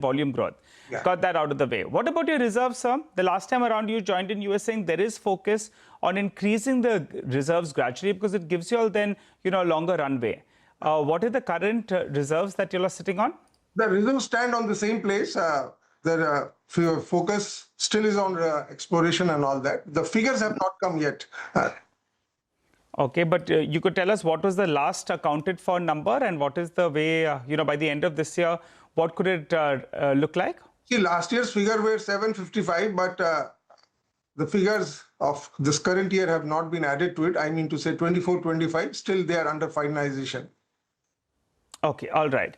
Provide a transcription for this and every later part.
volume growth. Yeah. Got that out of the way. What about your reserves, sir? The last time around you joined in, you were saying there is focus on increasing the reserves gradually because it gives you all then, a longer runway. What are the current reserves that you are sitting on? The reserves stand on the same place. The focus still is on exploration and all that. The figures have not come yet. Okay, but you could tell us what was the last accounted for number and what is the way, by the end of this year, what could it look like? See, last year's figure were 755, but the figures of this current year have not been added to it. I mean to say 24, 25, still they are under finalization. Okay, all right.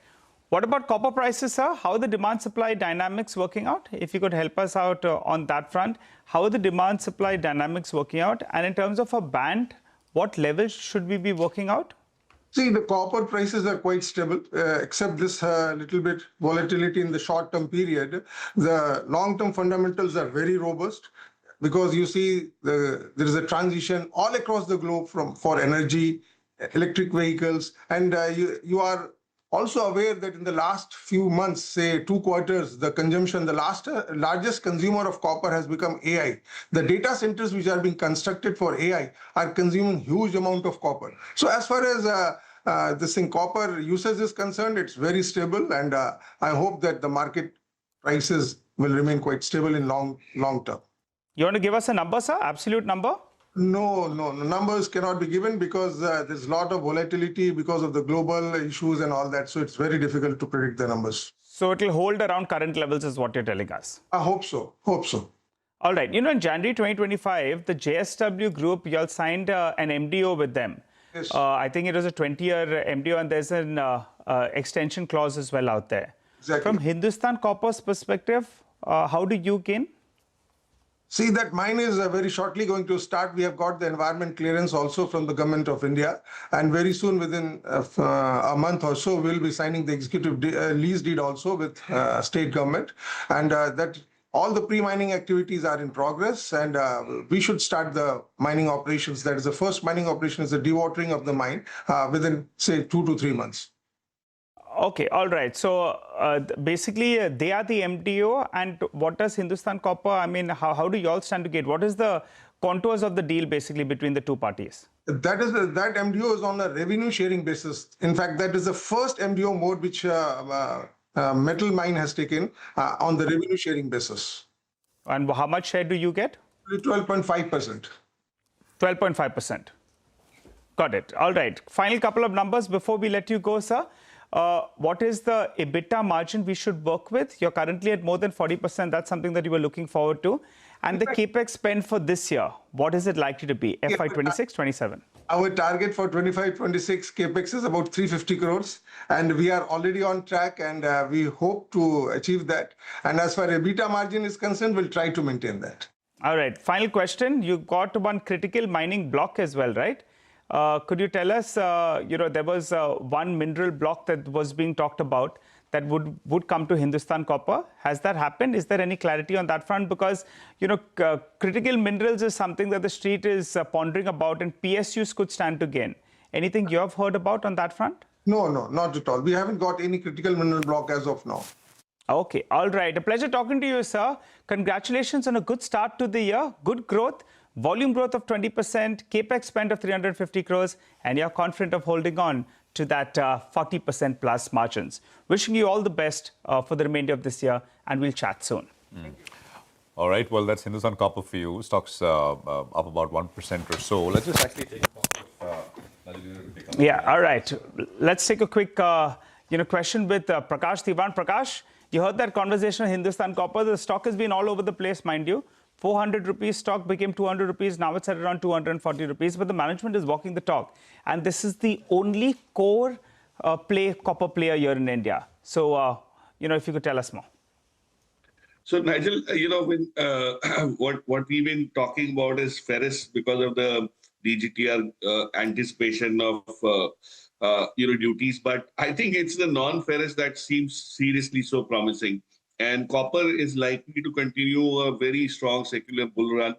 What about copper prices, sir? How are the demand-supply dynamics working out? If you could help us out on that front, how are the demand-supply dynamics working out? And in terms of a band, what levels should we be working out? See, the copper prices are quite stable, except this little bit volatility in the short-term period. The long-term fundamentals are very robust because you see there is a transition all across the globe for energy, electric vehicles, and you are also aware that in the last few months, say 2 quarters, the consumption, the largest consumer of copper has become AI. The data centers which are being constructed for AI are consuming huge amount of copper. So as far as this thing copper usage is concerned, it's very stable, and I hope that the market prices will remain quite stable in long term. You want to give us a number, sir? Absolute number? No, numbers cannot be given because there's a lot of volatility because of the global issues and all that. So it's very difficult to predict the numbers. So it will hold around current levels is what you're telling us. I hope so. All right. In January 2025, the JSW Group, you all signed an MDO with them. Yes. I think it was a 20-year MDO and there's an extension clause as well out there. Exactly. From Hindustan Copper's perspective, how do you gain? See, that mine is very shortly going to start. We have got the environment clearance also from the government of India. And very soon, within a month or so, we'll be signing the executive lease deed also with state government. And that all the pre-mining activities are in progress. And we should start the mining operations. That is the first mining operation is the dewatering of the mine within, say, 2 to 3 months. Okay, all right. So basically, they are the MDO, and what does Hindustan Copper? I mean, how do you all stand to get? What is the contours of the deal basically between the two parties? That MDO is on a revenue sharing basis. In fact, that is the first MDO mode which Metal Mine has taken on the revenue sharing basis. And how much share do you get? 12.5%. 12.5%. Got it. All right. Final couple of numbers before we let you go, sir. What is the EBITDA margin we should work with? You're currently at more than 40%. That's something that you were looking forward to. And the Capex spend for this year, what is it likely to be? FY 26, 27? Our target for 25-26 Capex is about 350 crores. And we are already on track and we hope to achieve that. And as far as EBITDA margin is concerned, we'll try to maintain that. All right. Final question. You got one critical mining block as well, right? Could you tell us, there was one mineral block that was being talked about that would come to Hindustan Copper. Has that happened? Is there any clarity on that front? Because, critical minerals is something that the street is pondering about and PSUs could stand to gain. Anything you have heard about on that front? No, not at all. We haven't got any critical mineral block as of now. Okay. All right. A pleasure talking to you, sir. Congratulations on a good start to the year. Good growth. Volume growth of 20%, Capex spend of 350 crores, and you're confident of holding on to that 40% plus margins. Wishing you all the best for the remainder of this year, and we'll chat soon. All right, well, that's Hindustan Copper for you. Stocks up about 1% or so. Let's just actually take a pause. Yeah, all right. Let's take a quick question with Prakash Diwan. Prakash, you heard that conversation on Hindustan Copper. The stock has been all over the place, mind you. 400 rupees stock became 200 rupees. Now it's at around 240 rupees. But the management is walking the talk. And this is the only core copper player here in India. So, if you could tell us more. So, Nigel, when what we've been talking about is ferrous because of the DGTR anticipation of, duties. But I think it's the non-ferrous that seems seriously so promising. And copper is likely to continue a very strong secular bull run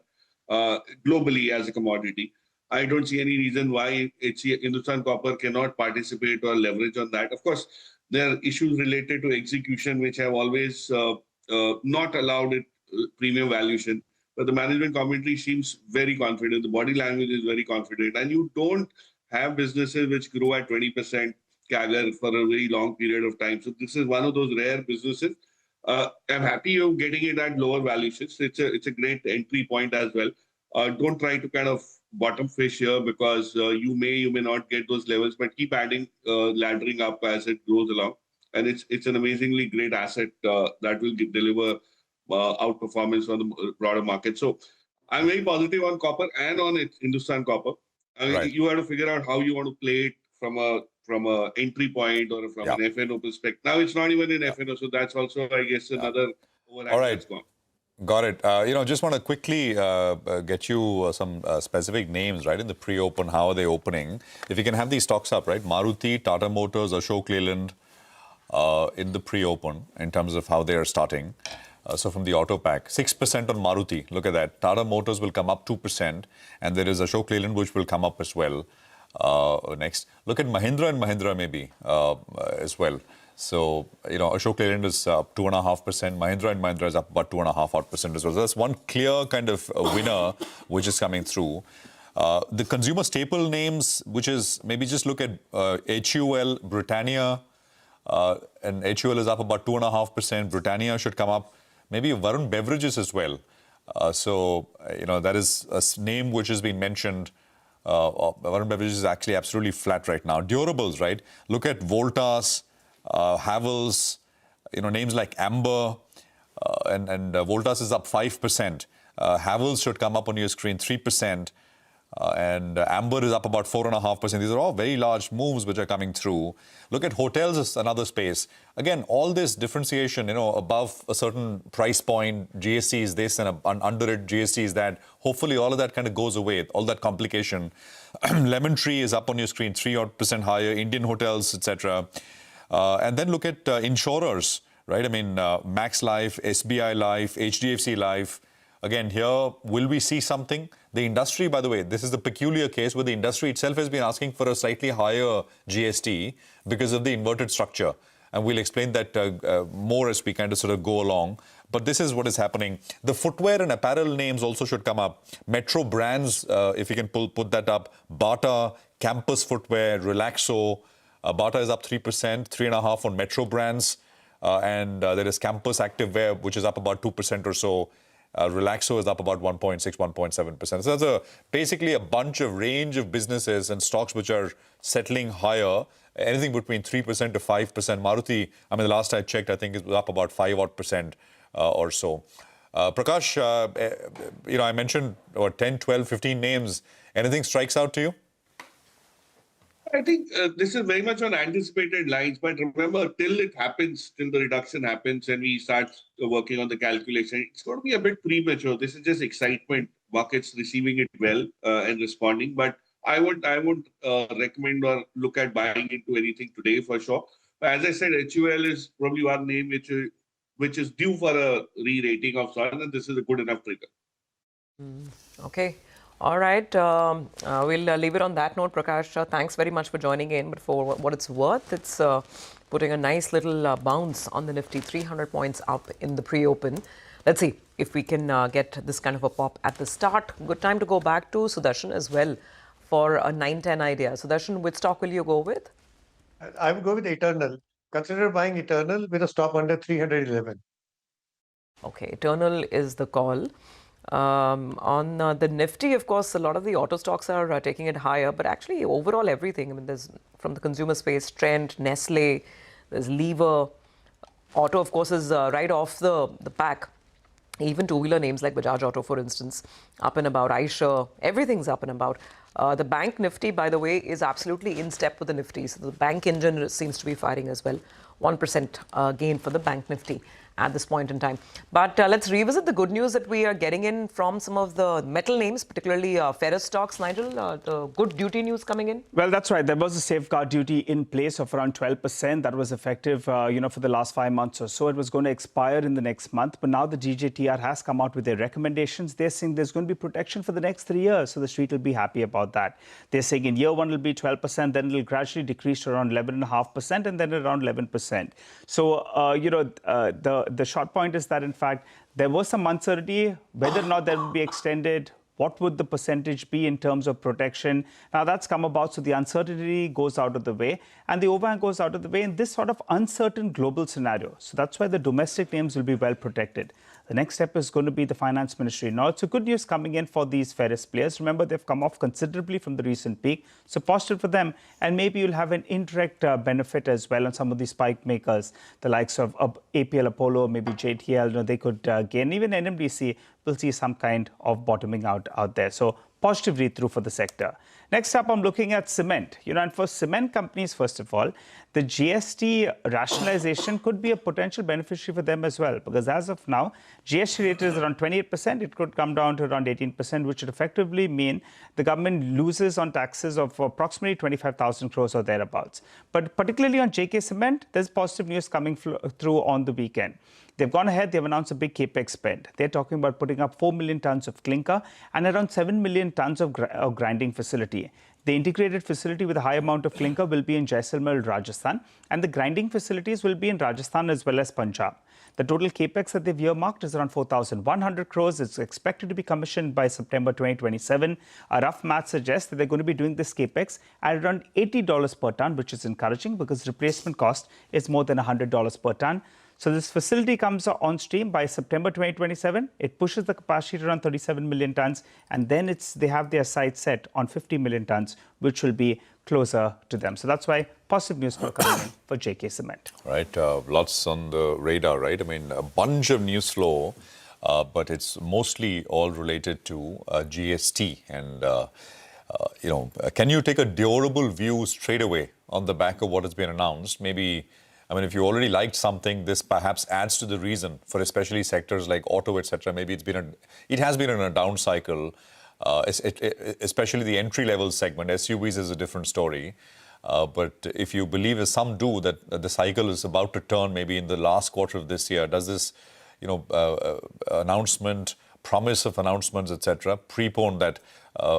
globally as a commodity. I don't see any reason why Hindustan Copper cannot participate or leverage on that. Of course, There are issues related to execution, which have always not allowed it premium valuation. But the management commentary seems very confident. The body language is very confident. And you don't have businesses which grow at 20% CAGR for a very long period of time. So this is one of those rare businesses. I'm happy you're getting it at lower valuations. It's a great entry point as well. Don't try to kind of bottom fish here because you may not get those levels, but keep adding, laddering up as it goes along. And it's an amazingly great asset that will deliver outperformance on the broader market. So I'm very positive on copper and on Hindustan Copper. I mean, you have to figure out how you want to play it from a entry point or from an FNO perspective. Now it's not even in FNO, so that's also, I guess, another overhang that's gone. Got it. Just want to quickly get you some specific names, right, in the pre-open. How are they opening? If you can have these stocks up, right? Maruti, Tata Motors, Ashok Leyland in the pre-open in terms of how they are starting. So from the auto pack, 6% on Maruti. Look at that. Tata Motors will come up 2%. And there is Ashok Leyland, which will come up as well. Next, look at Mahindra and Mahindra maybe as well. So, Ashok Leyland is up 2.5%. Mahindra and Mahindra is up about 2.5% as well. So that's one clear kind of winner which is coming through. The consumer staple names, which is maybe just look at HUL, Britannia, and HUL is up about 2.5%. Britannia should come up. Maybe Varun Beverages as well. That is a name which has been mentioned. Varun Beverages is actually absolutely flat right now. Durables, right? Look at Voltas, Havells, names like Amber, and Voltas is up 5%. Havells should come up on your screen 3%. And Amber is up about 4.5%. These are all very large moves which are coming through. Look at hotels as another space. Again, all this differentiation, above a certain price point, GST is this and under it, GST is that. Hopefully, all of that kind of goes away, all that complication. Lemon Tree is up on your screen, 3% higher, Indian hotels, etc. And then look at insurers, right? I mean, Max Life, SBI Life, HDFC Life. Again, here, will we see something? The industry, by the way, this is the peculiar case where the industry itself has been asking for a slightly higher GST because of the inverted structure. And we'll explain that more as we kind of sort of go along. But this is what is happening. The footwear and apparel names also should come up. Metro Brands, if you can put that up. Bata, Campus Footwear, Relaxo. Bata is up 3%, 3.5% on Metro Brands. And there is Campus Activewear, which is up about 2% or so. Relaxo is up about 1.6, 1.7%. So that's basically a bunch of range of businesses and stocks which are settling higher, anything between 3% to 5%. Maruti, the last I checked, I think it was up about 5% or so. Prakash, I mentioned 10, 12, 15 names. Anything strikes out to you? I think this is very much on anticipated lines, but remember, till the reduction happens and we start working on the calculation, it's going to be a bit premature. This is just excitement, markets receiving it well and responding. But I would recommend or look at buying into anything today for sure. But as I said, HUL is probably one name which is due for a re-rating of sorts, and this is a good enough trigger. Okay. All right, we'll leave it on that note, Prakash. Thanks very much for joining in. But for what it's worth, it's putting a nice little bounce on the Nifty, 300 points up in the pre-open. Let's see if we can get this kind of a pop at the start. Good time to go back to Sudarshan as well for a 9-10 idea. Sudarshan, which stock will you go with? I would go with Eternal. Consider buying Eternal with a stop under 311. Okay, Eternal is the call. On the Nifty, of course, a lot of the auto stocks are taking it higher, but actually overall everything. There's from the consumer space, Trent, Nestle, there's Lever. Auto, of course, is right off the pack. Even two-wheeler names like Bajaj Auto, for instance, up and about. Eicher, everything's up and about. The bank Nifty, by the way, is absolutely in step with the Nifty. So the bank engine seems to be firing as well. 1% gain for the Bank Nifty at this point in time. But let's revisit the good news that we are getting in from some of the metal names, particularly ferrous stocks. Nigel, the good duty news coming in? Well, that's right. There was a safeguard duty in place of around 12% that was effective, for the last 5 months or so. It was going to expire in the next month. But now the GJTR has come out with their recommendations. They're saying there's going to be protection for the next 3 years. So the street will be happy about that. They're saying in year one it'll be 12%, then it'll gradually decrease to around 11.5% and then around 11%. So, the short point is that, in fact, there was some uncertainty whether or not that would be extended. What would the percentage be in terms of protection? Now, that's come about, so the uncertainty goes out of the way and the overhang goes out of the way in this sort of uncertain global scenario. So that's why the domestic names will be well protected. The next step is going to be the finance ministry. Now, it's a good news coming in for these ferrous players. Remember, they've come off considerably from the recent peak. So positive for them. And maybe you'll have an indirect benefit as well on some of these spike makers, the likes of APL Apollo, maybe JTL. They could gain. Even NMDC will see some kind of bottoming out there. So positive read-through for the sector. Next up, I'm looking at cement. And for cement companies, first of all, the GST rationalization could be a potential beneficiary for them as well. Because as of now, GST rate is around 28%. It could come down to around 18%, which would effectively mean the government loses on taxes of approximately 25,000 crores or thereabouts. But particularly on JK Cement, there's positive news coming through on the weekend. They've gone ahead, they've announced a big Capex spend. They're talking about putting up 4 million tons of clinker and around 7 million tons of grinding facility. The integrated facility with a high amount of clinker will be in Jaisalmer, Rajasthan, and the grinding facilities will be in Rajasthan as well as Punjab. The total Capex that they've earmarked is around 4,100 crores. It's expected to be commissioned by September 2027. A rough math suggests that they're going to be doing this Capex at around $80 per ton, which is encouraging because replacement cost is more than $100 per ton. So this facility comes on stream by September 2027. It pushes the capacity to around 37 million tons. And then they have their sights set on 50 million tons, which will be closer to them. So that's why positive news for coming in for JK Cement. Right. Lots on the radar, right? I mean, a bunch of news flow, but it's mostly all related to GST. And, can you take a durable view straight away on the back of what has been announced? Maybe, I mean, if you already liked something, this perhaps adds to the reason for especially sectors like auto, etc. Maybe it has been in a down cycle, especially the entry-level segment. SUVs is a different story. But if you believe, as some do, that the cycle is about to turn maybe in the last quarter of this year, does this, announcement, promise of announcements, etc., prepone that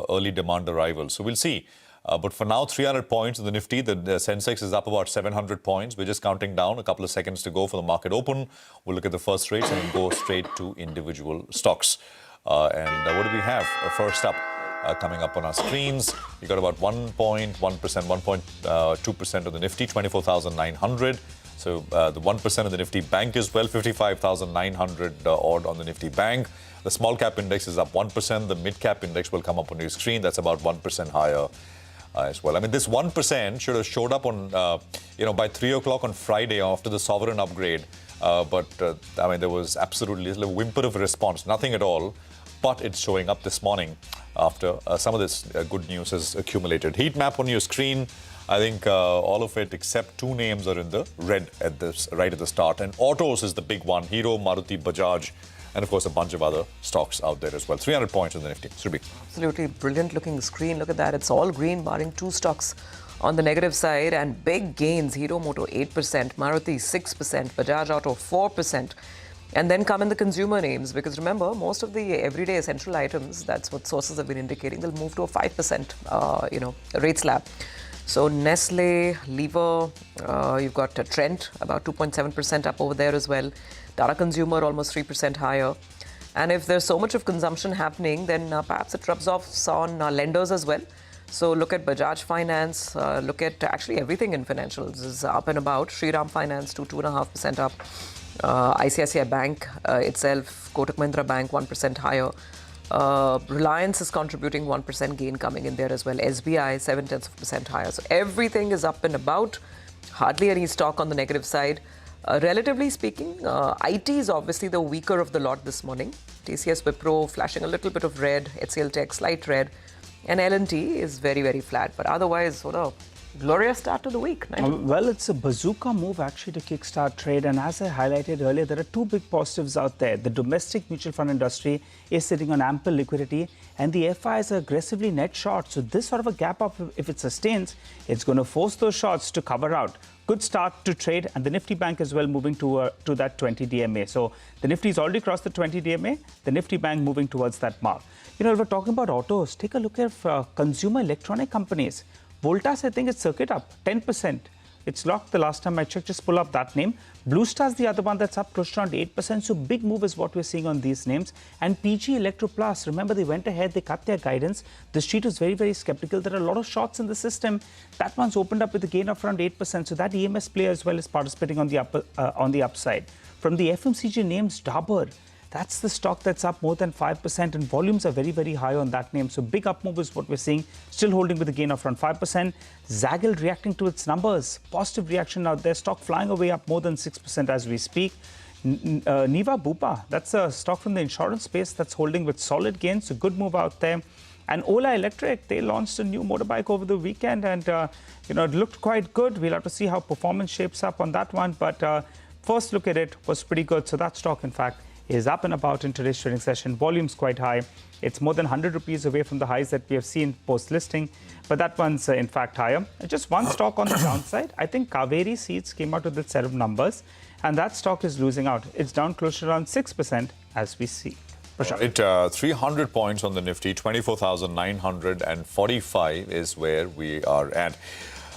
early demand arrival? So we'll see. But for now, 300 points in the Nifty. The Sensex is up about 700 points. We're just counting down. A couple of seconds to go for the market open. We'll look at the first rates and then go straight to individual stocks. And what do we have? First up, coming up on our screens, we got about 1.1%, 1.2% of the Nifty, 24,900. So the 1% of the Nifty Bank as well, 55,900 odd on the Nifty Bank. The small cap index is up 1%. The mid cap index will come up on your screen. That's about 1% higher as well. I mean, this 1% should have showed up on, by 3 o'clock on Friday after the sovereign upgrade. But there was absolutely a whimper of a response, nothing at all. But it's showing up this morning after some of this good news has accumulated. Heat map on your screen. I think all of it except two names are in the red right at the start. And autos is the big one. Hero, Maruti, Bajaj. And, of course, a bunch of other stocks out there as well. 300 points in the Nifty. Should be. Absolutely brilliant-looking screen. Look at that. It's all green, barring two stocks on the negative side. And big gains. Hero Moto, 8%. Maruti, 6%. Bajaj Auto, 4%. And then come in the consumer names. Because, remember, most of the everyday essential items, that's what sources have been indicating, they'll move to a 5%, rate slab. So Nestle, Lever, you've got Trent, about 2.7% up over there as well. Tata Consumer, almost 3% higher. And if there's so much of consumption happening, then perhaps it rubs off on lenders as well. So look at Bajaj Finance, look at actually everything in financials is up and about. Shriram Finance, 2.5% up. ICICI Bank itself, Kotak Mahindra Bank, 1% higher. Reliance is contributing 1% gain coming in there as well. SBI, 0.7% higher. So everything is up and about. Hardly any stock on the negative side. Relatively speaking, IT is obviously the weaker of the lot this morning. TCS Wipro flashing a little bit of red, HCL Tech slight red, and L&T is very, very flat. But otherwise, Glorious start to the week. Well, it's a bazooka move actually to kickstart trade. And as I highlighted earlier, there are two big positives out there. The domestic mutual fund industry is sitting on ample liquidity and the FIs are aggressively net short. So this sort of a gap up, if it sustains, it's going to force those shorts to cover out. Good start to trade, and the Nifty Bank as well moving to that 20 DMA. So the Nifty's already crossed the 20 DMA, the Nifty Bank moving towards that mark. You know, if we're talking about autos, take a look at consumer electronic companies. Voltas, I think it's circuit up 10%. It's locked the last time I checked. Just pull up that name. Blue Star's the other one that's up close to around 8%. So big move is what we're seeing on these names. And PG Electroplast, remember they went ahead, they cut their guidance. The street was very, very skeptical. There are a lot of shorts in the system. That one's opened up with a gain of around 8%. So that EMS player as well is participating on the upside. From the FMCG names, Dabur. That's the stock that's up more than 5%, and volumes are very, very high on that name. So big up move is what we're seeing, still holding with a gain of around 5%. Zaggle reacting to its numbers. Positive reaction out there. Stock flying away up more than 6% as we speak. Niva Bupa, that's a stock from the insurance space that's holding with solid gains. So good move out there. And Ola Electric, they launched a new motorbike over the weekend, and it looked quite good. We'll have to see how performance shapes up on that one. But first look at it was pretty good. So that stock, in fact, is up and about in today's trading session. Volume's quite high. It's more than 100 rupees away from the highs that we have seen post-listing. But that one's, in fact, higher. Just one stock on the downside. I think Kaveri Seeds came out with its set of numbers, and that stock is losing out. It's down close to around 6% as we see. It 300 points on the Nifty, 24,945 is where we are at.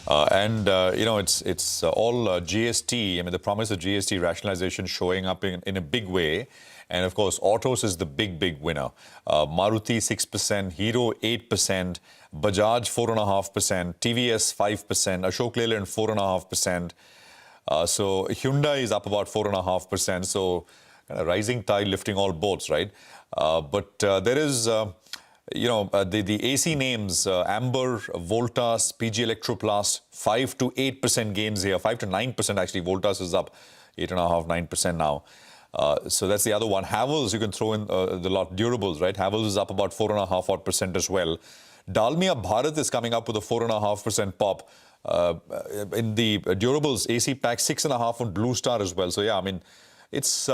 It's all GST. I mean, the promise of GST rationalization showing up in a big way. And of course, autos is the big winner. Maruti 6%, Hero 8%, Bajaj 4.5%, TVS 5%, Ashok Leyland 4.5%. So Hyundai is up about 4.5%. So kind of rising tide lifting all boats, right? But there is... the AC names, Amber, Voltas, PG Electroplast, 5 to 8% gains here. 5 to 9% actually. Voltas is up 8.5%, 9% now. So that's the other one. Havells, you can throw in the lot durables, right? Havells is up about 4.5% as well. Dalmia Bharat is coming up with a 4.5% pop. In the durables, AC Pack 6.5% on Blue Star as well. So yeah, I mean, it's...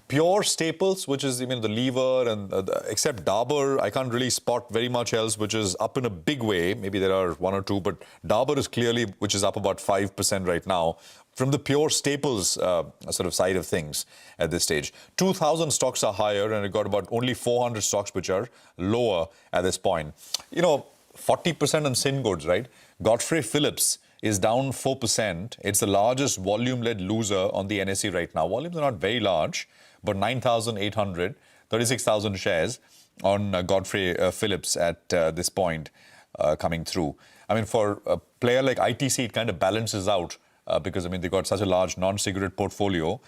pure staples, which is even the lever, and except Dabur, I can't really spot very much else which is up in a big way. Maybe there are one or two, but Dabur is clearly, which is up about 5% right now. From the pure staples sort of side of things at this stage. 2,000 stocks are higher, and it got about only 400 stocks which are lower at this point. 40% on Syngoods, right? Godfrey Phillips is down 4%. It's the largest volume-led loser on the NSE right now. Volumes are not very large, but 9,800, 36,000 shares on Godfrey Phillips at this point coming through. I mean, for a player like ITC, it kind of balances out because, I mean, they got such a large non-cigarette portfolio.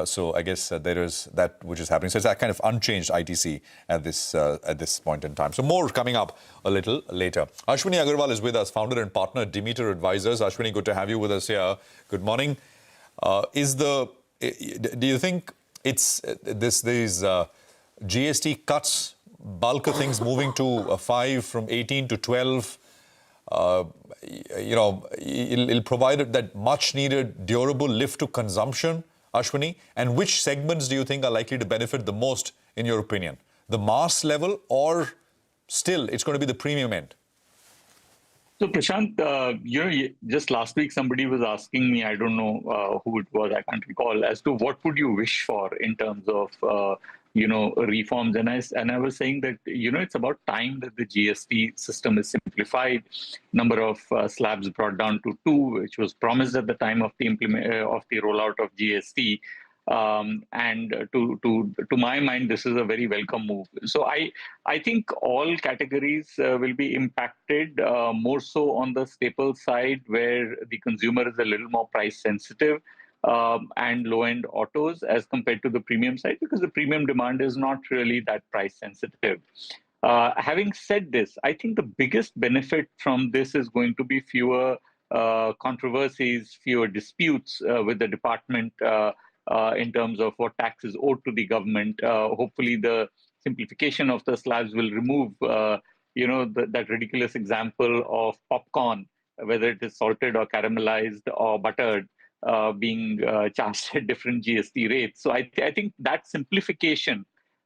So I guess there is that which is happening. So it's that kind of unchanged ITC at this point in time. So more coming up a little later. Ashwini Agarwal is with us, founder and partner at Demeter Advisors. Ashwini, good to have you with us here. Good morning. Do you think it's these GST cuts, bulk of things moving to 5 from 18 to 12? It'll provide that much needed durable lift to consumption, Ashwini? And which segments do you think are likely to benefit the most, in your opinion? The mass level, or still it's going to be the premium end? So Prashant, just last week somebody was asking me, I don't know who it was, I can't recall, as to what would you wish for in terms of reforms, and I was saying that it's about time that the GST system is simplified. Number of slabs brought down to 2, which was promised at the time of the rollout of GST. And to my mind, this is a very welcome move. So I think all categories will be impacted, more so on the staple side, where the consumer is a little more price sensitive, and low-end autos as compared to the premium side, because the premium demand is not really that price sensitive. Having said this, I think the biggest benefit from this is going to be fewer controversies, fewer disputes with the department in terms of what tax is owed to the government. Hopefully, the simplification of the slabs will remove, that ridiculous example of popcorn whether it is salted or caramelized or buttered, being charged at different GST rates. So I think that simplification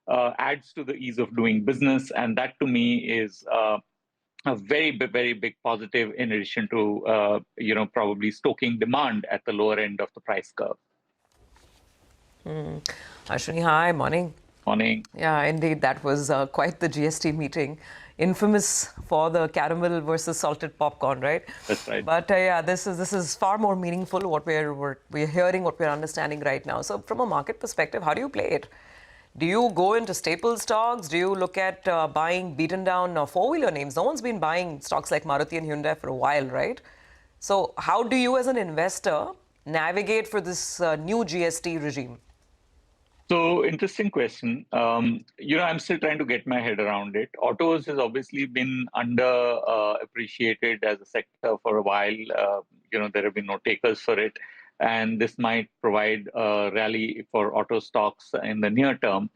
adds to the ease of doing business, and that to me is a very big positive in addition to probably stoking demand at the lower end of the price curve. Ashwini, hi, morning. Morning. Yeah, indeed, that was quite the GST meeting. Infamous for the caramel versus salted popcorn, right? That's right. But yeah, this is far more meaningful what we're hearing, what we're understanding right now. So from a market perspective, how do you play it? Do you go into staple stocks? Do you look at buying beaten down four-wheeler names? No one's been buying stocks like Maruti and Hyundai for a while, right? So how do you as an investor navigate for this new GST regime? So interesting question. I'm still trying to get my head around it. Autos has obviously been under appreciated as a sector for a while. There have been no takers for it, and this might provide a rally for auto stocks in the near term.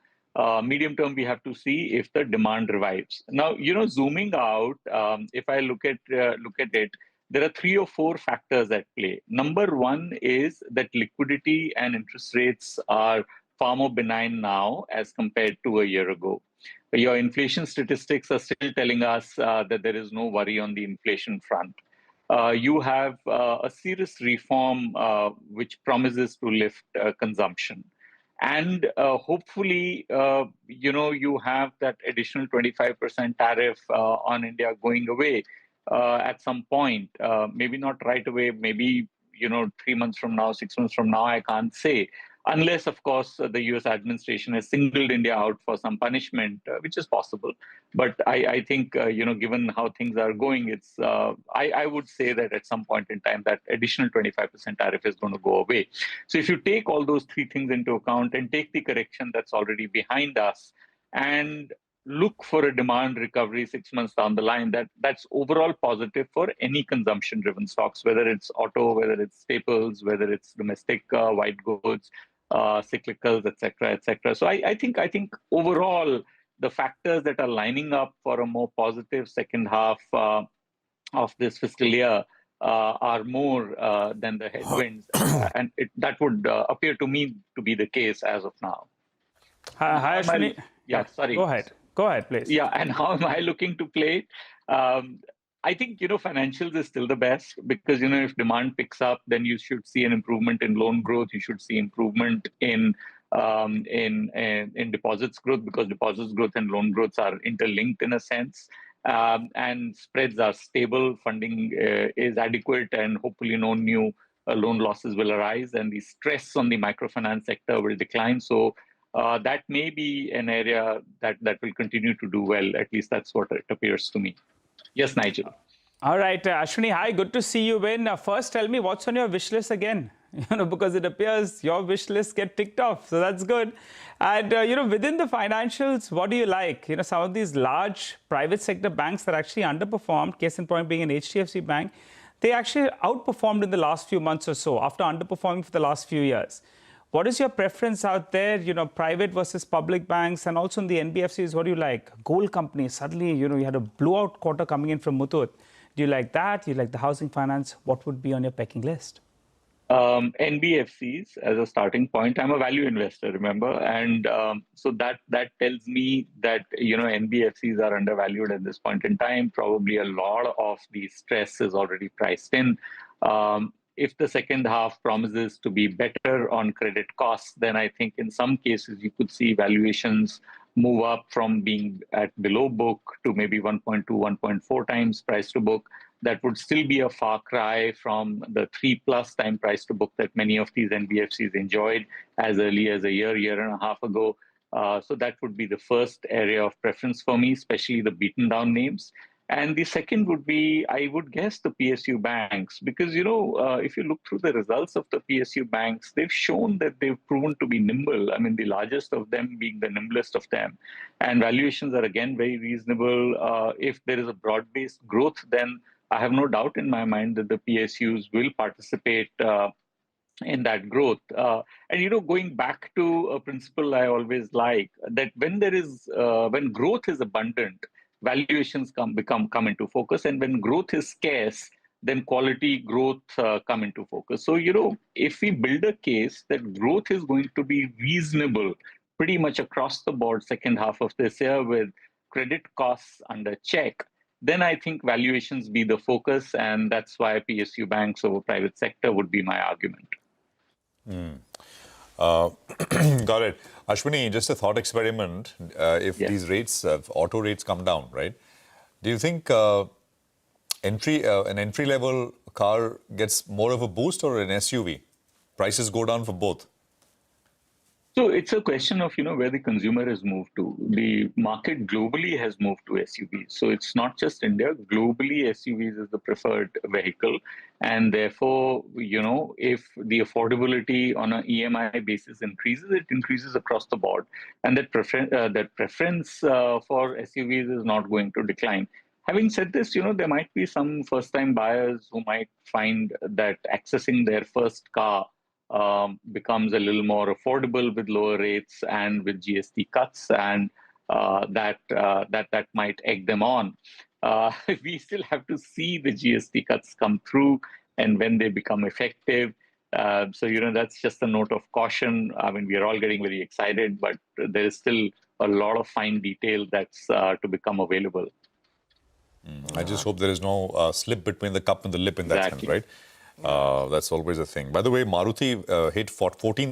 Medium term, we have to see if the demand revives. Now, zooming out, if I look at it, there are 3 or 4 factors at play. Number one is that liquidity and interest rates are far more benign now as compared to a year ago. Your inflation statistics are still telling us that there is no worry on the inflation front. You have a serious reform which promises to lift consumption. And hopefully, you have that additional 25% tariff on India going away at some point. Maybe not right away, maybe 3 months from now, 6 months from now, I can't say. Unless, of course, the US administration has singled India out for some punishment, which is possible. But I think, given how things are going, I would say that at some point in time, that additional 25% tariff is going to go away. So if you take all those 3 things into account and take the correction that's already behind us and look for a demand recovery 6 months down the line, that's overall positive for any consumption-driven stocks, whether it's auto, whether it's staples, whether it's domestic white goods, cyclicals, etc., etc. So I think overall the factors that are lining up for a more positive second half of this fiscal year are more than the headwinds, and that would appear to me to be the case as of now. Hi, Ashwini. Yeah, sorry. Go ahead, please. Yeah, and how am I looking to play? I think, financials is still the best because, if demand picks up, then you should see an improvement in loan growth. You should see improvement in deposits growth because deposits growth and loan growth are interlinked in a sense. And spreads are stable, funding is adequate, and hopefully no new loan losses will arise, and the stress on the microfinance sector will decline. So that may be an area that will continue to do well. At least that's what it appears to me. Yes, Nigel. All right, Ashwini, hi, good to see you win. First, tell me what's on your wish list again? Because it appears your wish lists get ticked off, so that's good. And within the financials, what do you like? Some of these large private sector banks that actually underperformed, case in point being an HDFC Bank, they actually outperformed in the last few months or so after underperforming for the last few years. What is your preference out there, private versus public banks, and also in the NBFCs, what do you like? Gold companies, suddenly, you had a blowout quarter coming in from Muthoot. Do you like that? Do you like the housing finance? What would be on your pecking list? NBFCs as a starting point. I'm a value investor, remember? And so that tells me that, NBFCs are undervalued at this point in time. Probably a lot of the stress is already priced in. If the second half promises to be better on credit costs, then I think in some cases you could see valuations move up from being at below book to maybe 1.2, 1.4 times price to book. That would still be a far cry from the 3+ time price to book that many of these NBFCs enjoyed as early as a year and a half ago. So that would be the first area of preference for me, especially the beaten down names. And the second would be, I would guess, the PSU banks, because, if you look through the results of the PSU banks, they've shown that they've proven to be nimble. I mean, the largest of them being the nimblest of them. And valuations are, again, very reasonable. If there is a broad-based growth, then I have no doubt in my mind that the PSUs will participate in that growth. And, going back to a principle I always like, that when growth is abundant, valuations come into focus, and when growth is scarce, then quality growth come into focus. So, if we build a case that growth is going to be reasonable pretty much across the board second half of this year with credit costs under check, then I think valuations be the focus, and that's why PSU banks over private sector would be my argument. Got it. Ashwini, just a thought experiment. If these rates, auto rates come down, right? Do you think an entry-level car gets more of a boost or an SUV? Prices go down for both. So it's a question of, where the consumer has moved to. The market globally has moved to SUVs. So it's not just India. Globally, SUVs is the preferred vehicle. And therefore, if the affordability on an EMI basis increases, it increases across the board. And that preference for SUVs is not going to decline. Having said this, there might be some first-time buyers who might find that accessing their first car becomes a little more affordable with lower rates and with GST cuts, and that might egg them on. We still have to see the GST cuts come through and when they become effective. So, that's just a note of caution. I mean, we are all getting very excited, but there is still a lot of fine detail that's to become available. I just hope there is no slip between the cup and the lip in that sense, right? That's always a thing. By the way, Maruti hit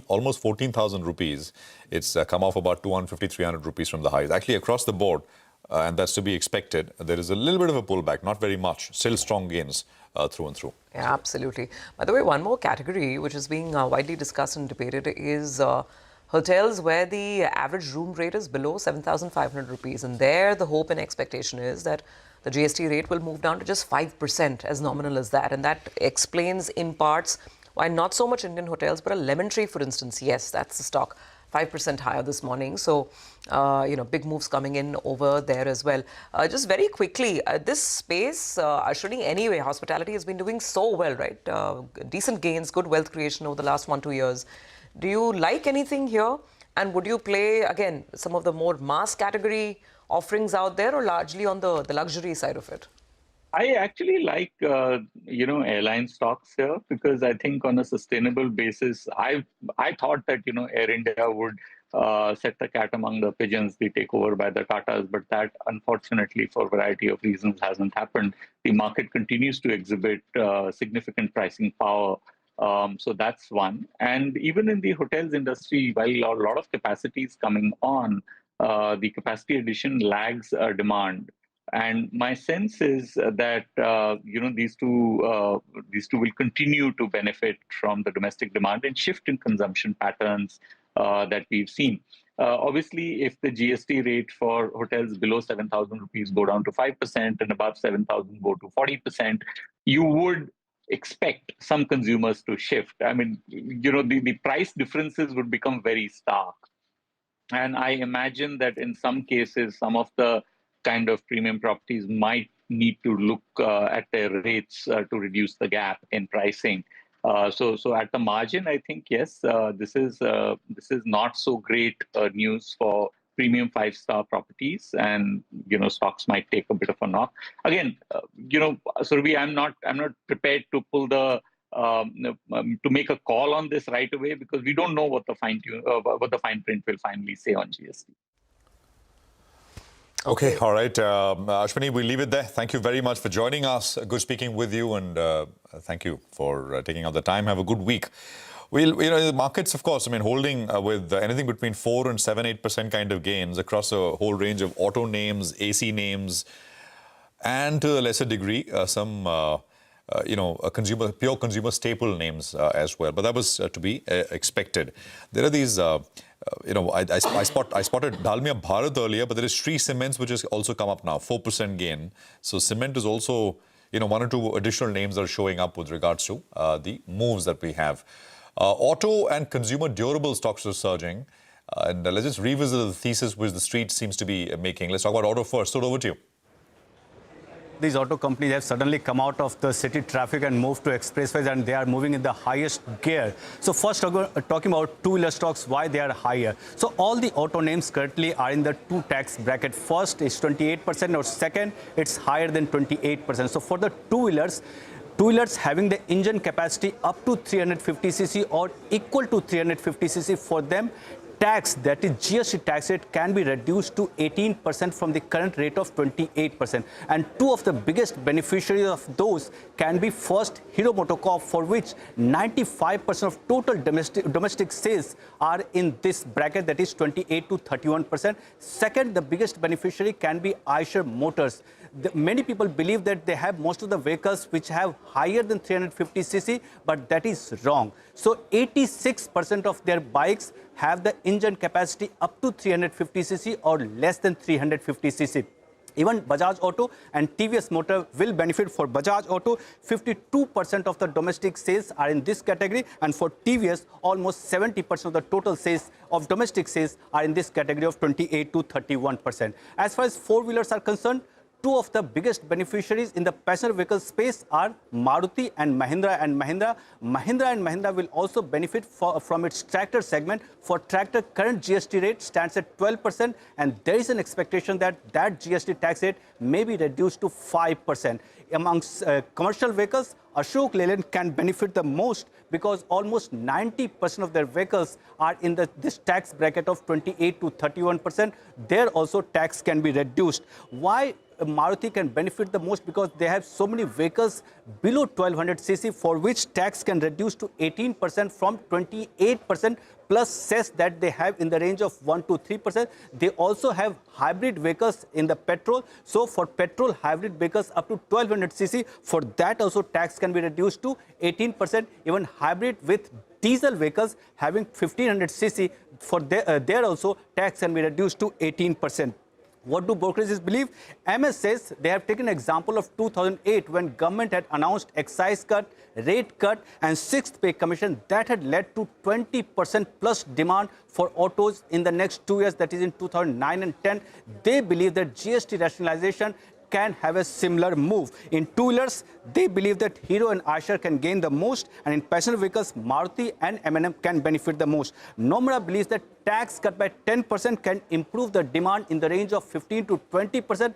almost 14,000 rupees. It's come off about 250, 300 rupees from the highs. Actually, across the board, and that's to be expected. There is a little bit of a pullback, not very much. Still strong gains through and through. Yeah, absolutely. By the way, one more category which is being widely discussed and debated is hotels where the average room rate is below 7,500 rupees. And there the hope and expectation is that the GST rate will move down to just 5%, as nominal as that. And that explains in parts why not so much Indian hotels, but a Lemon Tree, for instance. Yes, that's the stock, 5% higher this morning. So, big moves coming in over there as well. Just very quickly, this space, Ashwini, anyway, hospitality has been doing so well, right? Decent gains, good wealth creation over the last 1-2 years. Do you like anything here? And would you play, again, some of the more mass category offerings out there, or largely on the luxury side of it? I actually like, airline stocks here, because I think on a sustainable basis, I thought that, Air India would set the cat among the pigeons, the takeover by the Tatas, but that unfortunately for a variety of reasons hasn't happened. The market continues to exhibit significant pricing power. So that's one. And even in the hotels industry, while a lot of capacity is coming on, the capacity addition lags demand. And my sense is that these two will continue to benefit from the domestic demand and shift in consumption patterns that we've seen. Obviously, if the GST rate for hotels below 7,000 rupees go down to 5% and above 7,000 go to 40%, you would expect some consumers to shift. I mean, the price differences would become very stark. And I imagine that in some cases, some of the kind of premium properties might need to look at their rates to reduce the gap in pricing. So at the margin, I think, yes, this is not so great news for premium 5-star properties, and stocks might take a bit of a knock. Again, Surabhi, I'm not prepared to pull the to make a call on this right away, because we don't know what the fine print will finally say on GST. Okay, all right. Ashwini, we'll leave it there. Thank you very much for joining us. Good speaking with you, and thank you for taking out the time. Have a good week. The markets, of course, holding with anything between 4 and 7-8% kind of gains across a whole range of auto names, AC names, and to a lesser degree, some pure consumer staple names as well. But that was to be expected. There are these, I spotted Dalmia Bharat earlier, but there is Shree Cements, which has also come up now, 4% gain. So cement is also, 1 or 2 additional names that are showing up with regards to the moves that we have. Auto and consumer durable stocks are surging. And let's just revisit the thesis which the street seems to be making. Let's talk about auto first. So over to you. These auto companies have suddenly come out of the city traffic and moved to expressways, and they are moving in the highest gear. So first, talking about two-wheeler stocks, why they are higher. So all the auto names currently are in the 2 tax bracket. First is 28%, or second, it's higher than 28%. So for the two-wheelers, two-wheelers having the engine capacity up to 350cc or equal to 350cc, for them, tax, that is GST tax rate, can be reduced to 18% from the current rate of 28%. And two of the biggest beneficiaries of those can be first Hero MotoCorp, for which 95% of total domestic sales are in this bracket, that is 28 to 31%. Second, the biggest beneficiary can be Eicher Motors. Many people believe that they have most of the vehicles which have higher than 350cc, but that is wrong. So 86% of their bikes have the engine capacity up to 350cc or less than 350cc. Even Bajaj Auto and TVS Motor will benefit. For Bajaj Auto, 52% of the domestic sales are in this category, and for TVS, almost 70% of the total sales of domestic sales are in this category of 28 to 31%. As far as four-wheelers are concerned, two of the biggest beneficiaries in the passenger vehicle space are Maruti and Mahindra and Mahindra. Mahindra and Mahindra will also benefit from its tractor segment. For tractor, current GST rate stands at 12%, and there is an expectation that that GST tax rate may be reduced to 5%. Amongst commercial vehicles, Ashok Leyland can benefit the most because almost 90% of their vehicles are in this tax bracket of 28 to 31%. There also tax can be reduced. Why Maruti can benefit the most? Because they have so many vehicles below 1200cc for which tax can reduce to 18% from 28% plus cess that they have in the range of 1 to 3%. They also have hybrid vehicles in the petrol. So for petrol hybrid vehicles up to 1200cc, for that also tax can be reduced to 18%. Even hybrid with diesel vehicles having 1500cc, for there also tax can be reduced to 18%. What do brokerages believe? MS says they have taken an example of 2008 when government had announced excise cut, rate cut and sixth pay commission that had led to 20% plus demand for autos in the next 2 years, that is in 2009 and 10. They believe that GST rationalization can have a similar move. In two-wheelers, they believe that Hero and Eicher can gain the most, and in passenger vehicles, Maruti and M&M can benefit the most. Nomura believes that tax cut by 10% can improve the demand in the range of 15 to 20%,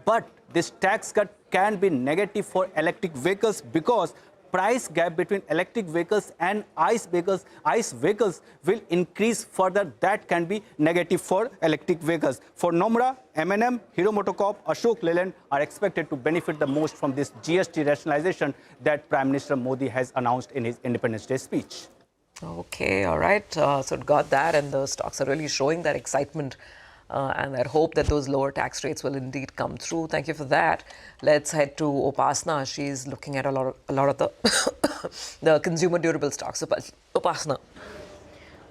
but this tax cut can be negative for electric vehicles because price gap between electric vehicles and ICE vehicles will increase further. That can be negative for electric vehicles. For Nomura, M&M, Hero MotoCorp, Ashok Leyland are expected to benefit the most from this GST rationalization that Prime Minister Modi has announced in his Independence Day speech. Okay, all right. So got that, and the stocks are really showing that excitement and that hope that those lower tax rates will indeed come through. Thank you for that. Let's head to Upasna. She's looking at a lot of the the consumer durable stocks. Upasna.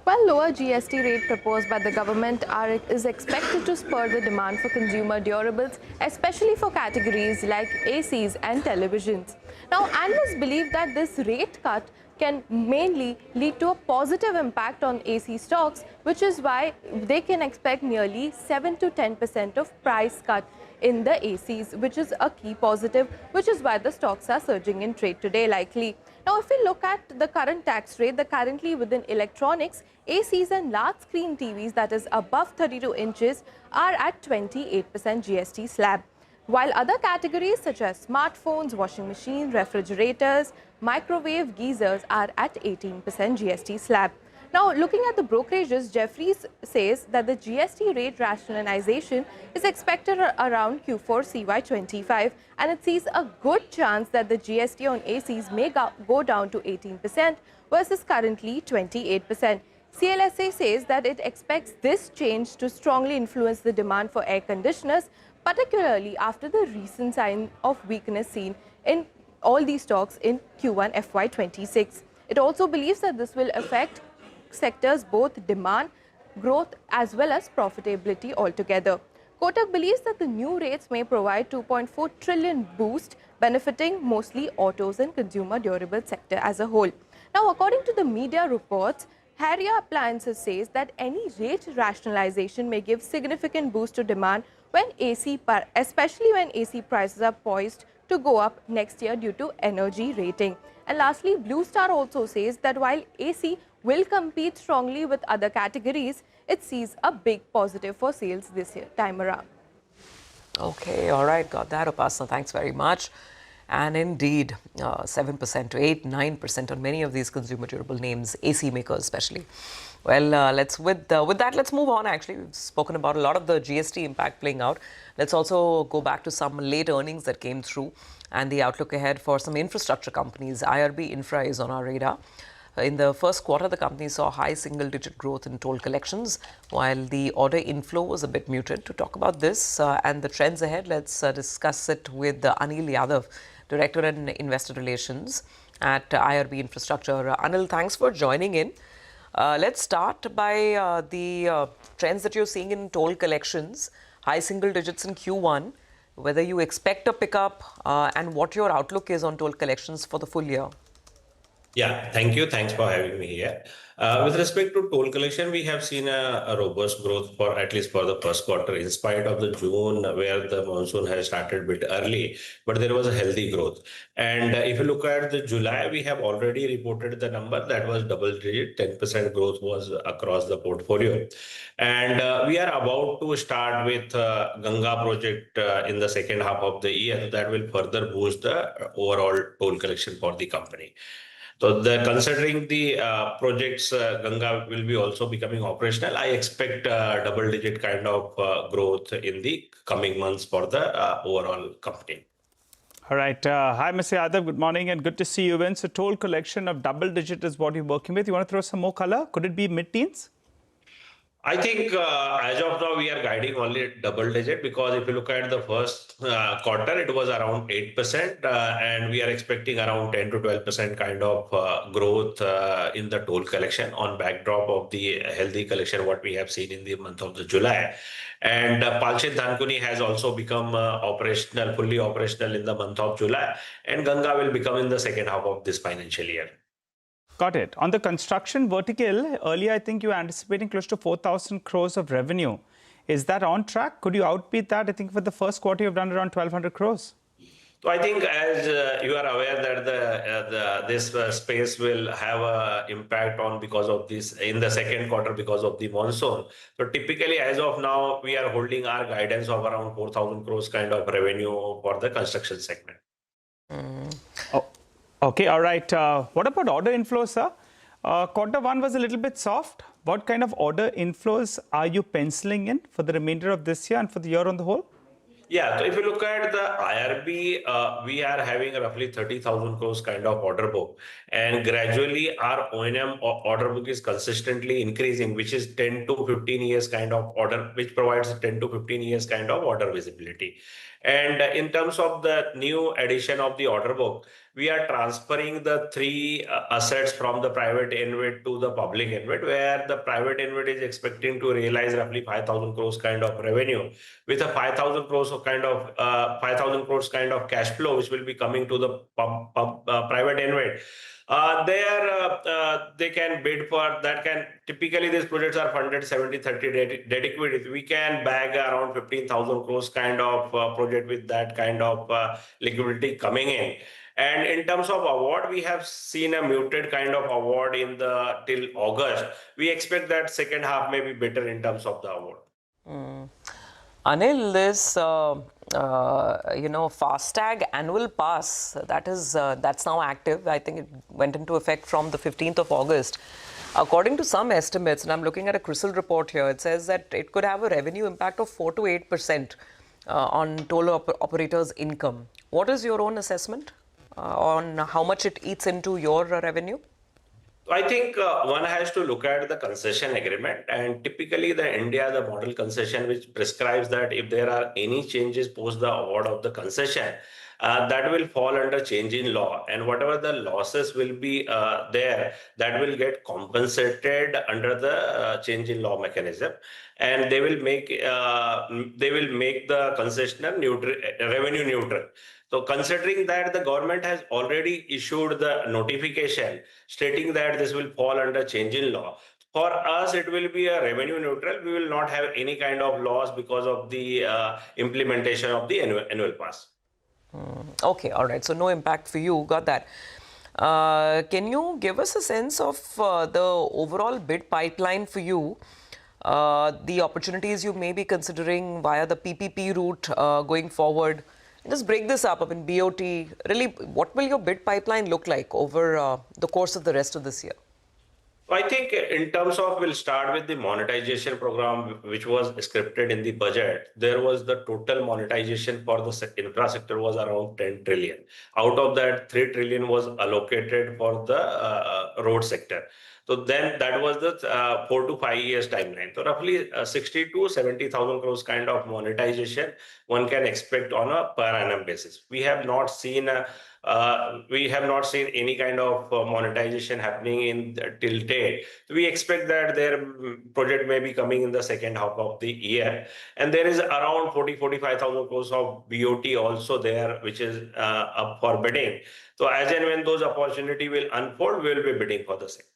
Well, lower GST rate proposed by the government is expected to spur the demand for consumer durables, especially for categories like ACs and televisions. Now, analysts believe that this rate cut can mainly lead to a positive impact on AC stocks, which is why they can expect nearly 7 to 10% of price cut in the ACs, which is a key positive, which is why the stocks are surging in trade today likely. Now, if we look at the current tax rate, currently within electronics, ACs and large screen TVs, that is above 32 inches, are at 28% GST slab, while other categories such as smartphones, washing machines, refrigerators, microwave geysers are at 18% GST slab. Now, looking at the brokerages, Jefferies says that the GST rate rationalization is expected around Q4 CY25, and it sees a good chance that the GST on ACs may go down to 18% versus currently 28%. CLSA says that it expects this change to strongly influence the demand for air conditioners, particularly after the recent sign of weakness seen in all these stocks in Q1 FY26. It also believes that this will affect sectors both demand, growth as well as profitability altogether. Kotak believes that the new rates may provide 2.4 trillion boost, benefiting mostly autos and consumer durable sector as a whole. Now, according to the media reports, Harrier Appliances says that any rate rationalization may give significant boost to demand when especially when AC prices are poised to go up next year due to energy rating. And lastly, Blue Star also says that while AC will compete strongly with other categories, it sees a big positive for sales this year time around. Okay, all right, got that, Upasna. Thanks very much. And indeed, 7% to 8-9% on many of these consumer durable names, AC makers especially. Well, with that, let's move on. Actually, we've spoken about a lot of the GST impact playing out. Let's also go back to some late earnings that came through and the outlook ahead for some infrastructure companies. IRB Infra is on our radar. In the first quarter, the company saw high single-digit growth in toll collections, while the order inflow was a bit muted. To talk about this and the trends ahead, let's discuss it with Anil Yadav, Director in Investor Relations at IRB Infrastructure. Anil, thanks for joining in. Let's start by the trends that you're seeing in toll collections, high single digits in Q1, whether you expect a pickup and what your outlook is on toll collections for the full year. Yeah, thank you. Thanks for having me here. With respect to toll collection, we have seen a robust growth for at least for the first quarter, in spite of the June where the monsoon has started a bit early, but there was a healthy growth. And if you look at the July, we have already reported the number that was double digit, 10% growth was across the portfolio. And we are about to start with Ganga project in the second half of the year. That will further boost the overall toll collection for the company. So considering the projects, Ganga will be also becoming operational. I expect double-digit kind of growth in the coming months for the overall company. All right. Hi, Mr. Yadav. Good morning and good to see you in. So toll collection of double-digit is what you're working with. You want to throw some more color? Could it be mid-teens? I think as of now, we are guiding only double digit, because if you look at the first quarter, it was around 8%, and we are expecting around 10 to 12% kind of growth in the toll collection on backdrop of the healthy collection what we have seen in the month of the July. And Palchin Dhankuni has also become fully operational in the month of July, and Ganga will become in the second half of this financial year. Got it. On the construction vertical, earlier I think you were anticipating close to 4,000 crores of revenue. Is that on track? Could you outbeat that? I think for the first quarter you've done around 1,200 crores. So I think, as you are aware, that this space will have an impact on because of this in the second quarter because of the monsoon. So typically, as of now, we are holding our guidance of around 4,000 crores kind of revenue for the construction segment. Oh. Okay, all right. What about order inflows, sir? Quarter one was a little bit soft. What kind of order inflows are you penciling in for the remainder of this year and for the year on the whole? Yeah, so if you look at the IRB, we are having roughly 30,000 crores kind of order book. And gradually our O&M order book is consistently increasing, which is 10 to 15 years kind of order, which provides 10 to 15 years kind of order visibility. And in terms of the new addition of the order book, we are transferring the three assets from the private InvIT to the public InvIT, where the private InvIT is expecting to realize roughly 5,000 crores kind of revenue, with a 5,000 crores kind of cash flow, which will be coming to the private InvIT. They can bid for that. Typically these projects are funded 70-30 debt equity. We can bag around 15,000 crores kind of project with that kind of liquidity coming in. And in terms of award, we have seen a muted kind of award till August. We expect that second half may be better in terms of the award. Anil, this FASTag annual pass that's now active. I think it went into effect from the 15th of August. According to some estimates, and I'm looking at a CRISIL report here, it says that it could have a revenue impact of 4 to 8% on toll operators' income. What is your own assessment on how much it eats into your revenue? I think one has to look at the concession agreement, and typically the model concession, which prescribes that if there are any changes post the award of the concession, that will fall under change in law, and whatever the losses will be there, that will get compensated under the change in law mechanism, and they will make the concessionaire revenue neutral. So considering that the government has already issued the notification stating that this will fall under change in law, for us it will be a revenue neutral. We will not have any kind of loss because of the implementation of the annual pass. Okay, all right. So no impact for you. Got that. Can you give us a sense of the overall bid pipeline for you? The opportunities you may be considering via the PPP route going forward, Just break this up. I mean, BOT, really, what will your bid pipeline look like over the course of the rest of this year? I think in terms of, we'll start with the monetization program, which was scripted in the budget. There was the total monetization for the infra sector was around 10 trillion. Out of that, 3 trillion was allocated for the road sector. So then that was the 4 to 5 years timeline. So roughly 60 to 70,000 crores kind of monetization one can expect on a per annum basis. We have not seen any kind of monetization happening in till date. We expect that their project may be coming in the second half of the year. And there is around 45,000 crores of BOT also there, which is up for bidding. So as and when those opportunity will unfold, we will be bidding for the same.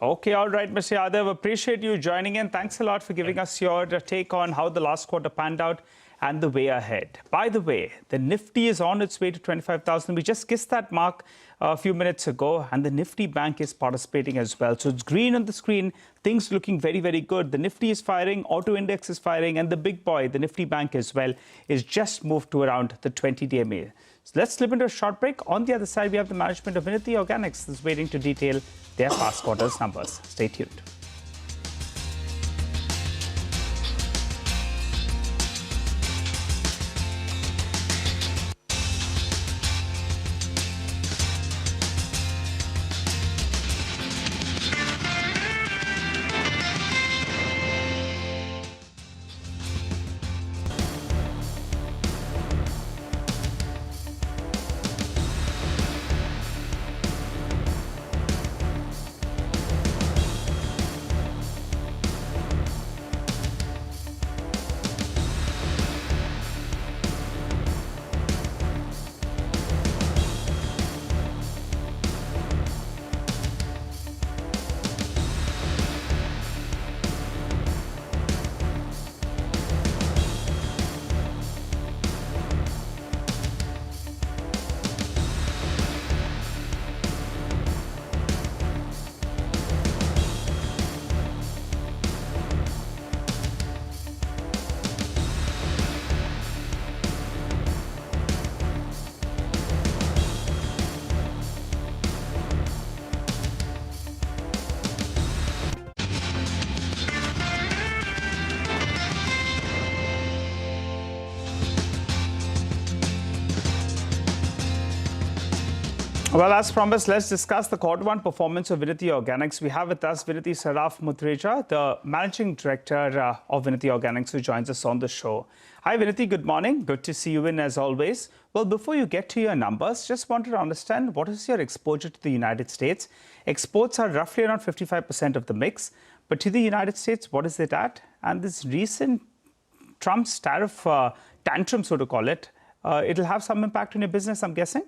Okay, all right, Mr. Yadav, appreciate you joining in. Thanks a lot for giving us your take on how the last quarter panned out and the way ahead. By the way, the Nifty is on its way to 25,000. We just kissed that mark a few minutes ago, and the Nifty Bank is participating as well. So it's green on the screen, things looking very, very good. The Nifty is firing, auto index is firing, and the big boy, the Nifty Bank as well, is just moved to around the 20-day MA. So let's slip into a short break. On the other side, we have the management of Vinati Organics that's waiting to detail their past quarter's numbers. Stay tuned. Well, as promised, let's discuss the quarter one performance of Vinati Organics. We have with us Vinati Saraf Mutreja, the Managing Director of Vinati Organics, who joins us on the show. Hi, Vinati. Good morning. Good to see you in as always. Well, before you get to your numbers, just wanted to understand what is your exposure to the United States? Exports are roughly around 55% of the mix. But to the United States, what is it at? And this recent Trump's tariff tantrum, so to call it, it'll have some impact on your business, I'm guessing?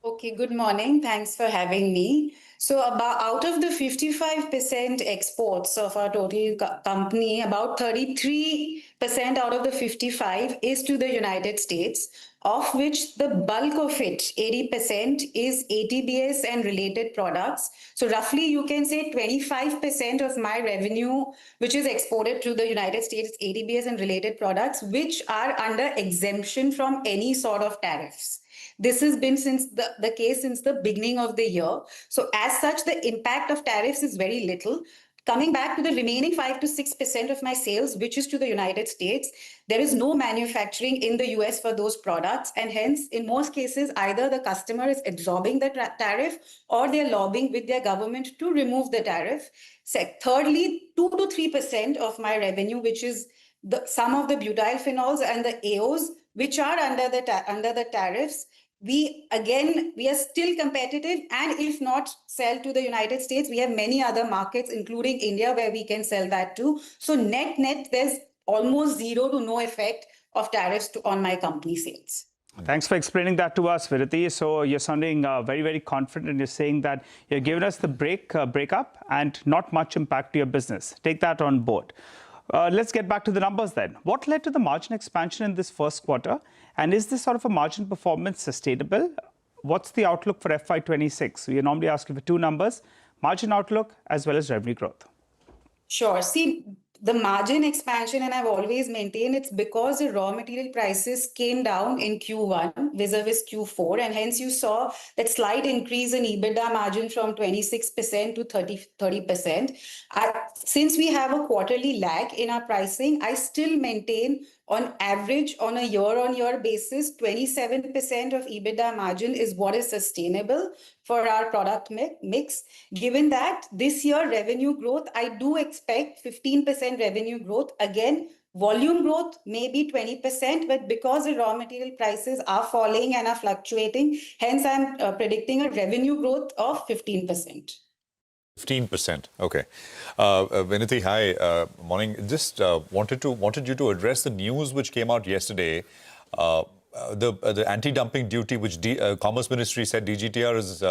Okay, good morning. Thanks for having me. So out of the 55% exports of our total company, about 33% out of the 55 is to the United States, of which the bulk of it, 80%, is ATBS and related products. So roughly you can say 25% of my revenue, which is exported to the United States, ATBS and related products, which are under exemption from any sort of tariffs. This has been since the case since the beginning of the year. So as such, the impact of tariffs is very little. Coming back to the remaining 5 to 6% of my sales, which is to the United States, there is no manufacturing in the US for those products. And hence, in most cases, either the customer is absorbing the tariff or they're lobbying with their government to remove the tariff. Thirdly, 2 to 3% of my revenue, which is some of the butyl phenols and the AOs, which are under the tariffs. We are still competitive, and if not sell to the United States, we have many other markets, including India, where we can sell that too. So net, there's almost zero to no effect of tariffs on my company sales. Thanks for explaining that to us, Virati. So you're sounding very, very confident, and you're saying that you're giving us the breakup and not much impact to your business. Take that on board. Let's get back to the numbers then. What led to the margin expansion in this first quarter? And is this sort of a margin performance sustainable? What's the outlook for FY26? We normally ask you for two numbers, margin outlook as well as revenue growth. Sure. See, the margin expansion, and I've always maintained it's because the raw material prices came down in Q1 vis-a-vis Q4, and hence you saw that slight increase in EBITDA margin from 26% to 30%. Since we have a quarterly lag in our pricing, I still maintain on average, on a year-on-year basis, 27% of EBITDA margin is what is sustainable for our product mix. Given that this year revenue growth, I do expect 15% revenue growth. Again, volume growth may be 20%, but because the raw material prices are falling and are fluctuating, hence I'm predicting a revenue growth of 15%. 15%. Okay. Vinati, hi. Morning. Just wanted you to address the news which came out yesterday. The anti-dumping duty which Commerce Ministry said DGTR is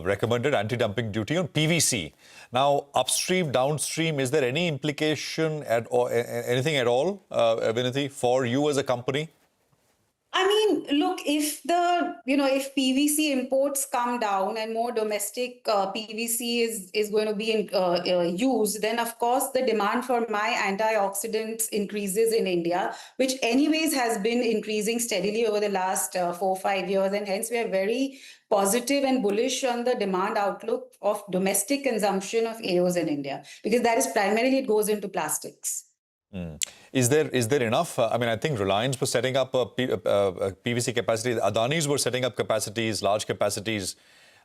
recommended anti-dumping duty on PVC. Now, upstream, downstream, is there any implication or anything at all, Vinati, for you as a company? I mean, look, if if PVC imports come down and more domestic PVC is going to be used, then of course the demand for my antioxidants increases in India, which anyways has been increasing steadily over the last 4-5 years, and hence we are very positive and bullish on the demand outlook of domestic consumption of AOs in India, because that is primarily, it goes into plastics. Is there enough? I mean, I think Reliance was setting up a PVC capacity. Adani's were setting up capacities, large capacities.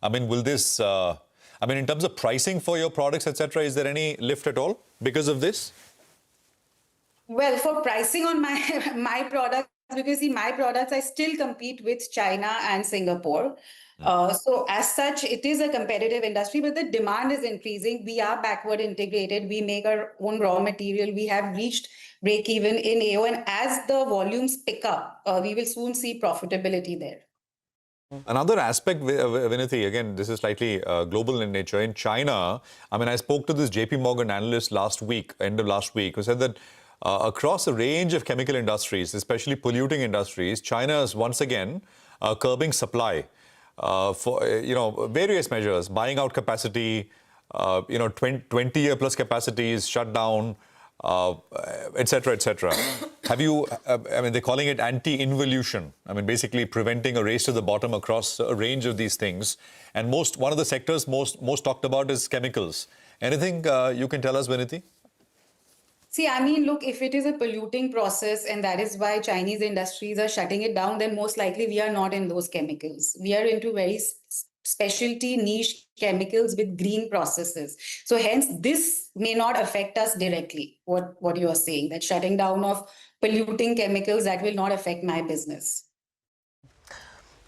I mean, will this, in terms of pricing for your products, etc., is there any lift at all because of this? Well, for pricing on my products, because in my products, I still compete with China and Singapore. So as such, it is a competitive industry, but the demand is increasing. We are backward integrated. We make our own raw material. We have reached break even in AO. And as the volumes pick up, we will soon see profitability there. Another aspect, Vinati, again, this is slightly global in nature. In China, I mean, I spoke to this JP Morgan analyst end of last week, who said that across a range of chemical industries, especially polluting industries, China is once again curbing supply. For various measures, buying out capacity, 20-year plus capacities shut down, etc., etc. Have you? They're calling it anti-involution. I mean, basically preventing a race to the bottom across a range of these things. And one of the sectors most talked about is chemicals. Anything you can tell us, Vinati? See, I mean, look, if it is a polluting process and that is why Chinese industries are shutting it down, then most likely we are not in those chemicals. We are into very specialty niche chemicals with green processes. So hence, this may not affect us directly, what you are saying, that shutting down of polluting chemicals, that will not affect my business.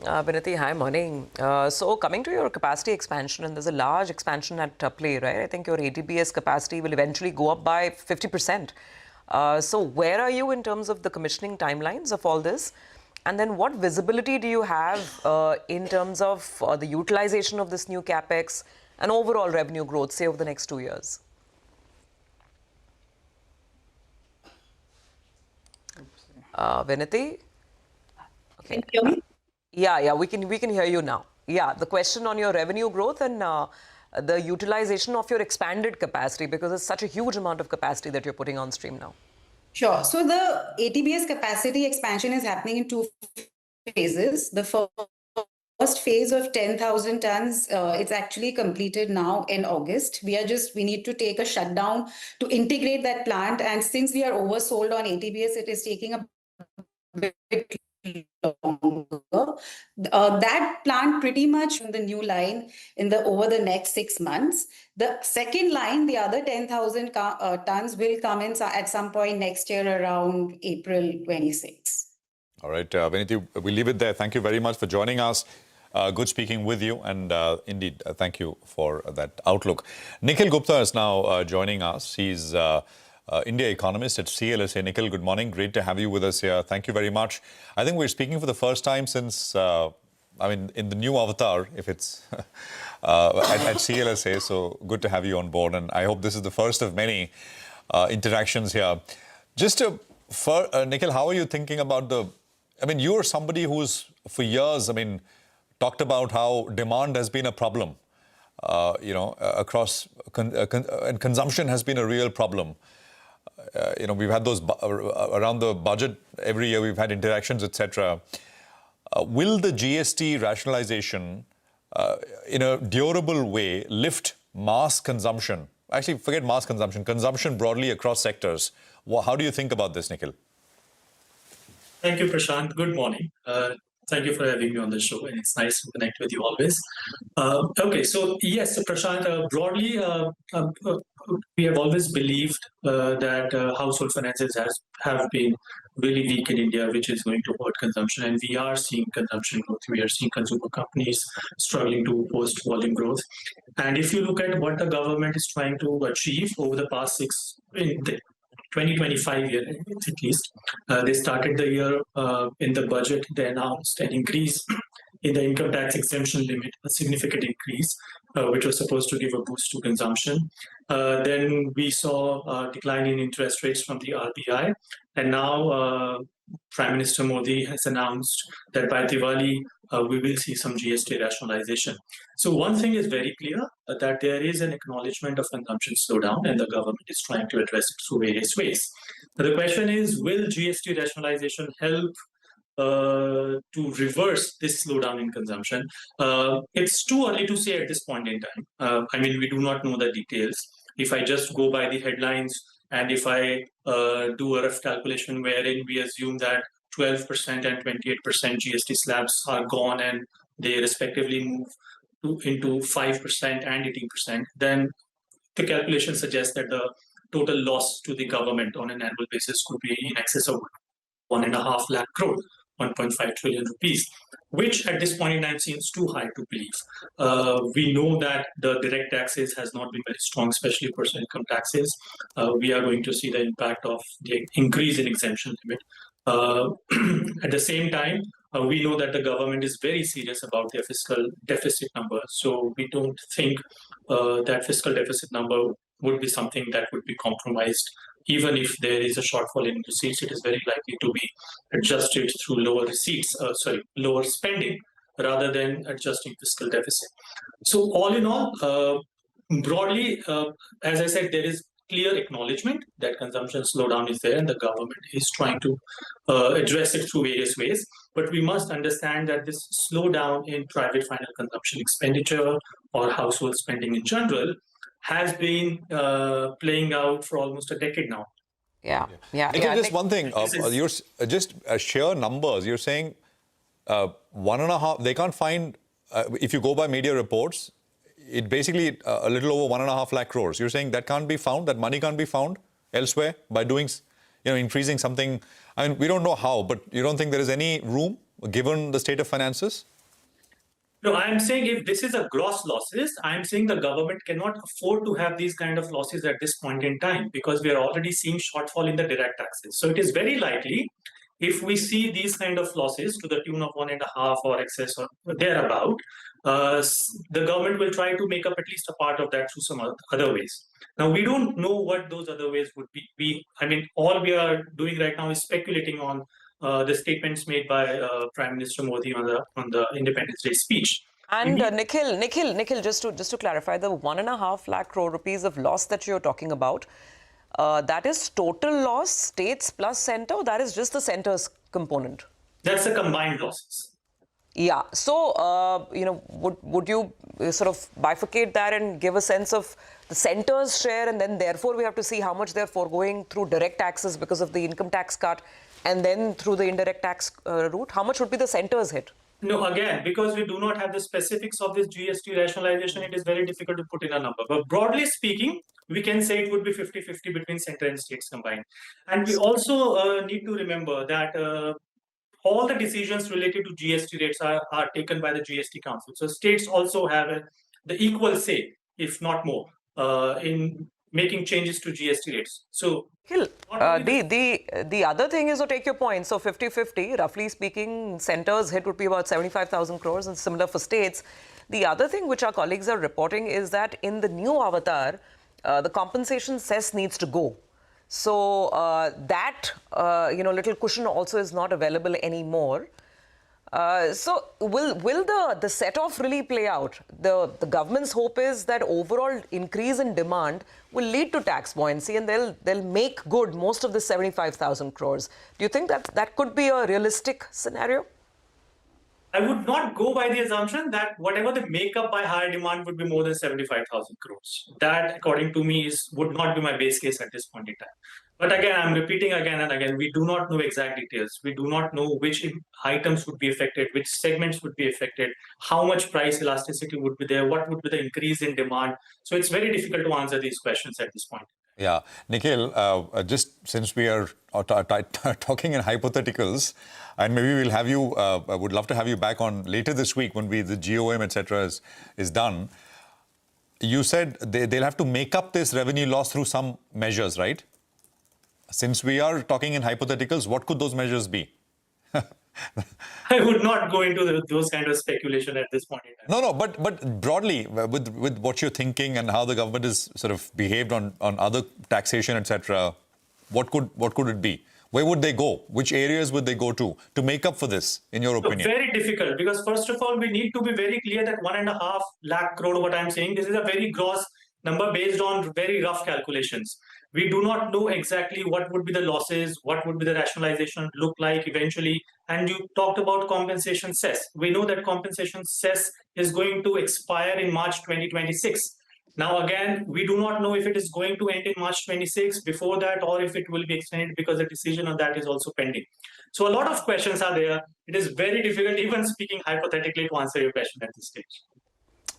Vinati, hi, morning. So coming to your capacity expansion, and there's a large expansion at play, right? I think your ATBS capacity will eventually go up by 50%. So where are you in terms of the commissioning timelines of all this? And then what visibility do you have in terms of the utilization of this new Capex and overall revenue growth, say, over the next 2 years? Vinati? Okay. Can you hear me? Yeah, we can hear you now. Yeah, the question on your revenue growth and the utilization of your expanded capacity, because it's such a huge amount of capacity that you're putting on stream now. Sure. So the ATBS capacity expansion is happening in 2 phases. The first phase of 10,000 tons, it's actually completed now in August. We need to take a shutdown to integrate that plant. And since we are oversold on ATBS, it is taking a bit longer. That plant pretty much in the new line over the next 6 months. The second line, the other 10,000 tons will come in at some point next year around April 26. All right, Vinati, we'll leave it there. Thank you very much for joining us. Good speaking with you, and indeed, thank you for that outlook. Nikhil Gupta is now joining us. He's India economist at CLSA. Nikhil, good morning. Great to have you with us here. Thank you very much. I think we're speaking for the first time since, in the new avatar, if it's at CLSA. So good to have you on board. And I hope this is the first of many interactions here. Just Nikhil, how are you thinking about you're somebody who's for years, talked about how demand has been a problem, across, and consumption has been a real problem. we've had those around the budget every year. We've had interactions, etc. Will the GST rationalization, in a durable way, lift mass consumption? Actually, forget mass consumption. Consumption broadly across sectors. How do you think about this, Nikhil? Thank you, Prashant. Good morning. Thank you for having me on the show, and it's nice to connect with you always. Okay, so yes, Prashant, broadly, we have always believed that household finances have been really weak in India, which is going to hurt consumption, and we are seeing consumption growth. We are seeing consumer companies struggling to post volume growth. And if you look at what the government is trying to achieve over the past 2025 year at least. They started the year in the budget, they announced an increase in the income tax exemption limit, a significant increase, which was supposed to give a boost to consumption. Then we saw a decline in interest rates from the RBI. And now Prime Minister Modi has announced that by Diwali, we will see some GST rationalization. So one thing is very clear, that there is an acknowledgement of consumption slowdown, and the government is trying to address it through various ways. Now, the question is, will GST rationalization help to reverse this slowdown in consumption? It's too early to say at this point in time. I mean, we do not know the details. If I just go by the headlines, and if I do a rough calculation wherein we assume that 12% and 28% GST slabs are gone and they respectively move into 5% and 18%, then the calculation suggests that the total loss to the government on an annual basis could be in excess of 1.5 lakh crore, 1.5 trillion rupees, which at this point in time seems too high to believe. We know that the direct taxes has not been very strong, especially personal income taxes. We are going to see the impact of the increase in exemption limit. At the same time, we know that the government is very serious about their fiscal deficit number. So we don't think that fiscal deficit number would be something that would be compromised. Even if there is a shortfall in receipts, it is very likely to be adjusted through lower spending rather than adjusting fiscal deficit. So all in all, broadly, as I said, there is clear acknowledgement that consumption slowdown is there and the government is trying to address it through various ways. But we must understand that this slowdown in private final consumption expenditure or household spending in general has been playing out for almost a decade now. Yeah. Just one thing, you're just sheer numbers. You're saying 1.5. They can't find. If you go by media reports, it basically a little over 1.5 lakh crores. You're saying that can't be found. That money can't be found elsewhere by doing, increasing something. I mean, we don't know how, but you don't think there is any room given the state of finances? No, I'm saying if this is a gross losses, I'm saying the government cannot afford to have these kind of losses at this point in time because we are already seeing shortfall in the direct taxes. So it is very likely if we see these kind of losses to the tune of 1.5 or excess or thereabout, the government will try to make up at least a part of that through some other ways. Now, we don't know what those other ways would be. I mean, all we are doing right now is speculating on the statements made by Prime Minister Modi on the Independence Day speech. And Nikhil, just to clarify, the 1.5 lakh crore rupees of loss that you're talking about, that is total loss, states plus centre, or that is just the centre's component? That's the combined losses. Yeah. So, would you sort of bifurcate that and give a sense of the centre's share, and then therefore we have to see how much they're foregoing through direct taxes because of the income tax cut, and then through the indirect tax route? How much would be the centre's hit? No, again, because we do not have the specifics of this GST rationalization, it is very difficult to put in a number. But broadly speaking, we can say it would be 50-50 between centre and states combined. And we also need to remember that all the decisions related to GST rates are taken by the GST Council. So states also have the equal say, if not more, in making changes to GST rates. So the other thing is to take your point. So 50-50, roughly speaking, centre's hit would be about 75,000 crores and similar for states. The other thing which our colleagues are reporting is that in the new avatar, the compensation cess needs to go. So that, little cushion also is not available anymore. So will the set-off really play out? The government's hope is that overall increase in demand will lead to tax buoyancy and they'll make good most of the 75,000 crores. Do you think that could be a realistic scenario? I would not go by the assumption that whatever the makeup by higher demand would be more than 75,000 crores. That, according to me, would not be my base case at this point in time. But again, I'm repeating again and again, we do not know exact details. We do not know which items would be affected, which segments would be affected, how much price elasticity would be there, what would be the increase in demand. So it's very difficult to answer these questions at this point. Yeah. Nikhil, just since we are talking in hypotheticals, and maybe we'll have you, I would love to have you back on later this week when the GOM, etc. is done. You said they'll have to make up this revenue loss through some measures, right? Since we are talking in hypotheticals, what could those measures be? I would not go into those kind of speculation at this point in time. No, but broadly, with what you're thinking and how the government is sort of behaved on other taxation, etc., what could it be? Where would they go? Which areas would they go to make up for this, in your opinion? Very difficult, because first of all, we need to be very clear that 1.5 lakh crore, what I'm saying, this is a very gross number based on very rough calculations. We do not know exactly what would be the losses, what would be the rationalization look like eventually. And you talked about compensation cess. We know that compensation cess is going to expire in March 2026. Now, again, we do not know if it is going to end in March 26 before that, or if it will be extended, because the decision on that is also pending. So a lot of questions are there. It is very difficult, even speaking hypothetically, to answer your question at this stage.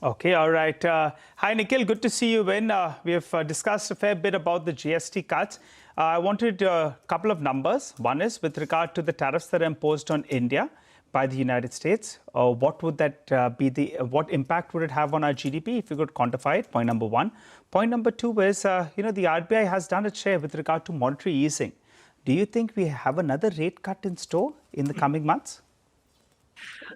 Okay, all right. Hi, Nikhil. Good to see you in. We have discussed a fair bit about the GST cuts. I wanted a couple of numbers. One is with regard to the tariffs that are imposed on India by the United States. What would that be? What impact would it have on our GDP if you could quantify it? Point number one. Point number two is, the RBI has done its share with regard to monetary easing. Do you think we have another rate cut in store in the coming months?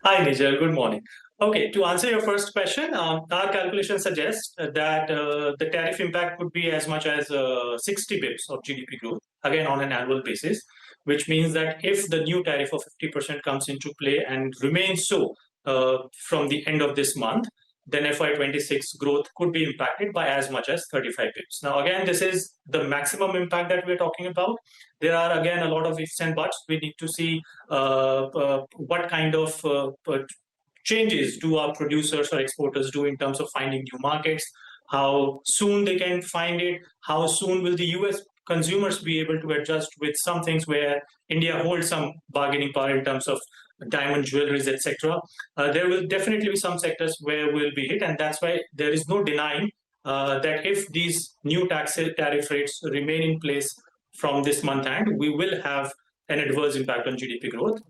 Hi, Nigel. Good morning. Okay, to answer your first question, our calculation suggests that the tariff impact could be as much as 60 bips of GDP growth, again on an annual basis, which means that if the new tariff of 50% comes into play and remains so from the end of this month, then FY26 growth could be impacted by as much as 35 bips. Now, again, this is the maximum impact that we're talking about. There are, again, a lot of ifs and buts. We need to see what kind of changes do our producers or exporters do in terms of finding new markets, how soon they can find it, how soon will the US consumers be able to adjust with some things where India holds some bargaining power in terms of diamond jewelries, etc. There will definitely be some sectors where we'll be hit, and that's why there is no denying that if these new tariff rates remain in place from this month end, we will have an adverse impact on GDP growth.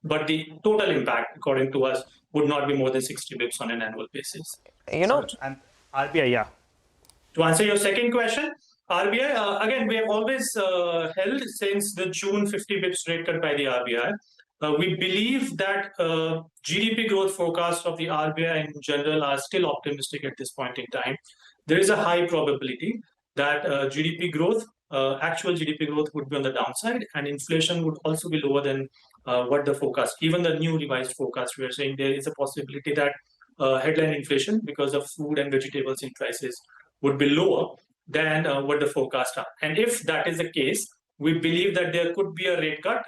But the total impact, according to us, would not be more than 60 bips on an annual basis. And RBI, yeah. To answer your second question, RBI, again, we have always held since the June 50 bips rate cut by the RBI. We believe that GDP growth forecasts of the RBI in general are still optimistic at this point in time. There is a high probability that GDP growth, actual GDP growth would be on the downside, and inflation would also be lower than what the forecast, even the new revised forecast, we are saying there is a possibility that headline inflation, because of food and vegetables in prices, would be lower than what the forecasts are. And if that is the case, we believe that there could be a rate cut,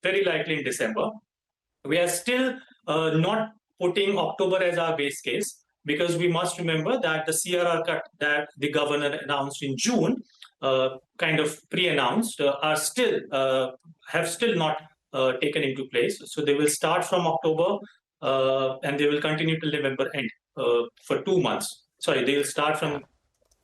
very likely in December. We are still not putting October as our base case, because we must remember that the CRR cut that the governor announced in June, kind of pre-announced, have still not taken into place. So they will start from October and they will continue till November end for 2 months. Sorry, they will start from,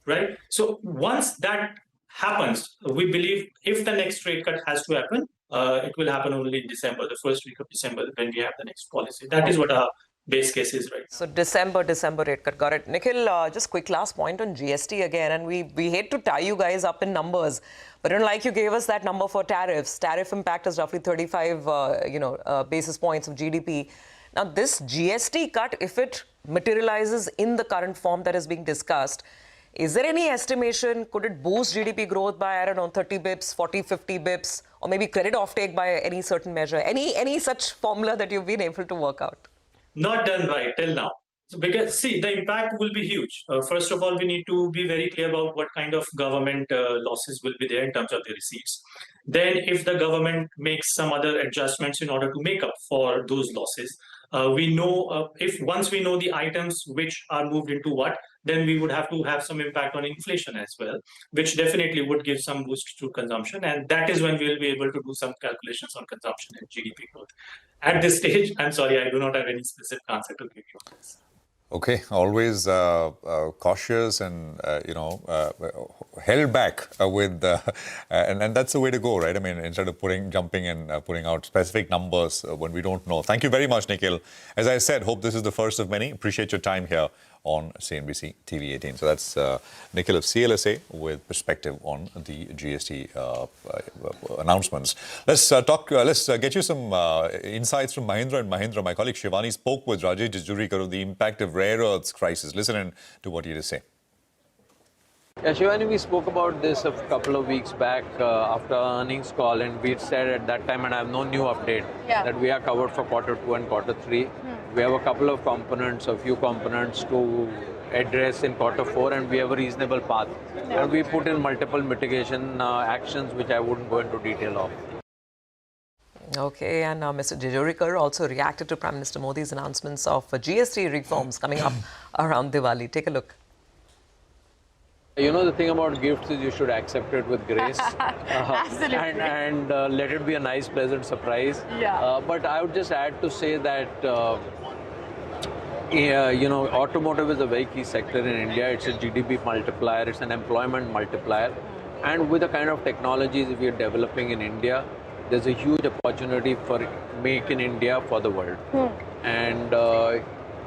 right? So once that happens, we believe if the next rate cut has to happen, it will happen only in December, the first week of December, when we have the next policy. That is what our base case is right now. So December rate cut. Got it. Nikhil, just quick last point on GST again, and we hate to tie you guys up in numbers, but like you gave us that number for tariffs. Tariff impact is roughly 35 basis points of GDP. Now this GST cut, if it materializes in the current form that is being discussed, Is there any estimation? Could it boost GDP growth by, I don't know, 30 bips, 40, 50 bips, or maybe credit offtake by any certain measure? Any such formula that you've been able to work out? Not done right till now. So because see, the impact will be huge. First of all, we need to be very clear about what kind of government losses will be there in terms of the receipts. Then, if the government makes some other adjustments in order to make up for those losses, we know if once we know the items which are moved into what, then we would have to have some impact on inflation as well, which definitely would give some boost to consumption. And that is when we'll be able to do some calculations on consumption and GDP growth. At this stage, I'm sorry, I do not have any specific answer to give you on this. Okay, always cautious and held back with, and that's the way to go, right? I mean, instead of jumping and putting out specific numbers when we don't know. Thank you very much, Nikhil. As I said, hope this is the first of many. Appreciate your time here on CNBC TV18. So that's Nikhil of CLSA with perspective on the GST announcements. Let's talk. Let's get you some insights from Mahindra and Mahindra. My colleague Shivani spoke with Rajesh Jujurikar of the impact of rare earths crisis. Listen in to what he had to say. Yeah, Shivani, we spoke about this a couple of weeks back after our earnings call, and we said at that time, and I have no new update, that we are covered for Q2 and Q3. We have a couple of components, a few components to address in Q4, and we have a reasonable path. And we put in multiple mitigation actions, which I wouldn't go into detail of. Okay, and Mr. Jujurikar also reacted to Prime Minister Modi's announcements of GST reforms coming up around Diwali. Take a look. You know, the thing about gifts is you should accept it with grace. Absolutely. And let it be a nice, pleasant surprise. Yeah. But I would just add to say that, automotive is a very key sector in India. It's a GDP multiplier. It's an employment multiplier. And with the kind of technologies we are developing in India, there's a huge opportunity for Make in India for the world. And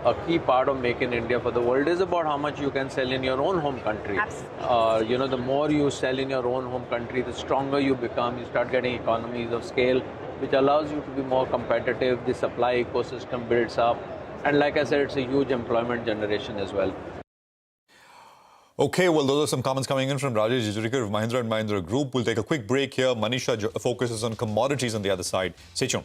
a key part of Make in India for the world is about how much you can sell in your own home country. The more you sell in your own home country, the stronger you become. You start getting economies of scale, which allows you to be more competitive. The supply ecosystem builds up. And like I said, it's a huge employment generation as well. Okay, well, those are some comments coming in from Rajesh Jujurikar of Mahindra and Mahindra Group. We'll take a quick break here. Manisha focuses on commodities on the other side. Stay tuned.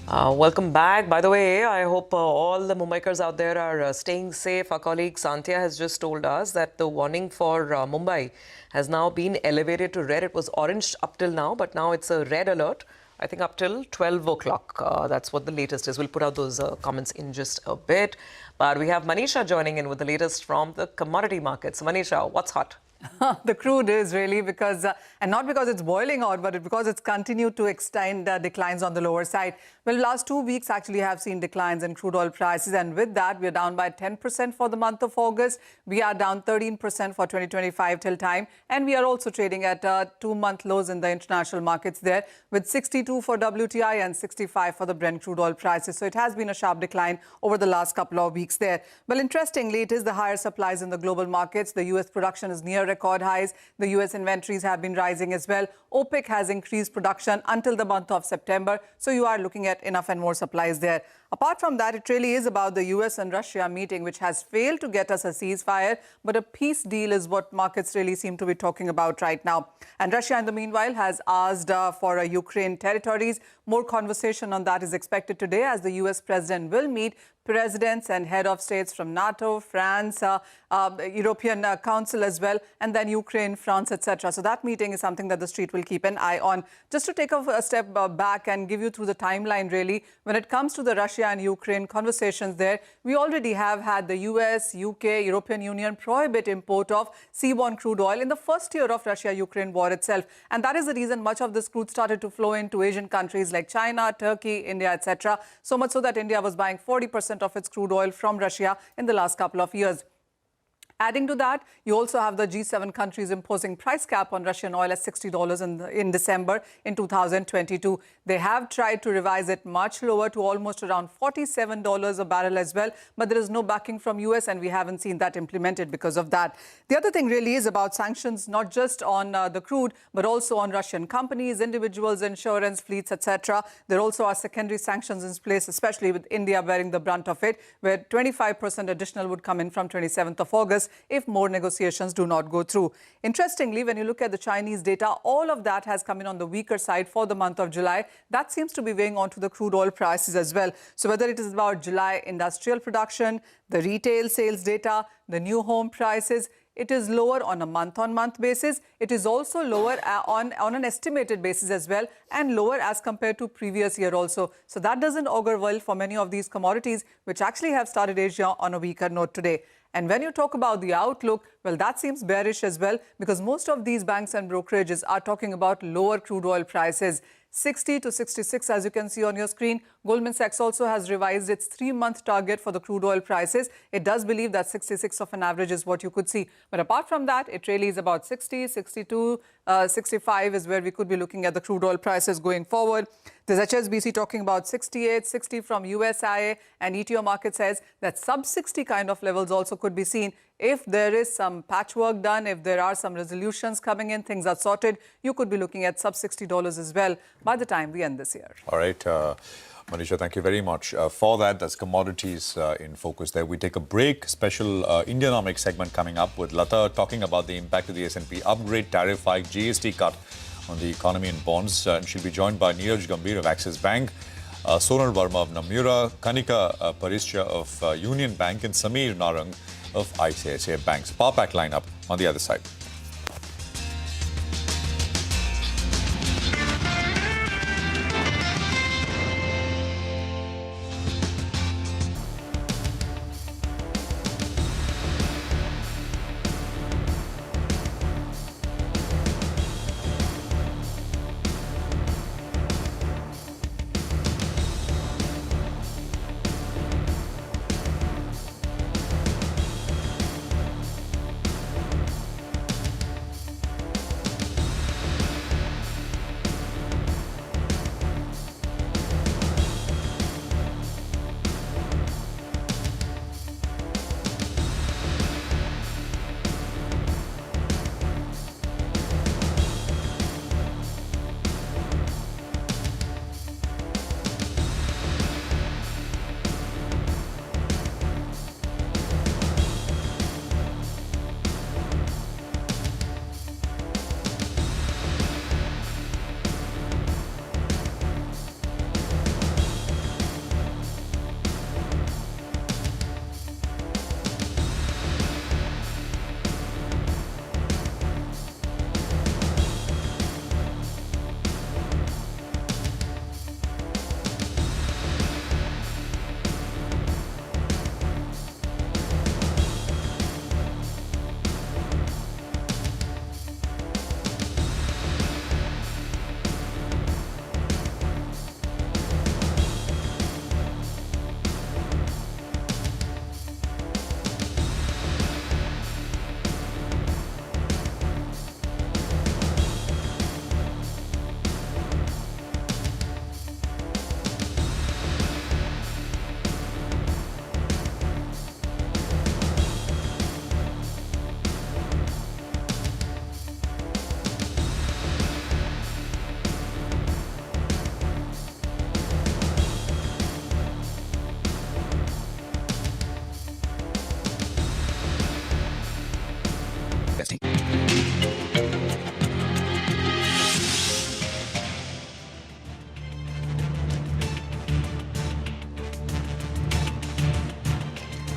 Welcome back. By the way, I hope all the Mumbaikars out there are staying safe. Our colleague Santya has just told us that the warning for Mumbai has now been elevated to red. It was orange up till now, but now it's a red alert. I think up till 12 o'clock. That's what the latest is. We'll put out those comments in just a bit. But we have Manisha joining in with the latest from the commodity markets. Manisha, what's hot? The crude is really because, and not because it's boiling hot, but because it's continued to extend declines on the lower side. Well, last 2 weeks actually have seen declines in crude oil prices. And with that, we're down by 10% for the month of August. We are down 13% for 2025 till time. And we are also trading at 2-month lows in the international markets there, with 62 for WTI and 65 for the Brent crude oil prices. So it has been a sharp decline over the last couple of weeks there. Well, interestingly, it is the higher supplies in the global markets. The US production is near record highs. The US inventories have been rising as well. OPEC has increased production until the month of September. So you are looking at enough and more supplies there. Apart from that, it really is about the US and Russia meeting, which has failed to get us a ceasefire. But a peace deal is what markets really seem to be talking about right now. And Russia, in the meanwhile, has asked for Ukraine territories. More conversation on that is expected today as the US president will meet presidents and head of states from NATO, France, European Council as well, and then Ukraine, France, etc. So that meeting is something that the street will keep an eye on. Just to take a step back and give you through the timeline, really, when it comes to the Russia and Ukraine conversations there, we already have had the US, UK, European Union prohibit import of seaborne crude oil in the first year of Russia-Ukraine war itself. And that is the reason much of this crude started to flow into Asian countries like China, Turkey, India, etc. So much so that India was buying 40% of its crude oil from Russia in the last couple of years. Adding to that, you also have the G7 countries imposing price cap on Russian oil at $60 in December in 2022. They have tried to revise it much lower to almost around $47 a barrel as well, but there is no backing from US and we haven't seen that implemented because of that. The other thing really is about sanctions, not just on the crude, but also on Russian companies, individuals, insurance, fleets, etc. There also are secondary sanctions in place, especially with India bearing the brunt of it, where 25% additional would come in from 27th of August. If more negotiations do not go through. Interestingly, when you look at the Chinese data, all of that has come in on the weaker side for the month of July. That seems to be weighing onto the crude oil prices as well. So whether it is about July industrial production, the retail sales data, the new home prices, it is lower on a month-on-month basis. It is also lower on an estimated basis as well, and lower as compared to previous year also. So that doesn't augur well for many of these commodities, which actually have started Asia on a weaker note today. And when you talk about the outlook, well, that seems bearish as well, because most of these banks and brokerages are talking about lower crude oil prices. 60 to 66, as you can see on your screen. Goldman Sachs also has revised its 3-month target for the crude oil prices. It does believe that 66 of an average is what you could see. But apart from that, it really is about 60, 62, 65 is where we could be looking at the crude oil prices going forward. There's HSBC talking about 68, 60 from USIA, and ETO market says that sub-60 kind of levels also could be seen. If there is some patchwork done, if there are some resolutions coming in, things are sorted, you could be looking at sub-$60 as well by the time we end this year. All right. Manisha, thank you very much for that. That's commodities in focus there. We take a break. Special Indianomics segment coming up with Lata talking about the impact of the S&P upgrade, tariff hike, GST cut on the economy and bonds. And she'll be joined by Neeraj Gambhir of Axis Bank, Sonal Verma of Namura, Kanika Parishya of Union Bank, and Sameer Narang of ICICI Bank's Power Pack lineup on the other side.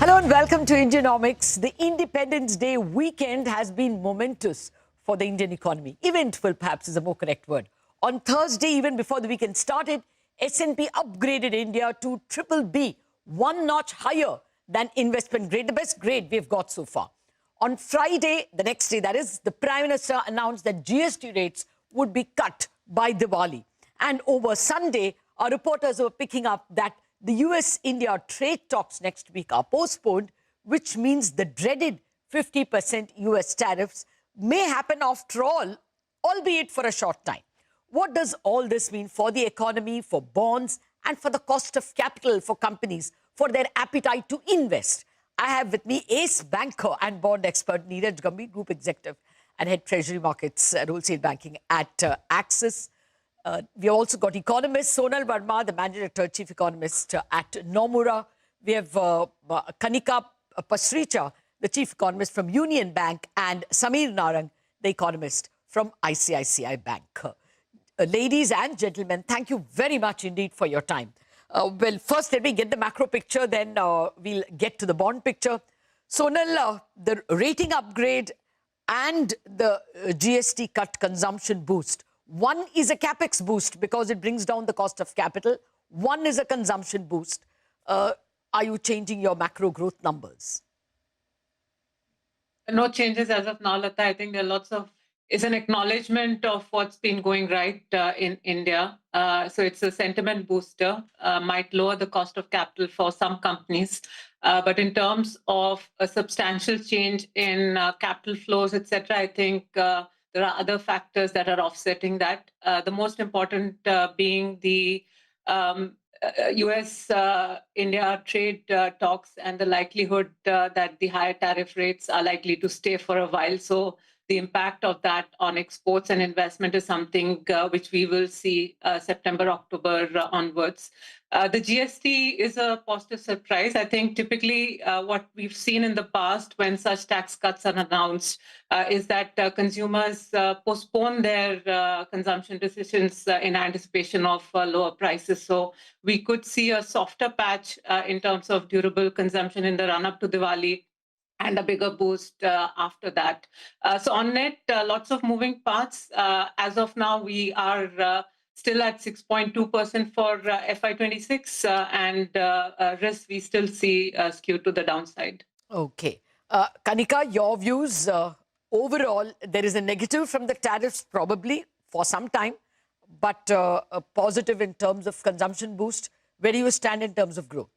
Hello and welcome to Indianomics. The Independence Day weekend has been momentous for the Indian economy. Eventful, perhaps, is a more correct word. On Thursday, even before the weekend started, S&P upgraded India to BBB, one notch higher than investment grade, the best grade we've got so far. On Friday, the next day, that is, the Prime Minister announced that GST rates would be cut by Diwali. And over Sunday, our reporters were picking up that the US-India trade talks next week are postponed, which means the dreaded 50% US tariffs may happen after all, albeit for a short time. What does all this mean for the economy, for bonds, and for the cost of capital for companies, for their appetite to invest? I have with me ace banker and bond expert Neeraj Gambhir, Group Executive and Head Treasury Markets and Wholesale Banking at Axis. We also got economist Sonal Verma, the Managing Director, Chief Economist at Nomura. We have Kanika Pasricha, the Chief Economist from Union Bank, and Samir Narang, the economist from ICICI Bank. Ladies and gentlemen, thank you very much indeed for your time. Well, first let me get the macro picture, then we'll get to the bond picture. Sonal, the rating upgrade and the GST cut consumption boost. One is a Capex boost because it brings down the cost of capital. One is a consumption boost. Are you changing your macro growth numbers? No changes as of now, Lata. I think there are lots of, it's an acknowledgement of what's been going right in India. So it's a sentiment booster, might lower the cost of capital for some companies. But in terms of a substantial change in capital flows, etc., I think there are other factors that are offsetting that. The most important being the US-India trade talks and the likelihood that the higher tariff rates are likely to stay for a while. So the impact of that on exports and investment is something which we will see September, October onwards. The GST is a positive surprise. I think typically what we've seen in the past when such tax cuts are announced is that consumers postpone their consumption decisions in anticipation of lower prices. So we could see a softer patch in terms of durable consumption in the run-up to Diwali, and a bigger boost after that. So on net, lots of moving parts. As of now, we are still at 6.2% for FY26, and risk we still see skewed to the downside. Okay. Kanika, your views? Overall, there is a negative from the tariffs probably for some time, but a positive in terms of consumption boost. Where do you stand in terms of growth?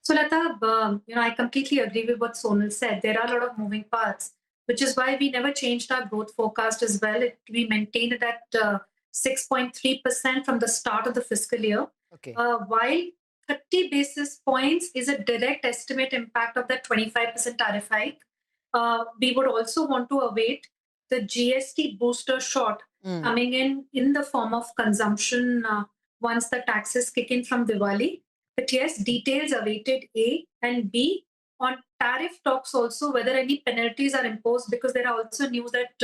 So Lata, I completely agree with what Sonal said. There are a lot of moving parts, which is why we never changed our growth forecast as well. We maintained it at 6.3% from the start of the fiscal year. Okay. While 30 basis points is a direct estimate impact of that 25% tariff hike, we would also want to await the GST booster shot coming in the form of consumption once the taxes kick in from Diwali. But yes, details awaited A, and B, on tariff talks also, whether any penalties are imposed, because there are also news that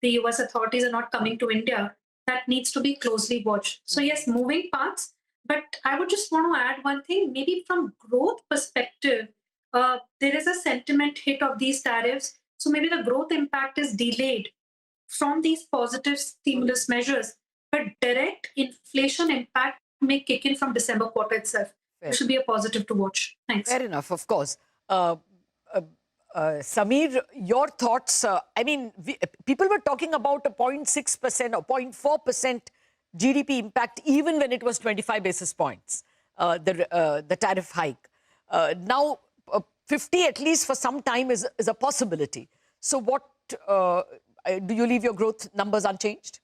the US authorities are not coming to India. That needs to be closely watched. So yes, moving parts. But I would just want to add one thing, maybe from growth perspective, there is a sentiment hit of these tariffs. So maybe the growth impact is delayed from these positive stimulus measures, but direct inflation impact may kick in from December quarter itself. It should be a positive to watch. Thanks. Fair enough, of course. Samir, your thoughts? I mean, people were talking about a 0.6% or 0.4% GDP impact even when it was 25 basis points, the tariff hike. Now, 50 at least for some time is a possibility. So what, do you leave your growth numbers unchanged?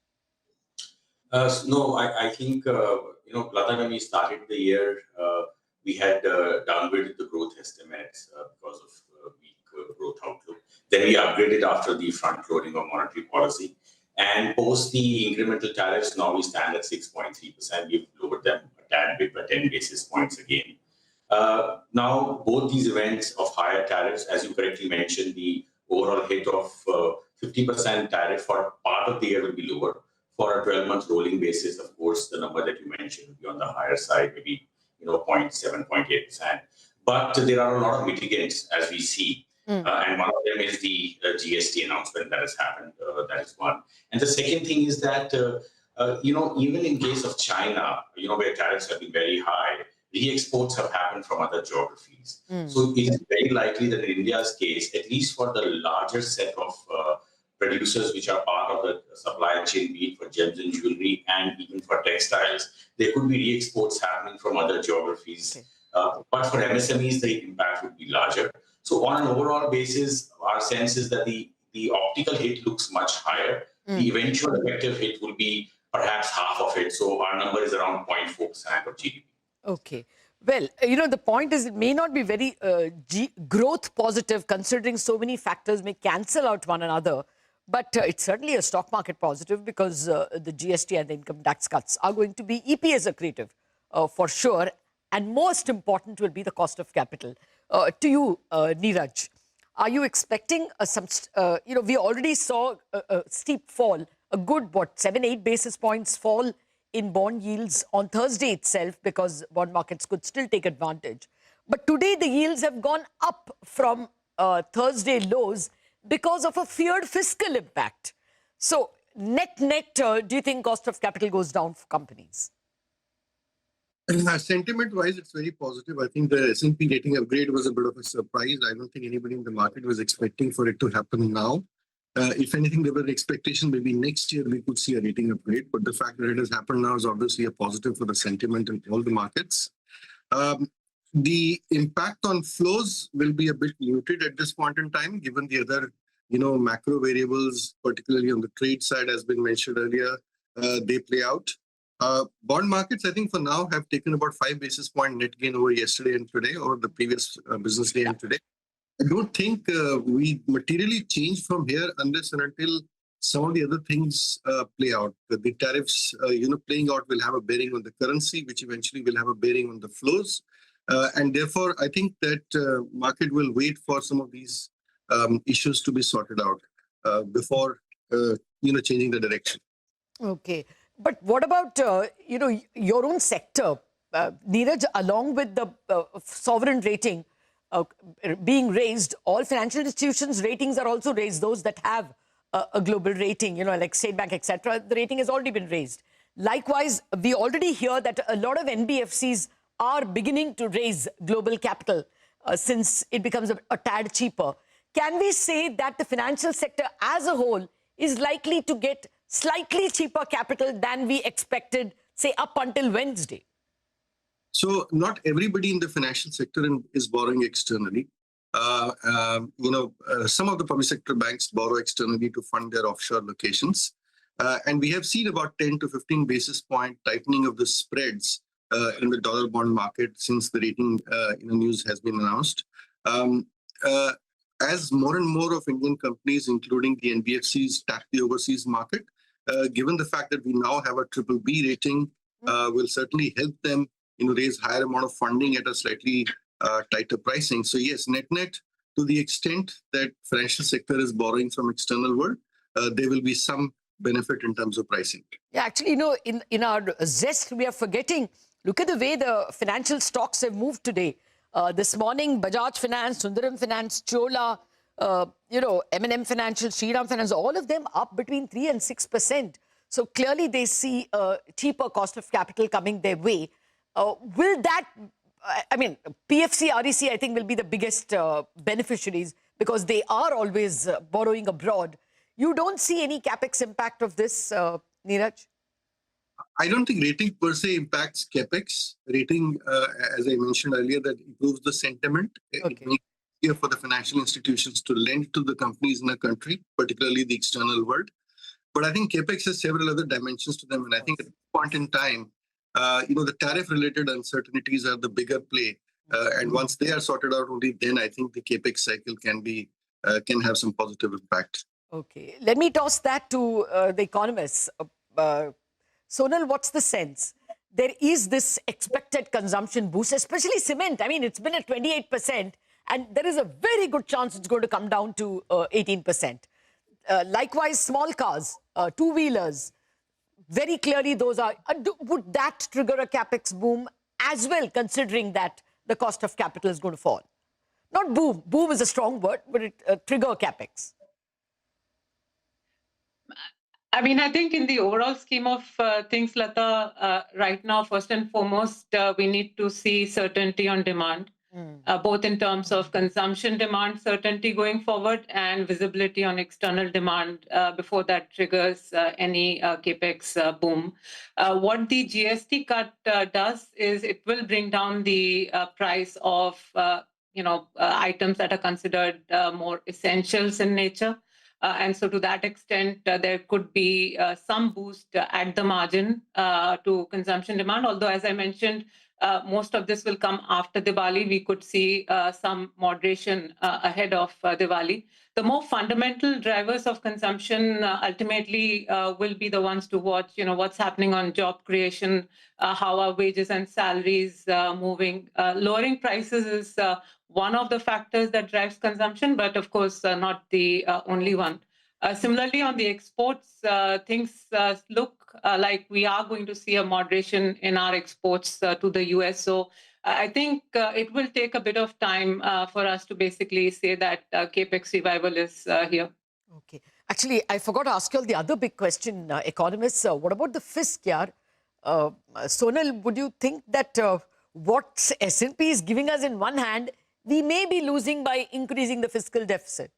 No, I think, Lata, when we started the year, we had downgraded the growth estimates because of weak growth outlook. Then we upgraded after the front loading of monetary policy. And post the incremental tariffs, now we stand at 6.3%. We've lowered them a tad bit by 10 basis points again. Now, both these events of higher tariffs, as you correctly mentioned, the overall hit of 50% tariff for part of the year will be lower. For a 12-month rolling basis, of course, the number that you mentioned will be on the higher side, maybe 0.7, 0.8%. But there are a lot of mitigants, as we see. And one of them is the GST announcement that has happened. That is one. And the second thing is that, even in case of China, where tariffs have been very high, re-exports have happened from other geographies. So it is very likely that in India's case, at least for the larger set of producers which are part of the supply chain, be it for gems and jewelry and even for textiles, there could be re-exports happening from other geographies. But for MSMEs, the impact would be larger. So on an overall basis, our sense is that the optical hit looks much higher. The eventual effective hit will be perhaps half of it. So our number is around 0.4% of GDP. Okay. Well, the point is it may not be very growth positive considering so many factors may cancel out one another. But it's certainly a stock market positive because the GST and the income tax cuts are going to be EPS accretive for sure. And most important will be the cost of capital. To you, Neeraj, are you expecting we already saw a steep fall, a good, 7-8 basis points fall in bond yields on Thursday itself because bond markets could still take advantage. But today the yields have gone up from Thursday lows because of a feared fiscal impact. So net, do you think cost of capital goes down for companies? Sentiment-wise, it's very positive. I think the S&P rating upgrade was a bit of a surprise. I don't think anybody in the market was expecting for it to happen now. If anything, there were expectations maybe next year we could see a rating upgrade. But the fact that it has happened now is obviously a positive for the sentiment in all the markets. The impact on flows will be a bit muted at this point in time, given the other, macro variables, particularly on the trade side, has been mentioned earlier, they play out. Bond markets, I think for now, have taken about 5 basis point net gain over yesterday and today, or the previous business day and today. I don't think we materially change from here unless and until some of the other things play out. The tariffs, playing out will have a bearing on the currency, which eventually will have a bearing on the flows. And therefore, I think that market will wait for some of these issues to be sorted out before, changing the direction. Okay. But what about, your own sector, Neeraj, along with the sovereign rating being raised, all financial institutions' ratings are also raised, those that have a global rating, like State Bank, etc. The rating has already been raised. Likewise, we already hear that a lot of NBFCs are beginning to raise global capital since it becomes a tad cheaper. Can we say that the financial sector as a whole is likely to get slightly cheaper capital than we expected, say, up until Wednesday? So not everybody in the financial sector is borrowing externally. Some of the public sector banks borrow externally to fund their offshore locations. And we have seen about 10 to 15 basis point tightening of the spreads in the dollar bond market since the rating news has been announced. As more and more of Indian companies, including the NBFCs, tap the overseas market, given the fact that we now have a BBB rating, will certainly help them raise higher amount of funding at a slightly tighter pricing. So yes, net, to the extent that financial sector is borrowing from external world, there will be some benefit in terms of pricing. Yeah, actually, in our zest, we are forgetting, look at the way the financial stocks have moved today. This morning, Bajaj Finance, Sundaram Finance, Chola, M&M Financial, Shriram Finance, all of them up between 3 and 6%. So clearly they see a cheaper cost of capital coming their way. Will that, PFC, REC, I think will be the biggest beneficiaries because they are always borrowing abroad. You don't see any Capex impact of this, Neeraj? I don't think rating per se impacts Capex. Rating, as I mentioned earlier, that improves the sentiment. Okay. It makes it easier for the financial institutions to lend to the companies in a country, particularly the external world. But I think Capex has several other dimensions to them. And I think at this point in time, the tariff-related uncertainties are the bigger play. And once they are sorted out, only then I think the Capex cycle can have some positive impact. Okay. Let me toss that to the economists. Sonal, what's the sense? There is this expected consumption boost, especially cement. I mean, it's been at 28%, and there is a very good chance it's going to come down to 18%. Likewise, small cars, two-wheelers, very clearly those are... would that trigger a Capex boom as well, considering that the cost of capital is going to fall? Not boom. Boom is a strong word, but it trigger Capex. I mean, I think in the overall scheme of things, Lata, right now, first and foremost, we need to see certainty on demand, both in terms of consumption demand certainty going forward and visibility on external demand before that triggers any Capex boom. What the GST cut does is it will bring down the price of items that are considered more essentials in nature. And so to that extent, there could be some boost at the margin to consumption demand. Although, as I mentioned, most of this will come after Diwali. We could see some moderation ahead of Diwali. The more fundamental drivers of consumption ultimately will be the ones to watch, what's happening on job creation, how are wages and salaries moving. Lowering prices is one of the factors that drives consumption, but of course not the only one. Similarly, on the exports, things look like we are going to see a moderation in our exports to the US. So I think it will take a bit of time for us to basically say that Capex revival is here. Okay. Actually, I forgot to ask you all the other big question, economists. What about the Fiscal? Sonal, would you think that what S&P is giving us in one hand, we may be losing by increasing the fiscal deficit?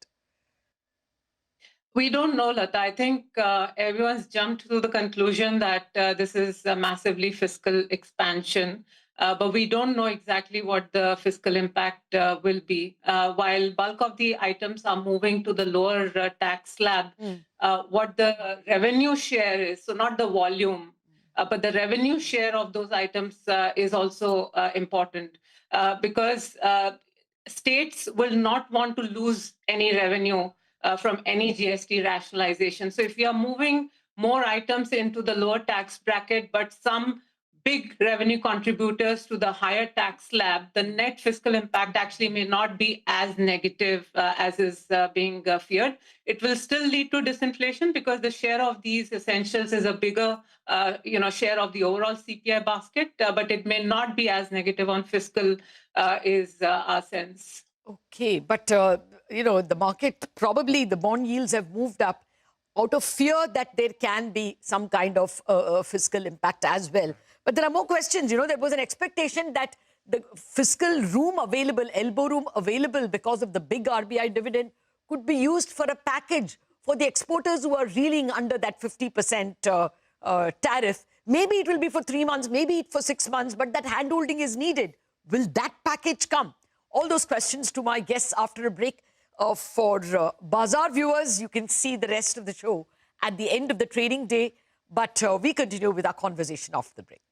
We don't know, Lata. I think everyone's jumped to the conclusion that this is a massively fiscal expansion, but we don't know exactly what the fiscal impact will be. While bulk of the items are moving to the lower tax slab, what the revenue share is, so not the volume, but the revenue share of those items is also important because states will not want to lose any revenue from any GST rationalization. So if we are moving more items into the lower tax bracket, but some big revenue contributors to the higher tax slab, the net fiscal impact actually may not be as negative as is being feared. It will still lead to disinflation because the share of these essentials is a bigger share of the overall CPI basket, but it may not be as negative on fiscal is our sense. Okay, but the market, probably the bond yields have moved up out of fear that there can be some kind of fiscal impact as well. But there are more questions. There was an expectation that the fiscal room available, elbow room available because of the big RBI dividend could be used for a package for the exporters who are reeling under that 50% tariff. Maybe it will be for 3 months, maybe for 6 months, but that handholding is needed. Will that package come? All those questions to my guests after a break. For Bazaar viewers, you can see the rest of the show at the end of the trading day. But we continue with our conversation after the break.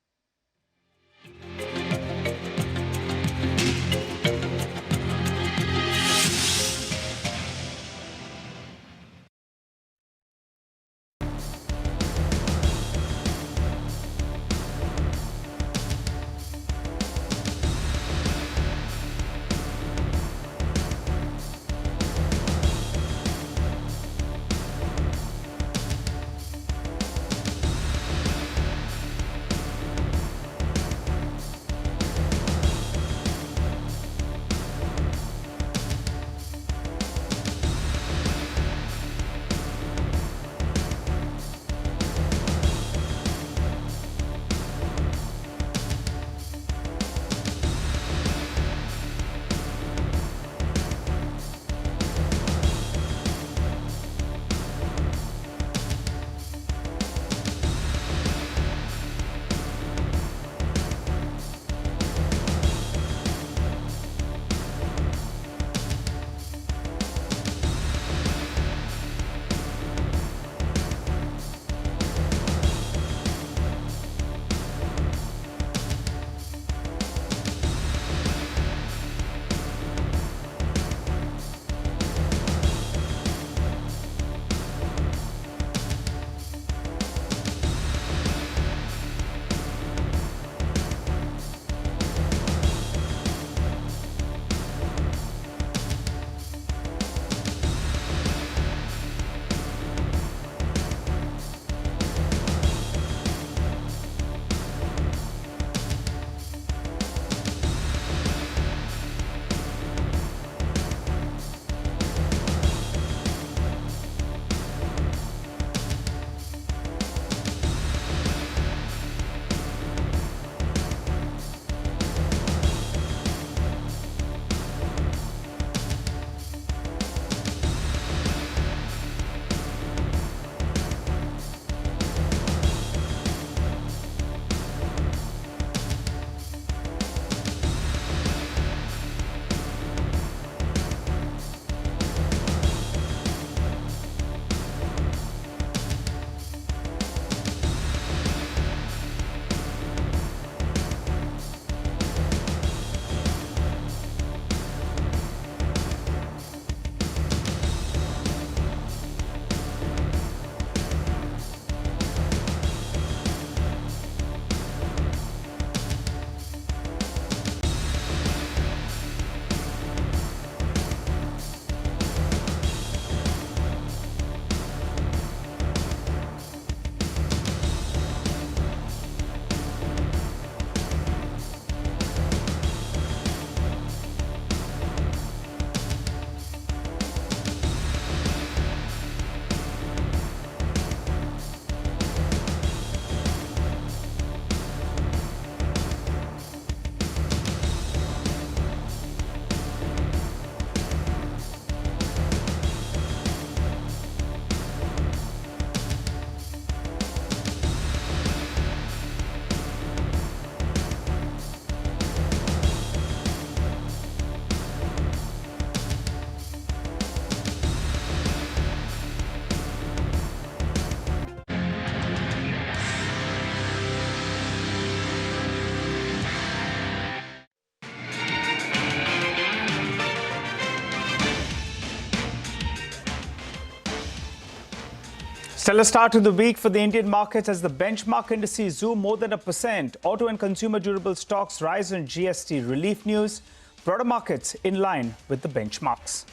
Stellar start to the week for the Indian markets as the benchmark indices zoom more than 1%. Auto and consumer durable stocks rise on GST relief news. Broader markets in line with the benchmarks.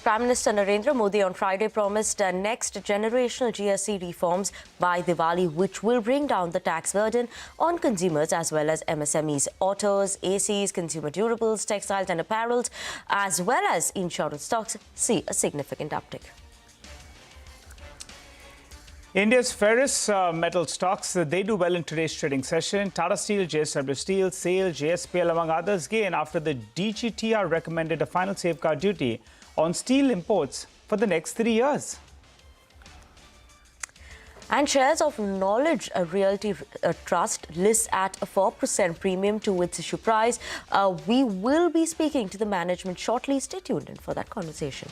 Prime Minister Narendra Modi on Friday promised next generational GST reforms by Diwali, which will bring down the tax burden on consumers as well as MSMEs. Autos, ACs, consumer durables, textiles and apparels, as well as insurance stocks see a significant uptick. India's ferrous metal stocks, they do well in today's trading session. Tata Steel, JSW Steel, SAIL, JSPL among others gain after the DGTR recommended a final safeguard duty on steel imports for the next 3 years. And shares of Knowledge Realty Trust lists at a 4% premium to its issue price. We will be speaking to the management shortly. Stay tuned in for that conversation.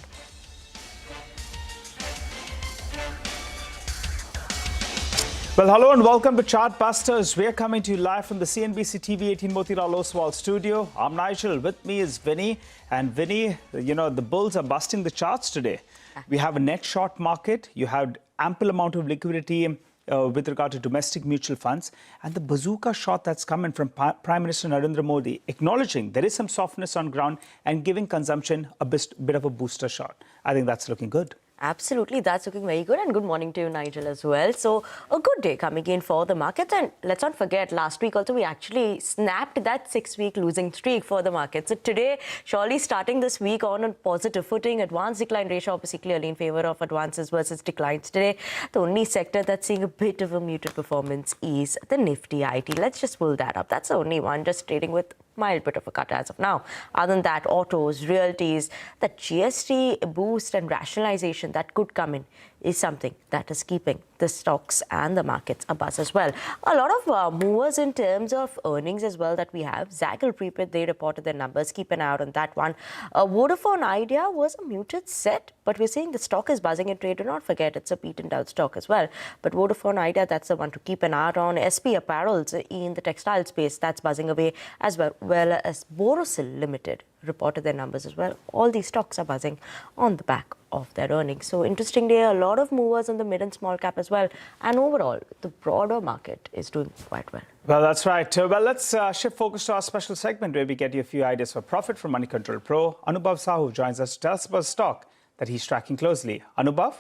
Well, hello and welcome to Chartbusters. We are coming to you live from the CNBC TV18 Motilal Oswal studio. I'm Nigel. With me is Vinny. And Vinny, you know, the bulls are busting the charts today. We have a net short market. You have ample amount of liquidity with regard to domestic mutual funds. And the bazooka shot that's coming from Prime Minister Narendra Modi, acknowledging there is some softness on ground and giving consumption a bit of a booster shot. I think that's looking good. Absolutely, that's looking very good. And good morning to you, Nigel, as well. So a good day coming in for the markets. And let's not forget, last week also we actually snapped that 6-week losing streak for the markets. So today, surely starting this week on a positive footing, advance decline ratio obviously clearly in favor of advances versus declines today. The only sector that's seeing a bit of a muted performance is the Nifty IT. Let's just pull that up. That's the only one just trading with mild bit of a cut as of now. Other than that, autos, realties, the GST boost and rationalization that could come in is something that is keeping the stocks and the markets abuzz as well. A lot of movers in terms of earnings as well that we have. Zaggle Prepaid, they reported their numbers. Keep an eye out on that one. Vodafone Idea was a muted set, but we're seeing the stock is buzzing in trade. Do not forget, it's a beaten down stock as well. But Vodafone Idea, that's the one to keep an eye out on. SP Apparels in the textile space, that's buzzing away as well as Borosil Limited reported their numbers as well. All these stocks are buzzing on the back of their earnings. So interesting day, a lot of movers on the mid and small cap as well. And overall, the broader market is doing quite well. Well, that's right. Well, let's shift focus to our special segment where we get you a few ideas for profit from Money Control Pro. Anubhav Sahu joins us to tell us about a stock that he's tracking closely. Anubhav?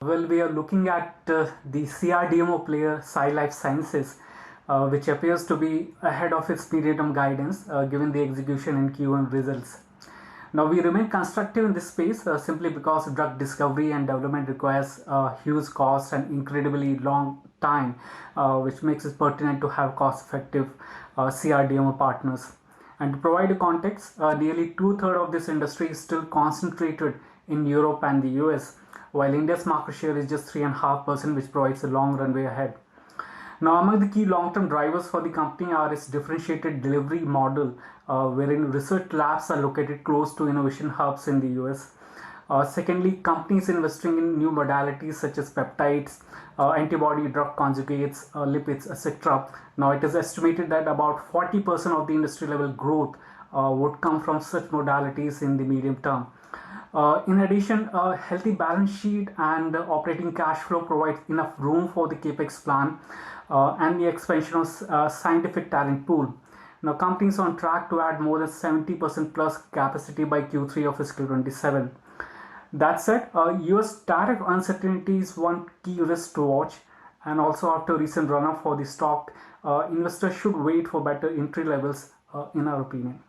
Well, we are looking at the CRDMO player, Sai Life Sciences, which appears to be ahead of its medium-term guidance, given the execution in Q1 results. Now, we remain constructive in this space simply because drug discovery and development requires huge cost and incredibly long time, which makes it pertinent to have cost-effective CRDMO partners. And to provide a context, nearly 2/3 of this industry is still concentrated in Europe and the US, while India's market share is just 3.5%, which provides a long runway ahead. Now, among the key long-term drivers for the company are its differentiated delivery model, wherein research labs are located close to innovation hubs in the US. Secondly, companies investing in new modalities such as peptides, antibody drug conjugates, lipids, etc. Now, it is estimated that about 40% of the industry level growth would come from such modalities in the medium term. In addition, a healthy balance sheet and operating cash flow provides enough room for the Capex plan and the expansion of scientific talent pool. Now, companies on track to add more than 70% plus capacity by Q3 of fiscal 27. That said, US tariff uncertainty is one key risk to watch, and also after recent run-up for the stock, investors should wait for better entry levels, in our opinion.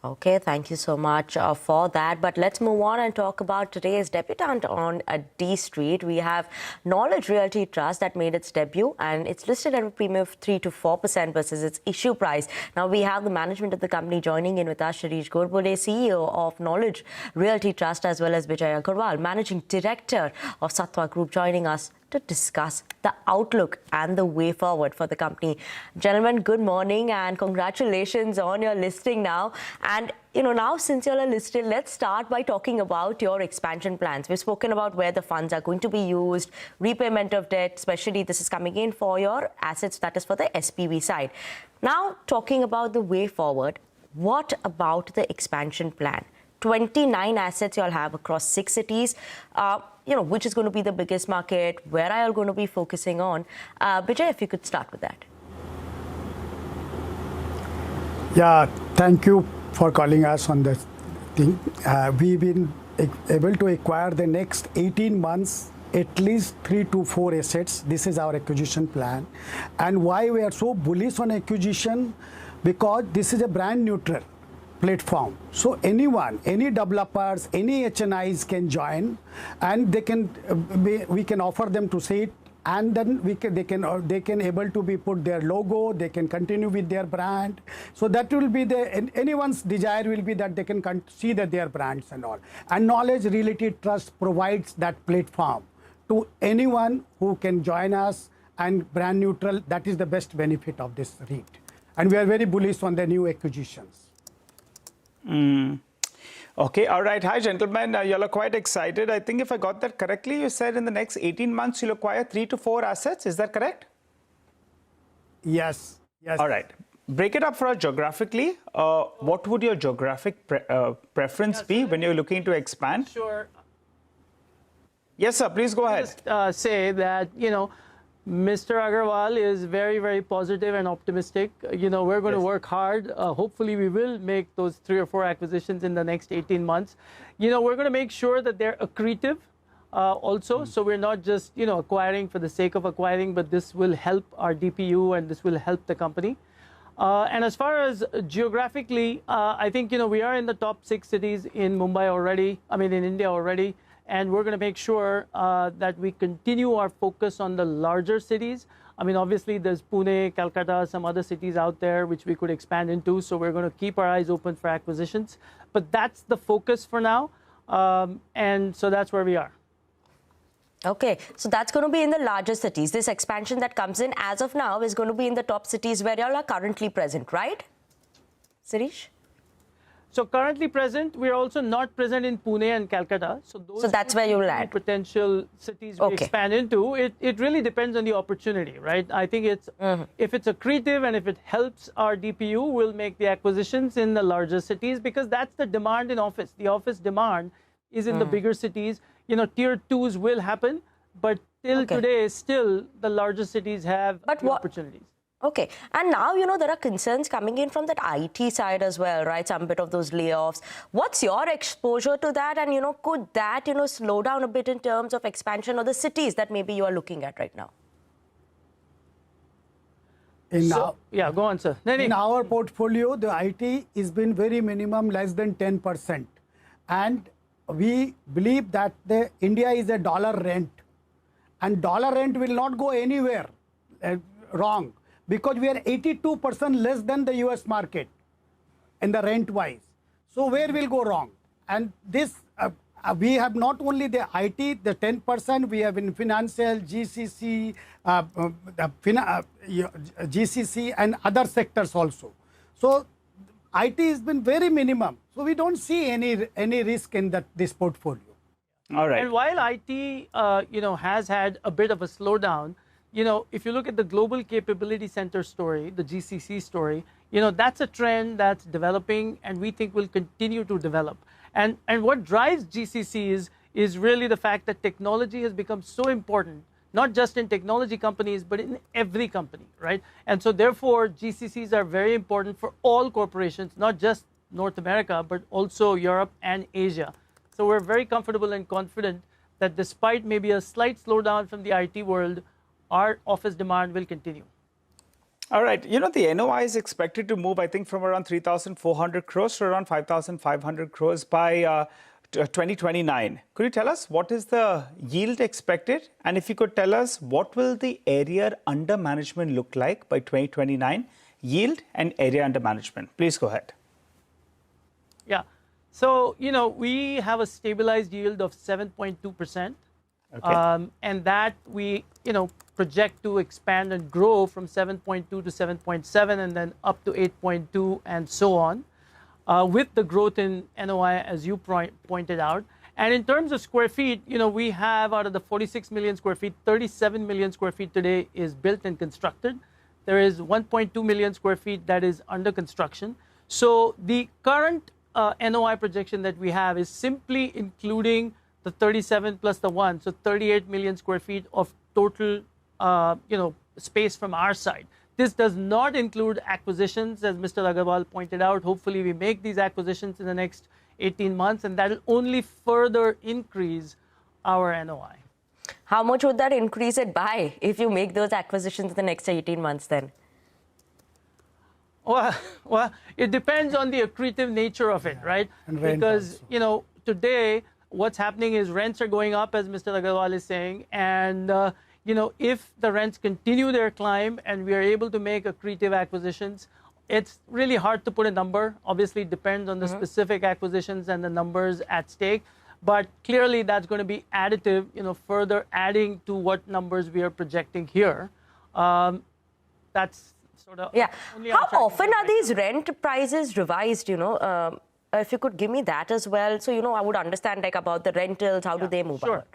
Okay, thank you so much for that. But let's move on and talk about today's debutant on D Street. We have Knowledge Realty Trust that made its debut, and it's listed at a premium of 3 to 4% versus its issue price. Now, we have the management of the company joining in with us, Shirish Gorbole, CEO of Knowledge Realty Trust, as well as Vijay Agarwal, Managing Director of Sattva Group, joining us to discuss the outlook and the way forward for the company. Gentlemen, good morning and congratulations on your listing now. And, you know, now since you're listed, let's start by talking about your expansion plans. We've spoken about where the funds are going to be used, repayment of debt, especially this is coming in for your assets, that is for the SPV side. Now, talking about the way forward, what about the expansion plan? 29 assets you all have across 6 cities. Which is going to be the biggest market? Where are you going to be focusing on? Bijay, if you could start with that. Yeah, thank you for calling us on this thing. We've been able to acquire the next 18 months at least 3 to 4 assets. This is our acquisition plan. And why we are so bullish on acquisition? Because this is a brand neutral platform. So anyone, any developers, any HNIs can join, and they can we can offer them to sit, and then they can able to be put their logo, they can continue with their brand. So that will be anyone's desire will be that they can see that their brands and all. And Knowledge Realty Trust provides that platform to anyone who can join us, and brand neutral. That is the best benefit of this REIT. And we are very bullish on the new acquisitions. Okay, all right. Hi, gentlemen. You all are quite excited. I think if I got that correctly, you said in the next 18 months you'll acquire 3 to 4 assets. Is that correct? Yes. Yes. All right. Break it up for us geographically. What would your geographic preference be when you're looking to expand? Sure. Yes, sir. Please go ahead. Just say that, Mr. Agarwal is very, very positive and optimistic. We're going to work hard. Hopefully, we will make those 3 or 4 acquisitions in the next 18 months. We're going to make sure that they're accretive also. So we're not just, acquiring for the sake of acquiring, but this will help our DPU and this will help the company. And as far as geographically, I think, we are in the top 6 cities in Mumbai already, in India already. And we're going to make sure that we continue our focus on the larger cities. Obviously, there's Pune, Calcutta, some other cities out there which we could expand into. So we're going to keep our eyes open for acquisitions. But that's the focus for now. And so that's where we are. Okay, so that's going to be in the larger cities. This expansion that comes in as of now is going to be in the top cities where you all are currently present, right? Sirish? So currently present, we are also not present in Pune and Calcutta. So that's where you will add potential cities we expand into. It really depends on the opportunity, right? I think it's if it's accretive and if it helps our DPU, we'll make the acquisitions in the larger cities because that's the demand in office. The office demand is in the bigger cities. Tier 2s will happen, but till today, still the larger cities have the opportunities. Okay. And now, there are concerns coming in from that IT side as well, right? Some bit of those layoffs. What's your exposure to that? And, could that, slow down a bit in terms of expansion of the cities that maybe you are looking at right now? Yeah, go on, sir. In our portfolio, the IT has been very minimum, less than 10%. And we believe that India is a dollar rent. And dollar rent will not go anywhere wrong. Because we are 82% less than the US market in the rent wise. So where will go wrong? And this, we have not only the IT, the 10%, we have in financial, GCC, GCC and other sectors also. So IT has been very minimum. So we don't see any risk in this portfolio. All right. And while IT, has had a bit of a slowdown, if you look at the Global Capability Center story, the GCC story, that's a trend that's developing and we think will continue to develop. And what drives GCCs is really the fact that technology has become so important, not just in technology companies, but in every company, right? And so therefore, GCCs are very important for all corporations, not just North America, but also Europe and Asia. So we're very comfortable and confident that despite maybe a slight slowdown from the IT world, our office demand will continue. All right. The NOI is expected to move, I think, from around 3,400 crores to around 5,500 crores by 2029. Could you tell us what is the yield expected? And if you could tell us what will the area under management look like by 2029? Yield and area under management. Please go ahead. Yeah. So, we have a stabilized yield of 7.2%. Okay. And that we, project to expand and grow from 7.2 to 7.7 and then up to 8.2 and so on, with the growth in NOI as you pointed out. And in terms of square feet, we have out of the 46 million square feet, 37 million square feet today is built and constructed. There is 1.2 million square feet that is under construction. So the current NOI projection that we have is simply including the 37 plus the 1, so 38 million square feet of total, space from our side. This does not include acquisitions, as Mr. Agarwal pointed out. Hopefully, we make these acquisitions in the next 18 months, and that will only further increase our NOI. How much would that increase it by if you make those acquisitions in the next 18 months then? Well, it depends on the accretive nature of it, right? Because, today what's happening is rents are going up, as Mr. Agarwal is saying, and, if the rents continue their climb and we are able to make accretive acquisitions, it's really hard to put a number. Obviously, it depends on the specific acquisitions and the numbers at stake. But clearly, that's going to be additive, further adding to what numbers we are projecting here. That's sort of... Yeah. How often are these rent prices revised, if you could give me that as well. So, I would understand about the rentals, how do they move out?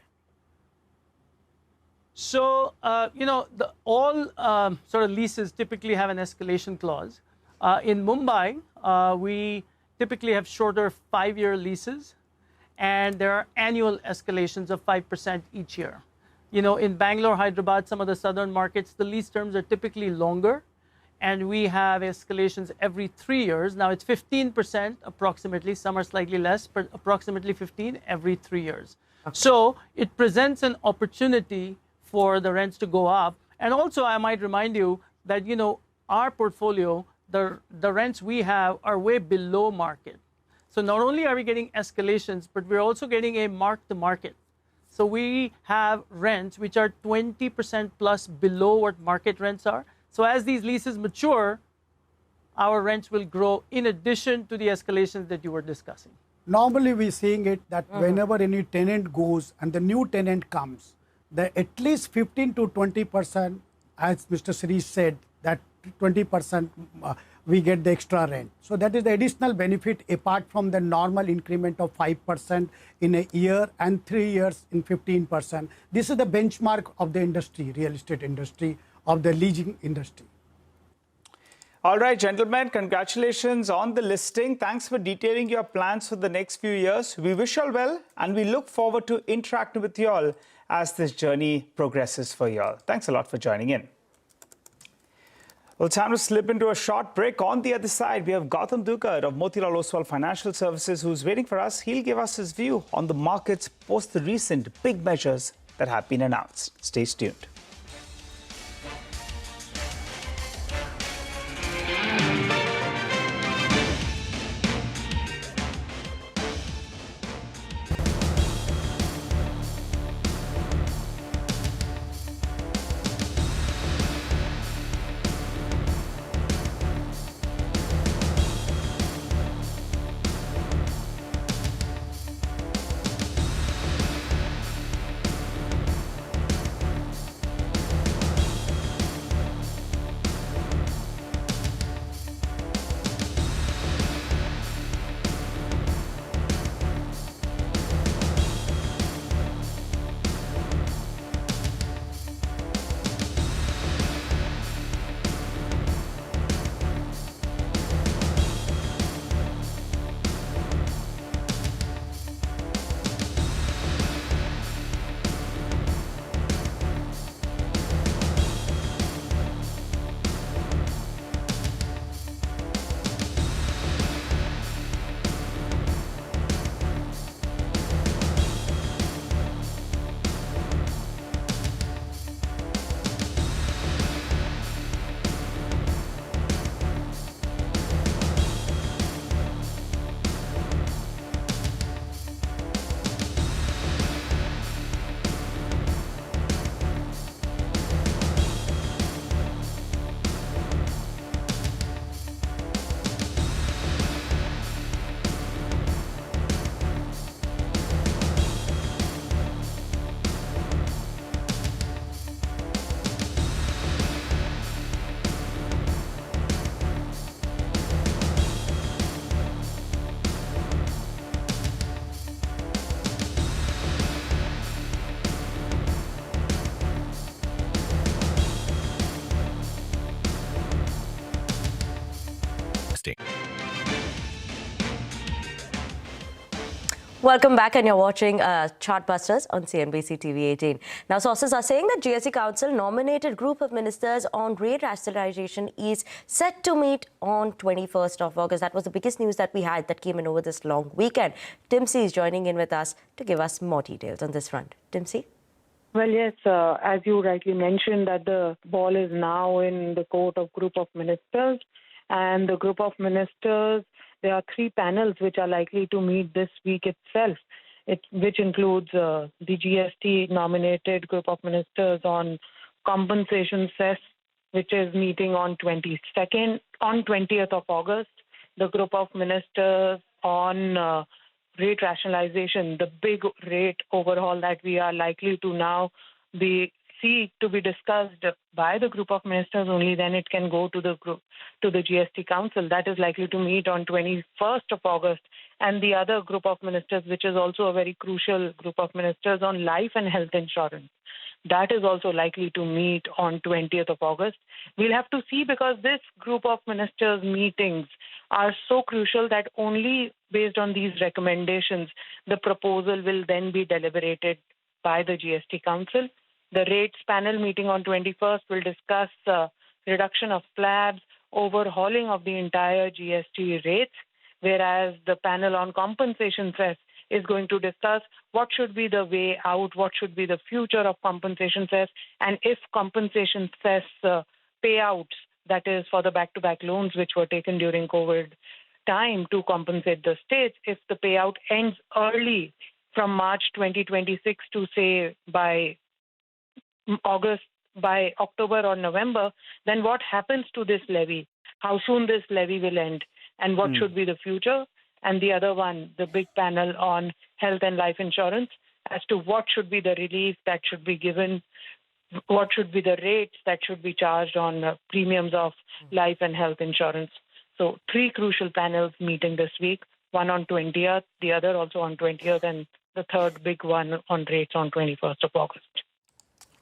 So, all sort of leases typically have an escalation clause. In Mumbai, we typically have shorter 5-year leases, and there are annual escalations of 5% each year. In Bangalore, Hyderabad, some of the southern markets, the lease terms are typically longer, and we have escalations every 3 years. Now, it's 15% approximately. Some are slightly less, but approximately 15 every 3 years. Okay. So it presents an opportunity for the rents to go up. And also, I might remind you that, our portfolio, the rents we have are way below market. So not only are we getting escalations, but we're also getting a mark-to-market. So we have rents which are 20% plus below what market rents are. So as these leases mature, our rents will grow in addition to the escalations that you were discussing. Normally, we're seeing it that whenever any tenant goes and the new tenant comes, at least 15 to 20%, as Mr. Sri said, that 20% we get the extra rent. So that is the additional benefit apart from the normal increment of 5% in a year and 3 years in 15%. This is the benchmark of the industry, real estate industry, of the leasing industry. All right, gentlemen, congratulations on the listing. Thanks for detailing your plans for the next few years. We wish you all well, and we look forward to interacting with you all as this journey progresses for you all. Thanks a lot for joining in. Well, time to slip into a short break. On the other side, we have Gautam Dukar of Motilal Oswal Financial Services, who's waiting for us. He'll give us his view on the markets post the recent big measures that have been announced. Stay tuned. Welcome back, and you're watching Chartbusters on CNBC TV18. Now, sources are saying that GST Council nominated group of ministers on rate rationalization is set to meet on 21st of August. That was the biggest news that we had that came in over this long weekend. Timsy is joining in with us to give us more details on this front. Timsy? Well, yes, as you rightly mentioned, that the ball is now in the court of group of ministers. And the group of ministers, there are 3 panels which are likely to meet this week itself, which includes the GST nominated group of ministers on compensation cess, which is meeting on 20th of August. The group of ministers on rate rationalization, the big rate overhaul that we are likely to now see to be discussed by the group of ministers. Only then it can go to the GST Council. That is likely to meet on 21st of August. And the other group of ministers, which is also a very crucial group of ministers on life and health insurance, that is also likely to meet on 20th of August. We'll have to see, because this group of ministers' meetings are so crucial that only based on these recommendations, the proposal will then be deliberated by the GST Council. The rates panel meeting on 21st will discuss reduction of slabs, overhauling of the entire GST rates, whereas the panel on compensation cess is going to discuss what should be the way out, what should be the future of compensation cess, and if compensation cess payouts, that is for the back-to-back loans which were taken during COVID time to compensate the states, if the payout ends early from March 2026 to say by October or November, then what happens to this levy? How soon this levy will end? And what should be the future? And the other one, the big panel on health and life insurance, as to what should be the relief that should be given, what should be the rates that should be charged on premiums of life and health insurance. So 3 crucial panels meeting this week, one on 20th, the other also on 20th, and the third big one on rates on 21st of August.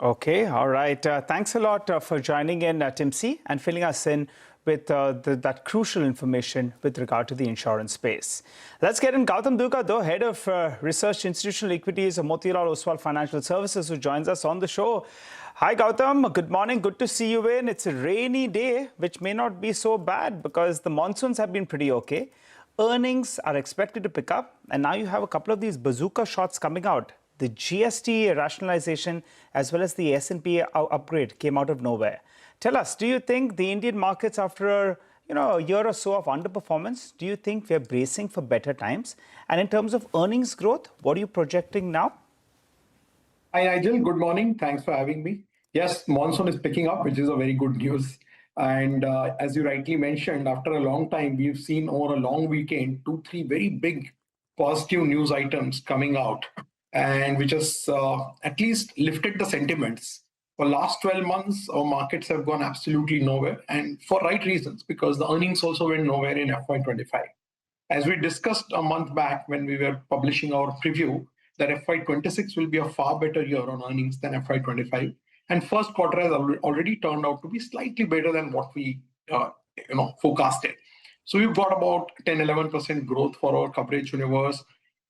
Okay, all right. Thanks a lot for joining in, Timsy, and filling us in with that crucial information with regard to the insurance space. Let's get in Gautam Duga, though, Head of Research Institutional Equities of Motilal Oswal Financial Services, who joins us on the show. Hi, Gautam. Good morning. Good to see you in. It's a rainy day, which may not be so bad because the monsoons have been pretty okay. Earnings are expected to pick up, and now you have a couple of these bazooka shots coming out. The GST rationalization as well as the S&P upgrade came out of nowhere. Tell us, do you think the Indian markets, after a year or so of underperformance, do you think we're bracing for better times? And in terms of earnings growth, what are you projecting now? Hi, Nigel. Good morning. Thanks for having me. Yes, monsoon is picking up, which is a very good news. And as you rightly mentioned, after a long time, we've seen over a long weekend 2-3 very big positive news items coming out, and which has at least lifted the sentiments. For the last 12 months, our markets have gone absolutely nowhere, and for right reasons, because the earnings also went nowhere in FY25. As we discussed a month back when we were publishing our preview, that FY26 will be a far better year on earnings than FY25. And first quarter has already turned out to be slightly better than what we forecasted. So we've got about 10-11% growth for our coverage universe,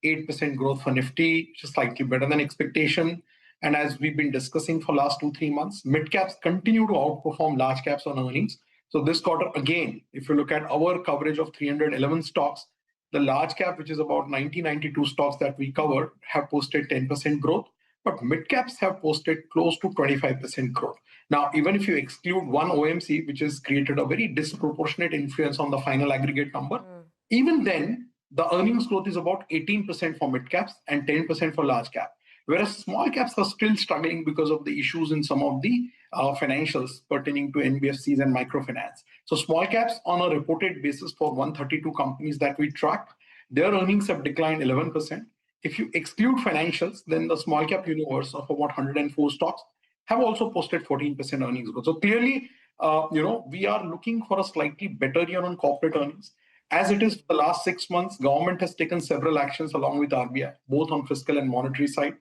8% growth for Nifty, which is slightly better than expectation. And as we've been discussing for last 2-3 months, mid-caps continue to outperform large caps on earnings. So this quarter, again, if you look at our coverage of 311 stocks, the large cap, which is about 92 stocks that we cover, have posted 10% growth. But mid-caps have posted close to 25% growth. Now, even if you exclude one OMC, which has created a very disproportionate influence on the final aggregate number, even then, the earnings growth is about 18% for mid-caps and 10% for large cap. Whereas small caps are still struggling because of the issues in some of the financials pertaining to NBFCs and microfinance. So small caps on a reported basis for 132 companies that we track, their earnings have declined 11%. If you exclude financials, then the small cap universe of about 104 stocks have also posted 14% earnings growth. So clearly, we are looking for a slightly better year on corporate earnings. As it is for the last 6 months, government has taken several actions along with RBI, both on fiscal and monetary side.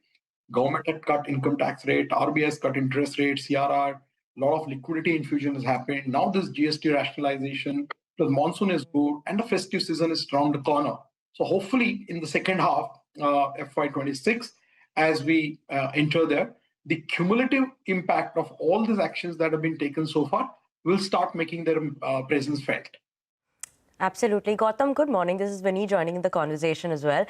Government had cut income tax rate, RBI has cut interest rate, CRR, a lot of liquidity infusion has happened. Now this GST rationalization, the monsoon is good, and the festive season is around the corner. So hopefully in the second half, FY26 as we enter there. The cumulative impact of all these actions that have been taken so far will start making their presence felt. Absolutely. Gautam, good morning. This is Vinny joining in the conversation as well.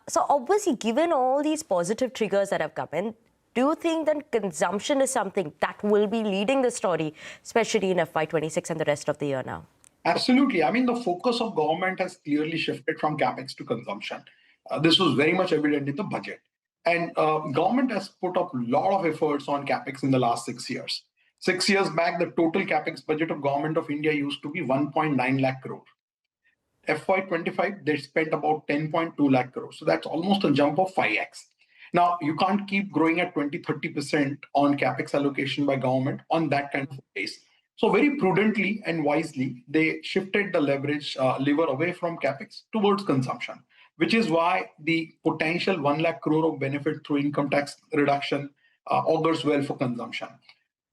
So obviously, given all these positive triggers that have come in, do you think that consumption is something that will be leading the story, especially in FY26 and the rest of the year now? Absolutely. I mean, the focus of government has clearly shifted from capex to consumption. This was very much evident in the budget. And government has put up a lot of efforts on capex in the last 6 years. 6 years back, the total capex budget of government of India used to be 1.9 lakh crore. FY25, they spent about 10.2 lakh crore. So that's almost a jump of 5x. Now, you can't keep growing at 20-30% on capex allocation by government on that kind of pace. So very prudently and wisely, they shifted the leverage lever away from capex towards consumption, which is why the potential 1 lakh crore of benefit through income tax reduction augurs well for consumption.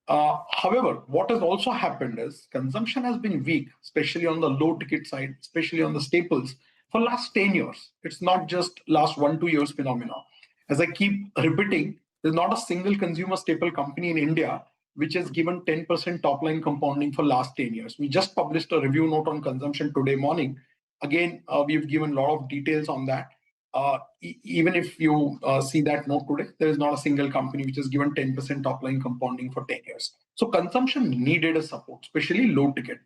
However, what has also happened is consumption has been weak, especially on the low ticket side, especially on the staples, for last 10 years. It's not just last 1-2 years phenomena. As I keep repeating, there's not a single consumer staple company in India which has given 10% top line compounding for last 10 years. We just published a review note on consumption today morning. Again, we've given a lot of details on that. Even if you see that note today, there is not a single company which has given 10% top line compounding for 10 years. So consumption needed a support, especially low ticket,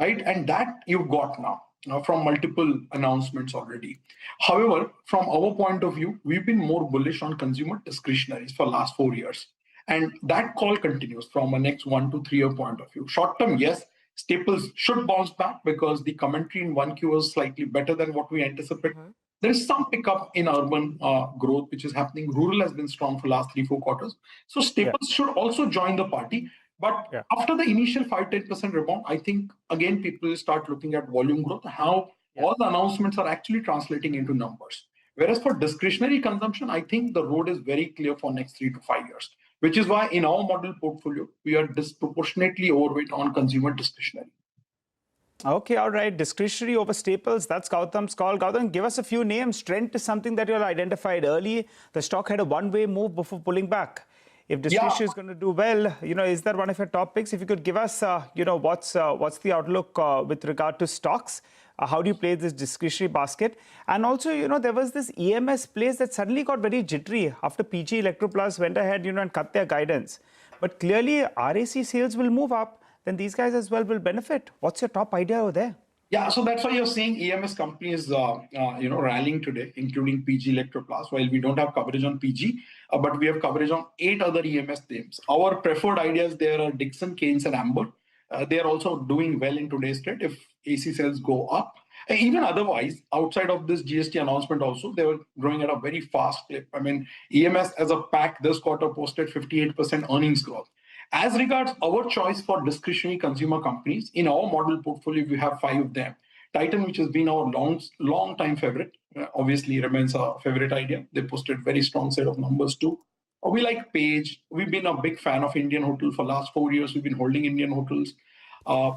right? And that you've got now from multiple announcements already. However, from our point of view, we've been more bullish on consumer discretionaries for last 4 years. And that call continues from a next 1 to 3 year point of view. Short term, yes, staples should bounce back because the commentary in 1Q was slightly better than what we anticipated. There is some pickup in urban growth, which is happening. Rural has been strong for last 3-4 quarters. So staples should also join the party. But after the initial 5-10% rebound, I think, again, people will start looking at volume growth, how all the announcements are actually translating into numbers. Whereas for discretionary consumption, I think the road is very clear for next 3 to 5 years, which is why in our model portfolio, we are disproportionately overweight on consumer discretionary. Okay, all right. Discretionary over staples. That's Gautam's call. Gautam, give us a few names. Trend is something that you identified early. The stock had a one-way move before pulling back. If discretionary is going to do well, is that one of your top picks? If you could give us, what's the outlook with regard to stocks? How do you play this discretionary basket? And also, there was this EMS place that suddenly got very jittery after PG Electroplus went ahead, and cut their guidance. But clearly, RAC sales will move up. Then these guys as well will benefit. What's your top idea over there? Yeah, so that's why you're seeing EMS companies, rallying today, including PG Electroplus. While we don't have coverage on PG, but we have coverage on 8 other EMS names. Our preferred ideas there are Dixon, Keynes, and Amber. They are also doing well in today's trade if AC sales go up. And even otherwise, outside of this GST announcement also, they were growing at a very fast clip. I mean, EMS as a pack this quarter posted 58% earnings growth. As regards our choice for discretionary consumer companies, in our model portfolio, we have 5 of them. Titan, which has been our long time favorite, obviously remains a favorite idea. They posted very strong set of numbers too. We like Page. We've been a big fan of Indian Hotel for last 4 years. We've been holding Indian Hotels.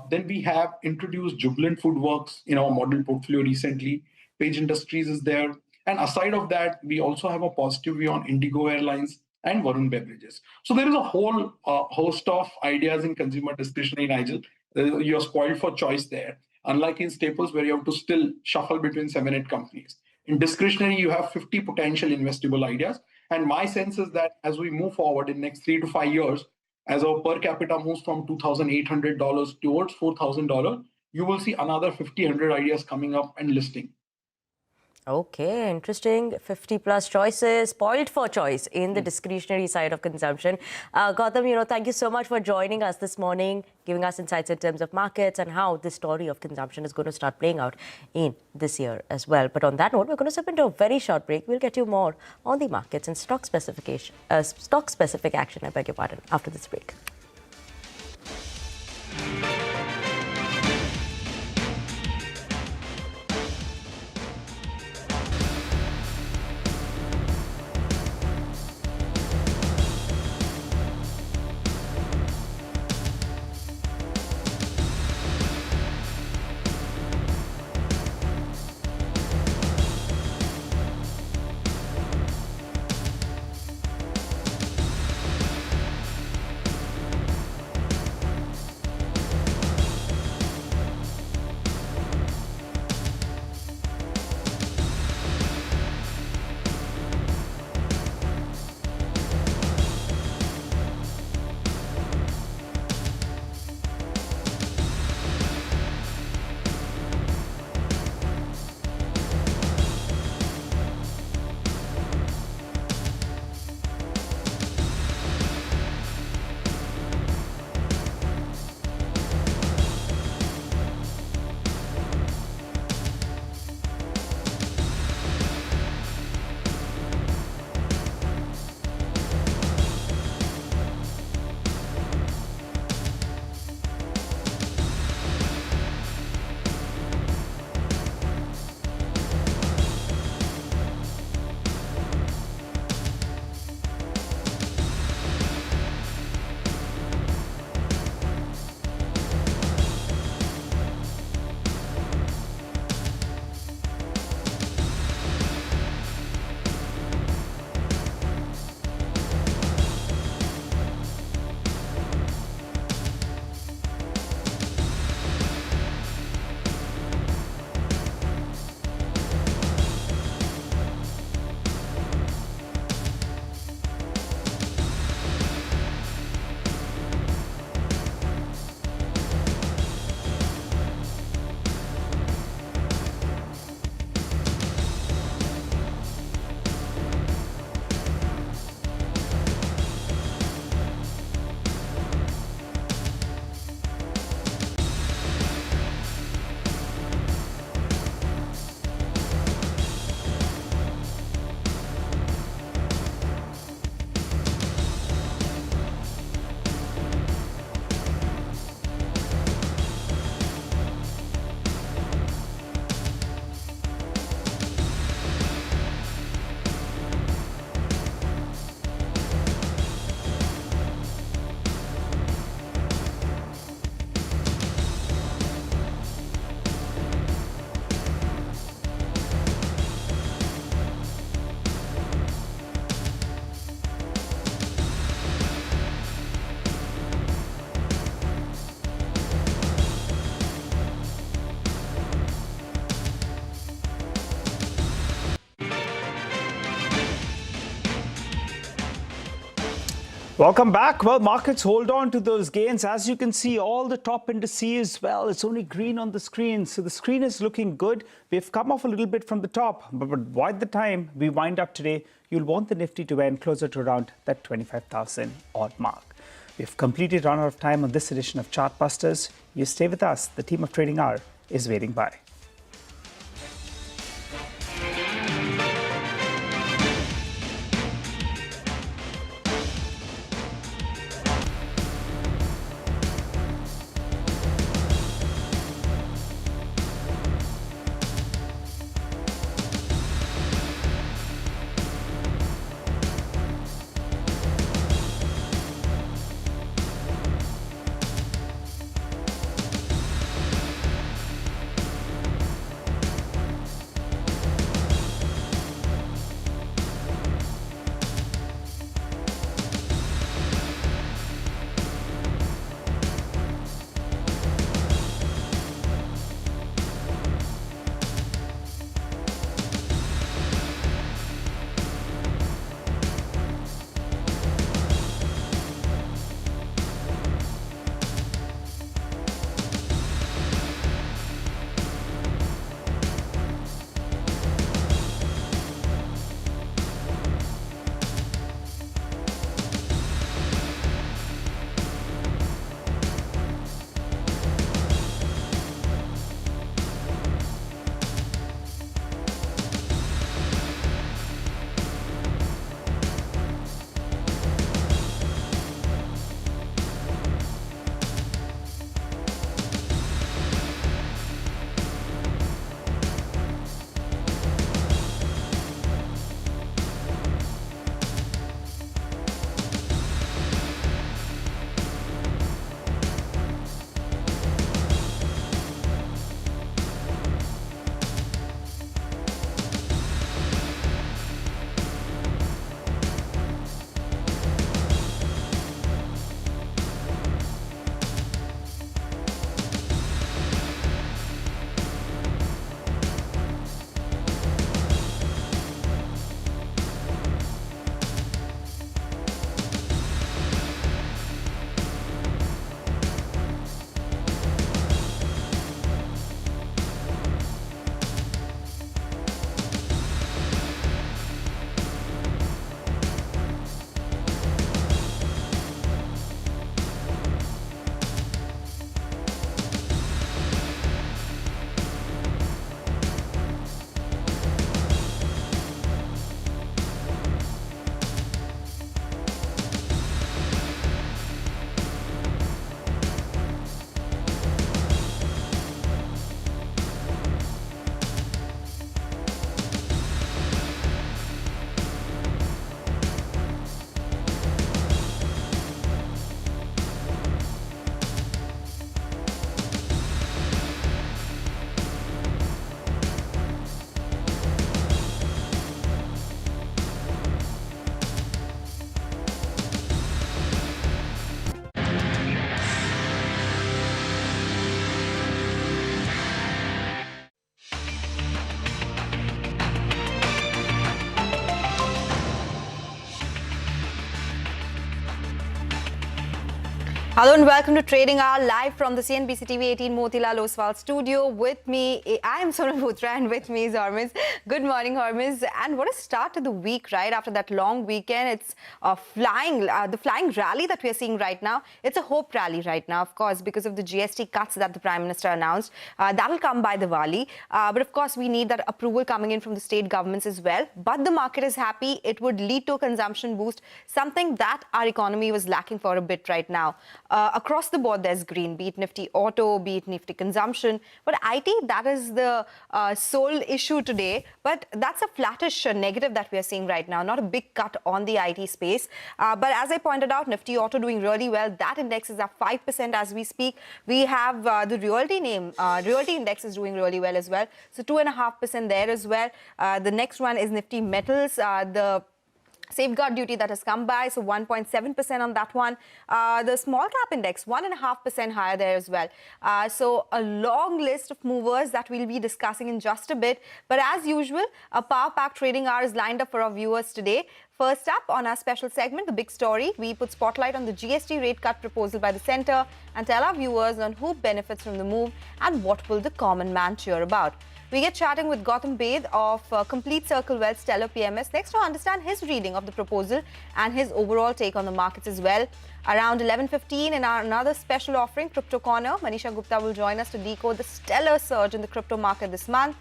Then we have introduced Jubilant Foodworks in our model portfolio recently. Page Industries is there. And aside of that, we also have a positive view on Indigo Airlines and Varun Beverages. So there is a whole host of ideas in consumer discretionary, Nigel. You're spoiled for choice there. Unlike in staples, where you have to still shuffle between 7-8 companies. In discretionary, you have 50 potential investable ideas. And my sense is that as we move forward in next 3 to 5 years, as our per capita moves from $2,800 towards $4,000, you will see another 50-100 ideas coming up and listing. Okay, interesting. 50 plus choices, spoiled for choice in the discretionary side of consumption. Gautam, thank you so much for joining us this morning, giving us insights in terms of markets and how this story of consumption is going to start playing out in this year as well. But on that note, we're going to step into a very short break. We'll get you more on the markets and stock-specific action, I beg your pardon, after this break. Welcome back. Well, markets hold on to those gains. As you can see, all the top indices, well, it's only green on the screen. So the screen is looking good. We've come off a little bit from the top. But by the time we wind up today, you'll want the Nifty to end closer to around that 25,000 odd mark. We've completely run out of time on this edition of Chartbusters. You stay with us. The team of Trading Hour is waiting by. Hello and welcome to Trading Hour live from the CNBC TV18 Motilal Oswal studio. With me, I am Sonal Putra and with me is Hormiz. Good morning, Hormiz. And what a start to the week, right? After that long weekend, it's the flying rally that we are seeing right now. It's a hope rally right now, of course, because of the GST cuts that the Prime Minister announced. That will come by Diwali. But of course, we need that approval coming in from the state governments as well. But the market is happy. It would lead to a consumption boost, something that our economy was lacking for a bit right now. Across the board, there's green, be it Nifty Auto, be it Nifty Consumption. But IT, that is the sole issue today. But that's a flattish negative that we are seeing right now, not a big cut on the IT space. But as I pointed out, Nifty Auto doing really well. That index is up 5% as we speak. We have the Realty Realty index is doing really well as well. So 2.5% there as well. The next one is Nifty Metals. The safeguard duty that has come by, so 1.7% on that one. The small cap index, 1.5% higher there as well. So a long list of movers that we'll be discussing in just a bit. But as usual, a power-packed trading hour is lined up for our viewers today. First up on our special segment, The Big Story, we put spotlight on the GST rate cut proposal by the centre and tell our viewers on who benefits from the move and what will the common man cheer about. We get chatting with Gautam Bed of Complete Circle Wealth Stellar PMS next to understand his reading of the proposal and his overall take on the markets as well. Around 11:15 in our another special offering, Crypto Corner, Manisha Gupta will join us to decode the stellar surge in the crypto market this month.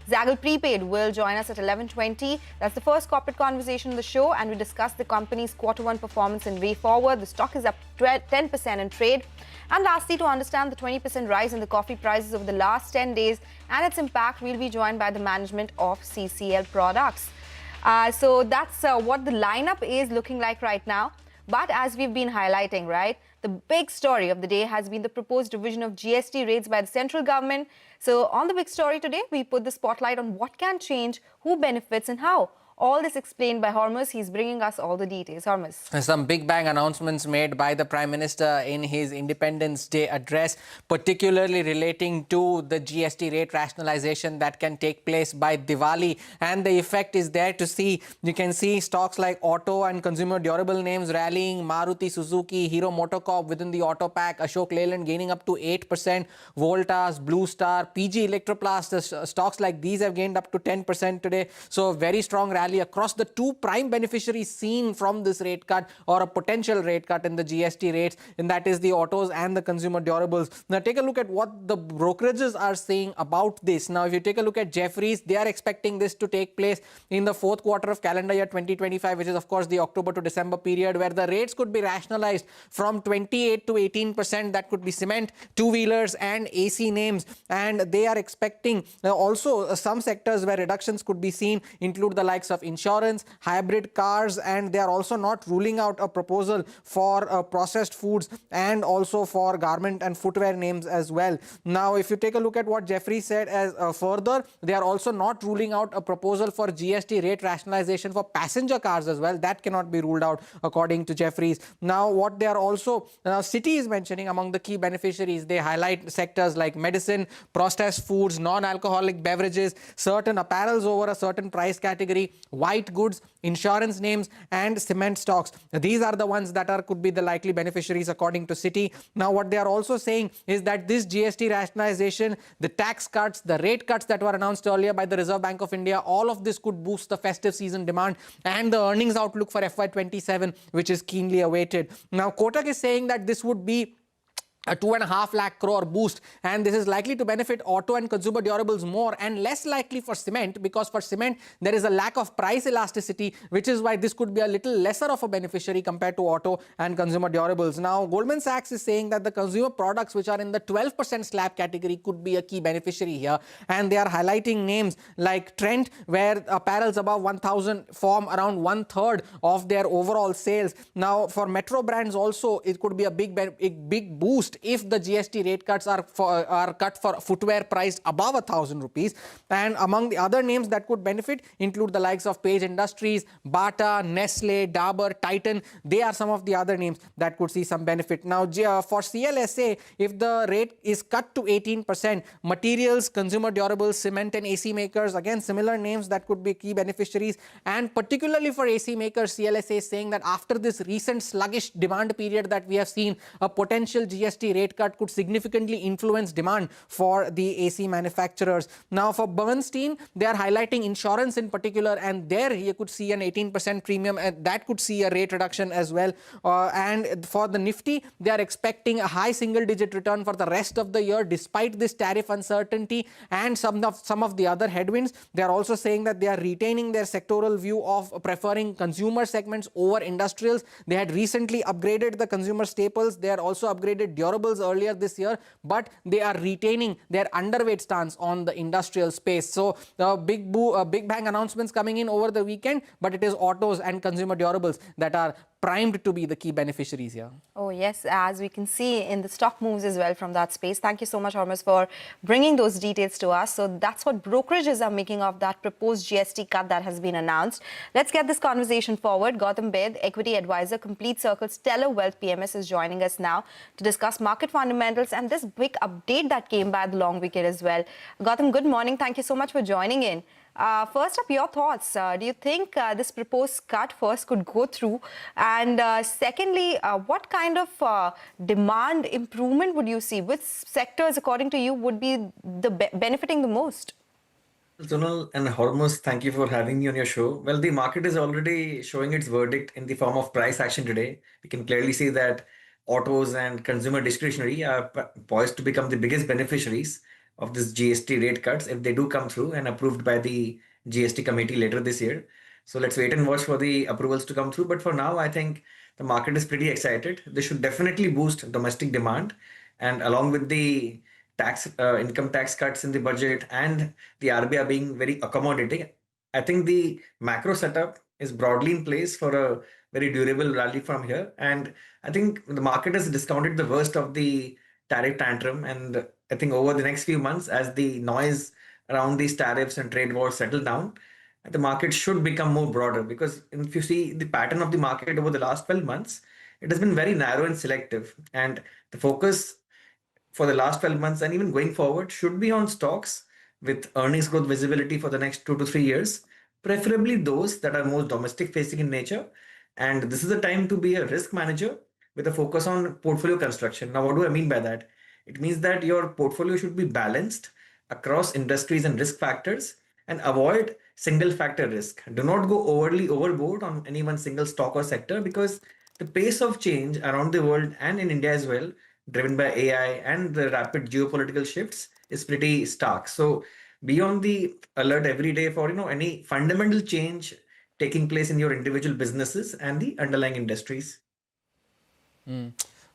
Zaggle Prepaid will join us at 11:20. That's the first corporate conversation of the show, and we discuss the company's Q1 performance and way forward. The stock is up 10% in trade. And lastly, to understand the 20% rise in the coffee prices over the last 10 days and its impact, we'll be joined by the management of CCL Products. So that's what the lineup is looking like right now. But as we've been highlighting, right, the big story of the day has been the proposed revision of GST rates by the central government. So on the big story today, we put the spotlight on what can change, who benefits and how. All this explained by Hormuz. He's bringing us all the details. Hormuz. Some big bang announcements made by the Prime Minister in his Independence Day address, particularly relating to the GST rate rationalization that can take place by Diwali. And the effect is there to see. You can see stocks like auto and consumer durable names rallying, Maruti Suzuki, Hero MotoCorp within the auto pack, Ashok Leyland gaining up to 8%, Voltas, Blue Star, PG Electroplast, the stocks like these have gained up to 10% today. So very strong rally across the two prime beneficiaries seen from this rate cut or a potential rate cut in the GST rates, and that is the autos and the consumer durables. Now take a look at what the brokerages are saying about this. Now if you take a look at Jefferies, they are expecting this to take place in the fourth quarter of calendar year 2025, which is of course the October to December period, where the rates could be rationalized from 28 to 18%. That could be cement, two-wheelers and AC names, and they are expecting also some sectors where reductions could be seen include the likes of insurance, hybrid cars, and they are also not ruling out a proposal for processed foods and also for garment and footwear names as well. Now, if you take a look at what Jeffrey said as further, they are also not ruling out a proposal for GST rate rationalization for passenger cars as well. That cannot be ruled out according to Jeffries. Now, what they are also, Citi is mentioning among the key beneficiaries, they highlight sectors like medicine, processed foods, non-alcoholic beverages, certain apparels over a certain price category, white goods, insurance names and cement stocks. These are the ones that could be the likely beneficiaries according to Citi. Now what they are also saying is that this GST rationalization, the tax cuts, the rate cuts that were announced earlier by the Reserve Bank of India, all of this could boost the festive season demand and the earnings outlook for FY27, which is keenly awaited. Now Kotak is saying that this would be a 2.5 lakh crore boost, and this is likely to benefit auto and consumer durables more and less likely for cement, because for cement there is a lack of price elasticity, which is why this could be a little lesser of a beneficiary compared to auto and consumer durables. Now Goldman Sachs is saying that the consumer products which are in the 12% slab category could be a key beneficiary here, and they are highlighting names like Trent, where apparels above 1,000 form around 1/3 of their overall sales. Now for metro brands also it could be a big boost if the GST rate cuts are cut for footwear priced above 1,000 rupees. And among the other names that could benefit include the likes of Page Industries, Bata, Nestle, Dabur, Titan. They are some of the other names that could see some benefit. Now for CLSA, if the rate is cut to 18%, materials, consumer durables, cement and AC makers, again similar names that could be key beneficiaries. And particularly for AC makers, CLSA is saying that after this recent sluggish demand period that we have seen, a potential GST rate cut could significantly influence demand for the AC manufacturers. Now for Bernstein, they are highlighting insurance in particular, and there you could see an 18% premium, and that could see a rate reduction as well. And for the Nifty, they are expecting a high single-digit return for the rest of the year despite this tariff uncertainty and some of the other headwinds. They are also saying that they are retaining their sectoral view of preferring consumer segments over industrials. They had recently upgraded the consumer staples. They are also upgraded durables earlier this year, but they are retaining their underweight stance on the industrial space. So big bang announcements coming in over the weekend, but it is autos and consumer durables that are primed to be the key beneficiaries here. Oh, yes, as we can see in the stock moves as well from that space. Thank you so much, Hormuz, for bringing those details to us. So that's what brokerages are making of that proposed GST cut that has been announced. Let's get this conversation forward. Gautam Bed, equity advisor, Complete Circle Stellar Wealth PMS, is joining us now to discuss market fundamentals and this big update that came by the long weekend as well. Gautam, good morning. Thank you so much for joining in. First up, your thoughts. Do you think this proposed cut first could go through? And secondly, what kind of demand improvement would you see? Which sectors, according to you, would be benefiting the most? Sonal and Hormuz, thank you for having me on your show. Well, the market is already showing its verdict in the form of price action today. We can clearly see that autos and consumer discretionary are poised to become the biggest beneficiaries of this GST rate cuts if they do come through and approved by the GST committee later this year. So let's wait and watch for the approvals to come through. But for now, I think the market is pretty excited. This should definitely boost domestic demand. And along with the income tax cuts in the budget and the RBI being very accommodating, I think the macro setup is broadly in place for a very durable rally from here. And I think the market has discounted the worst of the tariff tantrum. And I think over the next few months, as the noise around these tariffs and trade wars settle down, the market should become more broader. Because if you see the pattern of the market over the last 12 months, it has been very narrow and selective. And the focus for the last 12 months and even going forward should be on stocks with earnings growth visibility for the next 2 to 3 years, preferably those that are more domestic facing in nature. And this is the time to be a risk manager with a focus on portfolio construction. Now, what do I mean by that? It means that your portfolio should be balanced across industries and risk factors and avoid single factor risk. Do not go overly overboard on any one single stock or sector because the pace of change around the world and in India as well, driven by AI and the rapid geopolitical shifts, is pretty stark. So be on the alert every day for any fundamental change taking place in your individual businesses and the underlying industries.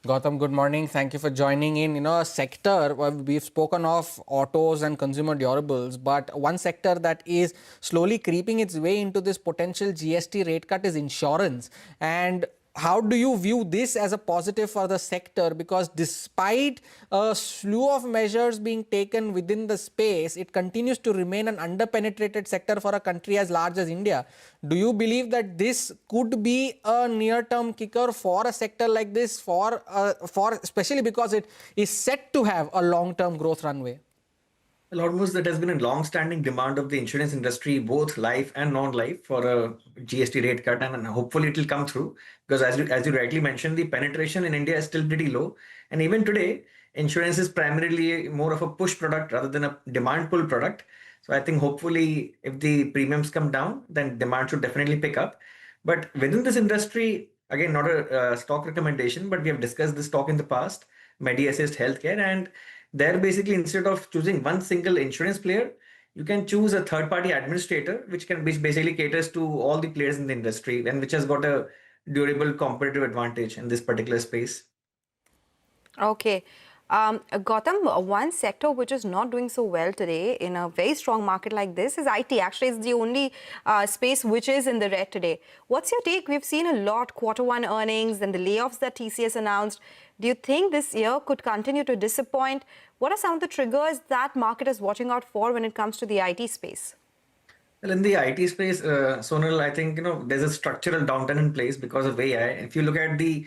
Gautam, good morning. Thank you for joining in. A sector, we've spoken of autos and consumer durables, but one sector that is slowly creeping its way into this potential GST rate cut is insurance. And how do you view this as a positive for the sector? Because despite a slew of measures being taken within the space, it continues to remain an underpenetrated sector for a country as large as India. Do you believe that this could be a near-term kicker for a sector like this, for especially because it is set to have a long-term growth runway? Well, almost that has been a long-standing demand of the insurance industry, both life and non-life, for a GST rate cut, and hopefully it will come through. Because as you rightly mentioned, the penetration in India is still pretty low, and even today, insurance is primarily more of a push product rather than a demand pull product. So I think hopefully, if the premiums come down, then demand should definitely pick up. But within this industry, again, not a stock recommendation, but we have discussed this stock in the past, MediAssist Healthcare, and there basically instead of choosing one single insurance player, you can choose a third-party administrator, which basically caters to all the players in the industry and which has got a durable competitive advantage in this particular space. Okay. Gautam, one sector which is not doing so well today in a very strong market like this is IT. Actually, it's the only space which is in the red today. What's your take? We've seen a lot, Q1 earnings and the layoffs that TCS announced. Do you think this year could continue to disappoint? What are some of the triggers that market is watching out for when it comes to the IT space? Well, in the IT space, Sonal, I think there's a structural downturn in place because of AI. If you look at the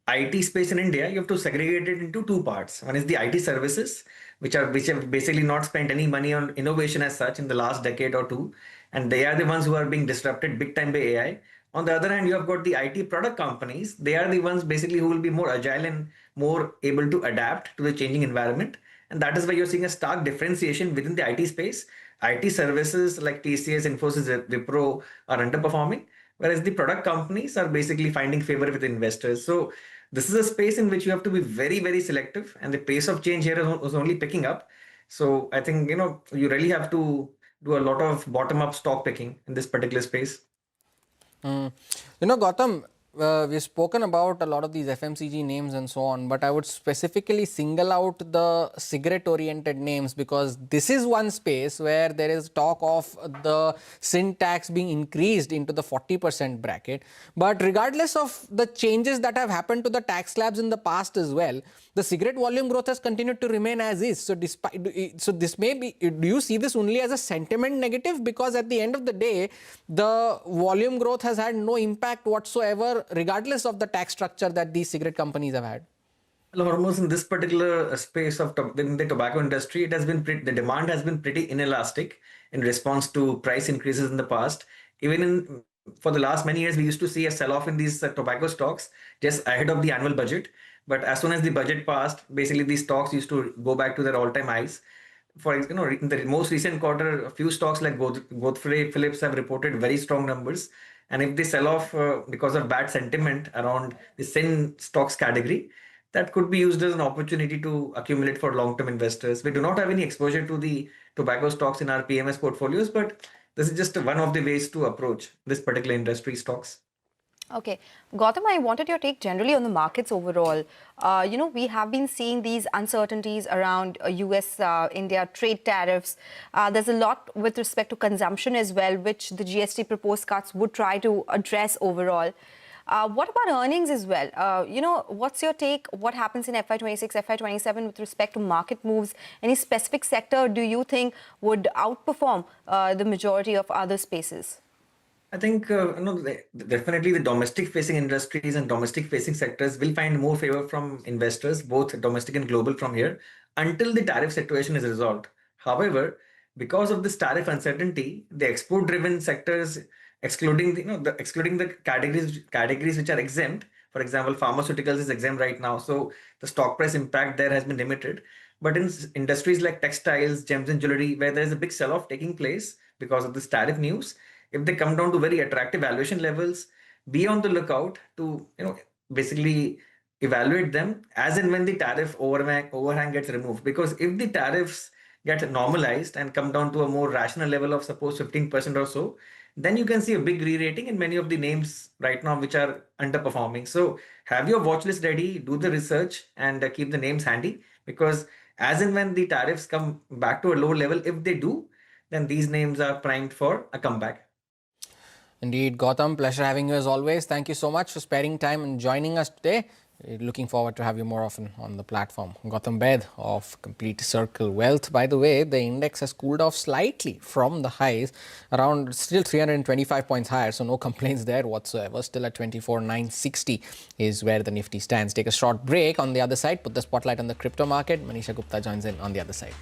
IT space in India, you have to segregate it into two parts. One is the IT services, which have basically not spent any money on innovation as such in the last decade or two, and they are the ones who are being disrupted big time by AI. On the other hand, you have got the IT product companies. They are the ones basically who will be more agile and more able to adapt to the changing environment. And that is why you're seeing a stark differentiation within the IT space. IT services like TCS, Infosys, Wipro are underperforming, whereas the product companies are basically finding favor with investors. So this is a space in which you have to be very, very selective, and the pace of change here is only picking up. So I think, you really have to do a lot of bottom-up stock picking in this particular space. Gautam, we've spoken about a lot of these FMCG names and so on, but I would specifically single out the cigarette-oriented names because this is one space where there is talk of the sin tax being increased into the 40% bracket. But regardless of the changes that have happened to the tax slabs in the past as well, the cigarette volume growth has continued to remain as is. So this may be, do you see this only as a sentiment negative? Because at the end of the day, the volume growth has had no impact whatsoever, regardless of the tax structure that these cigarette companies have had. Well, almost in this particular space of in the tobacco industry, it has been the demand has been pretty inelastic in response to price increases in the past. Even for the last many years, we used to see a sell-off in these tobacco stocks just ahead of the annual budget. But as soon as the budget passed, basically these stocks used to go back to their all-time highs. For example, in the most recent quarter, a few stocks like Godfrey Phillips have reported very strong numbers. And if they sell off because of bad sentiment around the sin stocks category, that could be used as an opportunity to accumulate for long-term investors. We do not have any exposure to the tobacco stocks in our PMS portfolios, but this is just one of the ways to approach this particular industry stocks. Okay. Gautam, I wanted your take generally on the markets overall. We have been seeing these uncertainties around US-India trade tariffs. There's a lot with respect to consumption as well, which the GST proposed cuts would try to address overall. What about earnings as well? What's your take? What happens in FY26, FY27 with respect to market moves? Any specific sector do you think would outperform the majority of other spaces? I think definitely the domestic facing industries and domestic facing sectors will find more favor from investors, both domestic and global from here, until the tariff situation is resolved. However, because of this tariff uncertainty, the export driven sectors, excluding the categories which are exempt, for example, pharmaceuticals is exempt right now, so the stock price impact there has been limited. But in industries like textiles, gems and jewelry, where there is a big sell-off taking place because of this tariff news, if they come down to very attractive valuation levels, be on the lookout to basically evaluate them as and when the tariff overhang gets removed. Because if the tariffs get normalized and come down to a more rational level of suppose 15% or so, then you can see a big re-rating in many of the names right now which are underperforming. So have your watch list ready, do the research and keep the names handy, because as and when the tariffs come back to a low level, if they do, then these names are primed for a comeback. Indeed, Gautam, pleasure having you as always. Thank you so much for sparing time and joining us today. Looking forward to have you more often on the platform. Gautam Baid of Complete Circle Wealth. By the way, the index has cooled off slightly from the highs, around still 325 points higher, so no complaints there whatsoever. Still at 24,960 is where the Nifty stands. Take a short break. On the other side, put the spotlight on the crypto market. Manisha Gupta joins in on the other side.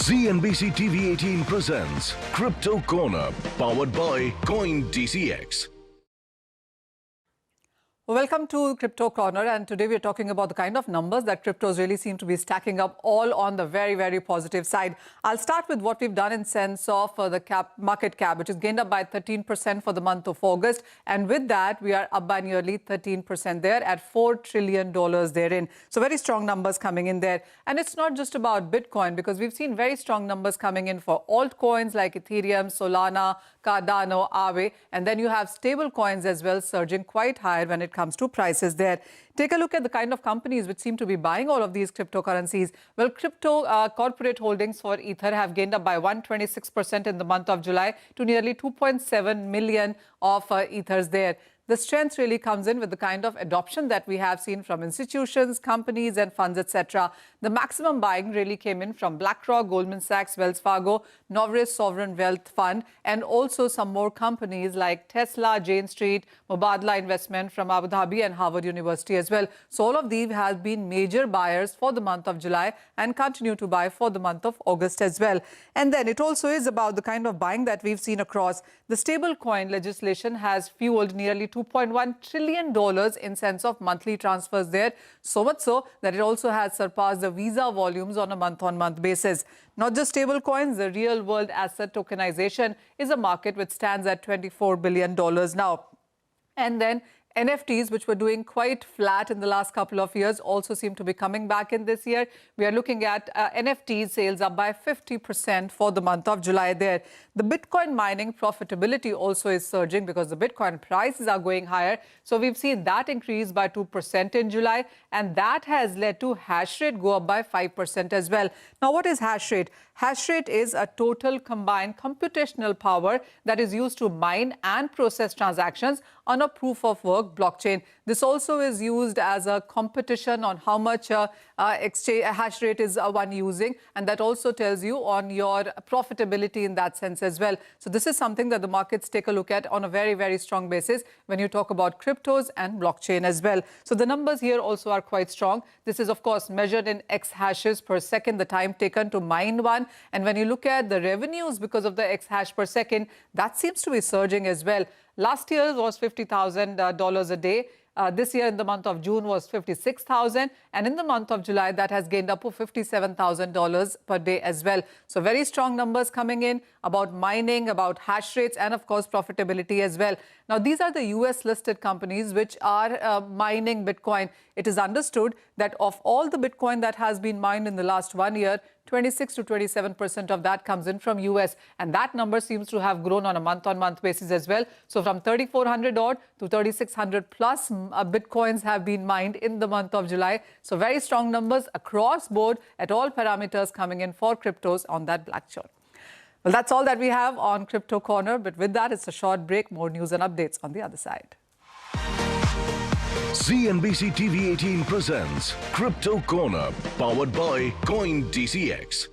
CNBC TV18 presents Crypto Corner, powered by CoinDCX. Welcome to Crypto Corner, and today we're talking about the kind of numbers that cryptos really seem to be stacking up, all on the very, very positive side. I'll start with what we've done in sense of the market cap, which is gained up by 13% for the month of August. And with that, we are up by nearly 13% there at $4 trillion therein. So very strong numbers coming in there. And it's not just about Bitcoin, because we've seen very strong numbers coming in for altcoins like Ethereum, Solana, Cardano, Aave, and then you have stable coins as well surging quite high when it comes to prices there. Take a look at the kind of companies which seem to be buying all of these cryptocurrencies. Well, crypto corporate holdings for Ether have gained up by 126% in the month of July to nearly 2.7 million of Ethers there. The strength really comes in with the kind of adoption that we have seen from institutions, companies and funds, etc. The maximum buying really came in from BlackRock, Goldman Sachs, Wells Fargo, Novris Sovereign Wealth Fund, and also some more companies like Tesla, Jane Street, Mubadala Investment from Abu Dhabi and Harvard University as well. So all of these have been major buyers for the month of July and continue to buy for the month of August as well. And then it also is about the kind of buying that we've seen across. The stable coin legislation has fueled nearly $2.1 trillion in sense of monthly transfers there. So much so that it also has surpassed the Visa volumes on a month-on-month basis. Not just stable coins, the real-world asset tokenization is a market which stands at $24 billion now. And then NFTs, which were doing quite flat in the last couple of years, also seem to be coming back in this year. We are looking at NFT sales up by 50% for the month of July there. The Bitcoin mining profitability also is surging because the Bitcoin prices are going higher. So we've seen that increase by 2% in July, and that has led to hash rate go up by 5% as well. Now, what is hash rate? Hash rate is a total combined computational power that is used to mine and process transactions on a proof of work blockchain. This also is used as a competition on how much hash rate is one using, and that also tells you on your profitability in that sense as well. So this is something that the markets take a look at on a very, very strong basis when you talk about cryptos and blockchain as well. So the numbers here also are quite strong. This is, of course, measured in X hashes per second, the time taken to mine one. And when you look at the revenues because of the X hash per second, that seems to be surging as well. Last year was $50,000 a day. This year in the month of June was $56,000, and in the month of July that has gained up to $57,000 per day as well. So very strong numbers coming in about mining, about hash rates, and of course profitability as well. Now these are the US listed companies which are mining Bitcoin. It is understood that of all the Bitcoin that has been mined in the last 1 year, 26 to 27% of that comes in from US, and that number seems to have grown on a month-on-month basis as well. So from 3,400 odd to 3,600 plus Bitcoins have been mined in the month of July. So very strong numbers across board at all parameters coming in for cryptos on that black chart. Well, that's all that we have on Crypto Corner, but with that, it's a short break. More news and updates on the other side. CNBC TV18 presents Crypto Corner, powered by CoinDCX.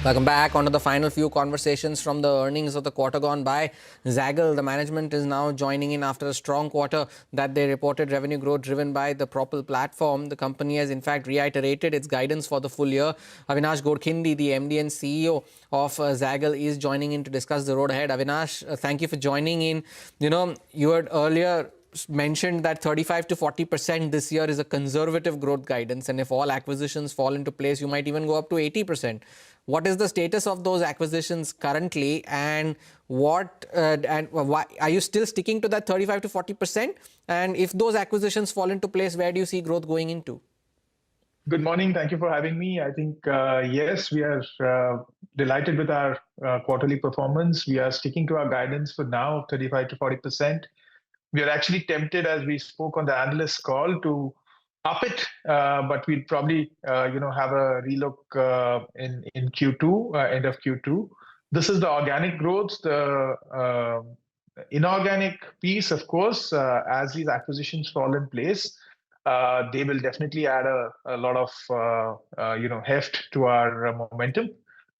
Welcome back. On to the final few conversations from the earnings of the quarter gone by. Zaggle, the management is now joining in after a strong quarter that they reported revenue growth driven by the Propel platform. The company has in fact reiterated its guidance for the full year. Avinash Godkhindi, the MD and CEO of Zaggle, is joining in to discuss the road ahead. Avinash, thank you for joining in. You know, you had earlier mentioned that 35 to 40% this year is a conservative growth guidance, and if all acquisitions fall into place, you might even go up to 80%. What is the status of those acquisitions currently, and why are you still sticking to that 35 to 40%? And if those acquisitions fall into place, where do you see growth going into? Good morning. Thank you for having me. I think, yes, we are delighted with our quarterly performance. We are sticking to our guidance for now of 35 to 40%. We are actually tempted, as we spoke on the analyst call, to up it, but we'll probably, have a relook in Q2, end of Q2. This is the organic growth. The inorganic piece, of course, as these acquisitions fall in place, they will definitely add a lot of, heft to our momentum.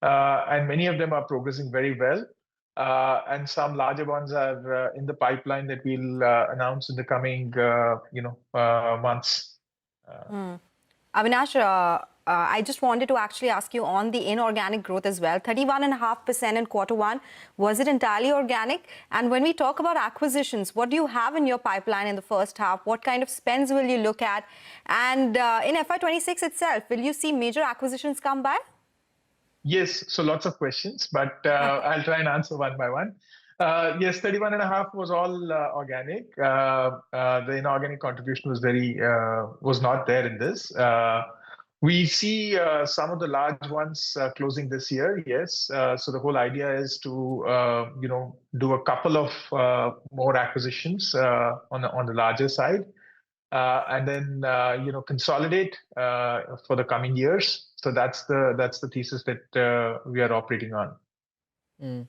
And many of them are progressing very well. And some larger ones are in the pipeline that we'll announce in the coming, months. Avinash, I just wanted to actually ask you on the inorganic growth as well. 31.5% in quarter one. Was it entirely organic? And when we talk about acquisitions, what do you have in your pipeline in the first half? What kind of spends will you look at? And in FY26 itself, will you see major acquisitions come by? Yes, so lots of questions, but I'll try and answer one by one. Yes, 31.5 was all organic. The inorganic contribution was not there in this. We see some of the large ones closing this year. Yes, so the whole idea is to do a couple of more acquisitions on the larger side, and then consolidate for the coming years. So that's the thesis that we are operating on.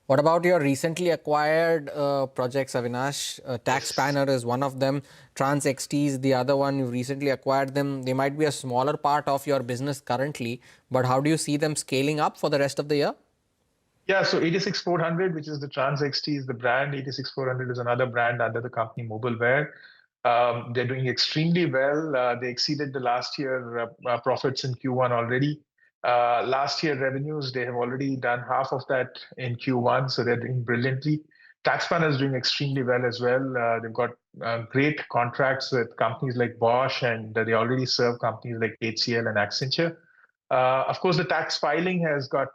What about your recently acquired projects, Avinash? TaxSpanner is one of them. TransXT is the other one. You recently acquired them. They might be a smaller part of your business currently, but how do you see them scaling up for the rest of the year? Yeah, so 86400, which is the TransXT, is the brand. 86400 is another brand under the company Mobileware. They're doing extremely well. They exceeded the last year profits in Q1 already. Last year revenues, they have already done half of that in Q1, so they're doing brilliantly. TaxSpanner is doing extremely well as well. They've got great contracts with companies like Bosch, and they already serve companies like HCL and Accenture. Of course, the tax filing has got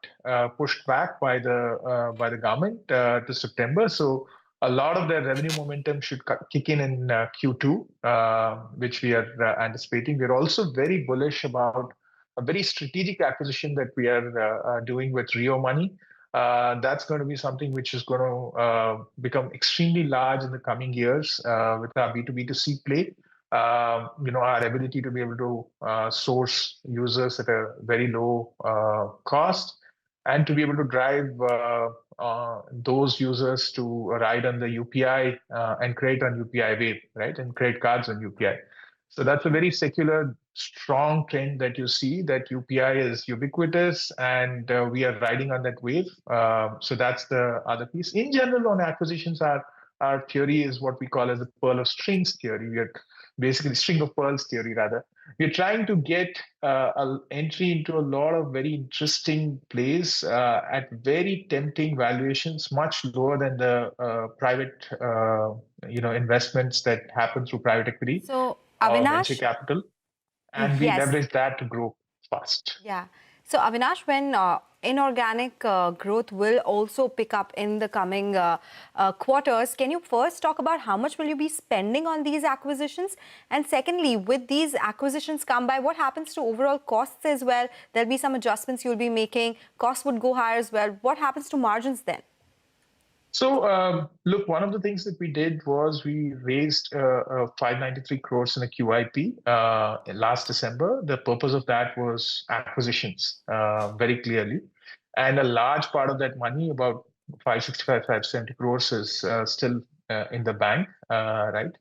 pushed back by the government to September. So a lot of their revenue momentum should kick in Q2, which we are anticipating. We're also very bullish about a very strategic acquisition that we are doing with Rio Money. That's going to be something which is going to become extremely large in the coming years with our B2B2C play. Our ability to be able to source users at a very low cost, and to be able to drive those users to ride on the UPI and credit on UPI wave, right? And credit cards on UPI. So that's a very secular, strong trend that you see, that UPI is ubiquitous, and we are riding on that wave. So that's the other piece. In general, on acquisitions, our theory is what we call as the pearl of strings theory. We are basically string of pearls theory, rather. We're trying to get an entry into a lot of very interesting plays at very tempting valuations, much lower than the private, investments that happen through private equity or venture capital, and we leverage that to grow fast. Yeah. So Avinash, when inorganic growth will also pick up in the coming quarters, can you first talk about how much will you be spending on these acquisitions? And secondly, with these acquisitions come by, what happens to overall costs as well? There'll be some adjustments you'll be making. Costs would go higher as well. What happens to margins then? So, look, one of the things that we did was we raised 593 crores in a QIP last December. The purpose of that was acquisitions, very clearly. And a large part of that money, about 565, 570 crores, is still in the bank, right?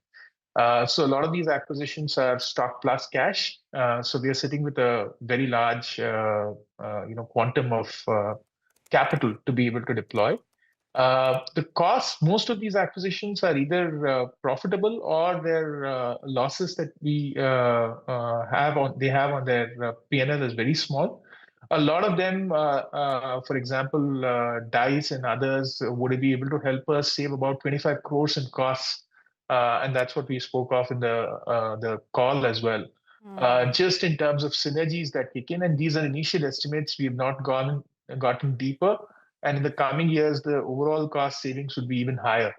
So a lot of these acquisitions are stock plus cash. So we are sitting with a very large, quantum of capital to be able to deploy. The cost, most of these acquisitions are either profitable or their losses that we have on their P&L is very small. A lot of them, for example, DICE and others would be able to help us save about 25 crores in costs. And that's what we spoke of in the call as well. Just in terms of synergies that kick in, and these are initial estimates, we have not gotten deeper. And in the coming years, the overall cost savings would be even higher.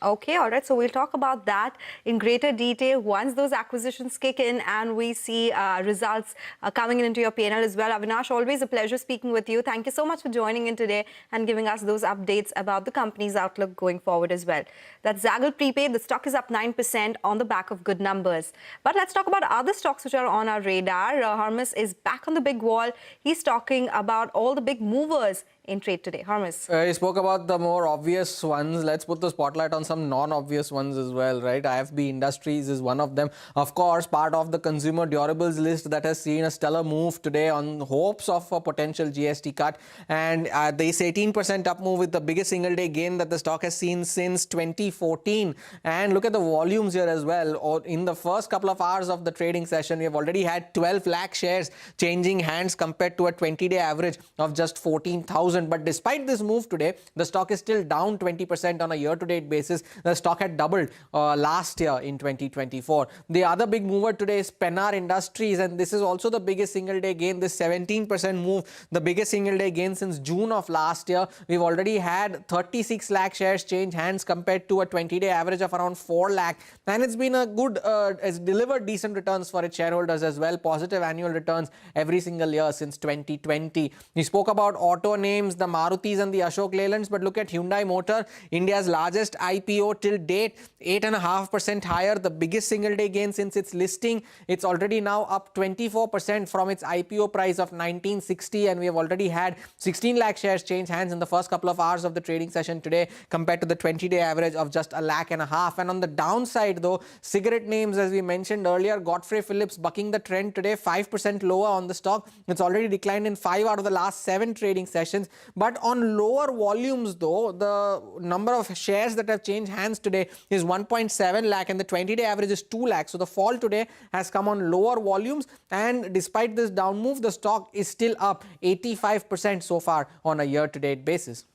Okay, all right. So we'll talk about that in greater detail once those acquisitions kick in and we see results coming into your P&L as well. Avinash, always a pleasure speaking with you. Thank you so much for joining in today and giving us those updates about the company's outlook going forward as well. That's Zaggle Prepaid. The stock is up 9% on the back of good numbers. But let's talk about other stocks which are on our radar. Harmis is back on the big wall. He's talking about all the big movers in trade today. Harmis. He spoke about the more obvious ones. Let's put the spotlight on some non-obvious ones as well, right? IFB Industries is one of them. Of course, part of the consumer durables list that has seen a stellar move today on hopes of a potential GST cut. And this 18% up move with the biggest single day gain that the stock has seen since 2014. And look at the volumes here as well. In the first couple of hours of the trading session, we have already had 12 lakh shares changing hands compared to a 20-day average of just 14,000. But despite this move today, the stock is still down 20% on a year-to-date basis. The stock had doubled last year in 2024. The other big mover today is Pennar Industries, and this is also the biggest single-day gain. This 17% move, the biggest single-day gain since June of last year. We've already had 36 lakh shares change hands compared to a 20-day average of around 4 lakh. And it's been a good, it's delivered decent returns for its shareholders as well. Positive annual returns every single year since 2020. We spoke about auto names, the Marutis and the Ashok Leylands, but look at Hyundai Motor, India's largest IPO till date, 8.5% higher, the biggest single day gain since its listing. It's already now up 24% from its IPO price of 1960, and we have already had 16 lakh shares change hands in the first couple of hours of the trading session today compared to the 20-day average of just 1.5 lakh. And on the downside though, cigarette names, as we mentioned earlier, Godfrey Phillips bucking the trend today, 5% lower on the stock. It's already declined in 5 out of the last 7 trading sessions. But on lower volumes though, the number of shares that have changed hands today is 1.7 lakh and the 20-day average is 2 lakh. So the fall today has come on lower volumes, and despite this down move, the stock is still up 85% so far on a year-to-date basis.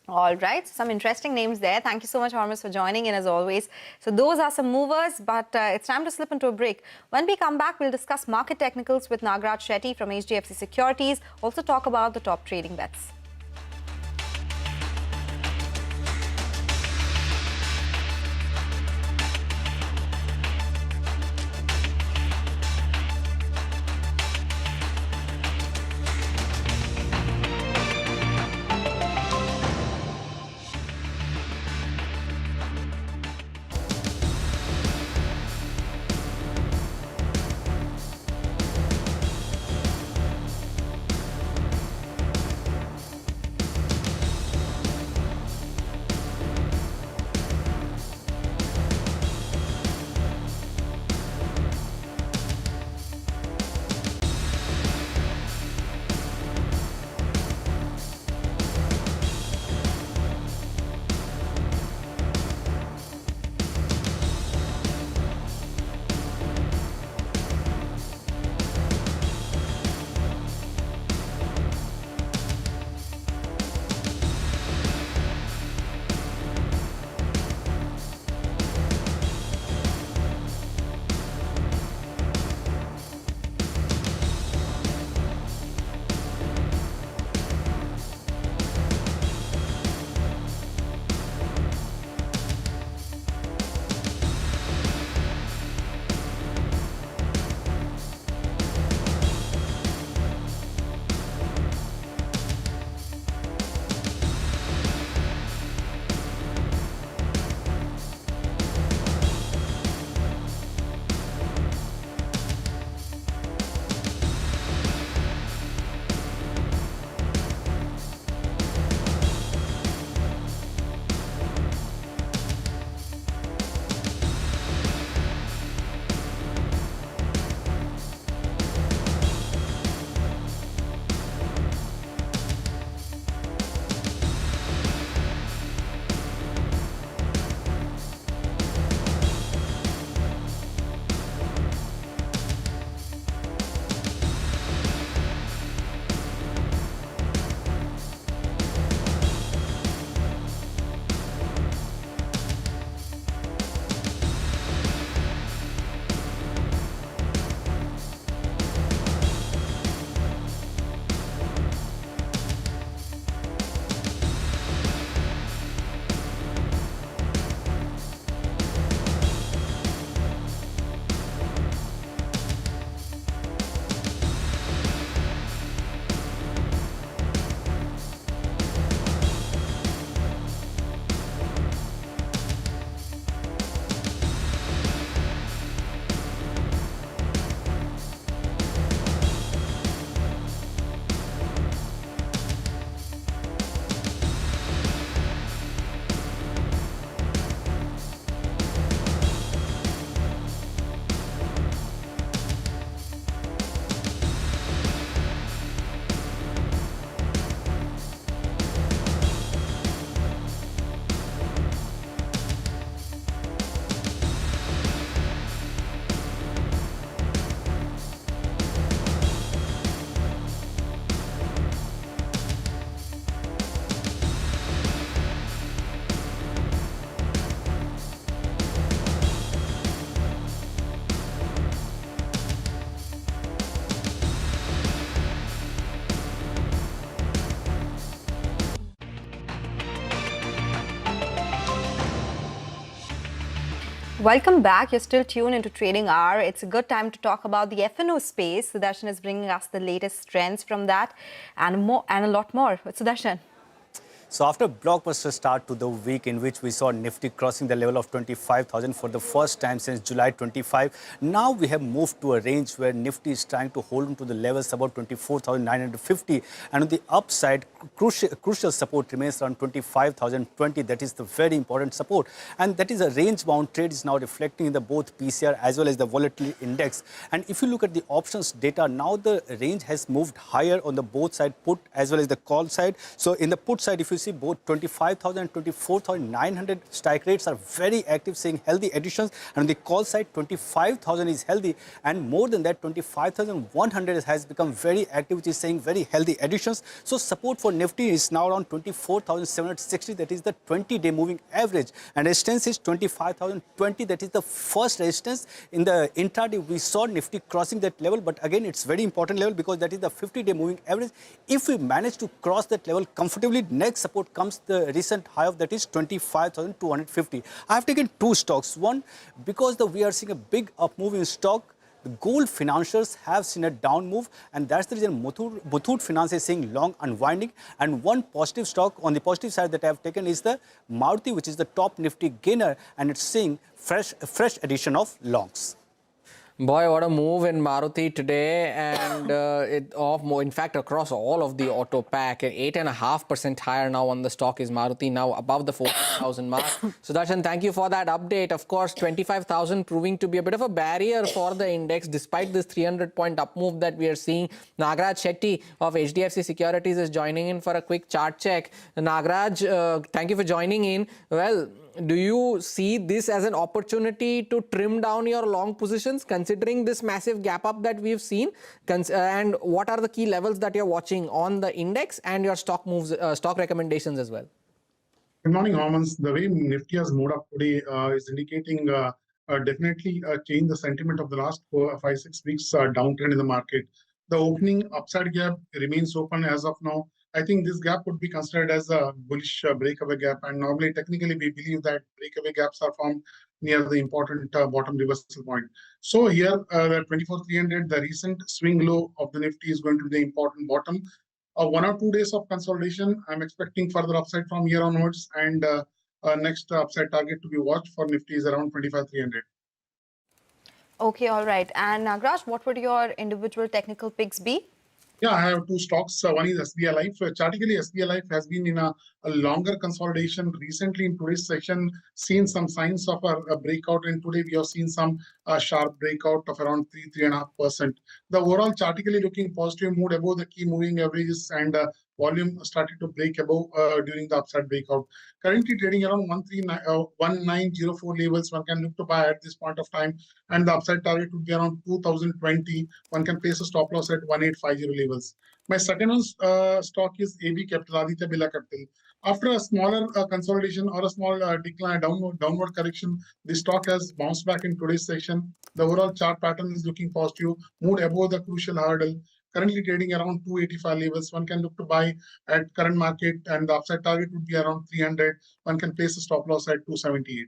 All right, some interesting names there. Thank you so much, Harmis, for joining in as always. So those are some movers, but it's time to slip into a break. When we come back, we'll discuss market technicals with Nagaraj Shetty from HDFC Securities. Also talk about the top trading bets. Welcome back. You're still tuned into Trading Hour. It's a good time to talk about the F&O space. Sudarshan is bringing us the latest trends from that and a lot more. Sudarshan. So after a blockbuster start to the week in which we saw Nifty crossing the level of 25,000 for the first time since July 25, now we have moved to a range where Nifty is trying to hold on to the levels about 24,950, and on the upside, crucial support remains around 25,020. That is the very important support, and that is a range-bound trade is now reflecting in the both PCR as well as the volatility index. And if you look at the options data, now the range has moved higher on the both side put as well as the call side. So in the put side, if you see both 25,000 and 24,900 strike rates are very active, seeing healthy additions. And on the call side, 25,000 is healthy. And more than that, 25,100 has become very active, which is saying very healthy additions. So support for Nifty is now around 24,760. That is the 20-day moving average. And resistance is 25,020. That is the first resistance. In the intraday, we saw Nifty crossing that level. But again, it's very important level because that is the 50-day moving average. If we manage to cross that level comfortably, next support comes the recent high of that is 25,250. I have taken two stocks. One, because we are seeing a big up move in stock, the gold financials have seen a down move, and that's the reason Muthoot Finance is seeing long unwinding. And one positive stock on the positive side that I have taken is the Maruti, which is the top Nifty gainer, and it's seeing fresh addition of longs. Boy, what a move in Maruti today, and in fact, across all of the auto pack, 8.5% higher now on the stock is Maruti, now above the 4,000 mark. Sudarshan, thank you for that update. Of course, 25,000 proving to be a bit of a barrier for the index, despite this 300-point up move that we are seeing. Nagraj Shetty of HDFC Securities is joining in for a quick chart check. Nagraj, thank you for joining in. Well, do you see this as an opportunity to trim down your long positions considering this massive gap up that we've seen? And what are the key levels that you're watching on the index and your stock moves, stock recommendations as well? Good morning, Hormans. The way Nifty has moved up today is indicating definitely a change the sentiment of the last 4, 5, 6 weeks downtrend in the market. The opening upside gap remains open as of now. I think this gap would be considered as a bullish breakaway gap, and normally technically we believe that breakaway gaps are formed near the important bottom reversal point. So here the 24,300, the recent swing low of the Nifty is going to be the important bottom. 1 or 2 days of consolidation, I'm expecting further upside from here onwards, and next upside target to be watched for Nifty is around 25,300. Okay, all right. And Nagraj, what would your individual technical picks be? Yeah, I have two stocks. One is SBI Life. Chartically, SBI Life has been in a longer consolidation. Recently, in today's session, seen some signs of a breakout, and today we have seen some sharp breakout of around 3.5%. The overall chartically looking positive mood above the key moving averages, and volume started to break above during the upside breakout. Currently trading around 1904 levels. One can look to buy at this point of time, and the upside target would be around 2020. One can place a stop loss at 1850 levels. My second stock is AB Capital, Aditya Birla Capital. After a smaller consolidation or a small decline, downward correction, the stock has bounced back in today's session. The overall chart pattern is looking positive, moved above the crucial hurdle. Currently trading around 285 levels. One can look to buy at current market, and the upside target would be around 300. One can place a stop loss at 278.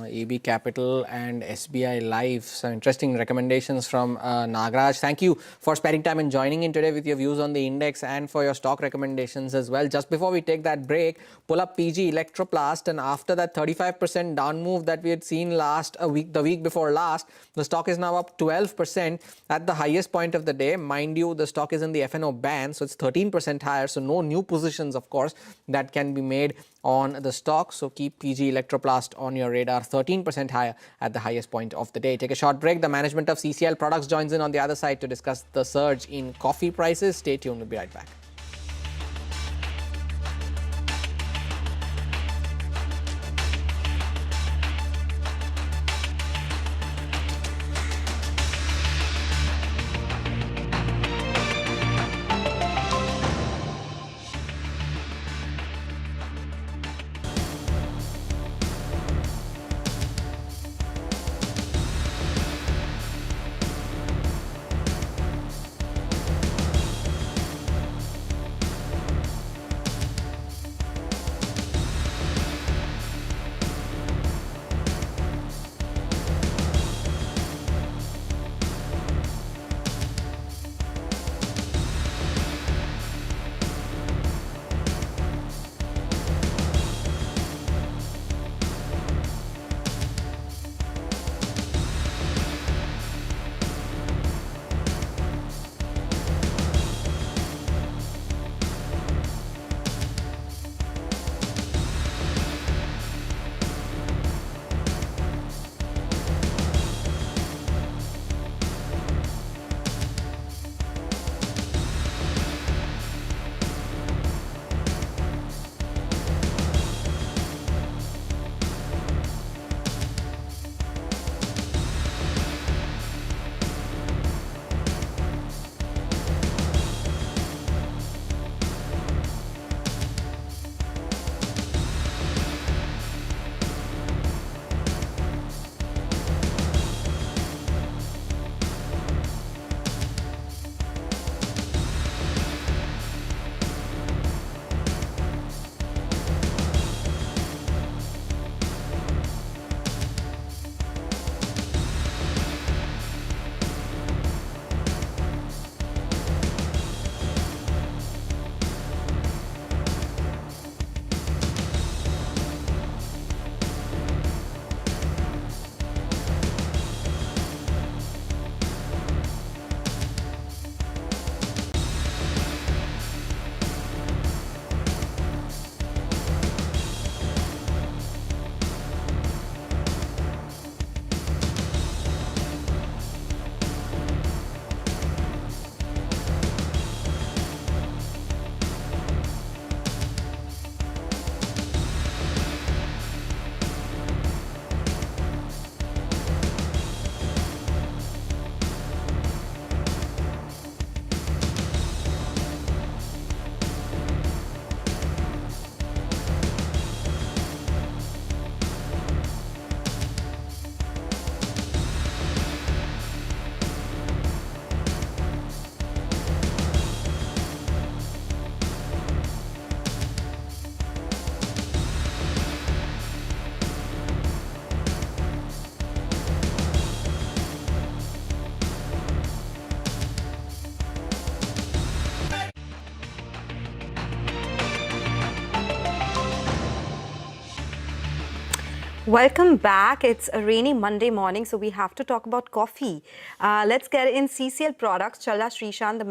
AB Capital and SBI Life. Some interesting recommendations from Nagraj. Thank you for sparing time and joining in today with your views on the index and for your stock recommendations as well. Just before we take that break, pull up PG Electroplast, and after that 35% down move that we had seen the week before last, the stock is now up 12% at the highest point of the day. Mind you, the stock is in the F&O band, so it's 13% higher. So no new positions, of course, that can be made on the stock. So keep PG Electroplast on your radar, 13% higher at the highest point of the day. Take a short break. The management of CCL Products joins in on the other side to discuss the surge in coffee prices. Stay tuned. We'll be right back. Welcome back. It's a rainy Monday morning, so we have to talk about coffee. Let's get in CCL Products. Challa Srishant, the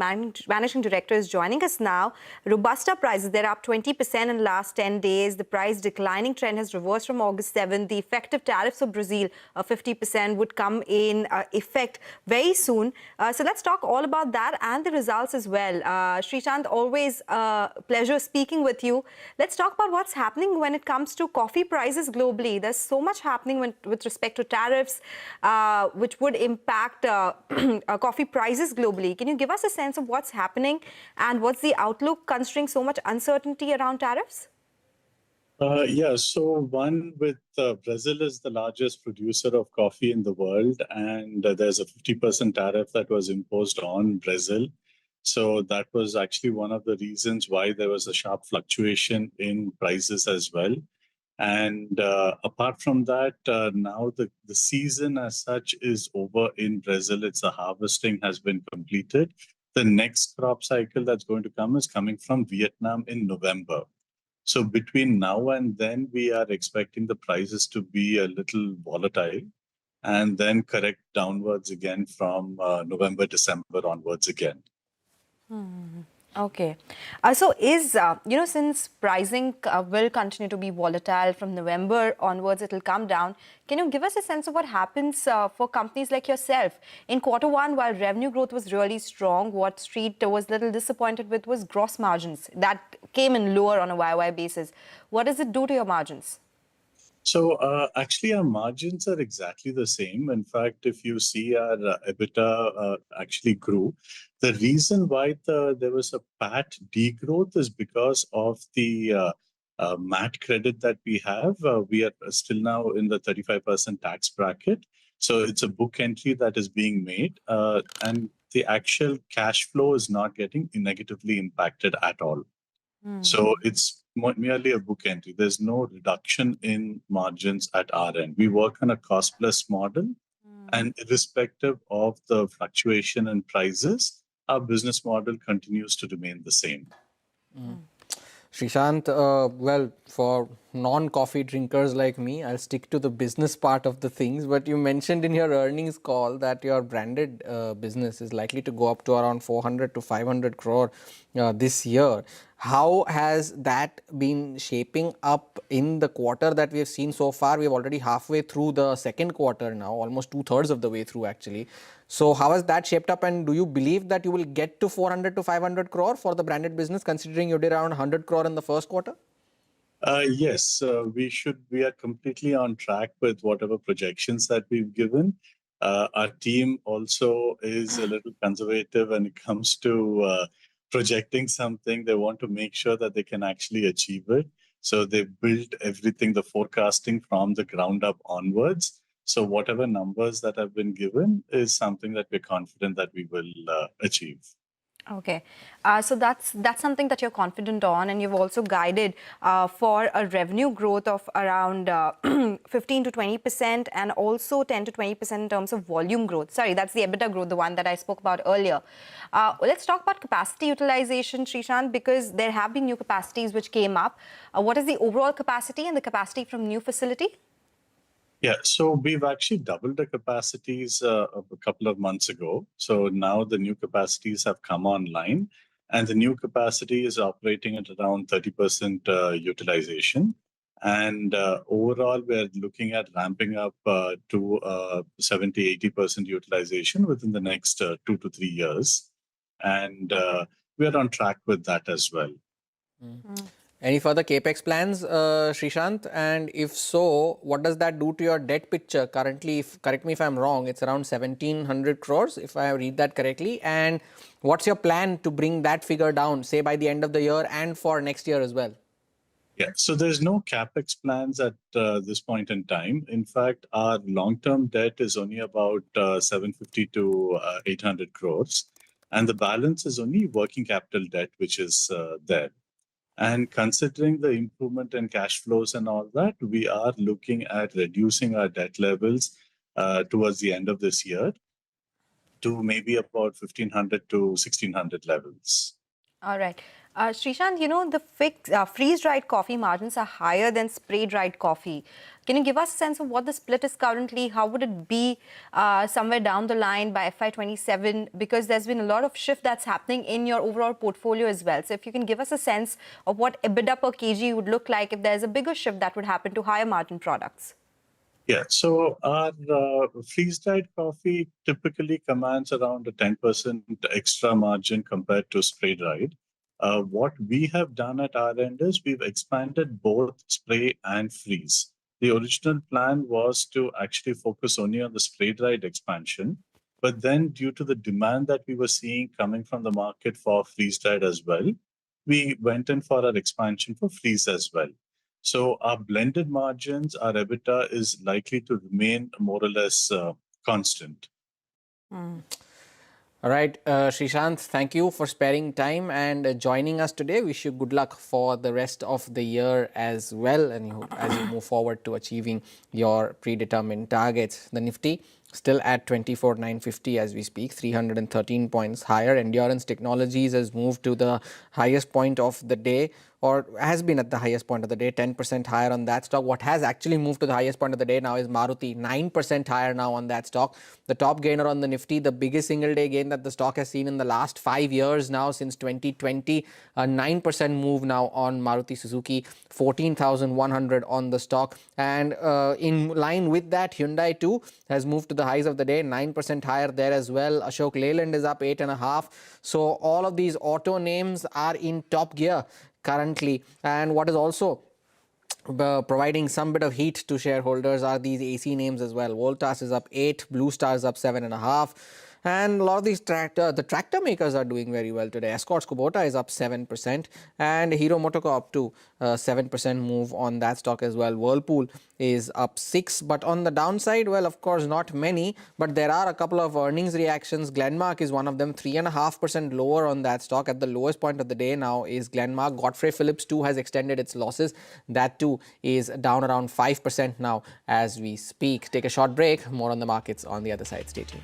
Managing Director, is joining us now. Robusta prices, they're up 20% in the last 10 days. The price declining trend has reversed from August 7th. The effective tariffs of Brazil, 50%, would come in effect very soon. So let's talk all about that and the results as well. Srishant, always a pleasure speaking with you. Let's talk about what's happening when it comes to coffee prices globally. There's so much happening with respect to tariffs, which would impact coffee prices globally. Can you give us a sense of what's happening and what's the outlook considering so much uncertainty around tariffs? Yeah, so one with Brazil is the largest producer of coffee in the world, and there's a 50% tariff that was imposed on Brazil. So that was actually one of the reasons why there was a sharp fluctuation in prices as well. And apart from that, now the season as such is over in Brazil. The harvesting has been completed. The next crop cycle that's going to come is coming from Vietnam in November. So between now and then, we are expecting the prices to be a little volatile and then correct downwards again from November, December onwards again. Okay. So is, since pricing will continue to be volatile from November onwards, it will come down. Can you give us a sense of what happens for companies like yourself? In Q1, while revenue growth was really strong, what Street was a little disappointed with was gross margins. That came in lower on a YY basis. What does it do to your margins? So actually, our margins are exactly the same. In fact, if you see our EBITDA actually grew. The reason why there was a PAT degrowth is because of the MAT credit that we have. We are still now in the 35% tax bracket. So it's a book entry that is being made. And the actual cash flow is not getting negatively impacted at all. So it's merely a book entry. There's no reduction in margins at our end. We work on a cost-plus model, and irrespective of the fluctuation in prices, our business model continues to remain the same. Srishant, well, for non-coffee drinkers like me, I'll stick to the business part of the things. But you mentioned in your earnings call that your branded business is likely to go up to around 400 to 500 crore this year. How has that been shaping up in the quarter that we have seen so far? We're already halfway through the second quarter now, almost 2/3 of the way through actually. So how has that shaped up, and do you believe that you will get to 400 to 500 crore for the branded business, considering you did around 100 crore in the first quarter? Yes, we are completely on track with whatever projections that we've given. Our team also is a little conservative when it comes to projecting something. They want to make sure that they can actually achieve it. So they built everything, the forecasting from the ground up onwards. So whatever numbers that have been given is something that we're confident that we will achieve. Okay, so that's something that you're confident on, and you've also guided for a revenue growth of around 15 to 20% and also 10 to 20% in terms of volume growth. Sorry, that's the EBITDA growth, the one that I spoke about earlier. Let's talk about capacity utilization, Srishant, because there have been new capacities which came up. What is the overall capacity and the capacity from new facility? Yeah, so we've actually doubled the capacities a couple of months ago. So now the new capacities have come online, and the new capacity is operating at around 30% utilization. And overall, we're looking at ramping up to 70-80% utilization within the next 2 to 3 years. And we're on track with that as well. Any further Capex plans, Srishant? And if so, what does that do to your debt picture? Currently, correct me if I'm wrong, it's around 1,700 crores, if I read that correctly. And what's your plan to bring that figure down, say by the end of the year and for next year as well? Yeah, so there's no Capex plans at this point in time. In fact, our long-term debt is only about 750 to 800 crores. And the balance is only working capital debt, which is there. And considering the improvement in cash flows and all that, we are looking at reducing our debt levels towards the end of this year to maybe about 1,500 to 1,600 levels. All right. Srishant, the freeze-dried coffee margins are higher than spray-dried coffee. Can you give us a sense of what the split is currently? How would it be somewhere down the line by FY27? Because there's been a lot of shift that's happening in your overall portfolio as well. So if you can give us a sense of what EBITDA per kg would look like if there's a bigger shift that would happen to higher margin products. Yeah, so our freeze-dried coffee typically commands around a 10% extra margin compared to spray-dried. What we have done at our end is we've expanded both spray and freeze. The original plan was to actually focus only on the spray-dried expansion, but then due to the demand that we were seeing coming from the market for freeze-dried as well, we went in for our expansion for freeze as well. So our blended margins, our EBITDA is likely to remain more or less constant. All right, Srishant, thank you for sparing time and joining us today. Wish you good luck for the rest of the year as well, and as you move forward to achieving your predetermined targets. The Nifty still at 24,950 as we speak, 313 points higher. Endurance Technologies has moved to the highest point of the day, or has been at the highest point of the day, 10% higher on that stock. What has actually moved to the highest point of the day now is Maruti, 9% higher now on that stock. The top gainer on the Nifty, the biggest single day gain that the stock has seen in the last 5 years now since 2020, a 9% move now on Maruti Suzuki, 14,100 on the stock. And in line with that, Hyundai too has moved to the highs of the day, 9% higher there as well. Ashok Leyland is up 8.5%. So all of these auto names are in top gear currently. And what is also providing some bit of heat to shareholders are these AC names as well. Voltas is up 8%, Blue Star is up 7.5%. And a lot of these the tractor makers are doing very well today. Escorts Kubota is up 7%, and Hero MotoCorp too, 7% move on that stock as well. Whirlpool is up 6%, but on the downside, well, of course, not many, but there are a couple of earnings reactions. Glenmark is one of them, 3.5% lower on that stock. At the lowest point of the day now is Glenmark. Godfrey Phillips too has extended its losses. That too is down around 5% now as we speak. Take a short break. More on the markets on the other side. Stay tuned.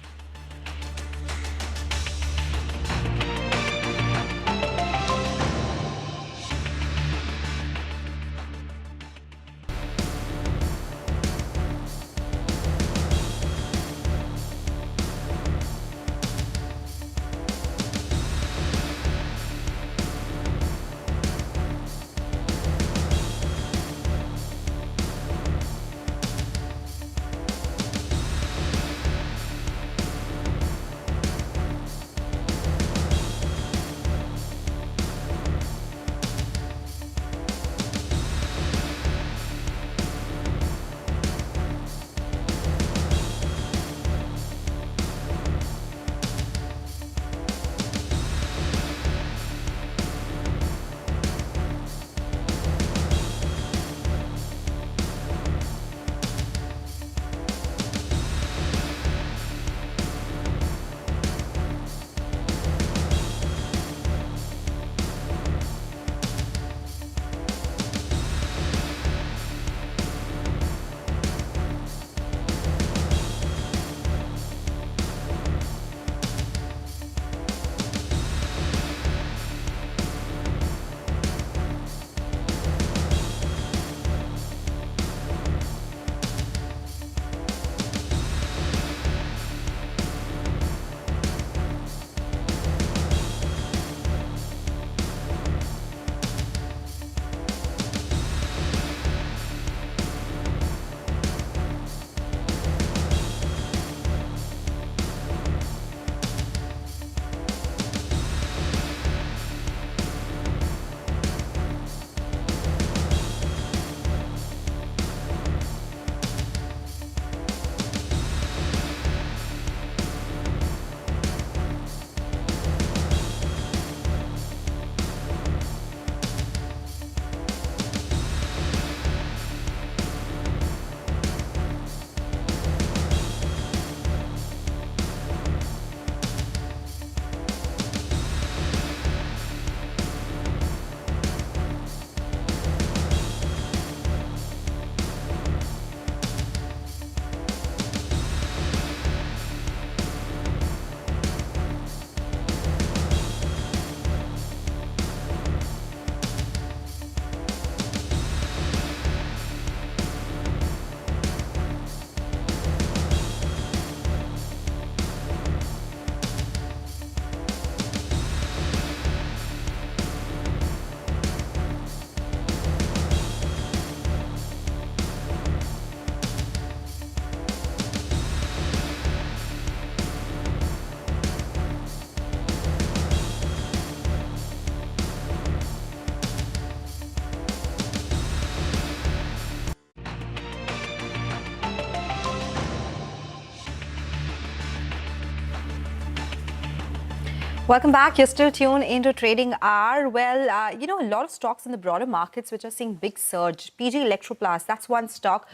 Welcome back. You're still tuned into Trading Hour. Well, a lot of stocks in the broader markets which are seeing big surge. PG Electroplast, that's one stock.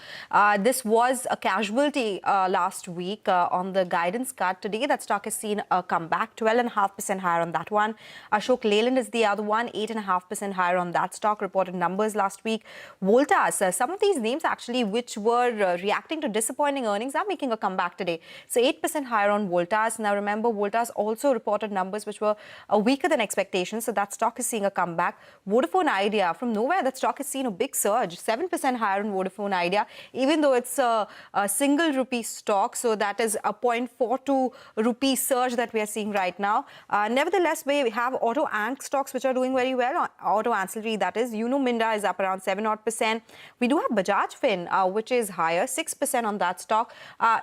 This was a casualty last week on the guidance cut. Today, that stock has seen a comeback, 12.5% higher on that one. Ashok Leyland is the other one, 8.5% higher on that stock. Reported numbers last week. Voltas, some of these names actually which were reacting to disappointing earnings are making a comeback today. So 8% higher on Voltas. Now remember, Voltas also reported numbers which were weaker than expectations. So that stock is seeing a comeback. Vodafone Idea, from nowhere, that stock has seen a big surge, 7% higher on Vodafone Idea, even though it's a single rupee stock. So that is a 0.42 rupee surge that we are seeing right now. Nevertheless, we have auto and stocks which are doing very well. Auto ancillary, that is. Minda is up around 7%. We do have Bajaj Fin, which is higher, 6% on that stock.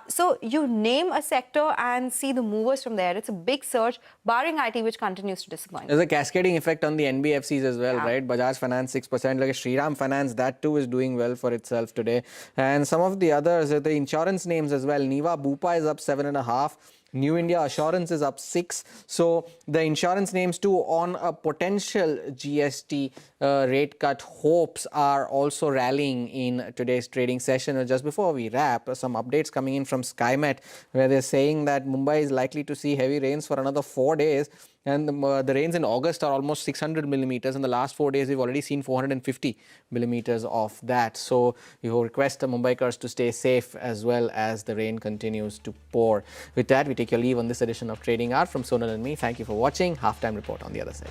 So you name a sector and see the movers from there. It's a big surge, barring IT, which continues to disappoint. There's a cascading effect on the NBFCs as well, right? Bajaj Finance 6%, like Shriram Finance, that too is doing well for itself today. And some of the others, the insurance names as well. Niva Bupa is up 7.5%. New India Assurance is up 6%. So the insurance names too on a potential GST rate cut hopes are also rallying in today's trading session. Just before we wrap, some updates coming in from SkyMet, where they're saying that Mumbai is likely to see heavy rains for another 4 days. And the rains in August are almost 600 millimeters. In the last 4 days, we've already seen 450 millimeters of that. So we request the Mumbaikars to stay safe as well as the rain continues to pour. With that, we take your leave on this edition of Trading Hour. From Sonal and me, thank you for watching. Halftime report on the other side.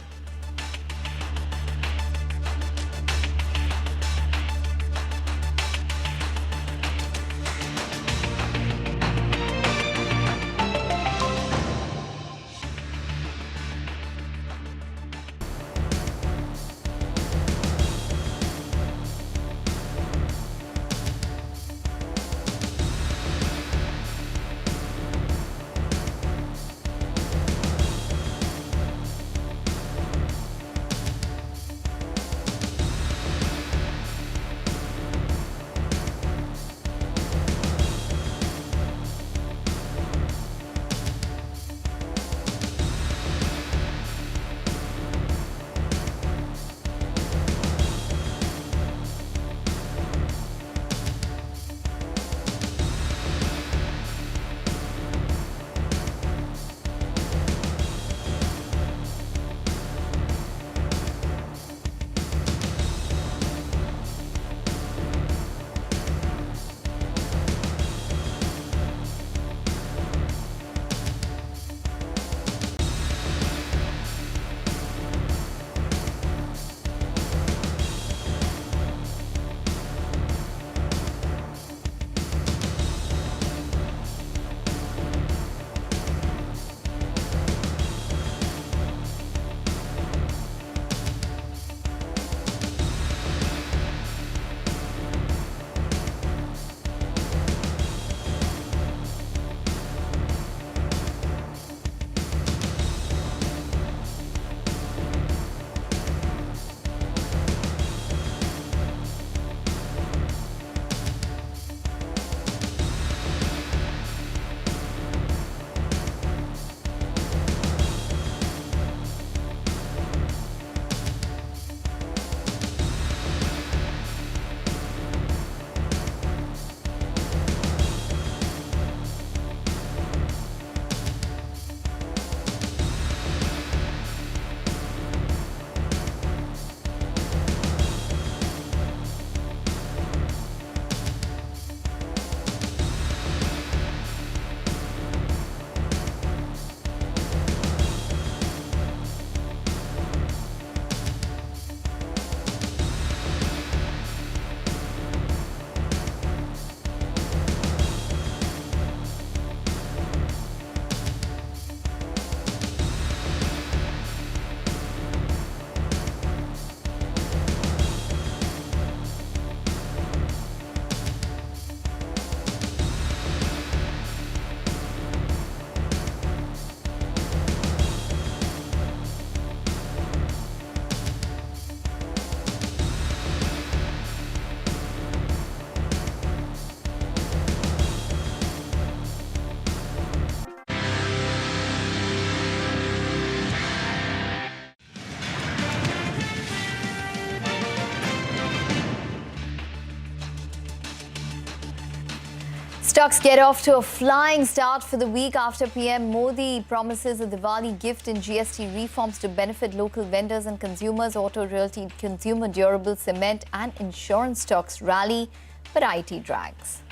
Stocks get off to a flying start for the week after PM Modi promises a Diwali gift in GST reforms to benefit local vendors and consumers. Auto, realty, consumer durable, cement and insurance stocks rally, but IT drags.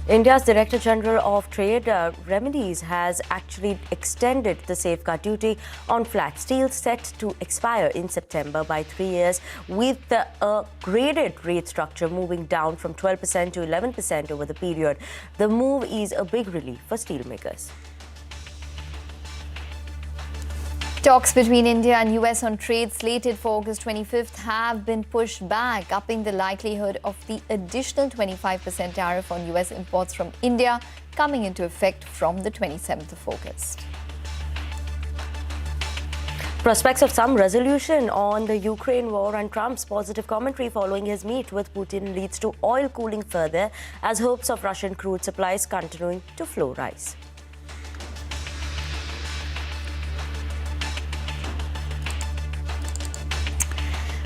India's Director General of Trade Remedies has actually extended the safeguard duty on flat steel set to expire in September by 3 years, with a graded rate structure moving down from 12% to 11% over the period. The move is a big relief for steelmakers. Talks between India and US on trade slated for August 25th have been pushed back, upping the likelihood of the additional 25% tariff on US imports from India coming into effect from the 27th of August. Prospects of some resolution on the Ukraine war and Trump's positive commentary following his meet with Putin leads to oil cooling further as hopes of Russian crude supplies continuing to flow rise.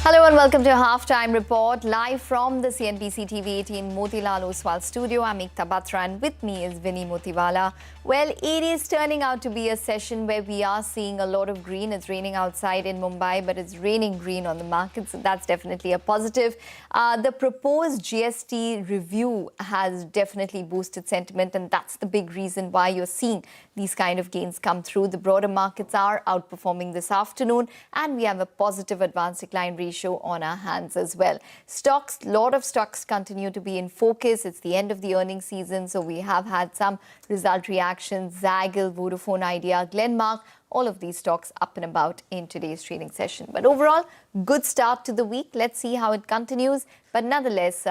Hello and welcome to a halftime report live from the CNBC TV18 Motilal Oswal studio. I'm Ekta Batra and with me is Vinny Motiwala. Well, it is turning out to be a session where we are seeing a lot of green. It's raining outside in Mumbai, but it's raining green on the market, so that's definitely a positive. The proposed GST review has definitely boosted sentiment, and that's the big reason why you're seeing these kind of gains come through. The broader markets are outperforming this afternoon, and we have a positive advance decline ratio on our hands as well. Stocks, a lot of stocks continue to be in focus. It's the end of the earnings season, so we have had some result reactions. Zaggle, Vodafone Idea, Glenmark, all of these stocks up and about in today's trading session. But overall, good start to the week. Let's see how it continues. But nonetheless,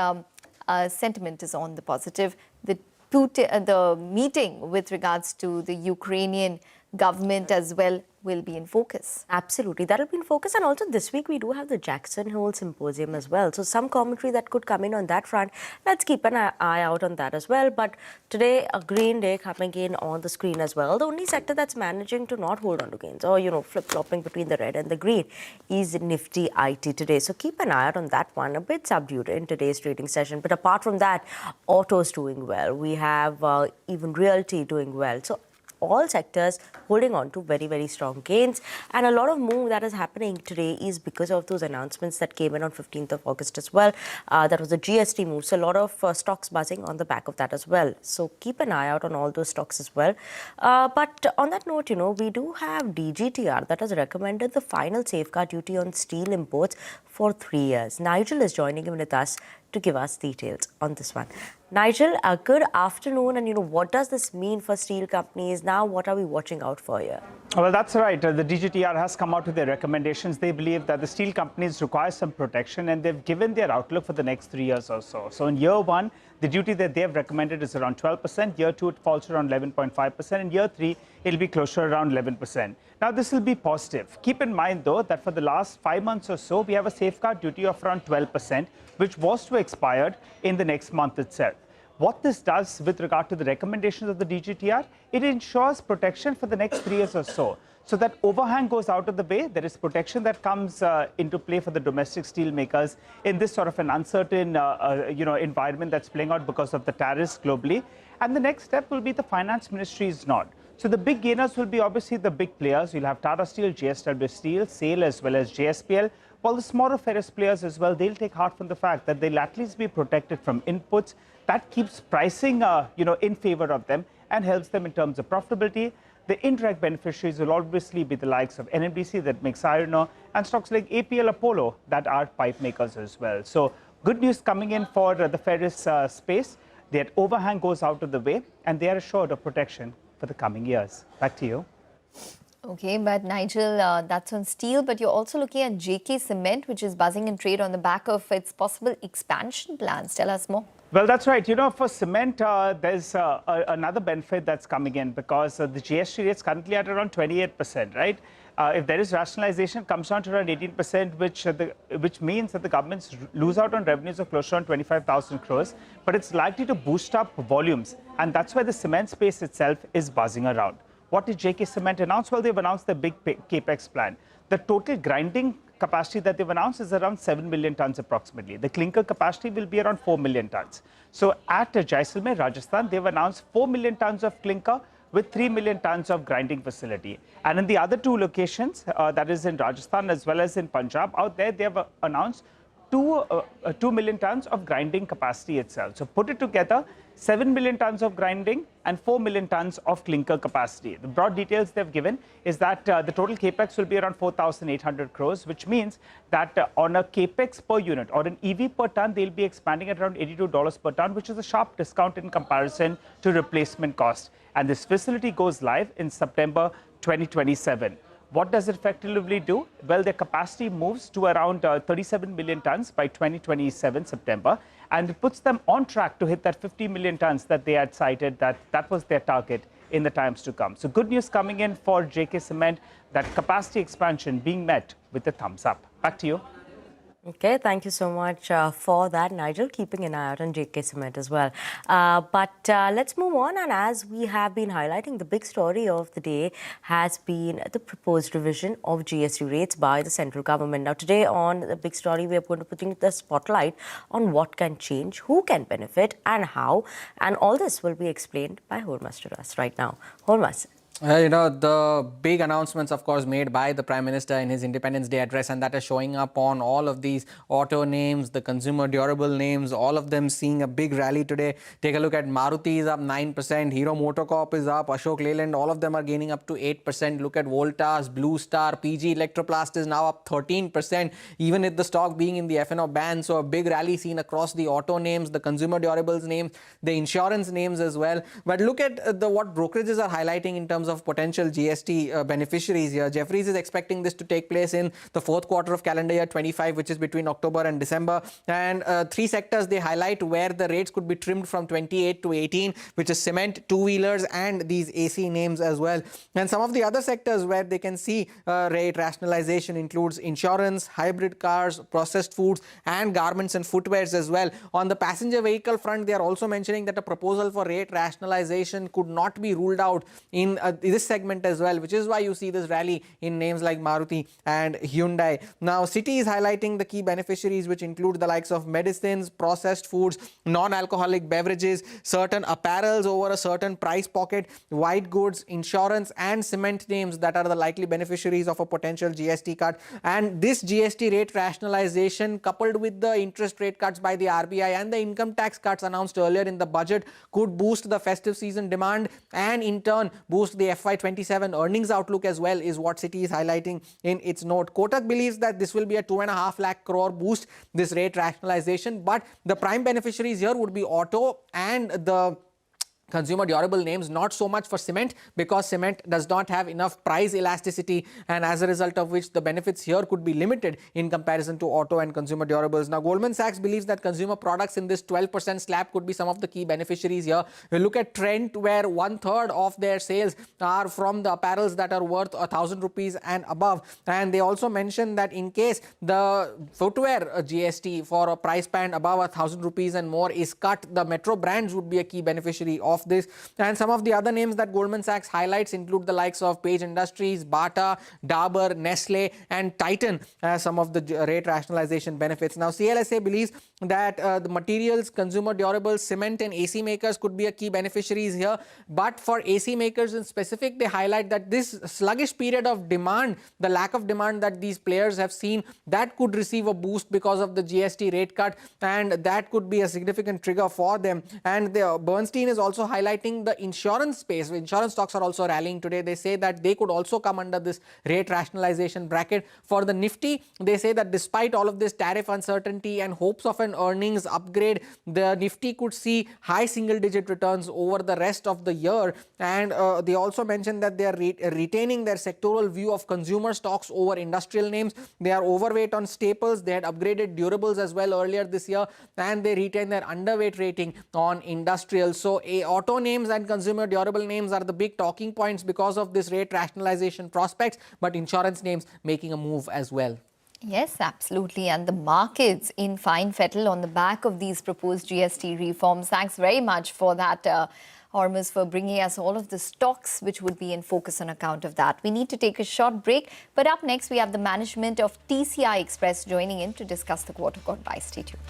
sentiment is on the positive. The meeting with regards to the Ukrainian government as well will be in focus. Absolutely, that'll be in focus. And also this week we do have the Jackson Hole Symposium as well. So some commentary that could come in on that front. Let's keep an eye out on that as well. But today, a green day coming in on the screen as well. The only sector that's managing to not hold on to gains or, flip-flopping between the red and the green is Nifty IT today. So keep an eye out on that one. A bit subdued in today's trading session. But apart from that, autos doing well. We have even Realty doing well. So all sectors holding on to very, very strong gains. And a lot of move that is happening today is because of those announcements that came in on 15th of August as well. That was the GST move. So a lot of stocks buzzing on the back of that as well. So keep an eye out on all those stocks as well. But on that note, we do have DGTR that has recommended the final safeguard duty on steel imports for 3 years. Nigel is joining in with us to give us details on this one. Nigel, good afternoon. And, what does this mean for steel companies? Now, what are we watching out for here? Well, that's right. The DGTR has come out with their recommendations. They believe that the steel companies require some protection, and they've given their outlook for the next 3 years or so. So in year one, the duty that they have recommended is around 12%. Year two, it falls around 11.5%. In year three, it'll be closer around 11%. Now, this will be positive. Keep in mind, though, that for the last 5 months or so, we have a safeguard duty of around 12%, which was to expire in the next month itself. What this does with regard to the recommendations of the DGTR, it ensures protection for the next 3 years or so. So that overhang goes out of the way. There is protection that comes into play for the domestic steel makers in this sort of an uncertain environment that's playing out because of the tariffs globally. And the next step will be the finance ministry's nod. So the big gainers will be obviously the big players. You'll have Tata Steel, JSW Steel, SAIL as well as JSPL. While the smaller ferrous players as well, they'll take heart from the fact that they'll at least be protected from inputs. That keeps pricing, in favor of them and helps them in terms of profitability. The indirect beneficiaries will obviously be the likes of NMDC that makes iron ore and stocks like APL Apollo that are pipe makers as well. So good news coming in for the ferrous space. That overhang goes out of the way and they are assured of protection for the coming years. Back to you. Okay, but Nigel, that's on steel, but you're also looking at JK Cement, which is buzzing in trade on the back of its possible expansion plans. Tell us more. Well, that's right. For cement, there's another benefit that's coming in because the GST rate's currently at around 28%, right? If there is rationalization, it comes down to around 18%, which means that the governments lose out on revenues of close to around 25,000 crores, but it's likely to boost up volumes. And that's why the cement space itself is buzzing around. What did JK Cement announce? Well, they've announced their big Capex plan. The total grinding capacity that they've announced is around 7 million tons approximately. The clinker capacity will be around 4 million tons. So at Jaisalmer, Rajasthan, they've announced 4 million tons of clinker with 3 million tons of grinding facility. And in the other two locations, that is in Rajasthan as well as in Punjab, out there they have announced 2 million tons of grinding capacity itself. So put it together, 7 million tons of grinding and 4 million tons of clinker capacity. The broad details they've given is that the total capex will be around 4,800 crores, which means that on a capex per unit or an EV per ton, they'll be expanding at around $82 per ton, which is a sharp discount in comparison to replacement cost. And this facility goes live in September 2027. What does it effectively do? Well, their capacity moves to around 37 million tons by 2027 September, and it puts them on track to hit that 50 million tons that they had cited that was their target in the times to come. So good news coming in for JK Cement, that capacity expansion being met with a thumbs up. Back to you. Okay, thank you so much for that, Nigel. Keeping an eye out on JK Cement as well. But let's move on. And as we have been highlighting, the big story of the day has been the proposed revision of GST rates by the central government. Now, today on the big story, we are going to put the spotlight on what can change, who can benefit, and how. And all this will be explained by Hormas to us right now. Hormas. The big announcements, of course, made by the Prime Minister in his Independence Day address, and that is showing up on all of these auto names, the consumer durable names, all of them seeing a big rally today. Take a look at Maruti is up 9%, Hero MotoCorp is up, Ashok Leyland, all of them are gaining up to 8%. Look at Voltas, Blue Star, PG Electroplast is now up 13%, even with the stock being in the F&O ban. So a big rally seen across the auto names, the consumer durables names, the insurance names as well. But look at what brokerages are highlighting in terms of potential GST beneficiaries here. Jefferies is expecting this to take place in the fourth quarter of calendar year 25, which is between October and December. And three sectors they highlight where the rates could be trimmed from 28 to 18, which is cement, two-wheelers, and these AC names as well. And some of the other sectors where they can see rate rationalization includes insurance, hybrid cars, processed foods, and garments and footwears as well. On the passenger vehicle front, they are also mentioning that a proposal for rate rationalization could not be ruled out in this segment as well, which is why you see this rally in names like Maruti and Hyundai. Now, Citi is highlighting the key beneficiaries, which include the likes of medicines, processed foods, non-alcoholic beverages, certain apparels over a certain price pocket, white goods, insurance, and cement names that are the likely beneficiaries of a potential GST cut. And this GST rate rationalization, coupled with the interest rate cuts by the RBI and the income tax cuts announced earlier in the budget, could boost the festive season demand and in turn boost the FY27 earnings outlook as well, is what Citi is highlighting in its note. Kotak believes that this will be a 2.5 lakh crore boost, this rate rationalization, but the prime beneficiaries here would be auto and the consumer durable names, not so much for cement, because cement does not have enough price elasticity, and as a result of which the benefits here could be limited in comparison to auto and consumer durables. Now, Goldman Sachs believes that consumer products in this 12% slab could be some of the key beneficiaries here. We look at Trent, where 1/3 of their sales are from the apparels that are worth 1,000 rupees and above, and they also mention that in case the footwear GST for a price band above 1,000 rupees and more is cut, the metro brands would be a key beneficiary of this. And some of the other names that Goldman Sachs highlights include the likes of Page Industries, Bata, Dabur, Nestle, and Titan as some of the rate rationalization benefits. Now, CLSA believes that the materials, consumer durables, cement, and AC makers could be a key beneficiaries here. But for AC makers in specific, they highlight that this sluggish period of demand, the lack of demand that these players have seen, that could receive a boost because of the GST rate cut, and that could be a significant trigger for them. And Bernstein is also highlighting the insurance space. Insurance stocks are also rallying today. They say that they could also come under this rate rationalization bracket. For the Nifty, they say that despite all of this tariff uncertainty and hopes of an earnings upgrade, the Nifty could see high single-digit returns over the rest of the year. And they also mentioned that they are retaining their sectoral view of consumer stocks over industrial names. They are overweight on staples. They had upgraded durables as well earlier this year, and they retain their underweight rating on industrial. So auto names and consumer durable names are the big talking points because of this rate rationalization prospects, but insurance names making a move as well. Yes, absolutely. And the markets in fine fettle on the back of these proposed GST reforms. Thanks very much for that, Hormuz, for bringing us all of the stocks which would be in focus on account of that. We need to take a short break, but up next we have the management of TCI Express joining in to discuss the quarter gone by. Stay tuned.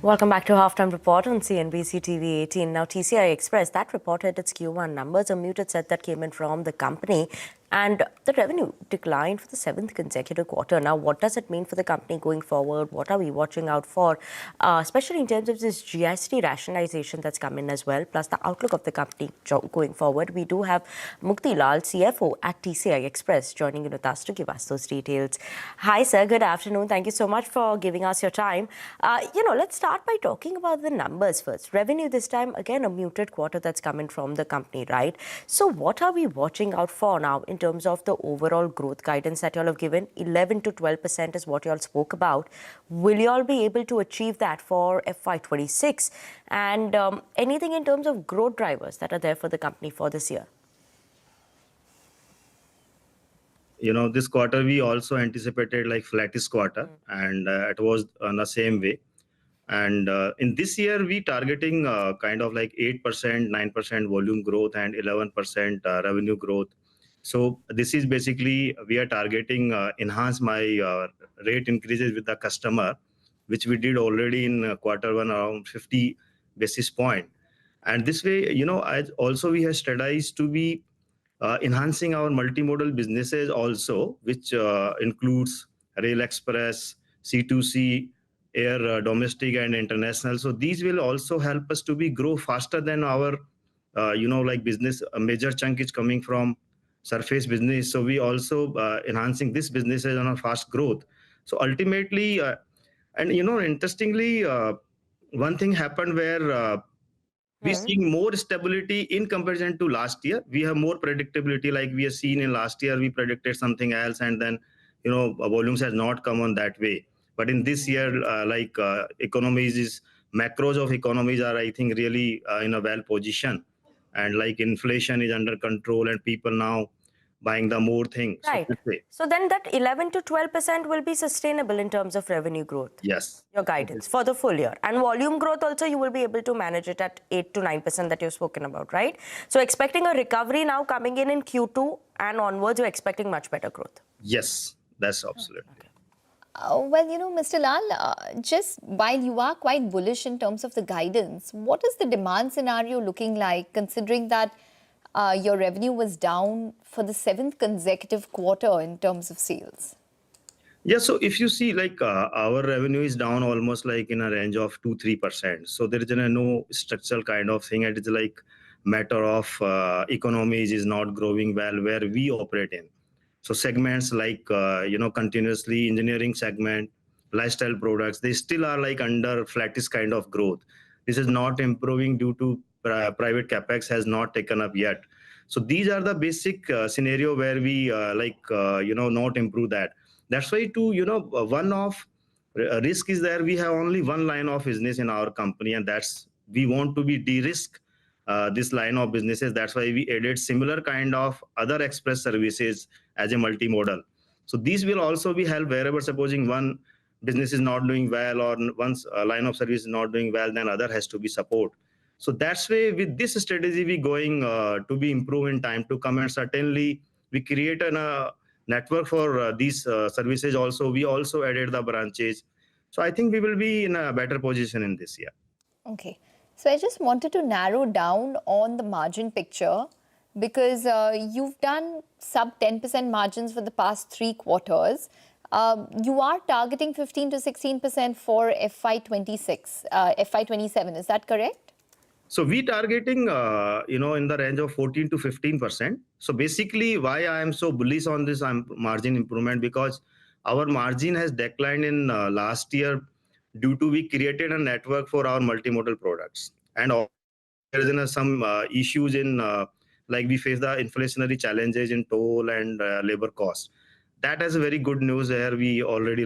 Welcome back to Halftime Report on CNBC TV18. Now, TCI Express, that reported its Q1 numbers, a muted set that came in from the company, and the revenue declined for the 7th consecutive quarter. Now, what does it mean for the company going forward? What are we watching out for, especially in terms of this GST rationalization that's come in as well, plus the outlook of the company going forward? We do have Mukti Lal, CFO at TCI Express, joining in with us to give us those details. Hi, sir. Good afternoon. Thank you so much for giving us your time. Let's start by talking about the numbers first. Revenue this time, again, a muted quarter that's coming from the company, right? So what are we watching out for now in terms of the overall growth guidance that you all have given? 11 to 12% is what you all spoke about. Will you all be able to achieve that for FY26? And anything in terms of growth drivers that are there for the company for this year? This quarter we also anticipated like flattish quarter, and it was on the same way. And in this year, we targeting kind of like 8%, 9% volume growth and 11% revenue growth. So this is basically, we are targeting enhance my rate increases with the customer, which we did already in quarter one around 50 basis point. And this way, as also we have strategized to be enhancing our multimodal businesses also, which includes Rail Express, C2C, air, domestic and international. So these will also help us to be grow faster than our, business. A major chunk is coming from surface business. So we also enhancing this businesses on a fast growth. So ultimately, interestingly, one thing happened where we're seeing more stability in comparison to last year. We have more predictability, like we have seen in last year. We predicted something else, and then volumes has not come on that way. But in this year, economies is macros of economies are, I think, really in a well position, and like inflation is under control and people now buying the more things. Right. So then that 11 to 12% will be sustainable in terms of revenue growth. Yes. Your guidance for the full year. And volume growth also, you will be able to manage it at 8 to 9% that you've spoken about, right? So expecting a recovery now coming in Q2 and onwards, you're expecting much better growth. Yes, that's absolutely. Okay. Well, Mr. Lal, just while you are quite bullish in terms of the guidance, what is the demand scenario looking like, considering that your revenue was down for the 7th consecutive quarter in terms of sales? Yeah, so if you see, like our revenue is down almost like in a range of 2-3%. So there is no structural kind of thing. It is like matter of economies is not growing well where we operate in. So segments like continuously engineering segment, lifestyle products, they still are like under flattish kind of growth. This is not improving due to private capex has not taken up yet. So these are the basic scenario where we not improve that. That's why one of risk is there. We have only one line of business in our company, and that's we want to be de-risk this line of businesses. That's why we added similar kind of other express services as a multimodal. So these will also be help wherever supposing one business is not doing well or one's line of service is not doing well, then other has to be support. So that's why with this strategy we going to be improved in time to come, and certainly we create a network for these services also. We also added the branches. So I think we will be in a better position in this year. Okay. So I just wanted to narrow down on the margin picture, because you've done sub 10% margins for the past 3 quarters. You are targeting 15 to 16% for FY26, FY27. Is that correct? So we targeting, in the range of 14 to 15%. So basically why I am so bullish on this margin improvement, because our margin has declined in last year due to we created a network for our multimodal products. And there is some issues in, like we face the inflationary challenges in toll and labor costs. That has a very good news here. We already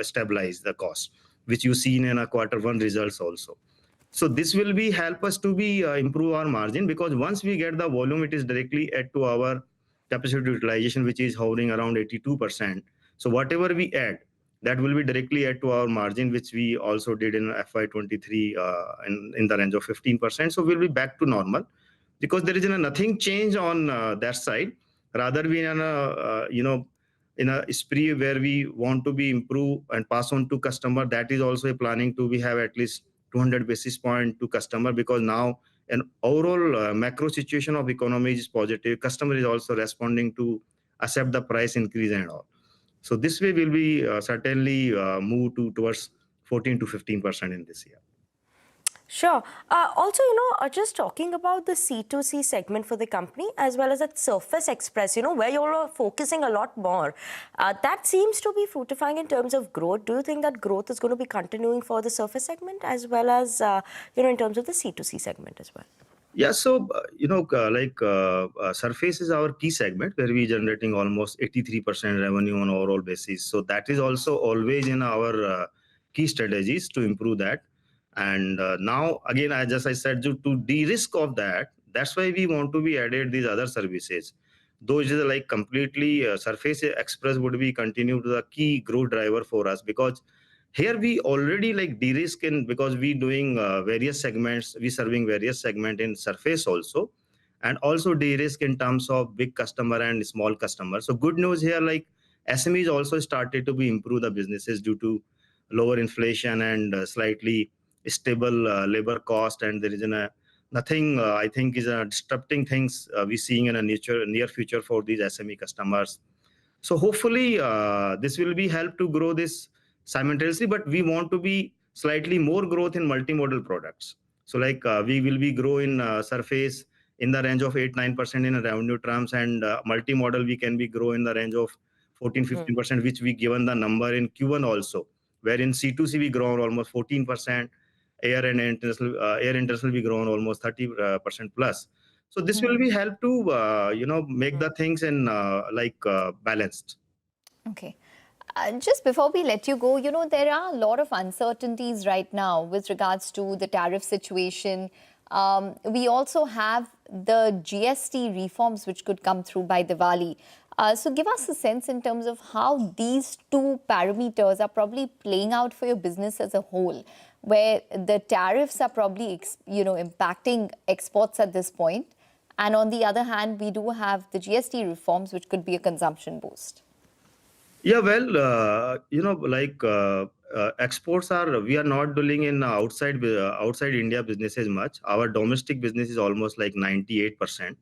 stabilized the cost, which you seen in a Q1 results also. So this will be help us to be improve our margin, because once we get the volume, it is directly add to our capacity utilization, which is hovering around 82%. So whatever we add, that will be directly add to our margin, which we also did in FY23 in the range of 15%. So we'll be back to normal, because there is nothing change on that side. Rather, we are in a spree where we want to be improve and pass on to customer. That is also planning to we have at least 200 basis point to customer, because now an overall macro situation of economy is positive. Customer is also responding to accept the price increase and all. So this way will be certainly move towards 14 to 15% in this year. Sure. Also, just talking about the C2C segment for the company, as well as that Surface Express, where you're focusing a lot more, that seems to be fructifying in terms of growth. Do you think that growth is going to be continuing for the Surface segment, as well as, in terms of the C2C segment as well? Yeah, so, Surface is our key segment where we generating almost 83% revenue on overall basis. So that is also always in our key strategies to improve that. And now, again, as I said, to de-risk of that, that's why we want to be added these other services. Those is like completely Surface Express would be continue to the key growth driver for us, because here we already de-risk in, because we doing various segments, we serving various segment in Surface also, and also de-risk in terms of big customer and small customer. So good news here, SMEs also started to be improve the businesses due to lower inflation and slightly stable labor cost, and there is nothing I think is disrupting things we seeing in a near future for these SME customers. So hopefully this will be help to grow this simultaneously, but we want to be slightly more growth in multimodal products. So we will be growing Surface in the range of 8-9% in revenue terms, and multimodal we can be grow in the range of 14-15%, which we given the number in Q1 also, where in C2C we grown almost 14%. Air and international we grown almost 30% plus. So this will be help to make the things in balanced. Okay. Just before we let you go, there are a lot of uncertainties right now with regards to the tariff situation. We also have the GST reforms which could come through by Diwali. So give us a sense in terms of how these two parameters are probably playing out for your business as a whole, where the tariffs are probably, impacting exports at this point. And on the other hand, we do have the GST reforms, which could be a consumption boost. Yeah, well, exports we are not dealing in outside India businesses much. Our domestic business is almost like 98%.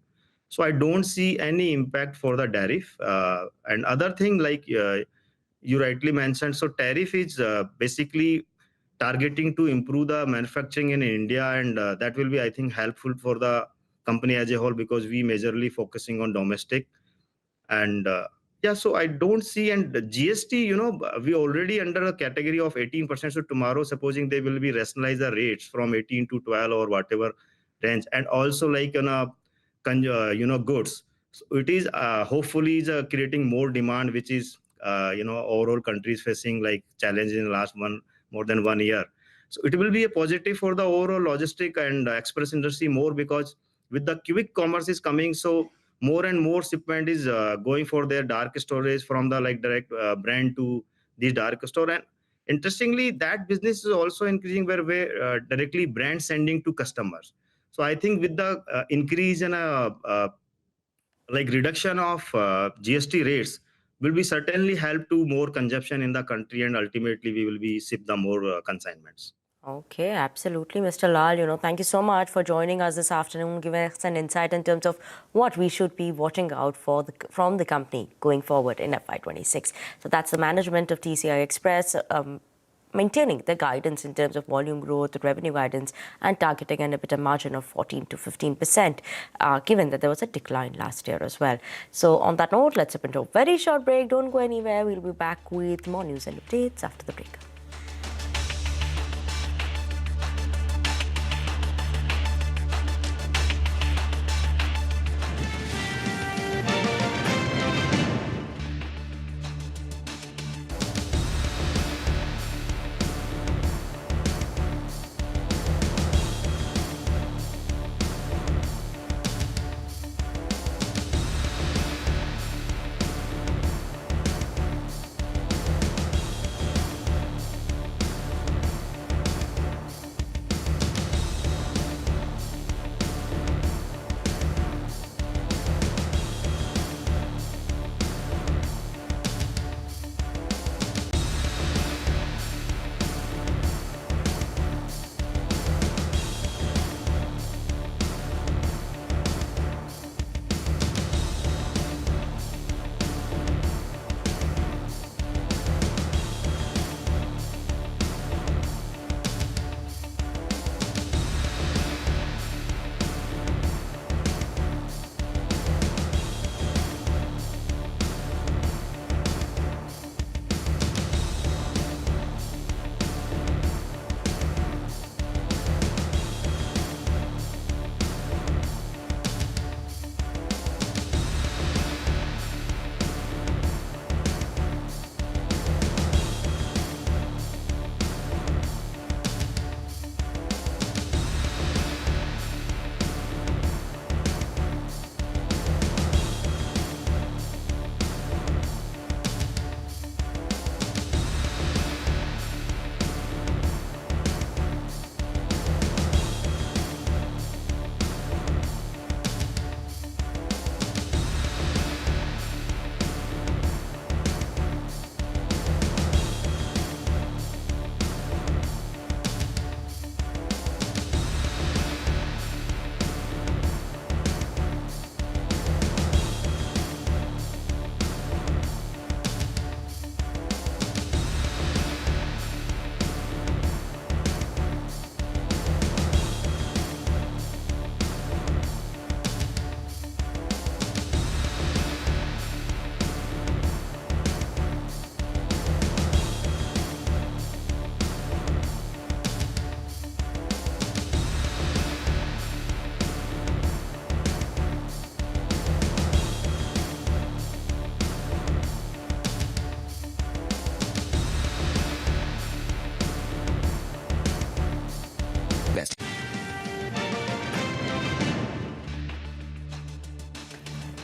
So I don't see any impact for the tariff. And other thing, like you rightly mentioned, so tariff is basically targeting to improve the manufacturing in India, and that will be, I think, helpful for the company as a whole, because we majorly focusing on domestic. And yeah, so I don't see, and the GST, we already under a category of 18%. So tomorrow, supposing they will be rationalize the rates from 18 to 12 or whatever range, and also like goods. So it is hopefully is creating more demand, which is overall countries facing like challenge in the last more than 1 year. So it will be a positive for the overall logistic and express industry more, because with the quick commerce is coming, so more and more shipment is going for their dark storage from the like direct brand to the dark store. And interestingly, that business is also increasing where directly brand sending to customers. So I think with the increase in like reduction of GST rates will be certainly help to more consumption in the country, and ultimately we will be ship the more consignments. Okay, absolutely, Mr. Lal. Thank you so much for joining us this afternoon, giving us an insight in terms of what we should be watching out for from the company going forward in FY26. So that's the management of TCI Express, maintaining the guidance in terms of volume growth, revenue guidance, and targeting an EBITDA margin of 14 to 15%, given that there was a decline last year as well. So on that note, let's jump into a very short break. Don't go anywhere. We'll be back with more news and updates after the break.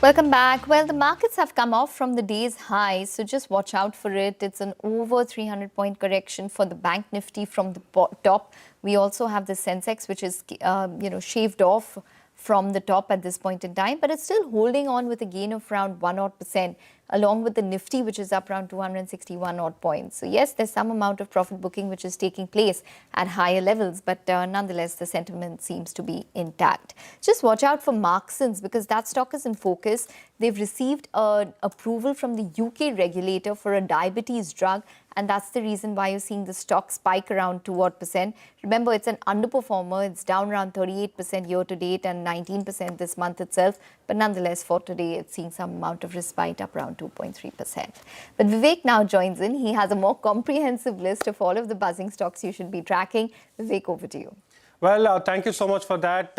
Welcome back. Well, the markets have come off from the day's high, so just watch out for it. It's an over 300-point correction for the Bank Nifty from the top. We also have the Sensex, which is, shaved off from the top at this point in time, but it's still holding on with a gain of around 1% along with the Nifty, which is up around 261 odd points. So yes, there's some amount of profit booking which is taking place at higher levels, but nonetheless, the sentiment seems to be intact. Just watch out for Marksons because that stock is in focus. They've received an approval from the UK regulator for a diabetes drug, and that's the reason why you're seeing the stock spike around 2%. Remember, it's an underperformer. It's down around 38% year to date and 19% this month itself. But nonetheless, for today, it's seeing some amount of respite up around 2.3%. But Vivek now joins in. He has a more comprehensive list of all of the buzzing stocks you should be tracking. Vivek, over to you. Well, thank you so much for that.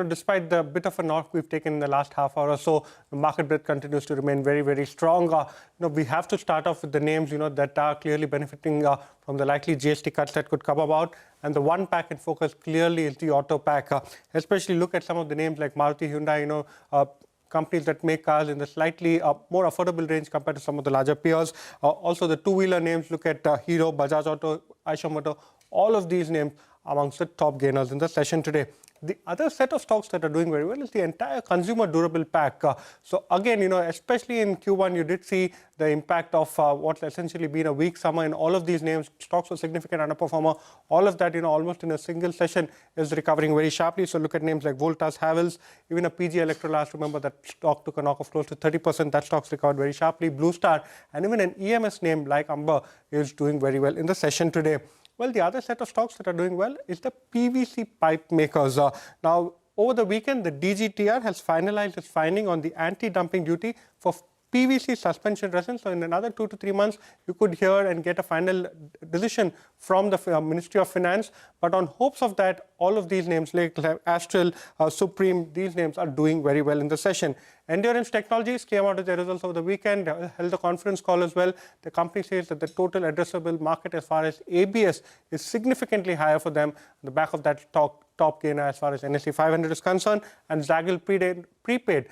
Despite the bit of a knock we've taken in the last half hour or so, the market breadth continues to remain very, very strong. We have to start off with the names, that are clearly benefiting from the likely GST cuts that could come about. And the one pack in focus clearly is the auto pack. Especially look at some of the names like Maruti, Hyundai, companies that make cars in the slightly more affordable range compared to some of the larger peers. Also, the two-wheeler names, look at Hero, Bajaj Auto, Eicher Motor, all of these names amongst the top gainers in the session today. The other set of stocks that are doing very well is the entire consumer durable pack. So again, especially in Q1, you did see the impact of what's essentially been a weak summer in all of these names. Stocks were significant underperformer. All of that, almost in a single session is recovering very sharply. So look at names like Voltas, Havells, even a PG Electroplast. Remember that stock took a knock of close to 30%. That stock's recovered very sharply. Blue Star and even an EMS name like Amber is doing very well in the session today. Well, the other set of stocks that are doing well is the PVC pipe makers. Now, over the weekend, the DGTR has finalized its finding on the anti-dumping duty for PVC suspension resin. So in another 2 to 3 months, you could hear and get a final decision from the Ministry of Finance. But on hopes of that, all of these names like Astral, Supreme, these names are doing very well in the session. Endurance Technologies came out with their results over the weekend, held a conference call as well. The company says that the total addressable market as far as ABS is significantly higher for them. On the back of that top gainer as far as NSE 500 is concerned. And Zaggle prepaid.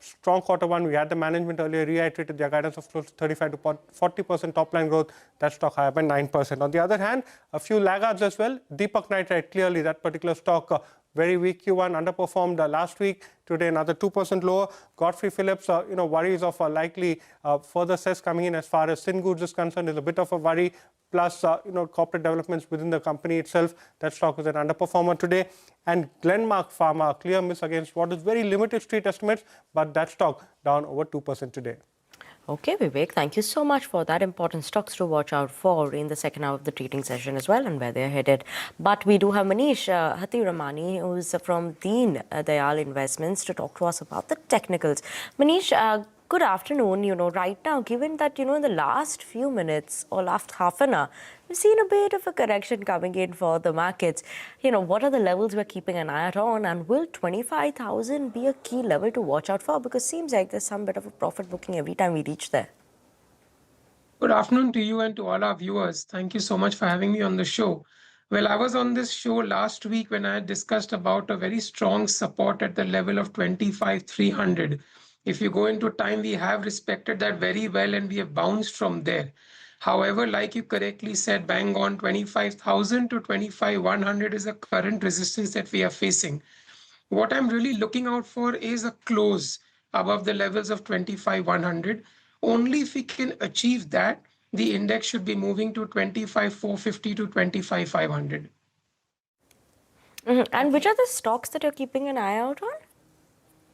Strong Q1. We had the management earlier reiterated their guidance of close to 35 to 40% top line growth. That stock higher by 9%. On the other hand, a few laggards as well. Deepak Nitrite, clearly that particular stock, very weak Q1, underperformed last week. Today, another 2% lower. Godfrey Phillips, worries of likely further cess coming in as far as Sin Goods is concerned is a bit of a worry. Plus, corporate developments within the company itself. That stock is an underperformer today. And Glenmark Pharma, clear miss against what is very limited street estimates, but that stock down over 2% today. Okay, Vivek, thank you so much for that. Important stocks to watch out for in the second hour of the trading session as well and where they're headed. But we do have Manish Hathiramani, who's from Deen Dayal Investments, to talk to us about the technicals. Manish, good afternoon. Right now, given that, in the last few minutes or last half an hour, we've seen a bit of a correction coming in for the markets. What are the levels we're keeping an eye out on? And will 25,000 be a key level to watch out for? Because it seems like there's some bit of a profit booking every time we reach there. Good afternoon to you and to all our viewers. Thank you so much for having me on the show. Well, I was on this show last week when I had discussed about a very strong support at the level of 25,300. If you go into time, we have respected that very well and we have bounced from there. However, like you correctly said, bang on 25,000 to 25,100 is the current resistance that we are facing. What I'm really looking out for is a close above the levels of 25,100. Only if we can achieve that, the index should be moving to 25,450 to 25,500. And which are the stocks that you're keeping an eye out on?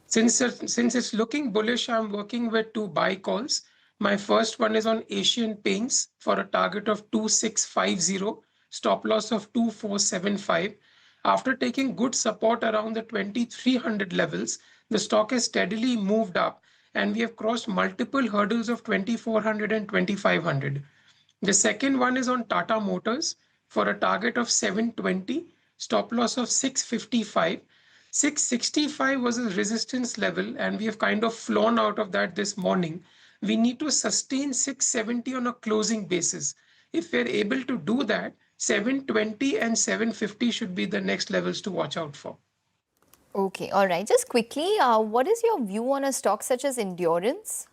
Since it's looking bullish, I'm working with 2 buy calls. My first one is on Asian Paints for a target of 2650, stop loss of 2475. After taking good support around the 2300 levels, the stock has steadily moved up and we have crossed multiple hurdles of 2400 and 2500. The second one is on Tata Motors for a target of 720, stop loss of 655. 665 was a resistance level and we have kind of flown out of that this morning. We need to sustain 670 on a closing basis. If we're able to do that, 720 and 750 should be the next levels to watch out for. Okay, all right. Just quickly, what is your view on a stock such as Endurance?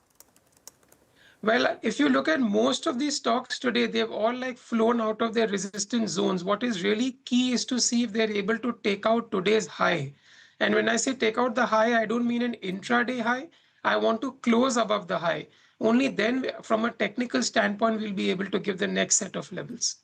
Well, if you look at most of these stocks today, they've all like flown out of their resistance zones. What is really key is to see if they're able to take out today's high. And when I say take out the high, I don't mean an intraday high. I want to close above the high. Only then, from a technical standpoint, we'll be able to give the next set of levels.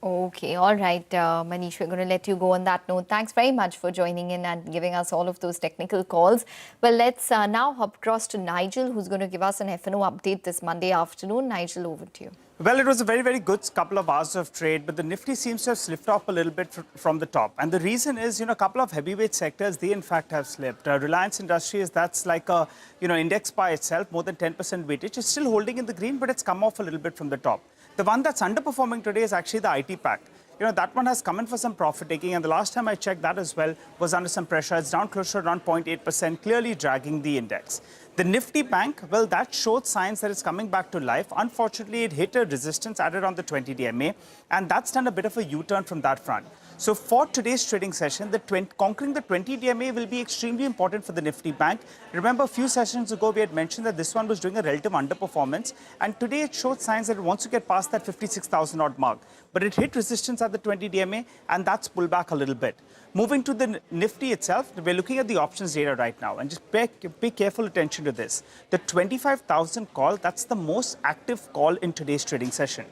Okay, all right, Manish, we're going to let you go on that note. Thanks very much for joining in and giving us all of those technical calls. Well, let's now hop across to Nigel, who's going to give us an F&O update this Monday afternoon. Nigel, over to you. Well, it was a very, very good couple of hours of trade, but the Nifty seems to have slipped off a little bit from the top. And the reason is, a couple of heavyweight sectors, they in fact have slipped. Reliance Industries, that's like a, index by itself, more than 10% weightage. It's still holding in the green, but it's come off a little bit from the top. The one that's underperforming today is actually the IT pack. That one has come in for some profit taking, and the last time I checked, that as well was under some pressure. It's down close to around 0.8%, clearly dragging the index. The Nifty Bank, well, that showed signs that it's coming back to life. Unfortunately, it hit a resistance at around the 20 DMA, and that's done a bit of a U-turn from that front. So for today's trading session, conquering the 20 DMA will be extremely important for the Nifty Bank. Remember, a few sessions ago, we had mentioned that this one was doing a relative underperformance, and today it showed signs that it wants to get past that 56,000 odd mark. But it hit resistance at the 20 DMA, and that's pulled back a little bit. Moving to the Nifty itself, we're looking at the options data right now, and just pay careful attention to this. The 25,000 call, that's the most active call in today's trading session.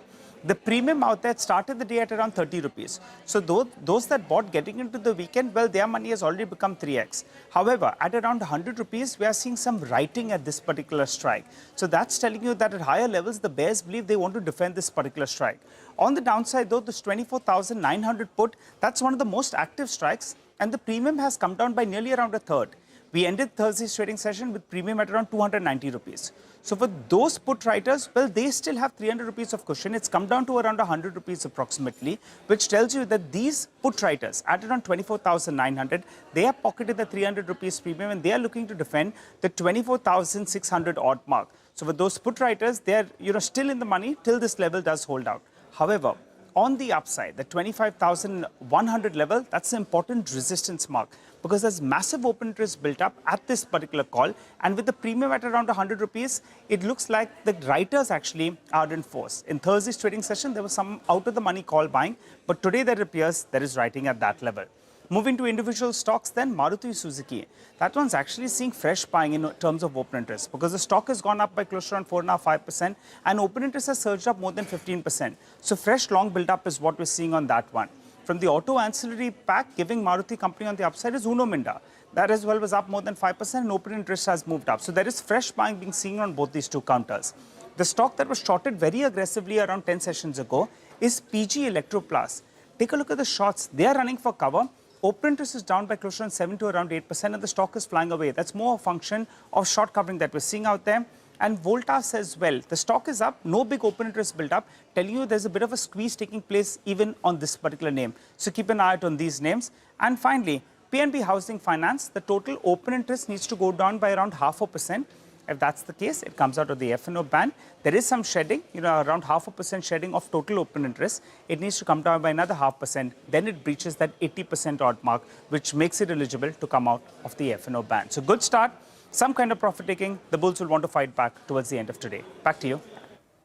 The premium out there started the day at around 30 rupees. So those that bought getting into the weekend, well, their money has already become 3x. However, at around 100 rupees, we are seeing some writing at this particular strike. So that's telling you that at higher levels, the bears believe they want to defend this particular strike. On the downside, though, this 24,900 put, that's one of the most active strikes, and the premium has come down by nearly around a third. We ended Thursday's trading session with premium at around 290 rupees. So for those put writers, well, they still have 300 rupees of cushion. It's come down to around 100 rupees approximately, which tells you that these put writers at around 24,900, they have pocketed the 300 rupees premium, and they are looking to defend the 24,600 odd mark. So for those put writers, they are still in the money till this level does hold out. However, on the upside, the 25,100 level, that's an important resistance mark, because there's massive open interest built up at this particular call, and with the premium at around 100 rupees, it looks like the writers actually are in force. In Thursday's trading session, there was some out of the money call buying, but today there appears there is writing at that level. Moving to individual stocks then, Maruti Suzuki. That one's actually seeing fresh buying in terms of open interest, because the stock has gone up by close to around 4.5%, and open interest has surged up more than 15%. So fresh long build-up is what we're seeing on that one. From the auto ancillary pack, giving Maruti company on the upside is Uno Minda. That as well was up more than 5%, and open interest has moved up. So there is fresh buying being seen on both these two counters. The stock that was shorted very aggressively around 10 sessions ago is PG Electroplast. Take a look at the shorts. They are running for cover. Open interest is down by close to 7 to around 8%, and the stock is flying away. That's more a function of short covering that we're seeing out there. And Voltas as well. The stock is up, no big open interest built up, telling you there's a bit of a squeeze taking place even on this particular name. So keep an eye out on these names. And finally, PNB Housing Finance, the total open interest needs to go down by around 0.5%. If that's the case, it comes out of the F&O band. There is some shedding, around 0.5% shedding of total open interest. It needs to come down by another 0.5%. Then it breaches that 80% odd mark, which makes it eligible to come out of the F&O band. So good start, some kind of profit taking. The bulls will want to fight back towards the end of today. Back to you.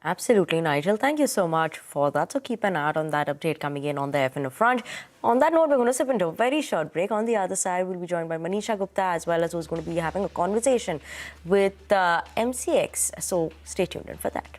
Absolutely, Nigel. Thank you so much for that. So keep an eye out on that update coming in on the F&O front. On that note, we're going to slip into a very short break. On the other side, we'll be joined by Manisha Gupta, as well as who's going to be having a conversation with MCX. So stay tuned in for that.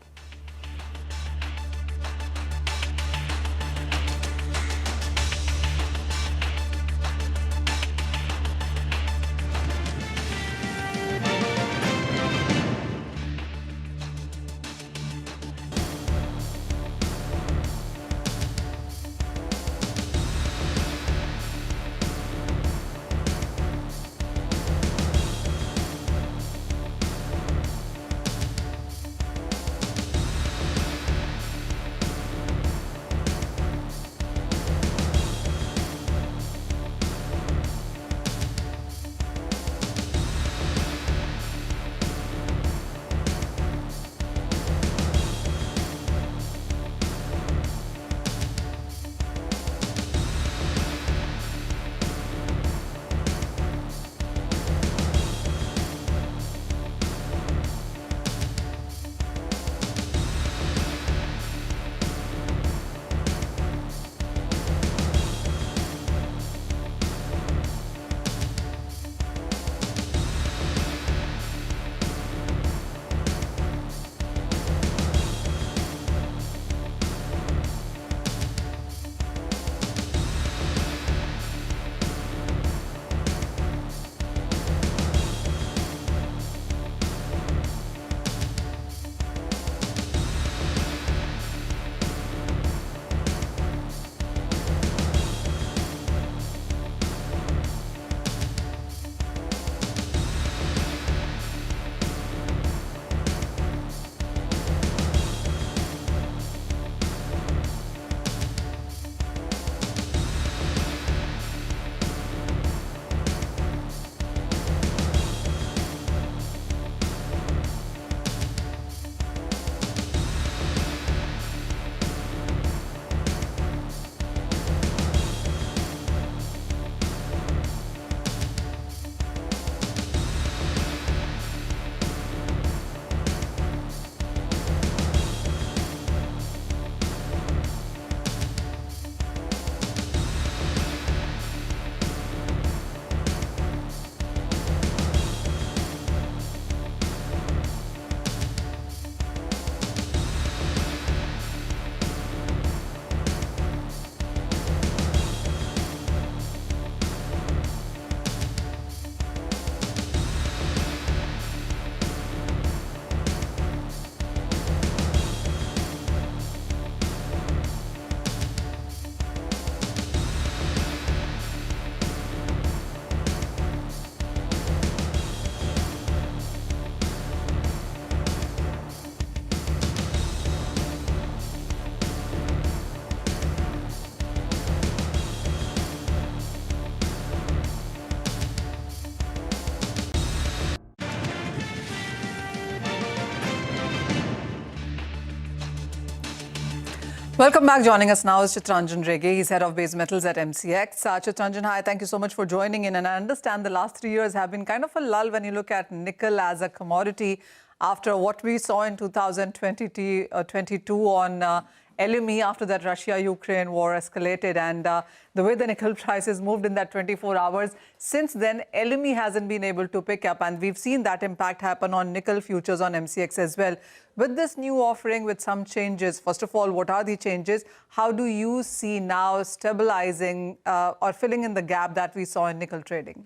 Welcome back. Joining us now is Chitranjan Rege. He's head of base metals at MCX. Chitranjan, hi. Thank you so much for joining in. And I understand the last 3 years have been kind of a lull when you look at nickel as a commodity after what we saw in 2022 on LME after that Russia-Ukraine war escalated and the way the nickel prices moved in that 24 hours. Since then, LME hasn't been able to pick up, and we've seen that impact happen on nickel futures on MCX as well. With this new offering, with some changes, first of all, what are the changes? How do you see now stabilizing or filling in the gap that we saw in nickel trading?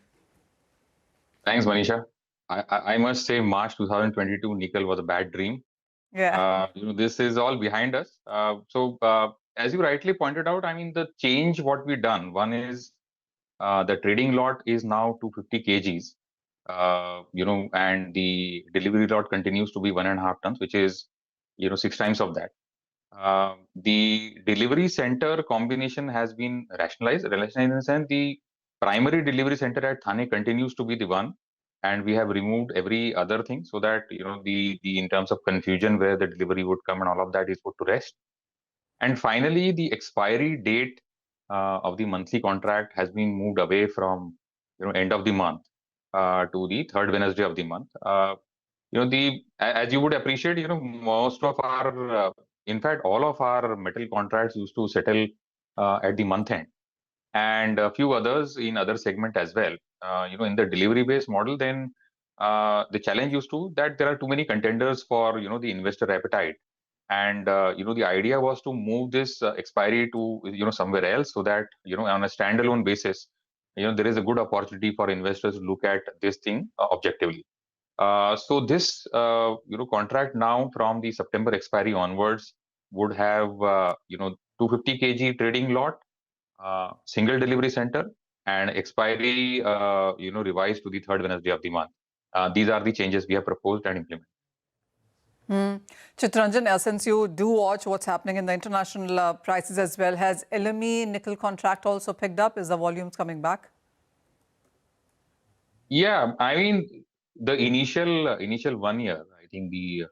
Thanks, Manisha. I must say March 2022 nickel was a bad dream. Yeah. This is all behind us. As you rightly pointed out, I mean, the change what we done, one is the trading lot is now 250 kgs, and the delivery lot continues to be 1.5 tons, which is, 6 times of that. The delivery center combination has been rationalized in the sense the primary delivery center at Thane continues to be the one, and we have removed every other thing so that the in terms of confusion where the delivery would come and all of that is put to rest. And finally, the expiry date of the monthly contract has been moved away from end of the month to the third Wednesday of the month. As you would appreciate, most of our in fact all of our metal contracts used to settle at the month end, and a few others in other segment as well. In the delivery based model, then the challenge used to that there are too many contenders for the investor appetite, and the idea was to move this expiry to somewhere else so that on a standalone basis there is a good opportunity for investors to look at this thing objectively. So this contract now from the September expiry onwards would have 250 kg trading lot, single delivery center, and expiry revised to the third Wednesday of the month. These are the changes we have proposed and implemented. Chitranjan, since you do watch what's happening in the international prices as well, has LME nickel contract also picked up? Is the volumes coming back? Yeah, I mean, the initial 1 year, I think the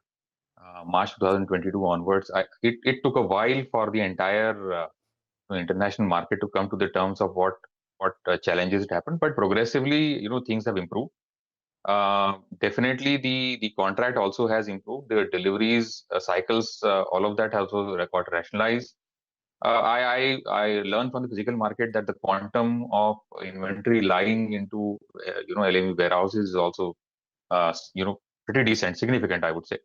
March 2022 onwards, it took a while for the entire international market to come to the terms of what challenges it happened, but progressively, things have improved. Definitely, the contract also has improved. The deliveries cycles, all of that has also got rationalized. I learned from the physical market that the quantum of inventory lying into LME warehouses is also pretty decent, significant, I would say.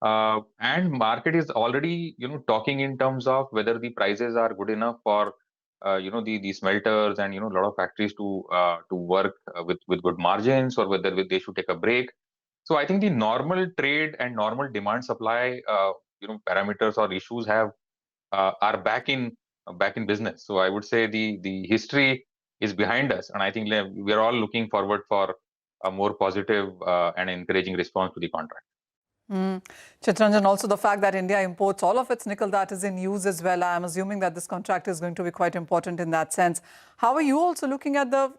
And market is already talking in terms of whether the prices are good enough for the smelters and a lot of factories to work with good margins, or whether they should take a break. So I think the normal trade and normal demand supply parameters or issues are back in business. So I would say the history is behind us, and I think we are all looking forward for a more positive and encouraging response to the contract. Chitranjan, also the fact that India imports all of its nickel that is in use as well, I'm assuming that this contract is going to be quite important in that sense. How are you also looking at the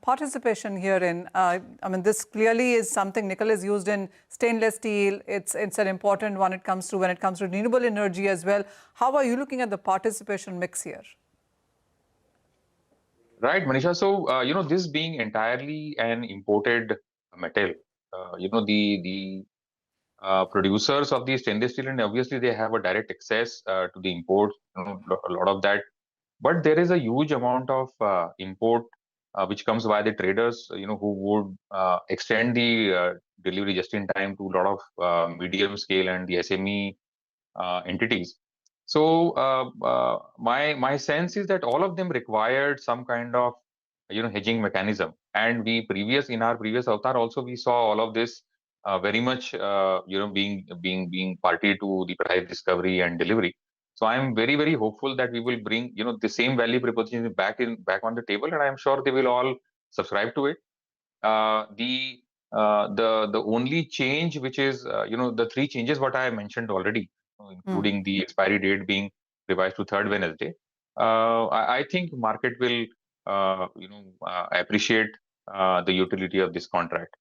participation herein? I mean, this clearly is something, nickel is used in stainless steel. It's an important one when it comes to renewable energy as well. How are you looking at the participation mix here? Right, Manisha. So, this being entirely an imported metal, the producers of the stainless steel, and obviously they have a direct access to the import, a lot of that. But there is a huge amount of import which comes by the traders, who would extend the delivery just in time to a lot of medium scale and the SME entities. So my sense is that all of them required some kind of hedging mechanism. And in our previous avatar also we saw all of this very much being party to the price discovery and delivery. So I am very, very hopeful that we will bring the same value proposition back on the table, and I am sure they will all subscribe to it. The only change, which is the three changes what I mentioned already, including the expiry date being revised to third Wednesday. I think market will appreciate the utility of this contract.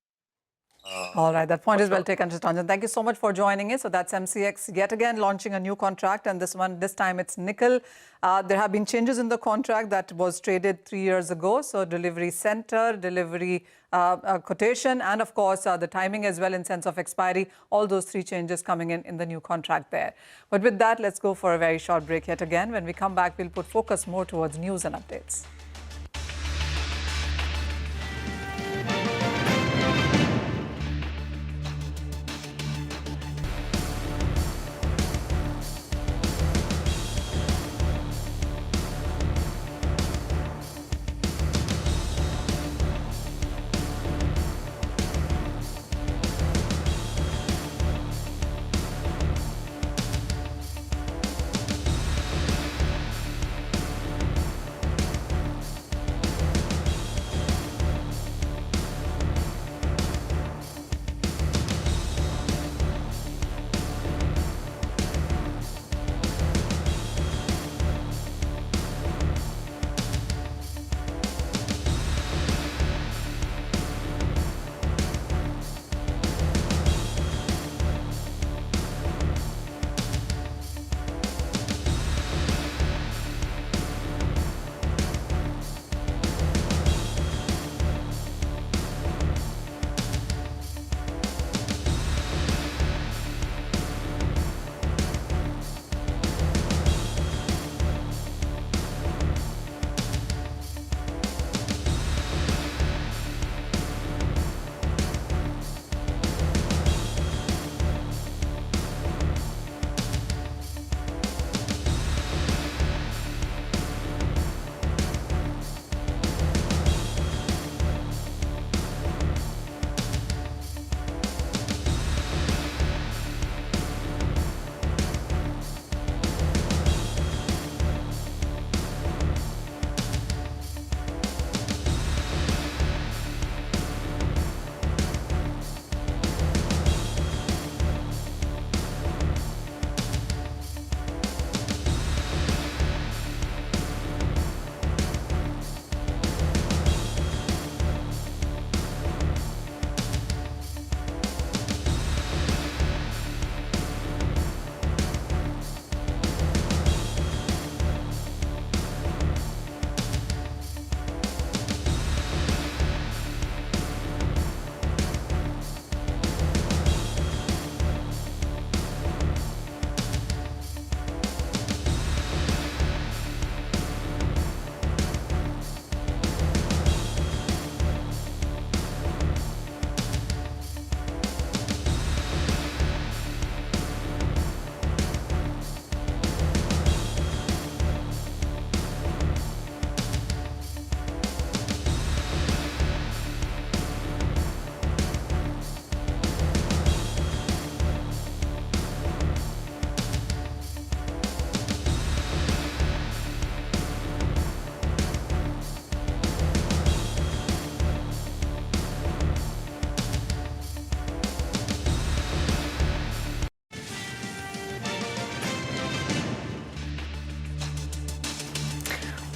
All right, that point is well taken, Chitanjan. Thank you so much for joining us. So that's MCX yet again launching a new contract, and this time it's nickel. There have been changes in the contract that was traded 3 years ago. So delivery center, delivery quotation, and of course the timing as well in sense of expiry. All those 3 changes coming in the new contract there. But with that, let's go for a very short break yet again. When we come back, we'll put focus more towards news and updates.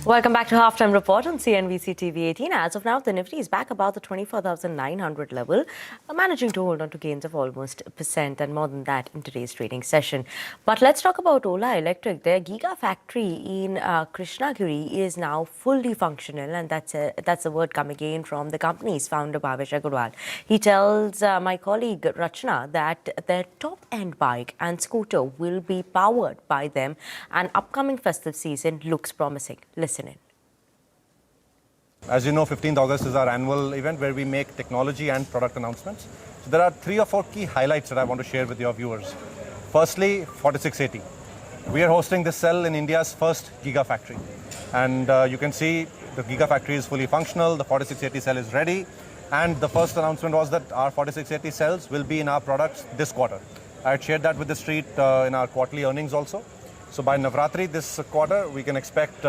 Welcome back to Halftime Report on CNBC TV18. As of now, the Nifty is back about the 24,900 level, managing to hold on to gains of almost 1% and more than that in today's trading session. But let's talk about Ola Electric. Their gigafactory in Krishnagiri is now fully functional, and that's the word coming in from the company's founder, Bajaj Finance. He tells my colleague Rachna that their top-end bike and scooter will be powered by them, and upcoming festive season looks promising. Listen in. As you know, 15th August is our annual event where we make technology and product announcements. So there are 3 or 4 key highlights that I want to share with your viewers. Firstly, 4680. We are hosting this cell in India's first gigafactory. And you can see the gigafactory is fully functional, the 4680 cell is ready. And the first announcement was that our 4680 cells will be in our products this quarter. I had shared that with the street in our quarterly earnings also. So by Navratri this quarter, we can expect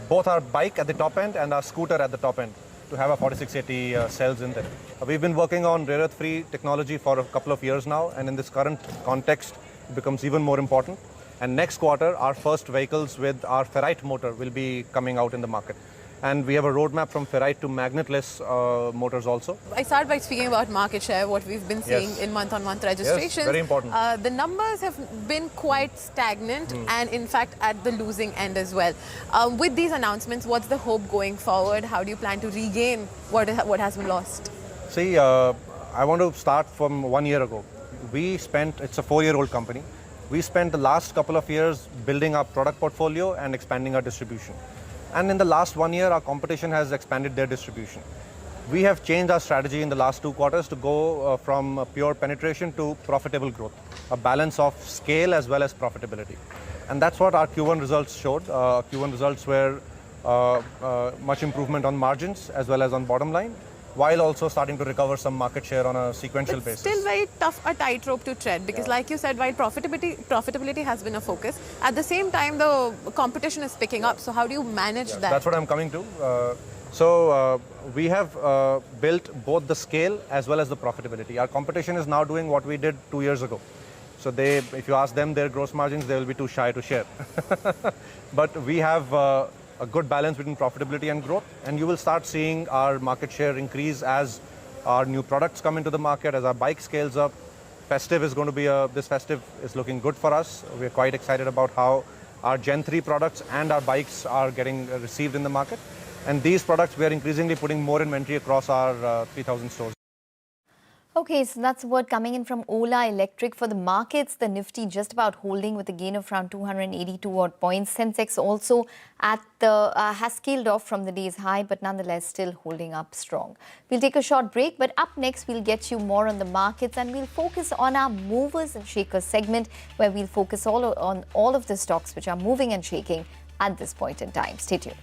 both our bike at the top end and our scooter at the top end to have our 4680 cells in there. We've been working on rare earth-free technology for a couple of years now, and in this current context, it becomes even more important. And next quarter, our first vehicles with our ferrite motor will be coming out in the market. And we have a roadmap from ferrite to magnetless motors also. I start by speaking about market share, what we've been seeing in month-on-month registrations. Yes, very important. The numbers have been quite stagnant and in fact at the losing end as well. With these announcements, what's the hope going forward? How do you plan to regain what has been lost? See, I want to start from 1 year ago. It's a 4-year-old company. We spent the last couple of years building our product portfolio and expanding our distribution. And in the last 1 year, our competition has expanded their distribution. We have changed our strategy in the last 2 quarters to go from pure penetration to profitable growth, a balance of scale as well as profitability. And that's what our Q1 results showed. Q1 results were much improvement on margins as well as on bottom line, while also starting to recover some market share on a sequential basis. Still very tough a tightrope to tread because like you said, while profitability has been a focus, at the same time the competition is picking up. So how do you manage that? That's what I'm coming to. We have built both the scale as well as the profitability. Our competition is now doing what we did 2 years ago. So if you ask them their gross margins, they will be too shy to share. But we have a good balance between profitability and growth, and you will start seeing our market share increase as our new products come into the market, as our bike scales up. Festive is going to be this festive is looking good for us. We're quite excited about how our Gen 3 products and our bikes are getting received in the market. And these products, we are increasingly putting more inventory across our 3,000 stores. Okay, so that's a word coming in from Ola Electric. For the markets, the Nifty just about holding with a gain of around 282 odd points. Sensex also has scaled off from the day's high, but nonetheless still holding up strong. We'll take a short break, but up next we'll get you more on the markets and we'll focus on our movers and shakers segment, where we'll focus on all of the stocks which are moving and shaking at this point in time. Stay tuned.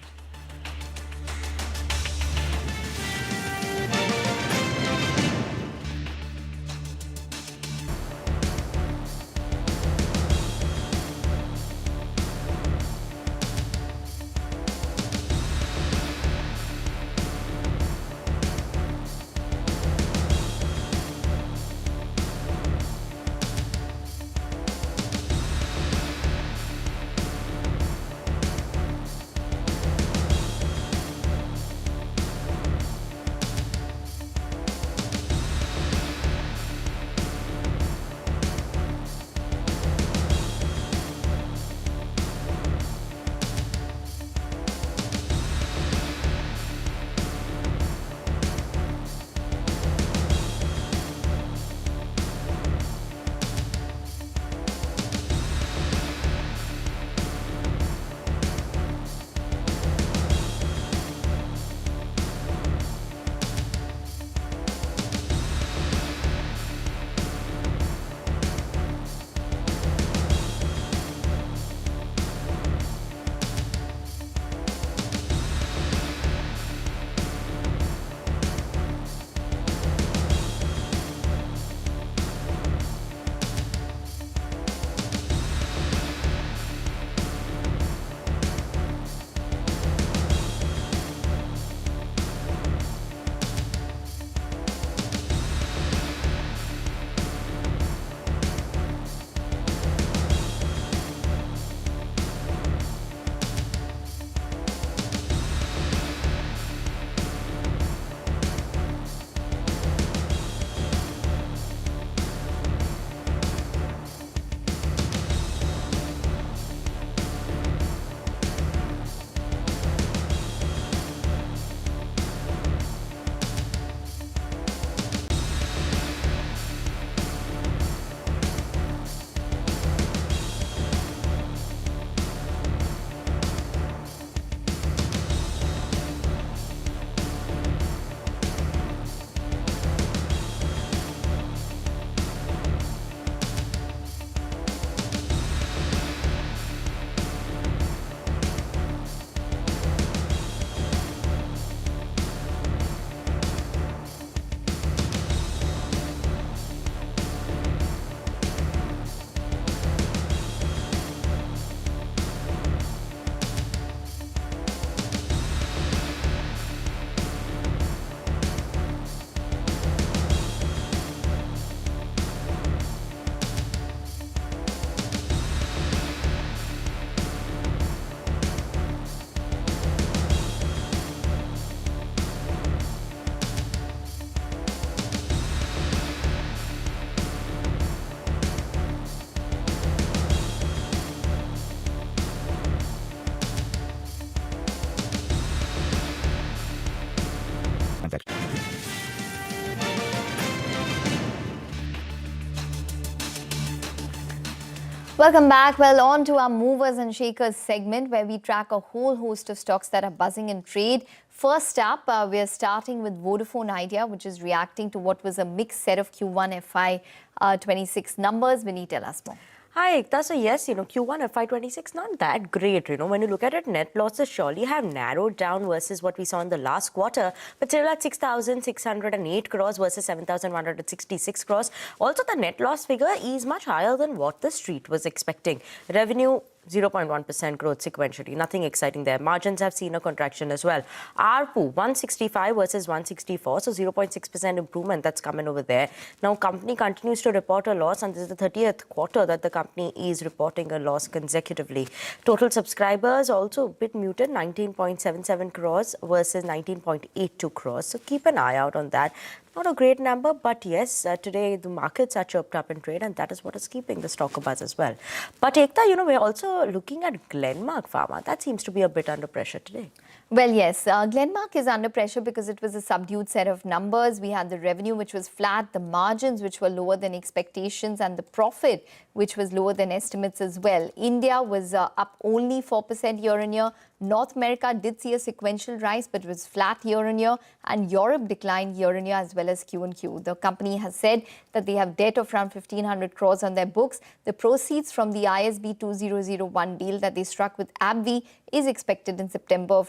Welcome back. Well, on to our movers and shakers segment where we track a whole host of stocks that are buzzing in trade. First up, we are starting with Vodafone Idea, which is reacting to what was a mixed set of Q1 FY26 numbers. Vinny, tell us more. Hi, Ekta. So yes, Q1 FY26 not that great. When you look at it, net losses surely have narrowed down versus what we saw in the last quarter, but still at 6,608 crores versus 7,166 crores. Also, the net loss figure is much higher than what the street was expecting. Revenue 0.1% growth sequentially. Nothing exciting there. Margins have seen a contraction as well. ARPU 165 versus 164, so 0.6% improvement that's coming over there. Now, company continues to report a loss, and this is the 30th quarter that the company is reporting a loss consecutively. Total subscribers also a bit muted, 19.77 crores versus 19.82 crores. So keep an eye out on that. Not a great number, but yes, today the markets are chirped up in trade, and that is what is keeping the stock abuzz as well. But Ekta, we're also looking at Glenmark Pharma. That seems to be a bit under pressure today. Well, yes, Glenmark is under pressure because it was a subdued set of numbers. We had the revenue, which was flat, the margins, which were lower than expectations, and the profit, which was lower than estimates as well. India was up only 4% year on year. North America did see a sequential rise, but it was flat year on year, and Europe declined year on year as well as Q on Q. The company has said that they have debt of around 1,500 crores on their books. The proceeds from the ISB 2001 deal that they struck with AbbVie is expected in September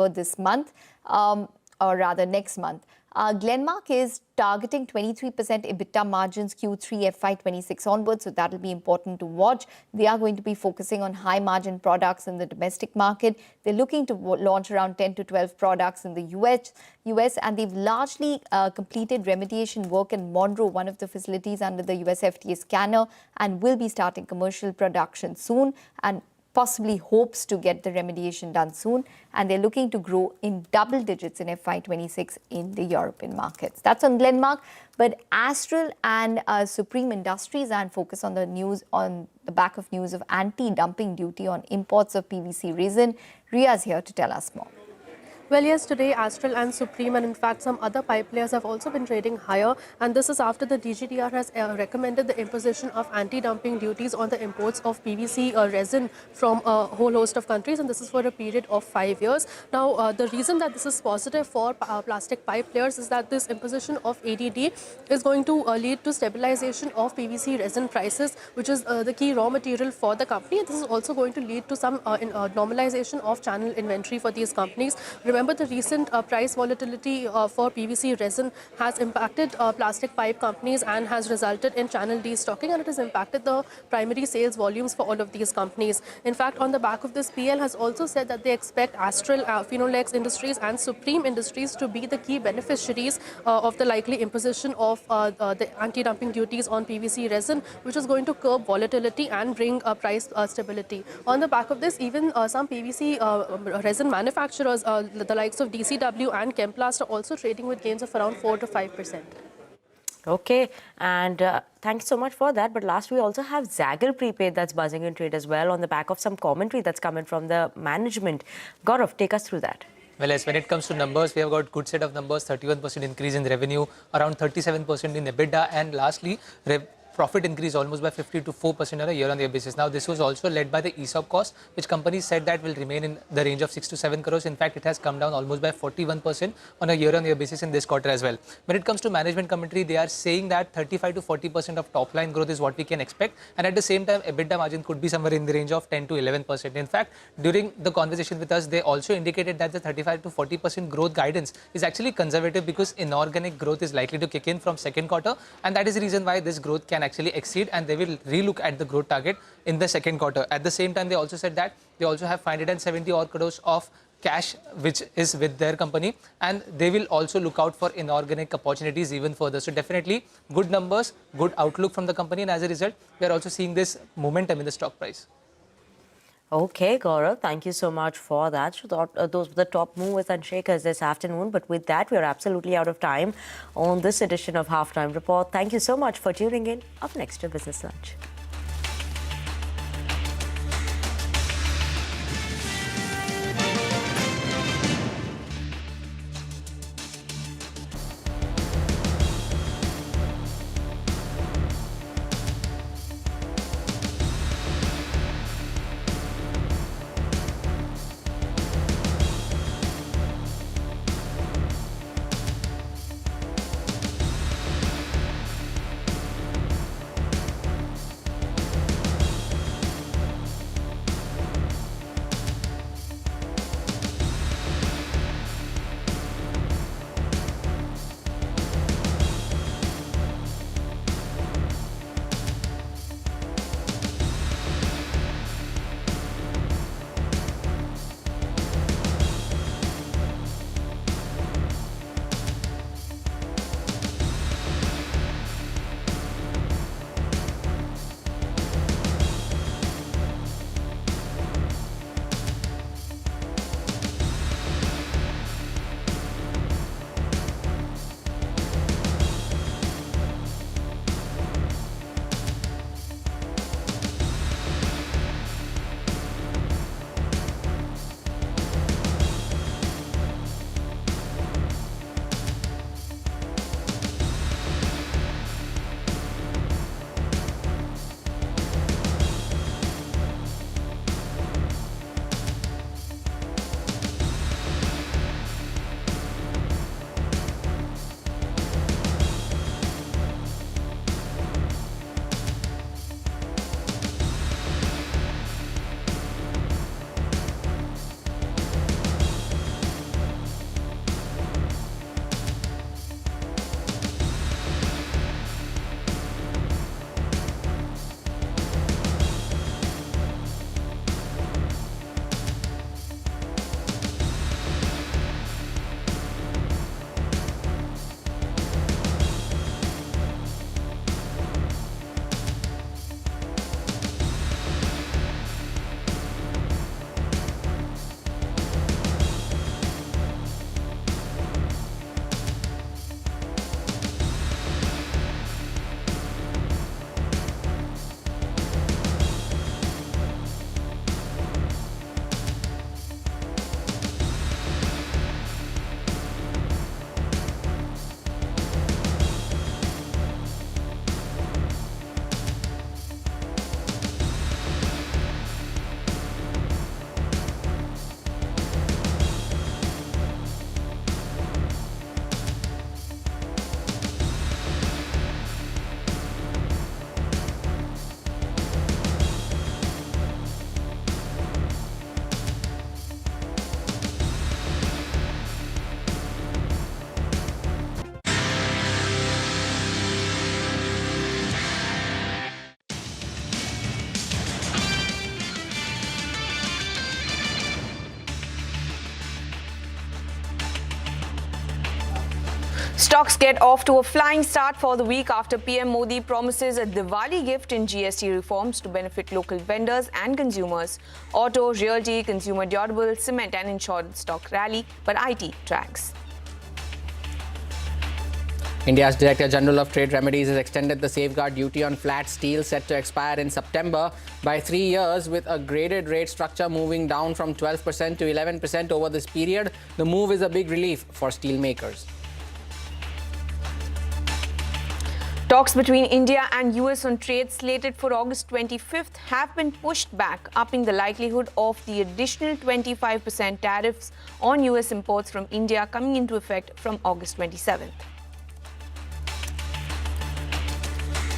this month, or rather next month. Glenmark is targeting 23% EBITDA margins Q3 FY26 onwards, so that will be important to watch. They are going to be focusing on high margin products in the domestic market. They're looking to launch around 10 to 12 products in the US, and they've largely completed remediation work in Monroe, one of the facilities under the US FDA scanner, and will be starting commercial production soon, and possibly hopes to get the remediation done soon, and they're looking to grow in double digits in FY26 in the European markets. That's on Glenmark, but Astral and Supreme Industries are in focus on the news, on the back of news of anti-dumping duty on imports of PVC resin. Ria's here to tell us more. Well, yes, today Astral and Supreme and in fact some other pipe players have also been trading higher, and this is after the DGTR has recommended the imposition of anti-dumping duties on the imports of PVC resin from a whole host of countries, and this is for a period of 5 years. Now, the reason that this is positive for plastic pipe players is that this imposition of ADD is going to lead to stabilization of PVC resin prices, which is the key raw material for the company. And this is also going to lead to some normalization of channel inventory for these companies. Remember, the recent price volatility for PVC resin has impacted plastic pipe companies and has resulted in channel destocking, and it has impacted the primary sales volumes for all of these companies. In fact, on the back of this, PL has also said that they expect Astral, Finolex Industries and Supreme Industries to be the key beneficiaries of the likely imposition of the anti-dumping duties on PVC resin, which is going to curb volatility and bring price stability. On the back of this, even some PVC resin manufacturers, the likes of DCW and Chemplast, are also trading with gains of around 4 to 5%. Okay, and thanks so much for that. But last, we also have Zaggle Prepaid that's buzzing in trade as well on the back of some commentary that's coming from the management. Gaurav, take us through that. Well, as when it comes to numbers, we have got good set of numbers, 31% increase in revenue, around 37% in EBITDA, and lastly, profit increase almost by 54% on a year-on-year basis. Now, this was also led by the ESOP cost, which companies said that will remain in the range of 6 to 7 crores. In fact, it has come down almost by 41% on a year-on-year basis in this quarter as well. When it comes to management commentary, they are saying that 35 to 40% of top line growth is what we can expect, and at the same time, EBITDA margin could be somewhere in the range of 10 to 11%. In fact, during the conversation with us, they also indicated that the 35 to 40% growth guidance is actually conservative because inorganic growth is likely to kick in from second quarter, and that is the reason why this growth can actually exceed, and they will relook at the growth target in the second quarter. At the same time, they also said that they also have 570 odd crores of cash which is with their company, and they will also look out for inorganic opportunities even further. So definitely good numbers, good outlook from the company, and as a result, we are also seeing this momentum in the stock price. Okay, Gaurav, thank you so much for that. So those were the top movers and shakers this afternoon. But with that, we are absolutely out of time on this edition of Halftime Report. Thank you so much for tuning in. Up next to Business Lunch. Stocks get off to a flying start for the week after PM Modi promises a Diwali gift in GST reforms to benefit local vendors and consumers. Auto, realty, consumer durable, cement and insurance stock rally, but IT tracks. India's Director General of Trade Remedies has extended the safeguard duty on flat steel set to expire in September by 3 years, with a graded rate structure moving down from 12% to 11% over this period. The move is a big relief for steel makers. Talks between India and US on trade slated for August 25th have been pushed back, upping the likelihood of the additional 25% tariffs on US imports from India coming into effect from August 27th.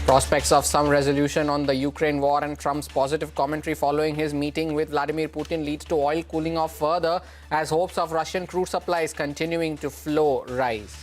Prospects of some resolution on the Ukraine war and Trump's positive commentary following his meeting with Vladimir Putin leads to oil cooling off further as hopes of Russian crude supplies continuing to flow rise.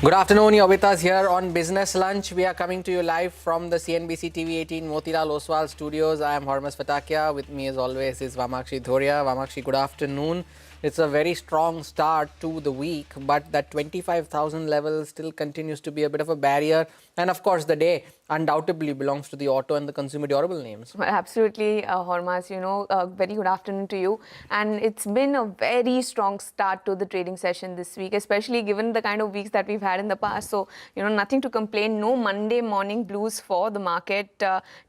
Good afternoon, you're with us here on Business Lunch. We are coming to you live from the CNBC TV18 Motilal Oswal studios. I am Hormas Fatakia. With me as always is Vamakshi Thoria. Vamakshi, good afternoon. It's a very strong start to the week, but that 25,000 level still continues to be a bit of a barrier. And of course, the day undoubtedly belongs to the auto and the consumer durable names. Well, absolutely, Hormas. Very good afternoon to you. And it's been a very strong start to the trading session this week, especially given the kind of weeks that we've had in the past. So, nothing to complain. No Monday morning blues for the market.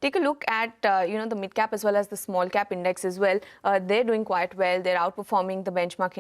Take a look at, the mid-cap as well as the small-cap index as well. They're doing quite well. They're outperforming the benchmark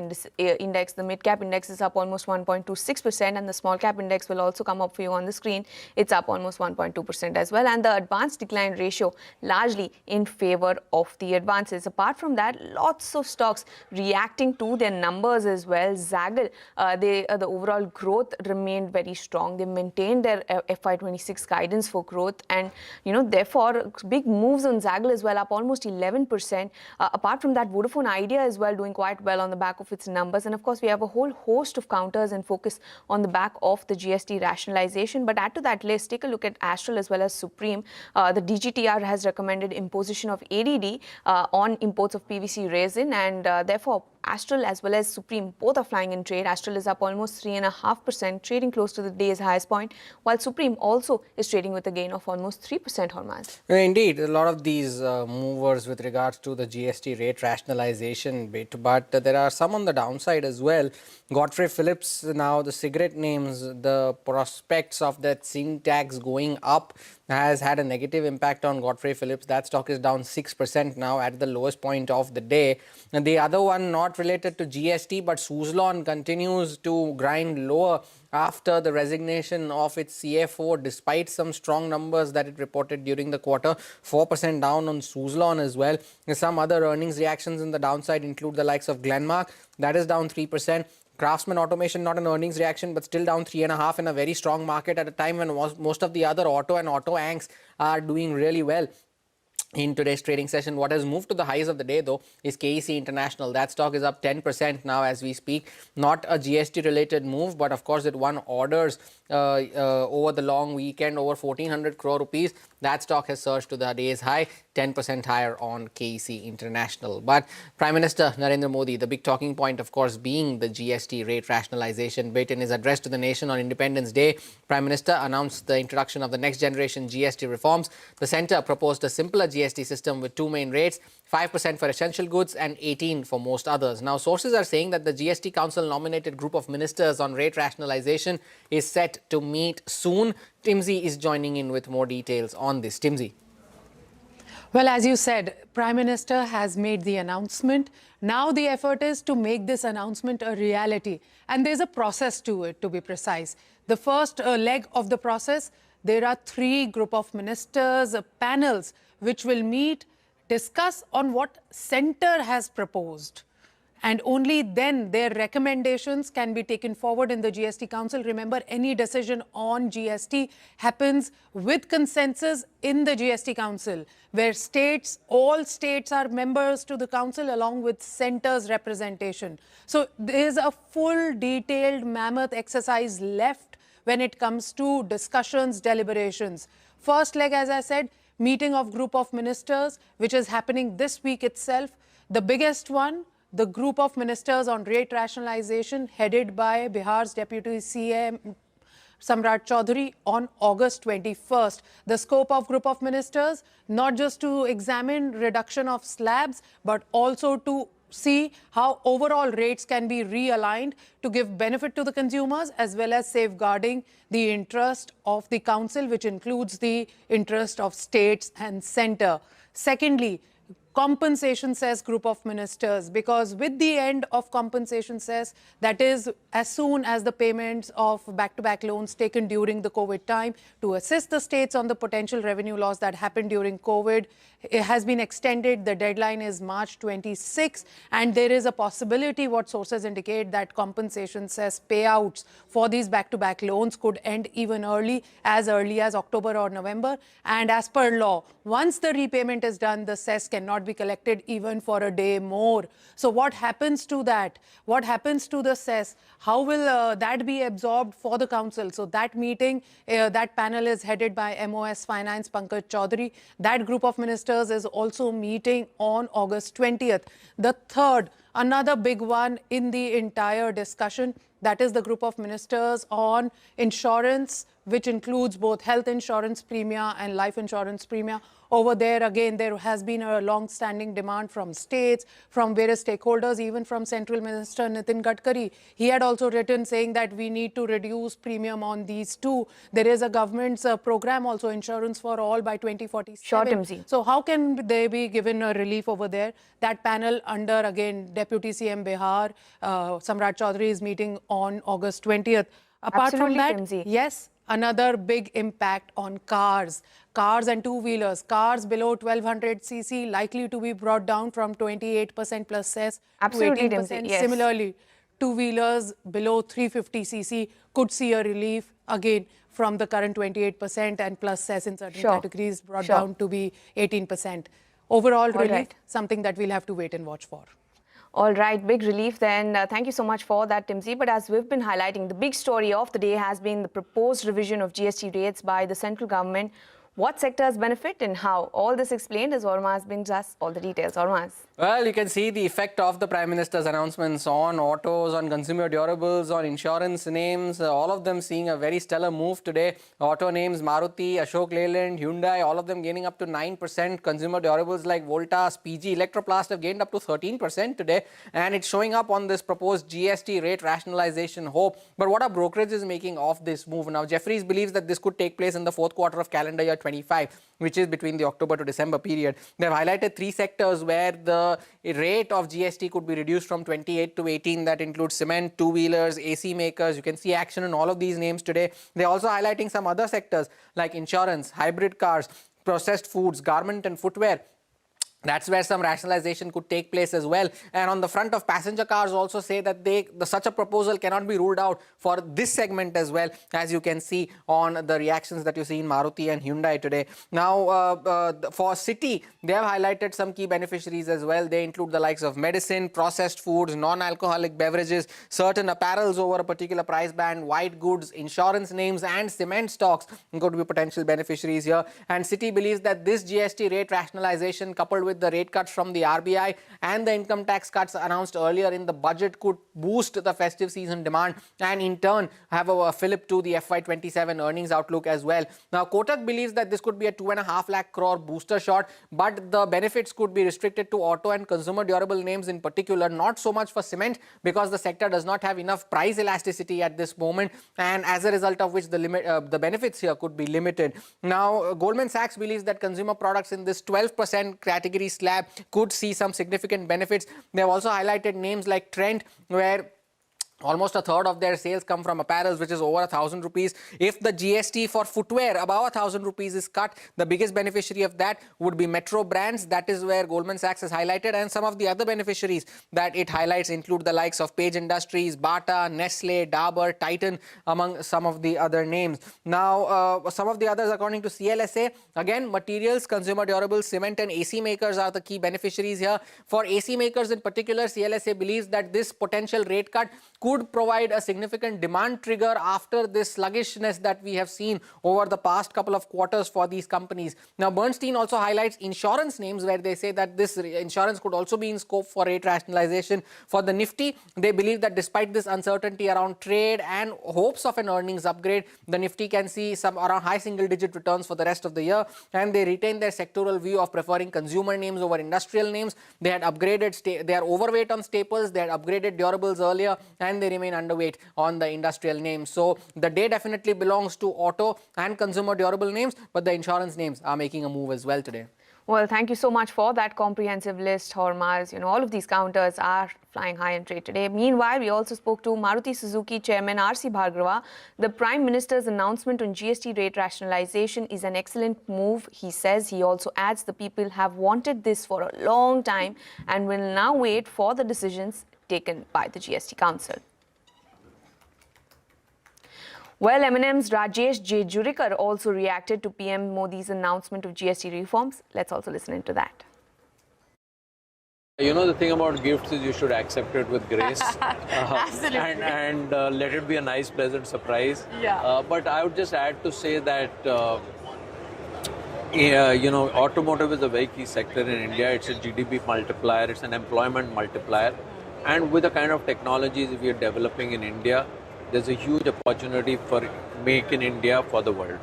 index. The mid-cap index is up almost 1.26%, and the small-cap index will also come up for you on the screen. It's up almost 1.2% as well, and the advance decline ratio largely in favor of the advances. Apart from that, lots of stocks reacting to their numbers as well. Zaggle, the overall growth remained very strong. They maintained their FY26 guidance for growth, and therefore big moves on Zaggle as well, up almost 11%. Apart from that, Vodafone Idea as well doing quite well on the back of its numbers, and of course we have a whole host of counters and focus on the back of the GST rationalization. But add to that list, take a look at Astral as well as Supreme. The DGTR has recommended imposition of ADD on imports of PVC resin, and therefore Astral as well as Supreme both are flying in trade. Astral is up almost 3.5%, trading close to the day's highest point, while Supreme also is trading with a gain of almost 3%, Hormaz. Indeed, a lot of these movers with regards to the GST rate rationalization bit, but there are some on the downside as well. Godfrey Phillips, now the cigarette names, the prospects of that sin tax going up has had a negative impact on Godfrey Phillips. That stock is down 6% now at the lowest point of the day. And the other one not related to GST, but Suzlon continues to grind lower after the resignation of its CFO, despite some strong numbers that it reported during the quarter. 4% down on Suzlon as well. Some other earnings reactions in the downside include the likes of Glenmark, that is down 3%. Craftsman Automation, not an earnings reaction, but still down 3.5% in a very strong market at a time when most of the other auto and auto anchs are doing really well. In today's trading session, what has moved to the highs of the day, though, is KEC International. That stock is up 10% now as we speak. Not a GST-related move, but of course, it won orders over the long weekend, over 1,400 crore rupees. That stock has surged to the day's high, 10% higher on KEC International. But Prime Minister Narendra Modi, the big talking point, of course, being the GST rate rationalization bit. In his address to the nation on Independence Day, Prime Minister announced the introduction of the next generation GST reforms. The centre proposed a simpler GST system with two main rates, 5% for essential goods and 18% for most others. Now, sources are saying that the GST Council nominated group of ministers on rate rationalization is set to meet soon. Timsy is joining in with more details on this. Timsy. Well, as you said, Prime Minister has made the announcement. Now the effort is to make this announcement a reality. And there's a process to it, to be precise. The first leg of the process, there are 3 group of ministers, panels, which will meet, discuss on what centre has proposed. And only then their recommendations can be taken forward in the GST Council. Remember, any decision on GST happens with consensus in the GST Council, where all states are members to the council along with centre's representation. So there is a full detailed mammoth exercise left when it comes to discussions, deliberations. First leg, as I said, meeting of group of ministers, which is happening this week itself. The biggest one, the group of ministers on rate rationalization headed by Bihar's Deputy CM Samrat Chaudhary on August 21st. The scope of group of ministers, not just to examine reduction of slabs, but also to see how overall rates can be realigned to give benefit to the consumers as well as safeguarding the interest of the council, which includes the interest of states and centre. Secondly, compensation cess group of ministers, because with the end of compensation cess, that is as soon as the payments of back-to-back loans taken during the COVID time to assist the states on the potential revenue loss that happened during COVID, it has been extended. The deadline is March 26, and there is a possibility, what sources indicate, that compensation cess payouts for these back-to-back loans could end even early as October or November. And as per law, once the repayment is done, the cess cannot be collected even for a day more. So what happens to that? What happens to the cess? How will that be absorbed for the council? So that meeting, that panel is headed by MOS Finance Pankaj Chaudhary. That group of ministers is also meeting on August 20th. The third, another big one in the entire discussion, that is the group of ministers on insurance, which includes both health insurance premia and life insurance premia. Over there, again, there has been a long-standing demand from states, from various stakeholders, even from Central Minister Nitin Gadkari. He had also written saying that we need to reduce premium on these two. There is a government's program also, Insurance for All by 2047. Short term. So how can they be given a relief over there? That panel under, again, Deputy CM Bihar, Samrat Chaudhary is meeting on August 20th. Apart from that, yes, another big impact on cars and two-wheelers. Cars below 1200 cc likely to be brought down from 28% plus cess to 18%. Yes. Similarly, two-wheelers below 350 cc could see a relief again from the current 28% and plus cess in certain categories brought down to be 18%. Overall relief, something that we'll have to wait and watch for. All right, big relief then. Thank you so much for that, Timsy. But as we've been highlighting, the big story of the day has been the proposed revision of GST rates by the central government. What sectors benefit and how? All this explained as Orma has been just all the details. Ormas. Well, you can see the effect of the Prime Minister's announcements on autos, on consumer durables, on insurance names, all of them seeing a very stellar move today. Auto names, Maruti, Ashok Leyland, Hyundai, all of them gaining up to 9%. Consumer durables like Voltas, PG, Electroplast have gained up to 13% today. And it's showing up on this proposed GST rate rationalization hope. But what are brokerages making of this move? Now, Jefferies believes that this could take place in the fourth quarter of calendar year 25, which is between the October to December period. They've highlighted three sectors where the rate of GST could be reduced from 28 to 18. That includes cement, two-wheelers, AC makers. You can see action in all of these names today. They're also highlighting some other sectors like insurance, hybrid cars, processed foods, garment and footwear. That's where some rationalization could take place as well. And on the front of passenger cars also say that such a proposal cannot be ruled out for this segment as well, as you can see on the reactions that you see in Maruti and Hyundai today. Now, for Citi, they have highlighted some key beneficiaries as well. They include the likes of medicine, processed foods, non-alcoholic beverages, certain apparels over a particular price band, white goods, insurance names and cement stocks could be potential beneficiaries here. And Citi believes that this GST rate rationalization coupled with the rate cuts from the RBI and the income tax cuts announced earlier in the budget could boost the festive season demand and in turn have a fillip to the FY27 earnings outlook as well. Now, Kotak believes that this could be a 2.5 lakh crore booster shot, but the benefits could be restricted to auto and consumer durable names in particular, not so much for cement because the sector does not have enough price elasticity at this moment, and as a result of which the benefits here could be limited. Now, Goldman Sachs believes that consumer products in this 12% category slab could see some significant benefits. They have also highlighted names like Trent, where almost a third of their sales come from apparels, which is over 1,000 rupees. If the GST for footwear above 1,000 rupees is cut, the biggest beneficiary of that would be Metro Brands. That is where Goldman Sachs has highlighted. And some of the other beneficiaries that it highlights include the likes of Page Industries, Bata, Nestle, Dabur, Titan, among some of the other names. Now, some of the others, according to CLSA, again, materials, consumer durables, cement and AC makers are the key beneficiaries here. For AC makers in particular, CLSA believes that this potential rate cut could could provide a significant demand trigger after this sluggishness that we have seen over the past couple of quarters for these companies. Now, Bernstein also highlights insurance names where they say that this insurance could also be in scope for rate rationalization. For the Nifty, they believe that despite this uncertainty around trade and hopes of an earnings upgrade, the Nifty can see some around high single-digit returns for the rest of the year, and they retain their sectoral view of preferring consumer names over industrial names. They had upgraded, they are overweight on staples, they had upgraded durables earlier, and they remain underweight on the industrial names. So the day definitely belongs to auto and consumer durable names, but the insurance names are making a move as well today. Well, thank you so much for that comprehensive list, Hormaz. You know, all of these counters are flying high in trade today. Meanwhile, we also spoke to Maruti Suzuki chairman R.C. Bhargava. The Prime Minister's announcement on GST rate rationalization is an excellent move, he says. He also adds the people have wanted this for a long time and will now wait for the decisions taken by the GST Council. Well, M&M's Rajesh Jejurikar also reacted to PM Modi's announcement of GST reforms. Let's also listen into that. You know, the thing about gifts is you should accept it with grace. Absolutely. And let it be a nice, pleasant surprise. Yeah. But I would just add to say that, you know, automotive is a very key sector in India. It's a GDP multiplier. It's an employment multiplier. And with the kind of technologies we are developing in India, there's a huge opportunity for Make in India for the world.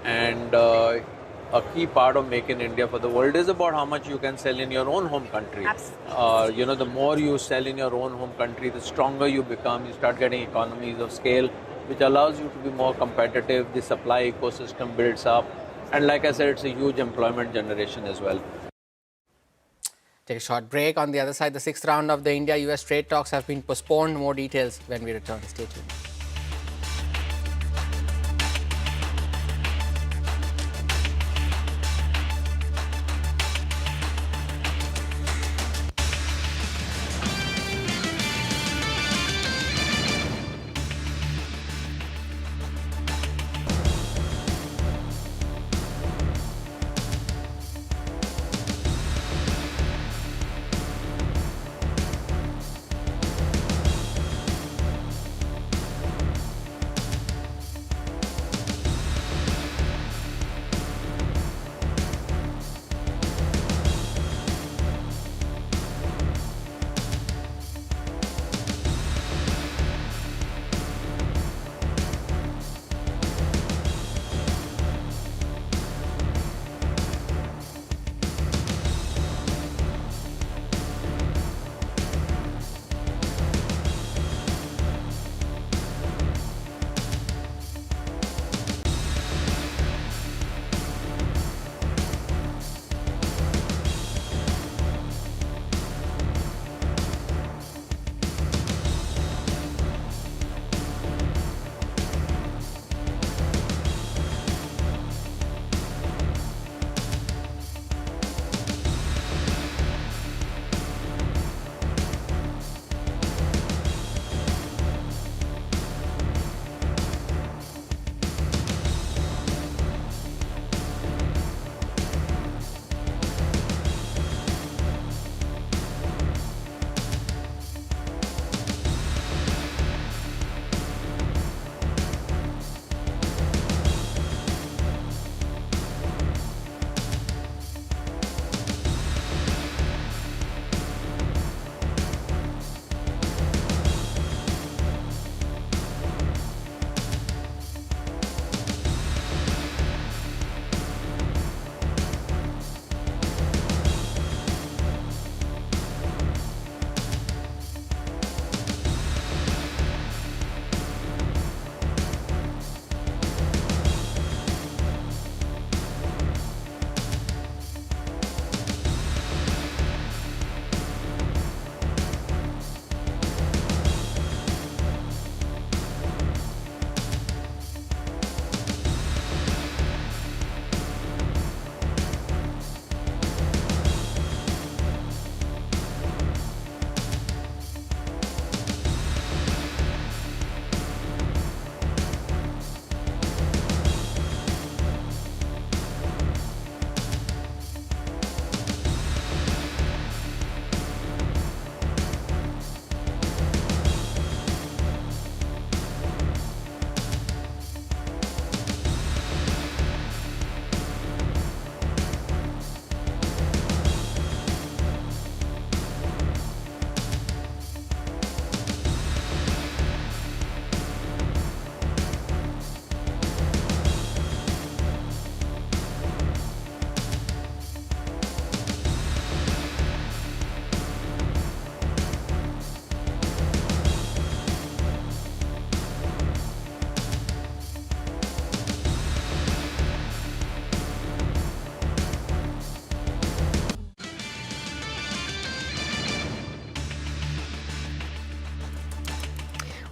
And a key part of Make in India for the world is about how much you can sell in your own home country. You know, the more you sell in your own home country, the stronger you become. You start getting economies of scale, which allows you to be more competitive. The supply ecosystem builds up. And like I said, it's a huge employment generation as well. Take a short break. On the other side, the 6th round of the India-US trade talks have been postponed. More details when we return. Stay tuned.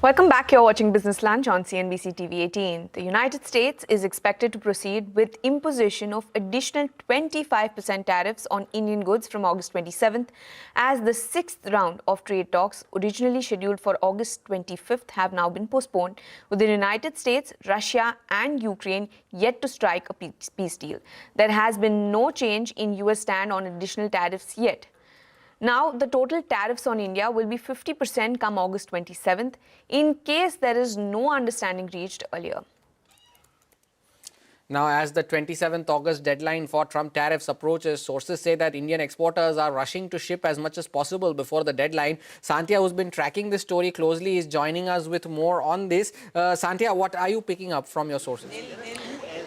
Welcome back. You're watching Business Lunch on CNBC TV18. The United States is expected to proceed with imposition of additional 25% tariffs on Indian goods from August 27th, as the sixth round of trade talks, originally scheduled for August 25th, have now been postponed, with the United States, Russia and Ukraine yet to strike a peace deal. There has been no change in US stand on additional tariffs yet. Now, the total tariffs on India will be 50% come August 27th, in case there is no understanding reached earlier. Now, as the 27th August deadline for Trump tariffs approaches, sources say that Indian exporters are rushing to ship as much as possible before the deadline. Santya, who's been tracking this story closely, is joining us with more on this. Santya, what are you picking up from your sources?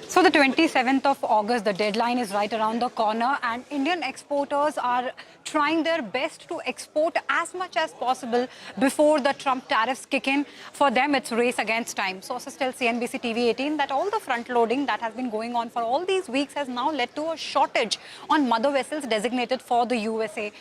So the 27th of August, the deadline is right around the corner, and Indian exporters are trying their best to export as much as possible before the Trump tariffs kick in. For them, it's race against time. Sources tell CNBC TV18 that all the front-loading that has been going on for all these weeks has now led to a shortage on mother vessels designated for the USA.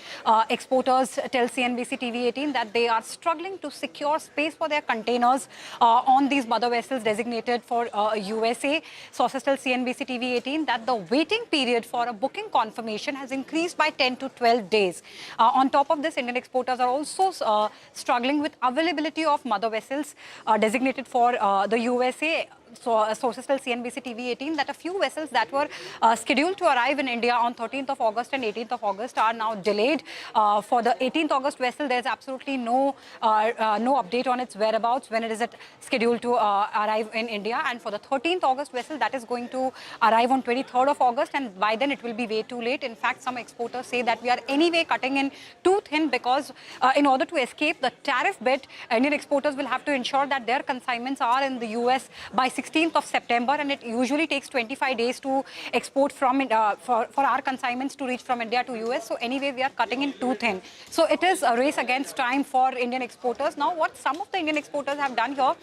Exporters tell CNBC TV18 that they are struggling to secure space for their containers on these mother vessels designated for USA. Sources tell CNBC TV18 that the waiting period for a booking confirmation has increased by 10 to 12 days. On top of this, Indian exporters are also struggling with availability of mother vessels designated for the USA. So, sources tell CNBC TV18 that a few vessels that were scheduled to arrive in India on 13th of August and 18th of August are now delayed. For the 18th August vessel, there's absolutely no update on its whereabouts, when it is scheduled to arrive in India. And for the 13th August vessel, that is going to arrive on 23rd of August, and by then it will be way too late. In fact, some exporters say that we are anyway cutting in too thin, because in order to escape the tariff bit, Indian exporters will have to ensure that their consignments are in the US by 16th of September, and it usually takes 25 days to export from for our consignments to reach from India to US. So anyway, we are cutting in too thin. So it is a race against time for Indian exporters. Now, what some of the Indian exporters have done here,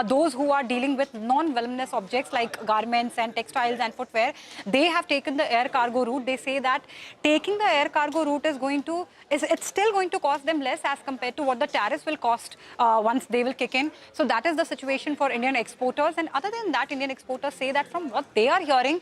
those who are dealing with non-voluminous objects like garments and textiles and footwear, they have taken the air cargo route. They say that taking the air cargo route it's still going to cost them less as compared to what the tariffs will cost once they will kick in. So that is the situation for Indian exporters. And other than that, Indian exporters say that from what they are hearing,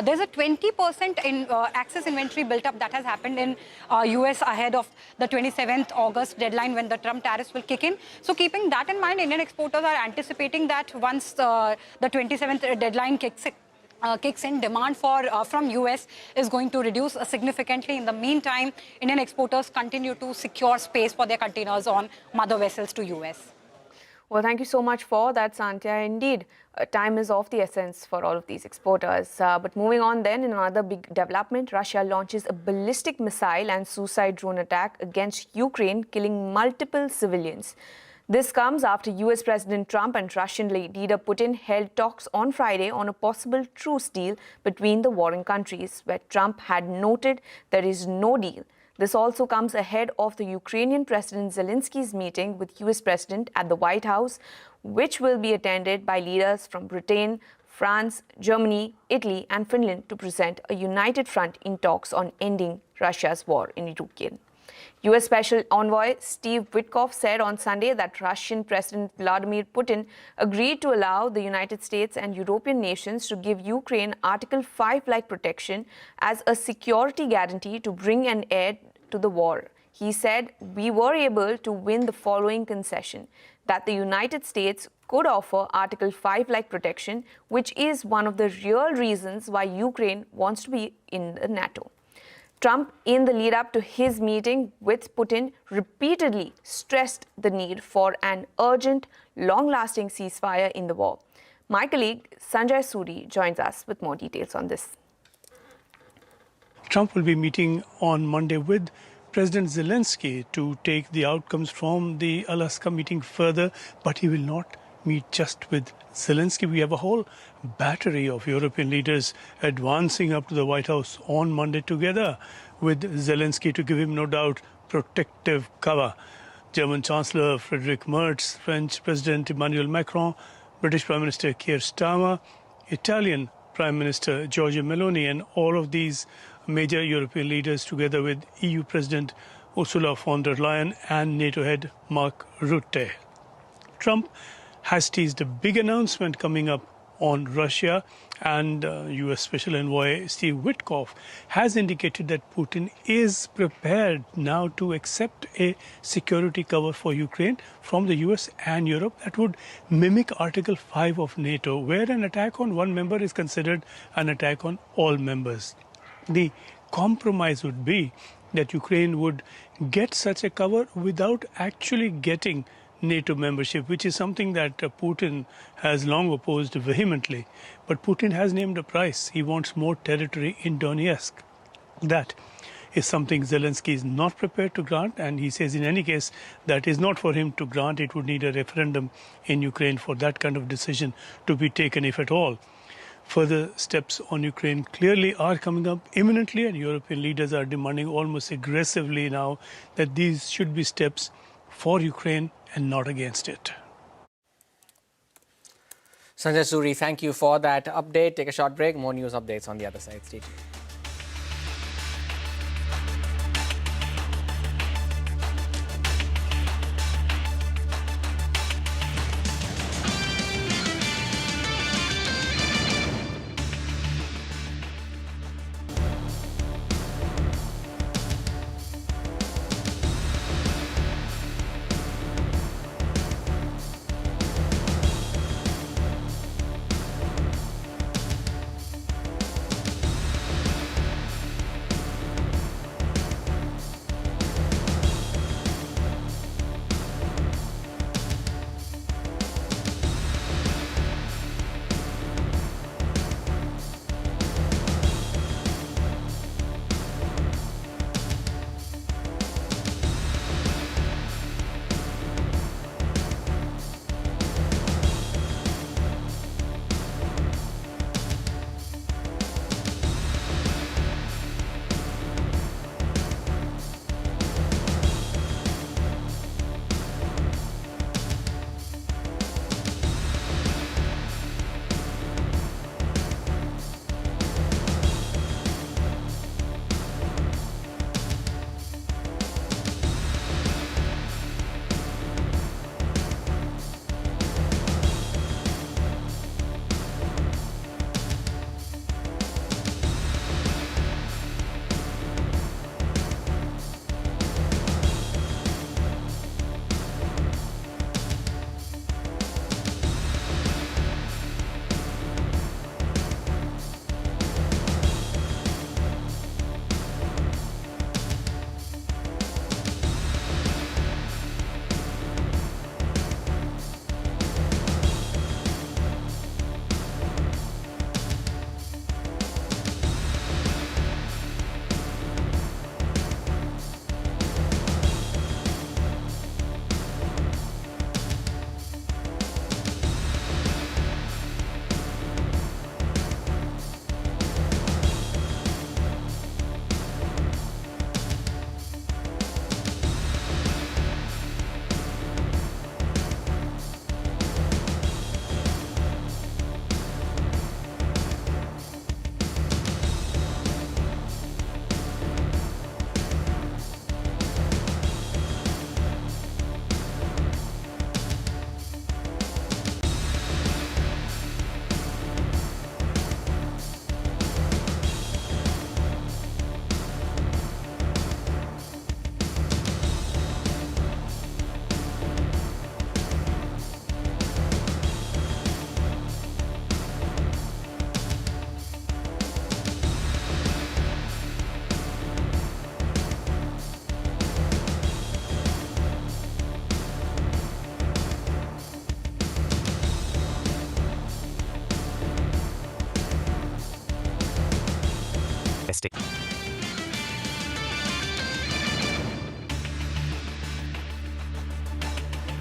there's a 20% in excess inventory built up that has happened in US ahead of the 27th August deadline, when the Trump tariffs will kick in. So keeping that in mind, Indian exporters are anticipating that once the 27th deadline kicks in, demand from US is going to reduce significantly. In the meantime, Indian exporters continue to secure space for their containers on mother vessels to US. Well, thank you so much for that, Santya. Indeed, time is of the essence for all of these exporters. But moving on then, in another big development, Russia launches a ballistic missile and suicide drone attack against Ukraine, killing multiple civilians. This comes after US President Trump and Russian leader Putin held talks on Friday on a possible truce deal between the warring countries, where Trump had noted there is no deal. This also comes ahead of the Ukrainian President Zelensky's meeting with US President at the White House, which will be attended by leaders from Britain, France, Germany, Italy and Finland to present a united front in talks on ending Russia's war in Ukraine. US Special Envoy Steve Witkoff said on Sunday that Russian President Vladimir Putin agreed to allow the United States and European nations to give Ukraine Article 5-like protection as a security guarantee to bring an end to the war. He said, "We were able to win the following concession, that the United States could offer Article 5-like protection, which is one of the real reasons why Ukraine wants to be in the NATO." Trump, in the lead-up to his meeting with Putin, repeatedly stressed the need for an urgent, long-lasting ceasefire in the war. My colleague Sanjay Suri joins us with more details on this. Trump will be meeting on Monday with President Zelensky to take the outcomes from the Alaska meeting further, but he will not meet just with Zelensky. We have a whole battery of European leaders advancing up to the White House on Monday together with Zelensky to give him, no doubt, protective cover. German Chancellor Friedrich Merz, French President Emmanuel Macron, British Prime Minister Keir Starmer, Italian Prime Minister Giorgia Meloni, and all of these major European leaders together with EU President Ursula von der Leyen and NATO head Mark Rutte. Trump has teased a big announcement coming up on Russia, and U.S. Special Envoy Steve Witkoff has indicated that Putin is prepared now to accept a security cover for Ukraine from the U.S. and Europe that would mimic Article 5 of NATO, where an attack on one member is considered an attack on all members. The compromise would be that Ukraine would get such a cover without actually getting NATO membership, which is something that Putin has long opposed vehemently. But Putin has named a price. He wants more territory in Donetsk. That is something Zelensky is not prepared to grant, and he says in any case that is not for him to grant. It would need a referendum in Ukraine for that kind of decision to be taken, if at all. Further steps on Ukraine clearly are coming up imminently, and European leaders are demanding almost aggressively now that these should be steps for Ukraine and not against it. Sanjay Suri, thank you for that update. Take a short break. More news updates on the other side. Stay tuned.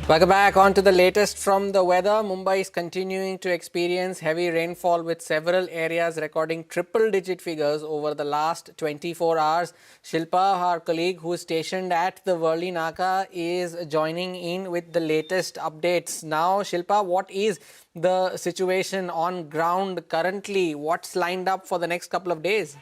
Welcome back. On to the latest from the weather. Mumbai is continuing to experience heavy rainfall with several areas recording triple-digit figures over the last 24 hours. Shilpa, our colleague who is stationed at the Worli Naka, is joining in with the latest updates. Now, Shilpa, what is the situation on ground currently? What's lined up for the next couple of days?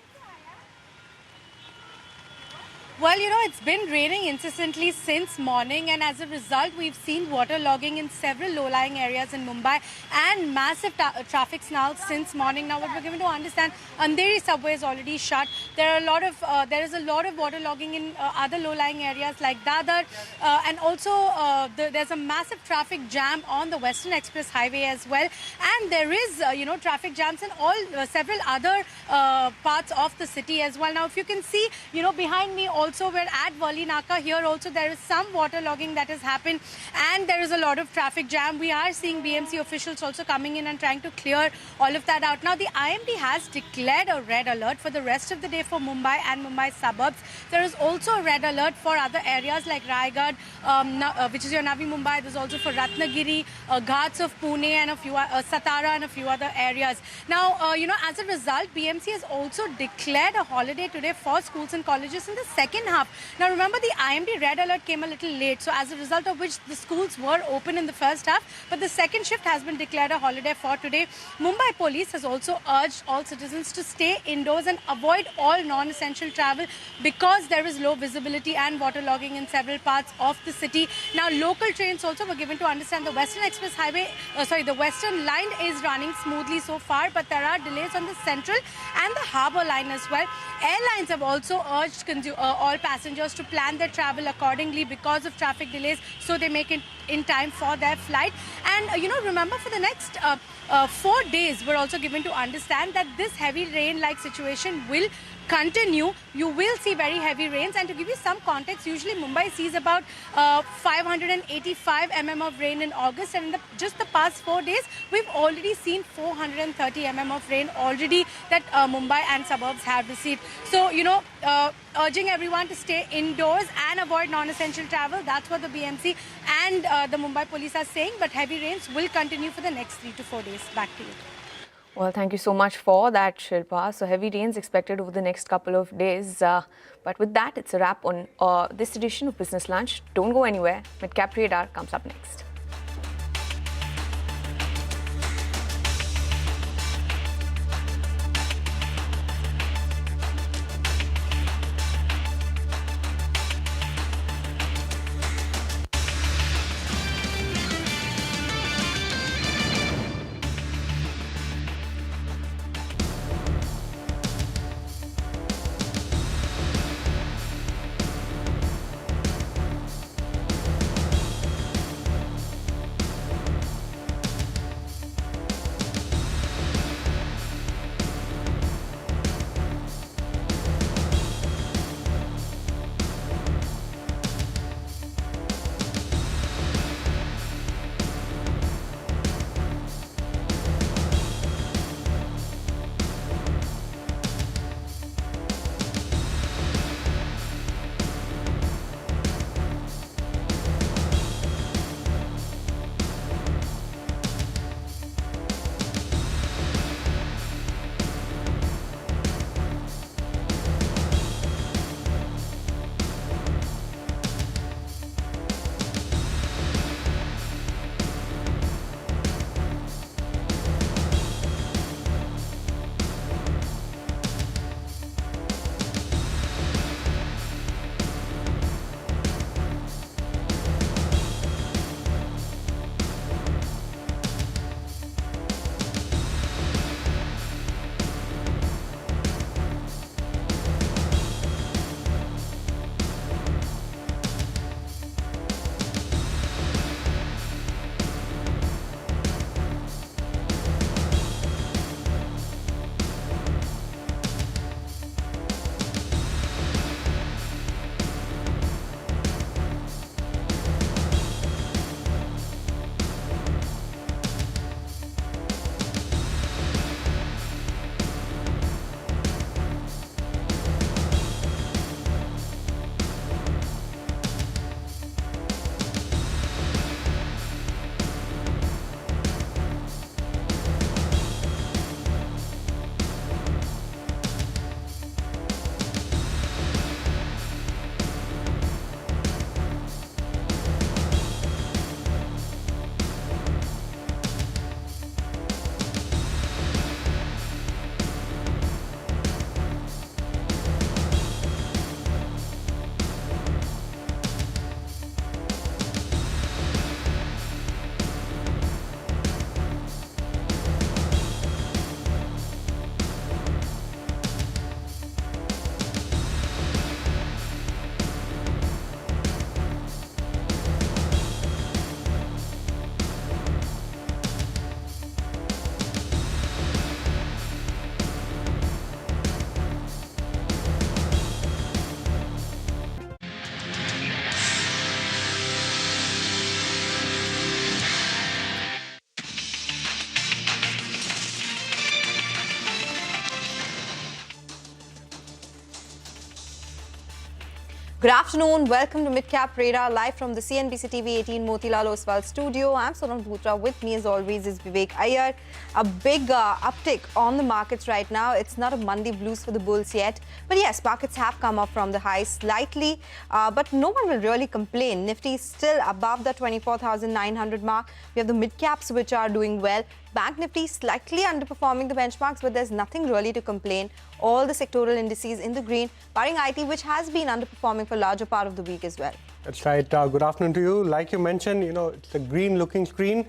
Well, it's been raining incessantly since morning, and as a result, we've seen water logging in several low-lying areas in Mumbai and massive traffic snarls since morning. Now, what we're given to understand, Andheri subway is already shut. There is a lot of water logging in other low-lying areas like Dadar, and also there's a massive traffic jam on the Western Express Highway as well. And there is, traffic jams in all several other parts of the city as well. Now, if you can see, behind me also, we're at Vali Naka. Here also there is some water logging that has happened, and there is a lot of traffic jam. We are seeing BMC officials also coming in and trying to clear all of that out. Now, the IMD has declared a red alert for the rest of the day for Mumbai and Mumbai suburbs. There is also a red alert for other areas like Raigad, which is your Navi Mumbai. There's also for Ratnagiri, Ghats of Pune, and a few Satara and a few other areas. Now, as a result, BMC has also declared a holiday today for schools and colleges in the second half. Now, remember, the IMD red alert came a little late, so as a result of which the schools were open in the first half, but the second shift has been declared a holiday for today. Mumbai police has also urged all citizens to stay indoors and avoid all non-essential travel because there is low visibility and water logging in several parts of the city. Now, local trains also were given to understand the Western Express Highway, the Western line is running smoothly so far, but there are delays on the Central and the Harbour line as well. Airlines have also urged all passengers to plan their travel accordingly because of traffic delays, so they make it in time for their flight. And remember, for the next 4 days, we're also given to understand that this heavy rain-like situation will continue. You will see very heavy rains, and to give you some context, usually Mumbai sees about 585 mm of rain in August, and in just the past 4 days we've already seen 430 mm of rain already that Mumbai and suburbs have received. So urging everyone to stay indoors and avoid non-essential travel. That's what the BMC and the Mumbai police are saying, but heavy rains will continue for the next 3 to 4 days. Back to you. Well, thank you so much for that, Shilpa. So heavy rains expected over the next couple of days. But with that, it's a wrap on this edition of Business Lunch. Don't go anywhere. Midcap Radar comes up next. Good afternoon. Welcome to Midcap Radar, live from the CNBC TV18 Motilal Oswal studio. I'm Sonam Bhutra. With me, as always, is Vivek Iyer. A big uptick on the markets right now. It's not a Monday blues for the bulls yet. But yes, markets have come up from the highs slightly. But no one will really complain. Nifty is still above the 24,900 mark. We have the mid-caps which are doing well. Bank Nifty slightly underperforming the benchmarks, but there's nothing really to complain. All the sectoral indices in the green, barring IT, which has been underperforming for a larger part of the week as well. That's right. Good afternoon to you. Like you mentioned, it's a green-looking screen.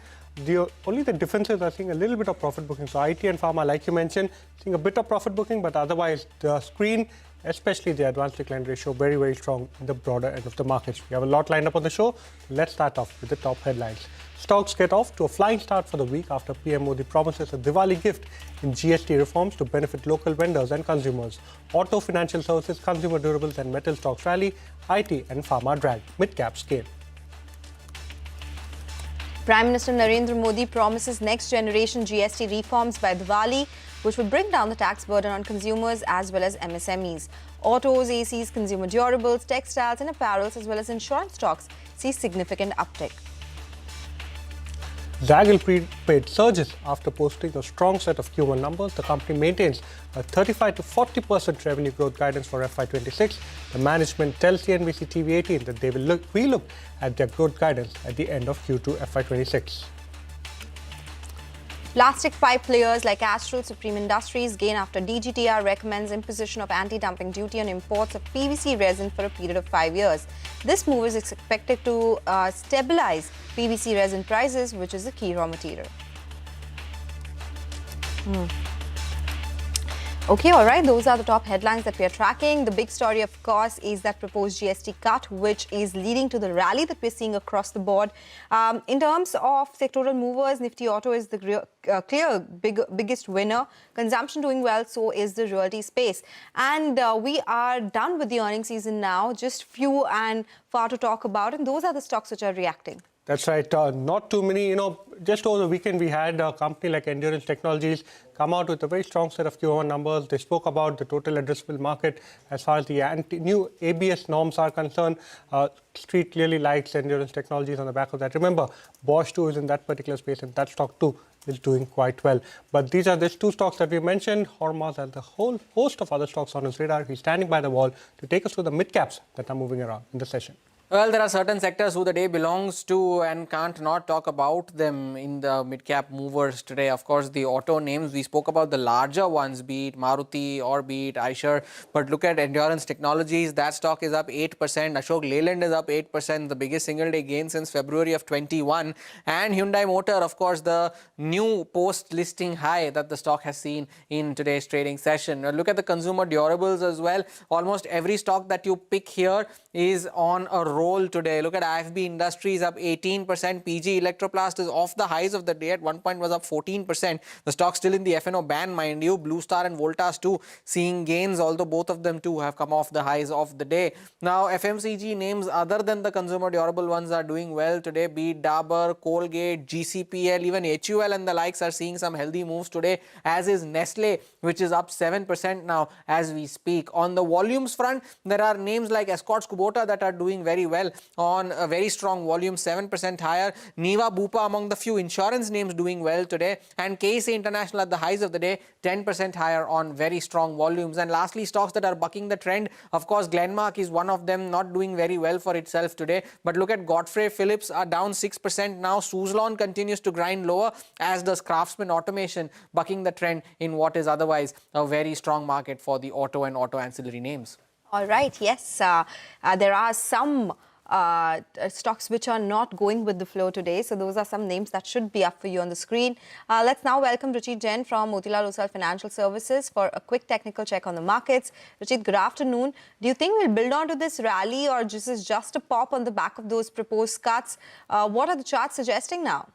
Only the differences are seeing a little bit of profit booking. So IT and Pharma, like you mentioned, seeing a bit of profit booking, but otherwise the screen, especially the advanced decline ratio, very, very strong in the broader end of the markets. We have a lot lined up on the show. Let's start off with the top headlines. Stocks get off to a flying start for the week after PM Modi promises a Diwali gift in GST reforms to benefit local vendors and consumers. Auto, financial services, consumer durables and metal stocks rally. IT and Pharma drag. Mid-caps gain. Prime Minister Narendra Modi promises next generation GST reforms by Diwali, which would bring down the tax burden on consumers as well as MSMEs. Autos, ACs, consumer durables, textiles and apparels as well as insurance stocks see significant uptick. Zaggle prepaid surges after posting a strong set of Q1 numbers. The company maintains a 35 to 40% revenue growth guidance for FY26. The management tells CNBC TV18 that they will relook at their growth guidance at the end of Q2 FY26. Plastic pipe players like Astral Supreme Industries gain after DGTR recommends imposition of anti-dumping duty on imports of PVC resin for a period of 5 years. This move is expected to stabilize PVC resin prices, which is a key raw material. Okay, all right, those are the top headlines that we are tracking. The big story, of course, is that proposed GST cut, which is leading to the rally that we're seeing across the board. In terms of sectoral movers, Nifty Auto is the clear biggest winner. Consumption doing well, so is the realty space. And we are done with the earnings season now, just few and far to talk about, and those are the stocks which are reacting. That's right. Not too many. Just over the weekend, we had a company like Endurance Technologies come out with a very strong set of Q1 numbers. They spoke about the total addressable market as far as the new ABS norms are concerned. Street clearly likes Endurance Technologies on the back of that. Remember, Bosch too is in that particular space, and that stock too is doing quite well. But these are just two stocks that we mentioned. Hormaz and the whole host of other stocks on his radar. He's standing by the wall to take us through the mid-caps that are moving around in the session. Well, there are certain sectors who the day belongs to and can't not talk about them in the mid-cap movers today. Of course, the auto names, we spoke about the larger ones, be it Maruti or be it Eicher. But look at Endurance Technologies, that stock is up 8%. Ashok Leyland is up 8%, the biggest single-day gain since February of 21. And Hyundai Motor, of course, the new post-listing high that the stock has seen in today's trading session. Now, look at the consumer durables as well. Almost every stock that you pick here is on a roll today. Look at IRB Industries up 18%. PG Electroplast is off the highs of the day. At one point was up 14%. The stock still in the F&O ban, mind you. Blue Star and Voltas too seeing gains, although both of them too have come off the highs of the day. Now FMCG names other than the consumer durable ones are doing well today. Be it Dabur, Colgate, GCPL, even HUL and the likes are seeing some healthy moves today, as is Nestle, which is up 7% now as we speak. On the volumes front, there are names like Escorts Kubota that are doing very well on a very strong volume, 7% higher. Niva Bupa among the few insurance names doing well today, and KC International at the highs of the day, 10% higher on very strong volumes. And lastly, stocks that are bucking the trend, of course Glenmark is one of them, not doing very well for itself today. But look at Godfrey Phillips are down 6% now. Suzlon continues to grind lower, as does Craftsman Automation, bucking the trend in what is otherwise a very strong market for the auto and auto ancillary names. All right, yes, there are some stocks which are not going with the flow today. So those are some names that should be up for you on the screen. Let's now welcome Ruchit Jain from Motilal Oswal Financial Services for a quick technical check on the markets. Ruchit, good afternoon. Do you think we'll build on to this rally, or this is just a pop on the back of those proposed cuts? What are the charts suggesting now?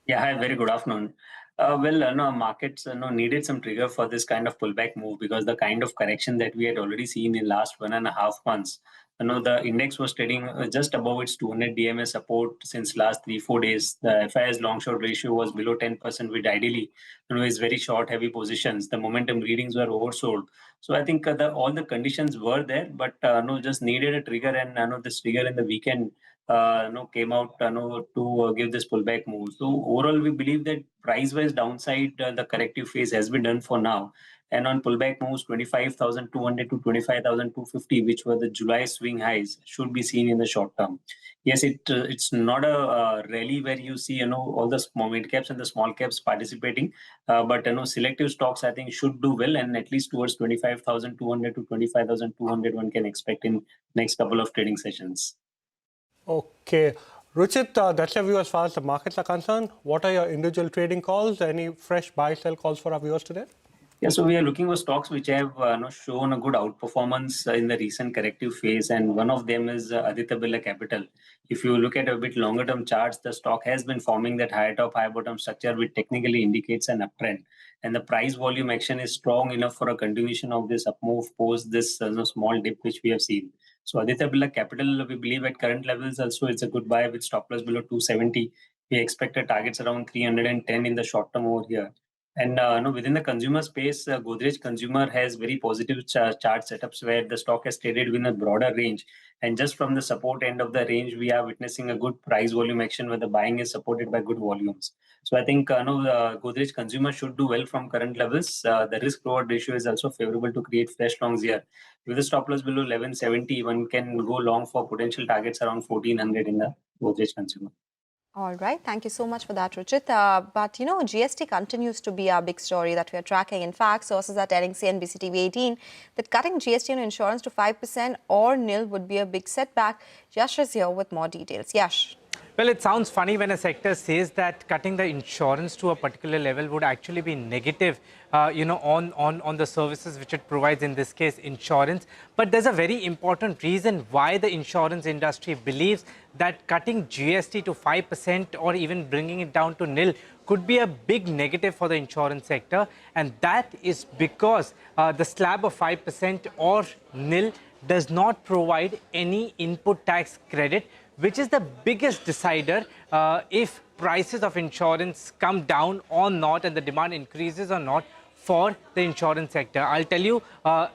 Yeah, hi, very good afternoon. Markets needed some trigger for this kind of pullback move, because the kind of correction that we had already seen in last 1.5 months the index was trading just above its 200 DMA support since last 3-4 days. The FIS long short ratio was below 10%, with ideally, is very short heavy positions. The momentum readings were oversold. So I think all the conditions were there, but just needed a trigger, and this trigger in the weekend came out to give this pullback move. So overall, we believe that price-wise downside, the corrective phase has been done for now. And on pullback moves, 25,200 to 25,250, which were the July swing highs, should be seen in the short term. Yes, it's not a rally where you see all the small mid caps and the small caps participating, but selective stocks I think should do well, and at least towards 25,200 to 25,200 one can expect in next couple of trading sessions. Okay. Ruchit, that's your view as far as the markets are concerned. What are your individual trading calls? Any fresh buy-sell calls for our viewers today? Yeah, so we are looking for stocks which have shown a good outperformance in the recent corrective phase, and one of them is Aditya Birla Capital. If you look at a bit longer term charts, the stock has been forming that high top, high bottom structure, which technically indicates an uptrend. And the price volume action is strong enough for a continuation of this up move post this small dip which we have seen. So Aditya Birla Capital, we believe at current levels also it's a good buy with stop loss below 270. We expect targets around 310 in the short term over here. And within the consumer space, Godrej Consumer has very positive chart setups where the stock has traded within a broader range. And just from the support end of the range, we are witnessing a good price volume action where the buying is supported by good volumes. So I think Godrej Consumer should do well from current levels. The risk reward ratio is also favorable to create fresh longs here. With the stop loss below 1170, one can go long for potential targets around 1400 in the Godrej Consumer. All right. Thank you so much for that, Ruchit. But, GST continues to be our big story that we are tracking. In fact, sources are telling CNBC TV18 that cutting GST on insurance to 5% or nil would be a big setback. Yash is here with more details. Yash. Well, it sounds funny when a sector says that cutting the insurance to a particular level would actually be negative, on the services which it provides, in this case, insurance. But there's a very important reason why the insurance industry believes that cutting GST to 5% or even bringing it down to nil could be a big negative for the insurance sector. And that is because the slab of 5% or nil does not provide any input tax credit, which is the biggest decider if prices of insurance come down or not and the demand increases or not for the insurance sector. I'll tell you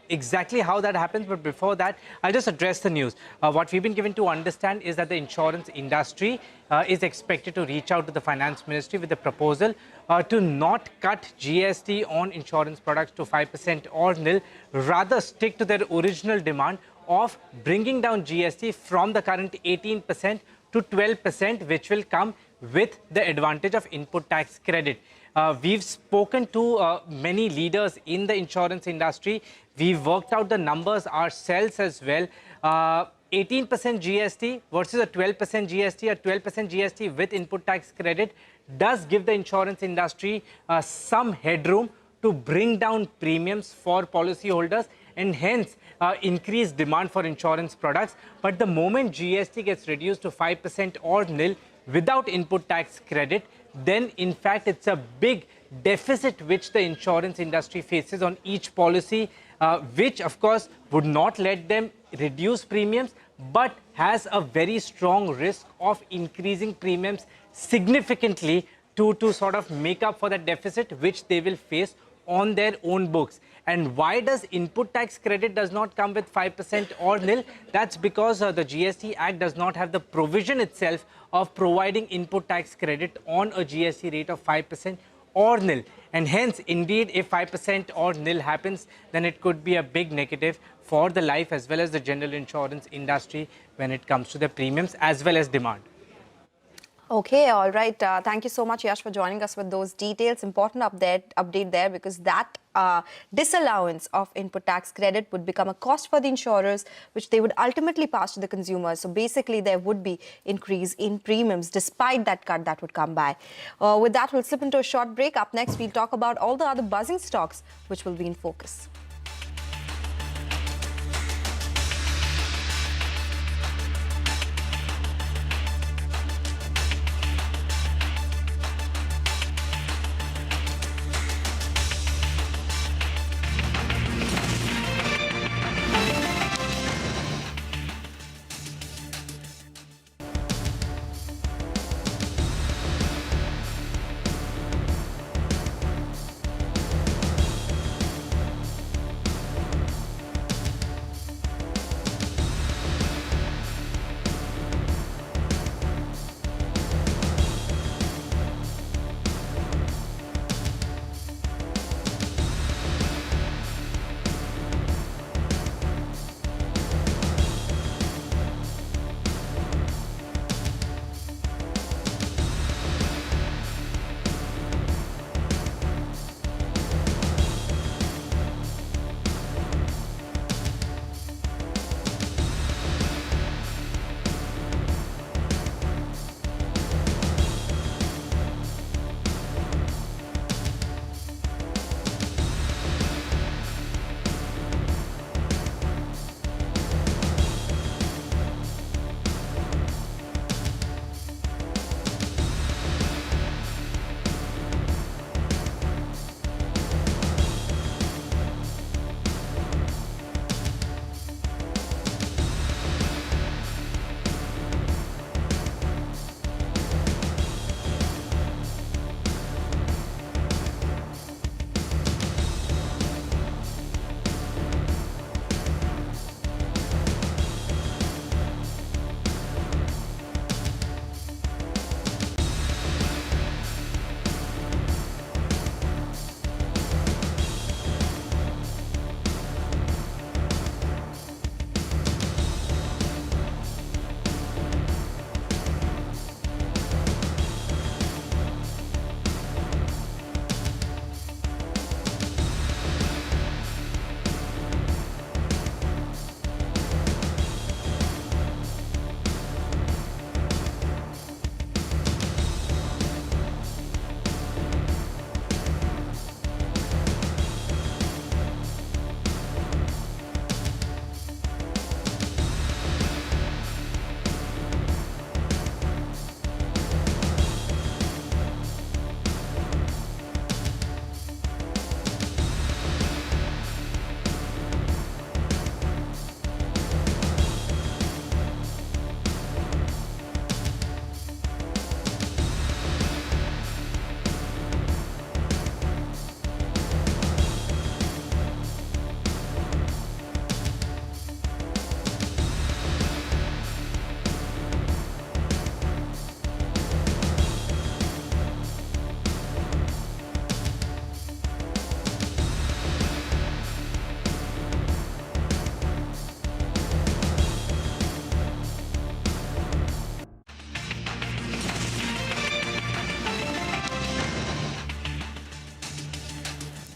exactly how that happens, but before that, I'll just address the news. What we've been given to understand is that the insurance industry is expected to reach out to the finance ministry with a proposal to not cut GST on insurance products to 5% or nil, rather stick to their original demand of bringing down GST from the current 18% to 12%, which will come with the advantage of input tax credit. We've spoken to many leaders in the insurance industry. We've worked out the numbers ourselves as well. 18% GST versus a 12% GST, a 12% GST with input tax credit does give the insurance industry some headroom to bring down premiums for policyholders and hence increase demand for insurance products. But the moment GST gets reduced to 5% or nil without input tax credit, then in fact it's a big deficit which the insurance industry faces on each policy, which of course would not let them reduce premiums, but has a very strong risk of increasing premiums significantly to sort of make up for the deficit which they will face on their own books. And why does input tax credit does not come with 5% or nil? That's because the GST Act does not have the provision itself of providing input tax credit on a GST rate of 5% or nil. And hence, indeed, if 5% or nil happens, then it could be a big negative for the life as well as the general insurance industry when it comes to the premiums as well as demand. Okay, all right. Thank you so much, Yash, for joining us with those details. Important update there, because that disallowance of input tax credit would become a cost for the insurers, which they would ultimately pass to the consumers. So basically, there would be increase in premiums despite that cut that would come by. With that, we'll slip into a short break. Up next, we'll talk about all the other buzzing stocks which will be in focus.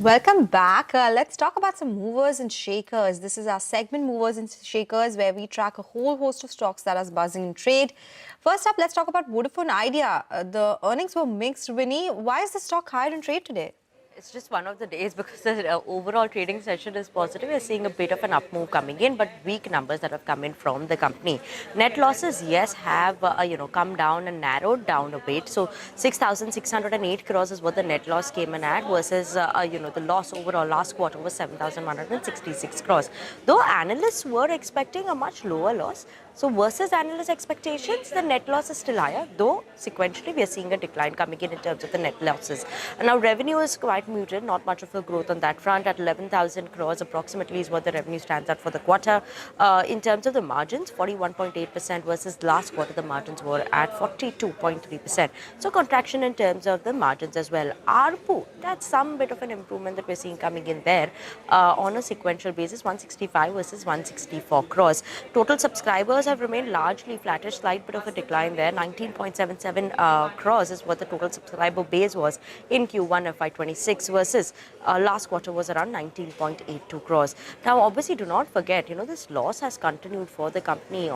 Welcome back. Let's talk about some movers and shakers. This is our segment, Movers and Shakers, where we track a whole host of stocks that are buzzing in trade. First up, let's talk about Vodafone Idea. The earnings were mixed, Vinny. Why is the stock higher in trade today? It's just one of the days because the overall trading session is positive. We're seeing a bit of an up move coming in, but weak numbers that have come in from the company. Net losses, yes, have come down and narrowed down a bit. So 6,608 crores is what the net loss came in at versus the loss overall last quarter was 7,166 crores. Though analysts were expecting a much lower loss. So versus analyst expectations, the net loss is still higher, though sequentially we are seeing a decline coming in terms of the net losses. And now revenue is quite muted, not much of a growth on that front. At 11,000 crores approximately is what the revenue stands at for the quarter. In terms of the margins, 41.8% versus last quarter the margins were at 42.3%. So contraction in terms of the margins as well. ARPU, that's some bit of an improvement that we're seeing coming in there on a sequential basis, 165 versus 164 crores. Total subscribers have remained largely flattish, slight bit of a decline there. 19.77 crores is what the total subscriber base was in Q1 FY26 versus last quarter was around 19.82 crores. Now, obviously, do not forget, this loss has continued for the company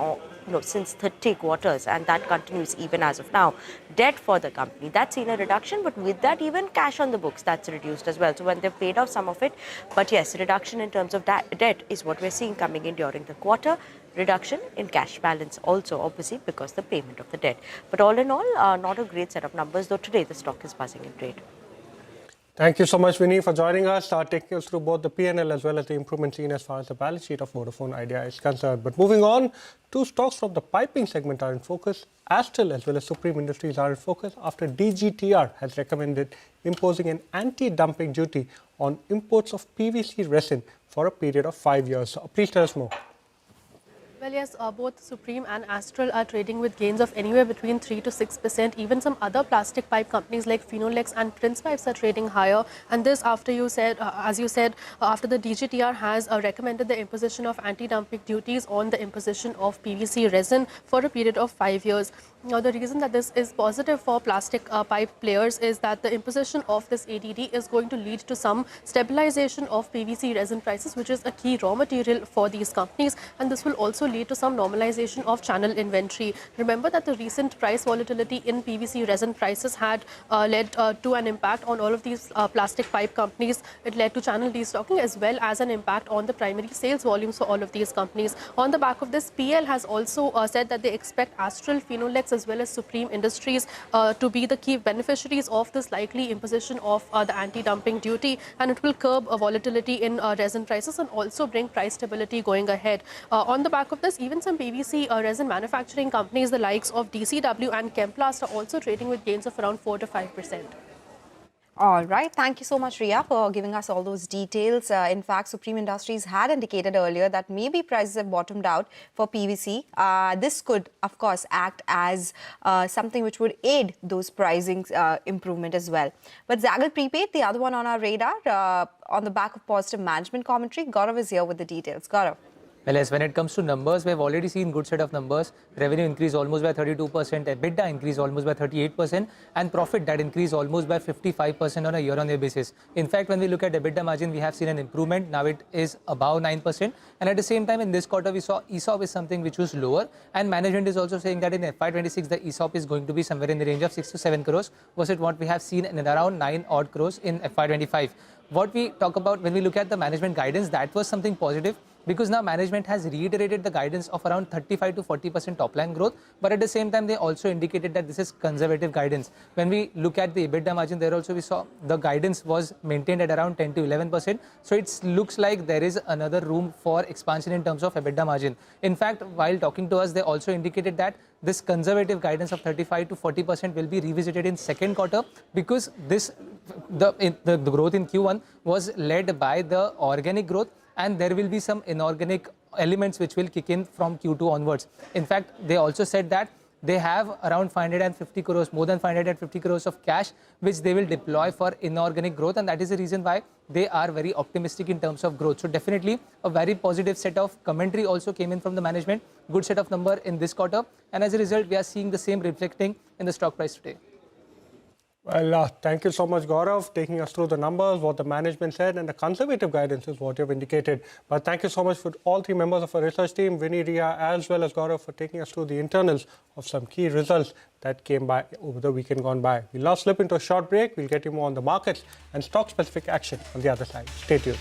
since 30 quarters, and that continues even as of now. Debt for the company, that's seen a reduction, but with that, even cash on the books, that's reduced as well. So when they've paid off some of it, but yes, reduction in terms of debt is what we're seeing coming in during the quarter. Reduction in cash balance also, obviously, because the payment of the debt. But all in all, not a great set of numbers, though today the stock is buzzing in trade. Thank you so much, Vinny, for joining us, taking us through both the P&L as well as the improvement seen as far as the balance sheet of Vodafone Idea is concerned. But moving on, two stocks from the piping segment are in focus. Astral as well as Supreme Industries are in focus after DGTR has recommended imposing an anti-dumping duty on imports of PVC resin for a period of 5 years. Please tell us more. Well, yes, both Supreme and Astral are trading with gains of anywhere between 3 to 6%. Even some other plastic pipe companies like Finolex and Prince Pipes are trading higher. And this after you said, as you said, after the DGTR has recommended the imposition of anti-dumping duties on the imposition of PVC resin for a period of 5 years. Now, the reason that this is positive for plastic pipe players is that the imposition of this ADD is going to lead to some stabilization of PVC resin prices, which is a key raw material for these companies. And this will also lead to some normalization of channel inventory. Remember that the recent price volatility in PVC resin prices had led to an impact on all of these plastic pipe companies. It led to channel destocking as well as an impact on the primary sales volumes for all of these companies. On the back of this, PL has also said that they expect Astral, Finolex as well as Supreme Industries to be the key beneficiaries of this likely imposition of the anti-dumping duty, and it will curb volatility in resin prices and also bring price stability going ahead. On the back of this, even some PVC resin manufacturing companies, the likes of DCW and Chemplast, are also trading with gains of around 4 to 5%. All right. Thank you so much, Ria, for giving us all those details. In fact, Supreme Industries had indicated earlier that maybe prices have bottomed out for PVC. This could, of course, act as something which would aid those pricing improvement as well. But Zaggle Prepaid, the other one on our radar, on the back of positive management commentary, Gaurav is here with the details. Gaurav. Well, yes, when it comes to numbers, we have already seen good set of numbers. Revenue increased almost by 32%, EBITDA increased almost by 38%, and profit that increased almost by 55% on a year-on-year basis. In fact, when we look at EBITDA margin, we have seen an improvement. Now it is above 9%. And at the same time, in this quarter, we saw ESOP is something which was lower. And management is also saying that in FY26, the ESOP is going to be somewhere in the range of 6 to 7 crores versus what we have seen in around 9 odd crores in FY25. What we talk about when we look at the management guidance, that was something positive, because now management has reiterated the guidance of around 35 to 40% top line growth, but at the same time they also indicated that this is conservative guidance. When we look at the EBITDA margin, there also we saw the guidance was maintained at around 10 to 11%. So it looks like there is another room for expansion in terms of EBITDA margin. In fact, while talking to us, they also indicated that this conservative guidance of 35 to 40% will be revisited in second quarter, because the growth in Q1 was led by the organic growth, and there will be some inorganic elements which will kick in from Q2 onwards. In fact, they also said that they have around 550 crores, more than 550 crores of cash, which they will deploy for inorganic growth, and that is the reason why they are very optimistic in terms of growth. So definitely a very positive set of commentary also came in from the management, good set of number in this quarter, and as a result, we are seeing the same reflecting in the stock price today. Well, thank you so much, Gaurav, taking us through the numbers, what the management said, and the conservative guidance is what you've indicated. But thank you so much for all three members of our research team, Vinny, Ria, as well as Gaurav, for taking us through the internals of some key results that came by over the weekend gone by. We'll now slip into a short break. We'll get you more on the markets and stock-specific action on the other side. Stay tuned.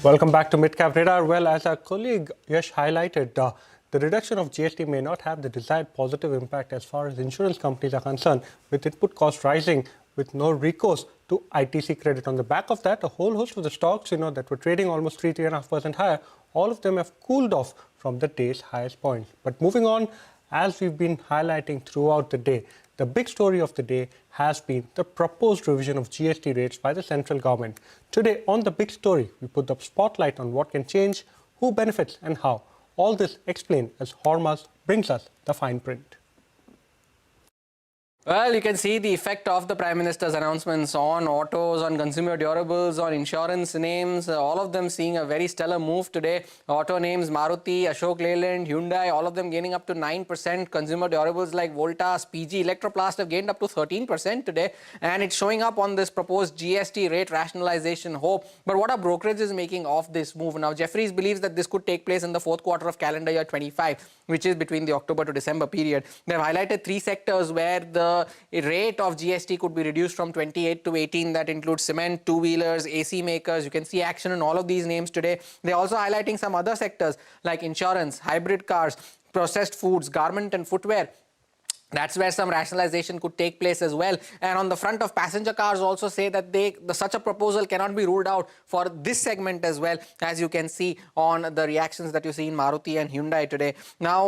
Welcome back to Midcap Radar. Well, as our colleague Yash highlighted, the reduction of GST may not have the desired positive impact as far as insurance companies are concerned, with input costs rising with no recourse to ITC credit. On the back of that, a whole host of the stocks, that were trading almost 3.5% higher, all of them have cooled off from the day's highest point. But moving on, as we've been highlighting throughout the day, the big story of the day has been the proposed revision of GST rates by the central government. Today, on the big story, we put the spotlight on what can change, who benefits and how. All this explained as Hormaz brings us the fine print. Well, you can see the effect of the Prime Minister's announcements on autos, on consumer durables, on insurance names, all of them seeing a very stellar move today. Auto names, Maruti, Ashok Leyland, Hyundai, all of them gaining up to 9%. Consumer durables like Voltas, PG, Electroplast have gained up to 13% today. And it's showing up on this proposed GST rate rationalization hope. But what are brokerages making of this move? Now, Jefferies believes that this could take place in the fourth quarter of calendar year 25, which is between the October to December period. They've highlighted three sectors where the rate of GST could be reduced from 28 to 18. That includes cement, two-wheelers, AC makers. You can see action in all of these names today. They're also highlighting some other sectors like insurance, hybrid cars, processed foods, garment and footwear. That's where some rationalization could take place as well. And on the front of passenger cars also say that such a proposal cannot be ruled out for this segment as well, as you can see on the reactions that you see in Maruti and Hyundai today. Now,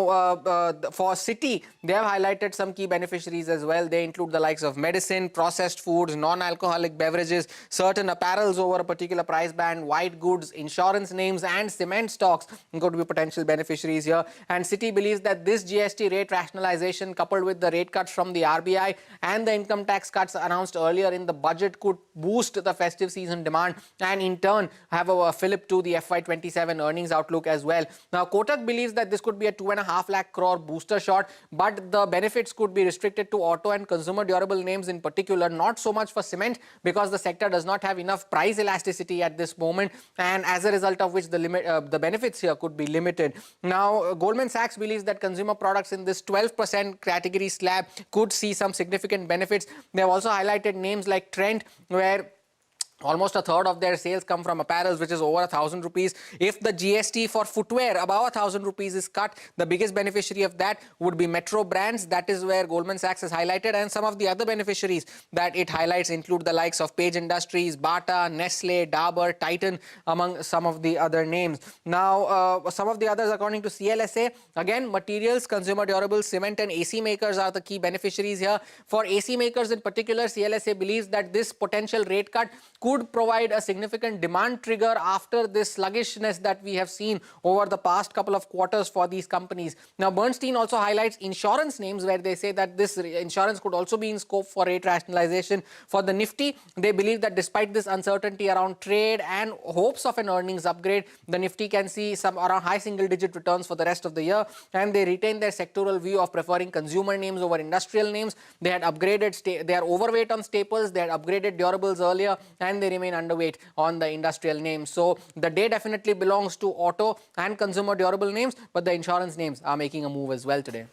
for Citi, they have highlighted some key beneficiaries as well. They include the likes of medicine, processed foods, non-alcoholic beverages, certain apparels over a particular price band, white goods, insurance names and cement stocks could be potential beneficiaries here. And Citi believes that this GST rate rationalization coupled with the rate cuts from the RBI and the income tax cuts announced earlier in the budget could boost the festive season demand and in turn have a fillip to the FY27 earnings outlook as well. Now, Kotak believes that this could be a 2.5 lakh crore booster shot, but the benefits could be restricted to auto and consumer durable names in particular, not so much for cement because the sector does not have enough price elasticity at this moment, and as a result of which the benefits here could be limited. Now, Goldman Sachs believes that consumer products in this 12% category slab could see some significant benefits. They have also highlighted names like Trent, where almost a third of their sales come from apparels, which is over 1,000 rupees. If the GST for footwear above 1,000 rupees is cut, the biggest beneficiary of that would be Metro Brands. That is where Goldman Sachs has highlighted, and some of the other beneficiaries that it highlights include the likes of Page Industries, Bata, Nestle, Dabur, Titan, among some of the other names. Now, some of the others, according to CLSA, again, materials, consumer durables, cement and AC makers are the key beneficiaries here. For AC makers in particular, CLSA believes that this potential rate cut could provide a significant demand trigger after this sluggishness that we have seen over the past couple of quarters for these companies. Now, Bernstein also highlights insurance names where they say that this insurance could also be in scope for rate rationalization. For the Nifty, they believe that despite this uncertainty around trade and hopes of an earnings upgrade, the Nifty can see some around high single-digit returns for the rest of the year, and they retain their sectoral view of preferring consumer names over industrial names. They had upgraded, they are overweight on staples, they had upgraded durables earlier, and they remain underweight on the industrial names. So the day definitely belongs to auto and consumer durable names, but the insurance names are making a move as well today.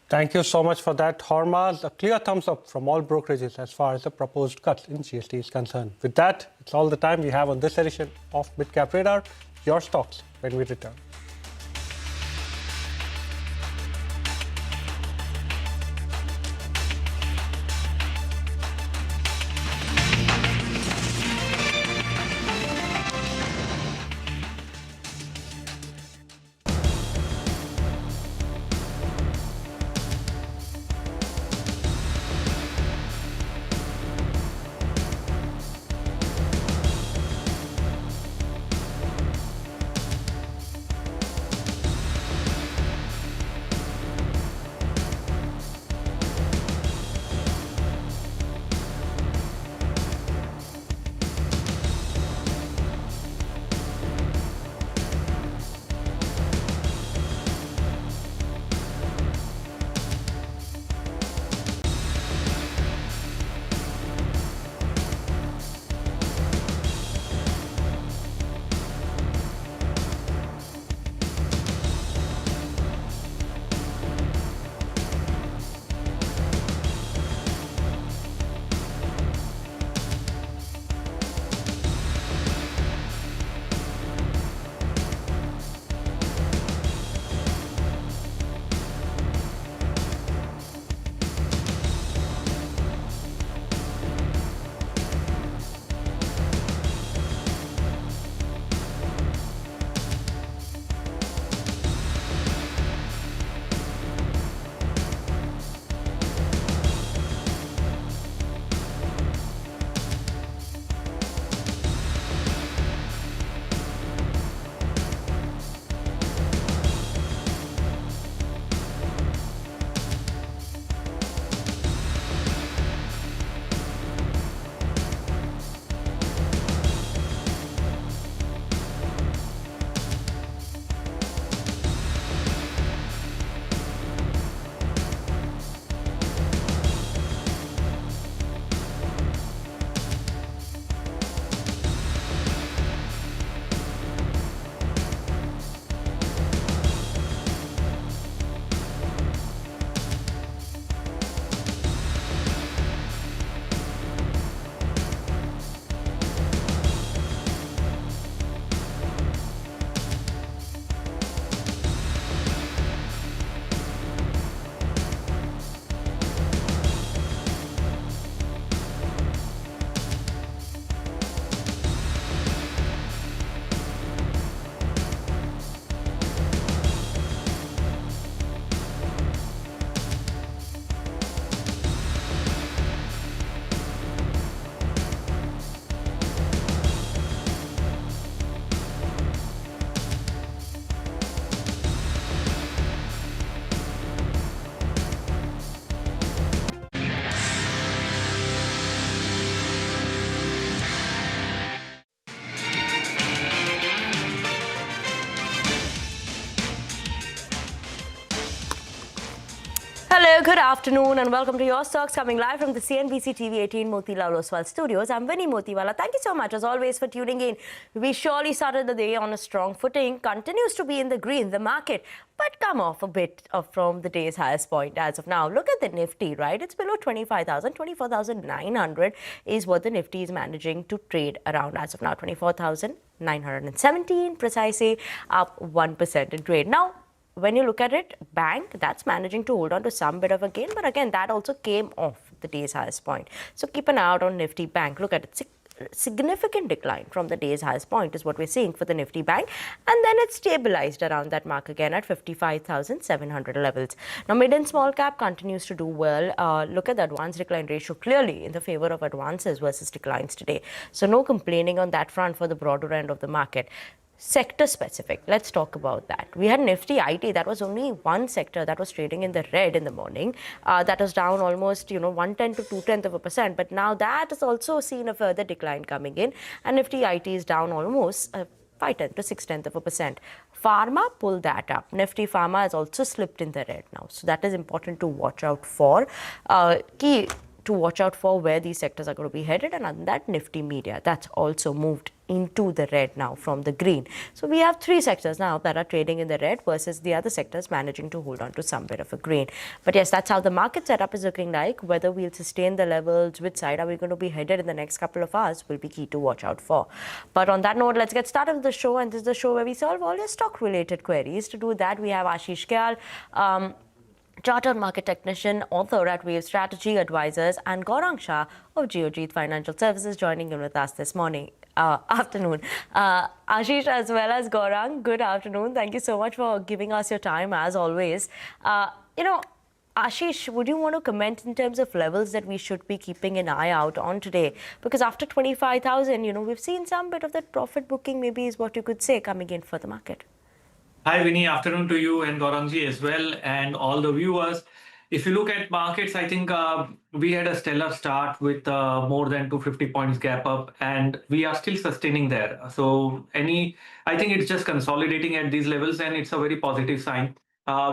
Thank you so much for that, Hormaz. A clear thumbs up from all brokerages as far as the proposed cuts in GST is concerned. With that, it's all the time we have on this edition of Midcap Radar. Your stocks when we return. Hello, good afternoon and welcome to Your Stocks, coming live from the CNBC TV18 Motilal Oswal studios. I'm Vinny Motiwala. Thank you so much as always for tuning in. We surely started the day on a strong footing, continues to be in the green, the market, but come off a bit from the day's highest point as of now. Look at the Nifty, right? It's below 25,000, 24,900 is what the Nifty is managing to trade around as of now. 24,917 precisely, up 1% in trade. Now, when you look at it, bank, that's managing to hold on to some bit of a gain. But again, that also came off the day's highest point. So keep an eye out on Nifty Bank. Look at it. Significant decline from the day's highest point is what we're seeing for the Nifty Bank. And then it's stabilized around that mark again at 55,700 levels. Now, mid and small cap continues to do well. Look at the advance decline ratio clearly in the favor of advances versus declines today. So no complaining on that front for the broader end of the market. Sector specific, let's talk about that. We had Nifty IT, that was only one sector that was trading in the red in the morning. That was down almost, 1/10 to 2/10%. But now that has also seen a further decline coming in. And Nifty IT is down almost 5/10 to 6/10%. Pharma pulled that up. Nifty Pharma has also slipped in the red now. So that is important to watch out for. Key to watch out for where these sectors are going to be headed. And on that, Nifty Media, that's also moved into the red now from the green. So we have three sectors now that are trading in the red versus the other sectors managing to hold on to some bit of a green. But yes, that's how the market setup is looking like. Whether we'll sustain the levels, which side are we going to be headed in the next couple of hours will be key to watch out for. But on that note, let's get started with the show. And this is the show where we solve all your stock related queries. To do that, we have Ashish Kyal, Chartered Market Technician, author at Wave Strategy Advisors, and Gaurang Shah of Geojit Financial Services joining in with us this afternoon. Ashish as well as Gaurang, good afternoon. Thank you so much for giving us your time as always. Ashish, would you want to comment in terms of levels that we should be keeping an eye out on today? Because after 25,000, we've seen some bit of that profit booking, maybe is what you could say, coming in for the market. Hi, Vinny. Afternoon to you and Gaurangji as well, and all the viewers. If you look at markets, I think we had a stellar start with more than 250 points gap up, and we are still sustaining there. So I think it's just consolidating at these levels, and it's a very positive sign.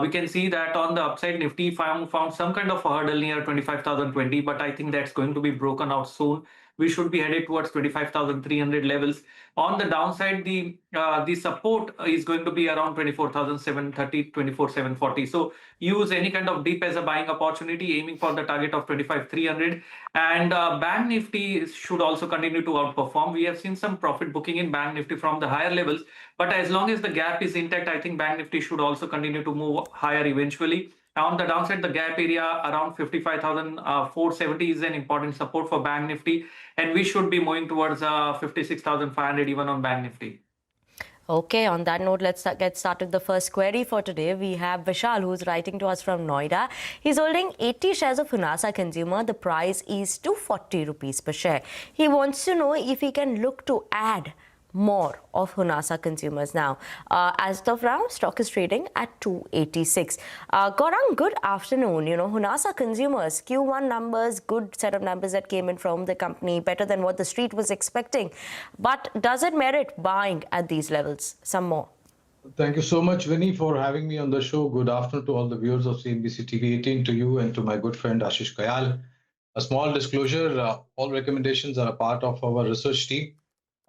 We can see that on the upside, Nifty found some kind of a hurdle near 25,020, but I think that's going to be broken out soon. We should be headed towards 25,300 levels. On the downside, the support is going to be around 24,730, 24,740. So use any kind of dip as a buying opportunity, aiming for the target of 25,300. And Bank Nifty should also continue to outperform. We have seen some profit booking in Bank Nifty from the higher levels. But as long as the gap is intact, I think Bank Nifty should also continue to move higher eventually. On the downside, the gap area around 55,470 is an important support for Bank Nifty, and we should be moving towards 56,500 even on Bank Nifty. Okay, on that note, let's get started. The first query for today, we have Vishal, who's writing to us from Noida. He's holding 80 shares of Honasa Consumer. The price is 240 rupees per share. He wants to know if he can look to add more of Honasa Consumers now. As of now, stock is trading at 286. Gaurang, good afternoon. Honasa Consumers, Q1 numbers, good set of numbers that came in from the company, better than what the street was expecting. But does it merit buying at these levels some more? Thank you so much, Vinny, for having me on the show. Good afternoon to all the viewers of CNBC TV18, to you and to my good friend Ashish Kyal. A small disclosure, all recommendations are a part of our research team.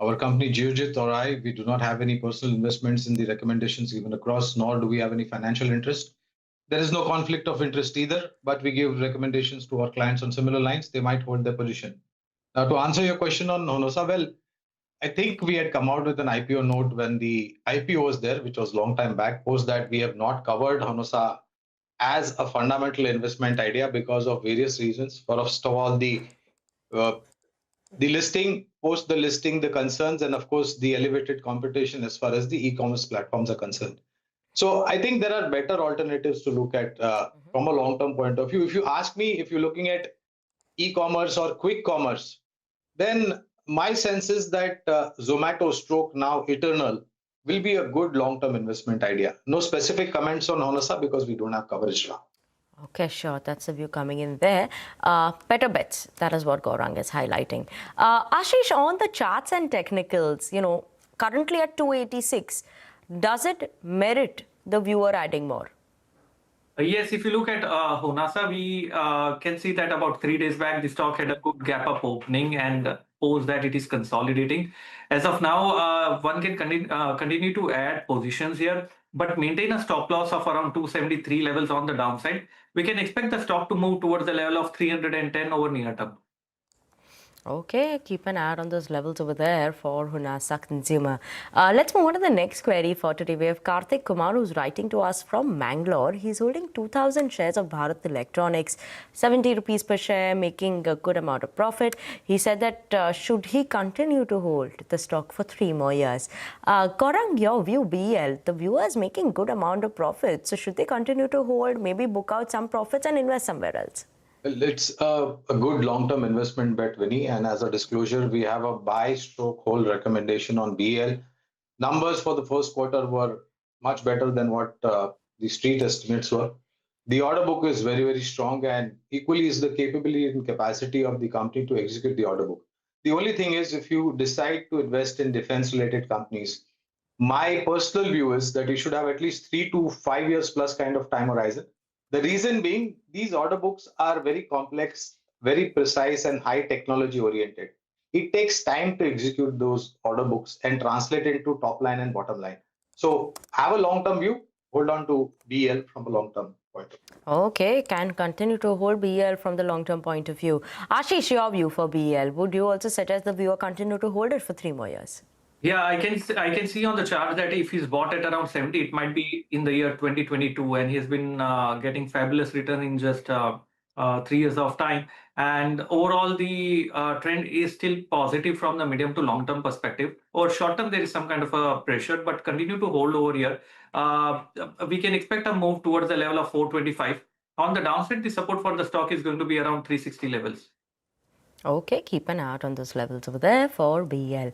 Our company, Geojit or I, we do not have any personal investments in the recommendations given across, nor do we have any financial interest. There is no conflict of interest either, but we give recommendations to our clients on similar lines. They might hold their position. Now, to answer your question on Honasa, well, I think we had come out with an IPO note when the IPO was there, which was a long time back. Post that, we have not covered Honasa as a fundamental investment idea because of various reasons. First of all, the listing, post the listing, the concerns, and of course, the elevated competition as far as the e-commerce platforms are concerned. So I think there are better alternatives to look at from a long-term point of view. If you ask me, if you're looking at e-commerce or quick commerce, then my sense is that Zomato stroke now Eternal will be a good long-term investment idea. No specific comments on Honasa because we don't have coverage now. Okay, sure. That's the view coming in there. Better bets. That is what Gaurang is highlighting. Ashish, on the charts and technicals, currently at 286, does it merit the viewer adding more? Yes, if you look at Honasa, we can see that about 3 days back, the stock had a good gap up opening and post that it is consolidating. As of now, one can continue to add positions here, but maintain a stop loss of around 273 levels on the downside. We can expect the stock to move towards the level of 310 over near term. Okay, keep an eye on those levels over there for Honasa Consumer. Let's move on to the next query for today. We have Karthik Kumar, who's writing to us from Mangalore. He's holding 2,000 shares of Bharat Electronics, 70 rupees per share, making a good amount of profit. He said that should he continue to hold the stock for 3 more years? Gaurang, your view, BL, the viewer is making good amount of profits. So should they continue to hold, maybe book out some profits and invest somewhere else? Well, it's a good long-term investment bet, Vinny. And as a disclosure, we have a buy/hold recommendation on BL. Numbers for the first quarter were much better than what the street estimates were. The order book is very, very strong, and equally is the capability and capacity of the company to execute the order book. The only thing is, if you decide to invest in defense-related companies, my personal view is that you should have at least 3 to 5 years plus kind of time horizon. The reason being, these order books are very complex, very precise, and high technology oriented. It takes time to execute those order books and translate it into top line and bottom line. So have a long-term view, hold on to BL from a long-term point of view. Okay, can continue to hold BL from the long-term point of view. Ashish, your view for BL. Would you also suggest the viewer continue to hold it for 3 more years? Yeah, I can see on the chart that if he's bought at around 70, it might be in the year 2022, and he's been getting fabulous return in just 3 years of time. And overall, the trend is still positive from the medium to long term perspective. Or short term, there is some kind of a pressure, but continue to hold over here. We can expect a move towards the level of 425. On the downside, the support for the stock is going to be around 360 levels. Okay, keep an eye out on those levels over there for BL.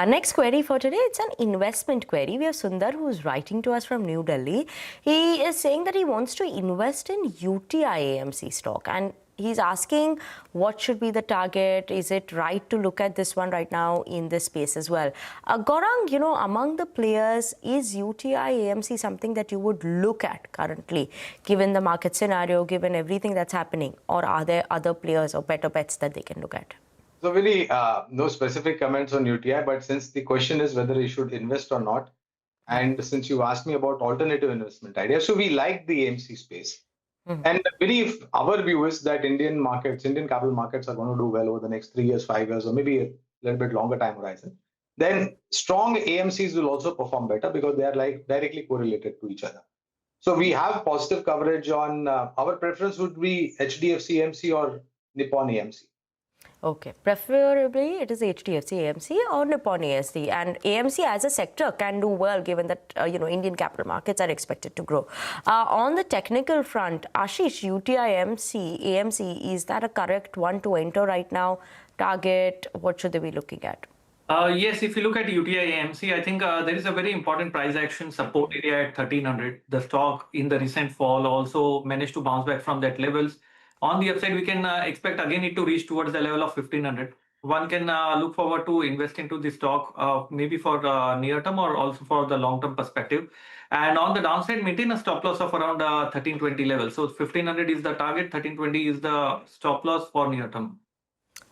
Next query for today, it's an investment query. We have Sundar, who's writing to us from New Delhi. He is saying that he wants to invest in UTI AMC stock, and he's asking what should be the target. Is it right to look at this one right now in this space as well? Gaurang, you know, among the players, is UTI AMC something that you would look at currently, given the market scenario, given everything that's happening? Or are there other players or better bets that they can look at? So really, no specific comments on UTI, but since the question is whether you should invest or not, and since you asked me about alternative investment ideas, so we like the AMC space. And if our view is that Indian capital markets are going to do well over the next 3 years, 5 years, or maybe a little bit longer time horizon, then strong AMCs will also perform better because they are like directly correlated to each other. So we have positive coverage on our preference would be HDFC AMC or Nippon AMC. Okay, preferably it is HDFC AMC or Nippon ASC, and AMC as a sector can do well given that Indian capital markets are expected to grow. On the technical front, Ashish, UTI AMC, is that a correct one to enter right now? Target, what should they be looking at? Yes, if you look at UTI AMC, I think there is a very important price action support area at 1300. The stock in the recent fall also managed to bounce back from that levels. On the upside, we can expect again it to reach towards the level of 1500. One can look forward to invest into the stock maybe for near term or also for the long term perspective. And on the downside, maintain a stop loss of around 1320 level. So 1500 is the target, 1320 is the stop loss for near term.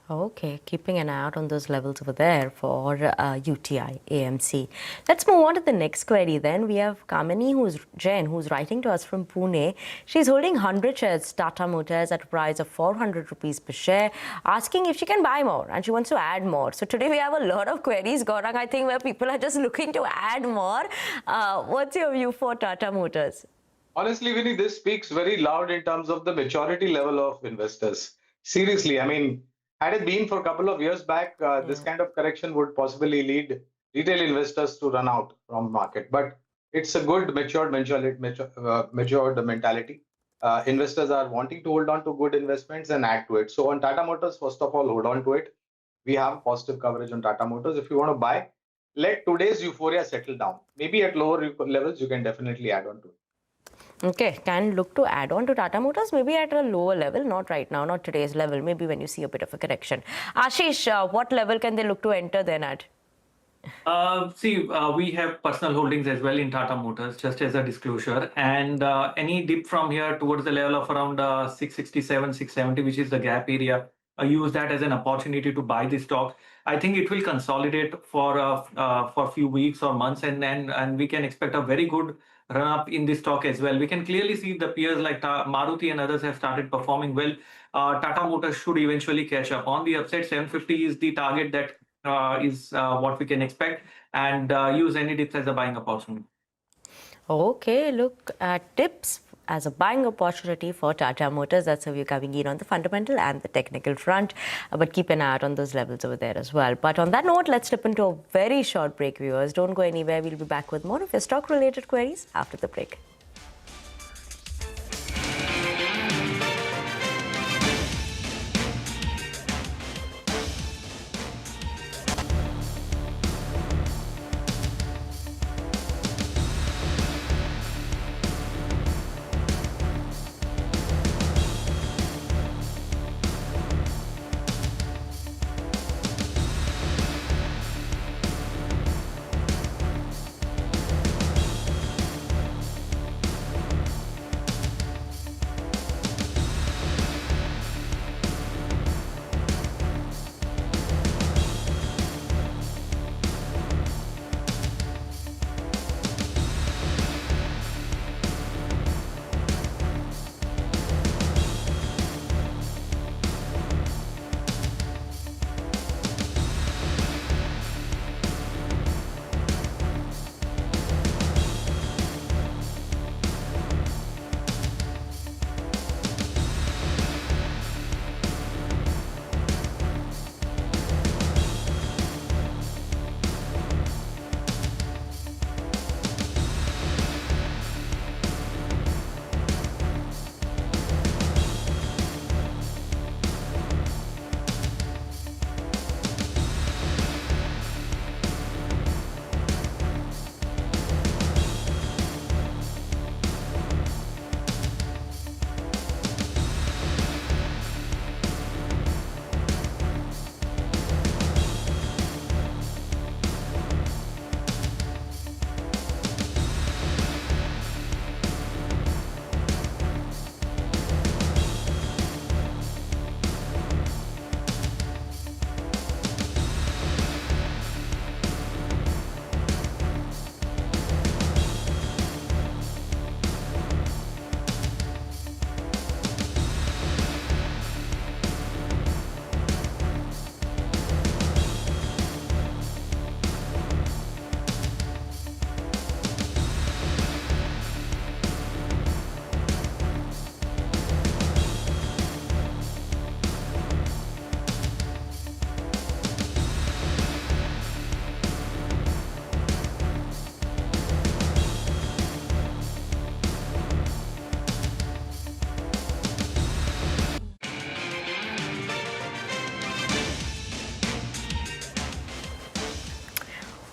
Okay, keeping an eye out on those levels over there for UTI AMC. Let's move on to the next query then. We have Kamini, who's writing to us from Pune. She's holding 100 shares Tata Motors at a price of 400 rupees per share, asking if she can buy more and she wants to add more. So today we have a lot of queries, Gaurang, I think, where people are just looking to add more. What's your view for Tata Motors? Honestly, Vinny, this speaks very loud in terms of the maturity level of investors. Seriously, I mean, had it been for a couple of years back, this kind of correction would possibly lead retail investors to run out from market. But it's a good matured mentality. Investors are wanting to hold on to good investments and add to it. So on Tata Motors, first of all, hold on to it. We have positive coverage on Tata Motors. If you want to buy, let today's euphoria settle down. Maybe at lower levels, you can definitely add on to it. Okay, can look to add on to Tata Motors, maybe at a lower level, not right now, not today's level, maybe when you see a bit of a correction. Ashish, what level can they look to enter then at? We have personal holdings as well in Tata Motors, just as a disclosure. And any dip from here towards the level of around 667, 670, which is the gap area, use that as an opportunity to buy the stock. I think it will consolidate for a few weeks or months, and we can expect a very good run up in this stock as well. We can clearly see the peers like Maruti and others have started performing well. Tata Motors should eventually catch up. On the upside, 750 is the target that is what we can expect, and use any dips as a buying opportunity. Okay, look at tips as a buying opportunity for Tata Motors. That's how we're coming in on the fundamental and the technical front. But keep an eye out on those levels over there as well. But on that note, let's slip into a very short break, viewers. Don't go anywhere. We'll be back with more of your stock-related queries after the break.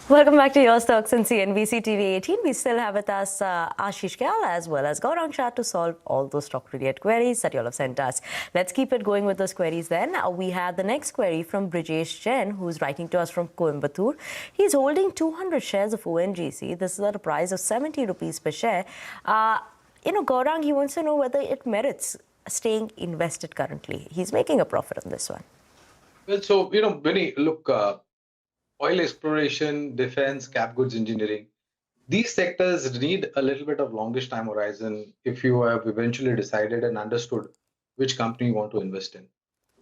Welcome back to Your Stocks on CNBC TV18. We still have with us Ashish Kyal as well as Gaurang Shah to solve all those stock-related queries that you all have sent us. Let's keep it going with those queries then. We have the next query from Brijesh Jain, who's writing to us from Coimbatore. He's holding 200 shares of ONGC. This is at a price of 70 rupees per share. Gaurang, he wants to know whether it merits staying invested currently. He's making a profit on this one. Well, so, Vinny, look, oil exploration, defense, cap goods engineering, these sectors need a little bit of longish time horizon if you have eventually decided and understood which company you want to invest in.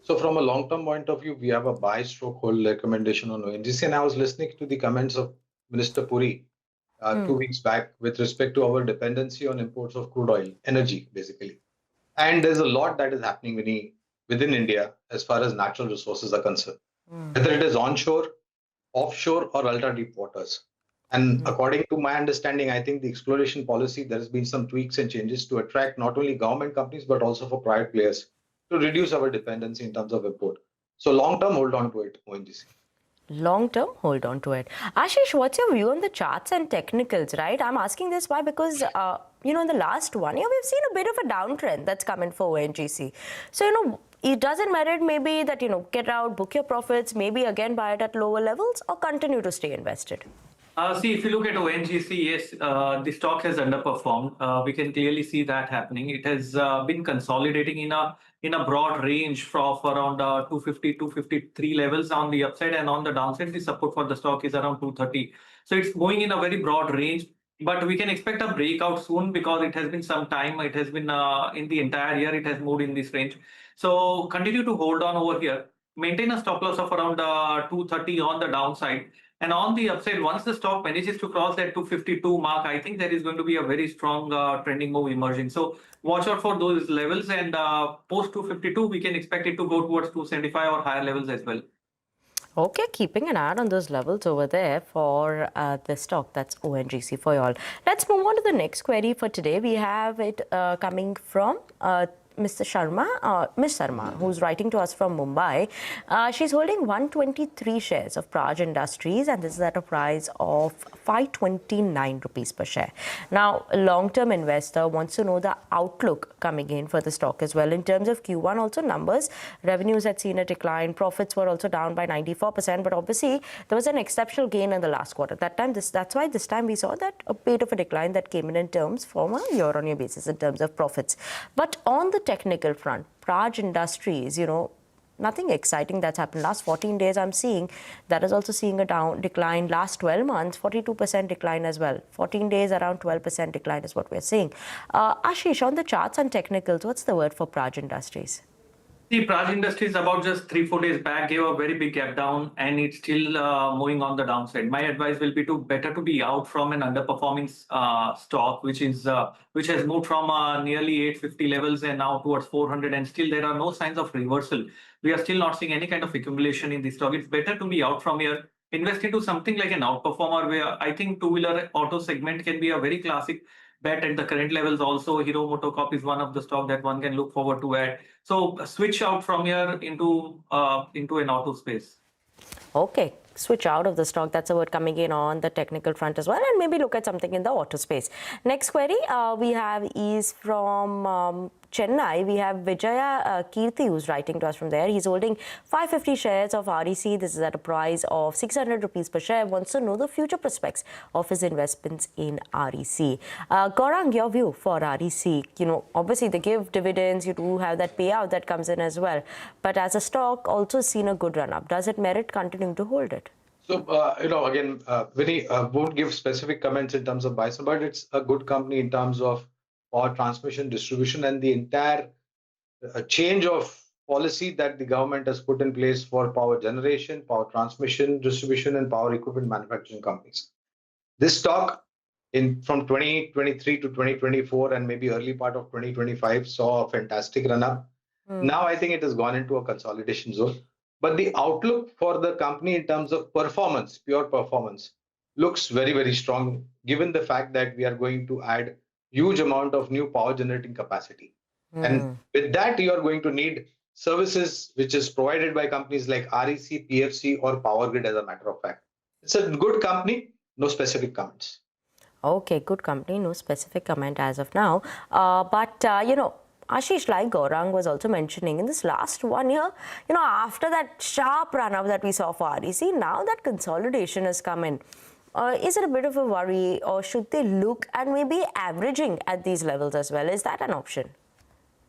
So from a long-term point of view, we have a buy/hold recommendation on ONGC. And I was listening to the comments of Minister Puri 2 weeks back with respect to our dependency on imports of crude oil, energy, basically. And there's a lot that is happening within India as far as natural resources are concerned, whether it is onshore, offshore, or ultra-deep waters. And according to my understanding, I think the exploration policy, there has been some tweaks and changes to attract not only government companies, but also for private players to reduce our dependency in terms of import. So long-term, hold on to it, ONGC. Long-term, hold on to it. Ashish, what's your view on the charts and technicals, right? I'm asking this why because, in the last 1 year, we've seen a bit of a downtrend that's come in for ONGC. So, it doesn't merit maybe that, get out, book your profits, maybe again buy it at lower levels, or continue to stay invested? See, if you look at ONGC, yes, the stock has underperformed. We can clearly see that happening. It has been consolidating in a broad range of around 250, 253 levels on the upside, and on the downside, the support for the stock is around 230. So it's going in a very broad range, but we can expect a breakout soon because it has been some time. It has been in the entire year, it has moved in this range. So continue to hold on over here. Maintain a stop loss of around 230 on the downside. And on the upside, once the stock manages to cross that 252 mark, I think there is going to be a very strong trending move emerging. So watch out for those levels, and post 252, we can expect it to go towards 275 or higher levels as well. Okay, keeping an eye on those levels over there for the stock. That's ONGC for y'all. Let's move on to the next query for today. We have it coming from Ms. Sharma, who's writing to us from Mumbai. She's holding 123 shares of Praj Industries, and this is at a price of 529 rupees per share. Now, a long-term investor wants to know the outlook coming in for the stock as well. In terms of Q1, also numbers, revenues had seen a decline, profits were also down by 94%, but obviously there was an exceptional gain in the last quarter. That's why this time we saw that a bit of a decline that came in terms from a year-on-year basis in terms of profits. But on the technical front, Praj Industries, nothing exciting that's happened. Last 14 days, I'm seeing that is also seeing a decline. Last 12 months, 42% decline as well. 14 days, around 12% decline is what we're seeing. Ashish, on the charts and technicals, what's the word for Praj Industries? The Praj Industries about just 3-4 days back gave a very big gap down, and it's still moving on the downside. My advice will be better to be out from an underperforming stock, which has moved from nearly 850 levels and now towards 400, and still there are no signs of reversal. We are still not seeing any kind of accumulation in the stock. It's better to be out from here, invest into something like an outperformer, where I think two-wheeler auto segment can be a very classic bet at the current levels. Also, Hero MotoCorp is one of the stock that one can look forward to add. So switch out from here into an auto space. Okay, switch out of the stock. That's a word coming in on the technical front as well, and maybe look at something in the auto space. Next query we have is from Chennai. We have Vijaya Kirti, who's writing to us from there. He's holding 550 shares of REC. This is at a price of 600 rupees per share. Wants to know the future prospects of his investments in REC. Gaurang, your view for REC? Obviously they give dividends. You do have that payout that comes in as well. But as a stock, also seen a good run up. Does it merit continuing to hold it? So, again, Vinny won't give specific comments in terms of Bison, but it's a good company in terms of power transmission, distribution, and the entire change of policy that the government has put in place for power generation, power transmission, distribution, and power equipment manufacturing companies. This stock from 2023 to 2024 and maybe early part of 2025 saw a fantastic run up. Now I think it has gone into a consolidation zone. But the outlook for the company in terms of performance, pure performance, looks very, very strong, given the fact that we are going to add huge amount of new power generating capacity. And with that, you are going to need services which is provided by companies like REC, PFC, or Power Grid, as a matter of fact. It's a good company, no specific comments. Okay, good company, no specific comment as of now. But Ashish, like Gaurang was also mentioning, in this last 1 year, after that sharp run-up that we saw for REC, now that consolidation has come in. Is it a bit of a worry, or should they look at maybe averaging at these levels as well? Is that an option?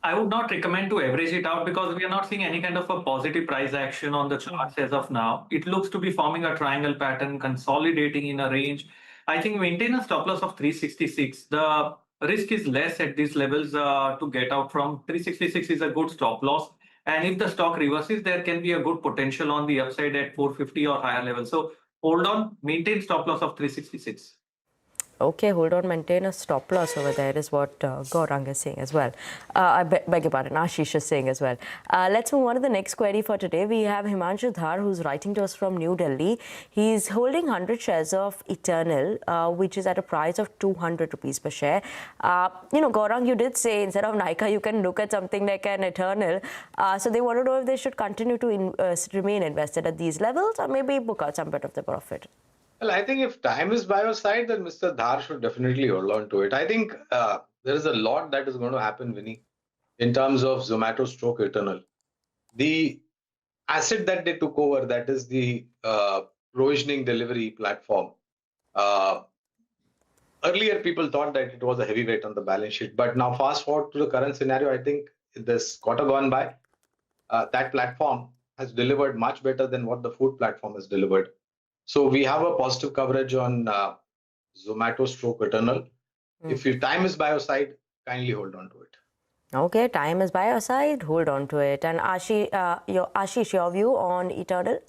I would not recommend to average it out because we are not seeing any kind of a positive price action on the charts as of now. It looks to be forming a triangle pattern, consolidating in a range. I think maintain a stop loss of 366. The risk is less at these levels to get out from. 366 is a good stop loss. And if the stock reverses, there can be a good potential on the upside at 450 or higher level. So hold on, maintain stop loss of 366. Okay, hold on, maintain a stop loss over there is what Gaurang is saying as well. I beg your pardon, Ashish is saying as well. Let's move on to the next query for today. We have Himanshu Dhar, who's writing to us from New Delhi. He's holding 100 shares of Eternal, which is at a price of 200 rupees per share. Gaurang, you did say instead of Nykaa, you can look at something like an Eternal. So they want to know if they should continue to remain invested at these levels or maybe book out some bit of the profit. Well, I think if time is by your side, then Mr. Dhar should definitely hold on to it. I think there is a lot that is going to happen, Vinny, in terms of Zomato stroke Eternal. The asset that they took over, that is the provisioning delivery platform. Earlier, people thought that it was a heavyweight on the balance sheet, but now fast forward to the current scenario, I think this quarter gone by, that platform has delivered much better than what the food platform has delivered. So we have a positive coverage on Zomato stroke Eternal. If your time is by your side, kindly hold on to it. Okay, time is by your side. Hold on to it. And Ashish, your view on Eternal?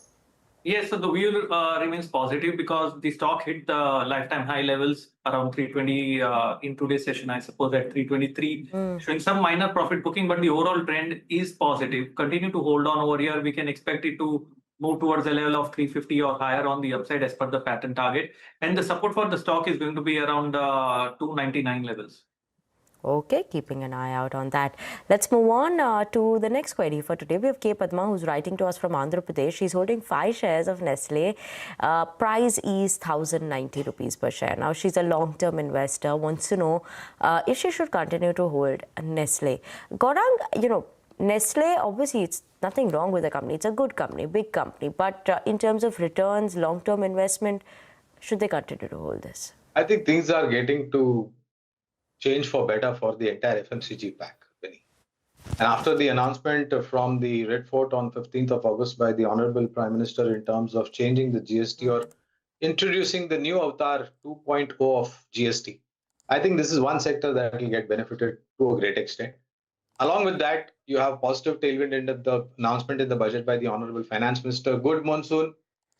Yes, so the view remains positive because the stock hit the lifetime high levels around 320 in today's session, I suppose at 323, showing some minor profit booking, but the overall trend is positive. Continue to hold on over here. We can expect it to move towards the level of 350 or higher on the upside as per the pattern target. And the support for the stock is going to be around 299 levels. Okay, keeping an eye out on that. Let's move on to the next query for today. We have K. Padma, who's writing to us from Andhra Pradesh. She's holding 5 shares of Nestle. Price is 1,090 rupees per share. Now, she's a long-term investor, wants to know if she should continue to hold Nestle. Gaurang, Nestle, obviously, it's nothing wrong with the company. It's a good company, big company. But in terms of returns, long-term investment, should they continue to hold this? I think things are getting to change for better for the entire FMCG pack, Vinny. And after the announcement from the Red Fort on 15th of August by the Honorable Prime Minister in terms of changing the GST or introducing the new avatar 2.0 of GST, I think this is one sector that will get benefited to a great extent. Along with that, you have positive tailwind in the announcement in the budget by the Honorable Finance Minister. Good monsoon,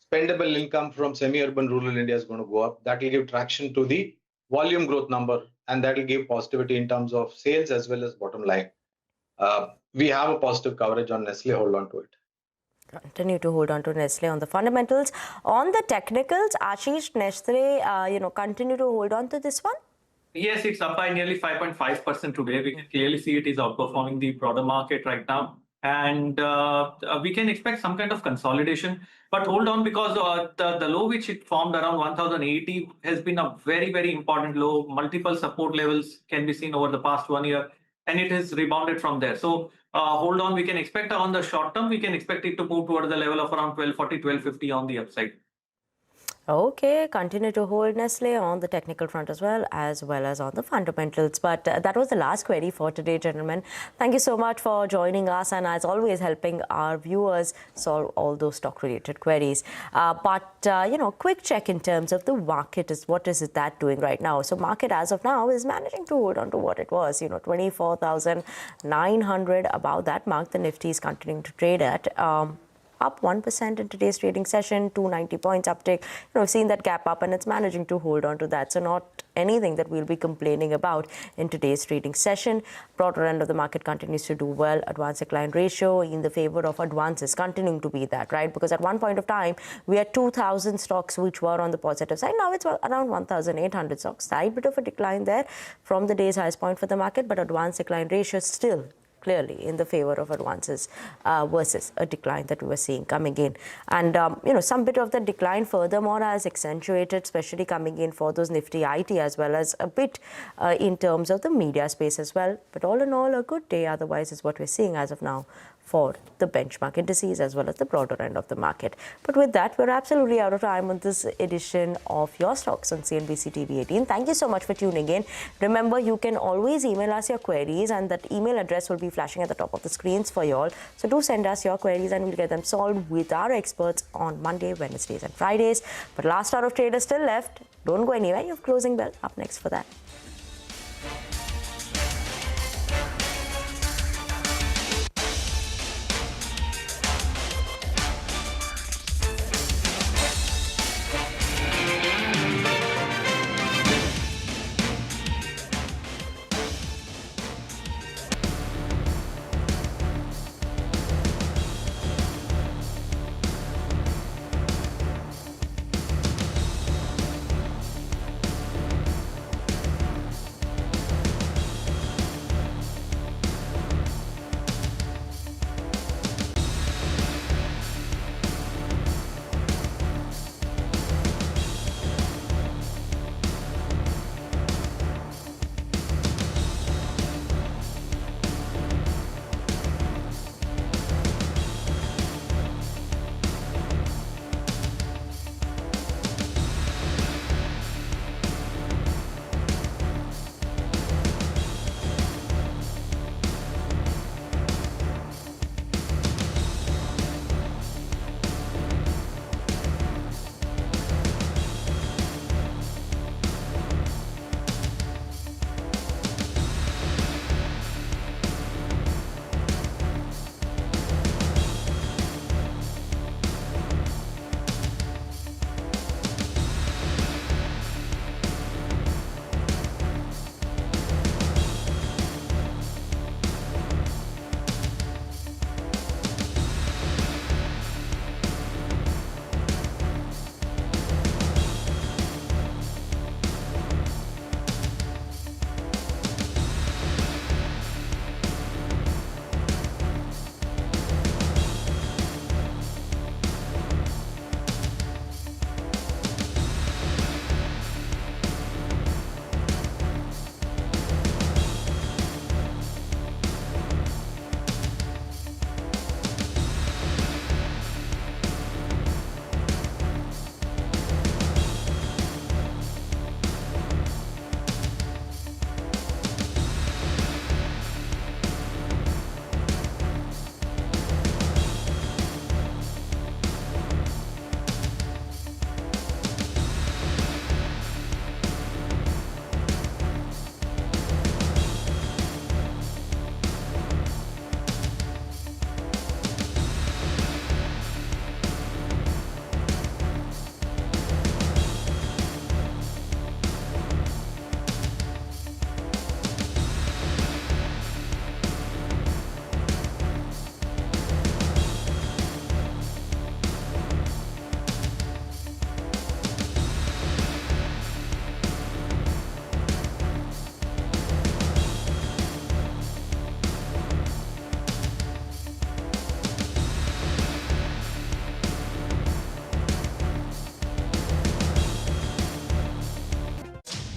spendable income from semi-urban rural India is going to go up. That will give traction to the volume growth number, and that will give positivity in terms of sales as well as bottom line. We have a positive coverage on Nestle. Hold on to it. Continue to hold on to Nestle on the fundamentals. On the technicals, Ashish, Nestle, continue to hold on to this one? Yes, it's up by nearly 5.5% today. We can clearly see it is outperforming the broader market right now. And we can expect some kind of consolidation. But hold on, because the low which it formed around 1,080 has been a very, very important low. Multiple support levels can be seen over the past 1 year, and it has rebounded from there. So hold on, we can expect on the short term, we can expect it to move towards the level of around 1240, 1250 on the upside. Okay, continue to hold Nestle on the technical front as well as on the fundamentals. But that was the last query for today, gentlemen. Thank you so much for joining us and, as always, helping our viewers solve all those stock-related queries. Quick check in terms of the market is what is it that doing right now? So market as of now is managing to hold on to what it was, 24,900, about that mark. The Nifty is continuing to trade at. Up 1% in today's trading session, 290 points uptick. We've seen that gap up and it's managing to hold on to that. So not anything that we'll be complaining about in today's trading session. Broader end of the market continues to do well. Advance decline ratio in the favor of advances, continuing to be that, right? Because at one point of time, we had 2,000 stocks which were on the positive side. Now it's around 1,800 stocks. Slight bit of a decline there from the day's highest point for the market, but advance decline ratio still clearly in the favor of advances versus a decline that we were seeing coming in. And, some bit of the decline furthermore has accentuated, especially coming in for those Nifty IT as well as a bit in terms of the media space as well. But all in all, a good day otherwise is what we're seeing as of now for the benchmark indices as well as the broader end of the market. But with that, we're absolutely out of time on this edition of Your Stocks on CNBC TV18. Thank you so much for tuning in. Remember, you can always email us your queries, and that email address will be flashing at the top of the screens for you all. So do send us your queries and we'll get them solved with our experts on Monday, Wednesdays and Fridays. But last hour of trade is still left. Don't go anywhere. You have closing bell up next for that.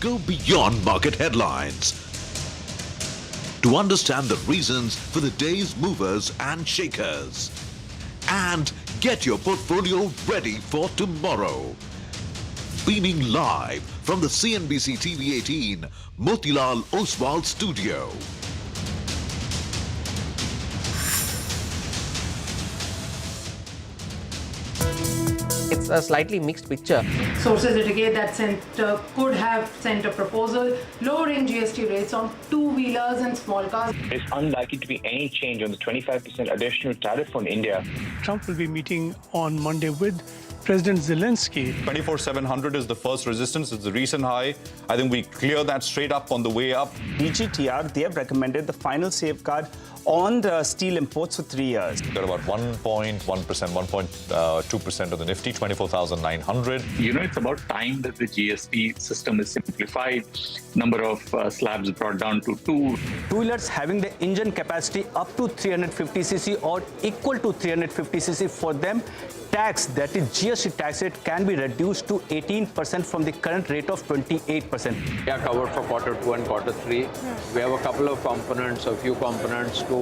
Go beyond market headlines to understand the reasons for the day's movers and shakers. And get your portfolio ready for tomorrow. Beaming live from the CNBC TV18 Motilal Oswal studio. It's a slightly mixed picture. Sources indicate that Centre could have sent a proposal lowering GST rates on two-wheelers and small cars. There's unlikely to be any change on the 25% additional tariff on India. Trump will be meeting on Monday with President Zelensky. 24,700 is the first resistance. It's the recent high. I think we clear that straight up on the way up. DGTR, they have recommended the final safeguard on the steel imports for 3 years. Got about 1.1%, 1.2% of the Nifty, 24,900. You know, it's about time that the GST system is simplified. Number of slabs brought down to 2. Two-wheelers having the engine capacity up to 350cc or equal to 350cc for them, tax, that is GST tax rate, can be reduced to 18% from the current rate of 28%. We are covered for Q2 and Q3. We have a couple of components, a few components to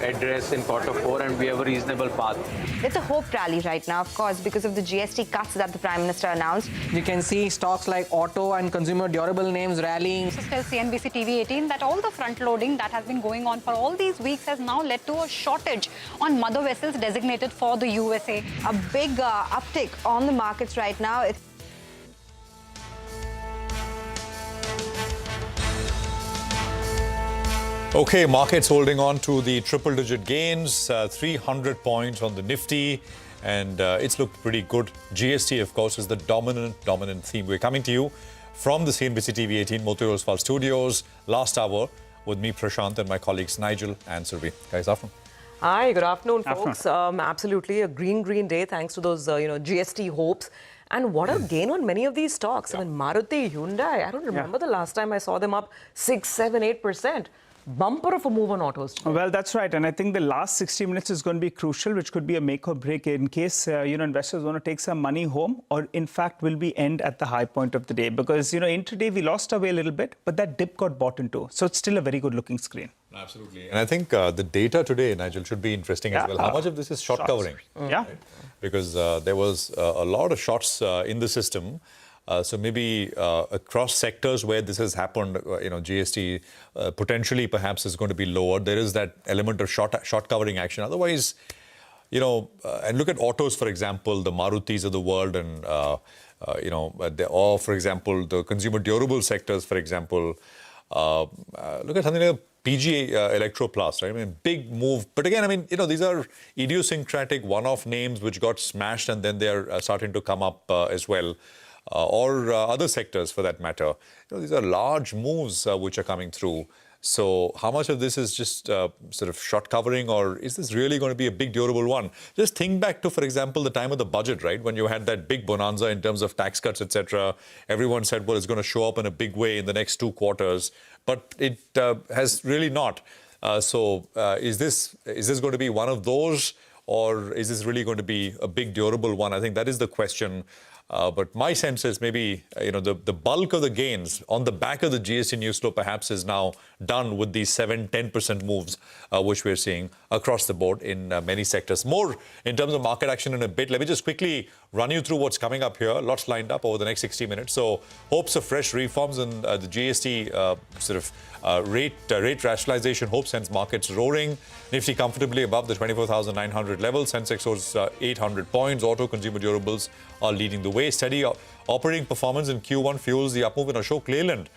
address in Q4, and we have a reasonable path. It's a hope rally right now, of course, because of the GST cuts that the Prime Minister announced. You can see stocks like auto and consumer durable names rallying. So tells CNBC TV18 that all the front loading that has been going on for all these weeks has now led to a shortage on mother vessels designated for the USA. A big uptick on the markets right now. Okay, markets holding on to the triple-digit gains, 300 points on the Nifty, and it's looked pretty good. GST, of course, is the dominant theme. We're coming to you from the CNBC TV18 Motilal Oswal studios last hour with me, Prashant, and my colleagues Nigel and Survi. Guys, afternoon. Hi, good afternoon, folks. Absolutely a green day thanks to those GST hopes. And what a gain on many of these stocks. I mean, Maruti, Hyundai, I don't remember the last time I saw them up 6, 7, 8%. Bumper of a move on autos. Well, that's right. And I think the last 60 minutes is going to be crucial, which could be a make or break in case, investors want to take some money home, or in fact will be end at the high point of the day. Because, intraday we lost our way a little bit, but that dip got bought into. So it's still a very good looking screen. Absolutely. And I think the data today, Nigel, should be interesting as well. How much of this is short covering? Yeah. Right? Because there was a lot of shorts in the system. So maybe across sectors where this has happened, GST potentially perhaps is going to be lower. There is that element of short covering action. Otherwise, and look at autos, for example, the Marutis of the world, and or for example, the consumer durable sectors, for example. Look at something like PG Electroplast, right? I mean, big move. But again, I mean, these are idiosyncratic one-off names which got smashed and then they're starting to come up as well. Or other sectors for that matter. These are large moves which are coming through. So how much of this is just sort of short covering, or is this really going to be a big durable one? Just think back to, for example, the time of the budget, right? When you had that big bonanza in terms of tax cuts, etc. Everyone said, well, it's going to show up in a big way in the next 2 quarters. But it has really not. So is this going to be one of those, or is this really going to be a big durable one? I think that is the question. But my sense is maybe the bulk of the gains on the back of the GST news flow perhaps is now done with these 7-10% moves which we're seeing across the board in many sectors. More in terms of market action in a bit. Let me just quickly run you through what's coming up here. Lots lined up over the next 60 minutes. So hopes of fresh reforms and the GST rate rationalization hope sends markets roaring. Nifty comfortably above the 24,900 level. Sensex holds 800 points. Auto, consumer durables are leading the way. Steady operating performance in Q1 fuels the up move in Ashok Leyland.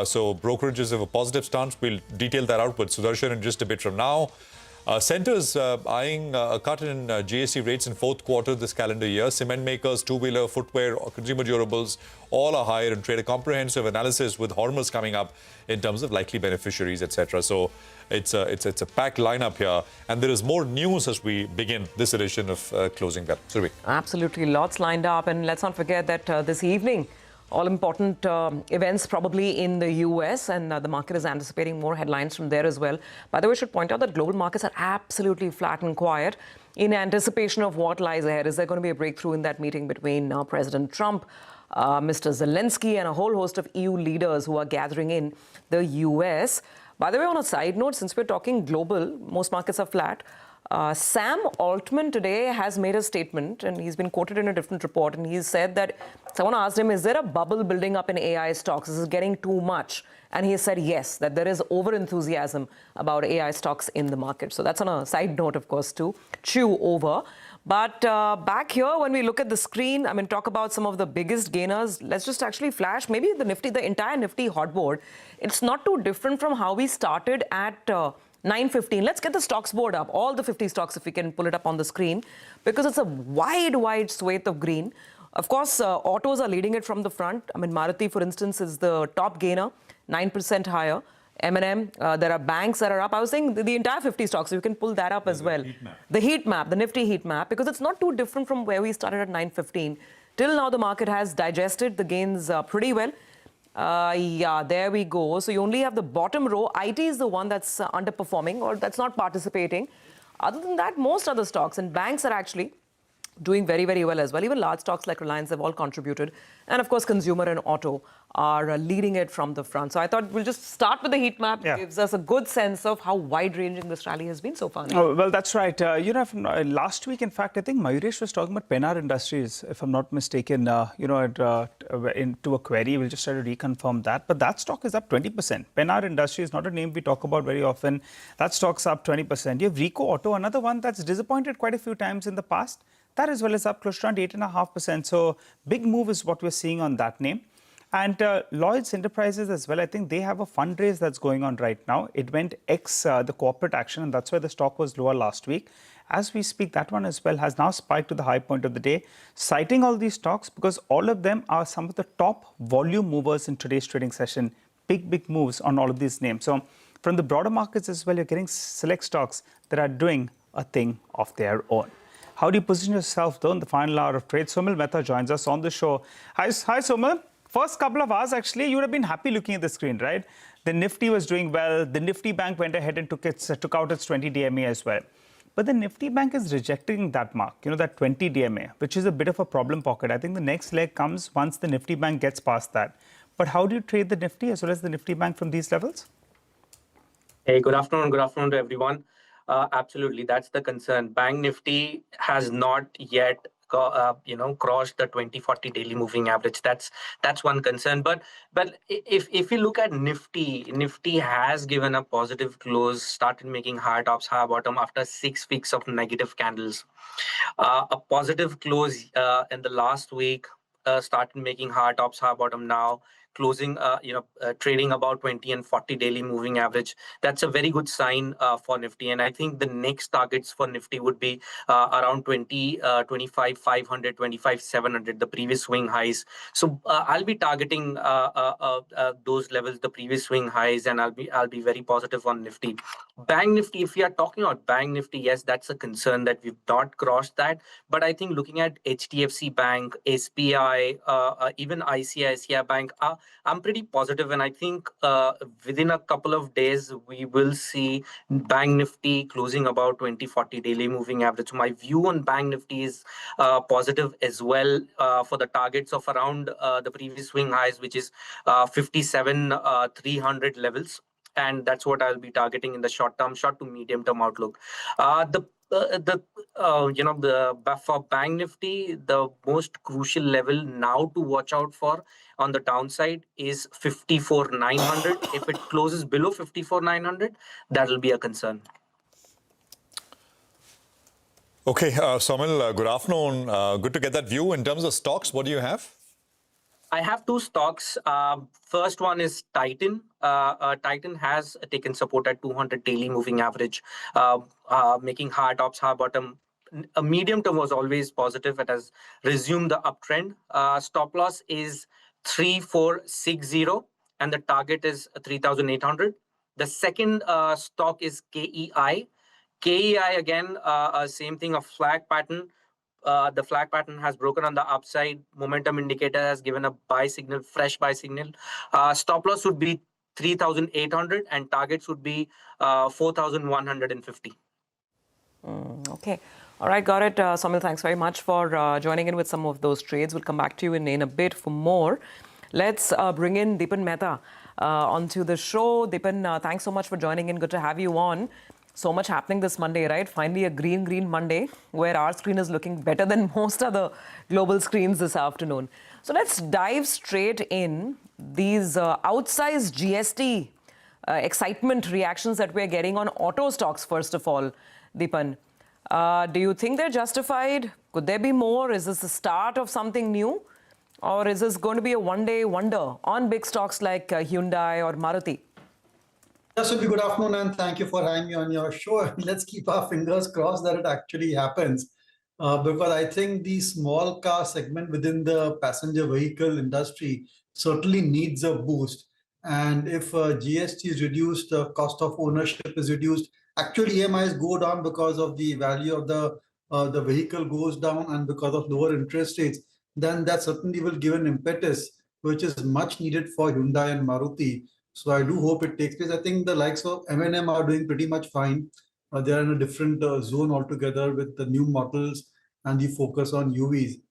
So brokerages have a positive stance. We'll detail that out with Sudarshan in just a bit from now. Centers eyeing a cut in GST rates in fourth quarter this calendar year. Cement makers, two-wheeler, footwear, consumer durables, all are higher, and trade a comprehensive analysis with Hormuz coming up in terms of likely beneficiaries, etc. So it's a packed lineup here, and there is more news as we begin this edition of Closing Bell. Survi. Absolutely, lots lined up, and let's not forget that this evening, all important events probably in the US, and the market is anticipating more headlines from there as well. By the way, I should point out that global markets are absolutely flat and quiet in anticipation of what lies ahead. Is there going to be a breakthrough in that meeting between President Trump Mr. Zelensky and a whole host of EU leaders who are gathering in the US. By the way, on a side note, since we're talking global, most markets are flat. Sam Altman today has made a statement, and he's been quoted in a different report, and he's said that someone asked him, is there a bubble building up in AI stocks? This is getting too much. And he said yes, that there is over-enthusiasm about AI stocks in the market. So that's on a side note, of course, to chew over. But back here, when we look at the screen, I mean, talk about some of the biggest gainers. Let's just actually flash maybe the Nifty, the entire Nifty hotboard. It's not too different from how we started at 9:15. Let's get the stocks board up, all the 50 stocks, if we can pull it up on the screen, because it's a wide swathe of green. Of course, autos are leading it from the front. I mean, Maruti, for instance, is the top gainer, 9% higher. M&M, there are banks that are up. I was saying the entire 50 stocks, so you can pull that up as well. The heat map, the Nifty heat map, because it's not too different from where we started at 9:15. Till now, the market has digested the gains pretty well. Yeah, there we go. So you only have the bottom row. IT is the one that's underperforming or that's not participating. Other than that, most other stocks and banks are actually doing very well as well. Even large stocks like Reliance have all contributed. And of course, consumer and auto are leading it from the front. So I thought we'll just start with the heat map. Yeah. It gives us a good sense of how wide-ranging this rally has been so far. Oh, well, that's right. Last week, in fact, I think Mayuresh was talking about Pennar Industries, if I'm not mistaken, into a query. We'll just try to reconfirm that. But that stock is up 20%. Pennar Industries, not a name we talk about very often. That stock's up 20%. You have Rico Auto, another one that's disappointed quite a few times in the past. That as well is up close to around 8.5%. So big move is what we're seeing on that name. And Lloyd's Enterprises as well, I think they have a fundraise that's going on right now. It went ex the corporate action, and that's why the stock was lower last week. As we speak, that one as well has now spiked to the high point of the day, citing all these stocks because all of them are some of the top volume movers in today's trading session. Big moves on all of these names. So from the broader markets as well, you're getting select stocks that are doing a thing of their own. How do you position yourself, though, in the final hour of trade? Somil Mehta joins us on the show. Hi, Somil. First couple of hours, actually, you would have been happy looking at the screen, right? The Nifty was doing well. The Nifty Bank went ahead and took out its 20 DMA as well. But the Nifty Bank is rejecting that mark, that 20 DMA, which is a bit of a problem pocket. I think the next leg comes once the Nifty Bank gets past that. But how do you trade the Nifty as well as the Nifty Bank from these levels? Hey, good afternoon. Good afternoon to everyone. Absolutely, that's the concern. Bank Nifty has not yet crossed the 20-40 daily moving average. That's one concern. But if you look at Nifty has given a positive close, started making high tops, high bottom after 6 weeks of negative candles. A positive close in the last week, started making high tops, high bottom now. Closing, trading about 20 and 40 daily moving average. That's a very good sign for Nifty. And I think the next targets for Nifty would be around 25, 500, 25, 700, the previous swing highs. So I'll be targeting those levels, the previous swing highs, and I'll be very positive on Nifty. Bank Nifty, if we are talking about Bank Nifty, yes, that's a concern that we've not crossed that. But I think looking at HDFC Bank, SBI, even ICICI Bank, I'm pretty positive, and I think within a couple of days, we will see Bank Nifty closing about 20-40 daily moving average. So my view on Bank Nifty is positive as well for the targets of around the previous swing highs, which is 57,300 levels. And that's what I'll be targeting in the short to medium term outlook. For Bank Nifty, the most crucial level now to watch out for on the downside is 54,900. If it closes below 54,900, that will be a concern. Okay, Somil, good afternoon. Good to get that view. In terms of stocks, what do you have? I have two stocks. First one is Titan. Titan has taken support at 200 daily moving average, making high tops, high bottom. A medium term was always positive. It has resumed the uptrend. Stop loss is 3460 and the target is 3,800. The second stock is KEI. KEI again, same thing, a flag pattern. The flag pattern has broken on the upside. Momentum indicator has given a buy signal, fresh buy signal. Stop loss would be 3,800 and targets would be 4,150. Okay. All right, got it. Somil, thanks very much for joining in with some of those trades. We'll come back to you in a bit for more. Let's bring in Deepan Mehta onto the show. Deepan, thanks so much for joining in. Good to have you on. So much happening this Monday, right? Finally, a green Monday, where our screen is looking better than most other global screens this afternoon. So let's dive straight in. These outsized GST excitement reactions that we're getting on auto stocks, first of all, Deepan. Do you think they're justified? Could there be more? Is this the start of something new? Or is this going to be a one-day wonder on big stocks like Hyundai or Maruti? Yes, good afternoon, and thank you for having me on your show. Let's keep our fingers crossed that it actually happens. Because I think the small car segment within the passenger vehicle industry certainly needs a boost. And if GST is reduced, the cost of ownership is reduced, actually EMIs go down because of the value of the vehicle goes down and because of lower interest rates, then that certainly will give an impetus, which is much needed for Hyundai and Maruti. So I do hope it takes place. I think the likes of M&M are doing pretty much fine. They are in a different zone altogether with the new models and the focus on UVs.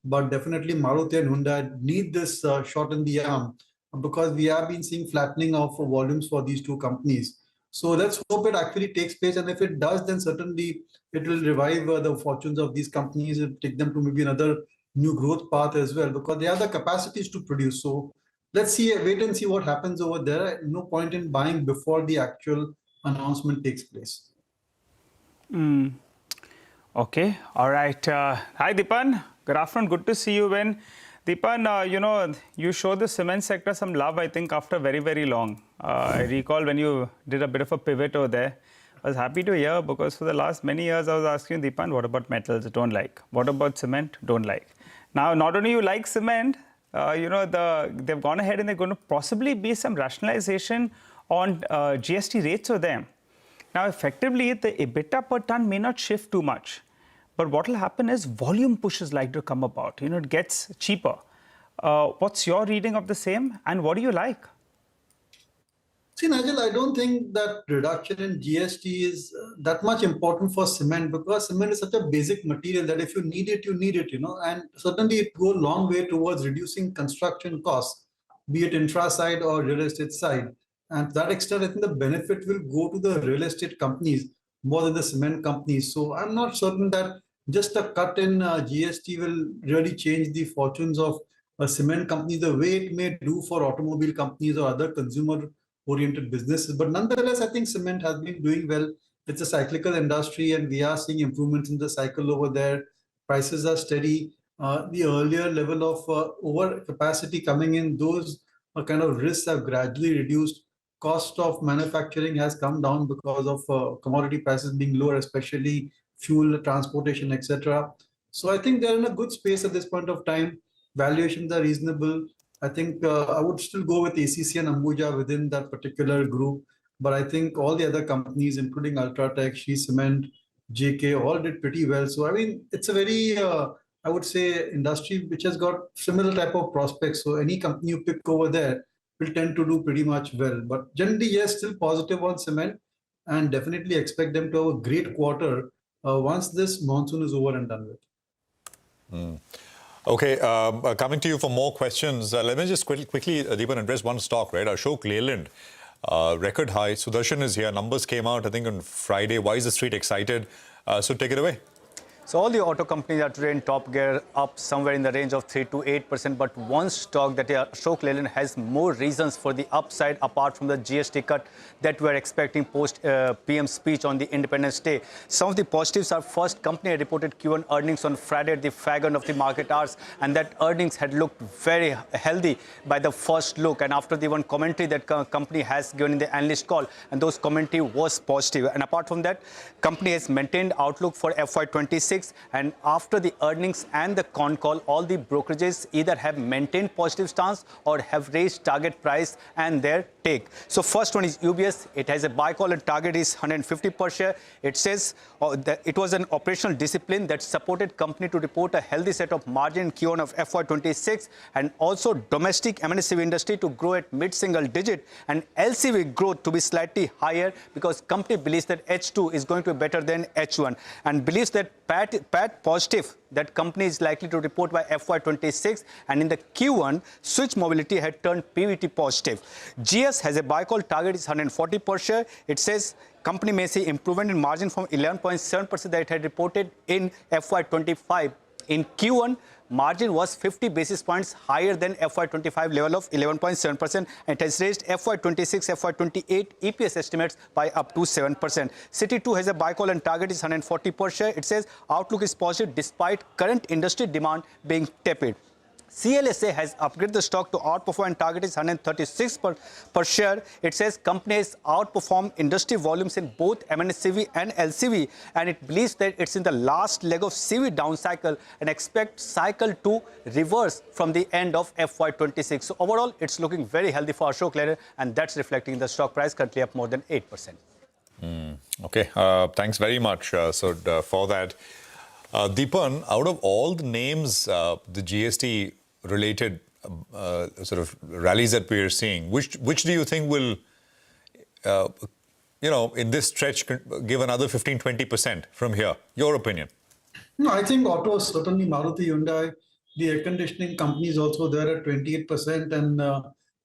But definitely Maruti and Hyundai need this shot in the arm because we have been seeing flattening of volumes for these two companies. So let's hope it actually takes place. And if it does, then certainly it will revive the fortunes of these companies and take them to maybe another new growth path as well, because they have the capacities to produce. So let's wait and see what happens over there. No point in buying before the actual announcement takes place. Okay. All right. Hi, Deepan. Good afternoon. Good to see you, Vin. Deepan, you showed the cement sector some love, I think, after very, very long. I recall when you did a bit of a pivot over there. I was happy to hear because for the last many years, I was asking Deepan, what about metals? Don't like. What about cement? Don't like. Now, not only you like cement, they've gone ahead and they're going to possibly be some rationalization on GST rates for them. Now, effectively, the EBITDA per ton may not shift too much. But what will happen is volume pushes like to come about. It gets cheaper. What's your reading of the same and what do you like? See, Nigel, I don't think that reduction in GST is that much important for cement because cement is such a basic material that if you need it, and certainly it goes a long way towards reducing construction costs, be it infra side or real estate side. And to that extent, I think the benefit will go to the real estate companies more than the cement companies. So I'm not certain that just a cut in GST will really change the fortunes of a cement company the way it may do for automobile companies or other consumer-oriented businesses. But nonetheless, I think cement has been doing well. It's a cyclical industry and we are seeing improvements in the cycle over there. Prices are steady. The earlier level of overcapacity coming in, those kind of risks have gradually reduced. Cost of manufacturing has come down because of commodity prices being lower, especially fuel, transportation, etc. So I think they're in a good space at this point of time. Valuations are reasonable. I think I would still go with ACC and Ambuja within that particular group. But I think all the other companies, including Ultratech, Shree Cement, JK, all did pretty well. So, I mean, it's a very, I would say, industry which has got similar type of prospects. So any company you pick over there will tend to do pretty much well. But generally, yes, still positive on cement and definitely expect them to have a great quarter once this monsoon is over and done with. Okay, coming to you for more questions. Let me just quickly, Deepan, address one stock, right? Ashok Leyland, record high. Sudarshan is here. Numbers came out, I think, on Friday. Why is the street excited? So take it away. So all the auto companies are today in top gear, up somewhere in the range of 3 to 8%. But one stock that Ashok Leyland has more reasons for the upside apart from the GST cut that we're expecting post PM speech on the Independence Day. Some of the positives are first, company reported Q1 earnings on Friday at the fag end of the market hours, and that earnings had looked very healthy by the first look. And after the one commentary that company has given in the analyst call, and those commentary was positive. And apart from that, company has maintained outlook for FY26. And after the earnings and the con call, all the brokerages either have maintained positive stance or have raised target price and their take. So first one is UBS. It has a buy call and target is 150 per share. It says that it was an operational discipline that supported company to report a healthy set of margin Q1 of FY26 and also domestic M&HCV industry to grow at mid-single digit and LCV growth to be slightly higher because company believes that H2 is going to be better than H1 and believes that PAT PAT positive that company is likely to report by FY26, and in the Q1, Switch Mobility had turned PBT positive. GS has a buy call target is 140 per share. It says company may see improvement in margin from 11.7% that it had reported in FY25. In Q1, margin was 50 basis points higher than FY25 level of 11.7%, and it has raised FY26, FY28 EPS estimates by up to 7%. City 2 has a buy call and target is 140 per share. It says outlook is positive despite current industry demand being tepid. CLSA has upgraded the stock to outperform and target is 136 per share. It says companies outperform industry volumes in both M&HCV and LCV, and it believes that it's in the last leg of CV down cycle and expects cycle to reverse from the end of FY26. So overall, it's looking very healthy for Ashok Leyland, and that's reflecting in the stock price, currently up more than 8%. Okay, thanks very much for that. Deepan, out of all the names, the GST related sort of rallies that we are seeing, which do you think will, in this stretch give another 15-20% from here? Your opinion? No, I think autos, certainly Maruti, Hyundai, the air conditioning companies also there at 28%, and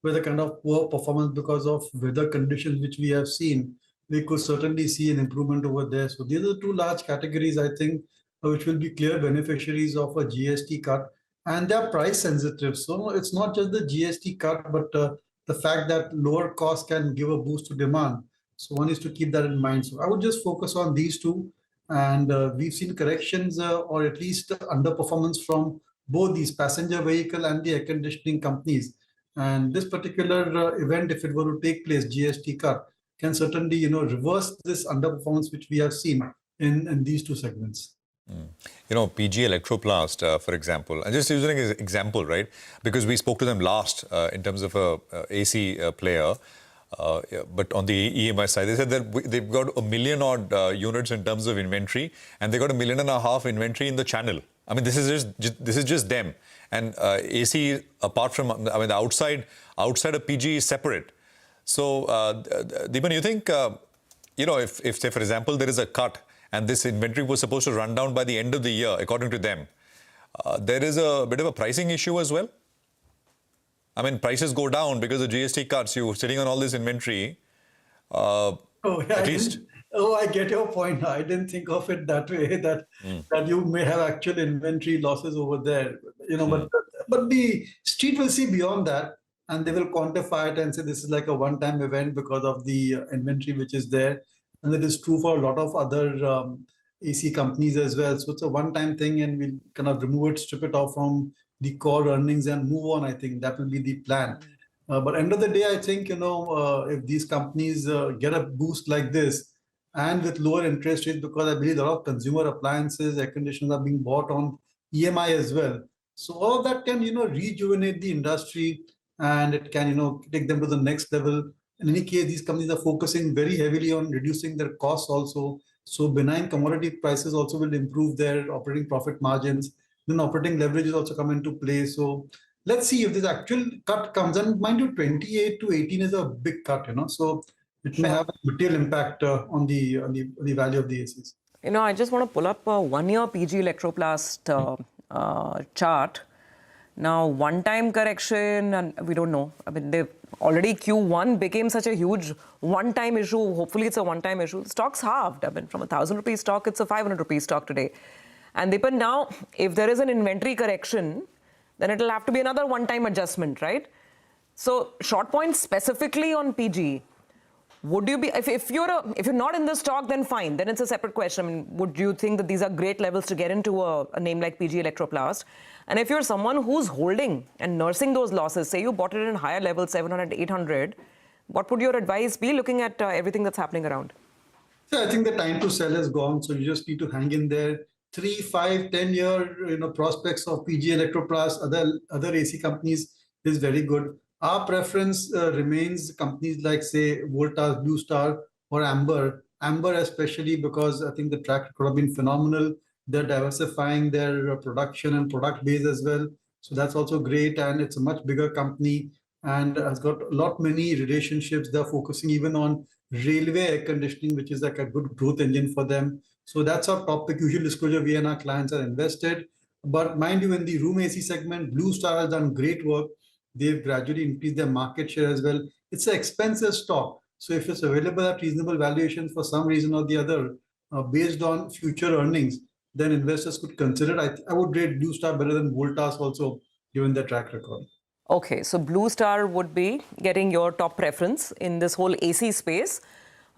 with a kind of poor performance because of weather conditions which we have seen, we could certainly see an improvement over there. So these are the two large categories, I think, which will be clear beneficiaries of a GST cut, and they are price sensitive. So it's not just the GST cut, but the fact that lower cost can give a boost to demand. So one is to keep that in mind. So I would just focus on these two, and we've seen corrections or at least underperformance from both these passenger vehicle and the air conditioning companies. And this particular event, if it were to take place, GST cut, can certainly reverse this underperformance which we have seen in these two segments. PG Electroplast, for example, and just using an example, right? Because we spoke to them last in terms of a AC player, but on the EMI side, they said that they've got 1 million odd units in terms of inventory, and they got 1.5 million inventory in the channel. I mean, this is just them, and AC apart from the outside of PG is separate. So, Deepan, you think if say for example there is a cut, and this inventory was supposed to run down by the end of the year, according to them, there is a bit of a pricing issue as well? I mean, prices go down because of GST cuts. You're sitting on all this inventory. I get your point. I didn't think of it that way, that you may have actual inventory losses over there. But the street will see beyond that, and they will quantify it and say this is like a one-time event because of the inventory which is there. And that is true for a lot of other AC companies as well. So it's a one-time thing, and we'll kind of remove it, strip it off from the core earnings and move on. I think that will be the plan. But end of the day, I think, if these companies get a boost like this and with lower interest rates, because I believe a lot of consumer appliances, air conditioners are being bought on EMI as well. So all of that can, rejuvenate the industry, and it can, take them to the next level. In any case, these companies are focusing very heavily on reducing their costs also. So benign commodity prices also will improve their operating profit margins. Then operating leverages also come into play. So let's see if this actual cut comes. And mind you, 28 to 18 is a big cut, So it may have a material impact on the value of the ACs. I just want to pull up a 1-year PG Electroplast chart. Now, one-time correction, and we don't know. I mean, already Q1 became such a huge one-time issue. Hopefully, it's a one-time issue. The stock's halved. I mean, from a 1,000 rupee stock, it's a 500 rupee stock today. And Deepan, now, if there is an inventory correction, then it'll have to be another one-time adjustment, right? So, short point specifically on PG, would you be, if you're not in the stock, then fine, then it's a separate question. I mean, would you think that these are great levels to get into a name like PG Electroplast? And if you're someone who's holding and nursing those losses, say you bought it in higher levels, 700, 800, what would your advice be looking at everything that's happening around? So I think the time to sell is gone. So you just need to hang in there. 3, 5, 10-year prospects of PG Electroplast, other AC companies is very good. Our preference remains companies like, say, Voltas, Blue Star, or Amber. Amber especially because I think the track record have been phenomenal. They're diversifying their production and product base as well. So that's also great. And it's a much bigger company and has got a lot many relationships. They're focusing even on railway air conditioning, which is like a good growth engine for them. So that's our top pick. Usual disclosure, we and our clients are invested. But mind you, in the room AC segment, Blue Star has done great work. They've gradually increased their market share as well. It's an expensive stock. So if it's available at reasonable valuation for some reason or the other, based on future earnings, then investors could consider it. I would rate Blue Star better than Voltas also, given their track record. Okay, so Blue Star would be getting your top preference in this whole AC space.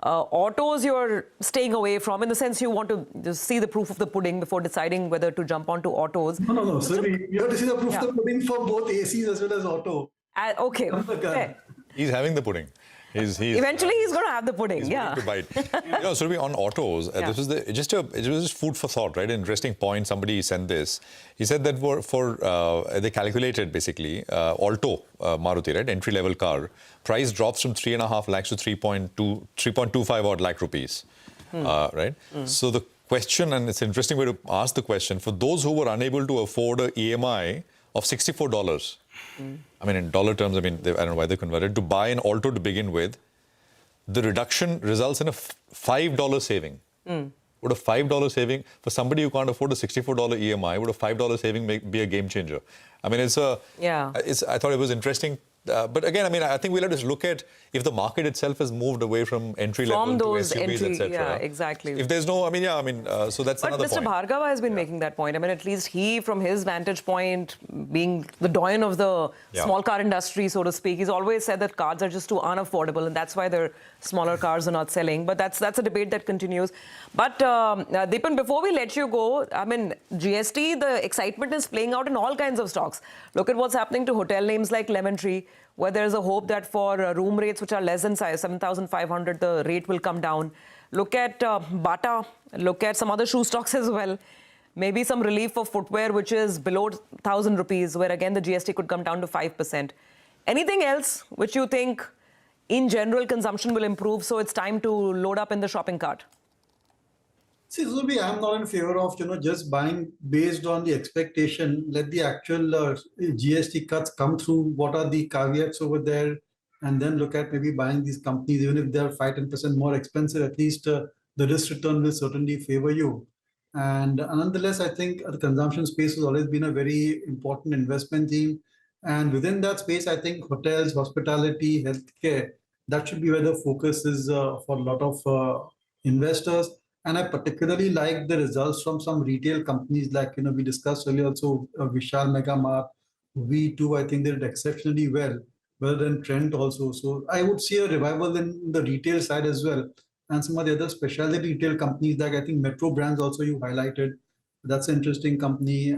Autos you're staying away from, in the sense you want to just see the proof of the pudding before deciding whether to jump onto autos. No. So you have to see the proof of the pudding for both ACs as well as auto. Okay. He's having the pudding. Eventually, he's going to have the pudding. To bite. Surabhi, on autos, this was it was just food for thought, right? Interesting point. Somebody sent this. He said that they calculated basically Alto Maruti, right, entry level car price drops from 3.5 lakhs to 3.25 odd lakh rupees, right? So the question, and it's an interesting way to ask the question, for those who were unable to afford an EMI of $64. I mean, in dollar terms, I don't know why they converted, to buy an Alto to begin with, the reduction results in a $5 saving. Would a $5 saving, for somebody who can't afford a $64 EMI, would a $5 saving be a game changer? I mean, I thought it was interesting. But again, I think we'll have to look at if the market itself has moved away from entry level to SUVs, etc. Yeah, exactly. If there's no, so that's another point. But Mr. Bhargava has been making that point. At least he, from his vantage point, being the doyen of the small car industry, so to speak, he's always said that cars are just too unaffordable, and that's why their smaller cars are not selling. But that's a debate that continues. But Deepan, before we let you go, GST, the excitement is playing out in all kinds of stocks. Look at what's happening to hotel names like Lemon Tree, where there's a hope that for room rates which are less than 7,500, the rate will come down. Look at Bata, look at some other shoe stocks as well. Maybe some relief for footwear, which is below 1,000 rupees, where again the GST could come down to 5%. Anything else which you think in general consumption will improve, so it's time to load up in the shopping cart? See, Zubi, I'm not in favor of just buying based on the expectation. Let the actual GST cuts come through. What are the caveats over there? And then look at maybe buying these companies, even if they're 5-10% more expensive. At least the risk return will certainly favor you. And nonetheless, I think the consumption space has always been a very important investment theme. And within that space, I think hotels, hospitality, healthcare, that should be where the focus is for a lot of investors. And I particularly like the results from some retail companies like, we discussed earlier also, Vishal Mega Mart, V2, I think they did exceptionally well, better than Trent also. So I would see a revival in the retail side as well. And some of the other specialty retail companies like, I think Metro Brands also you highlighted. That's an interesting company.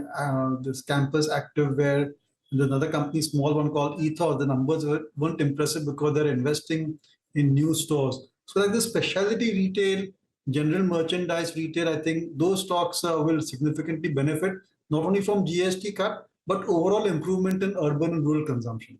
This Campus Activewear, and another company, small one called Ethos. The numbers weren't impressive because they're investing in new stores. So like the specialty retail, general merchandise retail, I think those stocks will significantly benefit not only from GST cut, but overall improvement in urban and rural consumption.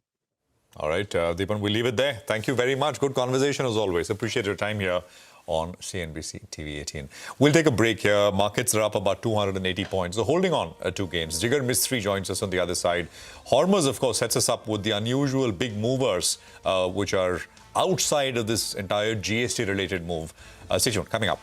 All right, Deepan, we'll leave it there. Thank you very much. Good conversation as always. Appreciate your time here on CNBC TV18. We'll take a break here. Markets are up about 280 points. So holding on to gains. Jigar Mistry joins us on the other side. Hormuz, of course, sets us up with the unusual big movers, which are outside of this entire GST-related move. Stay tuned. Coming up.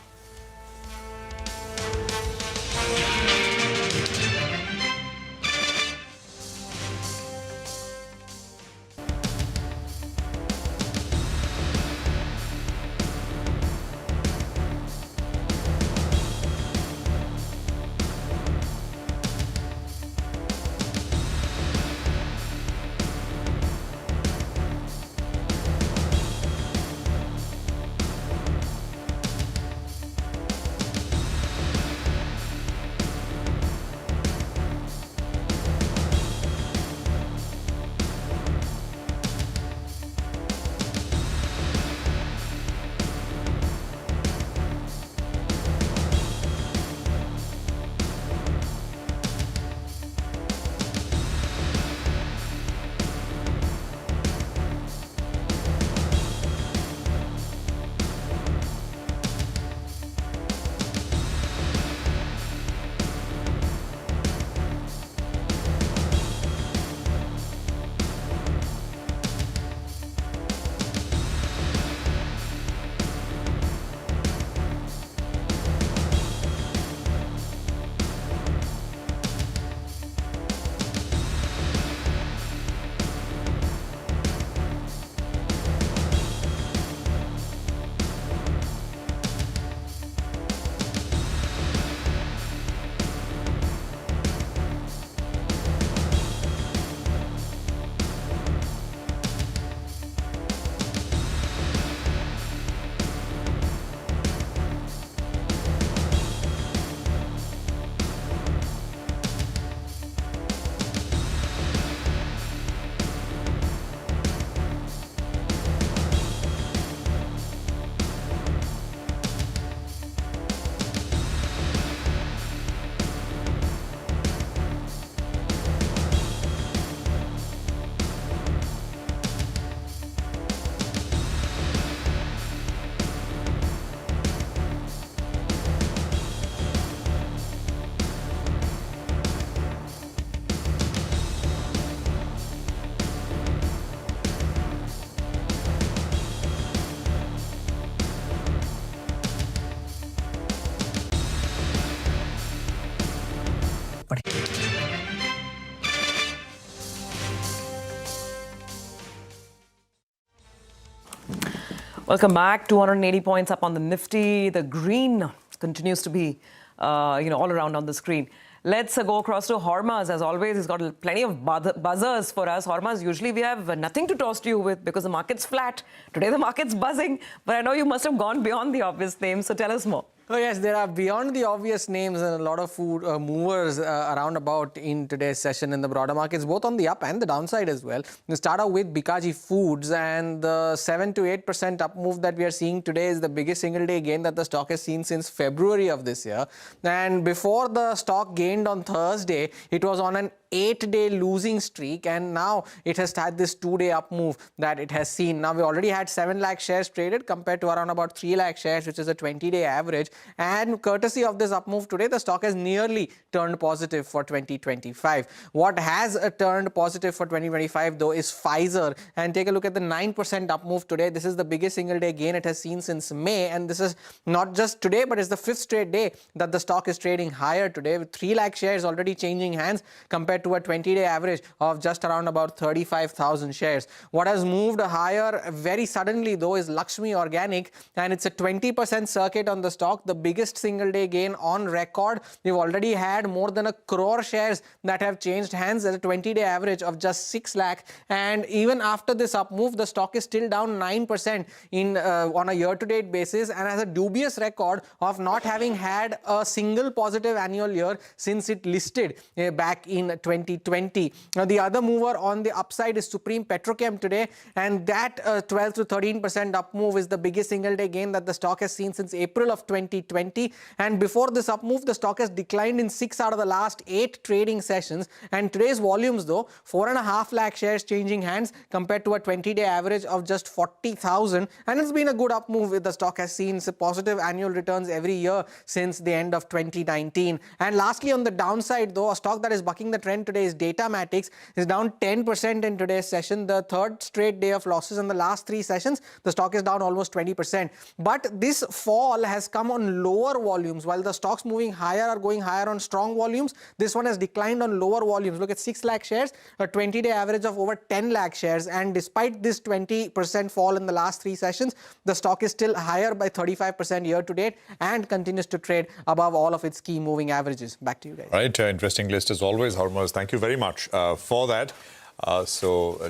Welcome back. 280 points up on the Nifty. The green continues to be, all around on the screen. Let's go across to Hormaz. As always, he's got plenty of buzzers for us. Hormaz, usually we have nothing to toss to you with because the market's flat. Today the market's buzzing, but I know you must have gone beyond the obvious names, so tell us more. Oh yes, there are beyond the obvious names and a lot of movers around about in today's session in the broader markets, both on the up and the downside as well. We start out with Bikaji Foods, and the 7 to 8% up move that we are seeing today is the biggest single day gain that the stock has seen since February of this year. And before the stock gained on Thursday, it was on an 8-day losing streak, and now it has had this 2-day up move that it has seen. Now we already had 7 lakh shares traded compared to around about 3 lakh shares, which is a 20-day average. And courtesy of this up move today, the stock has nearly turned positive for 2025. What has turned positive for 2025 though is Pfizer, and take a look at the 9% up move today. This is the biggest single day gain it has seen since May, and this is not just today, but it's the 5th straight day that the stock is trading higher today, with 3 lakh shares already changing hands compared to a 20-day average of just around about 35,000 shares. What has moved higher very suddenly though is Laxmi Organic, and it's a 20% circuit on the stock, the biggest single day gain on record. We've already had more than 1 crore shares that have changed hands at a 20-day average of just 6 lakh, and even after this up move, the stock is still down 9% on a year-to-date basis, and has a dubious record of not having had a single positive annual year since it listed back in 2020. Now, the other mover on the upside is Supreme Petrochem today, and that 12 to 13% up move is the biggest single day gain that the stock has seen since April of 2020. And before this up move, the stock has declined in 6 out of the last 8 trading sessions. And today's volumes though, 4.5 lakh shares changing hands compared to a 20-day average of just 40,000. And it's been a good up move. The stock has seen positive annual returns every year since the end of 2019. And lastly, on the downside though, a stock that is bucking the trend today is Datamatics. Is down 10% in today's session, the 3rd straight day of losses. In the last 3 sessions, the stock is down almost 20%. But this fall has come on lower volumes. While the stocks moving higher are going higher on strong volumes, this one has declined on lower volumes. Look at 6 lakh shares, a 20-day average of over 10 lakh shares. And despite this 20% fall in the last 3 sessions, the stock is still higher by 35% year to date and continues to trade above all of its key moving averages. Back to you guys. Right, interesting list as always, Hormaz. Thank you very much for that.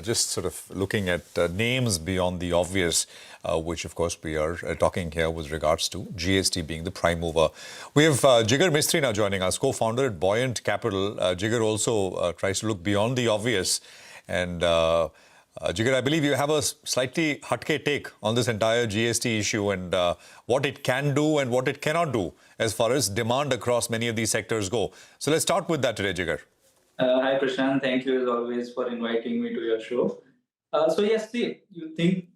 Just sort of looking at names beyond the obvious, which of course we are talking here with regards to GST being the prime mover. We have Jigar Mistry now joining us, co-founder at Buoyant Capital. Jigar also tries to look beyond the obvious. And Jigar, I believe you have a slightly hatke take on this entire GST issue and what it can do and what it cannot do as far as demand across many of these sectors go. So let's start with that today, Jigar. Hi, Prashant. Thank you as always for inviting me to your show. So yes, see, you think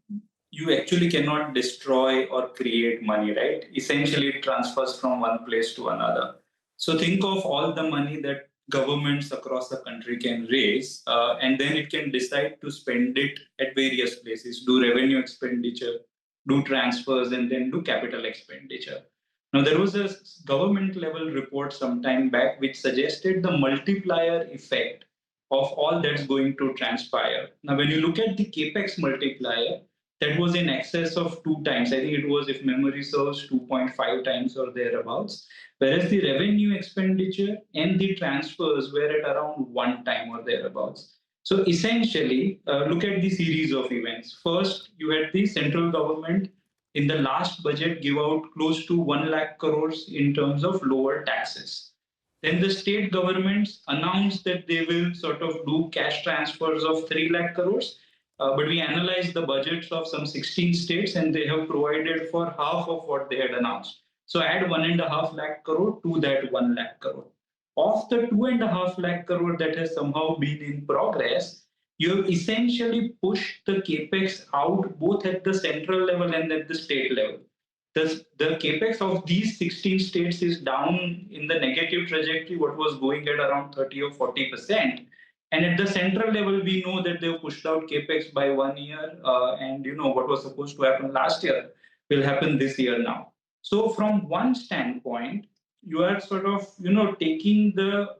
you actually cannot destroy or create money, right? Essentially, it transfers from one place to another. So think of all the money that governments across the country can raise, and then it can decide to spend it at various places, do revenue expenditure, do transfers, and then do capital expenditure. Now, there was a government level report some time back which suggested the multiplier effect of all that's going to transpire. Now, when you look at the Capex multiplier, that was in excess of 2 times. I think it was, if memory serves, 2.5 times or thereabouts. Whereas the revenue expenditure and the transfers were at around 1 time or thereabouts. So essentially, look at the series of events. First, you had the central government in the last budget give out close to 1 lakh crores in terms of lower taxes. Then the state governments announced that they will sort of do cash transfers of 3 lakh crores. But we analyzed the budgets of some 16 states and they have provided for half of what they had announced. So add 1.5 lakh crore to that 1 lakh crore. Of the 2.5 lakh crore that has somehow been in progress, you have essentially pushed the Capex out both at the central level and at the state level. The Capex of these 16 states is down in the negative trajectory, what was going at around 30 or 40%. And at the central level, we know that they've pushed out Capex by 1 year. And what was supposed to happen last year will happen this year now. So from one standpoint, you are sort of, taking the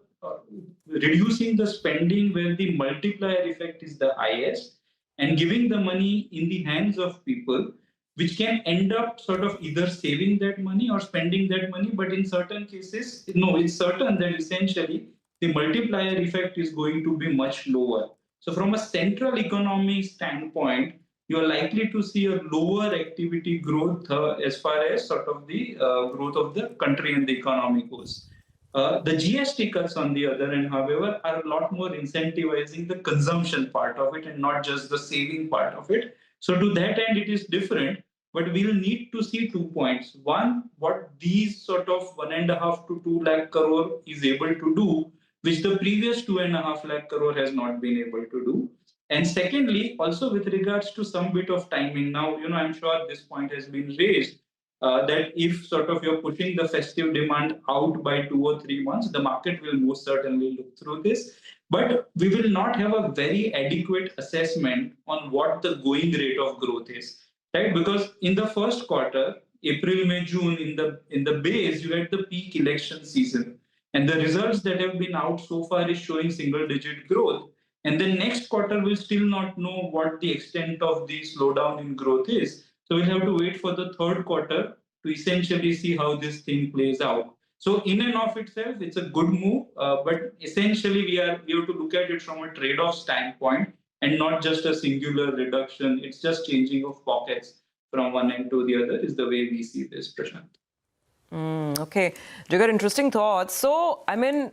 reducing the spending where the multiplier effect is the highest and giving the money in the hands of people which can end up sort of either saving that money or spending that money. But in certain cases, no, it's certain that essentially the multiplier effect is going to be much lower. So from a central economy standpoint, you're likely to see a lower activity growth as far as sort of the growth of the country and the economy goes. The GST cuts, on the other hand, however, are a lot more incentivizing the consumption part of it and not just the saving part of it. So to that end, it is different, but we'll need to see 2 points. One, what these sort of 1.5 to 2 lakh crore is able to do, which the previous 2.5 lakh crore has not been able to do. And secondly, also with regards to some bit of timing. Now, I'm sure this point has been raised, that if sort of you're pushing the festive demand out by 2 or 3 months, the market will most certainly look through this. But we will not have a very adequate assessment on what the going rate of growth is, right? Because in the first quarter, April, May, June, in the base, you had the peak election season. And the results that have been out so far is showing single-digit growth. And then next quarter, we'll still not know what the extent of the slowdown in growth is. So we'll have to wait for the third quarter to essentially see how this thing plays out. So in and of itself, it's a good move, but essentially we have to look at it from a trade-off standpoint and not just a singular reduction. It's just changing of pockets from one end to the other is the way we see this, Prashant. Okay, Jigar, interesting thoughts. So, I mean,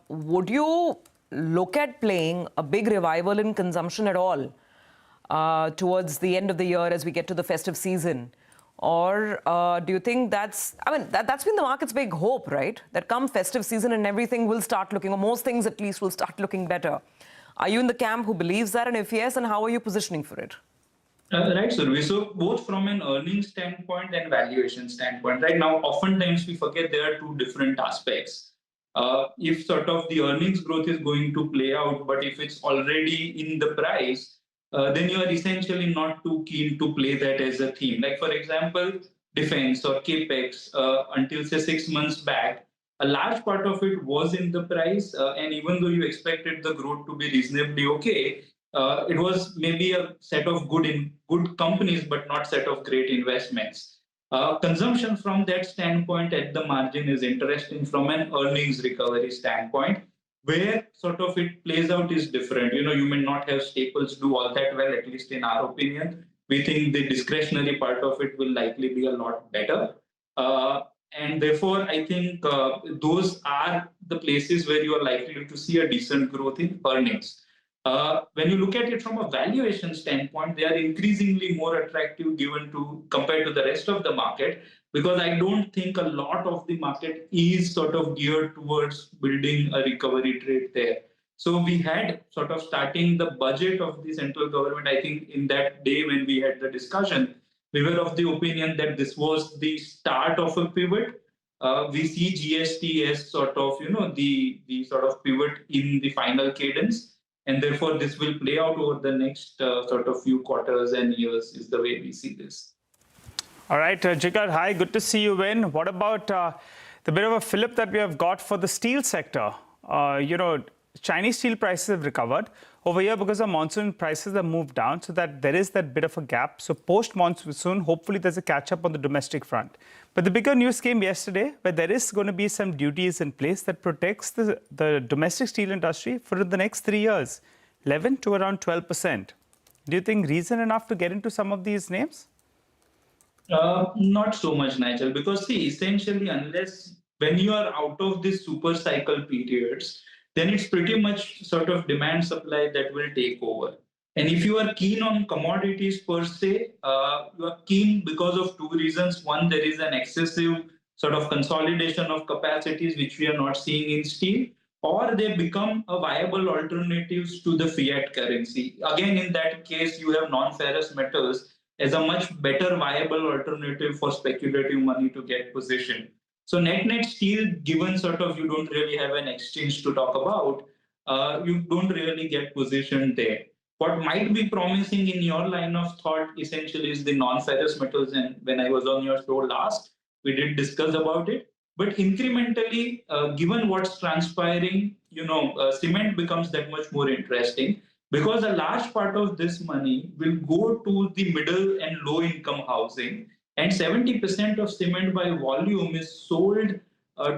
would you look at playing a big revival in consumption at all towards the end of the year as we get to the festive season? Or do you think that's been the market's big hope, right? That come festive season and everything will start looking, or most things at least will start looking better. Are you in the camp who believes that? And if yes, and how are you positioning for it? Right, Survi. So both from an earnings standpoint and valuation standpoint, right now, oftentimes we forget there are two different aspects. If sort of the earnings growth is going to play out, but if it's already in the price, then you are essentially not too keen to play that as a theme. Like, for example, defense or Capex, until say 6 months back, a large part of it was in the price. And even though you expected the growth to be reasonably okay, it was maybe a set of good companies, but not set of great investments. Consumption from that standpoint at the margin is interesting from an earnings recovery standpoint. Where sort of it plays out is different. You may not have staples do all that well, at least in our opinion. We think the discretionary part of it will likely be a lot better. And therefore, I think those are the places where you are likely to see a decent growth in earnings. When you look at it from a valuation standpoint, they are increasingly more attractive compared to the rest of the market, because I don't think a lot of the market is sort of geared towards building a recovery trade there. So we had sort of starting the budget of the central government, I think in that day when we had the discussion, we were of the opinion that this was the start of a pivot. We see GST as sort of, the sort of pivot in the final cadence. And therefore, this will play out over the next sort of few quarters and years is the way we see this. All right, Jigar, hi, good to see you in. What about the bit of a fillip that we have got for the steel sector? Chinese steel prices have recovered over here because of monsoon prices have moved down, so that there is that bit of a gap. So post-monsoon, hopefully there's a catch-up on the domestic front. But the bigger news came yesterday where there is going to be some duties in place that protects the domestic steel industry for the next 3 years, 11 to around 12%. Do you think reason enough to get into some of these names? Not so much, Nigel, because see, essentially, unless when you are out of these super cycle periods, then it's pretty much sort of demand supply that will take over. And if you are keen on commodities per se, you are keen because of two reasons. One, there is an excessive sort of consolidation of capacities, which we are not seeing in steel, or they become a viable alternatives to the fiat currency. Again, in that case, you have non-ferrous metals as a much better viable alternative for speculative money to get positioned. So net steel, given sort of you don't really have an exchange to talk about, you don't really get positioned there. What might be promising in your line of thought essentially is the non-ferrous metals. And when I was on your show last, we did discuss about it. But incrementally, given what's transpiring, cement becomes that much more interesting. because a large part of this money will go to the middle and low income housing, and 70% of cement by volume is sold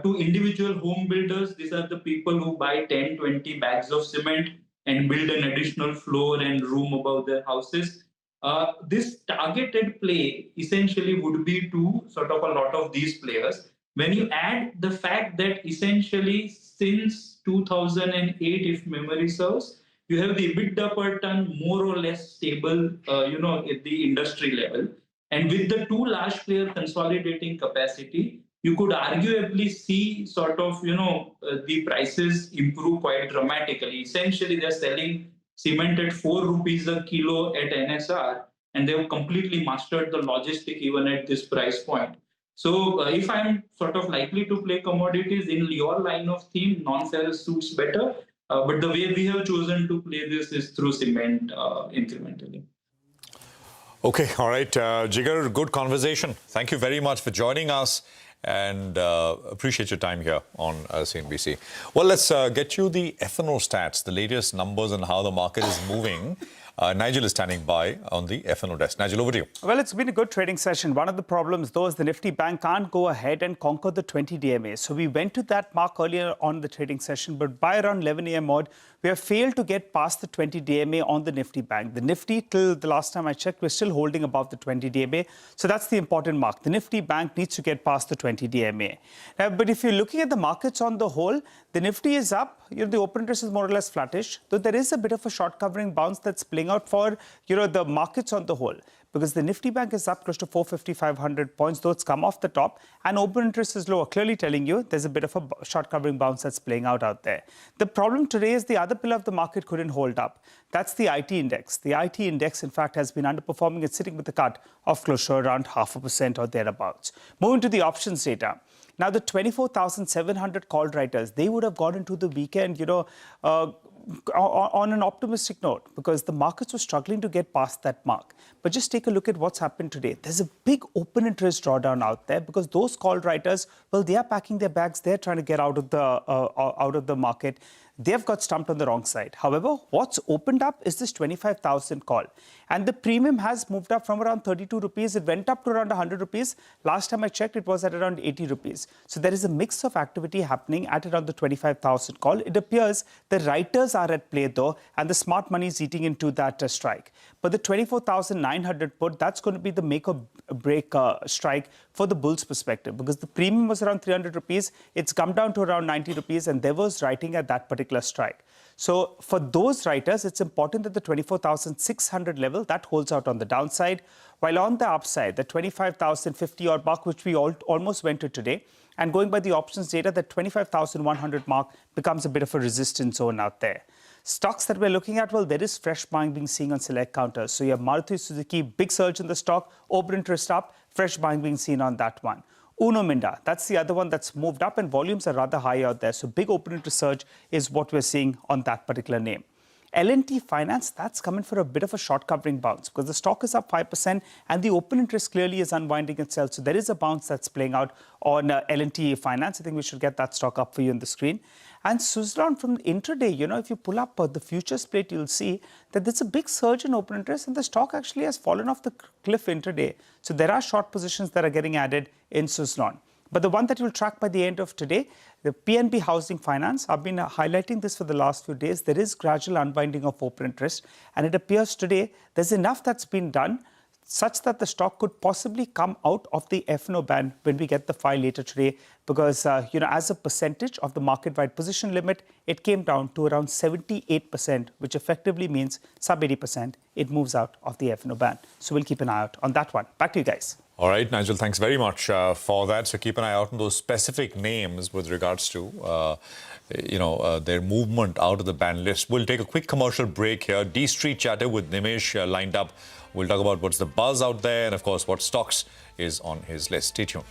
to individual home builders. These are the people who buy 10, 20 bags of cement and build an additional floor and room above their houses. This targeted play essentially would be to sort of a lot of these players. When you add the fact that essentially since 2008, if memory serves, you have the EBITDA per ton more or less stable, at the industry level. And with the two large player consolidating capacity, you could arguably see sort of, the prices improve quite dramatically. Essentially, they're selling cement at 4 rupees a kilo at NSR, and they've completely mastered the logistic even at this price point. So if I'm sort of likely to play commodities in your line of theme, non-ferrous suits better. But the way we have chosen to play this is through cement incrementally. Okay, all right. Jigar, good conversation. Thank you very much for joining us, and appreciate your time here on CNBC. Well, let's get you the F&O stats, the latest numbers and how the market is moving. Nigel is standing by on the F&O desk. Nigel, over to you. Well, it's been a good trading session. One of the problems, though, is the Nifty Bank can't go ahead and conquer the 20 DMA. So we went to that mark earlier on the trading session, but by around 11 a.m. odd, we have failed to get past the 20 DMA on the Nifty Bank. The Nifty, till the last time I checked, we're still holding above the 20 DMA. So that's the important mark. The Nifty Bank needs to get past the 20 DMA. But if you're looking at the markets on the whole, the Nifty is up. The open interest is more or less flattish, though there is a bit of a short covering bounce that's playing out for the markets on the whole, because the Nifty Bank is up close to 450-500 points, though it's come off the top, and open interest is lower, clearly telling you there's a bit of a short covering bounce that's playing out there. The problem today is the other pillar of the market couldn't hold up. That's the IT index. The IT index, in fact, has been underperforming. It's sitting with a cut of close to around 0.5% or thereabouts. Moving to the options data. Now, the 24,700 call writers, they would have gone into the weekend, on an optimistic note, because the markets were struggling to get past that mark. But just take a look at what's happened today. There's a big open interest drawdown out there because those call writers, well, they are packing their bags. They're trying to get out of the market. They've got stumped on the wrong side. However, what's opened up is this 25,000 call. And the premium has moved up from around 32 rupees. It went up to around 100 rupees. Last time I checked, it was at around 80 rupees. So there is a mix of activity happening at around the 25,000 call. It appears the writers are at play, though, and the smart money is eating into that strike. But the 24,900 put, that's going to be the make or break strike for the bulls perspective, because the premium was around 300 rupees. It's come down to around 90 rupees, and there was writing at that particular strike. So for those writers, it's important that the 24,600 level, that holds out on the downside, while on the upside, the 25,050 odd mark, which we almost went to today, and going by the options data, the 25,100 mark becomes a bit of a resistance zone out there. Stocks that we're looking at, well, there is fresh buying being seen on select counters. So you have Maruti Suzuki, big surge in the stock, open interest up, fresh buying being seen on that one. Uno Minda, that's the other one that's moved up, and volumes are rather high out there. So big open interest surge is what we're seeing on that particular name. L&T Finance, that's coming for a bit of a short covering bounce because the stock is up 5% and the open interest clearly is unwinding itself. So there is a bounce that's playing out on L&T Finance. I think we should get that stock up for you on the screen. And Suzlon from intraday, if you pull up the futures plate, you'll see that there's a big surge in open interest and the stock actually has fallen off the cliff intraday. So there are short positions that are getting added in Suzlon. But the one that you'll track by the end of today, the PNB Housing Finance, I've been highlighting this for the last few days. There is gradual unwinding of open interest. And it appears today there's enough that's been done such that the stock could possibly come out of the F&O band when we get the file later today. Because, as a percentage of the market-wide position limit, it came down to around 78%, which effectively means sub 80%. It moves out of the F&O band. So we'll keep an eye out on that one. Back to you guys. All right, Nigel, thanks very much for that. So keep an eye out on those specific names with regards to, their movement out of the ban list. We'll take a quick commercial break here. D Street Chatter with Nimesh lined up. We'll talk about what's the buzz out there and, of course, what stocks is on his list. Stay tuned.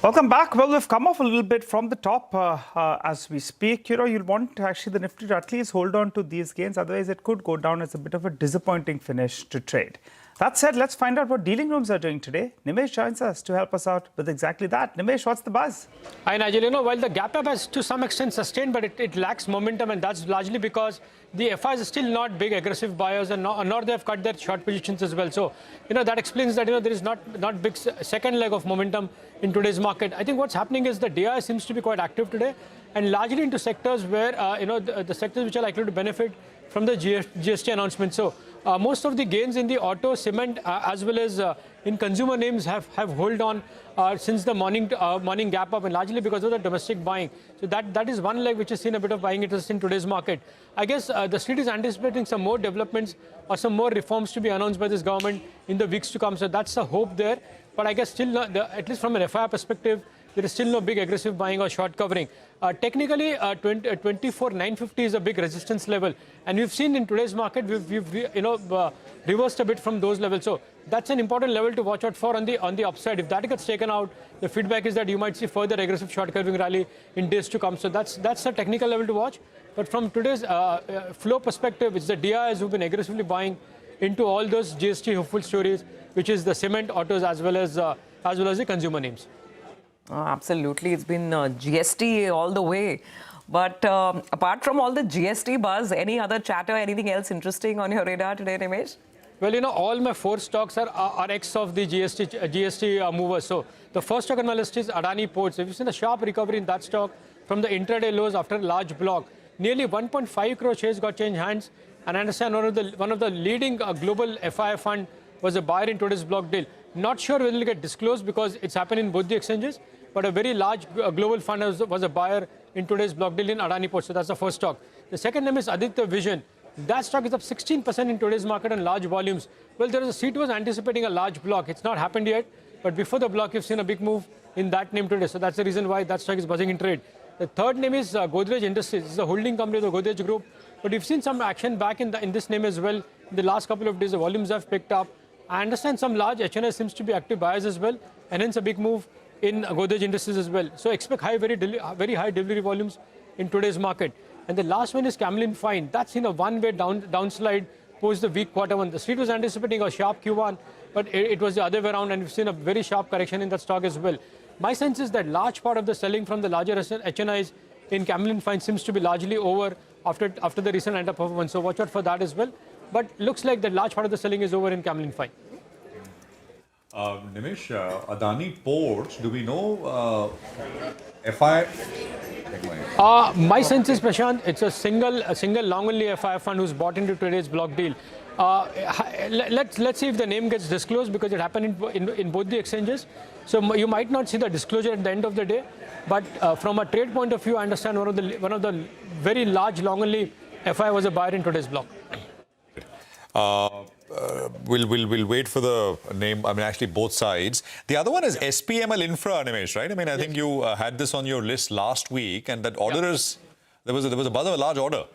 Welcome back. Well, we've come off a little bit from the top as we speak. You'll want actually the Nifty to at least hold on to these gains. Otherwise, it could go down as a bit of a disappointing finish to trade. That said, let's find out what dealing rooms are doing today. Nimesh joins us to help us out with exactly that. Nimesh, what's the buzz? Hi, Nigel. While the gap up has to some extent sustained, but it lacks momentum, and that's largely because the FIs are still not big aggressive buyers, and nor they have cut their short positions as well. So, that explains that, there is not big second leg of momentum in today's market. I think what's happening is the DI seems to be quite active today, and largely into sectors where, the sectors which are likely to benefit from the GST announcement. So, most of the gains in the auto, cement, as well as in consumer names have held on since the morning gap up, and largely because of the domestic buying. So that is one leg which has seen a bit of buying interest in today's market. I guess the street is anticipating some more developments or some more reforms to be announced by this government in the weeks to come. So that's the hope there. But I guess still, not, at least from an FI perspective, there is still no big aggressive buying or short covering. Technically, 24,950 is a big resistance level, and we've seen in today's market we've reversed a bit from those levels. So that's an important level to watch out for on the upside. If that gets taken out, the feedback is that you might see further aggressive short covering rally in days to come. So that's a technical level to watch. But from today's flow perspective, it's the DIs who've been aggressively buying into all those GST hopeful stories, which is the cement, autos, as well as the consumer names. Absolutely. It's been GST all the way. But apart from all the GST buzz, any other chatter, anything else interesting on your radar today, Nimesh? Well, all my four stocks are X of the GST movers. So the first stock on my list is Adani Ports. We've seen a sharp recovery in that stock from the intraday lows after a large block. Nearly 1.5 crore shares got changed hands. And I understand one of the leading global FI fund was a buyer in today's block deal. Not sure whether it will get disclosed because it's happened in both the exchanges, but a very large global fund was a buyer in today's block deal in Adani Ports. So that's the first stock. The second name is Aditya Vision. That stock is up 16% in today's market on large volumes. Well, seat was anticipating a large block. It's not happened yet, but before the block, you've seen a big move in that name today. So that's the reason why that stock is buzzing in trade. The third name is Godrej Industries. This is a holding company of the Godrej Group. But we've seen some action back in this name as well. In the last couple of days, the volumes have picked up. I understand some large HNS seems to be active buyers as well, and hence a big move in Godrej Industries as well. So expect very high delivery volumes in today's market. And the last one is Camlin Fine. That's in a one-way downslide post the weak quarter one. The street was anticipating a sharp Q1, but it was the other way around, and we've seen a very sharp correction in that stock as well. My sense is that large part of the selling from the larger HNIs in Camlin Fine seems to be largely over after the recent underperformance. So watch out for that as well. But looks like the large part of the selling is over in Camlin Fine. Nimish, Adani Ports, do we know FI? My sense is, Prashant, it's a single long-only FI fund who's bought into today's block deal. Let's see if the name gets disclosed because it happened in both the exchanges. So you might not see the disclosure at the end of the day. But from a trade point of view, I understand one of the very large long-only FI was a buyer in today's block. We'll wait for the name. I mean, actually, both sides. The other one is SPML Infra, Nimesh, right? I mean, I think you had this on your list last week, and that order is there was a buzz of a large order.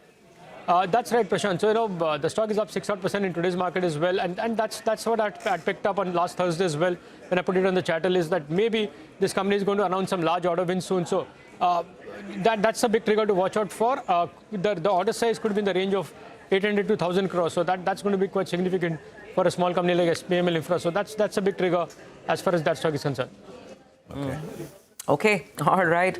That's right, Prashant. So the stock is up 6% in today's market as well, and that's what I picked up on last Thursday as well when I put it on the chatter list that maybe this company is going to announce some large order wins soon. So that's a big trigger to watch out for. The order size could be in the range of 800 to 1,000 crores. So that's going to be quite significant for a small company like SPML Infra. So that's a big trigger as far as that stock is concerned. Okay. All right.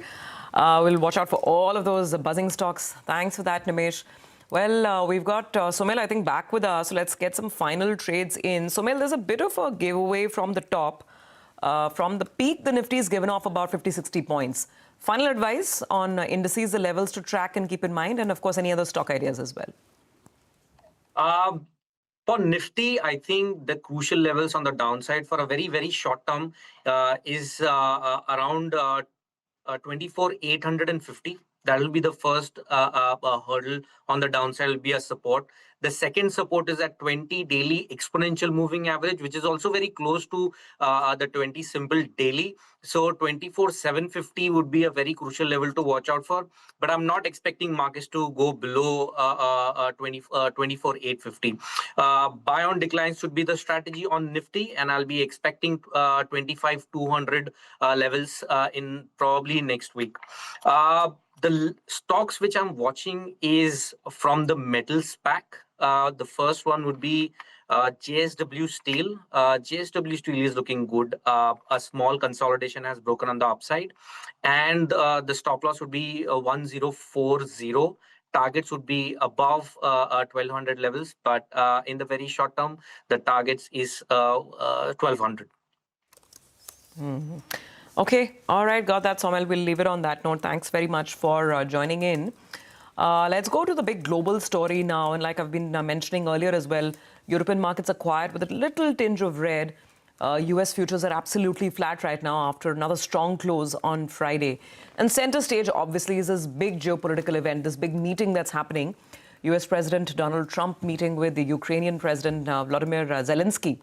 We'll watch out for all of those buzzing stocks. Thanks for that, Nimesh. Well, we've got Somel, I think, back with us. So let's get some final trades in. Somel, there's a bit of a giveaway from the top. From the peak, the Nifty is given off about 50-60 points. Final advice on indices, the levels to track and keep in mind, and of course, any other stock ideas as well. For Nifty, I think the crucial levels on the downside for a very, very short term is around 24,850. That will be the first hurdle. On the downside will be a support. The second support is at 20 daily exponential moving average, which is also very close to the 20 simple daily. So 24,750 would be a very crucial level to watch out for. But I'm not expecting markets to go below 24,850. Buy on declines should be the strategy on Nifty, and I'll be expecting 25,200 levels in probably next week. The stocks which I'm watching is from the metals pack. The first one would be JSW Steel. JSW Steel is looking good. A small consolidation has broken on the upside. And the stop loss would be 1040. Targets would be above 1200 levels. But in the very short term, the targets is 1200. Okay, all right, got that, Somel. We'll leave it on that note. Thanks very much for joining in. Let's go to the big global story now. And like I've been mentioning earlier as well, European markets are quiet with a little tinge of red. US futures are absolutely flat right now after another strong close on Friday. And center stage, obviously, is this big geopolitical event, this big meeting that's happening. US President Donald Trump meeting with the Ukrainian President Volodymyr Zelensky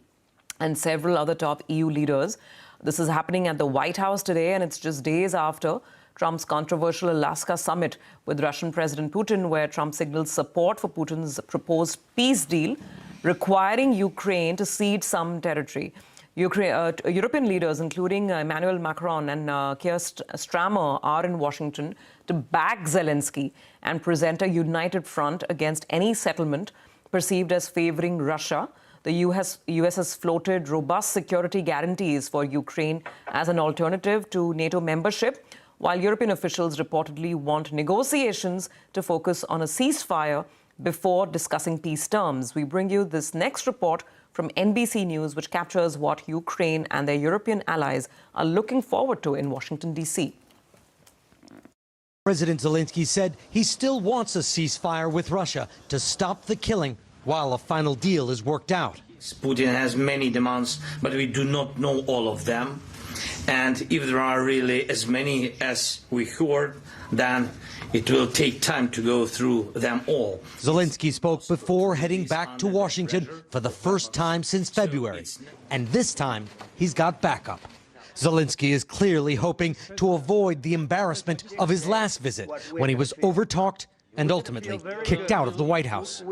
and several other top EU leaders. This is happening at the White House today, and it's just days after Trump's controversial Alaska summit with Russian President Putin, where Trump signaled support for Putin's proposed peace deal, requiring Ukraine to cede some territory. European leaders, including Emmanuel Macron and Keir Starmer, are in Washington to back Zelensky and present a united front against any settlement perceived as favoring Russia. The US has floated robust security guarantees for Ukraine as an alternative to NATO membership, while European officials reportedly want negotiations to focus on a ceasefire before discussing peace terms. We bring you this next report from NBC News, which captures what Ukraine and their European allies are looking forward to in Washington, D.C. President Zelensky said he still wants a ceasefire with Russia to stop the killing while a final deal is worked out. Putin has many demands, but we do not know all of them. And if there are really as many as we heard, then it will take time to go through them all. Zelensky spoke before heading back to Washington for the first time since February. And this time, he's got backup. Zelensky is clearly hoping to avoid the embarrassment of his last visit when he was overtalked and ultimately kicked out of the White House.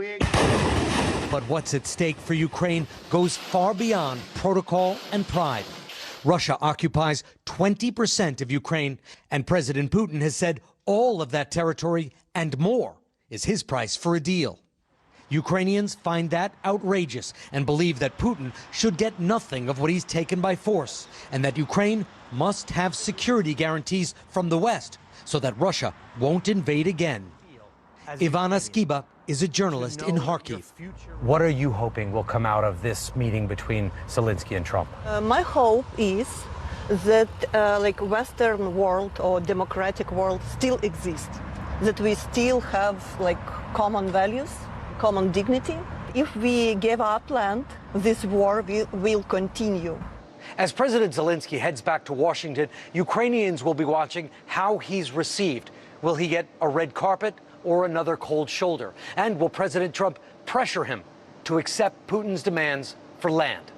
But what's at stake for Ukraine goes far beyond protocol and pride. Russia occupies 20% of Ukraine, and President Putin has said all of that territory and more is his price for a deal. Ukrainians find that outrageous and believe that Putin should get nothing of what he's taken by force, and that Ukraine must have security guarantees from the West so that Russia won't invade again. Ivana Skiba is a journalist in Kharkiv. What are you hoping will come out of this meeting between Zelensky and Trump? My hope is that Western world or democratic world still exists, that we still have common values, common dignity. If we give up land, this war will continue. As President Zelensky heads back to Washington, Ukrainians will be watching how he's received. Will he get a red carpet or another cold shoulder? And will President Trump pressure him to accept Putin's demands for land?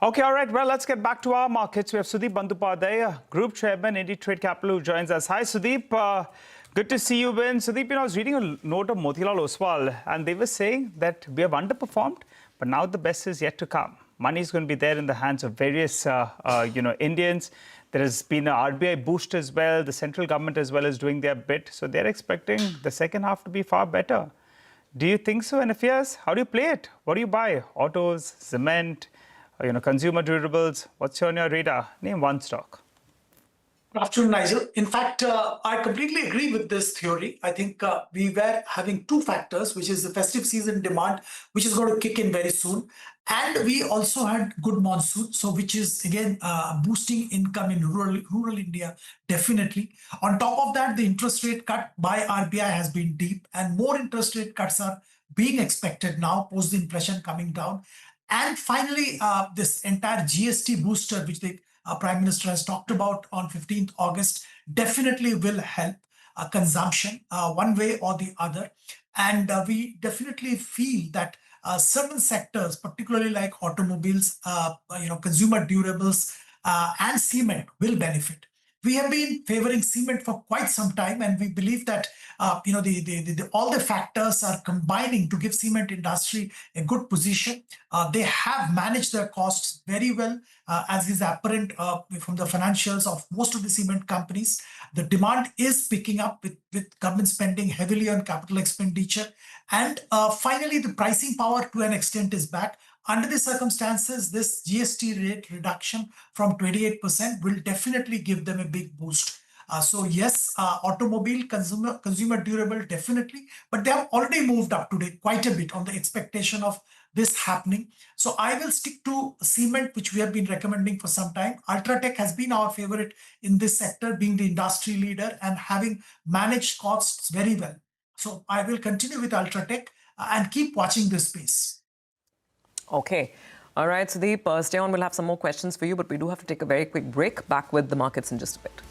Okay, all right. Well, let's get back to our markets. We have Sudeep Bandyopadhyay, Group Chairman, IndiTrade Capital, who joins us. Hi, Sudeep. Good to see you, Ben. Sudeep, I was reading a note of Motilal Oswal, and they were saying that we have underperformed, but now the best is yet to come. Money is going to be there in the hands of various, Indians. There has been an RBI boost as well. The central government as well is doing their bit. So they're expecting the second half to be far better. Do you think so? And if yes, how do you play it? What do you buy? Autos, cement, consumer durables? What's on your radar? Name one stock. Good afternoon, Nigel. In fact, I completely agree with this theory. I think we were having two factors, which is the festive season demand, which is going to kick in very soon. And we also had good monsoon, so which is, again, boosting income in rural India, definitely. On top of that, the interest rate cut by RBI has been deep, and more interest rate cuts are being expected now, post the inflation coming down. And finally, this entire GST booster, which the Prime Minister has talked about on 15th August, definitely will help. consumption one way or the other. And we definitely feel that certain sectors, particularly like automobiles, consumer durables, and cement will benefit. We have been favoring cement for quite some time, and we believe that all the factors are combining to give cement industry a good position. They have managed their costs very well, as is apparent from the financials of most of the cement companies. The demand is picking up with government spending heavily on capital expenditure. And finally, the pricing power to an extent is back. Under the circumstances, this GST rate reduction from 28% will definitely give them a big boost. So yes, automobile, consumer durable, definitely, but they have already moved up today quite a bit on the expectation of this happening. So I will stick to cement, which we have been recommending for some time. Ultratech has been our favorite in this sector, being the industry leader and having managed costs very well. So I will continue with Ultratech and keep watching this space. Okay. All right, Sudeep, stay on. We'll have some more questions for you, but we do have to take a very quick break. Back with the markets in just a bit.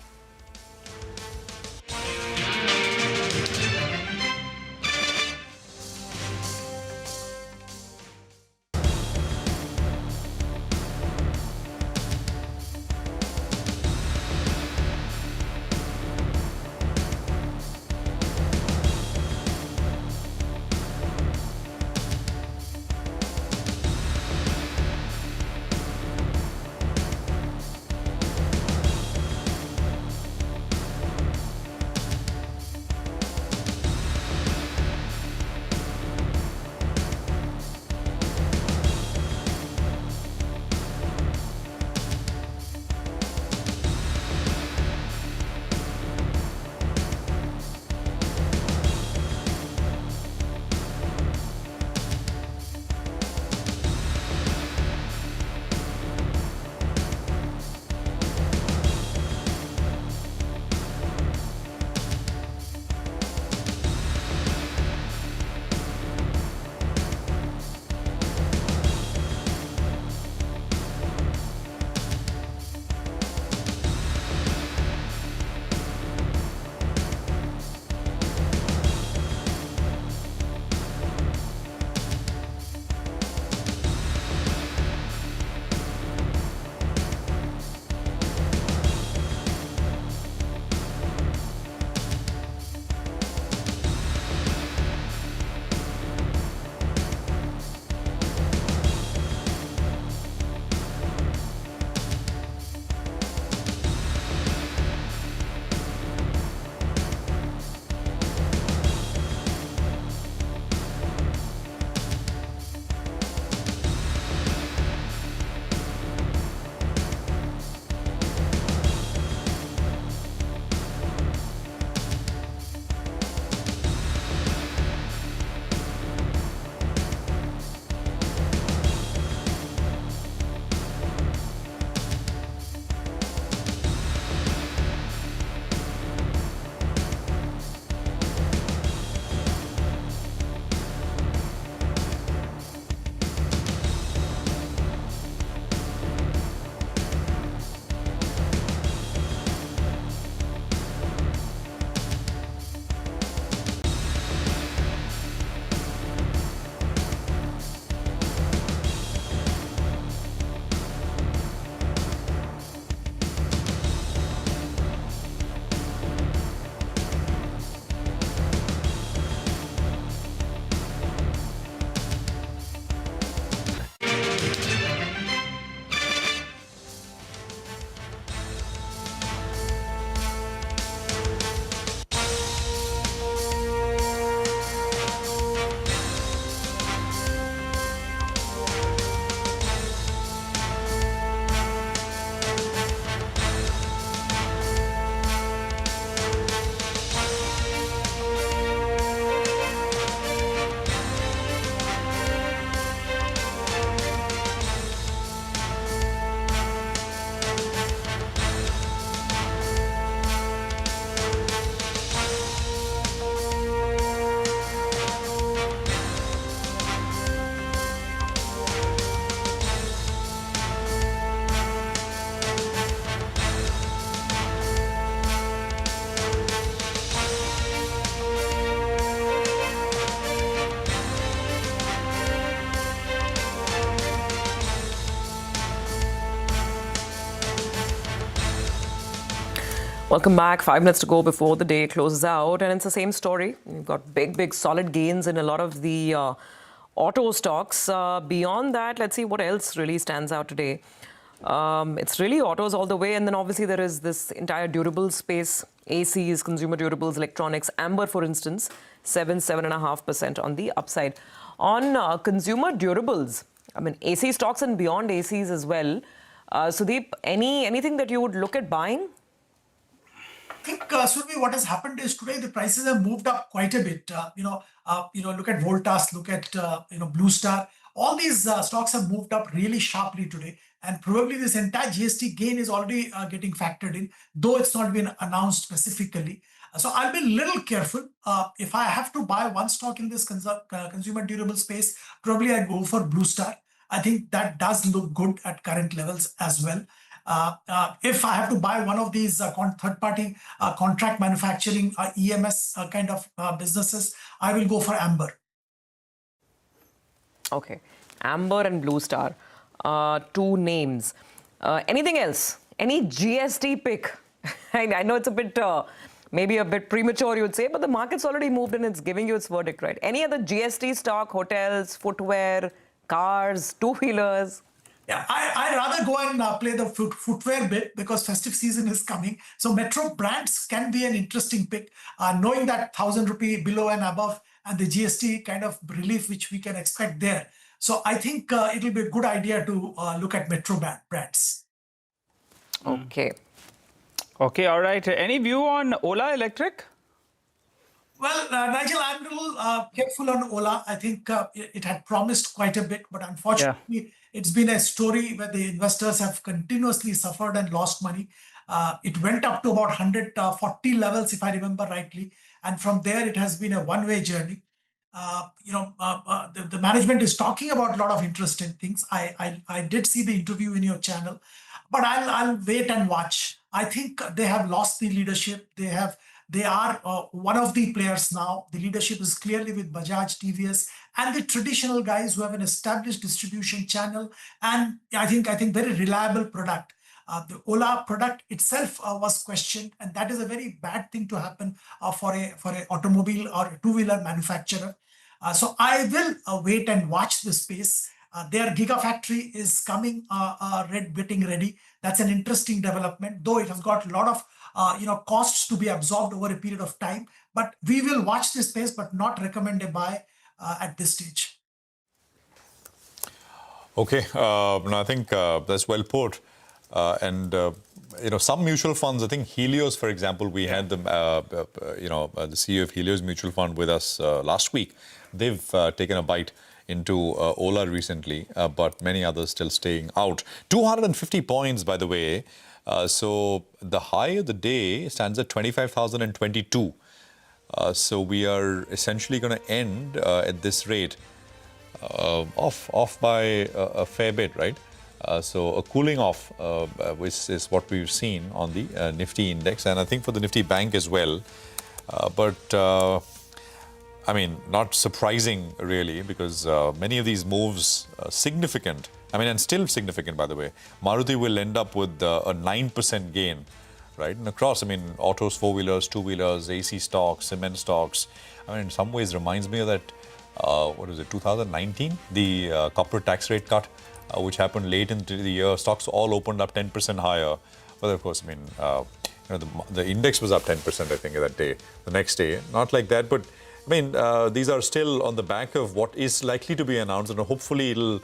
Welcome back. 5 minutes to go before the day closes out. And it's the same story. You've got big, solid gains in a lot of the auto stocks. Beyond that, let's see what else really stands out today. It's really autos all the way. And then obviously there is this entire durable space. ACs, consumer durables, electronics. Amber, for instance, 7.5% on the upside. On consumer durables, I mean, AC stocks and beyond ACs as well. Sudeep, anything that you would look at buying? I think, Survi, what has happened is today the prices have moved up quite a bit. Look at Voltas, look at Blue Star. All these stocks have moved up really sharply today, and probably this entire GST gain is already getting factored in, though it's not been announced specifically. So I'll be a little careful. If I have to buy one stock in this consumer durable space, probably I'd go for Blue Star. I think that does look good at current levels as well. If I have to buy one of these third-party contract manufacturing EMS kind of businesses, I will go for Amber. Okay, Amber and Blue Star, two names. Anything else? Any GST pick? I know it's a bit, maybe a bit premature, you would say, but the market's already moved and it's giving you its verdict, right? Any other GST stock, hotels, footwear, cars, two-wheelers? Yeah, I'd rather go and play the footwear bit because festive season is coming. So Metro brands can be an interesting pick, knowing that 1,000 rupee below and above and the GST kind of relief which we can expect there. So I think it will be a good idea to look at Metro brands. Okay. Okay, all right. Any view on Ola Electric? Well, Nigel, I'm a little careful on Ola. I think it had promised quite a bit, but unfortunately, it's been a story where the investors have continuously suffered and lost money. It went up to about 140 levels, if I remember rightly. And from there, it has been a one-way journey. The management is talking about a lot of interesting things. I did see the interview in your channel, but I'll wait and watch. I think they have lost the leadership. They are one of the players now. The leadership is clearly with Bajaj, TVS, and the traditional guys who have an established distribution channel. And I think very reliable product. The Ola product itself was questioned, and that is a very bad thing to happen for an automobile or a two-wheeler manufacturer. So I will wait and watch this space. Their gigafactory is coming, getting ready. That's an interesting development, though it has got a lot of costs to be absorbed over a period of time. But we will watch this space, but not recommend a buy at this stage. Okay, I think that's well put. Some mutual funds, I think Helios, for example, we had the CEO of Helios Mutual Fund with us last week. They've taken a bite into Ola recently, but many others still staying out. 250 points, by the way. So the high of the day stands at 25,022. So we are essentially going to end at this rate off by a fair bit, right? So a cooling off, which is what we've seen on the Nifty index, and I think for the Nifty Bank as well. Not surprising really, because many of these moves significant. And still significant, by the way. Maruti will end up with a 9% gain, right? And across, autos, four-wheelers, two-wheelers, AC stocks, cement stocks. In some ways reminds me of that, 2019? The corporate tax rate cut, which happened late into the year. Stocks all opened up 10% higher. But of course, the index was up 10%, I think, that day. The next day, not like that, but these are still on the back of what is likely to be announced, and hopefully it'll,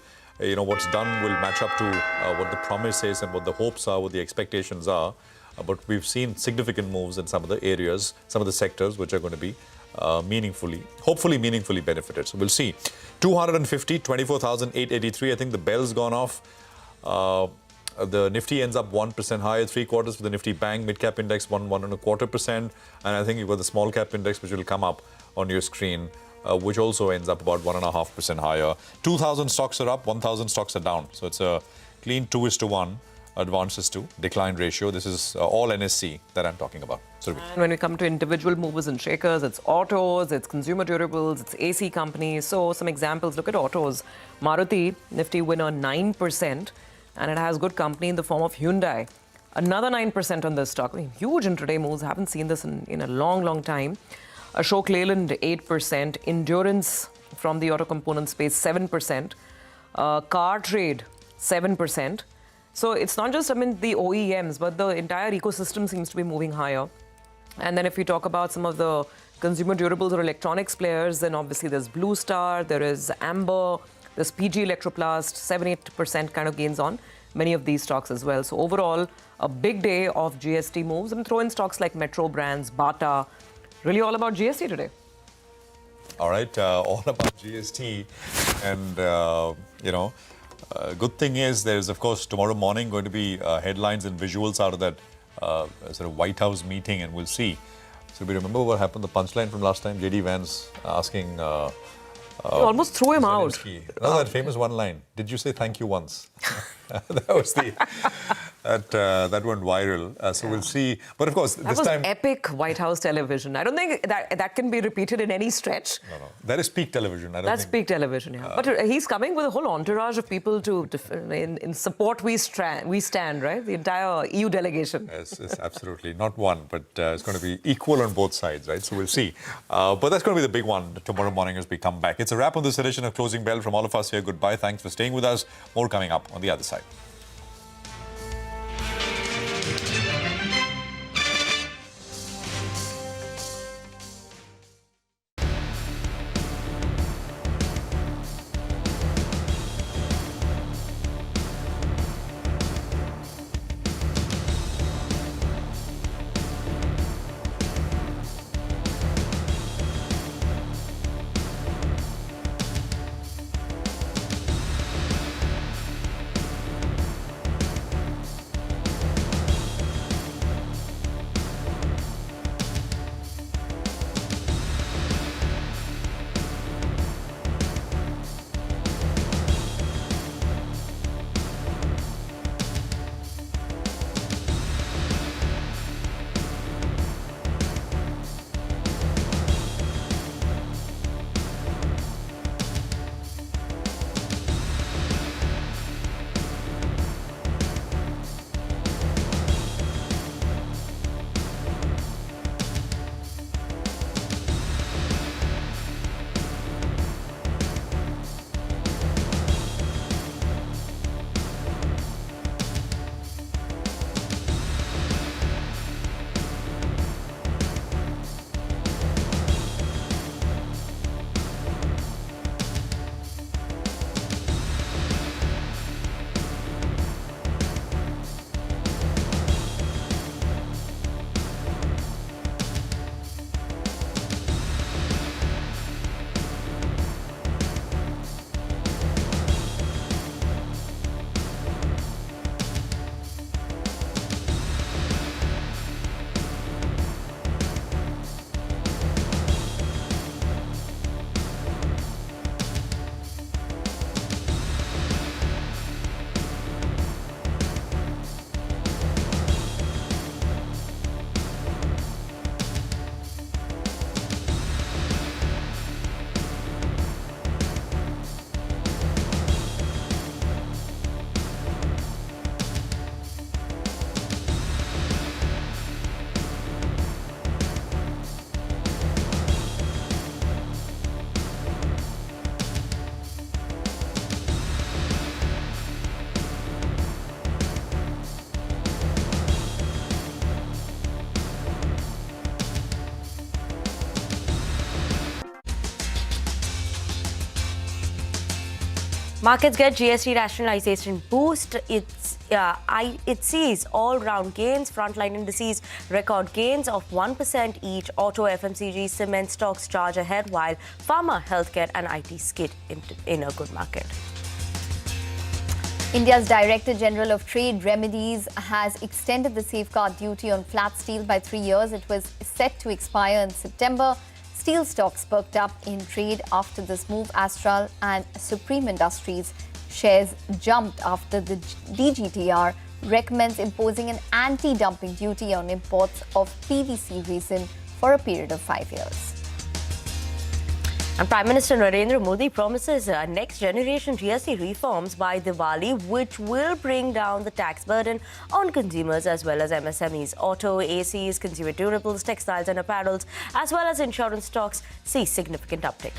what's done will match up to what the promise is and what the hopes are, what the expectations are. But we've seen significant moves in some of the areas, some of the sectors, which are going to be hopefully meaningfully benefited. So we'll see. 250, 24,883. I think the bell's gone off. The Nifty ends up 1% higher, 3/4 for the Nifty Bank. Midcap index 1.25%. And I think you've got the small cap index, which will come up on your screen, which also ends up about 1.5% higher. 2,000 stocks are up, 1,000 stocks are down. So it's a clean 2:1 advances to decline ratio. This is all NSC that I'm talking about. And when we come to individual movers and shakers, it's autos, it's consumer durables, it's AC companies. So some examples, look at autos. Maruti, Nifty winner 9%, and it has good company in the form of Hyundai. Another 9% on this stock. I mean, huge intraday moves. Haven't seen this in a long, long time. Ashok Leyland, 8%. Endurance from the auto component space, 7%. Car trade, 7%. So it's not just, the OEMs, but the entire ecosystem seems to be moving higher. And then if we talk about some of the consumer durables or electronics players, then obviously there's Blue Star, there is Amber, there's PG Electroplast, 7-8% kind of gains on many of these stocks as well. So overall, a big day of GST moves. And throw in stocks like Metro Brands, Bata, really all about GST today. All right, all about GST. And, good thing is there's, of course, tomorrow morning going to be headlines and visuals out of that sort of White House meeting, and we'll see. So we remember what happened, the punchline from last time, J.D. Vance asking... you almost threw him Zelensky. No, that famous one line. Did you say thank you once? That was that went viral. So we'll see. But of course, this time... That was epic White House television. I don't think that can be repeated in any stretch. No. That is peak television. That's peak television, yeah. But he's coming with a whole entourage of people to in support we stand, right? The entire EU delegation. Yes, absolutely. Not one, but it's going to be equal on both sides, right? So we'll see. But that's going to be the big one tomorrow morning as we come back. It's a wrap on this edition of Closing Bell. From all of us here, goodbye. Thanks for staying with us. More coming up on the other side. Markets get GST rationalization boost. It sees all-round gains. Frontline indices record gains of 1% each. Auto, FMCG, cement stocks charge ahead, while pharma, healthcare and IT skid in a good market. India's Director General of Trade Remedies has extended the safeguard duty on flat steel by 3 years. It was set to expire in September. Steel stocks perked up in trade after this move. Astral and Supreme Industries shares jumped after the DGTR recommends imposing an anti-dumping duty on imports of PVC resin for a period of 5 years. And Prime Minister Narendra Modi promises next generation GST reforms by Diwali, which will bring down the tax burden on consumers as well as MSMEs. Auto, ACs, consumer durables, textiles and apparels, as well as insurance stocks see significant uptick.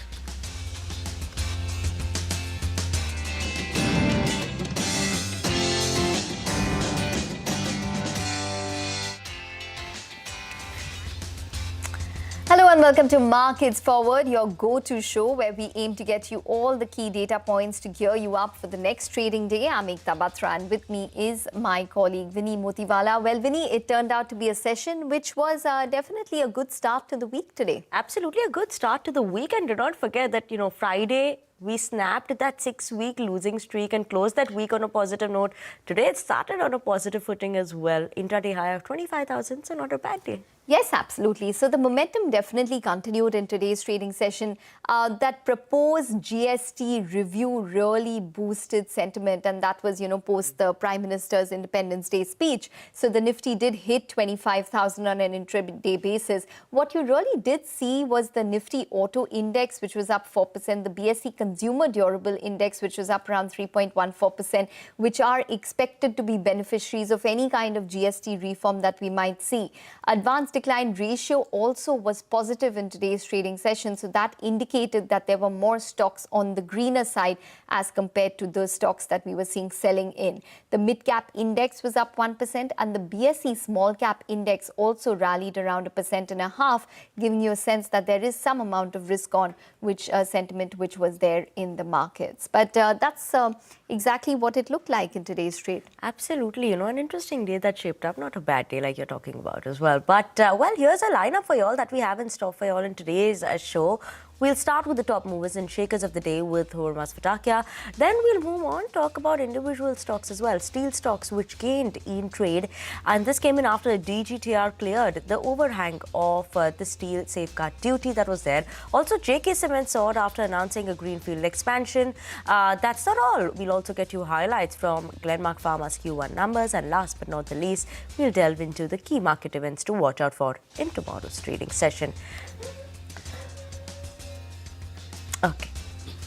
Hello and welcome to Markets Forward, your go-to show where we aim to get you all the key data points to gear you up for the next trading day. I'm Ekta Batra and with me is my colleague Vinny Motiwala. Well, Vinny, it turned out to be a session which was definitely a good start to the week today. Absolutely a good start to the week, and do not forget that, Friday we snapped that 6-week losing streak and closed that week on a positive note. Today it started on a positive footing as well. Intraday high of 25,000, so not a bad day. Yes, absolutely. So the momentum definitely continued in today's trading session. That proposed GST review really boosted sentiment, and that was, post the Prime Minister's Independence Day speech. So the Nifty did hit 25,000 on an intraday basis. What you really did see was the Nifty Auto Index, which was up 4%, the BSE Consumer Durable Index, which was up around 3.14%, which are expected to be beneficiaries of any kind of GST reform that we might see. Advanced decline ratio also was positive in today's trading session, so that indicated that there were more stocks on the greener side as compared to the stocks that we were seeing selling in. The Midcap Index was up 1% and the BSE Small Cap Index also rallied around 1.5%, giving you a sense that there is some amount of risk on which sentiment which was there in the markets. But that's exactly what it looked like in today's trade. Absolutely, an interesting day that shaped up. Not a bad day like you're talking about as well. But, well, here's a lineup for you all that we have in store for you all in today's show. We'll start with the top movers and shakers of the day with Hormaz Fatakia. Then we'll move on, talk about individual stocks as well. Steel stocks which gained in trade. And this came in after DGTR cleared the overhang of the steel safeguard duty that was there. Also, JK Cement soared after announcing a greenfield expansion. That's not all. We'll also get you highlights from Glenmark Pharma's Q1 numbers. And last but not the least, we'll delve into the key market events to watch out for in tomorrow's trading session.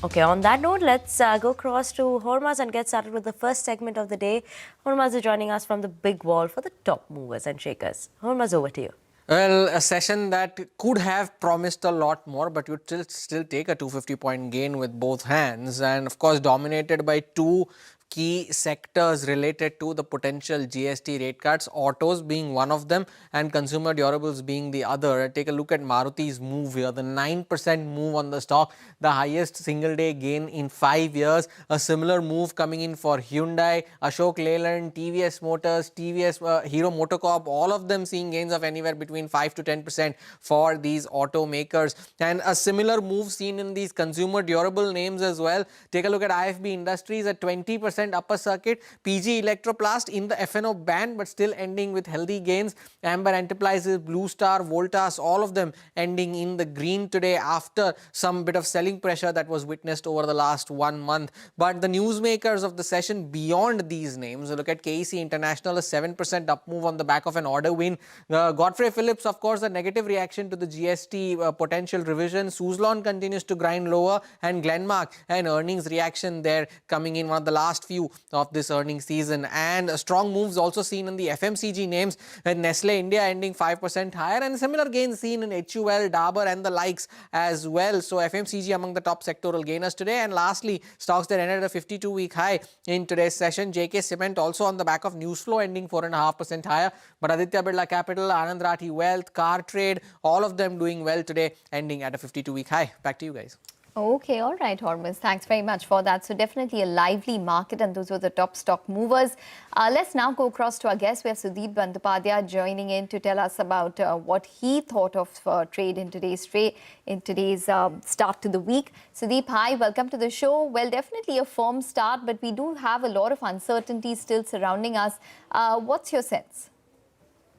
Okay, on that note, let's go across to Hormaz and get started with the first segment of the day. Hormaz is joining us from the big wall for the top movers and shakers. Hormaz, over to you. Well, a session that could have promised a lot more, but you'd still take a 250-point gain with both hands, and of course dominated by two key sectors related to the potential GST rate cuts, autos being one of them and consumer durables being the other. Take a look at Maruti's move here, the 9% move on the stock, the highest single day gain in 5 years. A similar move coming in for Hyundai, Ashok Leyland, TVS Motors, Hero MotoCorp, all of them seeing gains of anywhere between 5 to 10% for these automakers. And a similar move seen in these consumer durable names as well. Take a look at IFB Industries at 20% upper circuit, PG Electroplast in the FNO band but still ending with healthy gains. Amber Enterprises, Blue Star, Voltas, all of them ending in the green today after some bit of selling pressure that was witnessed over the last 1 month. But the newsmakers of the session beyond these names, look at KEC International, a 7% up move on the back of an order win. Godfrey Phillips, of course, a negative reaction to the GST potential revision. Suzlon continues to grind lower, and Glenmark, an earnings reaction there coming in one of the last few of this earnings season. And strong moves also seen in the FMCG names, with Nestle India ending 5% higher, and similar gains seen in HUL, Dabur and the likes as well. So FMCG among the top sectoral gainers today. And lastly, stocks that ended at a 52-week high in today's session. JK Cement also on the back of news flow ending 4.5% higher, but Aditya Birla Capital, Anand Rathi Wealth, Car Trade, all of them doing well today, ending at a 52-week high. Back to you guys. Okay, all right, Hormuz. Thanks very much for that. So definitely a lively market, and those were the top stock movers. Let's now go across to our guest. We have Sudeep Bandopadhyay joining in to tell us about what he thought of trade in today's start to the week. Sudeep, hi, welcome to the show. Well, definitely a firm start, but we do have a lot of uncertainty still surrounding us. What's your sense?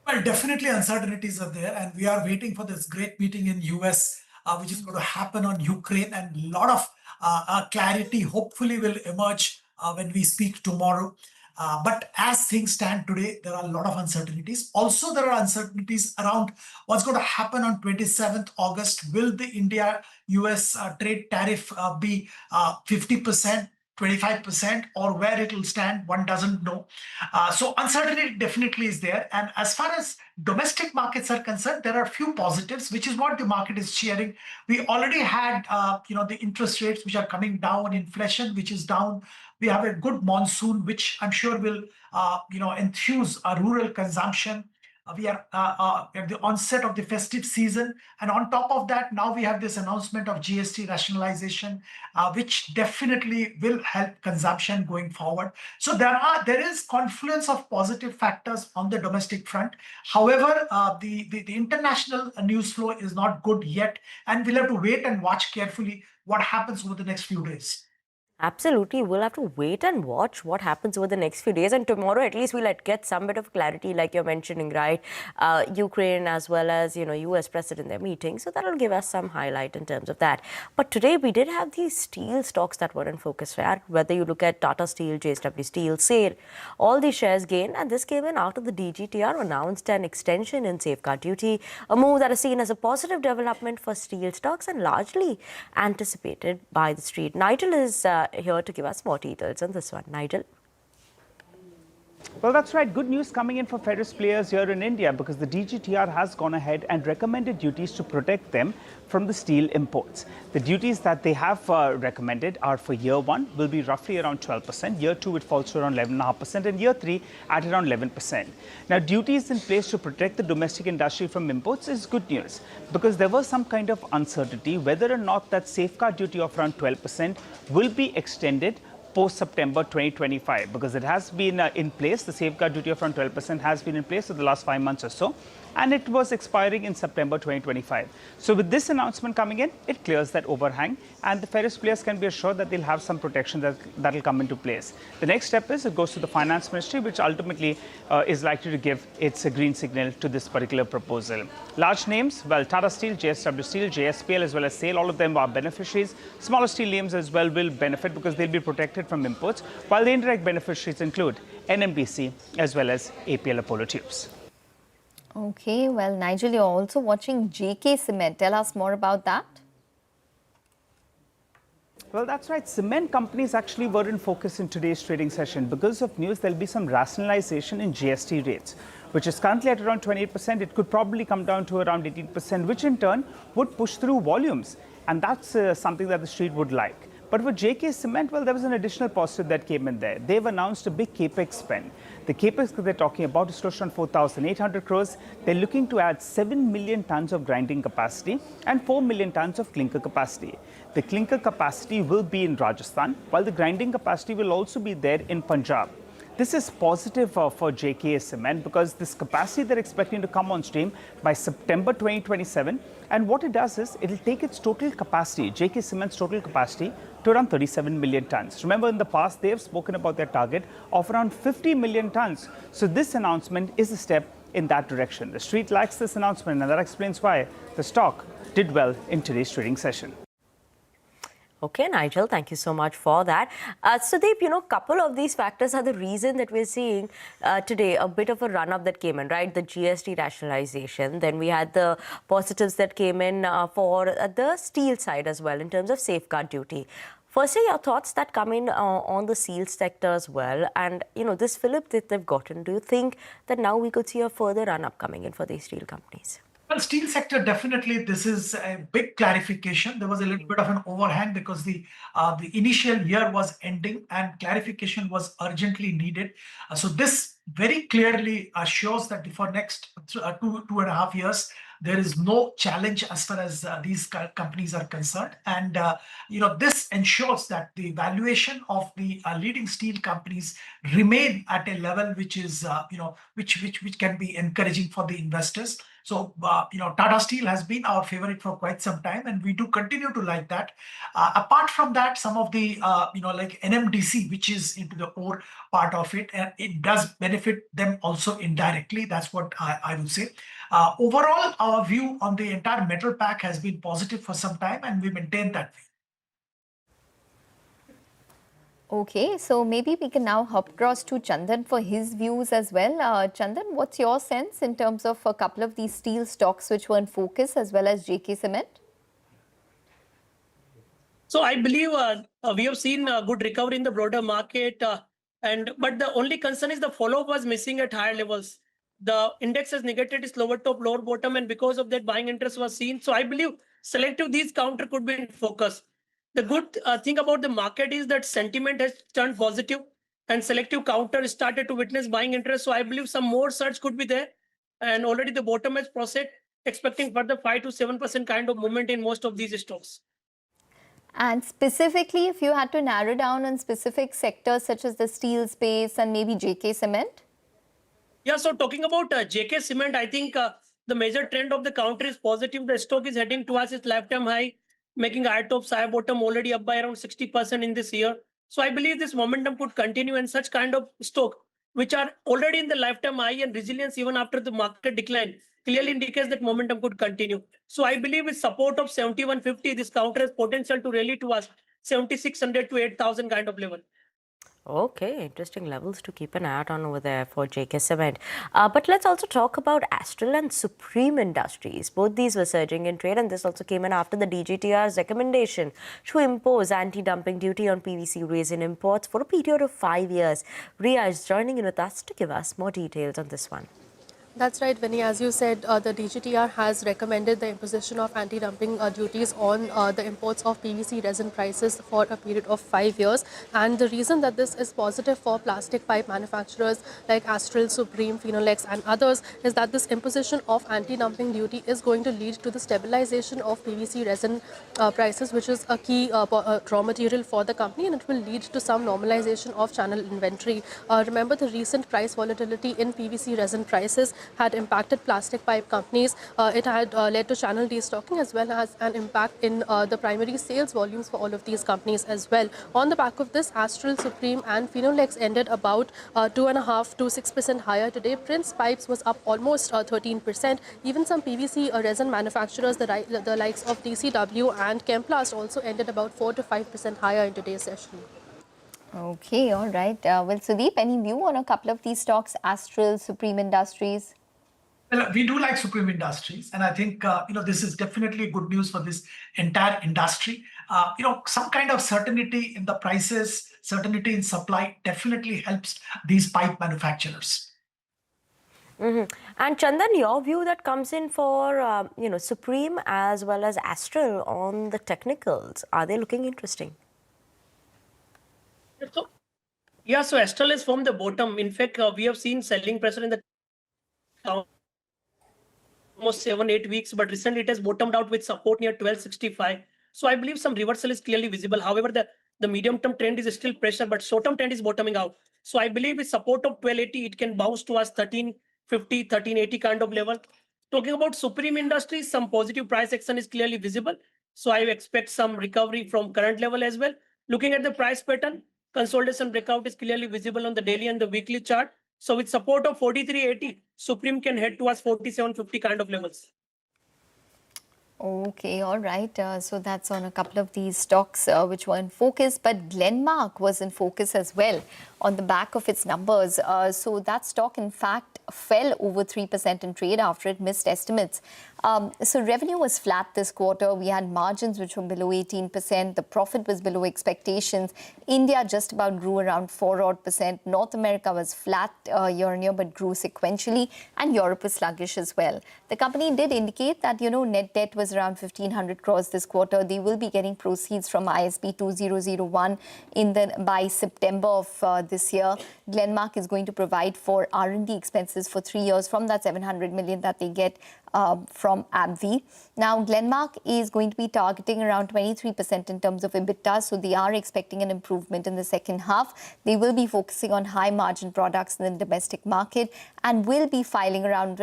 Well, definitely uncertainties are there, and we are waiting for this great meeting in US, which is going to happen on Ukraine, and a lot of clarity hopefully will emerge when we speak tomorrow. But as things stand today, there are a lot of uncertainties. Also, there are uncertainties around what's going to happen on 27th August. Will the India-US trade tariff be 50%? 25%, or where it will stand, one doesn't know. So uncertainty definitely is there. And as far as domestic markets are concerned, there are a few positives, which is what the market is cheering. We already had, the interest rates which are coming down, inflation which is down. We have a good monsoon, which I'm sure will, enthuse rural consumption. We are at the onset of the festive season, and on top of that, now we have this announcement of GST rationalization, which definitely will help consumption going forward. So there is confluence of positive factors on the domestic front. However, the international news flow is not good yet, and we'll have to wait and watch carefully what happens over the next few days. Absolutely. We'll have to wait and watch what happens over the next few days. And tomorrow, at least, we'll get some bit of clarity, like you're mentioning, right? Ukraine as well as, US president, they're meeting. So that'll give us some highlight in terms of that. But today, we did have these steel stocks that were in focus, right? Whether you look at Tata Steel, JSW Steel, SAIL, all these shares gained. And this came in after the DGTR announced an extension in safeguard duty, a move that is seen as a positive development for steel stocks and largely anticipated by the street. Nigel is here to give us more details on this one. Nigel? Well, that's right. Good news coming in for ferrous players here in India, because the DGTR has gone ahead and recommended duties to protect them from the steel imports. The duties that they have recommended are for year 1 will be roughly around 12%, year 2 it falls to around 11.5%, and year 3 at around 11%. Now, duties in place to protect the domestic industry from imports is good news, because there was some kind of uncertainty whether or not that safeguard duty of around 12% will be extended post-September 2025, because it has been in place. The safeguard duty of around 12% has been in place for the last 5 months or so, and it was expiring in September 2025. So with this announcement coming in, it clears that overhang, and the ferrous players can be assured that they'll have some protection that will come into place. The next step is it goes to the Finance Ministry, which ultimately is likely to give its green signal to this particular proposal. Large names, well, Tata Steel, JSW Steel, JSPL, as well as SAIL, all of them are beneficiaries. Smaller steel names as well will benefit because they'll be protected from imports, while the indirect beneficiaries include NMDC as well as APL Apollo Tubes. Okay, well, Nigel, you're also watching JK Cement. Tell us more about that. Well, that's right. Cement companies actually were in focus in today's trading session. Because of news, there'll be some rationalization in GST rates, which is currently at around 28%. It could probably come down to around 18%, which in turn would push through volumes. And that's something that the street would like. But for JK Cement, well, there was an additional positive that came in there. They've announced a big Capex spend. The Capex that they're talking about is close to 4,800 crores. They're looking to add 7 million tons of grinding capacity and 4 million tons of clinker capacity. The clinker capacity will be in Rajasthan, while the grinding capacity will also be there in Punjab. This is positive for JK Cement, because this capacity they're expecting to come on stream by September 2027. And what it does is it'll take its total capacity, JK Cement's total capacity, to around 37 million tons. Remember, in the past, they have spoken about their target of around 50 million tons. So this announcement is a step in that direction. The street likes this announcement, and that explains why the stock did well in today's trading session. Okay, Nigel, thank you so much for that. Sudeep, a couple of these factors are the reason that we're seeing today a bit of a run-up that came in, right? The GST rationalization. Then we had the positives that came in for the steel side as well in terms of safeguard duty. Firstly, your thoughts that come in on the steel sector as well. And, this fillip that they've gotten, do you think that now we could see a further run-up coming in for these steel companies? Well, steel sector, definitely, this is a big clarification. There was a little bit of an overhang because the initial year was ending and clarification was urgently needed. So this very clearly shows that for next 2.5 years, there is no challenge as far as these companies are concerned. And, this ensures that the valuation of the leading steel companies remain at a level which is, which can be encouraging for the investors. So, Tata Steel has been our favorite for quite some time, and we do continue to like that. Apart from that, some of the, like NMDC, which is into the ore part of it, and it does benefit them also indirectly. That's what I would say. Overall, our view on the entire metal pack has been positive for some time, and we maintain that view. Okay, so maybe we can now hop across to Chandan for his views as well. Chandan, what's your sense in terms of a couple of these steel stocks which were in focus as well as JK Cement? So I believe we have seen a good recovery in the broader market, but the only concern is the follow-up was missing at higher levels. The index has negated its lower top, lower bottom, and because of that, buying interest was seen. So I believe selective these counter could be in focus. The good thing about the market is that sentiment has turned positive, and selective counter started to witness buying interest. So I believe some more surge could be there, and already the bottom has processed, expecting further 5 to 7% kind of movement in most of these stocks. And specifically, if you had to narrow down on specific sectors such as the steel space and maybe JK Cement? Yeah, so talking about JK Cement, I think the major trend of the counter is positive. The stock is heading towards its lifetime high, making higher top, higher bottom already up by around 60% in this year. So I believe this momentum could continue, and such kind of stock, which are already in the lifetime high and resilience even after the market decline, clearly indicates that momentum could continue. So I believe with support of 7150, this counter has potential to rally towards 7600 to 8000 kind of level. Okay, interesting levels to keep an eye out on over there for JK Cement. But let's also talk about Astral and Supreme Industries. Both these were surging in trade, and this also came in after the DGTR's recommendation to impose anti-dumping duty on PVC resin imports for a period of 5 years. Ria is joining in with us to give us more details on this one. That's right, Vinny. As you said, the DGTR has recommended the imposition of anti-dumping duties on the imports of PVC resin prices for a period of 5 years. And the reason that this is positive for plastic pipe manufacturers like Astral, Supreme, Finolex and others is that this imposition of anti-dumping duty is going to lead to the stabilization of PVC resin prices, which is a key raw material for the company, and it will lead to some normalization of channel inventory. Remember, the recent price volatility in PVC resin prices had impacted plastic pipe companies. It had led to channel destocking as well as an impact in the primary sales volumes for all of these companies as well. On the back of this, Astral, Supreme and Finolex ended about 2.5 to 6% higher today. Prince Pipes was up almost 13%. Even some PVC resin manufacturers, the likes of DCW and Chemplast, also ended about 4 to 5% higher in today's session. Okay, all right. Well, Sudeep, any view on a couple of these stocks, Astral, Supreme Industries? Well, we do like Supreme Industries, and I think this is definitely good news for this entire industry. Some kind of certainty in the prices, certainty in supply definitely helps these pipe manufacturers. And Chandan, your view that comes in for Supreme as well as Astral on the technicals, are they looking interesting? So Astral is from the bottom. In fact, we have seen selling pressure in the almost 7-8 weeks, but recently it has bottomed out with support near 1265. So I believe some reversal is clearly visible. However, the medium-term trend is still pressure, but short-term trend is bottoming out. So I believe with support of 1280, it can bounce towards 1350, 1380 kind of level. Talking about Supreme Industries, some positive price action is clearly visible. So I expect some recovery from current level as well. Looking at the price pattern, consolidation breakout is clearly visible on the daily and the weekly chart. So with support of 4380, Supreme can head towards 4750 kind of levels. Okay, all right. So that's on a couple of these stocks which were in focus, but Glenmark was in focus as well on the back of its numbers. So that stock, in fact, fell over 3% in trade after it missed estimates. So revenue was flat this quarter. We had margins which were below 18%. The profit was below expectations. India just about grew around 4% odd. North America was flat year on year but grew sequentially, and Europe was sluggish as well. The company did indicate that, net debt was around 1,500 crores this quarter. They will be getting proceeds from ISB 2001 by September of this year. Glenmark is going to provide for R&D expenses for 3 years from that 700 million that they get from AbbVie. Now, Glenmark is going to be targeting around 23% in terms of EBITDA, so they are expecting an improvement in the second half. They will be focusing on high margin products in the domestic market and will be filing around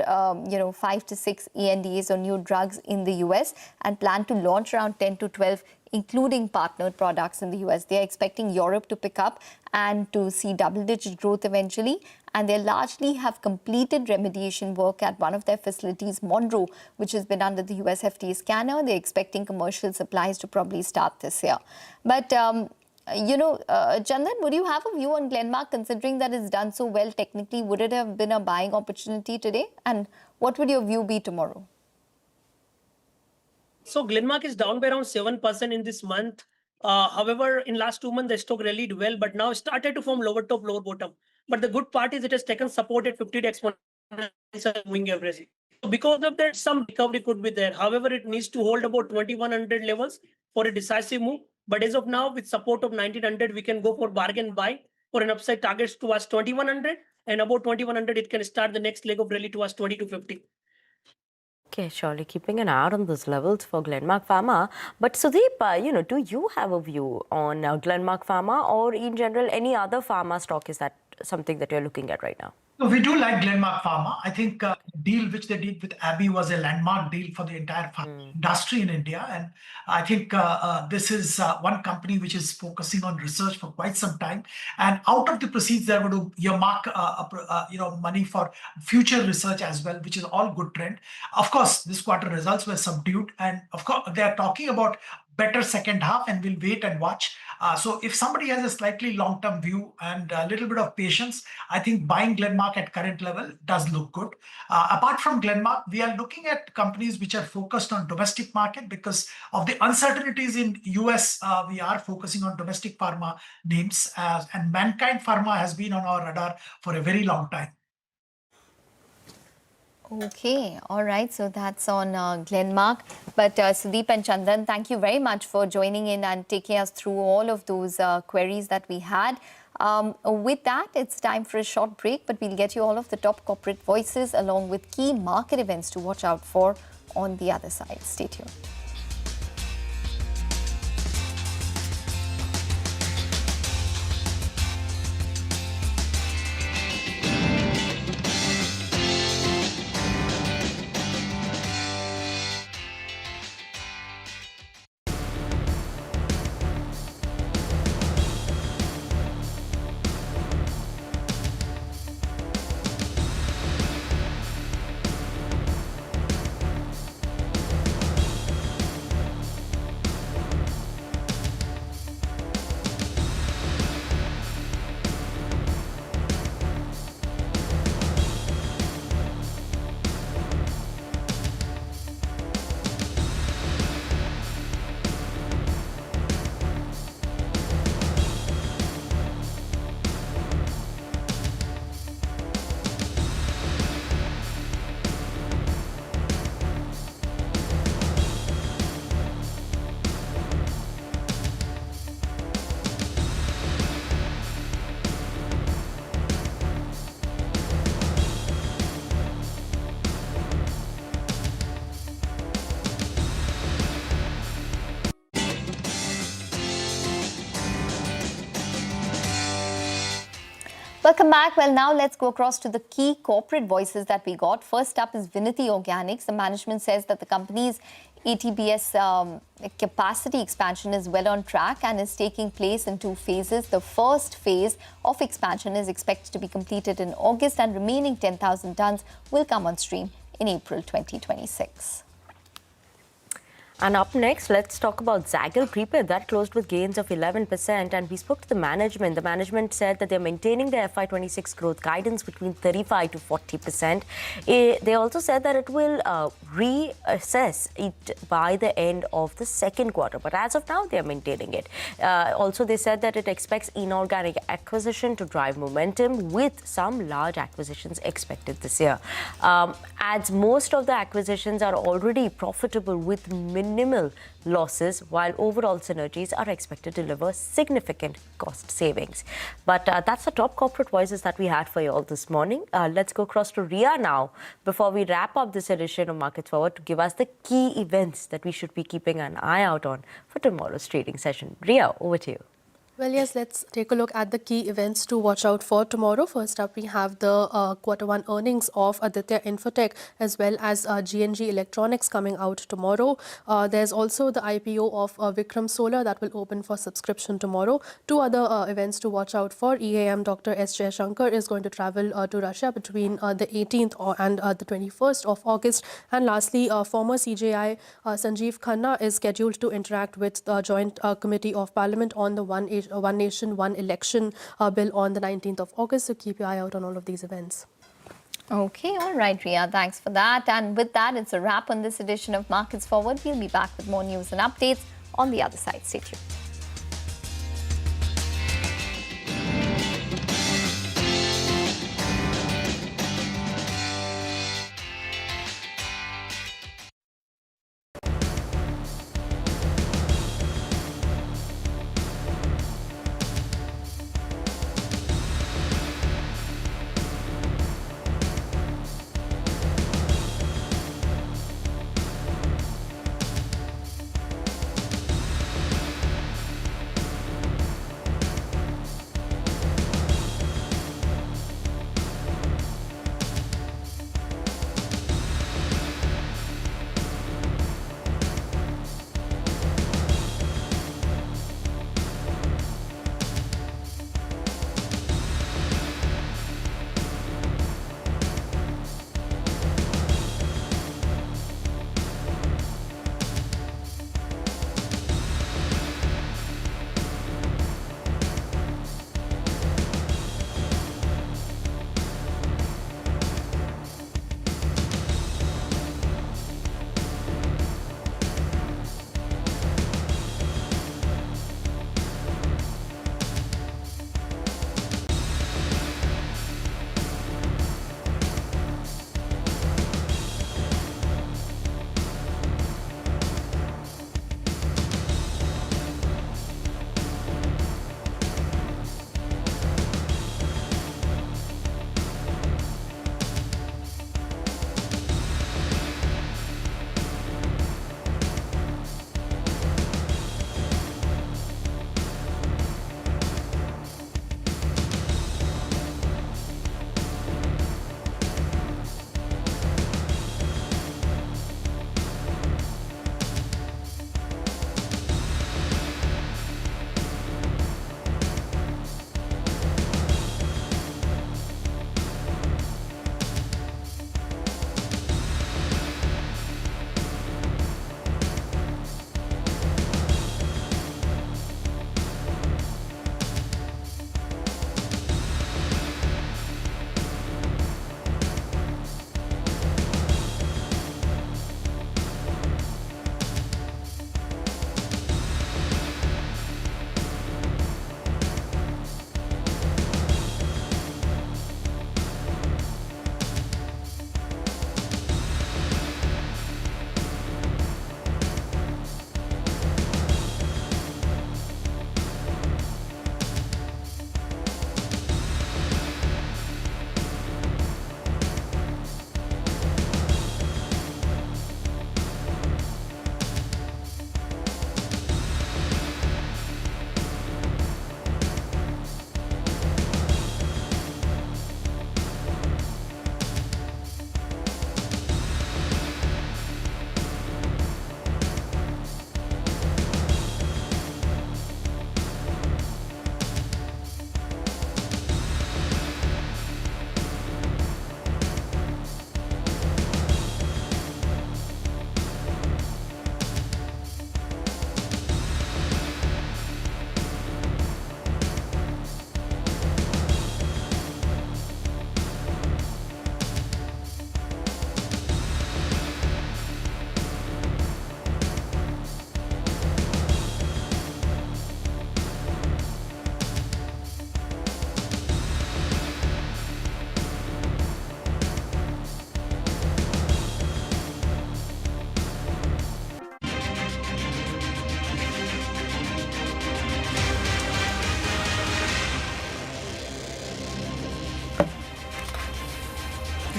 5 to 6 ANDAs on new drugs in the US and plan to launch around 10 to 12 including partnered products in the US. They are expecting Europe to pick up and to see double-digit growth eventually. And they largely have completed remediation work at one of their facilities, Monroe, which has been under the US FDA scanner. They're expecting commercial supplies to probably start this year. But Chandan, would you have a view on Glenmark considering that it's done so well technically? Would it have been a buying opportunity today? And what would your view be tomorrow? So Glenmark is down by around 7% in this month. However, in last 2 months, the stock rallied well, but now started to form lower top, lower bottom. But the good part is it has taken support at 50 exponential moving average. So because of that, some recovery could be there. However, it needs to hold about 2100 levels for a decisive move. But as of now, with support of 1900, we can go for bargain buy for an upside targets towards 2100, and about 2100, it can start the next leg of rally towards 2250. Okay, surely keeping an eye on those levels for Glenmark Pharma. But Sudeep, do you have a view on Glenmark Pharma, or in general any other pharma stock? Is that something that you're looking at right now? So we do like Glenmark Pharma. I think the deal which they did with AbbVie was a landmark deal for the entire pharma industry in India. And I think this is one company which is focusing on research for quite some time. And out of the proceeds, they're going to earmark money for future research as well, which is all good trend. Of course, this quarter results were subdued. And of course, they are talking about better second half, and we'll wait and watch. So if somebody has a slightly long-term view and a little bit of patience, I think buying Glenmark at current level does look good. Apart from Glenmark, we are looking at companies which are focused on domestic market because of the uncertainties in US. We are focusing on domestic pharma names, and Mankind Pharma has been on our radar for a very long time. Okay, all right. So that's on Glenmark. But Sudeep and Chandan, thank you very much for joining in and taking us through all of those queries that we had. With that, it's time for a short break, but we'll get you all of the top corporate voices along with key market events to watch out for on the other side. Stay tuned. Welcome back. Well, now let's go across to the key corporate voices that we got. First up is Vinati Organics. The management says that the company's ATBS capacity expansion is well on track and is taking place in 2 phases. The first phase of expansion is expected to be completed in August, and remaining 10,000 tons will come on stream in April 2026. And up next, let's talk about Zaggle Prepaid. That closed with gains of 11%. And we spoke to the management. The management said that they're maintaining their FY26 growth guidance between 35 to 40%. They also said that it will reassess it by the end of the second quarter. But as of now, they're maintaining it. Also, they said that it expects inorganic acquisition to drive momentum, with some large acquisitions expected this year. As most of the acquisitions are already profitable with minimal losses, while overall synergies are expected to deliver significant cost savings. But that's the top corporate voices that we had for you all this morning. Let's go across to Ria now before we wrap up this edition of Markets Forward to give us the key events that we should be keeping an eye out on for tomorrow's trading session. Ria, over to you. Well, yes, let's take a look at the key events to watch out for tomorrow. First up, we have the Q1 earnings of Aditya Infotech as well as G&G Electronics coming out tomorrow. There's also the IPO of Vikram Solar that will open for subscription tomorrow. 2 other events to watch out for. EAM Dr. S. Jaishankar is going to travel to Russia between the 18th and the 21st of August. And lastly, former CJI Sanjeev Khanna is scheduled to interact with the Joint Committee of Parliament on the One Asia One Nation, One Election bill on the 19th of August. So keep your eye out on all of these events. Okay, all right, Ria, thanks for that. And with that, it's a wrap on this edition of Markets Forward. We'll be back with more news and updates on the other side. Stay tuned.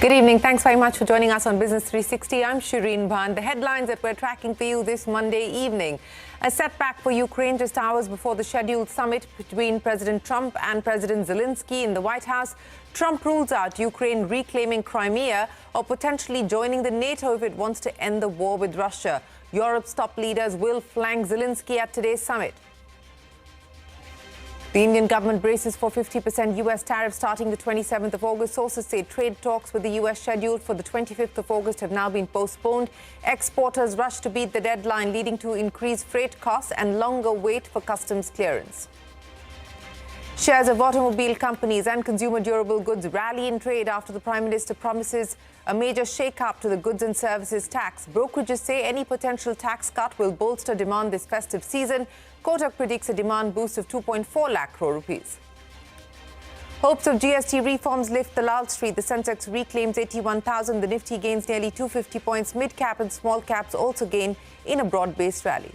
Good evening. Thanks very much for joining us on Business 360. I'm Shireen Bhan. The headlines that we're tracking for you this Monday evening. A setback for Ukraine just hours before the scheduled summit between President Trump and President Zelensky in the White House. Trump rules out Ukraine reclaiming Crimea or potentially joining the NATO if it wants to end the war with Russia. Europe's top leaders will flank Zelensky at today's summit. The Indian government braces for 50% U.S. tariff starting the 27th of August. Sources say trade talks with the U.S. scheduled for the 25th of August have now been postponed. Exporters rush to beat the deadline, leading to increased freight costs and longer wait for customs clearance. Shares of automobile companies and consumer durable goods rally in trade after the Prime Minister promises a major shake-up to the goods and services tax. Brokerages say any potential tax cut will bolster demand this festive season. Kotak predicts a demand boost of 2.4 lakh crore rupees. Hopes of GST reforms lift the Lal Street. The Sensex reclaims 81,000. The Nifty gains nearly 250 points. Midcap and small caps also gain in a broad-based rally.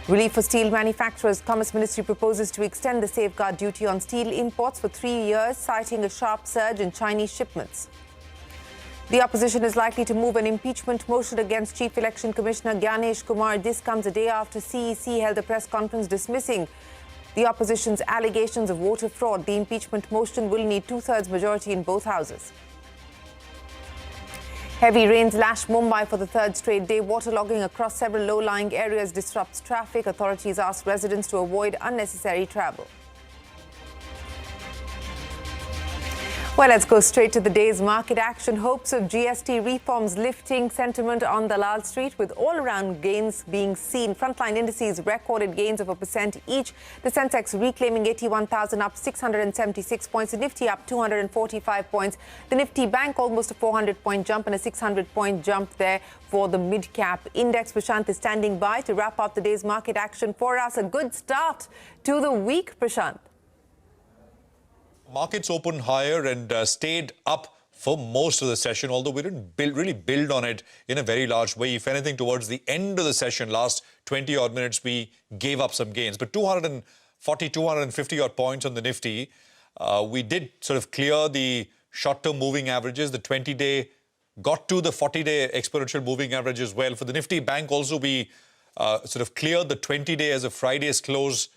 Relief for steel manufacturers. Commerce Ministry proposes to extend the safeguard duty on steel imports for 3 years, citing a sharp surge in Chinese shipments. The opposition is likely to move an impeachment motion against Chief Election Commissioner Gyanesh Kumar. This comes a day after CEC held a press conference dismissing the opposition's allegations of voter fraud. The impeachment motion will need two-thirds majority in both houses. Heavy rains lash Mumbai for the third straight day. Waterlogging across several low-lying areas disrupts traffic. Authorities ask residents to avoid unnecessary travel. Well, let's go straight to the day's market action. Hopes of GST reforms lifting sentiment on the Lal Street, with all-around gains being seen. Frontline indices recorded gains of 1% each. The Sensex reclaiming 81,000, up 676 points. The Nifty up 245 points. The Nifty Bank almost a 400-point jump and a 600-point jump there for the Midcap Index. Prashant is standing by to wrap up the day's market action for us. A good start to the week, Prashant. Markets opened higher and stayed up for most of the session, although we didn't really build on it in a very large way. If anything, towards the end of the session, last 20-odd minutes, we gave up some gains. But 240, 250-odd points on the Nifty. We did sort of clear the short-term moving averages. The 20-day got to the 40-day exponential moving average as well. For the Nifty Bank also, we sort of cleared the 20-day as a Friday's close.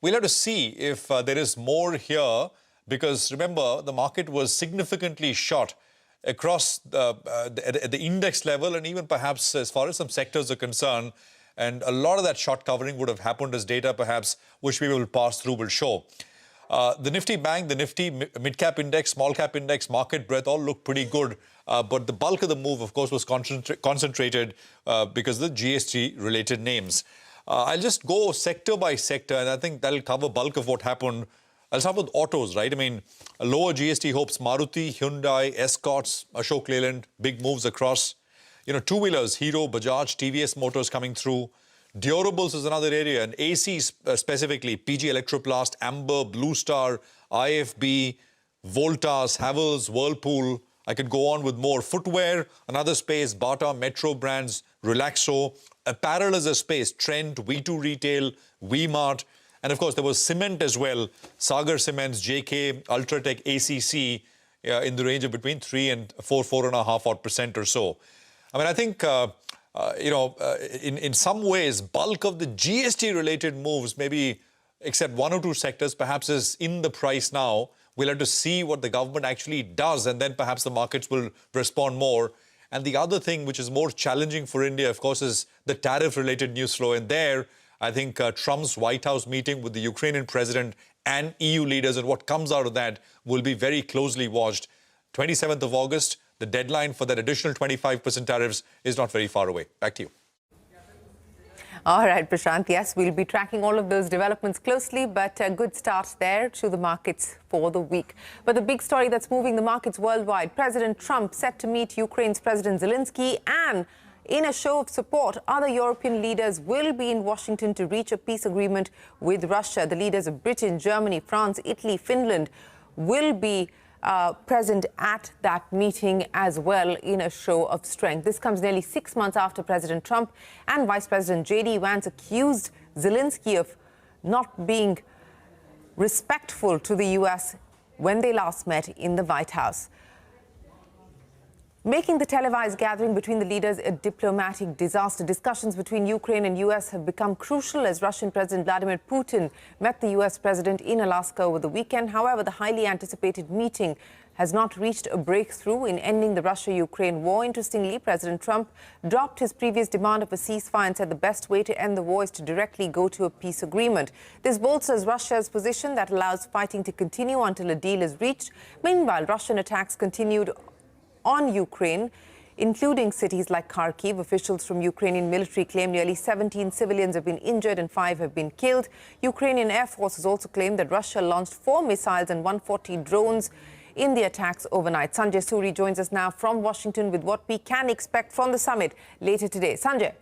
We'll have to see if there is more here, because remember, the market was significantly short across the index level and even perhaps as far as some sectors are concerned. And a lot of that short covering would have happened as data perhaps, which we will pass through, will show. The Nifty Bank, the Nifty Midcap Index, Small Cap Index, Market Breadth all look pretty good. But the bulk of the move, of course, was concentrated because of the GST-related names. I'll just go sector by sector, and I think that'll cover bulk of what happened. I'll start with autos, right? A lower GST hopes, Maruti, Hyundai, Escorts, Ashok Leyland, big moves across. Two-wheelers, Hero, Bajaj, TVS Motors coming through. Durables is another area, and AC specifically, PG Electroplast, Amber, Blue Star, IFB, Voltas, Havells, Whirlpool. I could go on with more. Footwear, another space, Bata, Metro Brands, Relaxo. Apparel as a space, Trent, V2 Retail, V-Mart. And of course, there was cement as well. Sagar Cements, JK, Ultratech, ACC in the range of between 3 and 4.5% or so. I think, in some ways, bulk of the GST-related moves, maybe except one or two sectors, perhaps is in the price now. We'll have to see what the government actually does, and then perhaps the markets will respond more. And the other thing which is more challenging for India, of course, is the tariff-related news flow. And there, I think Trump's White House meeting with the Ukrainian president and EU leaders, and what comes out of that will be very closely watched. 27th of August, the deadline for that additional 25% tariffs is not very far away. Back to you. All right, Prashant. Yes, we'll be tracking all of those developments closely, but a good start there to the markets for the week. But the big story that's moving the markets worldwide, President Trump set to meet Ukraine's President Zelensky, and in a show of support, other European leaders will be in Washington to reach a peace agreement with Russia. The leaders of Britain, Germany, France, Italy, Finland will be present at that meeting as well in a show of strength. This comes nearly 6 months after President Trump and Vice President J.D. Vance accused Zelensky of not being respectful to the U.S. when they last met in the White House, making the televised gathering between the leaders a diplomatic disaster. Discussions between Ukraine and U.S. have become crucial as Russian President Vladimir Putin met the U.S. president in Alaska over the weekend. However, the highly anticipated meeting has not reached a breakthrough in ending the Russia-Ukraine war. Interestingly, President Trump dropped his previous demand of a ceasefire and said the best way to end the war is to directly go to a peace agreement. This bolsters Russia's position that allows fighting to continue until a deal is reached. Meanwhile, Russian attacks continued on Ukraine including cities like Kharkiv. Officials from Ukrainian military claim nearly 17 civilians have been injured and 5 have been killed. Ukrainian Air Force has also claimed that Russia launched 4 missiles and 140 drones in the attacks overnight. Sanjay Suri joins us now from Washington with what we can expect from the summit later today. Sanjay.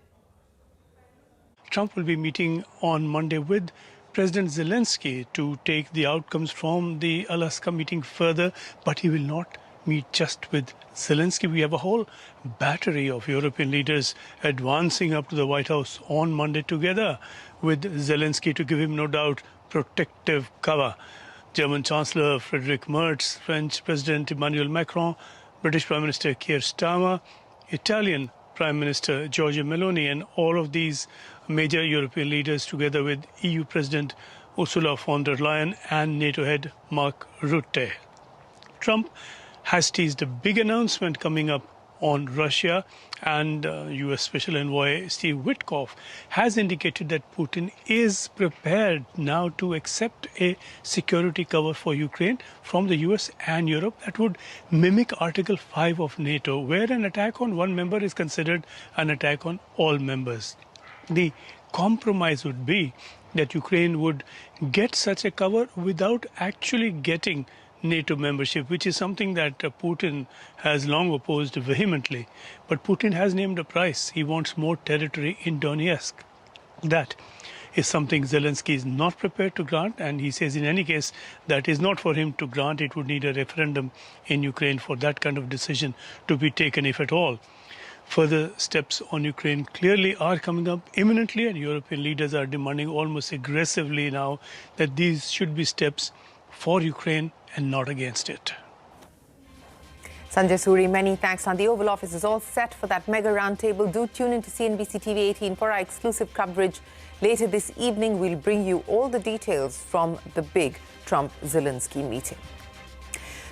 Trump will be meeting on Monday with President Zelensky to take the outcomes from the Alaska meeting further, but he will not meet just with Zelensky. We have a whole battery of European leaders advancing up to the White House on Monday together with Zelensky to give him, no doubt, protective cover. German Chancellor Friedrich Merz, French President Emmanuel Macron, British Prime Minister Keir Starmer, Italian Prime Minister Giorgia Meloni, and all of these major European leaders together with EU President Ursula von der Leyen and NATO head Mark Rutte. Trump has teased a big announcement coming up on Russia, and US Special Envoy Steve Witkoff has indicated that Putin is prepared now to accept a security cover for Ukraine from the US and Europe that would mimic Article 5 of NATO, where an attack on one member is considered an attack on all members. The compromise would be that Ukraine would get such a cover without actually getting NATO membership, which is something that Putin has long opposed vehemently. But Putin has named a price. He wants more territory in Donetsk. That is something Zelensky is not prepared to grant, and he says in any case that is not for him to grant. It would need a referendum in Ukraine for that kind of decision to be taken, if at all. Further steps on Ukraine clearly are coming up imminently, and European leaders are demanding almost aggressively now that these should be steps for Ukraine and not against it. Sanjay Suri, many thanks. And the Oval Office is all set for that mega roundtable. Do tune into CNBC TV18 for our exclusive coverage. Later this evening, we'll bring you all the details from the big Trump-Zelensky meeting.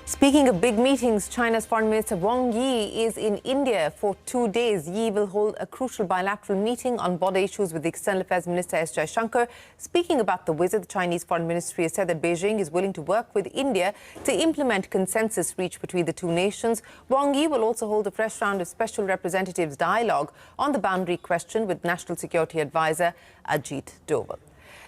Speaking of big meetings, China's Foreign Minister Wang Yi is in India for 2 days. Yi will hold a crucial bilateral meeting on border issues with the External Affairs Minister S. Jaishankar. Speaking about the visit, the Chinese Foreign Ministry has said that Beijing is willing to work with India to implement consensus reached between the two nations. Wang Yi will also hold a fresh round of special representatives dialogue on the boundary question with National Security Advisor Ajit Doval.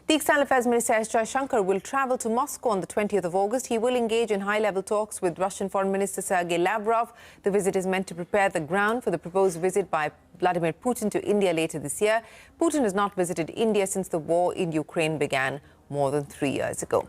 The External Affairs Minister S. Jaishankar will travel to Moscow on the 20th of August. He will engage in high-level talks with Russian Foreign Minister Sergei Lavrov. The visit is meant to prepare the ground for the proposed visit by Vladimir Putin to India later this year. Putin has not visited India since the war in Ukraine began more than 3 years ago.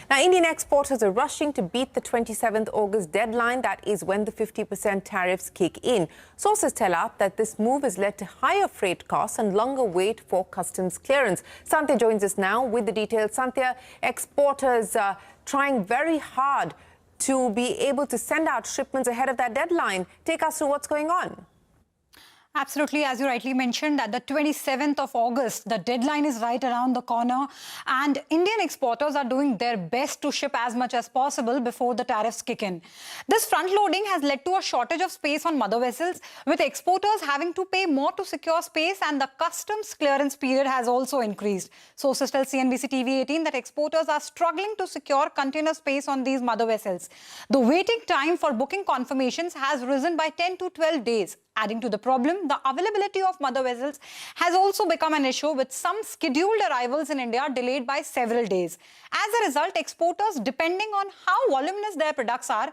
Now, Indian exporters are rushing to beat the 27th August deadline. That is when the 50% tariffs kick in. Sources tell us that this move has led to higher freight costs and longer wait for customs clearance. Santhya joins us now with the details. Santhya, exporters are trying very hard to be able to send out shipments ahead of that deadline. Take us through what's going on. Absolutely, as you rightly mentioned, that the 27th of August, the deadline is right around the corner, and Indian exporters are doing their best to ship as much as possible before the tariffs kick in. This front-loading has led to a shortage of space on mother vessels, with exporters having to pay more to secure space, and the customs clearance period has also increased. Sources tell CNBC TV18 that exporters are struggling to secure container space on these mother vessels. The waiting time for booking confirmations has risen by 10 to 12 days. Adding to the problem, the availability of mother vessels has also become an issue, with some scheduled arrivals in India delayed by several days. As a result, exporters, depending on how voluminous their products are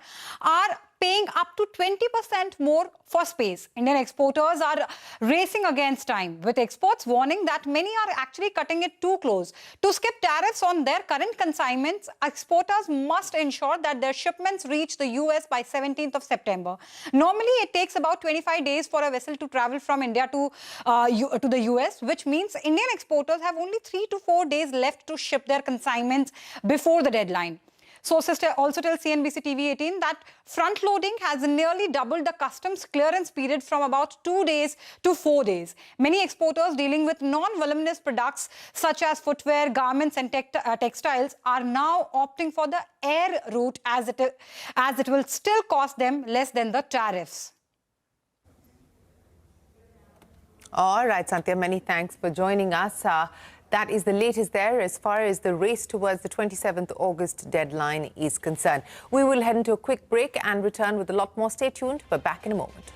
paying up to 20% more for space. Indian exporters are racing against time, with exports warning that many are actually cutting it too close. To skip tariffs on their current consignments, exporters must ensure that their shipments reach the US by 17th of September. Normally, it takes about 25 days for a vessel to travel from India to the US, which means Indian exporters have only 3 to 4 days left to ship their consignments before the deadline. Sources also tell CNBC TV18 that front-loading has nearly doubled the customs clearance period from about 2 days to 4 days. Many exporters dealing with non-voluminous products such as footwear, garments and textiles are now opting for the air route as it will still cost them less than the tariffs. All right, Santhya, many thanks for joining us. That is the latest there as far as the race towards the 27th August deadline is concerned. We will head into a quick break and return with a lot more. Stay tuned. We're back in a moment.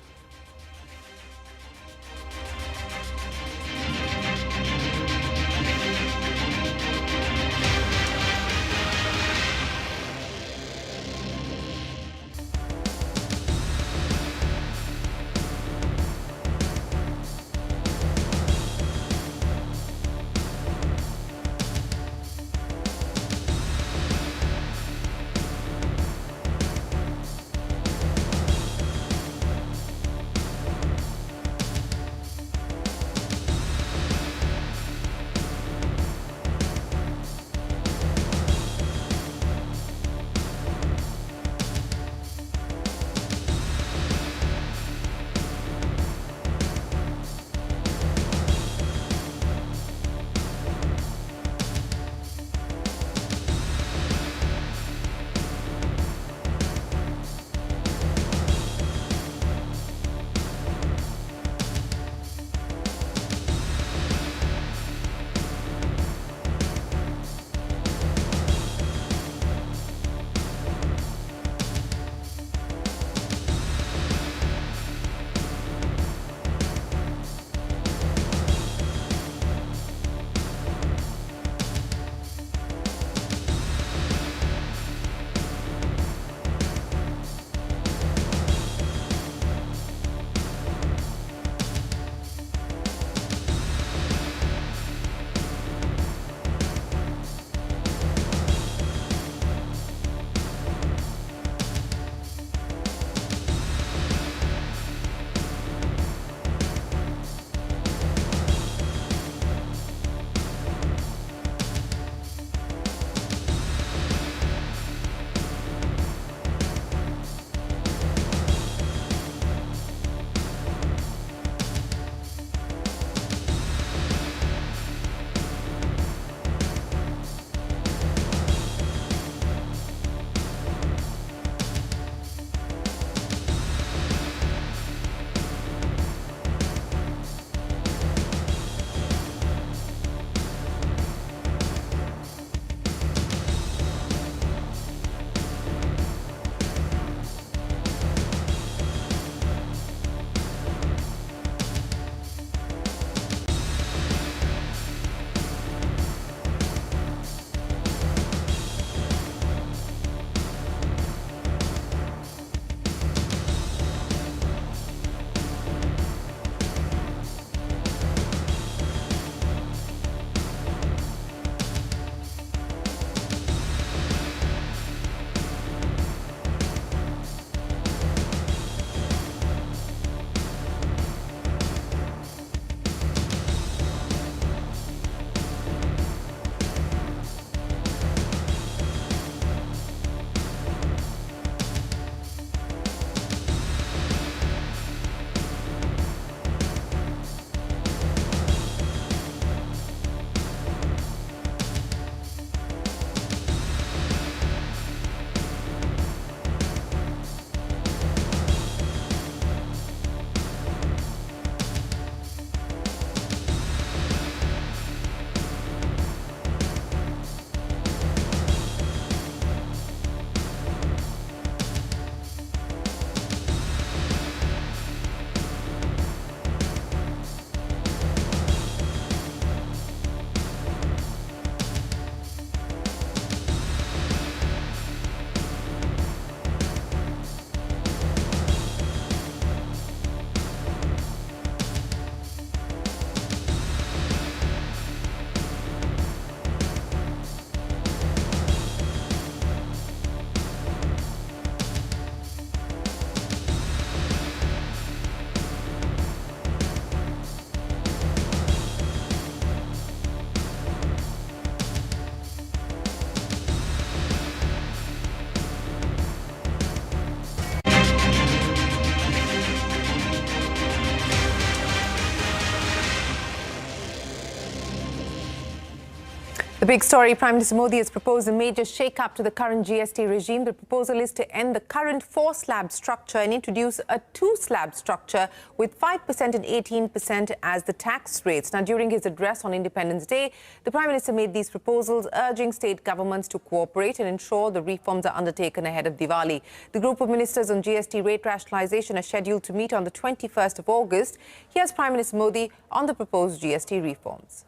The big story, Prime Minister Modi has proposed a major shake-up to the current GST regime. The proposal is to end the current 4-slab structure and introduce a 2-slab structure with 5% and 18% as the tax rates. Now, during his address on Independence Day, the Prime Minister made these proposals, urging state governments to cooperate and ensure the reforms are undertaken ahead of Diwali. The group of ministers on GST rate rationalization are scheduled to meet on the 21st of August. Here's Prime Minister Modi on the proposed GST reforms.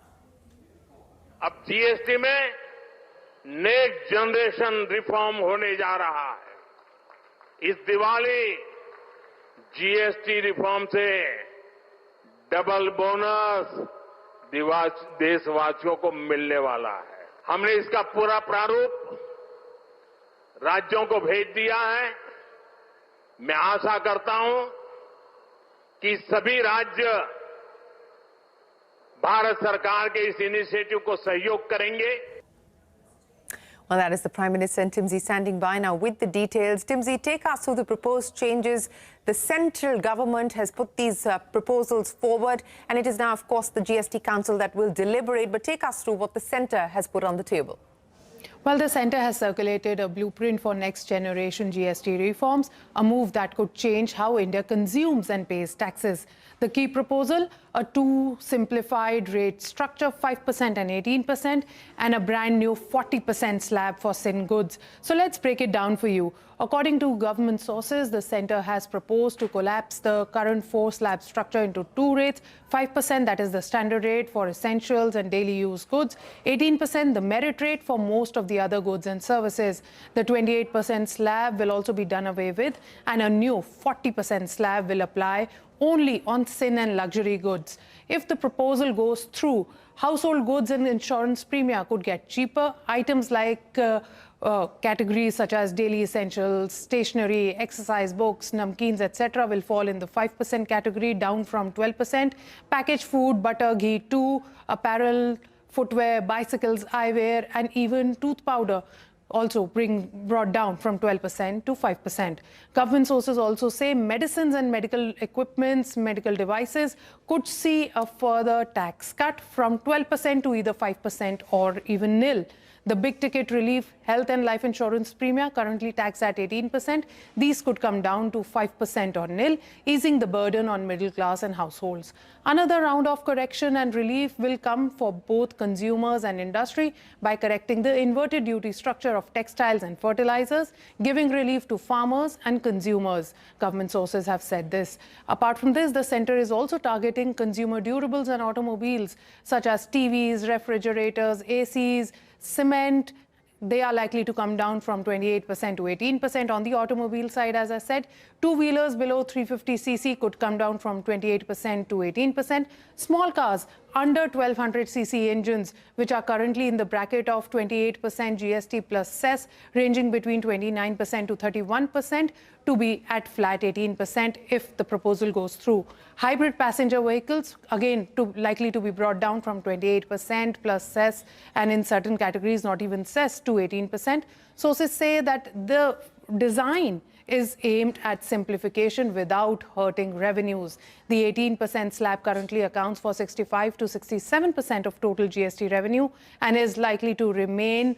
अब GST में next generation reform होने जा रहा है। इस Diwali GST reform से double bonus देशवासियों को मिलने वाला है। हमने इसका पूरा प्रारूप राज्यों को भेज दिया है। मैं आशा करता हूं कि सभी राज्य भारत सरकार के इस इनिशिएटिव को सहयोग करेंगे। Well, that is the Prime Minister and Timsy standing by now with the details. Timsy, take us through the proposed changes. The central government has put these proposals forward, and it is now, of course, the GST Council that will deliberate. But take us through what the centre has put on the table. Well, the centre has circulated a blueprint for next generation GST reforms, a move that could change how India consumes and pays taxes. The key proposal, a 2 simplified rate structure, 5% and 18%, and a brand new 40% slab for sin goods. So let's break it down for you. According to government sources, the centre has proposed to collapse the current 4-slab structure into 2 rates, 5% that is the standard rate for essentials and daily use goods, 18% the merit rate for most of the other goods and services. The 28% slab will also be done away with, and a new 40% slab will apply only on sin and luxury goods. If the proposal goes through, household goods and insurance premia could get cheaper. Items like categories such as daily essentials, stationery, exercise books, namkeens, etc. will fall in the 5% category, down from 12%. Packaged food, butter, ghee, too, apparel, footwear, bicycles, eyewear, and even tooth powder also brought down from 12% to 5%. Government sources also say medicines and medical equipments, medical devices could see a further tax cut from 12% to either 5% or even nil. The big ticket relief, health and life insurance premia currently taxed at 18%. These could come down to 5% or nil, easing the burden on middle class and households. Another round of correction and relief will come for both consumers and industry by correcting the inverted duty structure of textiles and fertilizers, giving relief to farmers and consumers. Government sources have said this. Apart from this, the centre is also targeting consumer durables and automobiles, such as TVs, refrigerators, ACs, cement. They are likely to come down from 28% to 18% on the automobile side, as I said. Two-wheelers below 350cc could come down from 28% to 18%. Small cars under 1200cc engines, which are currently in the bracket of 28% GST plus cess, ranging between 29% to 31%, to be at flat 18% if the proposal goes through. Hybrid passenger vehicles, again, likely to be brought down from 28% plus cess, and in certain categories, not even cess, to 18%. Sources say that the design is aimed at simplification without hurting revenues. The 18% slab currently accounts for 65 to 67% of total GST revenue and is likely to remain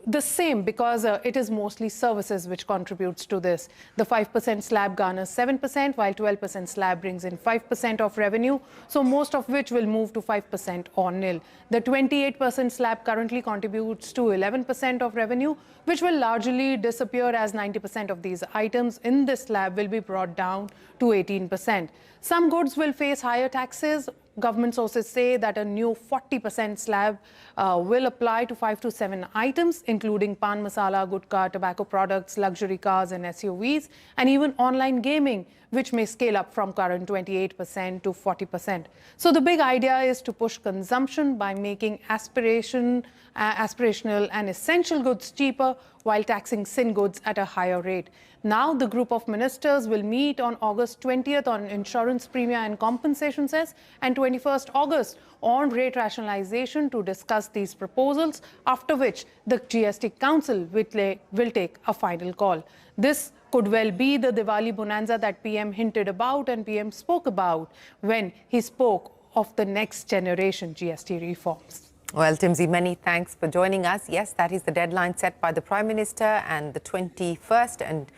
the same because it is mostly services which contributes to this. The 5% slab garners 7%, while 12% slab brings in 5% of revenue, so most of which will move to 5% or nil. The 28% slab currently contributes to 11% of revenue, which will largely disappear as 90% of these items in this slab will be brought down to 18%. Some goods will face higher taxes. Government sources say that a new 40% slab will apply to 5 to 7 items, including pan masala, gutka, tobacco products, luxury cars and SUVs, and even online gaming, which may scale up from current 28% to 40%. So the big idea is to push consumption by making aspirational and essential goods cheaper while taxing sin goods at a higher rate. Now, the group of ministers will meet on August 20th on insurance premia and compensation cess, and 21st August on rate rationalization to discuss these proposals, after which the GST Council will take a final call. This could well be the Diwali bonanza that PM hinted about and PM spoke about when he spoke of the next generation GST reforms. Well, Timsy, many thanks for joining us. Yes, that is the deadline set by the Prime Minister, and the 21st and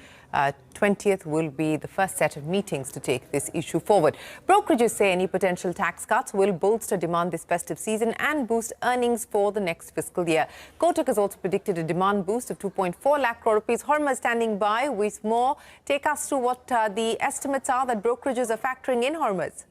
20th will be the first set of meetings to take this issue forward. Brokerages say any potential tax cuts will bolster demand this festive season and boost earnings for the next fiscal year. Kotak has also predicted a demand boost of 2.4 lakh crore rupees. Horma standing by with more. Take us through what the estimates are that brokerages are factoring in, Hormuz.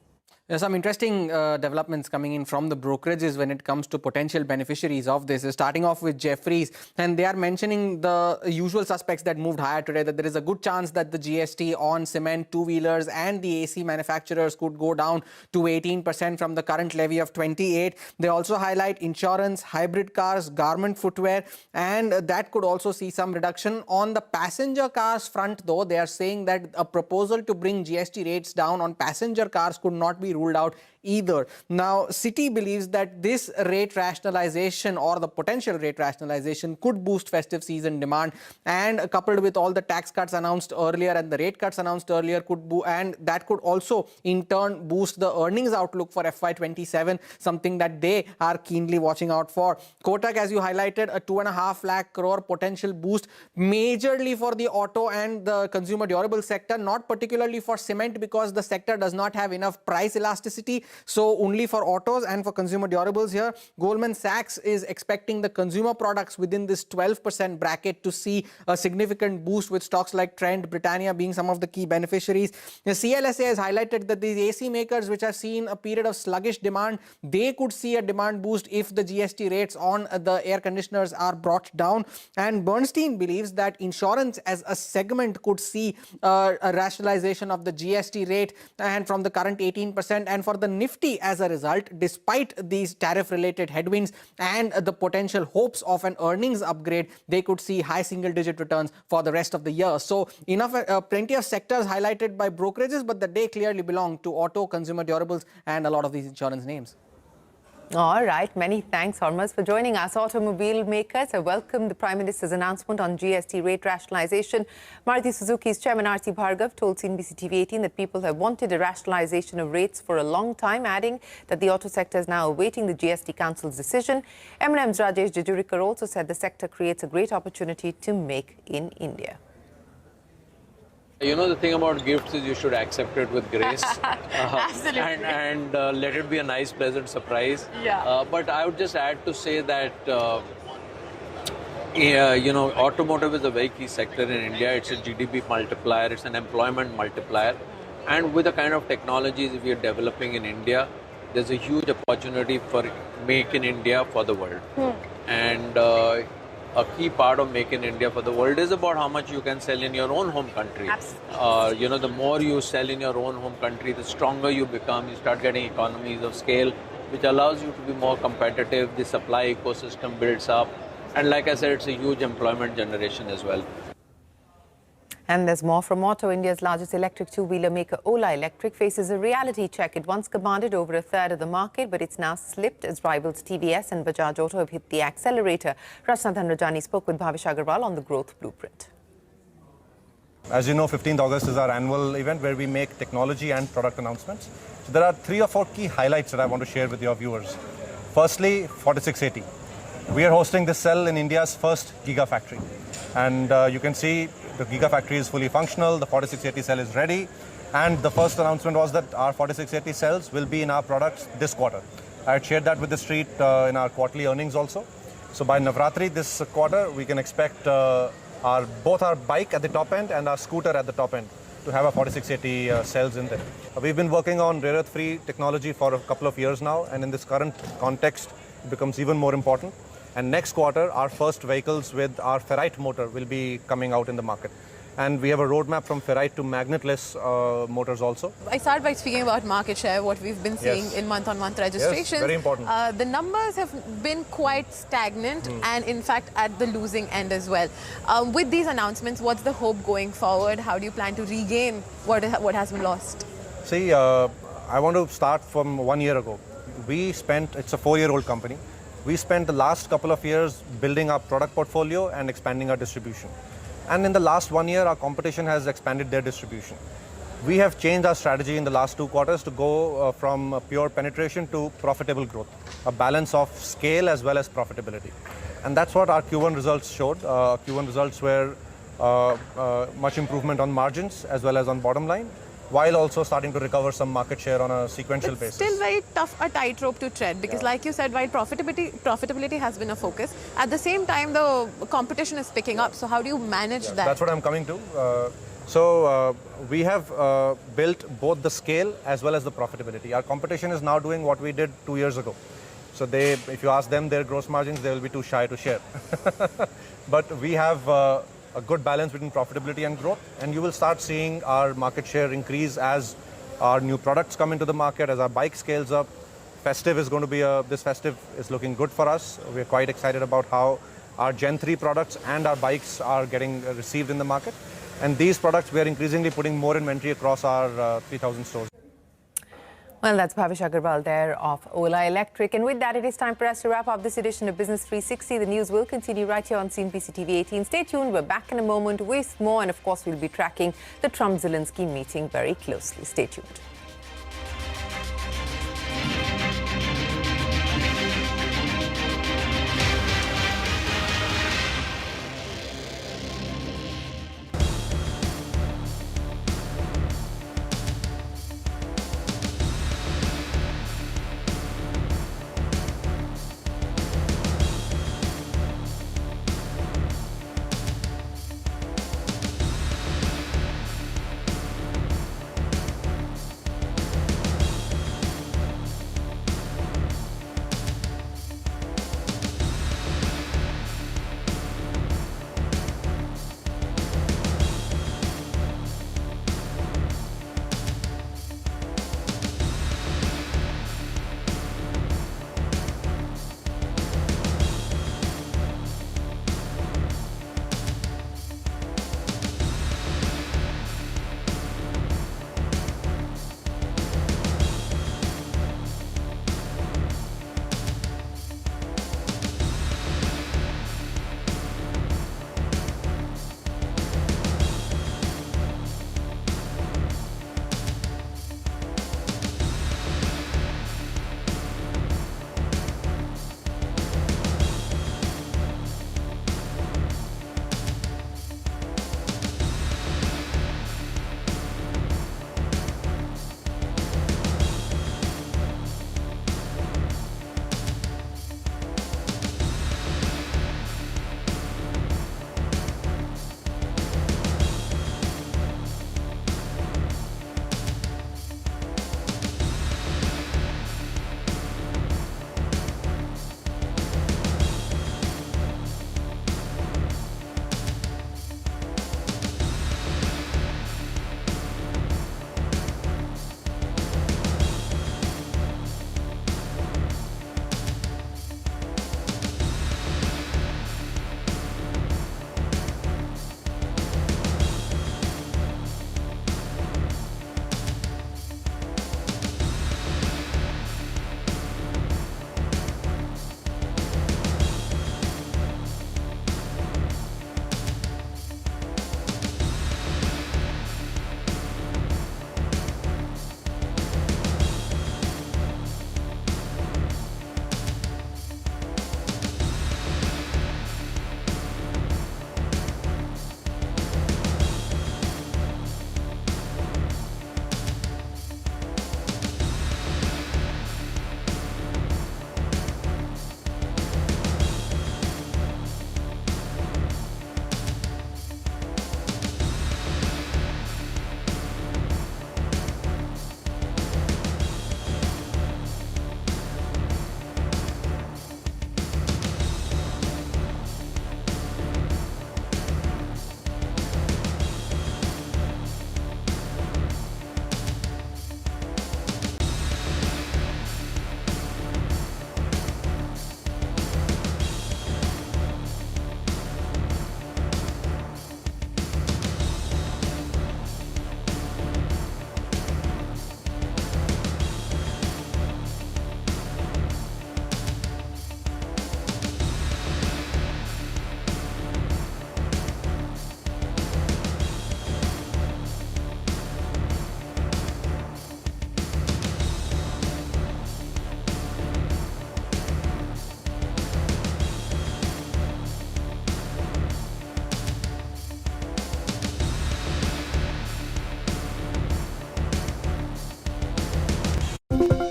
There's some interesting developments coming in from the brokerages when it comes to potential beneficiaries of this. Starting off with Jefferies, and they are mentioning the usual suspects that moved higher today, that there is a good chance that the GST on cement, two-wheelers and the AC manufacturers could go down to 18% from the current levy of 28%. They also highlight insurance, hybrid cars, garment footwear, and that could also see some reduction. On the passenger cars front, though, they are saying that a proposal to bring GST rates down on passenger cars could not be ruled out either. Now, Citi believes that this rate rationalization or the potential rate rationalization could boost festive season demand, and coupled with all the tax cuts announced earlier and the rate cuts announced earlier and that could also in turn boost the earnings outlook for FY27, something that they are keenly watching out for. Kotak, as you highlighted, a 2.5 lakh crore potential boost, majorly for the auto and the consumer durable sector, not particularly for cement because the sector does not have enough price elasticity. So only for autos and for consumer durables here. Goldman Sachs is expecting the consumer products within this 12% bracket to see a significant boost, with stocks like Trent, Britannia being some of the key beneficiaries. The CLSA has highlighted that these AC makers, which have seen a period of sluggish demand, they could see a demand boost if the GST rates on the air conditioners are brought down. And Bernstein believes that insurance as a segment could see a rationalization of the GST rate and from the current 18%, and for the Nifty as a result, despite these tariff-related headwinds and the potential hopes of an earnings upgrade, they could see high single-digit returns for the rest of the year. So plenty of sectors highlighted by brokerages, but the day clearly belong to auto, consumer durables and a lot of these insurance names. All right. Many thanks, Hormuz, for joining us. Automobile makers have welcomed the Prime Minister's announcement on GST rate rationalization. Maruti Suzuki's chairman R.C. Bhargav told CNBC TV18 that people have wanted a rationalization of rates for a long time, adding that the auto sector is now awaiting the GST Council's decision. M&M's Rajesh Jejurikar also said the sector creates a great opportunity to make in India. You know, the thing about gifts is you should accept it with grace. Absolutely. And let it be a nice, pleasant surprise. Yeah. But I would just add to say that, you know, automotive is a very key sector in India. It's a GDP multiplier. It's an employment multiplier. And with the kind of technologies we are developing in India, there's a huge opportunity for Make in India for the world. And a key part of Make in India for the world is about how much you can sell in your own home country. Absolutely. You know, the more you sell in your own home country, the stronger you become. You start getting economies of scale, which allows you to be more competitive. The supply ecosystem builds up. And like I said, it's a huge employment generation as well. And there's more from Auto. India's largest electric two-wheeler maker, Ola Electric, faces a reality check. It once commanded over a third of the market, but it's now slipped as rivals TVS and Bajaj Auto have hit the accelerator. Rajnathan Rajani spoke with Bhavish Agarwal on the growth blueprint. As you know, 15th August is our annual event where we make technology and product announcements. So there are 3 or 4 key highlights that I want to share with your viewers. Firstly, 4680. We are hosting this cell in India's first gigafactory. And you can see the gigafactory is fully functional, the 4680 cell is ready, and the first announcement was that our 4680 cells will be in our products this quarter. I had shared that with the street in our quarterly earnings also. So by Navratri this quarter, we can expect both our bike at the top end and our scooter at the top end to have our 4680 cells in there. We've been working on rare earth-free technology for a couple of years now, and in this current context, it becomes even more important. And next quarter, our first vehicles with our ferrite motor will be coming out in the market. And we have a roadmap from ferrite to magnetless motors also. I start by speaking about market share, what we've been seeing in month-on-month registrations. Yes, very important. The numbers have been quite stagnant and in fact at the losing end as well. With these announcements, what's the hope going forward? How do you plan to regain what has been lost? See, I want to start from 1 year ago. It's a 4-year-old company. We spent the last couple of years building our product portfolio and expanding our distribution. And in the last 1 year, our competition has expanded their distribution. We have changed our strategy in the last 2 quarters to go from pure penetration to profitable growth, a balance of scale as well as profitability. And that's what our Q1 results showed. Q1 results were much improvement on margins as well as on bottom line, while also starting to recover some market share on a sequential basis. Still very tough a tightrope to tread because like you said, while profitability has been a focus, at the same time the competition is picking up. So how do you manage that? That's what I'm coming to. We have built both the scale as well as the profitability. Our competition is now doing what we did 2 years ago. So if you ask them their gross margins, they will be too shy to share. But we have a good balance between profitability and growth, and you will start seeing our market share increase as our new products come into the market, as our bike scales up. Festive is going to be this festive is looking good for us. We're quite excited about how our Gen 3 products and our bikes are getting received in the market. And these products, we are increasingly putting more inventory across our 3,000 stores. Well, that's Bhavish Agarwal there of Ola Electric. And with that, it is time for us to wrap up this edition of Business 360. The news will continue right here on CNBC TV18. Stay tuned. We're back in a moment with more. And of course, we'll be tracking the Trump-Zelensky meeting very closely. Stay tuned.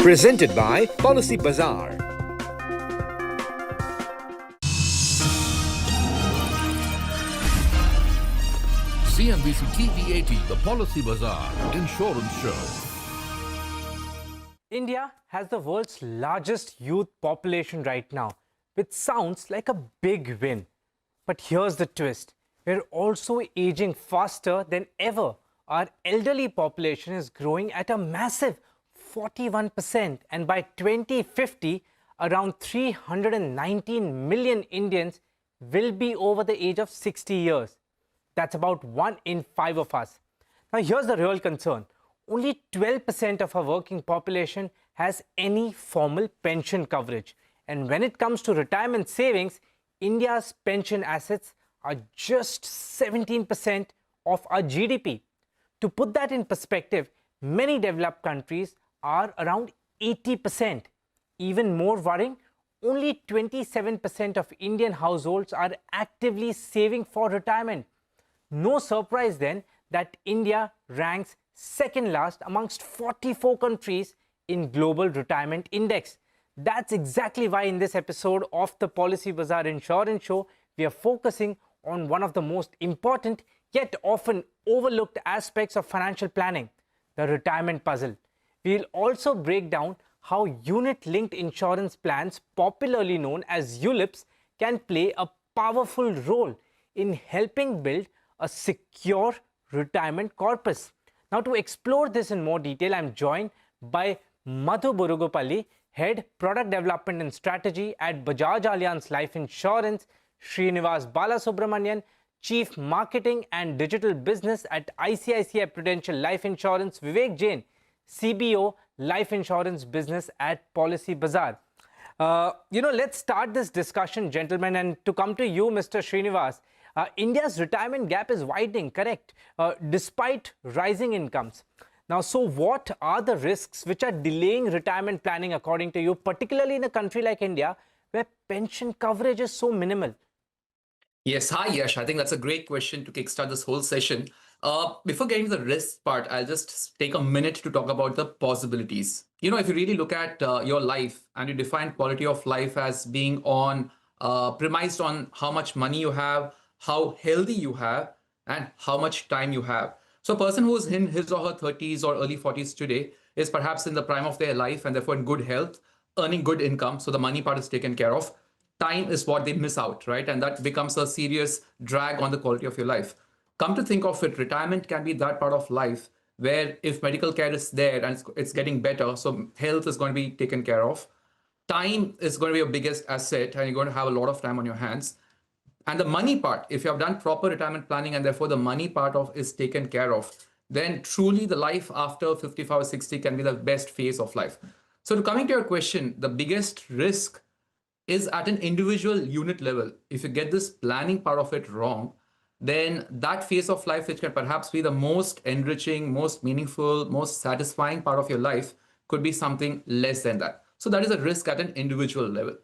Presented by Policy Bazaar. CNBC TV18, the Policy Bazaar Insurance Show. India has the world's largest youth population right now, which sounds like a big win. But here's the twist. We're also aging faster than ever. Our elderly population is growing at a massive 41%, and by 2050, around 319 million Indians will be over the age of 60 years. That's about 1 in 5 of us. Now, here's the real concern. Only 12% of our working population has any formal pension coverage. And when it comes to retirement savings, India's pension assets are just 17% of our GDP. To put that in perspective, many developed countries are around 80%. Even more worrying, only 27% of Indian households are actively saving for retirement. No surprise then that India ranks second last amongst 44 countries in Global Retirement Index. That's exactly why in this episode of the Policy Bazaar Insurance Show, we are focusing on one of the most important yet often overlooked aspects of financial planning, the retirement puzzle. We'll also break down how unit-linked insurance plans, popularly known as ULIPs, can play a powerful role in helping build a secure retirement corpus. Now, to explore this in more detail, I'm joined by Madhu Burugopalli, Head Product Development and Strategy at Bajaj Allianz Life Insurance, Srinivas Balasubramanian, Chief Marketing and Digital Business at ICICI Prudential Life Insurance, Vivek Jain, CBO Life Insurance Business at Policy Bazaar. Let's start this discussion, gentlemen, and to come to you, Mr. Srinivas. India's retirement gap is widening, correct, despite rising incomes. Now, so what are the risks which are delaying retirement planning according to you, particularly in a country like India, where pension coverage is so minimal? Yes, hi Yash. I think that's a great question to kickstart this whole session. Before getting to the risk part, I'll just take a minute to talk about the possibilities. If you really look at your life and you define quality of life as being premised on how much money you have, how healthy you have, and how much time you have. So a person who is in his or her 30s or early 40s today is perhaps in the prime of their life and therefore in good health, earning good income. So the money part is taken care of. Time is what they miss out, right? And that becomes a serious drag on the quality of your life. Come to think of it, retirement can be that part of life where if medical care is there and it's getting better, so health is going to be taken care of. Time is going to be your biggest asset and you're going to have a lot of time on your hands. And the money part, if you have done proper retirement planning and therefore the money part of is taken care of, then truly the life after 55 or 60 can be the best phase of life. So coming to your question, the biggest risk is at an individual unit level. If you get this planning part of it wrong, then that phase of life, which can perhaps be the most enriching, most meaningful, most satisfying part of your life, could be something less than that. So that is a risk at an individual level.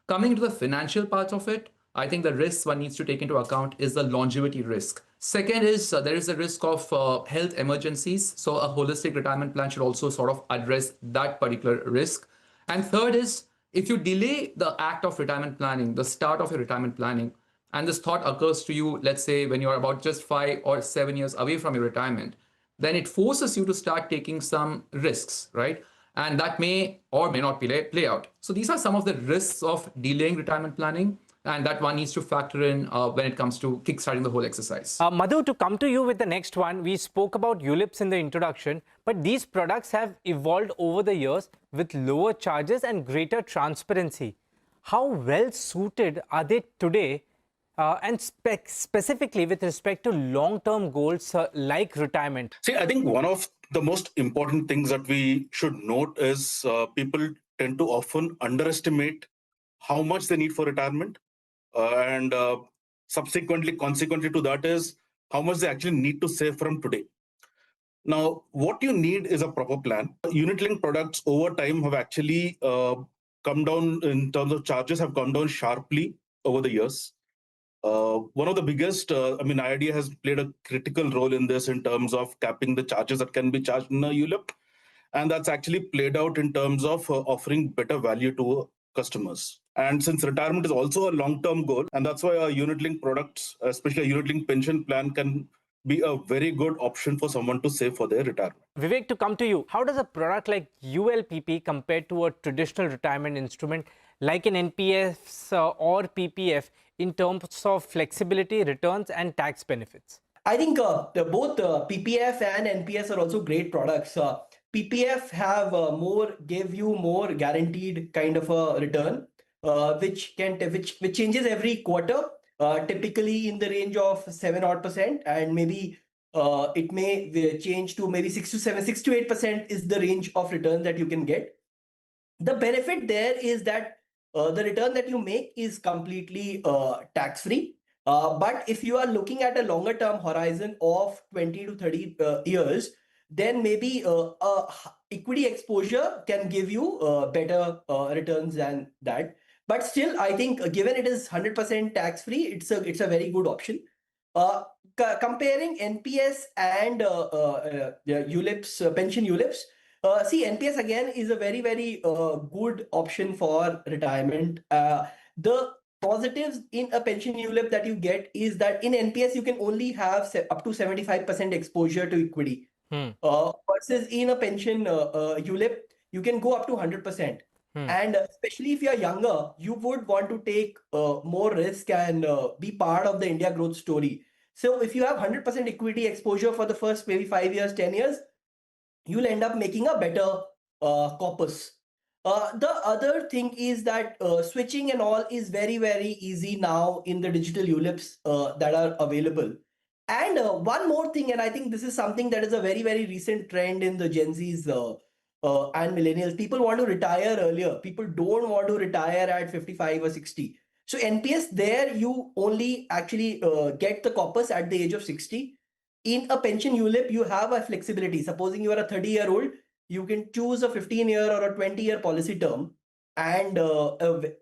Coming to the financial parts of it, I think the risks one needs to take into account is the longevity risk. Second is there is a risk of health emergencies. So a holistic retirement plan should also sort of address that particular risk. And third is if you delay the act of retirement planning, the start of your retirement planning, and this thought occurs to you, let's say when you're about just 5 or 7 years away from your retirement, then it forces you to start taking some risks, right? And that may or may not play out. So these are some of the risks of delaying retirement planning. And that one needs to factor in when it comes to kickstarting the whole exercise. Madhu, to come to you with the next one, we spoke about ULIPs in the introduction, but these products have evolved over the years with lower charges and greater transparency. How well suited are they today and specifically with respect to long-term goals like retirement? See, I think one of the most important things that we should note is people tend to often underestimate how much they need for retirement. Consequently to that is how much they actually need to save from today. Now, what you need is a proper plan. Unit-linked products over time have actually come down in terms of charges, have come down sharply over the years. One of the biggest, IRD has played a critical role in this in terms of capping the charges that can be charged in a ULIP. And that's actually played out in terms of offering better value to customers. And since retirement is also a long-term goal, and that's why our unit-linked products, especially a unit-linked pension plan, can be a very good option for someone to save for their retirement. Vivek, to come to you, how does a product like ULPP compare to a traditional retirement instrument like an NPS or PPF in terms of flexibility, returns, and tax benefits? I think both PPF and NPS are also great products. PPF have give you more guaranteed kind of a return, which changes every quarter, typically in the range of 7% and maybe it may change to maybe 6 to 8% is the range of return that you can get. The benefit there is that the return that you make is completely tax-free. But if you are looking at a longer term horizon of 20 to 30 years, then maybe equity exposure can give you better returns than that. But still, I think given it is 100% tax-free, it's a very good option. Comparing NPS and ULIPs, pension ULIPs, see, NPS again is a very, very good option for retirement. The positives in a pension ULIP that you get is that in NPS, you can only have up to 75% exposure to equity. Versus in a pension ULIP, you can go up to 100%. And especially if you are younger, you would want to take more risk and be part of the India growth story. So if you have 100% equity exposure for the first maybe 5 years, 10 years, you'll end up making a better corpus. The other thing is that switching and all is very, very easy now in the digital ULIPs that are available. And one more thing, and I think this is something that is a very, very recent trend in the Gen Zs and millennials. People want to retire earlier. People don't want to retire at 55 or 60. So NPS there, you only actually get the corpus at the age of 60. In a pension ULIP, you have a flexibility. Supposing you are a 30-year-old, you can choose a 15-year or a 20-year policy term. And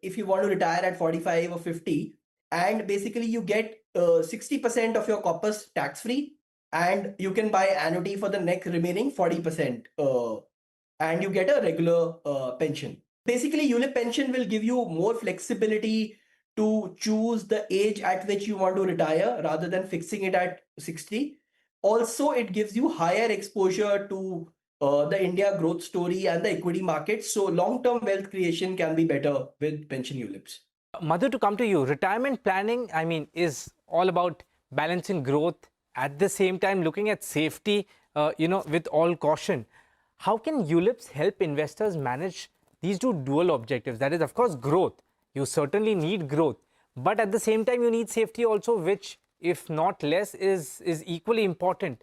if you want to retire at 45 or 50, and basically you get 60% of your corpus tax-free, and you can buy annuity for the next remaining 40%, and you get a regular pension. Basically, ULIP pension will give you more flexibility to choose the age at which you want to retire rather than fixing it at 60. Also, it gives you higher exposure to the India growth story and the equity markets. So long-term wealth creation can be better with pension ULIPs. Madhu, to come to you, retirement planning, I mean, is all about balancing growth, at the same time looking at safety, with all caution. How can ULIPs help investors manage these two dual objectives? That is, of course, growth. You certainly need growth, but at the same time, you need safety also, which, if not less, is equally important.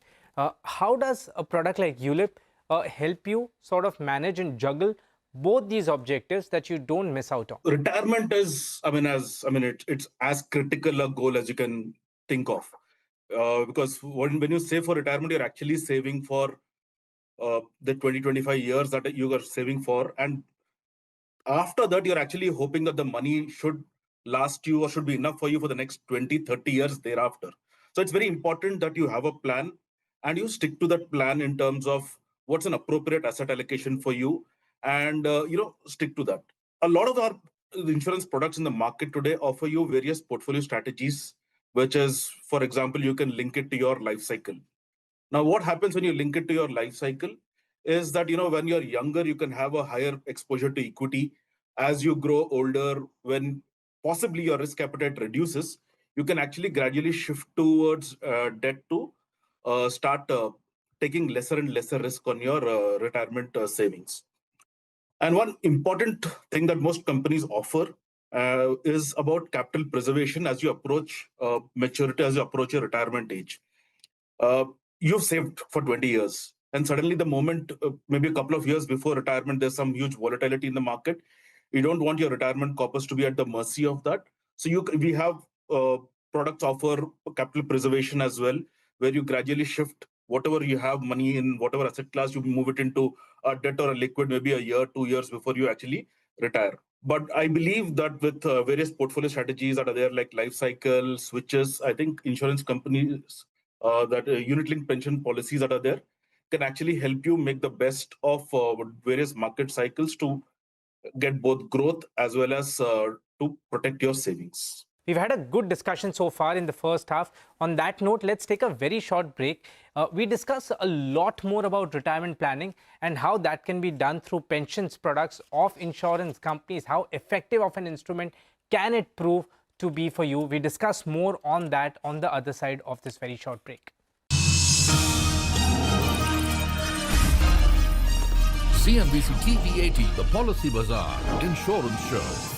How does a product like ULIP help you sort of manage and juggle both these objectives that you don't miss out on? Retirement is, it's as critical a goal as you can think of. Because when you save for retirement, you're actually saving for the 20-25 years that you are saving for. And after that, you're actually hoping that the money should last you or should be enough for you for the next 20-30 years thereafter. So it's very important that you have a plan and you stick to that plan in terms of what's an appropriate asset allocation for you, and stick to that. A lot of our insurance products in the market today offer you various portfolio strategies, which is, for example, you can link it to your life cycle. Now, what happens when you link it to your life cycle is that, when you're younger, you can have a higher exposure to equity. As you grow older, when possibly your risk appetite reduces, you can actually gradually shift towards debt to start taking lesser and lesser risk on your retirement savings. And one important thing that most companies offer is about capital preservation as you approach maturity, as you approach your retirement age. You've saved for 20 years. And suddenly the moment, maybe a couple of years before retirement, there's some huge volatility in the market. You don't want your retirement corpus to be at the mercy of that. So we have products offer capital preservation as well, where you gradually shift whatever you have money in, whatever asset class, you move it into a debt or a liquid, maybe a year, 2 years before you actually retire. But I believe that with various portfolio strategies that are there, like life cycle, switches, I think insurance companies, that unit-linked pension policies that are there, can actually help you make the best of various market cycles to get both growth as well as to protect your savings. We've had a good discussion so far in the first half. On that note, let's take a very short break. We discuss a lot more about retirement planning and how that can be done through pensions products of insurance companies. How effective of an instrument can it prove to be for you? We discuss more on that on the other side of this very short break. CNBC TV18, the Policy Bazaar Insurance Show.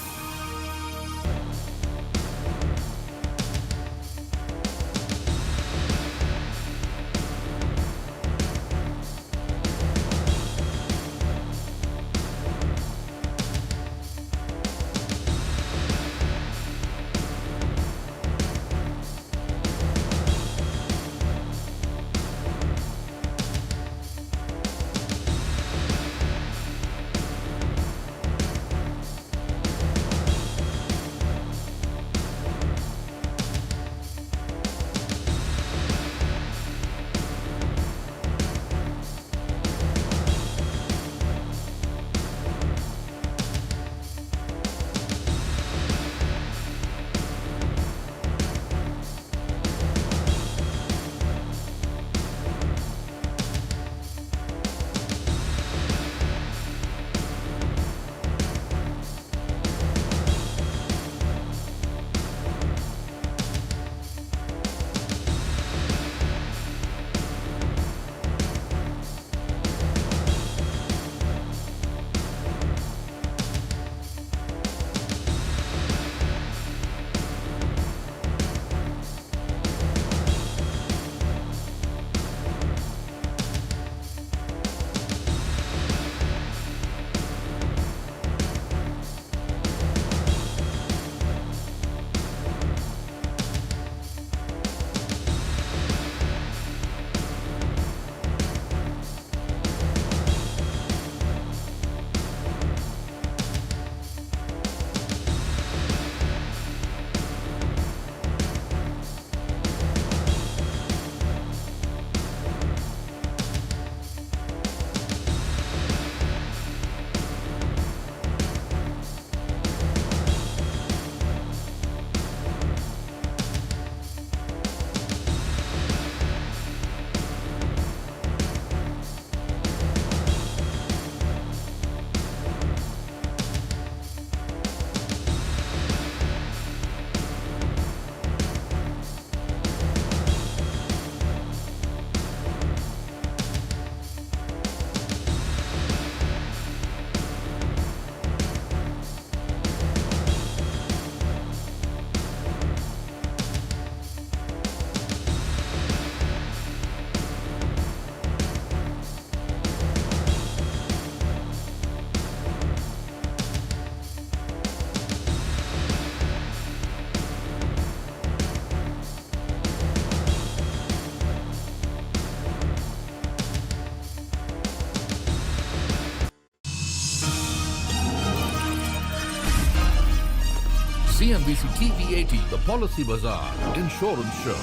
CNBC TV18, the Policy Bazaar Insurance Show.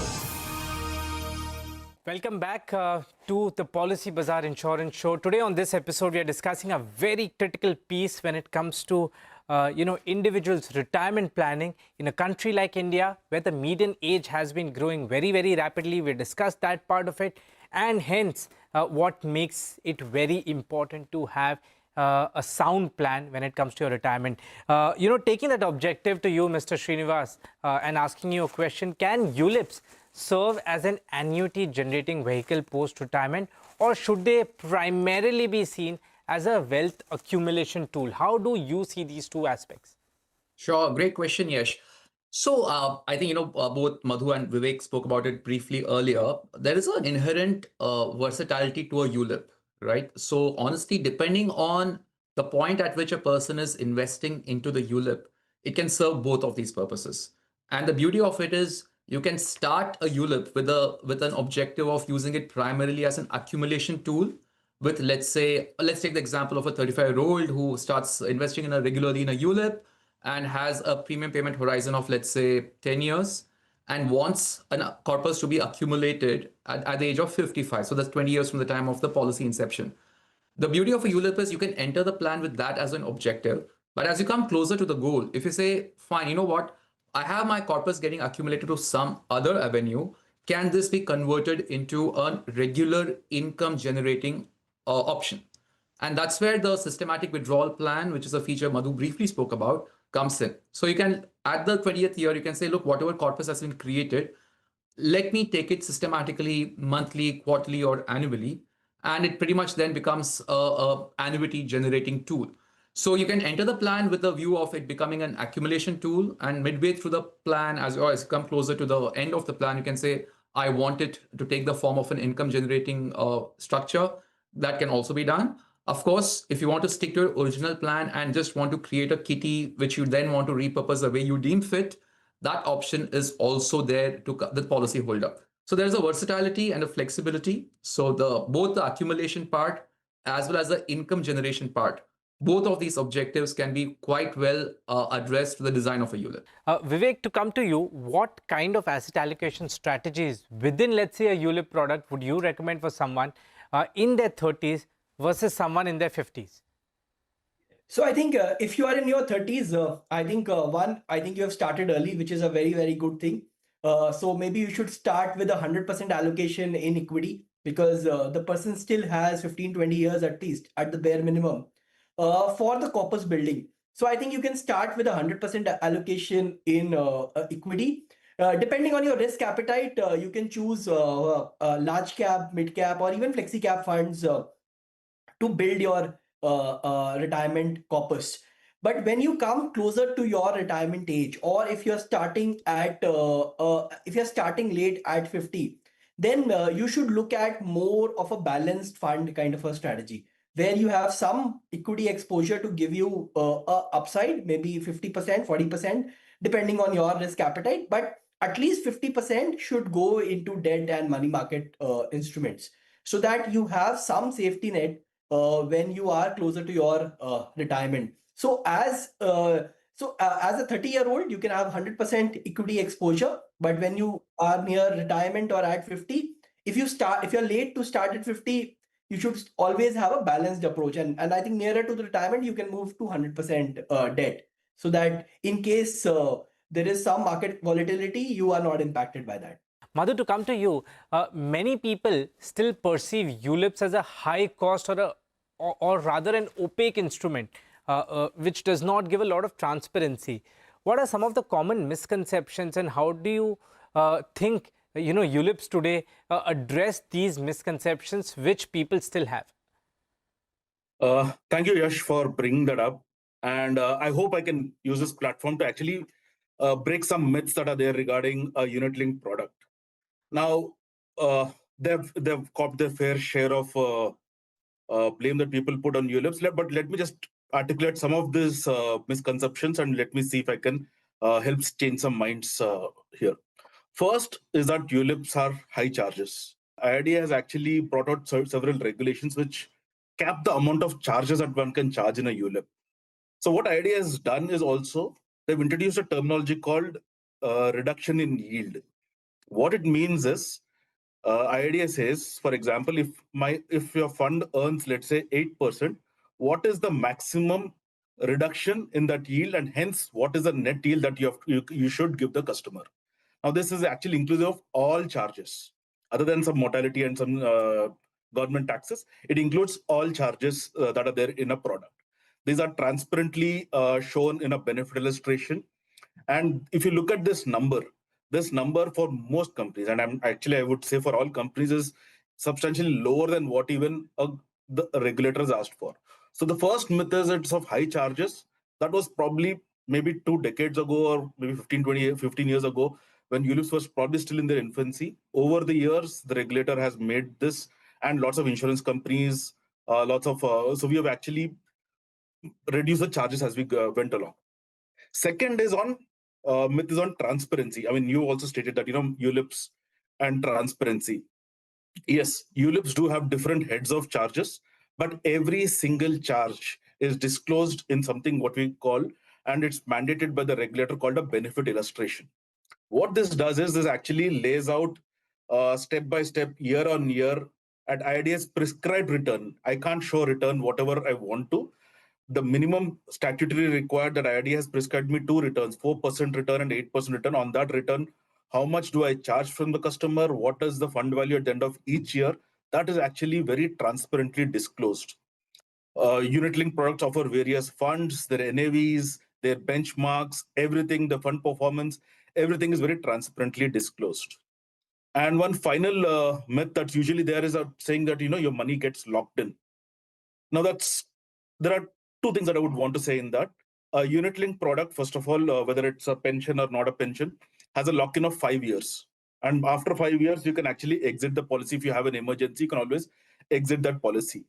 Welcome back to the Policy Bazaar Insurance Show. Today on this episode, we are discussing a very critical piece when it comes to individuals' retirement planning in a country like India, where the median age has been growing very, very rapidly. We discussed that part of it, and hence what makes it very important to have a sound plan when it comes to your retirement. Taking that objective to you, Mr. Srinivas, and asking you a question, can ULIPs serve as an annuity generating vehicle post-retirement, or should they primarily be seen as a wealth accumulation tool? How do you see these two aspects? Sure, great question, Yash. So I think, both Madhu and Vivek spoke about it briefly earlier. There is an inherent versatility to a ULIP, right? So honestly, depending on the point at which a person is investing into the ULIP, it can serve both of these purposes. And the beauty of it is you can start a ULIP with an objective of using it primarily as an accumulation tool. With, let's take the example of a 35-year-old who starts investing regularly in a ULIP and has a premium payment horizon of, let's say, 10 years. and wants a corpus to be accumulated at the age of 55. So that's 20 years from the time of the policy inception. The beauty of a ULIP is you can enter the plan with that as an objective. But as you come closer to the goal, if you say, fine, you know what, I have my corpus getting accumulated to some other avenue, can this be converted into a regular income generating option? And that's where the systematic withdrawal plan, which is a feature Madhu briefly spoke about, comes in. So you can, at the 20th year, you can say, look, whatever corpus has been created, let me take it systematically, monthly, quarterly, or annually. And it pretty much then becomes a annuity generating tool. So you can enter the plan with the view of it becoming an accumulation tool. And midway through the plan, as you come closer to the end of the plan, you can say, I want it to take the form of an income generating structure. That can also be done. Of course, if you want to stick to your original plan and just want to create a kitty, which you then want to repurpose the way you deem fit, that option is also there to the policy holder. So there's a versatility and a flexibility. So both the accumulation part as well as the income generation part, both of these objectives can be quite well addressed to the design of a ULIP. Vivek, to come to you, what kind of asset allocation strategies within, let's say, a ULIP product would you recommend for someone in their 30s versus someone in their 50s? So I think if you are in your 30s, I think you have started early, which is a very, very good thing. So maybe you should start with 100% allocation in equity, because the person still has 15-20 years at least at the bare minimum for the corpus building. So I think you can start with 100% allocation in equity. Depending on your risk appetite, you can choose large cap, mid cap, or even flexi cap funds to build your retirement corpus. But when you come closer to your retirement age, or if you're starting at late at 50, then you should look at more of a balanced fund kind of a strategy, where you have some equity exposure to give you a upside, maybe 50%, 40%, depending on your risk appetite. But at least 50% should go into debt and money market instruments, so that you have some safety net when you are closer to your retirement. So as a 30-year-old, you can have 100% equity exposure. But when you are near retirement or at 50, if you're late to start at 50, you should always have a balanced approach. And I think nearer to the retirement, you can move to 100% debt, so that in case there is some market volatility, you are not impacted by that. Madhu, to come to you, many people still perceive ULIPs as a high cost or rather an opaque instrument, which does not give a lot of transparency. What are some of the common misconceptions, and how do you think ULIPs today address these misconceptions which people still have? Thank you, Yash, for bringing that up. And I hope I can use this platform to actually break some myths that are there regarding a unit-linked product. Now, they've copped their fair share of blame that people put on ULIPs. But let me just articulate some of these misconceptions, and let me see if I can help change some minds here. First is that ULIPs are high charges. IRD has actually brought out several regulations which cap the amount of charges that one can charge in a ULIP. So what IRD has done is also they've introduced a terminology called reduction in yield. What it means is, IRD says, for example, if your fund earns, let's say, 8%, what is the maximum reduction in that yield, and hence what is the net yield that you should give the customer? Now, this is actually inclusive of all charges, other than some mortality and some government taxes. It includes all charges that are there in a product. These are transparently shown in a benefit illustration. And if you look at this number for most companies, and I would say for all companies, is substantially lower than what even the regulators asked for. So the first myth is it's of high charges. That was probably maybe 2 decades ago, or maybe 15 years ago, when ULIPs was probably still in their infancy. Over the years, the regulator has made this, and lots of insurance companies, so we have actually reduced the charges as we went along. Second is on myth is on transparency. I mean, you also stated that, ULIPs and transparency. Yes, ULIPs do have different heads of charges, but every single charge is disclosed in something what we call, and it's mandated by the regulator, called a benefit illustration. What this does is this actually lays out step by step, year on year, at IRDA's prescribed return. I can't show return whatever I want to. The minimum statutory required that IRDA has prescribed me two returns, 4% return and 8% return. On that return, how much do I charge from the customer? What is the fund value at the end of each year? That is actually very transparently disclosed. Unit-linked products offer various funds, their NAVs, their benchmarks, everything, the fund performance, everything is very transparently disclosed. And one final myth that's usually there is saying that your money gets locked in. Now there are two things that I would want to say in that. A unit-linked product, first of all, whether it's a pension or not a pension, has a lock-in of 5 years. And after 5 years, you can actually exit the policy. If you have an emergency, you can always exit that policy.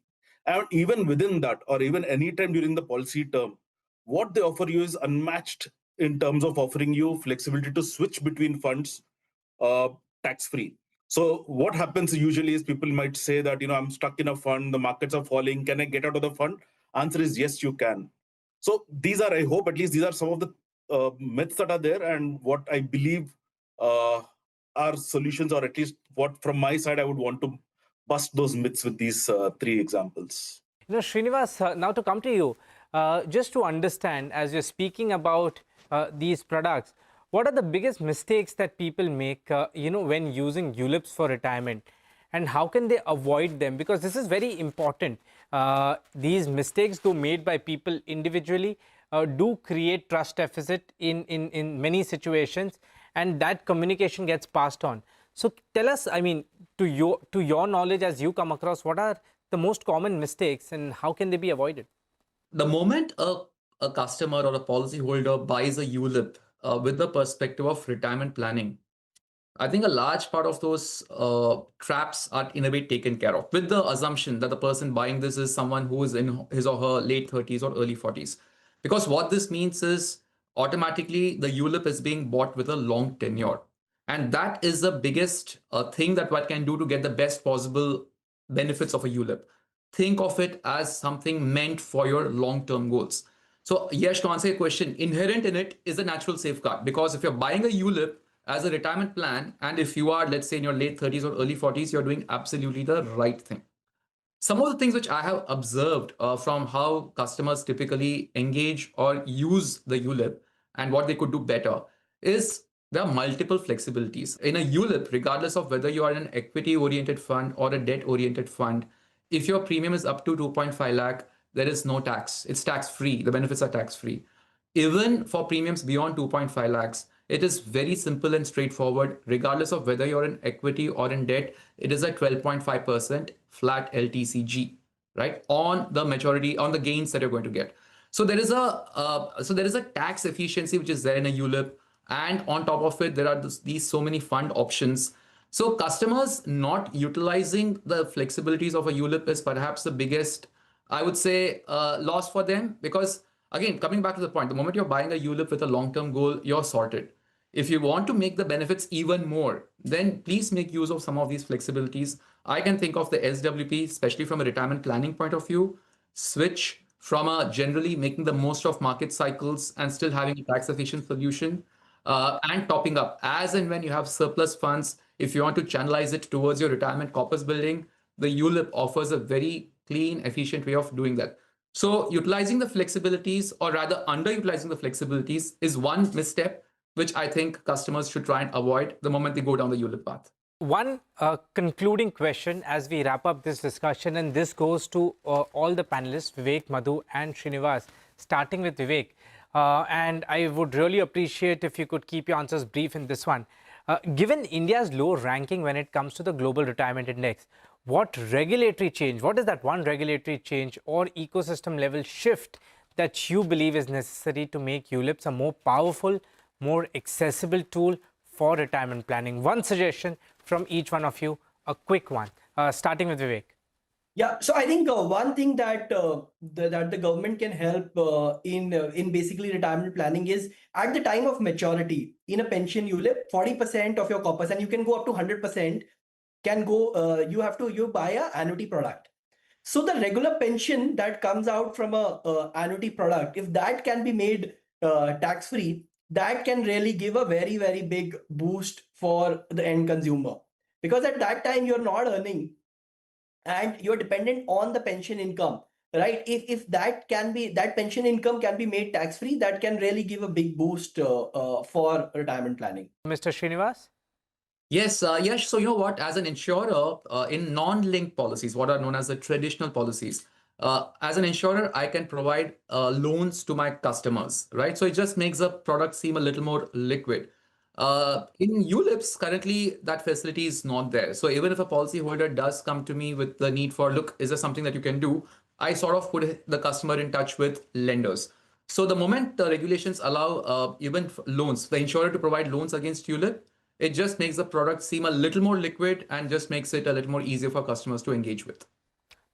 And even within that, or even any time during the policy term, what they offer you is unmatched in terms of offering you flexibility to switch between funds tax-free. So what happens usually is people might say that, I'm stuck in a fund, the markets are falling, can I get out of the fund? Answer is yes, you can. So these are, I hope, at least these are some of the myths that are there, and what I believe are solutions, or at least what from my side I would want to bust those myths with these three examples. Srinivas, now to come to you, just to understand, as you're speaking about these products, what are the biggest mistakes that people make, when using ULIPs for retirement, and how can they avoid them? Because this is very important. These mistakes, though made by people individually, do create trust deficit in many situations, and that communication gets passed on. So tell us, to your knowledge, as you come across, what are the most common mistakes and how can they be avoided? The moment a customer or a policyholder buys a ULIP with the perspective of retirement planning, I think a large part of those traps are in a way taken care of, with the assumption that the person buying this is someone who is in his or her late 30s or early 40s. Because what this means is automatically the ULIP is being bought with a long tenure. And that is the biggest thing that one can do to get the best possible benefits of a ULIP. Think of it as something meant for your long-term goals. So yes, to answer your question, inherent in it is a natural safeguard, because if you're buying a ULIP as a retirement plan, and if you are, let's say, in your late 30s or early 40s, you're doing absolutely the right thing. Some of the things which I have observed from how customers typically engage or use the ULIP and what they could do better is there are multiple flexibilities. In a ULIP, regardless of whether you are in an equity-oriented fund or a debt-oriented fund, if your premium is up to 2.5 lakh, there is no tax. It's tax-free. The benefits are tax-free. Even for premiums beyond 2.5 lakhs, it is very simple and straightforward. Regardless of whether you're in equity or in debt, it is a 12.5% flat LTCG, right, on the majority, on the gains that you're going to get. So there is a tax efficiency which is there in a ULIP, and on top of it, there are these so many fund options. So customers not utilizing the flexibilities of a ULIP is perhaps the biggest, I would say, loss for them. Because again, coming back to the point, the moment you're buying a ULIP with a long-term goal, you're sorted. If you want to make the benefits even more, then please make use of some of these flexibilities. I can think of the SWP, especially from a retirement planning point of view, switch from a generally making the most of market cycles and still having a tax efficient solution, and topping up as and when you have surplus funds. If you want to channelize it towards your retirement corpus building, the ULIP offers a very clean, efficient way of doing that. So utilizing the flexibilities, or rather underutilizing the flexibilities, is one misstep which I think customers should try and avoid the moment they go down the ULIP path. One concluding question as we wrap up this discussion, and this goes to all the panelists, Vivek, Madhu and Srinivas, starting with Vivek. And I would really appreciate if you could keep your answers brief in this one. Given India's low ranking when it comes to the Global Retirement Index, what regulatory change, what is that one regulatory change or ecosystem level shift that you believe is necessary to make ULIPs a more powerful, more accessible tool for retirement planning? One suggestion from each one of you, a quick one, starting with Vivek. Yeah, so I think one thing that the government can help in basically retirement planning is at the time of maturity in a pension ULIP, 40% of your corpus, and you can go up to 100%, can go. You buy a annuity product. So the regular pension that comes out from a annuity product, if that can be made tax free, that can really give a very, very big boost for the end consumer. Because at that time, you're not earning and you're dependent on the pension income, right? If that pension income can be made tax-free, that can really give a big boost for retirement planning. Mr. Srinivas? Yes, yes. So you know what? As an insurer, in non-linked policies, what are known as the traditional policies, as an insurer, I can provide loans to my customers, right? So it just makes the product seem a little more liquid. In ULIPs, currently that facility is not there. So even if a policyholder does come to me with the need for, look, is there something that you can do? I sort of put the customer in touch with lenders. So the moment the regulations allow even loans, the insurer to provide loans against ULIP, it just makes the product seem a little more liquid and just makes it a little more easier for customers to engage with.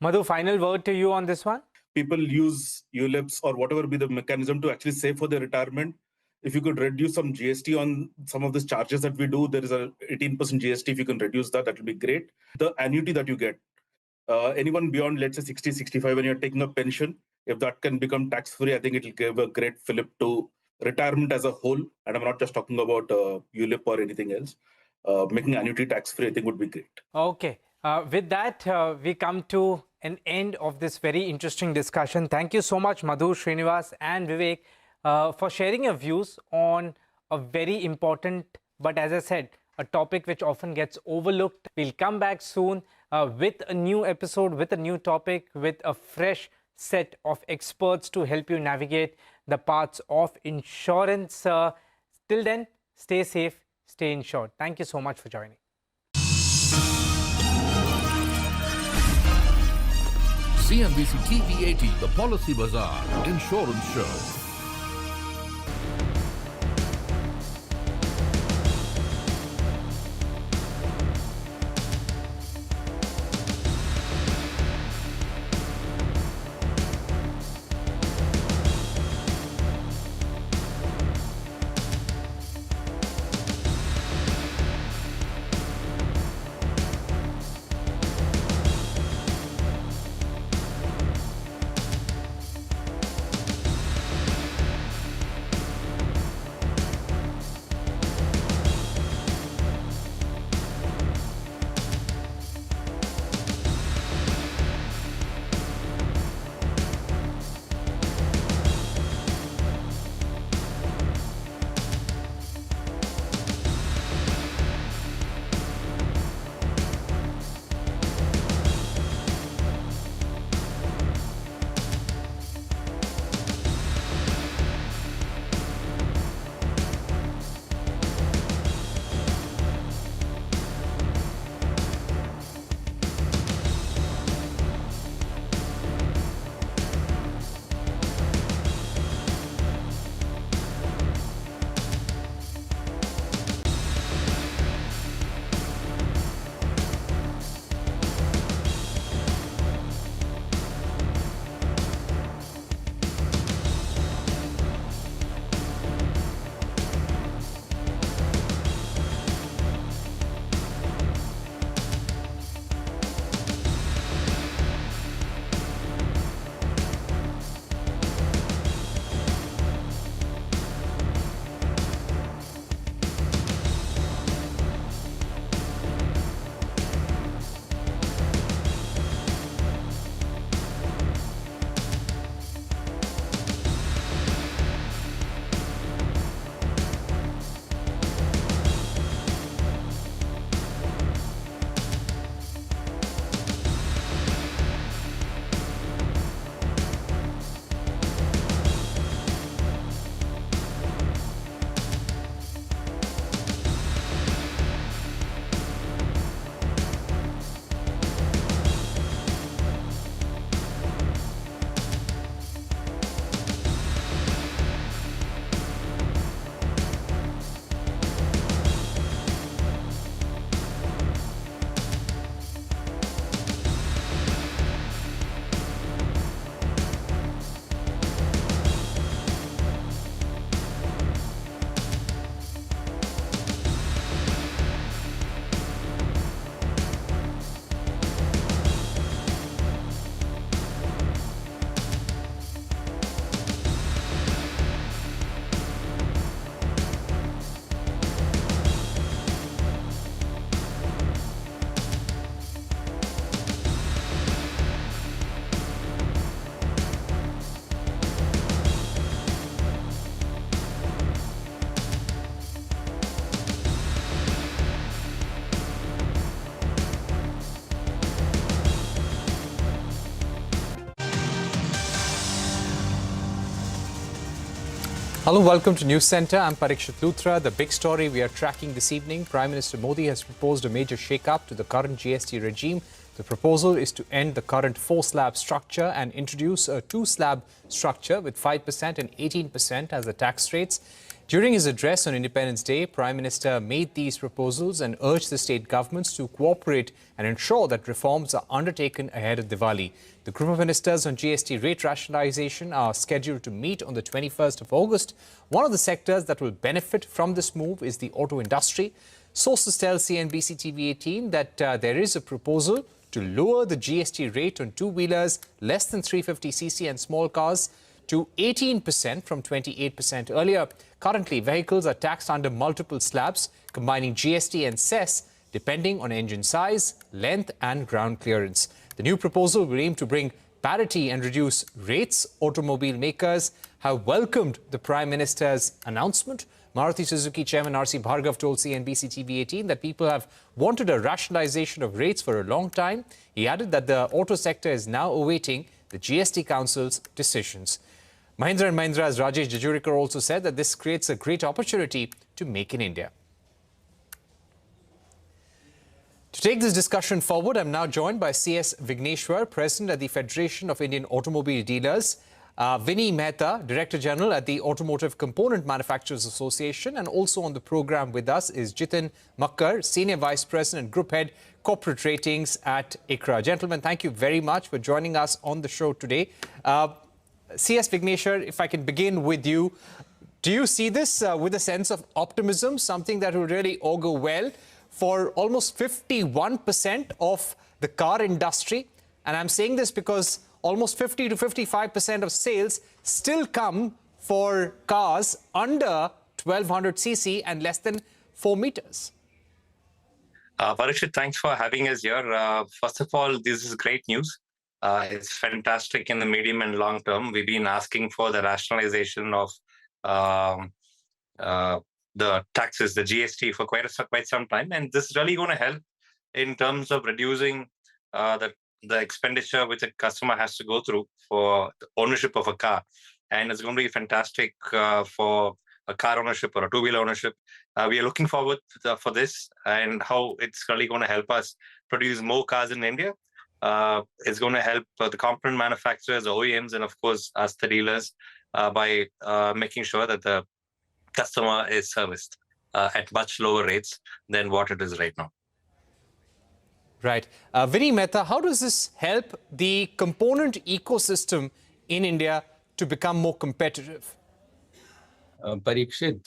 Madhu, final word to you on this one? People use ULIPs or whatever be the mechanism to actually save for their retirement. If you could reduce some GST on some of these charges that we do, there is a 18% GST. If you can reduce that, that will be great. The annuity that you get, anyone beyond, let's say 60, 65, when you're taking a pension, if that can become tax-free, I think it will give a great fillip to retirement as a whole. And I'm not just talking about ULIP or anything else. Making annuity tax-free, I think would be great. Okay. With that, we come to an end of this very interesting discussion. Thank you so much, Madhu, Srinivas and Vivek, for sharing your views on a very important, but as I said, a topic which often gets overlooked. We'll come back soon with a new episode, with a new topic, with a fresh set of experts to help you navigate the paths of insurance. Till then, stay safe, stay insured. Thank you so much for joining. CNBC TV18, the Policy Bazaar Insurance Show. Hello, welcome to News Center. I'm Parikshit Luthra. The big story we are tracking this evening, Prime Minister Modi has proposed a major shake-up to the current GST regime. The proposal is to end the current 4-slab structure and introduce a 2-slab structure with 5% and 18% as the tax rates. During his address on Independence Day, Prime Minister made these proposals and urged the state governments to cooperate and ensure that reforms are undertaken ahead of Diwali. The group of ministers on GST rate rationalization are scheduled to meet on the 21st of August. One of the sectors that will benefit from this move is the auto industry. Sources tell CNBC TV18 that there is a proposal to lower the GST rate on two-wheelers less than 350cc and small cars to 18% from 28% earlier. Currently, vehicles are taxed under multiple slabs, combining GST and cess, depending on engine size, length and ground clearance. The new proposal will aim to bring parity and reduce rates. Automobile makers have welcomed the Prime Minister's announcement. Maruti Suzuki Chairman R.C. Bhargav told CNBC TV18 that people have wanted a rationalization of rates for a long time. He added that the auto sector is now awaiting the GST Council's decisions. Mahindra and Mahindra's Rajesh Jajurikar also said that this creates a great opportunity to make in India. To take this discussion forward, I'm now joined by C.S. Vigneshwar, President at the Federation of Indian Automobile Dealers, Vinny Mehta, Director General at the Automotive Component Manufacturers Association, and also on the program with us is Jitin Makkar, Senior Vice President, Group Head, Corporate Ratings at ICRA. Gentlemen, thank you very much for joining us on the show today. C.S. Vigneshwar, if I can begin with you, do you see this with a sense of optimism, something that will really augur well for almost 51% of the car industry? And I'm saying this because almost 50 to 55% of sales still come for cars under 1200cc and less than 4 meters. Parikshit, thanks for having us here. First of all, this is great news. It's fantastic in the medium and long term. We've been asking for the rationalization of the taxes, the GST, for quite some time, and this is really going to help in terms of reducing the expenditure which a customer has to go through for the ownership of a car, and it's going to be fantastic for a car ownership or a two-wheeler ownership. We are looking forward for this and how it's really going to help us produce more cars in India. It's going to help the component manufacturers, OEMs, and of course us, the dealers, by making sure that the customer is serviced at much lower rates than what it is right now. Right. Vinny Mehta, how does this help the component ecosystem in India to become more competitive? Parikshit,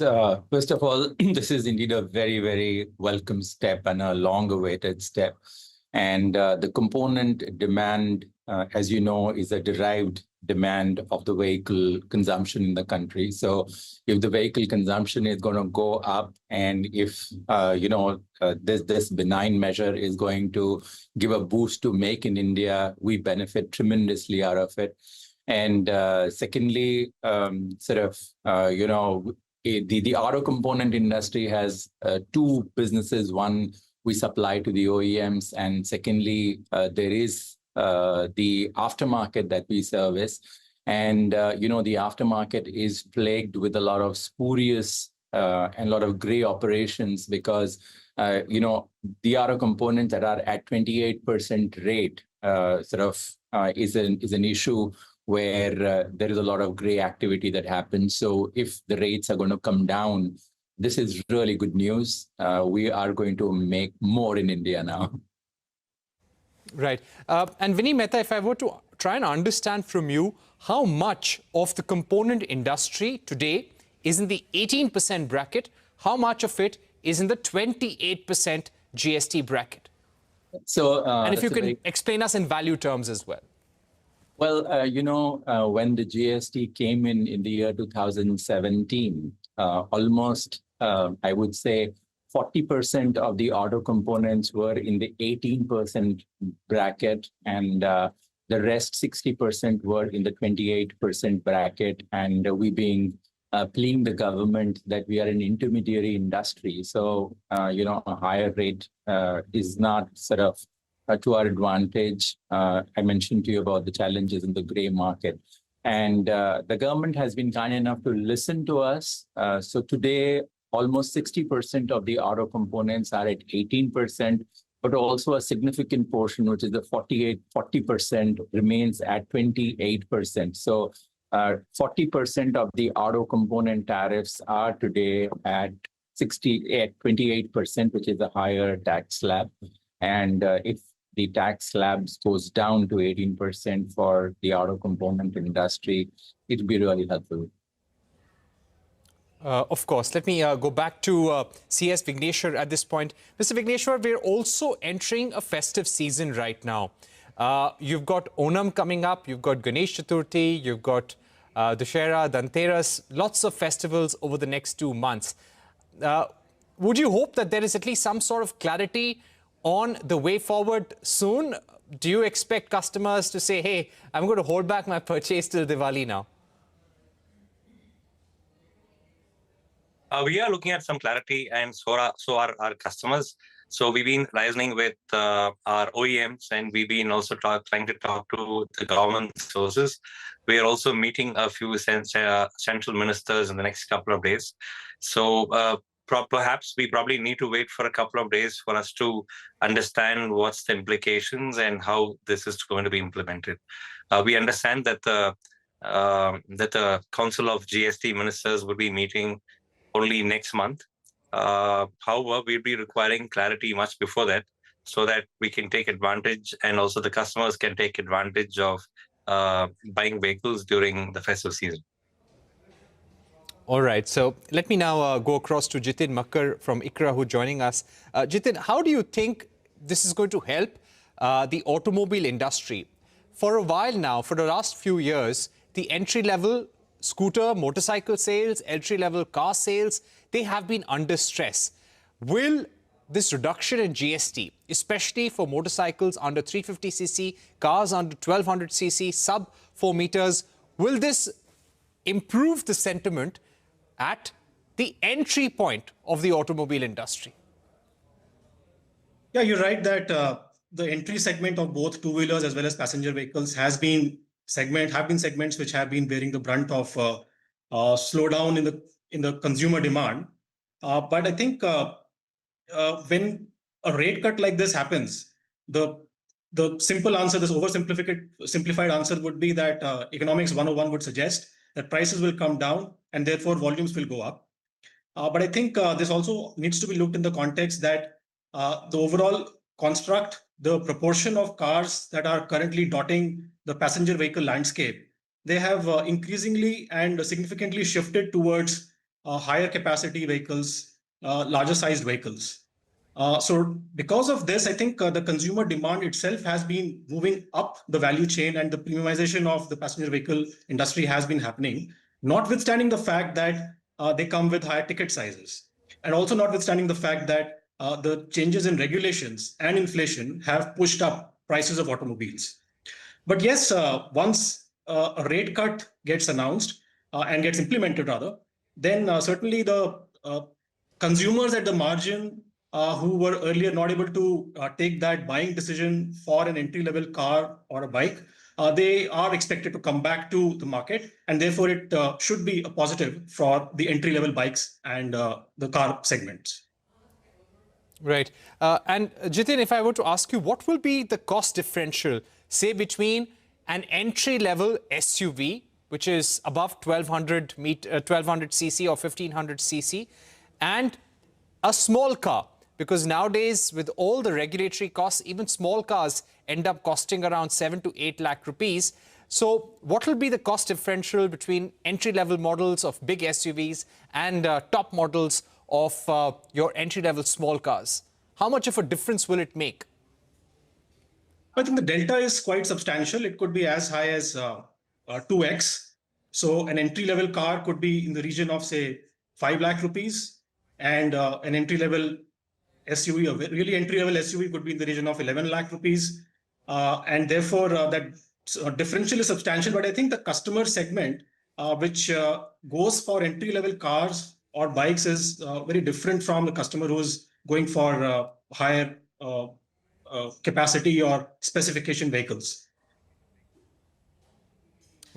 first of all, this is indeed a very, very welcome step and a long-awaited step. And the component demand, as you know, is a derived demand of the vehicle consumption in the country. So if the vehicle consumption is going to go up, and if, this benign measure is going to give a boost to Make in India, we benefit tremendously out of it. And secondly, the auto component industry has two businesses. One, we supply to the OEMs, and secondly, there is the aftermarket that we service. And, the aftermarket is plagued with a lot of spurious and a lot of gray operations because, the auto components that are at 28% rate is an issue where there is a lot of gray activity that happens. So if the rates are going to come down, this is really good news. We are going to make more in India now. Right. And Vinny Mehta, if I were to try and understand from you, how much of the component industry today is in the 18% bracket? How much of it is in the 28% GST bracket? So, and if you can explain us in value terms as well. Well, when the GST came in the year 2017, almost, I would say, 40% of the auto components were in the 18% bracket, and the rest 60% were in the 28% bracket. And we being pleading the government that we are an intermediary industry. So, a higher rate is not to our advantage. I mentioned to you about the challenges in the gray market. And the government has been kind enough to listen to us. So today, almost 60% of the auto components are at 18%, but also a significant portion, which is the 40% remains at 28%. So 40% of the auto component tariffs are today at 28%, which is a higher tax slab. And if the tax slabs goes down to 18% for the auto component industry, it would be really helpful. Of course. Let me go back to CS Vigneshwar at this point. Mr. Vigneshwar, we're also entering a festive season right now. You've got Onam coming up, you've got Ganesh Chaturthi, you've got Dussehra, Dhanteras, lots of festivals over the next 2 months. Would you hope that there is at least some sort of clarity on the way forward soon? Do you expect customers to say, hey, I'm going to hold back my purchase till Diwali now? We are looking at some clarity, and so are our customers. So we've been liaising with our OEMs, and we've been also trying to talk to the government sources. We are also meeting a few central ministers in the next couple of days. So perhaps we probably need to wait for a couple of days for us to understand what's the implications and how this is going to be implemented. We understand that the Council of GST Ministers will be meeting only next month. However, we'll be requiring clarity much before that, so that we can take advantage, and also the customers can take advantage of buying vehicles during the festive season. All right, so let me now go across to Jitin Makkar from ICRA, who's joining us. Jitin, how do you think this is going to help the automobile industry? For a while now, for the last few years, the entry-level scooter, motorcycle sales, entry-level car sales, they have been under stress. Will this reduction in GST, especially for motorcycles under 350cc, cars under 1200cc, sub 4 meters, will this improve the sentiment at the entry point of the automobile industry? Yeah, you're right that the entry segment of both two-wheelers as well as passenger vehicles have been segments which have been bearing the brunt of slowdown in the consumer demand. But I think when a rate cut like this happens, the simple answer, this simplified answer would be that Economics 101 would suggest that prices will come down and therefore volumes will go up. But I think this also needs to be looked in the context that the overall construct, the proportion of cars that are currently dotting the passenger vehicle landscape, they have increasingly and significantly shifted towards higher capacity vehicles, larger sized vehicles. So because of this, I think the consumer demand itself has been moving up the value chain, and the premiumization of the passenger vehicle industry has been happening, notwithstanding the fact that they come with higher ticket sizes, and also notwithstanding the fact that the changes in regulations and inflation have pushed up prices of automobiles. But yes, once a rate cut gets announced and gets implemented rather, then certainly the consumers at the margin who were earlier not able to take that buying decision for an entry-level car or a bike, they are expected to come back to the market, and therefore it should be a positive for the entry-level bikes and the car segments. Right. And Jitin, if I were to ask you, what will be the cost differential, say, between an entry-level SUV, which is above 1200cc or 1500cc, and a small car? Because nowadays, with all the regulatory costs, even small cars end up costing around 7 to 8 lakh rupees. So what will be the cost differential between entry-level models of big SUVs and top models of your entry-level small cars? How much of a difference will it make? I think the delta is quite substantial. It could be as high as 2x. So an entry-level car could be in the region of, say, 5 lakh rupees, and an entry-level SUV, a really entry-level SUV, could be in the region of 11 lakh rupees. And therefore, that differential is substantial. But I think the customer segment which goes for entry-level cars or bikes is very different from the customer who's going for higher capacity or specification vehicles.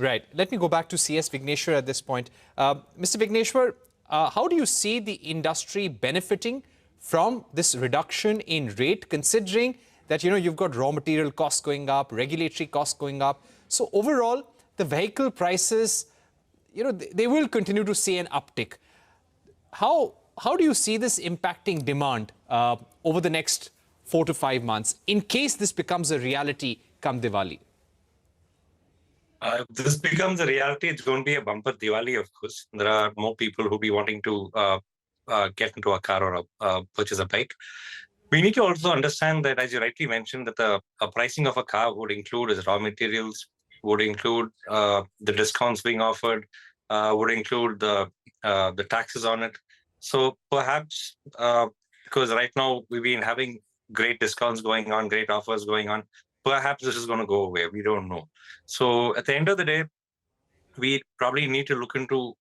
Right. Let me go back to CS Vigneshwar at this point. Mr. Vigneshwar, how do you see the industry benefiting from this reduction in rate, considering that, you've got raw material costs going up, regulatory costs going up? So overall, the vehicle prices, they will continue to see an uptick. How do you see this impacting demand over the next 4 to 5 months, in case this becomes a reality come Diwali? If this becomes a reality, it's going to be a bumper Diwali, of course. There are more people who be wanting to get into a car or purchase a bike. We need to also understand that, as you rightly mentioned, that the pricing of a car would include its raw materials, would include the discounts being offered, would include the taxes on it. So perhaps, because right now we've been having great discounts going on, great offers going on, perhaps this is going to go away. We don't know. So at the end of the day, we probably need to look into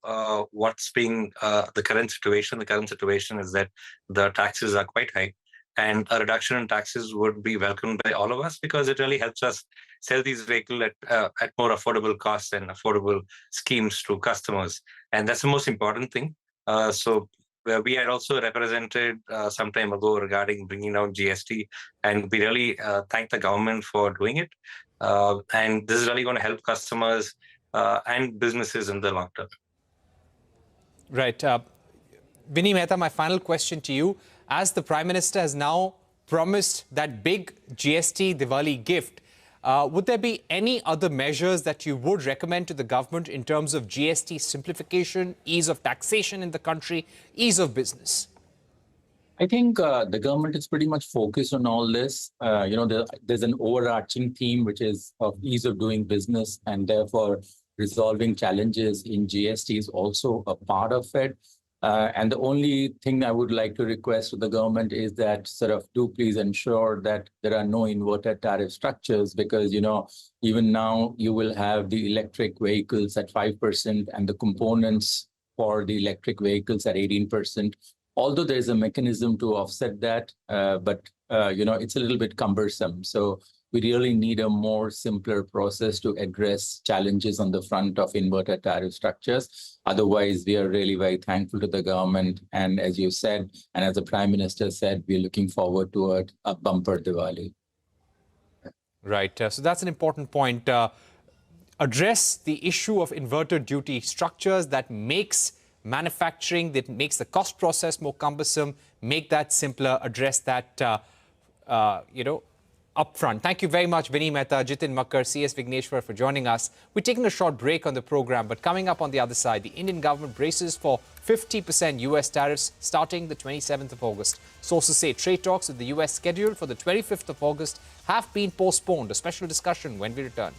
what's being the current situation. The current situation is that the taxes are quite high, and a reduction in taxes would be welcomed by all of us, because it really helps us sell these vehicles at more affordable costs and affordable schemes to customers. And that's the most important thing. So we had also represented some time ago regarding bringing down GST, and we really thank the government for doing it. And this is really going to help customers and businesses in the long term. Right. Vinny Mehta, my final question to you. As the Prime Minister has now promised that big GST Diwali gift, would there be any other measures that you would recommend to the government in terms of GST simplification, ease of taxation in the country, ease of business? I think the government is pretty much focused on all this. There's an overarching theme, which is of ease of doing business, and therefore resolving challenges in GST is also a part of it. And the only thing I would like to request to the government is that do please ensure that there are no inverted tariff structures, because, even now you will have the electric vehicles at 5% and the components for the electric vehicles at 18%. Although there's a mechanism to offset that, but it's a little bit cumbersome. So we really need a more simpler process to address challenges on the front of inverted tariff structures. Otherwise, we are really very thankful to the government. And as you said, and as the Prime Minister said, we're looking forward to a bumper Diwali. Right. So that's an important point. Address the issue of inverted duty structures that makes manufacturing, that makes the cost process more cumbersome, make that simpler, address that, upfront. Thank you very much, Vinny Mehta, Jitin Makkar, CS Vigneshwar, for joining us. We're taking a short break on the program, but coming up on the other side, the Indian government braces for 50% US tariffs starting the 27th of August. Sources say trade talks with the US scheduled for the 25th of August have been postponed. A special discussion when we return.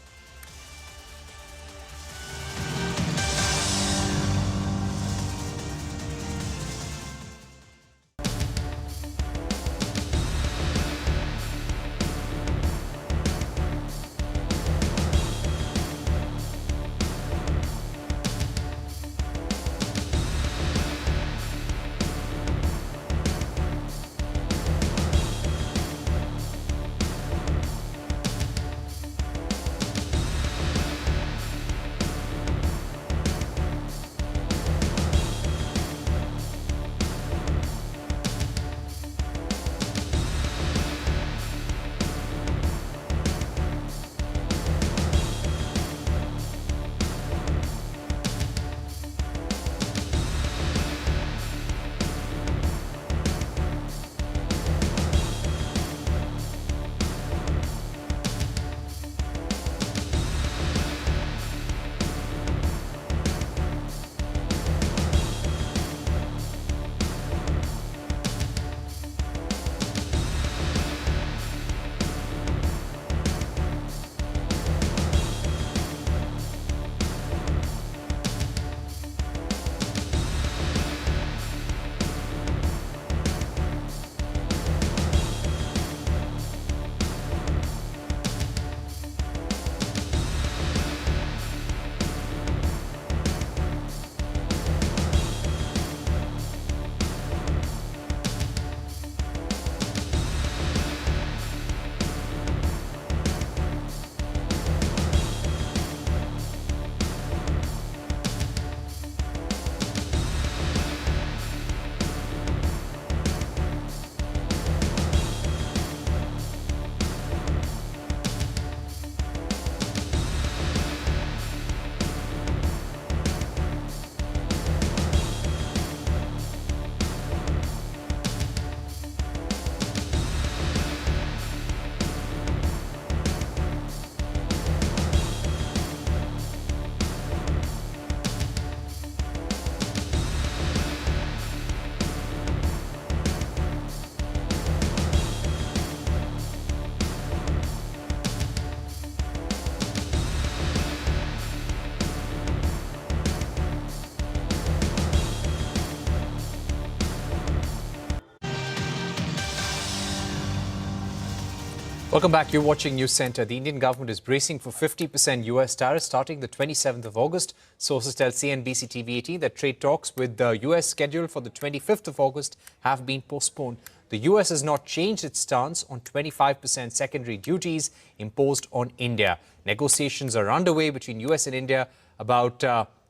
Welcome back. You're watching News Center. The Indian government is bracing for 50% US tariffs starting the 27th of August. Sources tell CNBC TV18 that trade talks with the US scheduled for the 25th of August have been postponed. The US has not changed its stance on 25% secondary duties imposed on India. Negotiations are underway between US and India about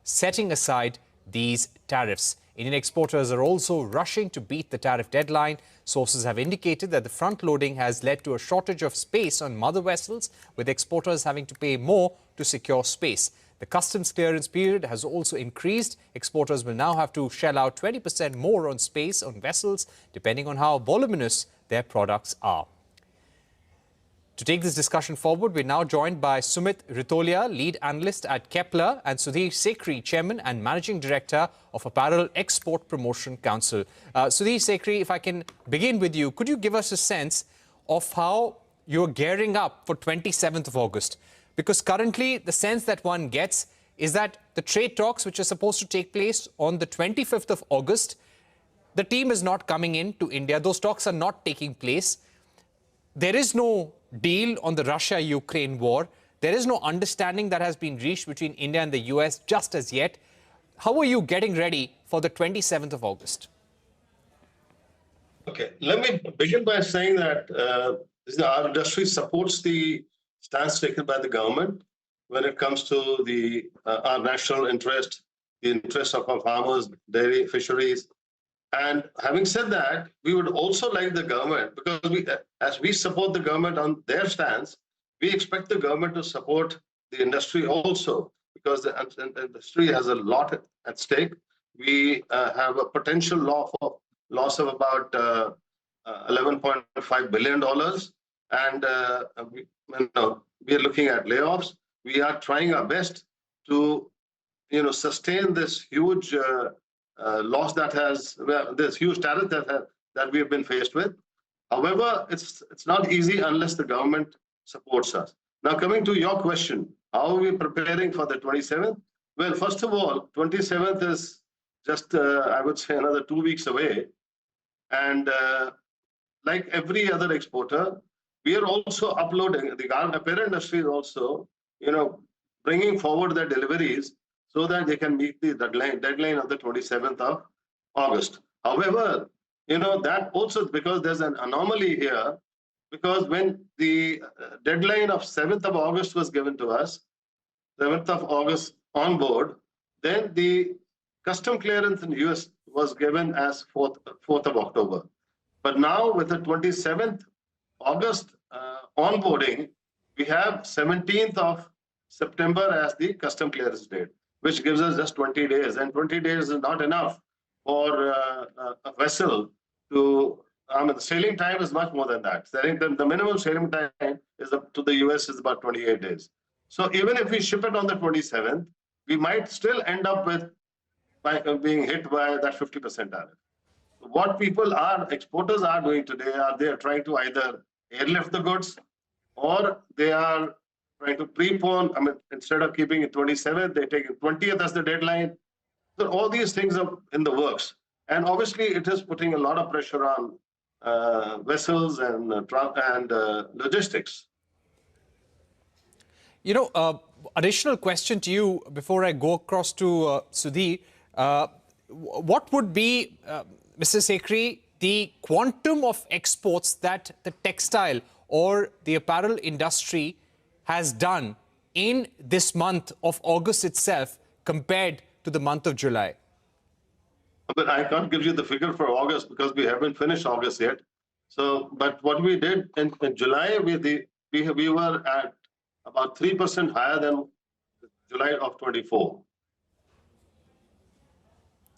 setting aside these tariffs. Indian exporters are also rushing to beat the tariff deadline. Sources have indicated that the front-loading has led to a shortage of space on mother vessels, with exporters having to pay more to secure space. The customs clearance period has also increased. Exporters will now have to shell out 20% more on space on vessels, depending on how voluminous their products are. To take this discussion forward, we're now joined by Sumit Ritolia, lead analyst at Kepler, and Sudhir Sekhri, chairman and managing director of Apparel Export Promotion Council. Sudhir Sekhri, if I can begin with you, could you give us a sense of how you're gearing up for 27th of August? Because currently, the sense that one gets is that the trade talks, which are supposed to take place on the 25th of August, the team is not coming in to India. Those talks are not taking place. There is no deal on the Russia-Ukraine war. There is no understanding that has been reached between India and the US just as yet. How are you getting ready for the 27th of August? Okay, let me begin by saying that our industry supports the stance taken by the government when it comes to our national interest, the interest of our farmers, dairy, fisheries. And having said that, we would also like the government, because as we support the government on their stance, we expect the government to support the industry also, because the industry has a lot at stake. We have a potential loss of about $11.5 billion, and we are looking at layoffs. We are trying our best to sustain this huge loss this huge tariff that we have been faced with. However, it's not easy unless the government supports us. Now, coming to your question, how are we preparing for the 27th? Well, first of all, 27th is just, I would say, another 2 weeks away. And like every other exporter, we are also uploading, the apparel industry is also, bringing forward their deliveries so that they can meet the deadline of the 27th of August. However, that also, because there's an anomaly here, because when the deadline of 7th of August was given to us, 7th of August on board, then the custom clearance in the US was given as 4th of October. But now with the 27th August onboarding, we have 17th of September as the custom clearance date, which gives us just 20 days. And 20 days is not enough for a vessel to, the sailing time is much more than that. The minimum sailing time to the US is about 28 days. So even if we ship it on the 27th, we might still end up being hit by that 50% tariff. What exporters are doing today they are trying to either airlift the goods, or they are trying to prepone. Instead of keeping it 27th, they take it 20th as the deadline. So all these things are in the works. And obviously, it is putting a lot of pressure on vessels and logistics. Additional question to you before I go across to Sudhir. What would be, Mr. Sekhri, the quantum of exports that the textile or the apparel industry has done in this month of August itself compared to the month of July? But I can't give you the figure for August because we haven't finished August yet. But what we did in July, we were at about 3% higher than July of 24.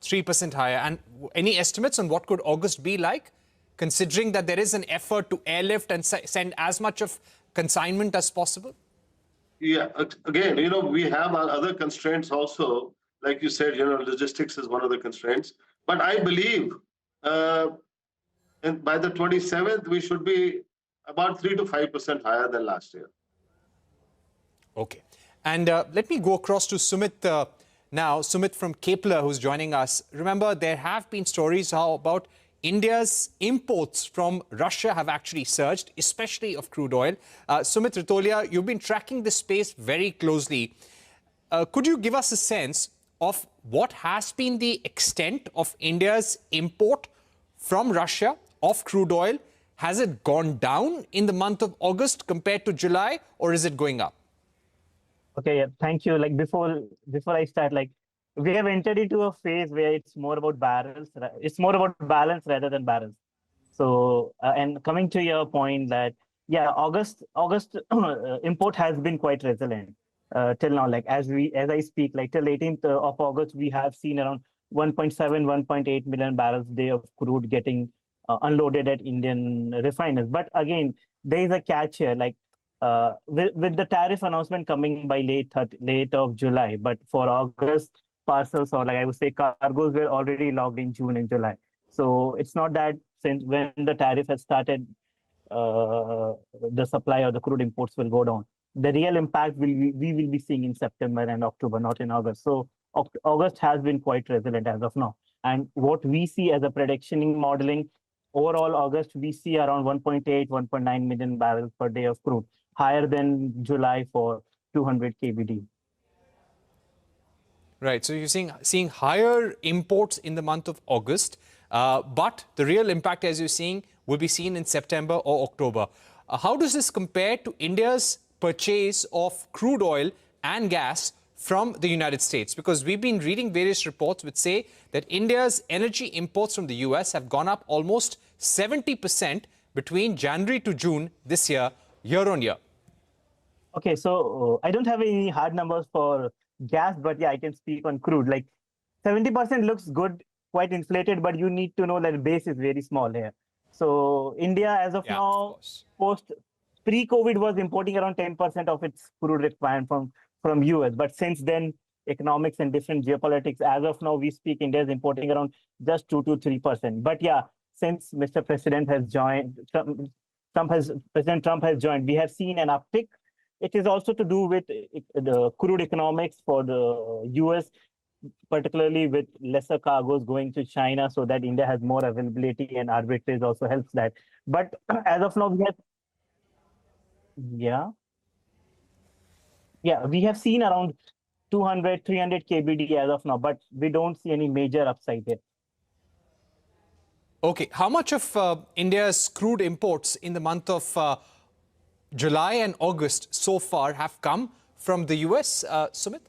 3% higher. And any estimates on what could August be like, considering that there is an effort to airlift and send as much of consignment as possible? Yeah, again, we have our other constraints also. Like you said, logistics is one of the constraints. But I believe by the 27th, we should be about 3 to 5% higher than last year. Okay. And let me go across to Sumit now. Sumit from Kepler, who's joining us. Remember, there have been stories about India's imports from Russia have actually surged, especially of crude oil. Sumit Ritolia, you've been tracking this space very closely. Could you give us a sense of what has been the extent of India's import from Russia of crude oil? Has it gone down in the month of August compared to July, or is it going up? Okay, yeah, thank you. Like before I start, like we have entered into a phase where it's more about barrels. It's more about balance rather than barrels. So, and coming to your point that, yeah, August import has been quite resilient till now. Like as I speak, like till 18th of August, we have seen around 1.7, 1.8 million barrels a day of crude getting unloaded at Indian refiners. But again, there is a catch here. Like with the tariff announcement coming by late of July, but for August, parcels or like I would say cargoes were already logged in June and July. So it's not that since when the tariff has started, the supply of the crude imports will go down. The real impact we will be seeing in September and October, not in August. So August has been quite resilient as of now. And what we see as a prediction modeling, overall August, we see around 1.8, 1.9 million barrels per day of crude, higher than July for 200 KBD. Right, so you're seeing higher imports in the month of August, but the real impact, as you're seeing, will be seen in September or October. How does this compare to India's purchase of crude oil and gas from the United States? Because we've been reading various reports which say that India's energy imports from the US have gone up almost 70% between January to June this year on year. Okay, so I don't have any hard numbers for gas, but yeah, I can speak on crude. Like 70% looks good, quite inflated, but you need to know that the base is very small here. So India, as of now, pre-COVID was importing around 10% of its crude requirement from US. But since then, economics and different geopolitics, as of now, we speak, India is importing around just 2 to 3%. But yeah, since Mr. President has joined, President Trump has joined, we have seen an uptick. It is also to do with the crude economics for the US, particularly with lesser cargoes going to China, so that India has more availability, and arbitrage also helps that. But as of now, we have seen around 200, 300 KBD as of now, but we don't see any major upside there. Okay, how much of India's crude imports in the month of July and August so far have come from the US, Sumit?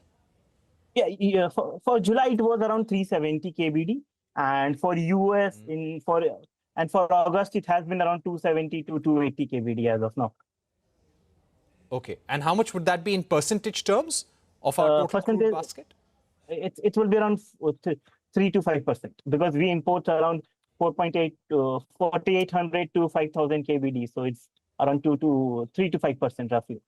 Yeah, for July it was around 370 KBD, and for US for August it has been around 270 to 280 KBD as of now. Okay, and how much would that be in percentage terms of our total crude basket? It will be around 3 to 5%, because we import around 4,800 to 5,000 KBD, so it's around 3 to 5% roughly.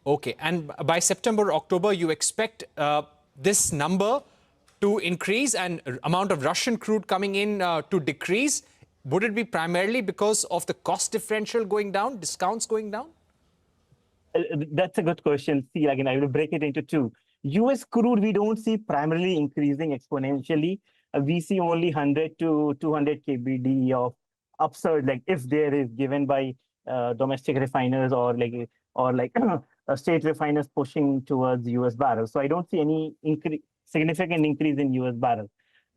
Okay, and by September, October, you expect this number to increase and amount of Russian crude coming in to decrease? Would it be primarily because of the cost differential going down, discounts going down? That's a good question. See, again, I will break it into two. US crude, we don't see primarily increasing exponentially. We see only 100 to 200 KBD of upsurge, like if there is given by domestic refiners or state refiners pushing towards US barrels. So I don't see any significant increase in US barrels.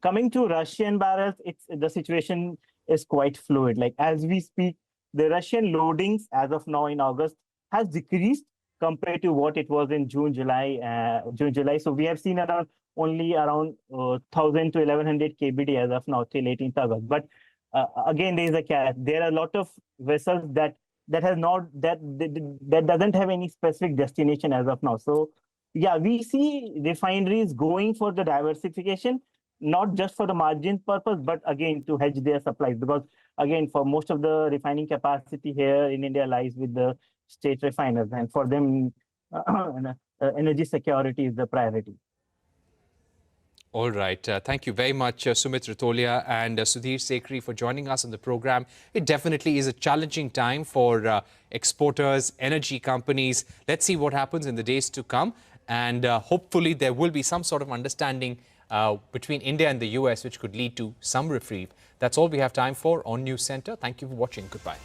Coming to Russian barrels, the situation is quite fluid. Like as we speak, the Russian loadings as of now in August has decreased compared to what it was in June, July. So we have seen only around 1,000 to 1,100 KBD as of now till 18th August. But again, there is a catch. There are a lot of vessels that doesn't have any specific destination as of now. So yeah, we see refineries going for the diversification, not just for the margin purpose, but again to hedge their supplies, because again, for most of the refining capacity here in India lies with the state refiners, and for them, energy security is the priority. All right. Thank you very much, Sumit Ritolia and Sudhir Sekri for joining us on the program. It definitely is a challenging time for exporters, energy companies. Let's see what happens in the days to come. And hopefully there will be some sort of understanding between India and the US, which could lead to some reprieve. That's all we have time for on News Center. Thank you for watching. Goodbye.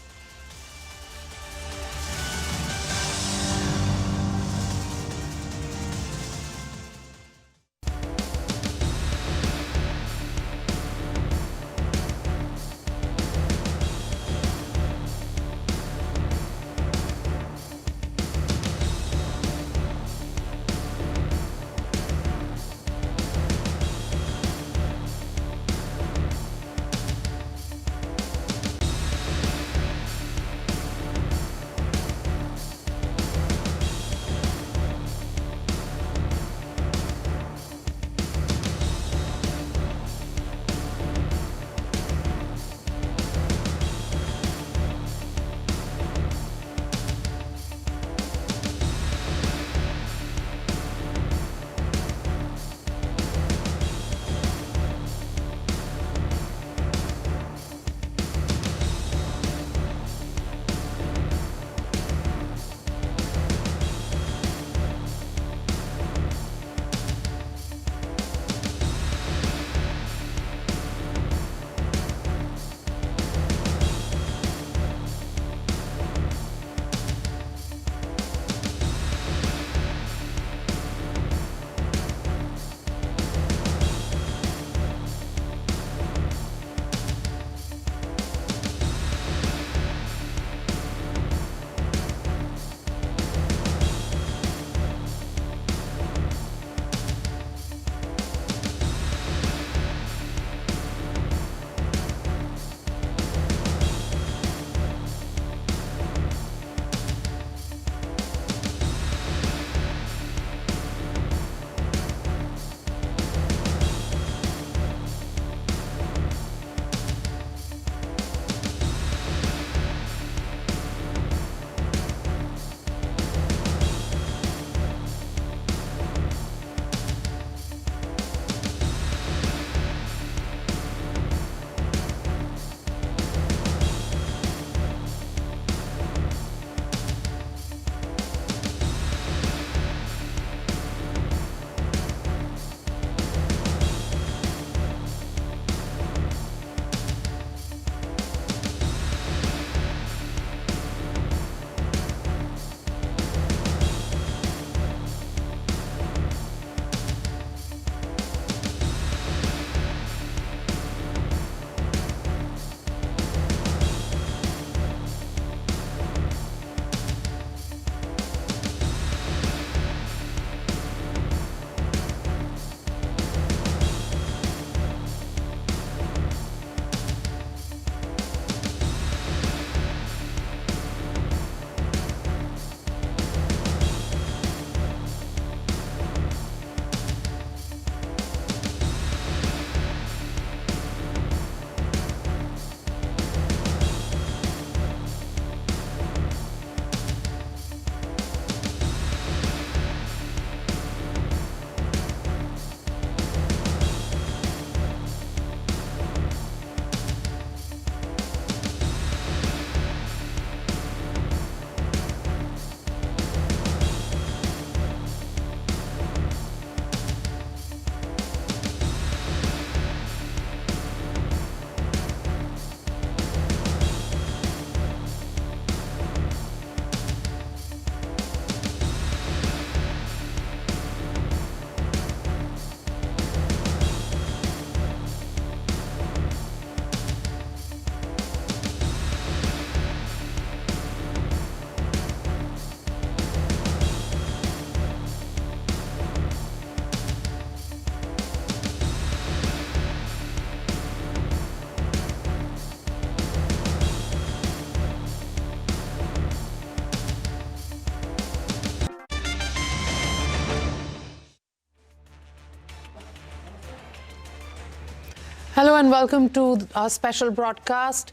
Hello and welcome to our special broadcast,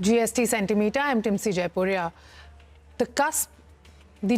GST Centimeter. I'm Timsi Jaipuria. The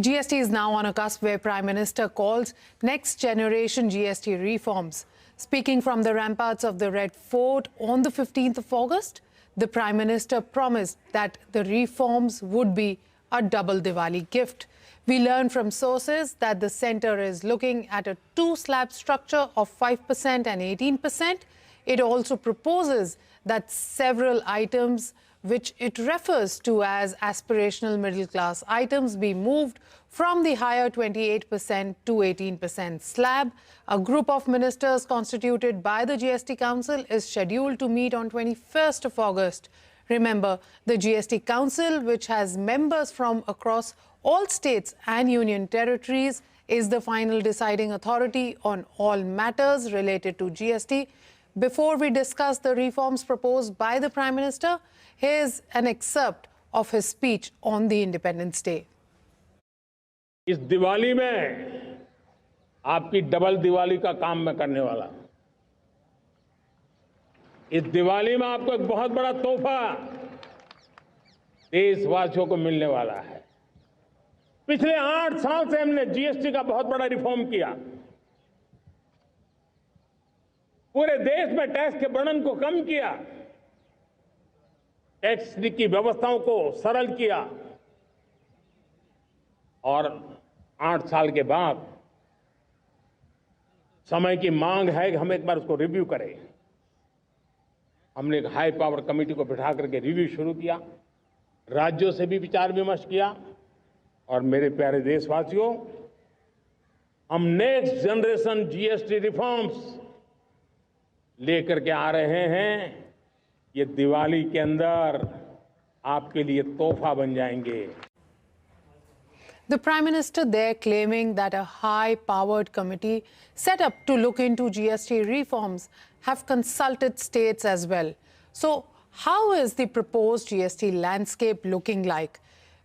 GST is now on a cusp where Prime Minister calls next generation GST reforms. Speaking from the ramparts of the Red Fort on the 15th of August, the Prime Minister promised that the reforms would be a double Diwali gift. We learn from sources that the centre is looking at a two-slab structure of 5% and 18%. It also proposes that several items which it refers to as aspirational middle class items be moved from the higher 28% to 18% slab. A group of ministers constituted by the GST Council is scheduled to meet on 21st of August. Remember, the GST Council, which has members from across all states and union territories, is the final deciding authority on all matters related to GST. Before we discuss the reforms proposed by the Prime Minister, here's an excerpt of his speech on the Independence Day. इस दिवाली में आपकी double Diwali का काम मैं करने वाला हूं। इस दिवाली में आपको एक बहुत बड़ा तोहफा देशवासियों को मिलने वाला है। पिछले 8 साल से हमने जीएसटी का बहुत बड़ा रिफॉर्म किया। पूरे देश में टैक्स के बर्डन को कम किया, टैक्स की व्यवस्थाओं को सरल किया और 8 साल के बाद समय की मांग है कि हम एक बार उसको रिव्यू करें। हमने एक हाई पावर कमेटी को बिठा करके रिव्यू शुरू किया, राज्यों से भी विचार विमर्श किया और मेरे प्यारे देशवासियों, हम नेक्स्ट जनरेशन जीएसटी रिफॉर्म्स लेकर के आ रहे हैं। ये दिवाली के अंदर आपके लिए तोहफा बन जाएंगे। The Prime Minister there claiming that a high-powered committee set up to look into GST reforms have consulted states as well. So, how is the proposed GST landscape looking like?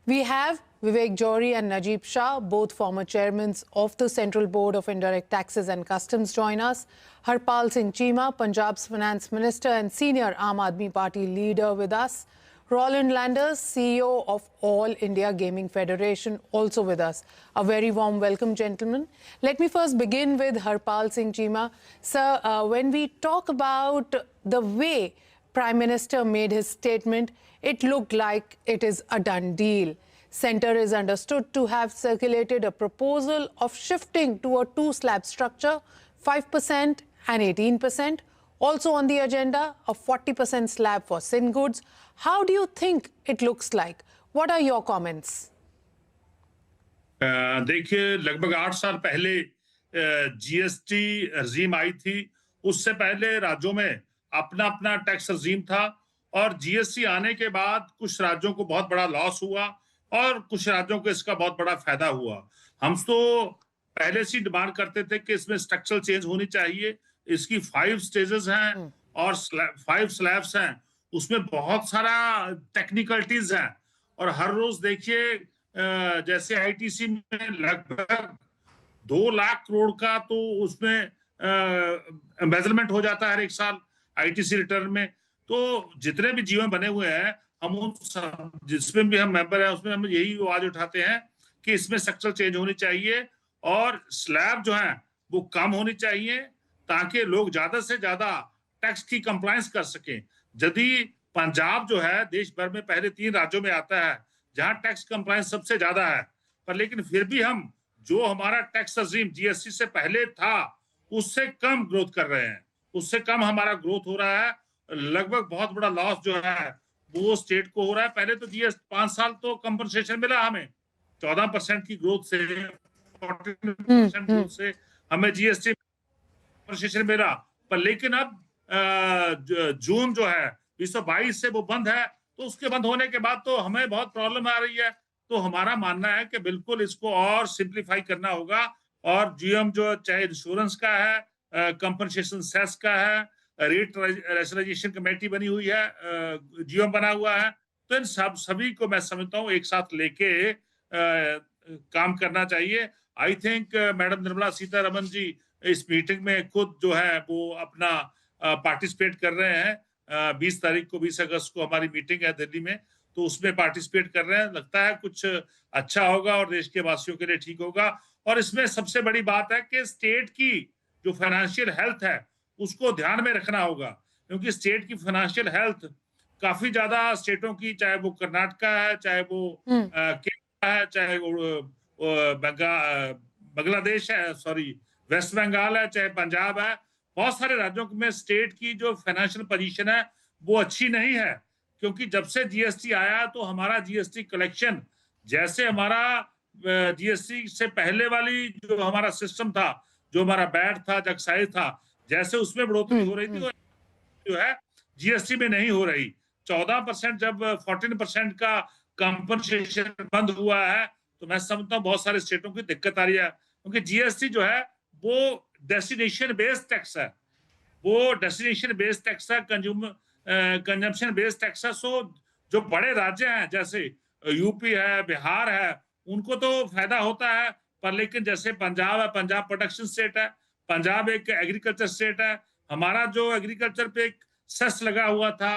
We have Vivek Jory and Najib Shah, both former chairmen of the Central Board of Indirect Taxes and Customs, join us. Harpal Singh Cheema, Punjab's Finance Minister and senior Aam Aadmi Party leader with us. Roland Landers, CEO of All India Gaming Federation, also with us. A very warm welcome, gentlemen. Let me first begin with Harpal Singh Cheema. Sir, when we talk about the way Prime Minister made his statement, it looked like it is a done deal. Centre is understood to have circulated a proposal of shifting to a two-slab structure, 5% and 18%. Also on the agenda, a 40% slab for sin goods. How do you think it looks like? What are your comments? देखिए, लगभग 8 साल पहले GST रजीम आई थी। उससे पहले राज्यों में अपना अपना टैक्स रजीम था और जीएसटी आने के बाद कुछ राज्यों को बहुत बड़ा लॉस हुआ और कुछ राज्यों को इसका बहुत बड़ा फायदा हुआ। हम तो पहले से डिमांड करते थे कि इसमें स्ट्रक्चरल चेंज होनी चाहिए। इसकी 5 स्टेजेस हैं और 5 स्लैब्स हैं। उसमें बहुत सारा टेक्निकलिटीज हैं और हर रोज देखिए जैसे आईटीसी में लगभग 2 लाख करोड़ का तो उसमें एम्बेजलमेंट हो जाता है हर एक साल आईटीसी रिटर्न में। तो जितने भी जीवन बने हुए हैं, हम उन सब जिसमें भी हम मेंबर हैं उसमें हम यही आवाज उठाते हैं कि इसमें स्ट्रक्चरल चेंज होनी चाहिए और स्लैब जो है वो कम होनी चाहिए ताकि लोग ज्यादा से ज्यादा टैक्स की कंप्लायंस कर सकें। यदि पंजाब जो है देश भर में पहले 3 राज्यों में आता है जहां टैक्स कंप्लायंस सबसे ज्यादा है, पर लेकिन फिर भी हम जो हमारा टैक्स रजीम जीएसटी से पहले था उससे कम ग्रोथ कर रहे हैं। उससे कम हमारा ग्रोथ हो रहा है। लगभग बहुत बड़ा लॉस जो है वो स्टेट को हो रहा है। पहले तो जीएसटी 5 साल तो कंपनसेशन मिला हमें 14% की ग्रोथ से 14% ग्रोथ से हमें जीएसटी कंपनसेशन मिला, पर लेकिन अब जून जो है 2022 से वो बंद है। तो उसके बंद होने के बाद तो हमें बहुत प्रॉब्लम आ रही है। तो हमारा मानना है कि बिल्कुल इसको और सिंप्लीफाई करना होगा और जीएम जो चाहे इंश्योरेंस का है, कंपनसेशन सेस का है, रेट रैशनलाइजेशन कमेटी बनी हुई है, जीएम बना हुआ है। तो इन सभी को मैं समझता हूँ एक साथ लेके काम करना चाहिए। I think madam Nirmala Sitharaman ji इस मीटिंग में खुद जो है वो अपना पार्टिसिपेट कर रहे हैं। 20 तारीख को 20 अगस्त को हमारी मीटिंग है दिल्ली में, तो उसमें पार्टिसिपेट कर रहे हैं। लगता है कुछ अच्छा होगा और देश के वासियों के लिए ठीक होगा। और इसमें सबसे बड़ी बात है कि स्टेट की जो फाइनेंशियल हेल्थ है उसको ध्यान में रखना होगा, क्योंकि स्टेट की फाइनेंशियल हेल्थ काफी ज्यादा स्टेटों की, चाहे वो कर्नाटका है, चाहे वो केरला है, चाहे वो बांग्लादेश है, सॉरी वेस्ट बंगाल है, चाहे पंजाब है, बहुत सारे राज्यों में स्टेट की जो फाइनेंशियल पोजीशन है वो अच्छी नहीं है, क्योंकि जब से जीएसटी आया तो हमारा जीएसटी कलेक्शन, जैसे हमारा जीएसटी से पहले वाली जो हमारा सिस्टम था, जो हमारा बैट था, एक्साइज था, जैसे उसमें बढ़ोतरी हो रही थी, जो है जीएसटी में नहीं हो रही। 14% जब 14% का कंपनसेशन बंद हुआ है, तो मैं समझता हूँ बहुत सारे स्टेटों की दिक्कत आ रही है, क्योंकि जीएसटी जो है वो डेस्टिनेशन बेस्ड टैक्स है, वो डेस्टिनेशन बेस्ड टैक्स है, कंजम्पशन बेस्ड टैक्स है। सो जो बड़े राज्य हैं जैसे यूपी है, बिहार है, उनको तो फायदा होता है, पर लेकिन जैसे पंजाब है, पंजाब प्रोडक्शन स्टेट है, पंजाब एक एग्रीकल्चर स्टेट है, हमारा जो एग्रीकल्चर पे एक सेस लगा हुआ था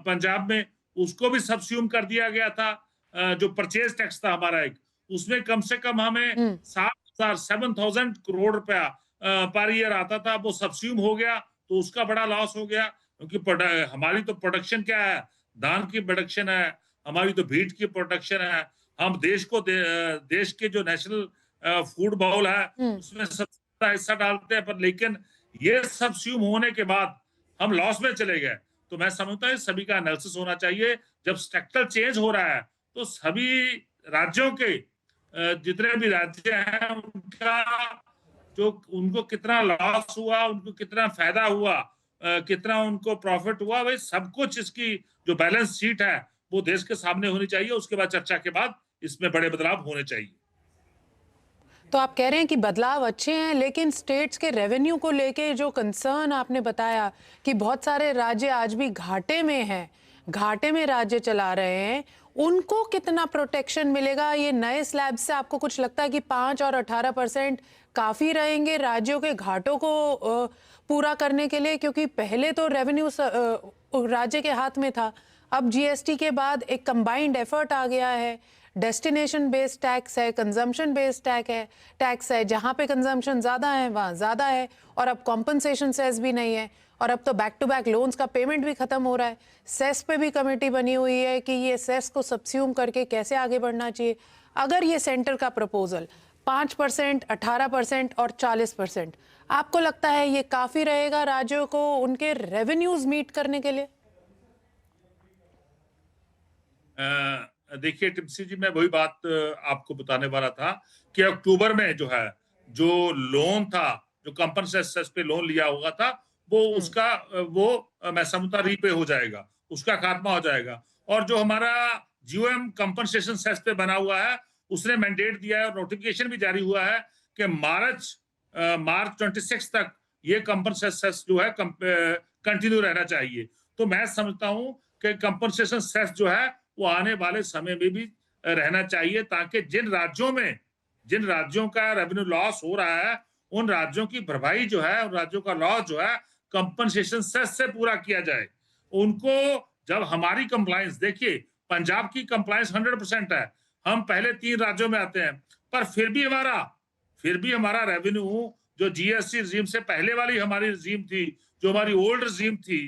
पंजाब में, उसको भी सब्स्यूम कर दिया गया था। जो परचेज टैक्स था हमारा एक, उसमें कम से कम हमें 7,000 करोड़ रुपया पर ईयर आता था, वो सब्स्यूम हो गया, तो उसका बड़ा लॉस हो गया। क्योंकि हमारी तो प्रोडक्शन क्या है, धान की प्रोडक्शन है, हमारी तो वीट की प्रोडक्शन है, हम देश को देश के जो नेशनल फूड बाउल है उसमें सबसे बड़ा हिस्सा डालते हैं, पर लेकिन ये सब्स्यूम होने के बाद हम लॉस में चले गए। तो मैं समझता हूँ सभी का एनालिसिस होना चाहिए। जब स्ट्रक्चरल चेंज हो रहा है तो सभी राज्यों के जितने भी राज्य हैं उनका जो उनको कितना लॉस हुआ, उनको कितना फायदा हुआ, कितना उनको प्रॉफिट हुआ, भाई सब कुछ इसकी जो बैलेंस शीट है वो देश के सामने होनी चाहिए। उसके बाद चर्चा के बाद इसमें बड़े बदलाव होने चाहिए। तो आप कह रहे हैं कि बदलाव अच्छे हैं, लेकिन स्टेट्स के रेवेन्यू को लेके जो कंसर्न आपने बताया कि बहुत सारे राज्य आज भी घाटे में हैं, घाटे में राज्य चला रहे हैं, उनको कितना प्रोटेक्शन मिलेगा? ये नए स्लैब से आपको कुछ लगता है कि 5 और 18% काफ़ी रहेंगे राज्यों के घाटों को पूरा करने के लिए? क्योंकि पहले तो रेवेन्यू राज्य के हाथ में था, अब जीएसटी के बाद एक कंबाइंड एफर्ट आ गया है, डेस्टिनेशन बेस्ड टैक्स है, कंजम्पशन बेस्ड टैक्स है, जहां पे कंजम्पशन ज़्यादा है वहां ज़्यादा है, और अब कॉम्पनसेशन सेस भी नहीं है, और अब तो बैक टू बैक लोन्स का पेमेंट भी खत्म हो रहा है। सेस पे भी कमेटी बनी हुई है कि ये सेस को सब्स्यूम करके कैसे आगे बढ़ना चाहिए। अगर ये सेंटर का प्रपोजल 5%, 18% और 40%, आपको लगता है ये काफ़ी रहेगा राज्यों को उनके रेवेन्यूज मीट करने के लिए? देखिए टिप्सी जी, मैं वही बात आपको बताने वाला था कि अक्टूबर में जो है, जो लोन था, जो कंपनसेशन पे लोन लिया हुआ था, वो उसका वो मैं समझता रीपे हो जाएगा, उसका खात्मा हो जाएगा। और जो हमारा जीओएम कंपनसेशन सेस पे बना हुआ है, उसने मैंडेट दिया है और नोटिफिकेशन भी जारी हुआ है कि मार्च 26 तक ये कंपनसेशन सेस जो है कंटिन्यू रहना चाहिए। तो मैं समझता हूँ कि कंपनसेशन सेस जो है वो आने वाले समय में भी रहना चाहिए, ताकि जिन राज्यों का रेवेन्यू लॉस हो रहा है, उन राज्यों की भरपाई जो है, उन राज्यों का लॉस जो है कंपनसेशन सेस से पूरा किया जाए। उनको जब हमारी कंप्लायंस, देखिए पंजाब की कंप्लायंस 100% है, हम पहले 3 राज्यों में आते हैं, पर फिर भी हमारा रेवेन्यू जो जीएसटी रिजीम से पहले वाली हमारी रिजीम थी, जो हमारी ओल्ड रिजीम थी,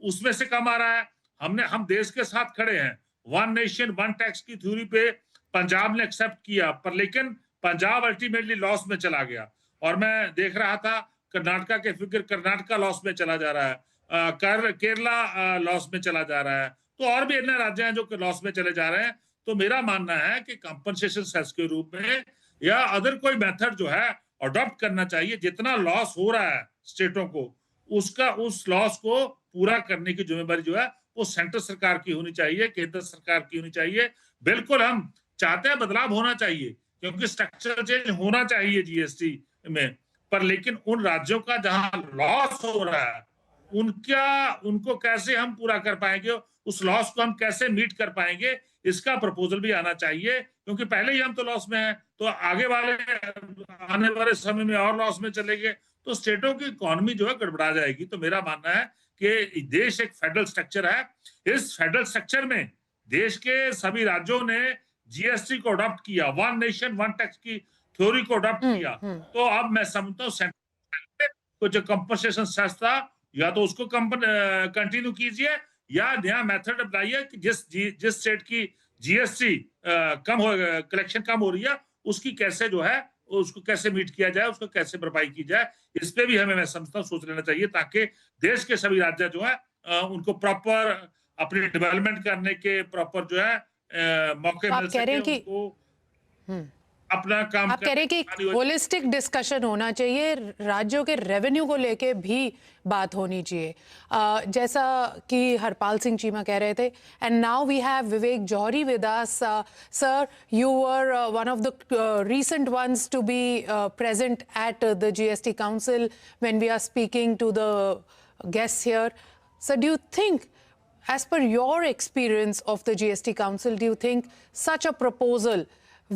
उसमें से कम आ रहा है। हम देश के साथ खड़े हैं, 1 नेशन 1 टैक्स की थ्योरी पे पंजाब ने एक्सेप्ट किया, पर लेकिन पंजाब अल्टीमेटली लॉस में चला गया। और मैं देख रहा था कर्नाटका के फिगर, कर्नाटका लॉस में चला जा रहा है, केरला लॉस में चला जा रहा है, तो और भी अन्य राज्य हैं जो लॉस में चले जा रहे हैं। तो मेरा मानना है कि कंपनसेशन सेस के रूप में या अदर कोई मेथड जो है अडॉप्ट करना चाहिए। जितना लॉस हो रहा है स्टेटों को, उस लॉस को पूरा करने की जिम्मेदारी जो है वो सेंट्रल सरकार की होनी चाहिए, केंद्र सरकार की होनी चाहिए। बिल्कुल हम चाहते हैं बदलाव होना चाहिए, क्योंकि स्ट्रक्चरल चेंज होना चाहिए जीएसटी में, पर लेकिन उन राज्यों का जहां लॉस हो रहा है उनको कैसे हम पूरा कर पाएंगे, उस लॉस को हम कैसे मीट कर पाएंगे, इसका प्रपोजल भी आना चाहिए। क्योंकि पहले ही हम तो लॉस में हैं, तो आने वाले समय में और लॉस में चले गए तो स्टेटों की इकोनॉमी जो है गड़बड़ा जाएगी। तो मेरा मानना है कि देश एक फेडरल स्ट्रक्चर है, इस फेडरल स्ट्रक्चर में देश के सभी राज्यों ने जीएसटी को अडॉप्ट किया, 1 नेशन 1 टैक्स की थ्योरी को अडॉप्ट किया। तो अब मैं समझता हूँ सेंट्रल को जो कंपनसेशन सेस था, या तो उसको कंटिन्यू कीजिए या नया मेथड अपनाइए कि जिस स्टेट की जीएसटी कलेक्शन कम हो रही है, उसकी कैसे जो है उसको कैसे मीट किया जाए, उसको कैसे भरपाई की जाए, इस पे भी हमें मैं समझता हूँ सोच लेना चाहिए, ताकि देश के सभी राज्य जो है उनको प्रॉपर अपनी डेवलपमेंट करने के प्रॉपर जो है मौके मिल सके उनको अपना काम आप कह रहे हैं कि होलिस्टिक डिस्कशन होना चाहिए, राज्यों के रेवेन्यू को लेके भी बात होनी चाहिए, जैसा कि हरपाल सिंह चीमा कह रहे थे. And now we have Vivek Johari with us. Sir, you were one of the recent ones to be present at the GST Council when we are speaking to the guests here. So do you think, as per your experience of the GST Council, do you think such a proposal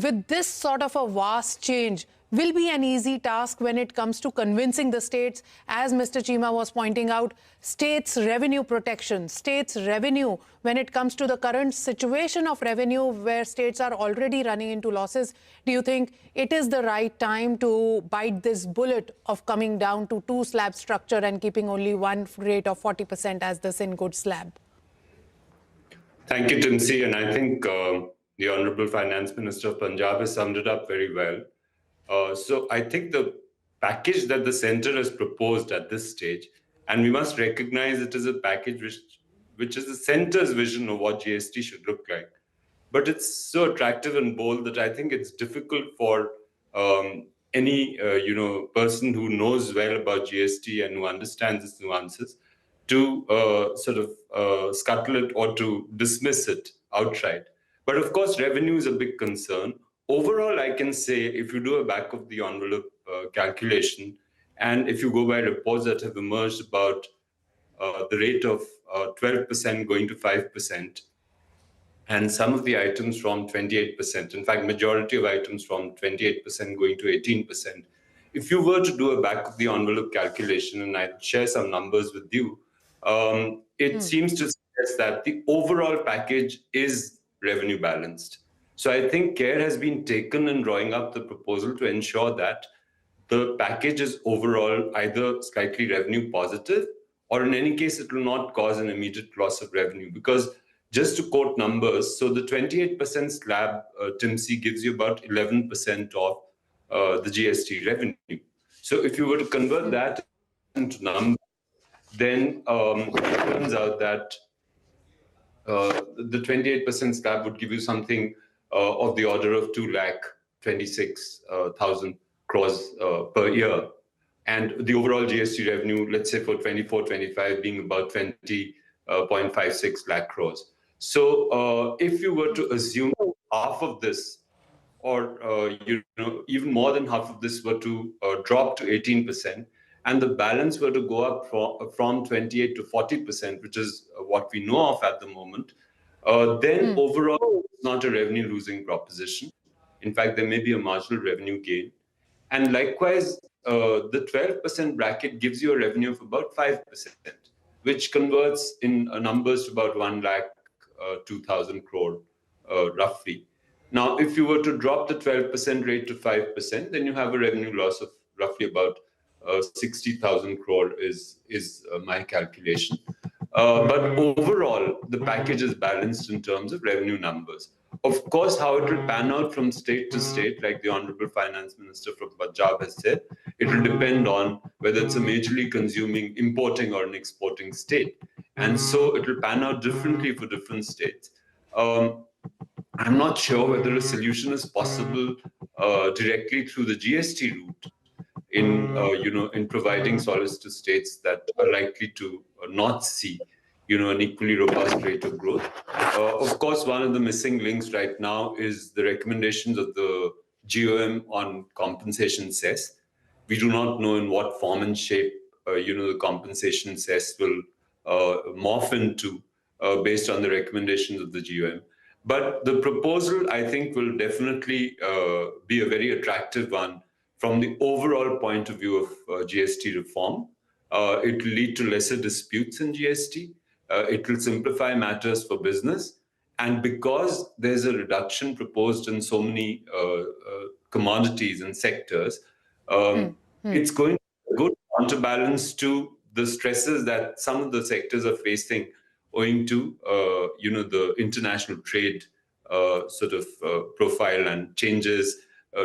with this sort of a vast change will be an easy task when it comes to convincing the states? As Mr. Chima was pointing out, states' revenue protection, states' revenue, when it comes to the current situation of revenue where states are already running into losses, do you think it is the right time to bite this bullet of coming down to 2-slab structure and keeping only one rate of 40% as the sin good slab? Thank you, Timsi. And I think the Honorable Finance Minister of Punjab has summed it up very well. So I think the package that the centre has proposed at this stage, and we must recognize it is a package which is the centre's vision of what GST should look like. But it's so attractive and bold that I think it's difficult for any person who knows well about GST and who understands its nuances to sort of scuttle it or to dismiss it outright. But of course, revenue is a big concern. Overall, I can say if you do a back of the envelope calculation, and if you go by reports that have emerged about the rate of 12% going to 5%, and some of the items from 28%, in fact, majority of items from 28% going to 18%, if you were to do a back of the envelope calculation, and I'd share some numbers with you, it seems to suggest that the overall package is revenue balanced. So I think care has been taken in drawing up the proposal to ensure that the package is overall either slightly revenue positive, or in any case, it will not cause an immediate loss of revenue. Because just to quote numbers, so the 28% slab, Timsi, gives you about 11% of the GST revenue. So if you were to convert that into numbers, then it turns out that the 28% slab would give you something of the order of 2,26,000 crores per year. And the overall GST revenue, let's say for 24-25, being about 20.56 lakh crores. So if you were to assume half of this, or even more than half of this were to drop to 18%, and the balance were to go up from 28 to 40%, which is what we know of at the moment, then overall, it's not a revenue-losing proposition. In fact, there may be a marginal revenue gain. And likewise, the 12% bracket gives you a revenue of about 5%, which converts in numbers to about 1,02,000 crore, roughly. Now, if you were to drop the 12% rate to 5%, then you have a revenue loss of roughly about 60,000 crore is my calculation. But overall, the package is balanced in terms of revenue numbers. Of course, how it will pan out from state to state, like the Honorable Finance Minister from Punjab has said, it will depend on whether it's a majorly consuming, importing or an exporting state. And so it will pan out differently for different states. I'm not sure whether a solution is possible directly through the GST route in providing solace to states that are likely to not see an equally robust rate of growth. Of course, one of the missing links right now is the recommendations of the GOM on compensation cess. We do not know in what form and shape the compensation cess will morph into based on the recommendations of the GOM. But the proposal, I think, will definitely be a very attractive one from the overall point of view of GST reform. It will lead to lesser disputes in GST. It will simplify matters for business. And because there's a reduction proposed in so many commodities and sectors, it's going to be a good counterbalance to the stresses that some of the sectors are facing owing to the international trade profile and changes,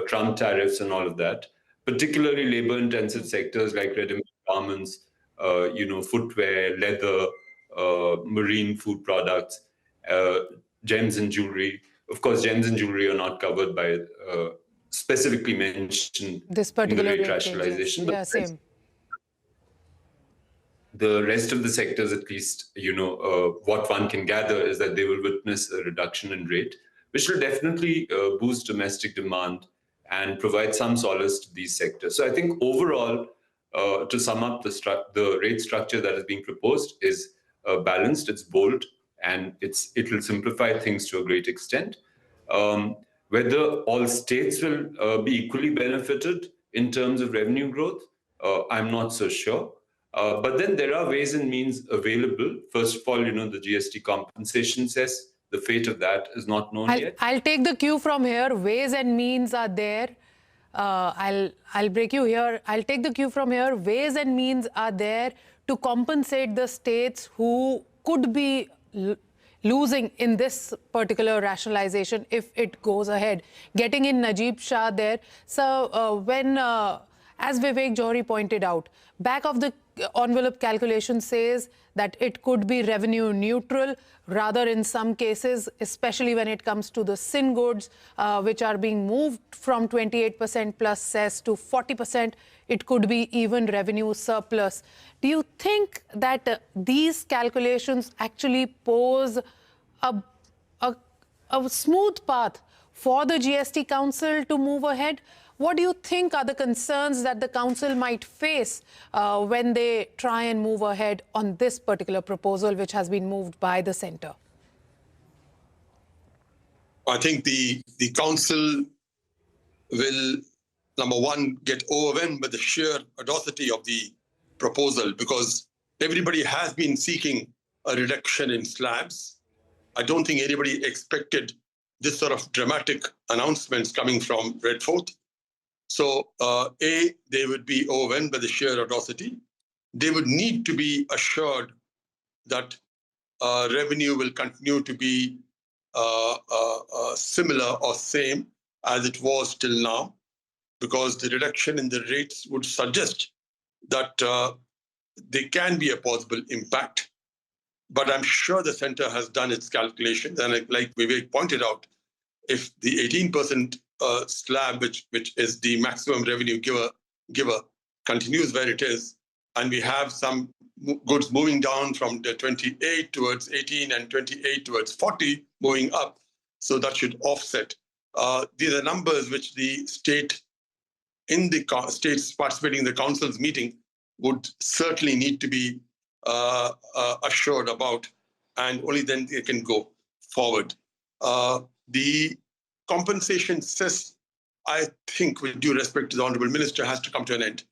Trump tariffs and all of that, particularly labor-intensive sectors like ready-made garments, footwear, leather, marine food products, gems and jewelry. Of course, gems and jewelry are not covered by specifically mentioned this in the particular rate rate rationalization. changes. Yeah, same. The rest of the sectors, at least, what one can gather is that they will witness a reduction in rate, which will definitely boost domestic demand and provide some solace to these sectors. So I think overall, to sum up, the rate structure that is being proposed is balanced, it's bold, and it will simplify things to a great extent. Whether all states will be equally benefited in terms of revenue growth, I'm not so sure. But then there are ways and means available. First of all, the GST compensation cess, the fate of that is not known yet. I'll take the cue from here. Ways and means are there. I'll break you here. I'll take the cue from here. Ways and means are there to compensate the states who could be losing in this particular rationalization if it goes ahead. Getting in Najib Shah there. So as Vivek Johri pointed out, back of the envelope calculation says that it could be revenue neutral, rather in some cases, especially when it comes to the sin goods, which are being moved from 28% plus cess to 40%, it could be even revenue surplus. Do you think that these calculations actually pose a smooth path for the GST Council to move ahead? What do you think are the concerns that the Council might face when they try and move ahead on this particular proposal, which has been moved by the centre? I think the Council will, number one, get overwhelmed by the sheer audacity of the proposal, because everybody has been seeking a reduction in slabs. I don't think anybody expected this sort of dramatic announcements coming from Red Fort. So, they would be overwhelmed by the sheer audacity. They would need to be assured that revenue will continue to be similar or same as it was till now, because the reduction in the rates would suggest that there can be a possible impact. But I'm sure the centre has done its calculations, and like Vivek pointed out, if the 18% slab, which is the maximum revenue giver, continues where it is, and we have some goods moving down from the 28 towards 18 and 28 towards 40 moving up, so that should offset. These are numbers which the states participating in the Council's meeting would certainly need to be assured about, and only then they can go forward. The compensation cess, I think, with due respect to the Honourable Minister, has to come to an end.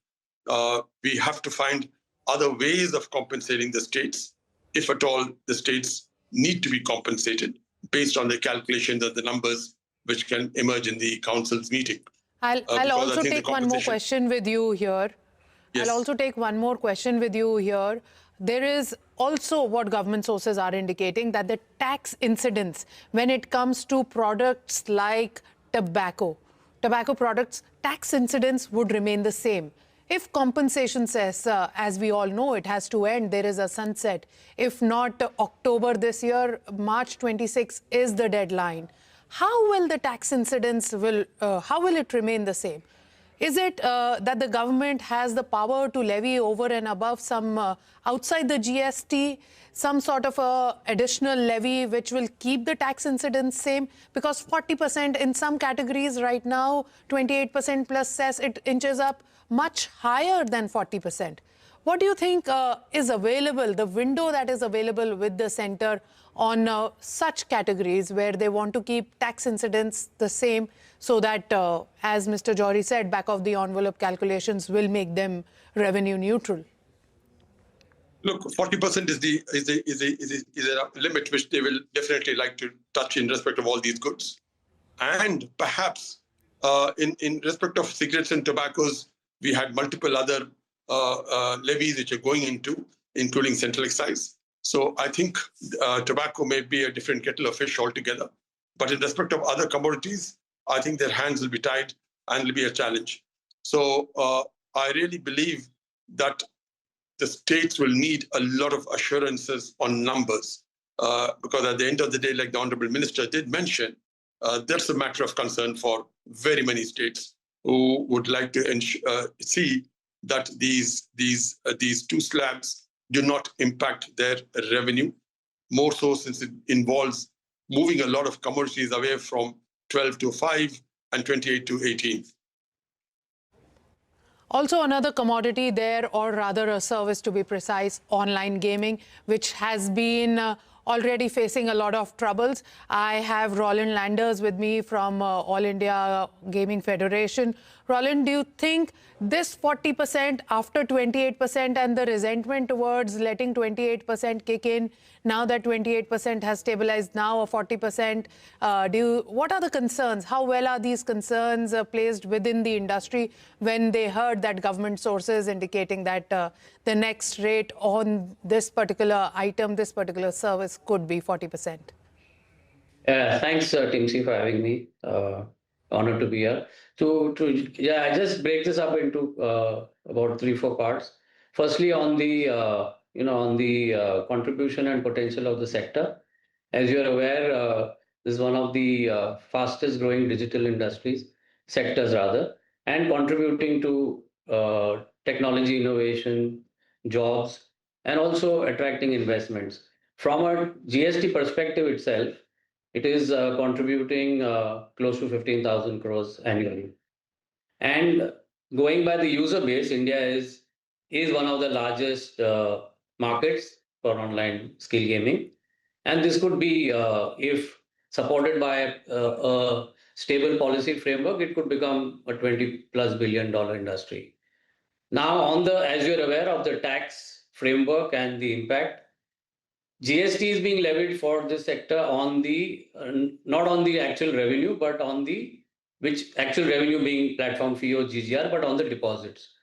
We have to find other ways of compensating the states, if at all the states need to be compensated, based on the calculations of the numbers which can emerge in the Council's meeting. I'll also take one more question with you here. Yes. I'll also take one more question with you here. There is also what government sources are indicating, that the tax incidence when it comes to products like tobacco products, tax incidence would remain the same. If compensation says, as we all know, it has to end, there is a sunset. If not October this year, March 26 is the deadline. How will the tax incidence how will it remain the same? Is it that the government has the power to levy over and above some outside the GST, some sort of a additional levy which will keep the tax incidence same? Because 40% in some categories right now, 28% plus cess, it inches up much higher than 40%. What do you think is available, the window that is available with the centre on such categories where they want to keep tax incidence the same, so that, as Mr. Johri said, back of the envelope calculations will make them revenue neutral? Look, 40% is a limit which they will definitely like to touch in respect of all these goods. And perhaps in respect of cigarettes and tobaccos, we had multiple other levies which are going into, including central excise. So I think tobacco may be a different kettle of fish altogether. But in respect of other commodities, I think their hands will be tied and will be a challenge. So I really believe that the states will need a lot of assurances on numbers because at the end of the day, like the Honorable Minister did mention, that's a matter of concern for very many states who would like to see that these two slabs do not impact their revenue, more so since it involves moving a lot of commodities away from 12 to 5 and 28 to 18. Also, another commodity there, or rather a service to be precise, online gaming, which has been already facing a lot of troubles. I have Roland Landers with me from All India Gaming Federation. Roland, do you think this 40% after 28% and the resentment towards letting 28% kick in, now that 28% has stabilized, now a 40%, what are the concerns? How well are these concerns placed within the industry when they heard that government sources indicating that the next rate on this particular item, this particular service could be 40%? Thanks, Team C, for having me. Honored to be here. I just break this up into about 3-4 parts. Firstly, on the contribution and potential of the sector. As you are aware, this is one of the fastest growing digital sectors rather, and contributing to technology innovation, jobs, and also attracting investments. From a GST perspective itself, it is contributing close to 15,000 crores annually. And going by the user base, India is one of the largest markets for online skill gaming. And this could be, if supported by a stable policy framework, it could become a $20+ billion industry. Now, as you're aware of the tax framework and the impact, GST is being levied for this sector on the not on the actual revenue, but on the actual revenue being platform fee or GGR, but on the deposits,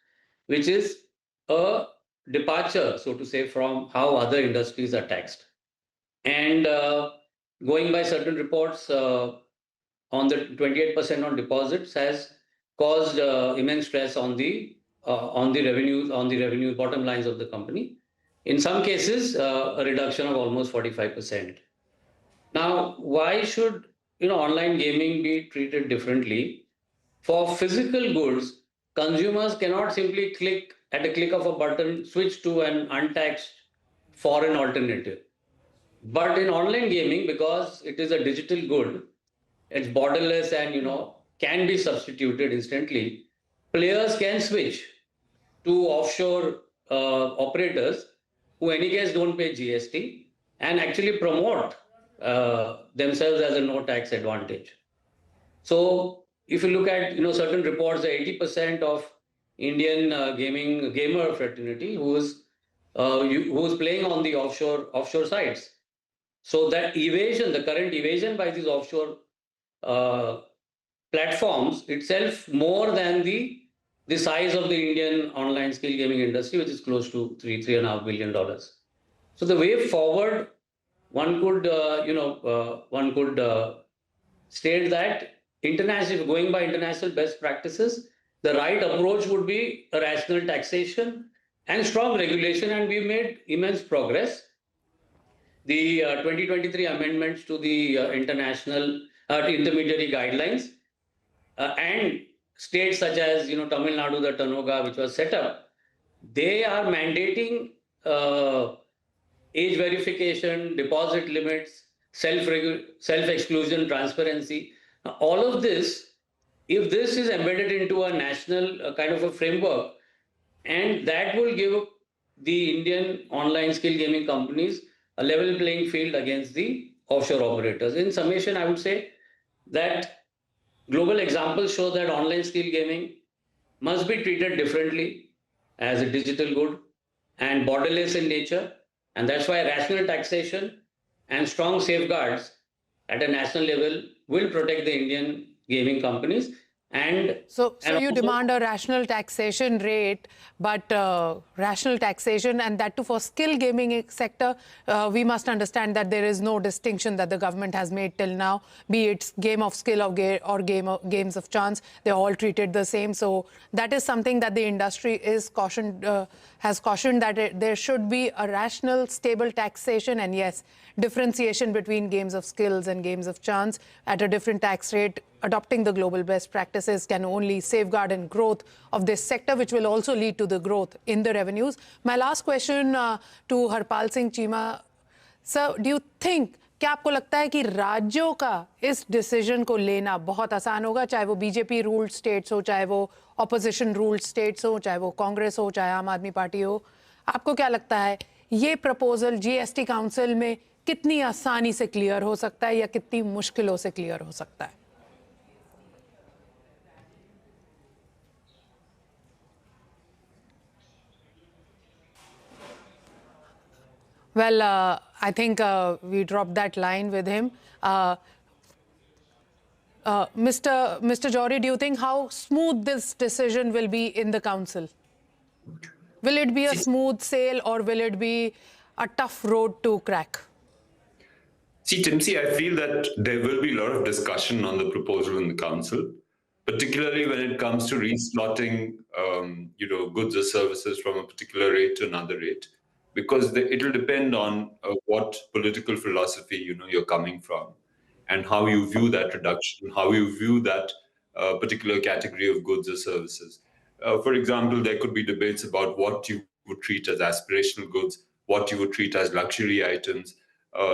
which is a departure, so to say, from how other industries are taxed. And going by certain reports, on the 28% on deposits has caused immense stress on the revenue bottom lines of the company. In some cases, a reduction of almost 45%. Now, why should online gaming be treated differently? For physical goods, consumers cannot simply at a click of a button, switch to an untaxed foreign alternative. But in online gaming, because it is a digital good, it's borderless and can be substituted instantly, players can switch to offshore operators who in any case don't pay GST and actually promote themselves as a no tax advantage. So if you look at certain reports, 80% of Indian gamer fraternity who's playing on the offshore sites. So that evasion, the current evasion by these offshore platforms itself more than the size of the Indian online skill gaming industry, which is close to $3.5 billion. So the way forward, one could state that going by international best practices, the right approach would be a rational taxation and strong regulation, and we've made immense progress. The 2023 amendments to the international intermediary guidelines and states such as Tamil Nadu, the Tanoga, which was set up, they are mandating age verification, deposit limits, self-exclusion, transparency. Now, all of this, if this is embedded into a national kind of a framework, and that will give the Indian online skill gaming companies a level playing field against the offshore operators. In summation, I would say that global examples show that online skill gaming must be treated differently as a digital good and borderless in nature. And that's why rational taxation and strong safeguards at a national level will protect the Indian gaming companies And so and you also- demand a rational taxation rate, but rational taxation, and that too for skill gaming sector, we must understand that there is no distinction that the government has made till now, be it game of skill or games of chance. They're all treated the same. So that is something that the industry is has cautioned that there should be a rational, stable taxation, and yes, differentiation between games of skills and games of chance at a different tax rate. Adopting the global best practices can only safeguard and growth of this sector, which will also lead to the growth in the revenues. My last question to Harpal Singh Cheema. Sir, do you think, क्या आपको लगता है कि राज्यों का इस decision को लेना बहुत आसान होगा, चाहे वो बीजेपी रूल्ड स्टेट्स हो, चाहे वो ऑपोजिशन रूल्ड स्टेट्स हो, चाहे वो कांग्रेस हो, चाहे आम आदमी पार्टी हो? आपको क्या लगता है ये प्रपोजल जीएसटी काउंसिल में कितनी आसानी से क्लियर हो सकता है या कितनी मुश्किलों से क्लियर हो सकता है? Well, I think we dropped that line with him. Mr. Jory, do you think how smooth this decision will be in the council? Will it be a smooth sail or will it be a tough road to crack? See, Timsy, I feel that there will be a lot of discussion on the proposal in the council, particularly when it comes to reslotting, goods or services from a particular rate to another rate, because it'll depend on what political philosophy you're coming from, and how you view that reduction, how you view that particular category of goods or services. For example, there could be debates about what you would treat as aspirational goods, what you would treat as luxury items.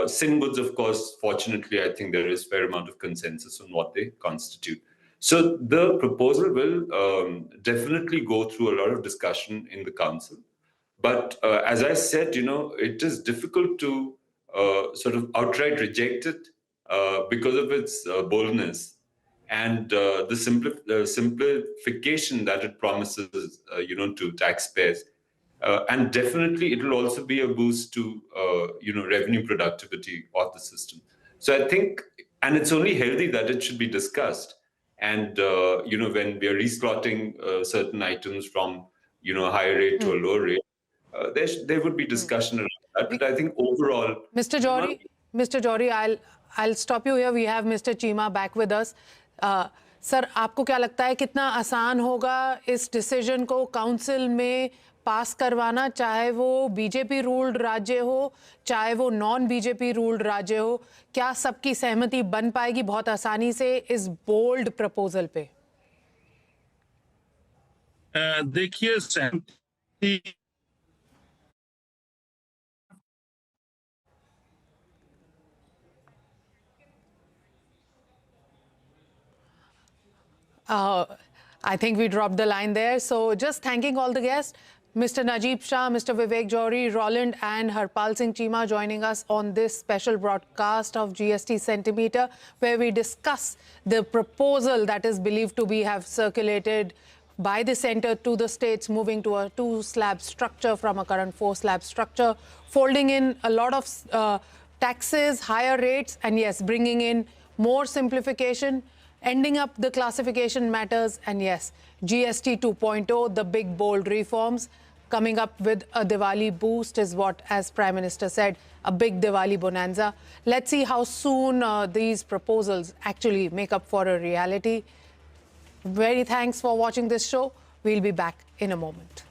Sin goods, of course, fortunately, I think there is a fair amount of consensus on what they constitute. So the proposal will definitely go through a lot of discussion in the council. But as I said, it is difficult to sort of outright reject it because of its boldness and the simplification that it promises, to taxpayers. And definitely, it will also be a boost to, revenue productivity of the system. So I think, and it's only healthy that it should be discussed. And, when we are reslotting certain items from, a higher rate to a lower rate, there would be discussion around that. But I think overall, Mr. Jory, I'll stop you here. We have Mr. Cheema back with us. Sir, आपको क्या लगता है कितना आसान होगा इस decision को council में पास करवाना, चाहे वो बीजेपी रूल्ड राज्य हो, चाहे वो नॉन बीजेपी रूल्ड राज्य हो? क्या सबकी सहमति बन पाएगी बहुत आसानी से इस बोल्ड प्रपोजल पे? देखिए, सहमति I think we dropped the line there. So just thanking all the guests, Mr. Najib Shah, Mr. Vivek Jory, Roland and Harpal Singh Cheema joining us on this special broadcast of GST Centimeter, where we discuss the proposal that is believed to have circulated by the center to the states, moving to a 2-slab structure from a current 4-slab structure, folding in a lot of taxes, higher rates, and yes, bringing in more simplification, ending up the classification matters, and yes, GST 2.0, the big bold reforms, coming up with a Diwali boost is what, as Prime Minister said, a big Diwali bonanza. Let's see how soon these proposals actually make up for a reality. Very thanks for watching this show. We'll be back in a moment.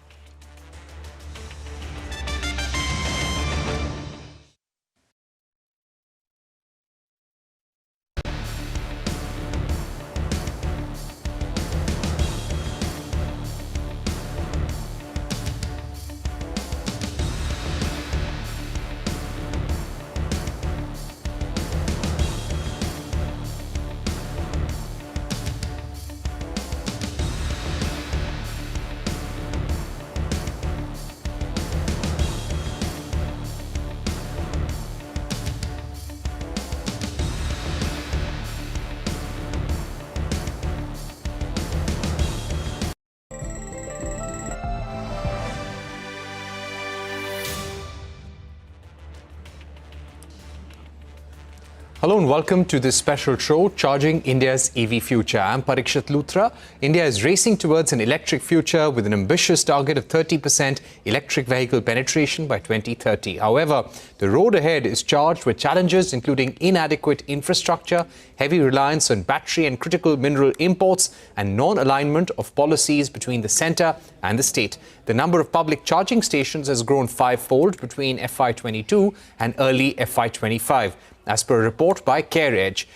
Hello and welcome to this special show, Charging India's EV Future. I'm Parikshit Luthra. India is racing towards an electric future with an ambitious target of 30% electric vehicle penetration by 2030. However, the road ahead is charged with challenges including inadequate infrastructure, heavy reliance on battery and critical mineral imports, and non-alignment of policies between the centre and the state. The number of public charging stations has grown fivefold between FY22 and early FY25. As per a report by CareEdge.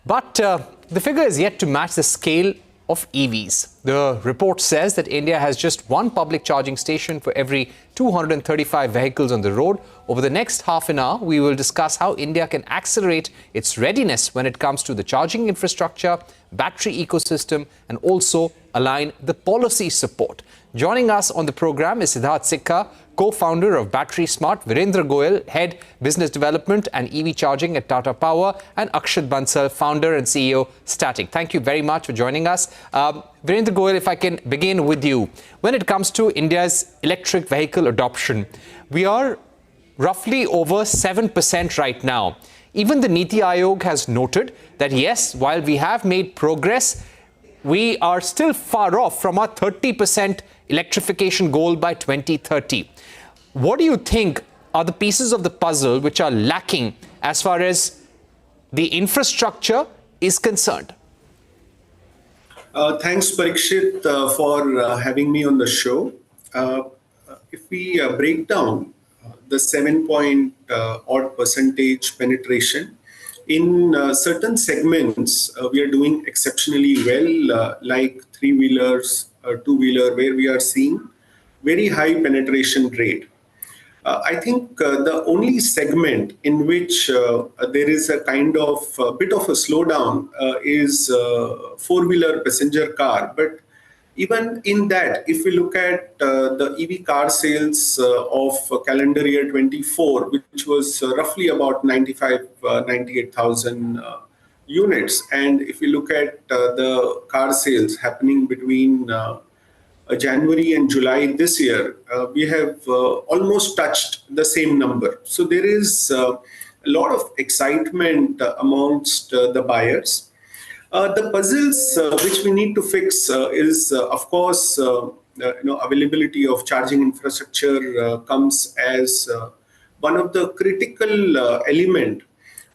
But the figure is yet to match the scale of EVs. The report says that India has just one public charging station for every 235 vehicles on the road. Over the next half an hour, we will discuss how India can accelerate its readiness when it comes to the charging infrastructure, battery ecosystem, and also align the policy support. Joining us on the program is Siddharth Sikka, co-founder of Battery Smart, Virendra Goyal, head business development and EV charging at Tata Power, and Akshat Bansal, founder and CEO, Static. Thank you very much for joining us. Virendra Goyal, if I can begin with you. When it comes to India's electric vehicle adoption, we are roughly over 7% right now. Even the Niti Aayog has noted that yes, while we have made progress, we are still far off from our 30% electrification goal by 2030. What do you think are the pieces of the puzzle which are lacking as far as the infrastructure is concerned? Thanks, Parikshit, for having me on the show. If we break down the 7-point-odd percentage penetration, in certain segments, we are doing exceptionally well, like three-wheelers, two-wheeler, where we are seeing very high penetration rate. I think the only segment in which there is a kind of bit of a slowdown is four-wheeler passenger car. But even in that, if we look at the EV car sales of calendar year 24, which was roughly about 98,000 units, and if we look at the car sales happening between January and July this year, we have almost touched the same number. So there is a lot of excitement amongst the buyers. The puzzles which we need to fix is, of course, availability of charging infrastructure comes as one of the critical element.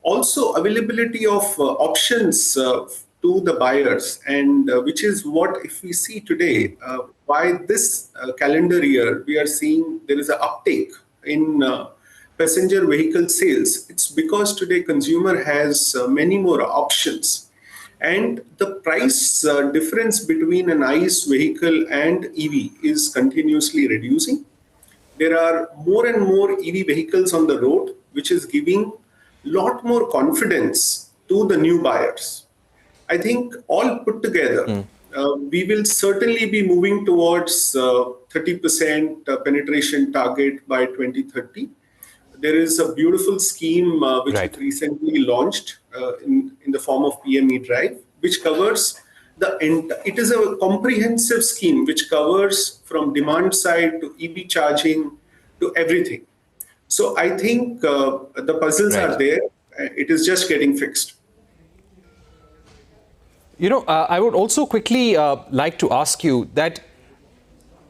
Also, availability of options to the buyers, and which is what, if we see today, by this calendar year, we are seeing there is an uptake in passenger vehicle sales. It's because today consumer has many more options. And the price difference between an ICE vehicle and EV is continuously reducing. There are more and more EV vehicles on the road, which is giving a lot more confidence to the new buyers. I think all put together, we will certainly be moving towards 30% penetration target by 2030. There is a beautiful scheme which we recently launched in the form of PME Drive, which covers it is a comprehensive scheme which covers from demand side to EV charging to everything. So I think the puzzles are there. It is just getting fixed. You know, I would also quickly like to ask you that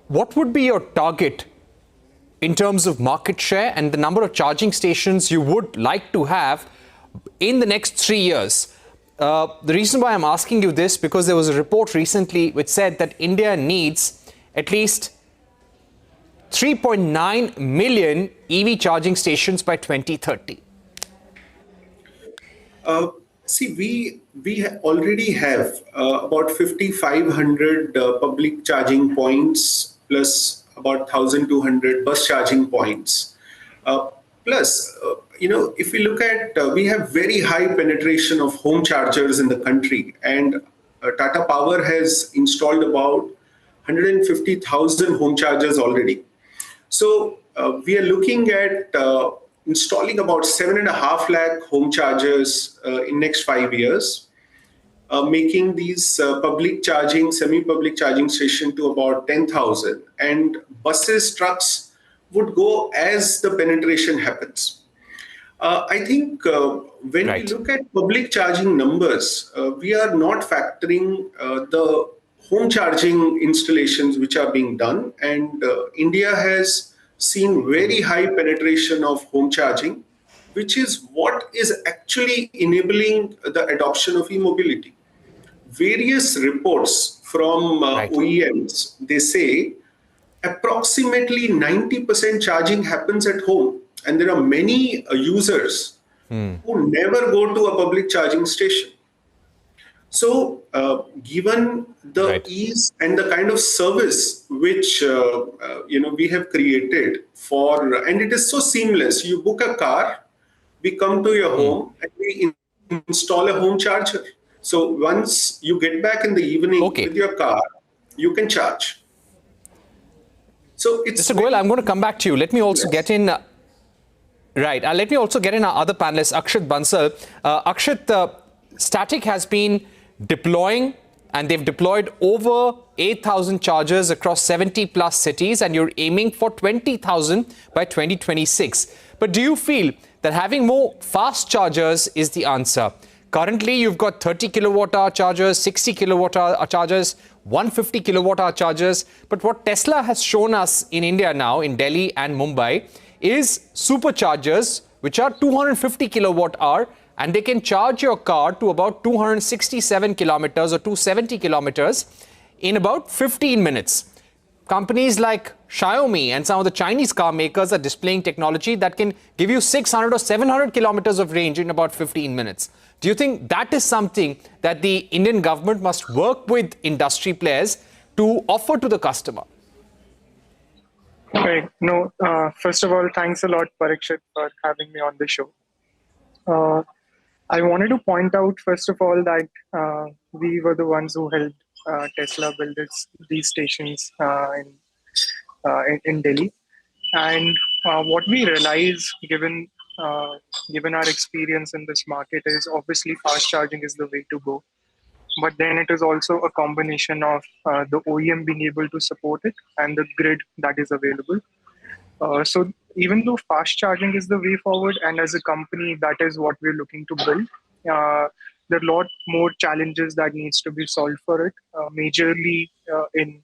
what would be your target in terms of market share and the number of charging stations you would like to have in the next 3 years? The reason why I'm asking you this, because there was a report recently which said that India needs at least 3.9 million EV charging stations by 2030. See, we already have about 5,500 public charging points plus about 1,200 bus charging points. Plus, if we look at, we have very high penetration of home chargers in the country, and Tata Power has installed about 150,000 home chargers already. So we are looking at installing about 7.5 lakh home chargers in next 5 years, making these public charging, semi-public charging station to about 10,000, and buses, trucks would go as the penetration happens. I think when we look at public charging numbers, we are not factoring the home charging installations which are being done. And India has seen very high penetration of home charging, which is what is actually enabling the adoption of e-mobility. Various reports from OEMs, they say approximately 90% charging happens at home. And there are many users who never go to a public charging station. So given the ease and the kind of service which we have created for, and it is so seamless. You book a car, we come to your home and we install a home charger. So once you get back in the evening with your car, you can charge. So it's Mr. Goyal, I'm going to come back to you. Let me also get in. Let me also get in our other panelist, Akshat Bansal. Akshat, Static has been deploying, and they've deployed over 8,000 chargers across 70 plus cities, and you're aiming for 20,000 by 2026. But do you feel that having more fast chargers is the answer? Currently, you've got 30 kilowatt-hour chargers, 60 kilowatt-hour chargers, 150 kilowatt-hour chargers. But what Tesla has shown us in India now, in Delhi and Mumbai, is superchargers, which are 250 kilowatt-hour, and they can charge your car to about 267 kilometers or 270 kilometers in about 15 minutes. Companies like Xiaomi and some of the Chinese car makers are displaying technology that can give you 600 or 700 kilometers of range in about 15 minutes. Do you think that is something that the Indian government must work with industry players to offer to the customer? Okay. No, first of all, thanks a lot, Parikshit, for having me on the show. I wanted to point out, first of all, that we were the ones who helped Tesla build these stations in Delhi. And what we realize, given our experience in this market, is obviously fast charging is the way to go. But then it is also a combination of the OEM being able to support it and the grid that is available. So even though fast charging is the way forward, and as a company, that is what we're looking to build, there are a lot more challenges that needs to be solved for it, majorly in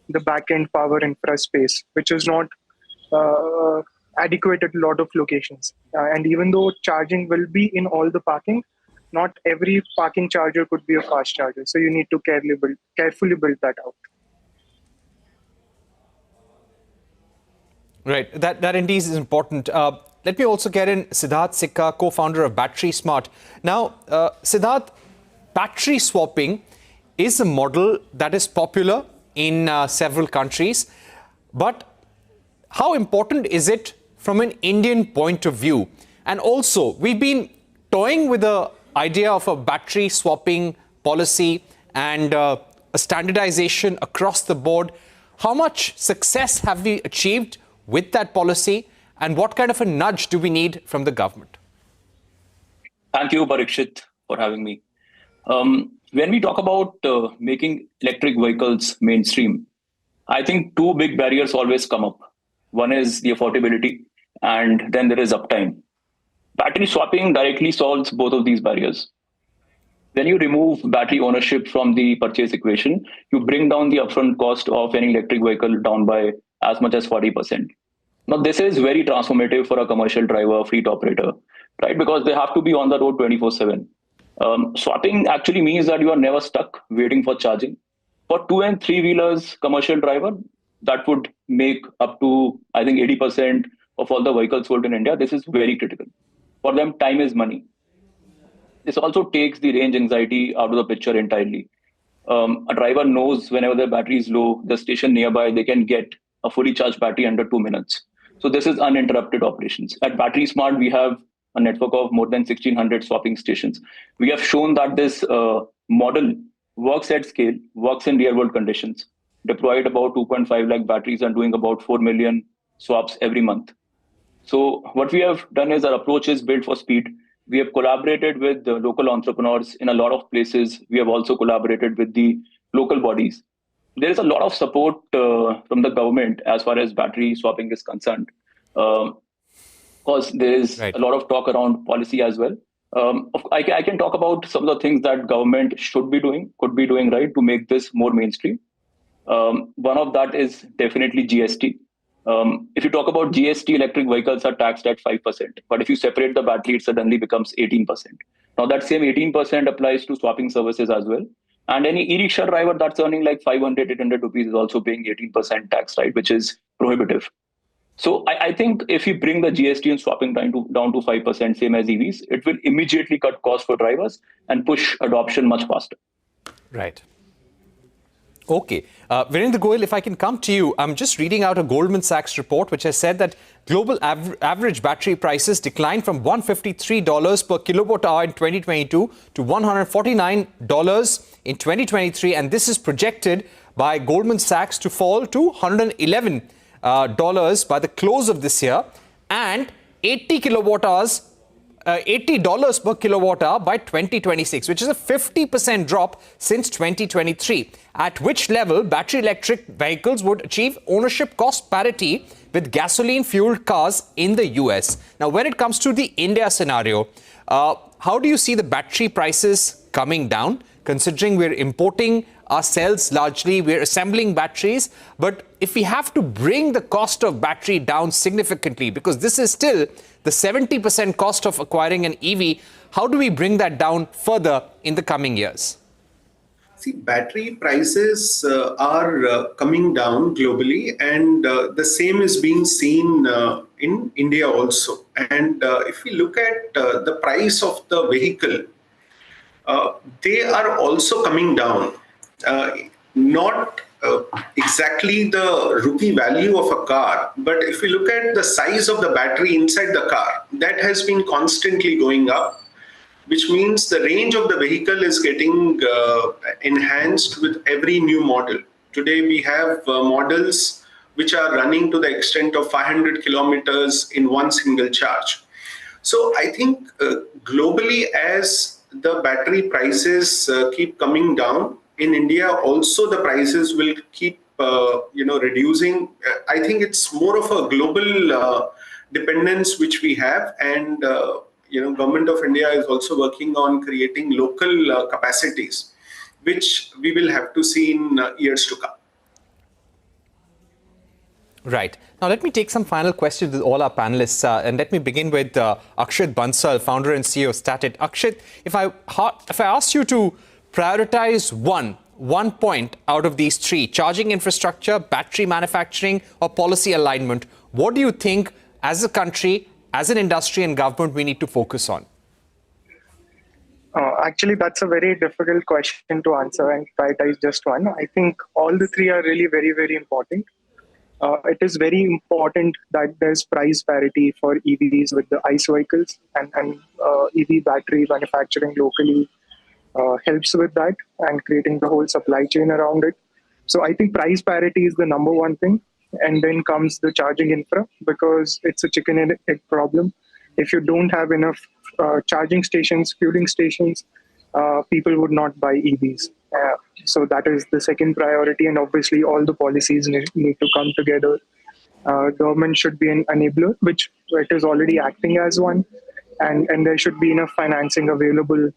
the back-end power infra space, which is not adequate at a lot of locations. And even though charging will be in all the parking, not every parking charger could be a fast charger. So you need to carefully build that out. Right, that indeed is important. Let me also get in Siddharth Sikka, co-founder of Battery Smart. Now, Siddharth, battery swapping is a model that is popular in several countries. But how important is it from an Indian point of view? And also, we've been toying with the idea of a battery swapping policy and a standardization across the board. How much success have we achieved with that policy, and what kind of a nudge do we need from the government? Thank you, Parikshit, for having me. When we talk about making electric vehicles mainstream, I think two big barriers always come up. One is the affordability, and then there is uptime. Battery swapping directly solves both of these barriers. When you remove battery ownership from the purchase equation, you bring down the upfront cost of any electric vehicle down by as much as 40%. Now, this is very transformative for a commercial driver, fleet operator, right? Because they have to be on the road 24/7. Swapping actually means that you are never stuck waiting for charging. For 2 and 3 wheelers commercial driver, that would make up to, I think, 80% of all the vehicles sold in India. This is very critical. For them, time is money. This also takes the range anxiety out of the picture entirely. A driver knows whenever their battery is low, the station nearby, they can get a fully charged battery under 2 minutes. So this is uninterrupted operations. At Battery Smart, we have a network of more than 1,600 swapping stations. We have shown that this model works at scale, works in real world conditions, deployed about 2.5 lakh batteries and doing about 4 million swaps every month. So what we have done is our approach is built for speed. We have collaborated with the local entrepreneurs in a lot of places. We have also collaborated with the local bodies. There is a lot of support from the government as far as battery swapping is concerned. course, there is a lot of talk around policy as well. I can talk about some of the things that government should be doing, could be doing, right, to make this more mainstream. One of that is definitely GST. If you talk about GST, electric vehicles are taxed at 5%. But if you separate the battery, it suddenly becomes 18%. Now that same 18% applies to swapping services as well. And any e-rickshaw driver that's earning like 500, 800 rupees is also paying 18% tax, right, which is prohibitive. So I think if you bring the GST and swapping down to 5%, same as EVs, it will immediately cut costs for drivers and push adoption much faster. Right. Okay. Virendra Goyal, if I can come to you, I'm just reading out a Goldman Sachs report which has said that global average battery prices declined from $153 per kilowatt hour in 2022 to $149 in 2023. And this is projected by Goldman Sachs to fall to $111 by the close of this year, and $80 per kilowatt hour by 2026, which is a 50% drop since 2023, at which level battery electric vehicles would achieve ownership cost parity with gasoline-fueled cars in the US. Now, when it comes to the India scenario, how do you see the battery prices coming down, considering we're importing our cells largely, we're assembling batteries, but if we have to bring the cost of battery down significantly, because this is still the 70% cost of acquiring an EV, how do we bring that down further in the coming years? See, battery prices are coming down globally, and the same is being seen in India also. And if we look at the price of the vehicle, they are also coming down. Not exactly the rupee value of a car, but if we look at the size of the battery inside the car, that has been constantly going up, which means the range of the vehicle is getting enhanced with every new model. Today we have models which are running to the extent of 500 kilometers in one single charge. So I think globally, as the battery prices keep coming down, in India also the prices will keep reducing. I think it's more of a global dependence which we have, and Government of India is also working on creating local capacities, which we will have to see in years to come. Right. Now, let me take some final questions with all our panelists. And let me begin with Akshat Bansal, founder and CEO of Statit. Akshat, if I ask you to prioritize one point out of these three, charging infrastructure, battery manufacturing, or policy alignment, what do you think as a country, as an industry and government we need to focus on? Actually, that's a very difficult question to answer and prioritize just one. I think all the three are really very, very important. It is very important that there's price parity for EVs with the ICE vehicles, and EV battery manufacturing locally helps with that and creating the whole supply chain around it. So I think price parity is the number one thing. And then comes the charging infra, because it's a chicken and egg problem. If you don't have enough charging stations, fueling stations, people would not buy EVs. So that is the second priority, and obviously all the policies need to come together. Government should be an enabler, which it is already acting as one, and there should be enough financing available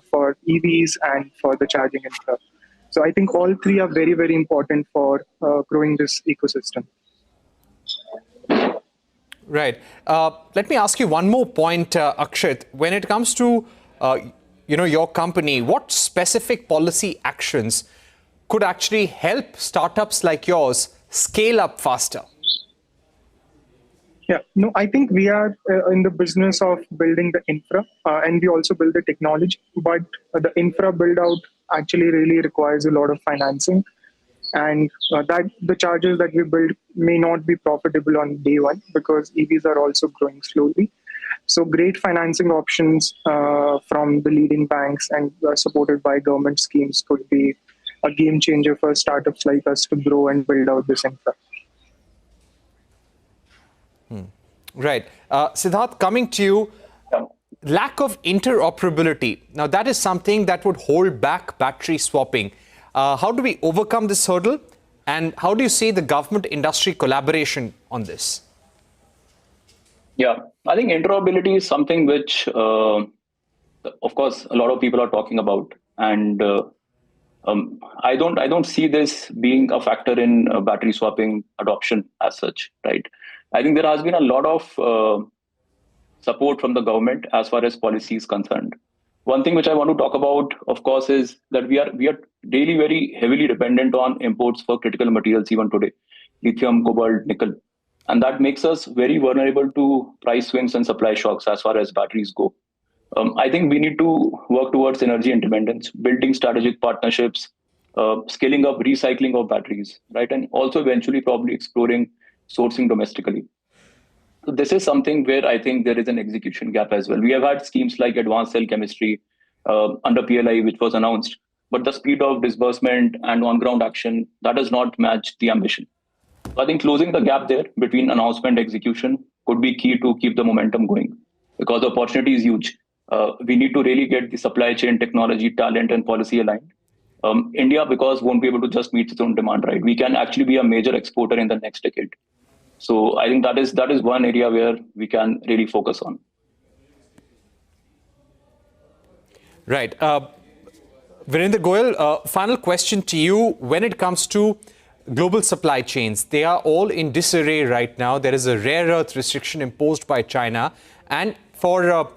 for EVs and for the charging infra. So I think all three are very, very important for growing this ecosystem. Right. Let me ask you one more point, Akshat. When it comes to your company, what specific policy actions could actually help startups like yours scale up faster? Yeah, no, I think we are in the business of building the infra, and we also build the technology. But the infra build out actually really requires a lot of financing, and that the charges that we build may not be profitable on day one, because EVs are also growing slowly. So great financing options from the leading banks and supported by government schemes could be a game changer for startups like us to grow and build out this infra. Right. Siddharth, coming to you, lack of interoperability. Now, that is something that would hold back battery swapping. How do we overcome this hurdle? And how do you see the government-industry collaboration on this? Yeah, I think interoperability is something which, of course, a lot of people are talking about, and I don't see this being a factor in battery swapping adoption as such, right? I think there has been a lot of support from the government as far as policy is concerned. One thing which I want to talk about, of course, is that we are really very heavily dependent on imports for critical materials even today, lithium, cobalt, nickel, and that makes us very vulnerable to price swings and supply shocks as far as batteries go. I think we need to work towards energy independence, building strategic partnerships, scaling up recycling of batteries, right, and also eventually probably exploring sourcing domestically. So this is something where I think there is an execution gap as well. We have had schemes like advanced cell chemistry under PLI, which was announced, but the speed of disbursement and on-ground action, that does not match the ambition. So I think closing the gap there between announcement and execution could be key to keep the momentum going, because the opportunity is huge. We need to really get the supply chain, technology, talent, and policy aligned. India, because won't be able to just meet its own demand, right? We can actually be a major exporter in the next decade. So I think that is one area where we can really focus on. Right. Virendra Goyal, final question to you. When it comes to global supply chains, they are all in disarray right now. There is a rare earth restriction imposed by China. And for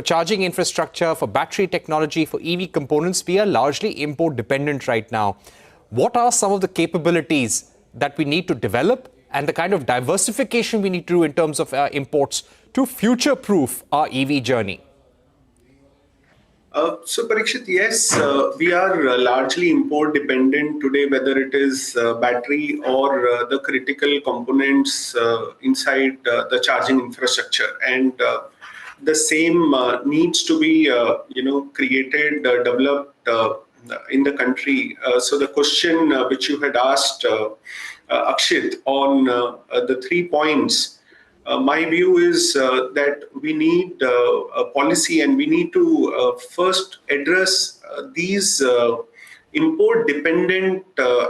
charging infrastructure, for battery technology, for EV components, we are largely import dependent right now. What are some of the capabilities that we need to develop and the kind of diversification we need to do in terms of imports to future-proof our EV journey? So Parikshit, yes, we are largely import dependent today, whether it is battery or the critical components inside the charging infrastructure. And the same needs to be, created, developed in the country. So the question which you had asked, Akshit, on the 3 points, my view is that we need a policy, and we need to first address these import-dependent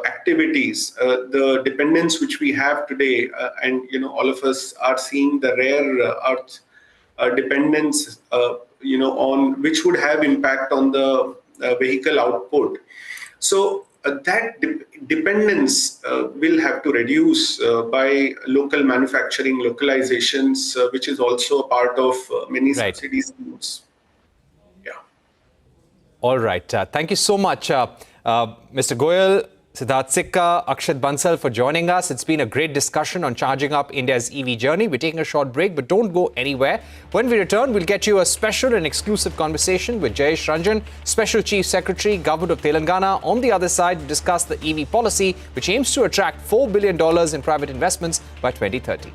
activities, the dependence which we have today, and all of us are seeing the rare earth dependence, on which would have impact on the vehicle output. So that dependence will have to reduce by local manufacturing, localizations, which is also a part of many subsidy schemes. Yeah. All right. Thank you so much, Mr. Goyal, Siddharth Sikka, Akshat Bansal for joining us. It's been a great discussion on charging up India's EV journey. We're taking a short break, but don't go anywhere. When we return, we'll get you a special and exclusive conversation with Jayesh Ranjan, Special Chief Secretary, Government of Telangana. On the other side, we discuss the EV policy, which aims to attract $4 billion in private investments by 2030.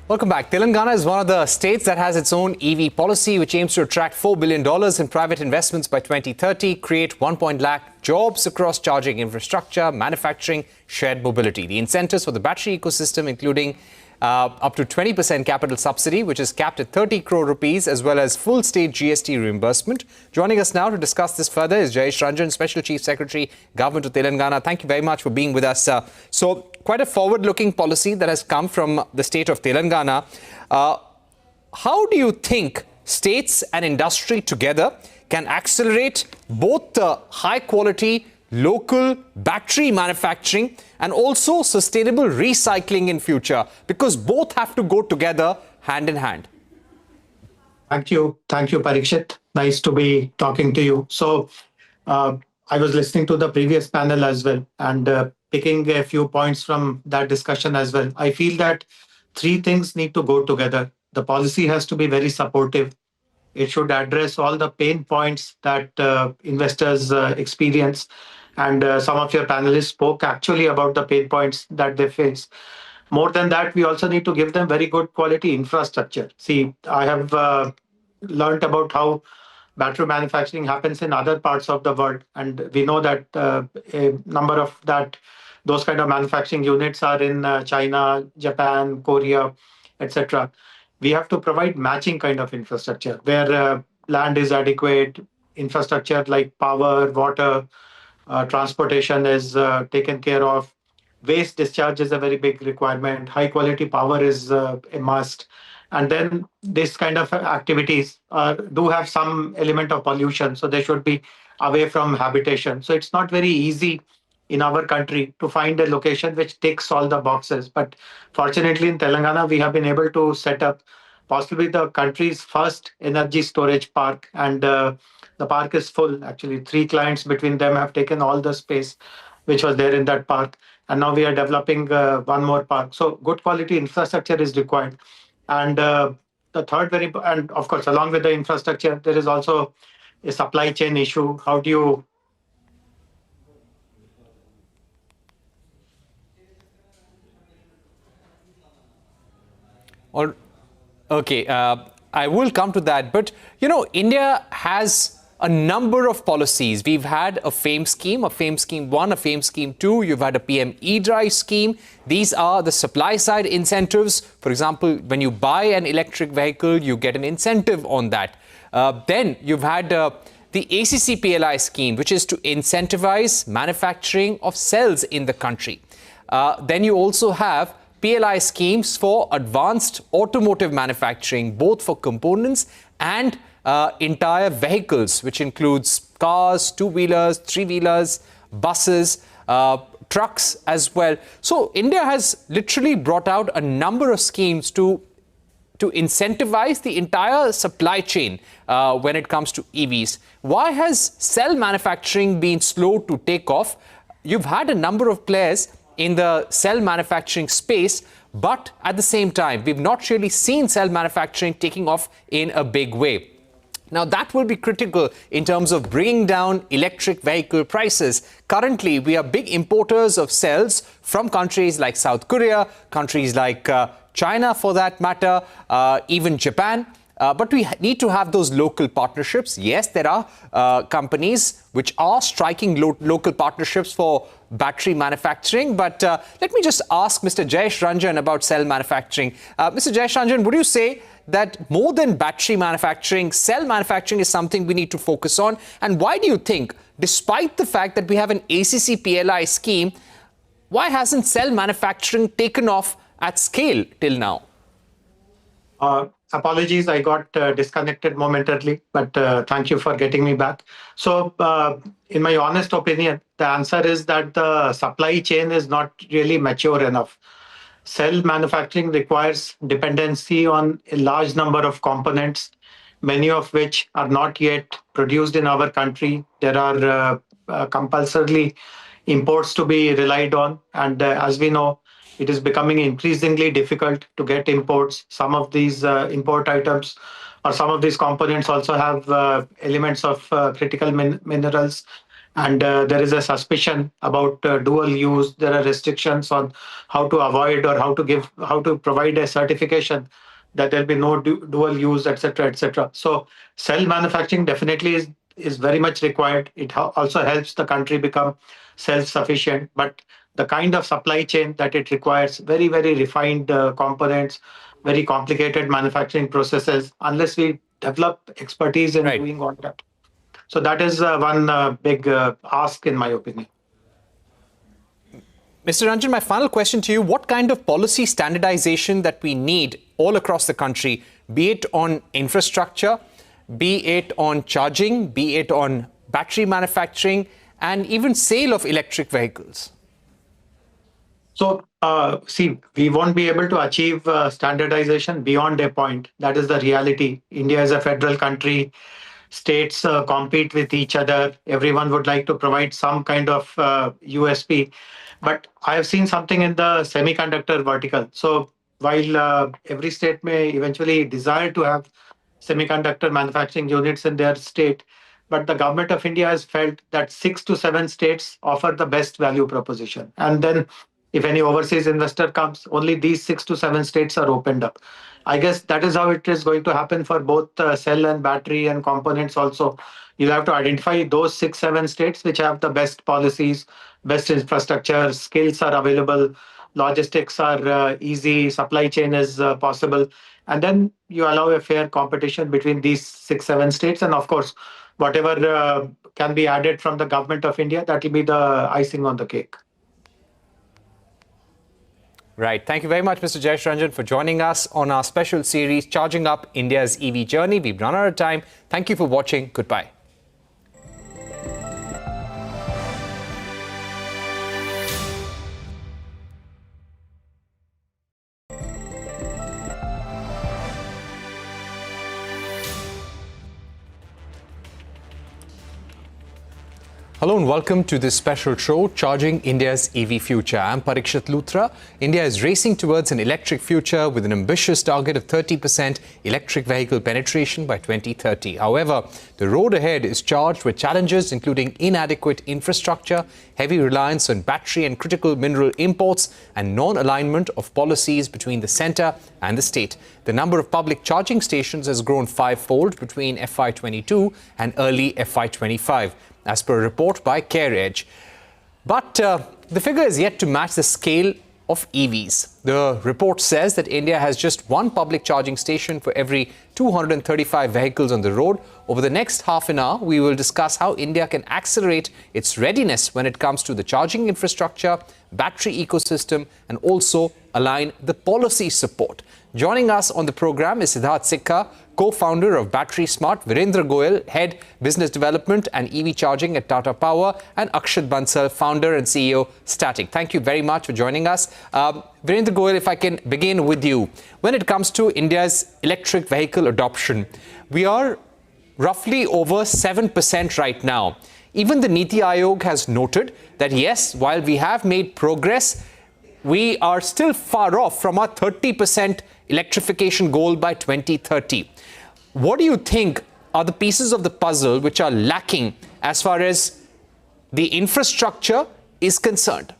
Welcome back. Telangana is one of the states that has its own EV policy, which aims to attract $4 billion in private investments by 2030, create 1 lakh jobs across charging infrastructure, manufacturing, shared mobility. The incentives for the battery ecosystem, including up to 20% capital subsidy, which is capped at 30 crore rupees, as well as full state GST reimbursement. Joining us now to discuss this further is Jayesh Ranjan, Special Chief Secretary, Government of Telangana. Thank you very much for being with us. So quite a forward-looking policy that has come from the state of Telangana. How do you think states and industry together can accelerate both the high-quality local battery manufacturing and also sustainable recycling in future, because both have to go together hand in hand? Thank you, Parikshit. Nice to be talking to you. So I was listening to the previous panel as well, and picking a few points from that discussion as well. I feel that 3 things need to go together. The policy has to be very supportive. It should address all the pain points that investors experience. And some of your panelists spoke actually about the pain points that they face. More than that, we also need to give them very good quality infrastructure. See, I have learned about how battery manufacturing happens in other parts of the world. And we know that a number of that those kind of manufacturing units are in China, Japan, Korea, etc. We have to provide matching kind of infrastructure where land is adequate, infrastructure like power, water, transportation is taken care of. Waste discharge is a very big requirement. High quality power is a must. And then this kind of activities do have some element of pollution, so they should be away from habitation. So it's not very easy in our country to find a location which ticks all the boxes. But fortunately, in Telangana, we have been able to set up possibly the country's first energy storage park. And the park is full. Actually, 3 clients between them have taken all the space which was there in that park. And now we are developing one more park. So good quality infrastructure is required. And the third and of course, along with the infrastructure, there is also a supply chain issue. How do you Or, okay, I will come to that. But, you know, India has a number of policies. We've had a FAME scheme, a FAME scheme 1, a FAME scheme 2. You've had a PM e-drive scheme. These are the supply side incentives. For example, when you buy an electric vehicle, you get an incentive on that. Then you've had the ACC PLI scheme, which is to incentivize manufacturing of cells in the country. Then you also have PLI schemes for advanced automotive manufacturing, both for components and entire vehicles, which includes cars, two-wheelers, three-wheelers, buses, trucks as well. So India has literally brought out a number of schemes to incentivize the entire supply chain when it comes to EVs. Why has cell manufacturing been slow to take off? You've had a number of players in the cell manufacturing space, but at the same time, we've not really seen cell manufacturing taking off in a big way. Now, that will be critical in terms of bringing down electric vehicle prices. Currently, we are big importers of cells from countries like South Korea, countries like China for that matter, even Japan. But we need to have those local partnerships. Yes, there are companies which are striking local partnerships for battery manufacturing. But let me just ask Mr. Jayesh Ranjan about cell manufacturing. Mr. Jayesh Ranjan, would you say that more than battery manufacturing, cell manufacturing is something we need to focus on? And why do you think, despite the fact that we have an ACC PLI scheme, why hasn't cell manufacturing taken off at scale till now? Apologies, I got disconnected momentarily, but thank you for getting me back. So, in my honest opinion, the answer is that the supply chain is not really mature enough. Cell manufacturing requires dependency on a large number of components, many of which are not yet produced in our country. There are compulsorily imports to be relied on. And as we know, it is becoming increasingly difficult to get imports. Some of these import items or some of these components also have elements of critical minerals. And there is a suspicion about dual use. There are restrictions on how to avoid or how to provide a certification that there'll be no dual use, etc., etc. So cell manufacturing definitely is very much required. It also helps the country become self-sufficient, but the kind of supply chain that it requires, very, very refined components, very complicated manufacturing processes, unless we develop expertise in doing all that. So that is one big ask, in my opinion. Mr. Ranjan, my final question to you, what kind of policy standardization that we need all across the country, be it on infrastructure, be it on charging, be it on battery manufacturing, and even sale of electric vehicles? So, see, we won't be able to achieve standardization beyond a point. That is the reality. India is a federal country. States compete with each other. Everyone would like to provide some kind of USP. But I have seen something in the semiconductor vertical. So while every state may eventually desire to have semiconductor manufacturing units in their state, but the government of India has felt that 6 to 7 states offer the best value proposition. And then if any overseas investor comes, only these 6 to 7 states are opened up. I guess that is how it is going to happen for both cell and battery and components also. You'll have to identify those 6, 7 states which have the best policies, best infrastructure, skills are available, logistics are easy, supply chain is possible. And then you allow a fair competition between these 6, 7 states. And of course, whatever can be added from the government of India, that will be the icing on the cake. Right. Thank you very much, Mr. Jayesh Ranjan, for joining us on our special series, Charging Up India's EV Journey. We've run out of time. Thank you for watching. Goodbye. Hello and welcome to this special show, Charging India's EV Future. I'm Parikshit Luthra. India is racing towards an electric future with an ambitious target of 30% electric vehicle penetration by 2030. However, the road ahead is charged with challenges including inadequate infrastructure, heavy reliance on battery and critical mineral imports, and non-alignment of policies between the centre and the state. The number of public charging stations has grown fivefold between FY22 and early FY25. As per a report by CareEdge. But the figure is yet to match the scale of EVs. The report says that India has just one public charging station for every 235 vehicles on the road. Over the next half an hour, we will discuss how India can accelerate its readiness when it comes to the charging infrastructure, battery ecosystem, and also align the policy support. Joining us on the program is Siddharth Sikka, co-founder of Battery Smart, Virendra Goyal, head business development and EV charging at Tata Power, and Akshat Bansal, founder and CEO, Static. Thank you very much for joining us. Virendra Goyal, if I can begin with you. When it comes to India's electric vehicle adoption, we are roughly over 7% right now. Even the Niti Aayog has noted that yes, while we have made progress, we are still far off from our 30% electrification goal by 2030. What do you think are the pieces of the puzzle which are lacking as far as the infrastructure is concerned?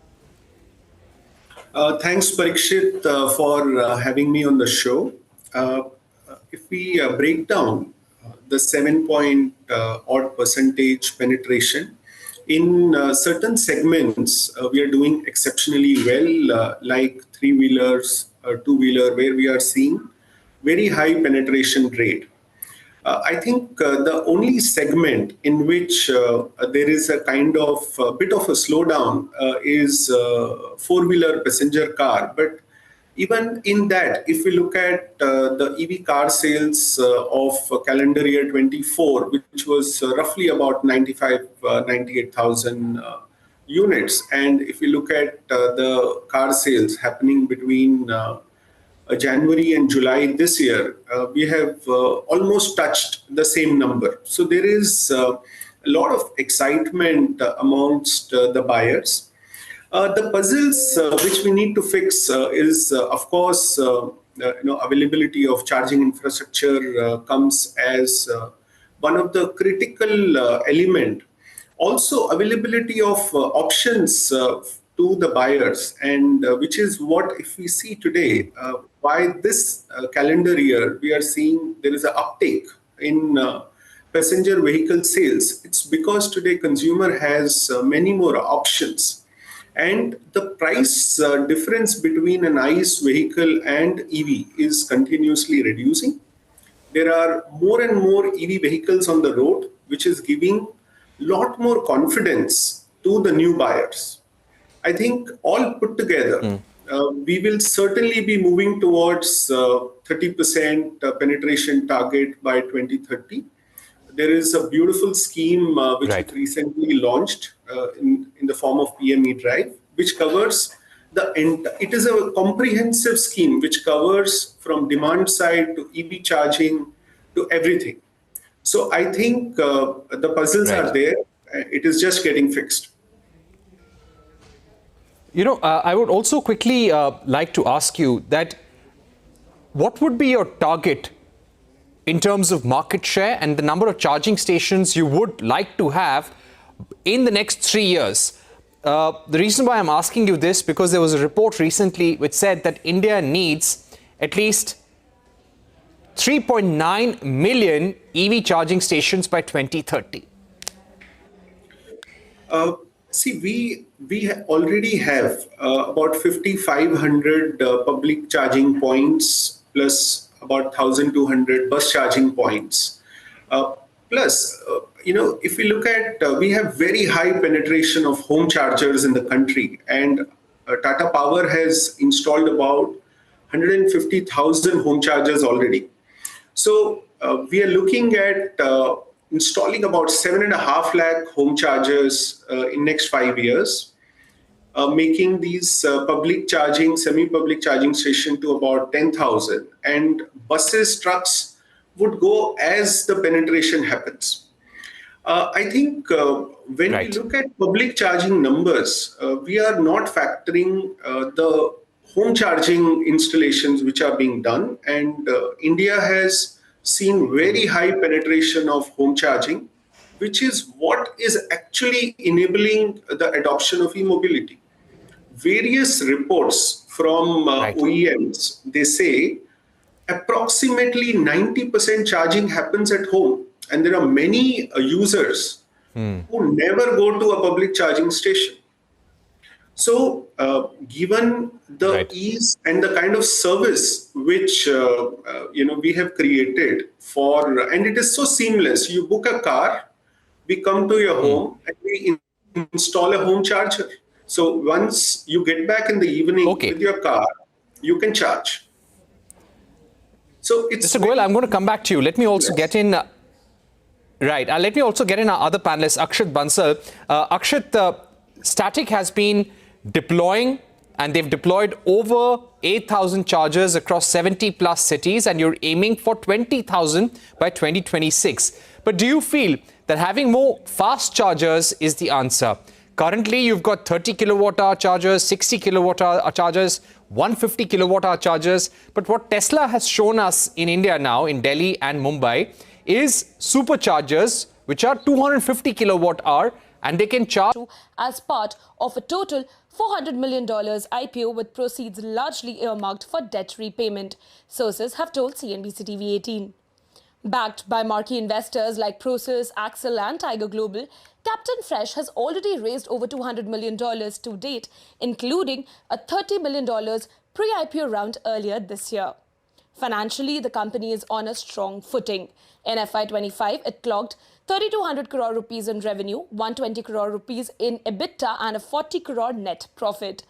Thanks, Parikshit, for having me on the show. If we break down the 7-odd percentage penetration, in certain segments, we are doing exceptionally well, like three-wheelers, two-wheeler, where we are seeing very high penetration rate. I think the only segment in which there is a kind of bit of a slowdown is four-wheeler passenger car. But even in that, if we look at the EV car sales of calendar year 24, which was roughly about 98,000 units, and if we look at the car sales happening between January and July this year, we have almost touched the same number. So there is a lot of excitement amongst the buyers. The puzzles which we need to fix is, of course, availability of charging infrastructure comes as one of the critical element. Also, availability of options to the buyers, and which is what, if we see today, why this calendar year we are seeing there is an uptake in passenger vehicle sales. It's because today consumer has many more options. And the price difference between an ICE vehicle and EV is continuously reducing. There are more and more EV vehicles on the road, which is giving a lot more confidence to the new buyers. I think all put together, we will certainly be moving towards 30% penetration target by 2030. There is a beautiful scheme which we recently launched in the form of PME Drive, which covers it is a comprehensive scheme which covers from demand side to EV charging to everything. So I think the puzzles are there. It is just getting fixed. You know, I would also quickly like to ask you that what would be your target in terms of market share and the number of charging stations you would like to have in the next 3 years? The reason why I'm asking you this, because there was a report recently which said that India needs at least 3.9 million EV charging stations by 2030. See, we already have about 5,500 public charging points plus about 1,200 bus charging points. If we look at, we have very high penetration of home chargers in the country, and Tata Power has installed about 150,000 home chargers already. So we are looking at installing about 7.5 lakh home chargers in next 5 years, making these public charging, semi-public charging station to about 10,000, and buses, trucks would go as the penetration happens. I think when we look at public charging numbers, we are not factoring the home charging installations which are being done, and India has seen very high penetration of home charging, which is what is actually enabling the adoption of e-mobility. Various reports from OEMs, they say approximately 90% charging happens at home, and there are many users who never go to a public charging station. So, given the ease and the kind of service which we have created for, and it is so seamless. You book a car, we come to your home, and we install a home charger. So once you get back in the evening with your car, you can charge. So it's Mr. Goyal, I'm going to come back to you. Let me also get in. Let me also get in our other panelist, Akshat Bansal. Akshat, Static has been deploying, and they've deployed over 8,000 chargers across 70 plus cities, and you're aiming for 20,000 by 2026. But do you feel that having more fast chargers is the answer? Currently, you've got 30 kilowatt hour chargers, 60 kilowatt hour chargers, 150 kilowatt hour chargers. But what Tesla has shown us in India now, in Delhi and Mumbai, is superchargers, which are 250 kilowatt hour, and they can charge as part of a total $400 million IPO with proceeds largely earmarked for debt repayment, sources have told CNBC TV18. Backed by marquee investors like Prosus, Axel and Tiger Global, Captain Fresh has already raised over $200 million to date, including a $30 million pre-IPO round earlier this year. Financially, the company is on a strong footing. In FY25, it clocked 3,200 crore rupees in revenue, 120 crore rupees in EBITDA and a 40 crore net profit.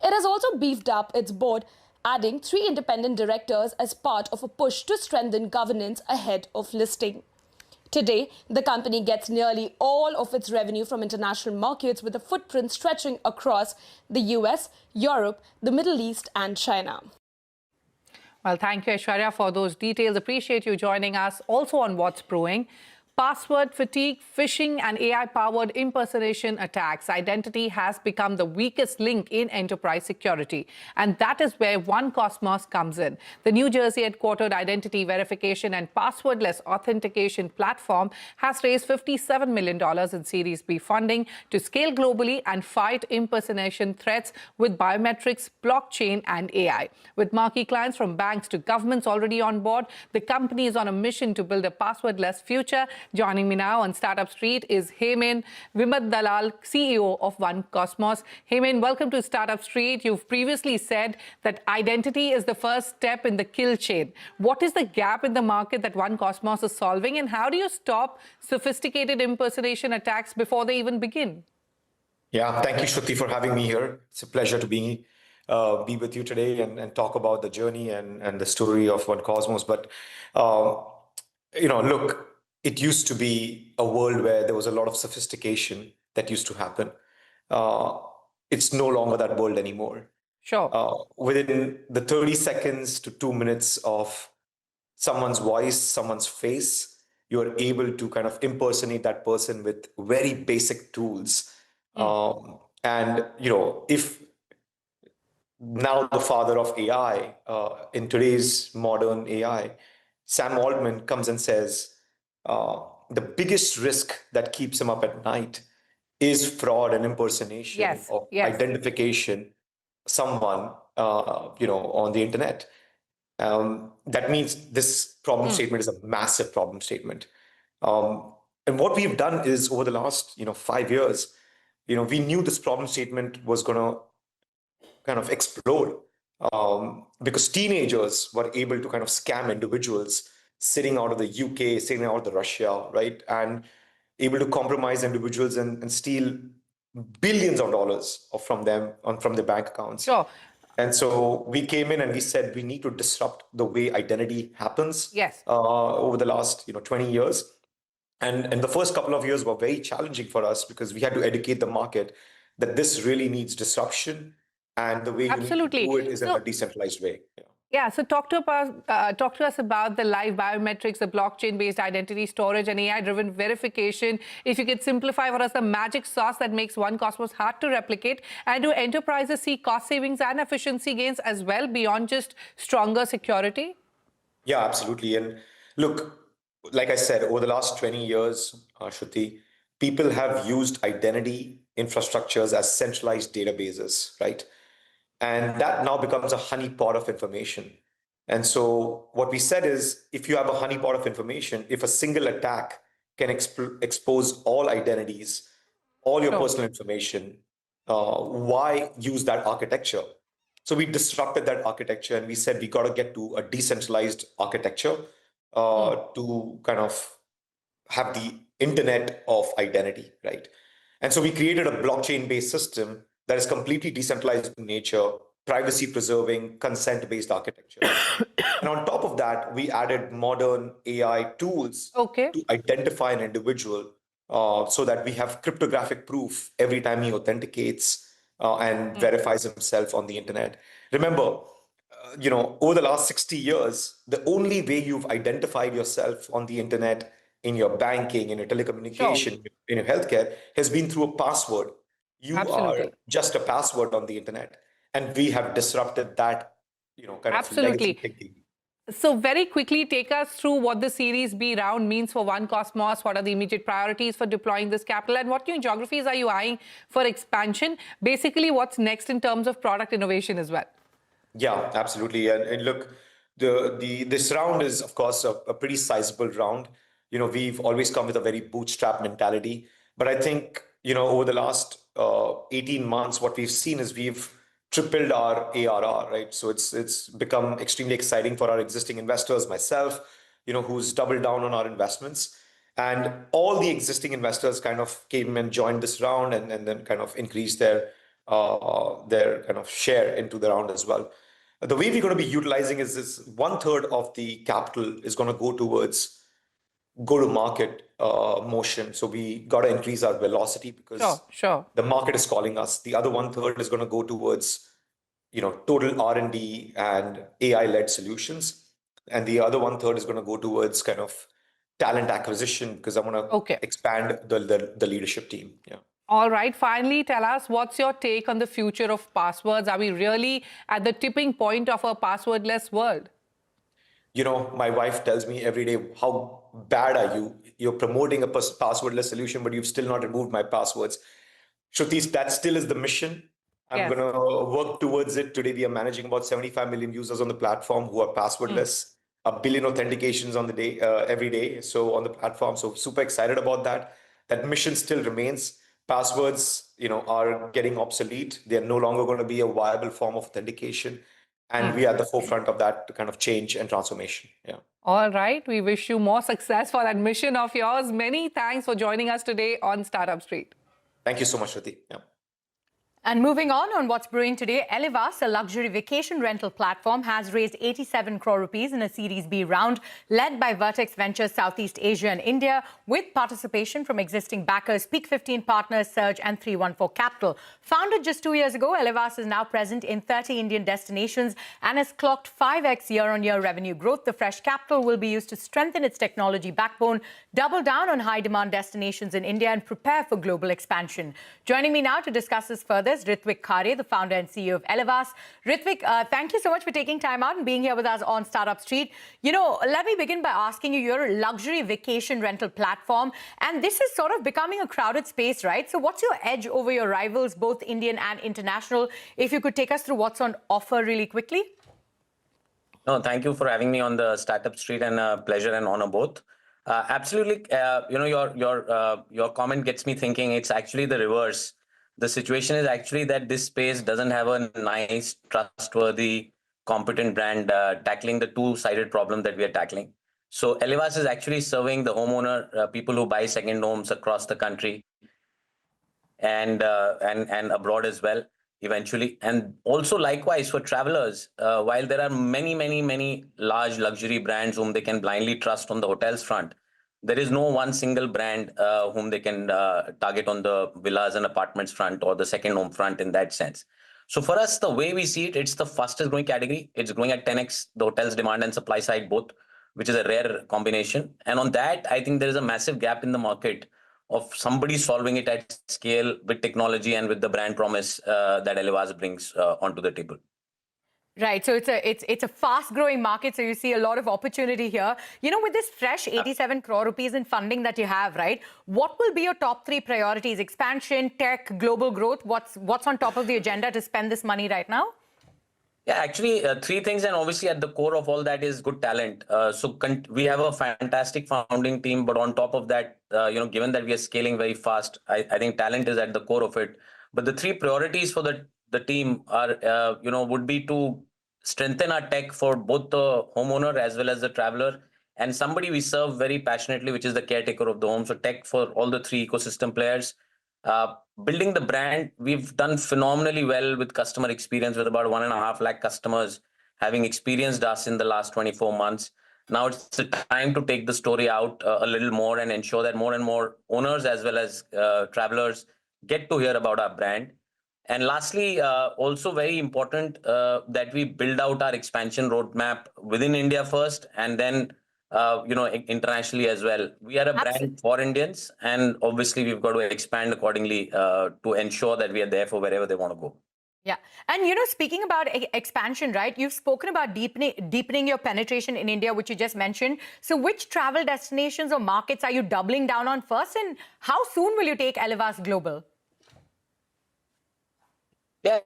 It has also beefed up its board, adding 3 independent directors as part of a push to strengthen governance ahead of listing. Today, the company gets nearly all of its revenue from international markets, with a footprint stretching across the US, Europe, the Middle East and China. Well, thank you, Aishwarya, for those details. Appreciate you joining us. Also on What's Brewing, password fatigue, phishing and AI-powered impersonation attacks. Identity has become the weakest link in enterprise security. And that is where One Cosmos comes in. The New Jersey headquartered identity verification and passwordless authentication platform has raised $57 million in Series B funding to scale globally and fight impersonation threats with biometrics, blockchain and AI. With marquee clients from banks to governments already on board, the company is on a mission to build a passwordless future. Joining me now on Startup Street is Hemen Vimadalal, CEO of One Cosmos. Hemen, welcome to Startup Street. You've previously said that identity is the first step in the kill chain. What is the gap in the market that One Cosmos is solving, and how do you stop sophisticated impersonation attacks before they even begin? Yeah, thank you, Shruti, for having me here. It's a pleasure to be with you today and talk about the journey and the story of One Cosmos. But, look, it used to be a world where there was a lot of sophistication that used to happen. It's no longer that world anymore. Sure. Within the 30 seconds to 2 minutes of someone's voice, someone's face, you're able to kind of impersonate that person with very basic tools. If now the father of AI, in today's modern AI, Sam Altman comes and says, the biggest risk that keeps him up at night is fraud and impersonation of identification someone, on the internet. That means this problem statement is a massive problem statement. And what we've done is over the last, 5 years, we knew this problem statement was going to kind of explode because teenagers were able to kind of scam individuals sitting out of the UK, sitting out of the Russia, right? And able to compromise individuals and steal billions of dollars from them, from their bank accounts. Sure. And so we came in and we said we need to disrupt the way identity happens over the last 20 years. And the first couple of years were very challenging for us because we had to educate the market that this really needs disruption, and the way you need to do it is in a decentralized way. Yeah, so talk to us about the live biometrics, the blockchain-based identity storage and AI-driven verification. If you could simplify for us the magic sauce that makes One Cosmos hard to replicate, and do enterprises see cost savings and efficiency gains as well beyond just stronger security? Yeah, absolutely. And look, like I said, over the last 20 years, Shruti, people have used identity infrastructures as centralized databases, right? And that now becomes a honeypot of information. And so what we said is, if you have a honeypot of information, if a single attack can expose all identities, all your personal information, why use that architecture? So we disrupted that architecture and we said we got to get to a decentralized architecture to kind of have the internet of identity, right? And so we created a blockchain-based system that is completely decentralized in nature, privacy-preserving, consent-based architecture. And on top of that, we added modern AI tools to identify an individual so that we have cryptographic proof every time he authenticates and verifies himself on the internet. Remember, over the last 60 years, the only way you've identified yourself on the internet, in your banking, in your telecommunication, in your healthcare, has been through a password. You are just a password on the internet. And we have disrupted that, kind of legacy thinking. So very quickly, take us through what the Series B round means for One Cosmos. What are the immediate priorities for deploying this capital? And what new geographies are you eyeing for expansion? Basically, what's next in terms of product innovation as well? Yeah, absolutely. And look, this round is, of course, a pretty sizable round. We've always come with a very bootstrap mentality. But I think, over the last 18 months, what we've seen is we've tripled our ARR, right? So it's become extremely exciting for our existing investors, myself, who's doubled down on our investments. And all the existing investors kind of came and joined this round and then kind of increased their kind of share into the round as well. The way we're going to be utilizing is this: 1/3 of the capital is going to go towards go-to-market motion. So we got to increase our velocity because the market is calling us. The other 1/3 is going to go towards, total R&D and AI-led solutions. And the other 1/3 is going to go towards kind of talent acquisition because I want to expand the leadership team. Yeah. All right. Finally, tell us, what's your take on the future of passwords? Are we really at the tipping point of a passwordless world? My wife tells me every day, how bad are you? You're promoting a passwordless solution, but you've still not removed my passwords. Shruti, that still is the mission. I'm going to work towards it. Today, we are managing about 75 million users on the platform who are passwordless, 1 billion authentications on the day, every day. So on the platform, so super excited about that. That mission still remains. Passwords, are getting obsolete. They're no longer going to be a viable form of authentication. And we are at the forefront of that kind of change and transformation. Yeah. All right. We wish you more success for that mission of yours. Many thanks for joining us today on Startup Street. Thank you so much, Reddy. Yeah. And moving on what's brewing today, Elevas, a luxury vacation rental platform, has raised 87 crore rupees in a Series B round led by Vertex Ventures Southeast Asia and India, with participation from existing backers Peak 15 Partners, Surge and 314 Capital. Founded just 2 years ago, Elevas is now present in 30 Indian destinations and has clocked 5x year-on-year revenue growth. The fresh capital will be used to strengthen its technology backbone, double down on high-demand destinations in India and prepare for global expansion. Joining me now to discuss this further us Ritwik Khare, the founder and CEO of Elevas. Ritwik, thank you so much for taking time out and being here with us on Startup Street. You know, let me begin by asking you, you're a luxury vacation rental platform, and this is sort of becoming a crowded space, right? So what's your edge over your rivals, both Indian and international? If you could take us through what's on offer really quickly. No, thank you for having me on the Startup Street, and pleasure and honor both. Absolutely, you know, your comment gets me thinking. It's actually the reverse. The situation is actually that this space doesn't have a nice, trustworthy, competent brand tackling the two-sided problem that we are tackling. So Elevas is actually serving the homeowner, people who buy second homes across the country and abroad as well, eventually. And also likewise for travelers, while there are many large luxury brands whom they can blindly trust on the hotels front, there is no one single brand whom they can target on the villas and apartments front or the second home front in that sense. So for us, the way we see it, it's the fastest growing category. It's growing at 10x the hotels demand and supply side both, which is a rare combination. And on that, I think there is a massive gap in the market of somebody solving it at scale with technology and with the brand promise that Elevas brings onto the table. Right, so it's a fast-growing market, so you see a lot of opportunity here. You know, with this fresh 87 crore rupees in funding that you have, right, what will be your top three priorities? Expansion, tech, global growth? What's on top of the agenda to spend this money right now? Yeah, actually, three things, and obviously at the core of all that is good talent. We have a fantastic founding team, but on top of that, you know, given that we are scaling very fast, I think talent is at the core of it. But the three priorities for the team are, you know, would be to strengthen our tech for both the homeowner as well as the traveler, and somebody we serve very passionately, which is the caretaker of the home. So tech for all the three ecosystem players. Building the brand, we've done phenomenally well with customer experience, with about 1.5 lakh customers having experienced us in the last 24 months. Now it's the time to take the story out a little more and ensure that more and more owners as well as travelers get to hear about our brand. And lastly, also very important that we build out our expansion roadmap within India first, and then you know, internationally as well. We are a brand for Indians, and obviously we've got to expand accordingly to ensure that we are there for wherever they want to go. Yeah, and you know, speaking about expansion, right? You've spoken about deepening your penetration in India, which you just mentioned. So, which travel destinations or markets are you doubling down on first, and how soon will you take Elevas global? Yeah,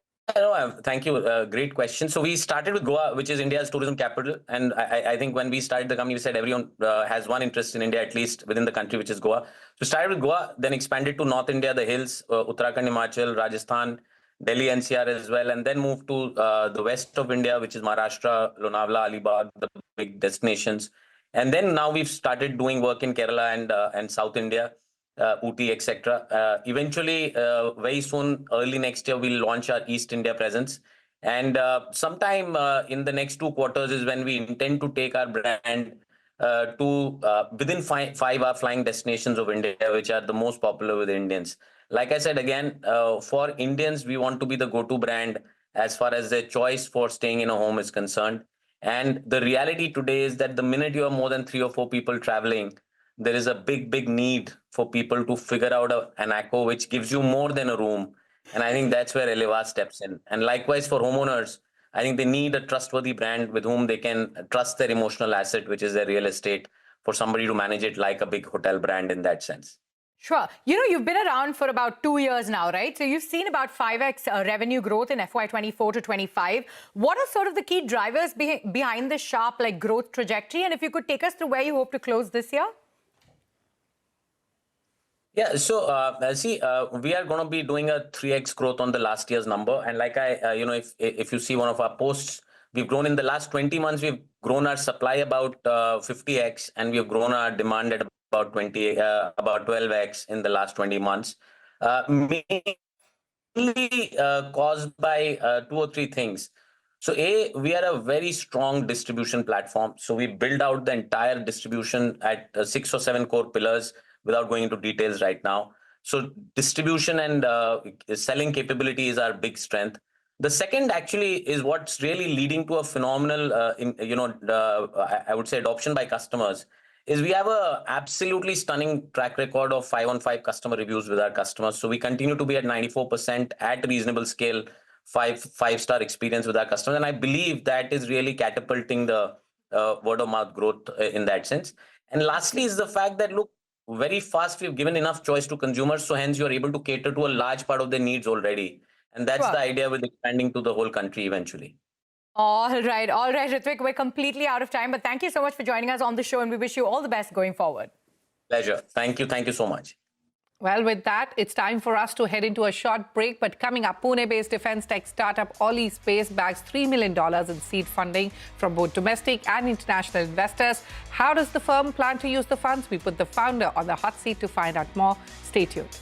thank you. Great question. So we started with Goa, which is India's tourism capital. And I think when we started the company, we said everyone has one interest in India, at least within the country, which is Goa. So started with Goa, then expanded to North India, the hills, Uttarakhand, Himachal, Rajasthan, Delhi NCR as well, and then moved to the west of India, which is Maharashtra, Lonavala, Alibag, the big destinations. And then now we've started doing work in Kerala and South India. Ooty, etc. Eventually, very soon, early next year, we'll launch our East India presence. And sometime in the next 2 quarters is when we intend to take our brand to within 5-hour flying destinations of India, which are the most popular with Indians. Like I said, again, for Indians, we want to be the go-to brand as far as their choice for staying in a home is concerned. And the reality today is that the minute you have more than 3 or 4 people traveling, there is a big need for people to figure out an ACO which gives you more than a room. And I think that's where Elevas steps in. And likewise for homeowners, I think they need a trustworthy brand with whom they can trust their emotional asset, which is their real estate, for somebody to manage it like a big hotel brand in that sense. Sure. You know, you've been around for about 2 years now, right? So you've seen about 5x revenue growth in FY24 to 25. What are sort of the key drivers behind this sharp growth trajectory? And if you could take us through where you hope to close this year? Yeah, so we are going to be doing a 3x growth on the last year's number. And like if you see one of our posts, we've grown in the last 20 months, we've grown our supply about 50x, and we've grown our demand at about 12x in the last 20 months. Mainly caused by 2 or 3 things. So we are a very strong distribution platform. So we build out the entire distribution at 6 or 7 core pillars, without going into details right now. So distribution and selling capability is our big strength. The second actually is what's really leading to a phenomenal, I would say, adoption by customers, is we have a absolutely stunning track record of 5-on-5 customer reviews with our customers. So we continue to be at 94% at reasonable scale, five-star experience with our customers. And I believe that is really catapulting the word of mouth growth in that sense. And lastly is the fact that, look, very fast we've given enough choice to consumers. So hence you're able to cater to a large part of their needs already. And that's the idea with expanding to the whole country eventually. All right, Ritwik, we're completely out of time, but thank you so much for joining us on the show, and we wish you all the best going forward. Pleasure. Thank you so much. Well, with that, it's time for us to head into a short break. But coming up, Pune-based defense tech startup Ola Space bags $3 million in seed funding from both domestic and international investors. How does the firm plan to use the funds? We put the founder on the hot seat to find out more. Stay tuned.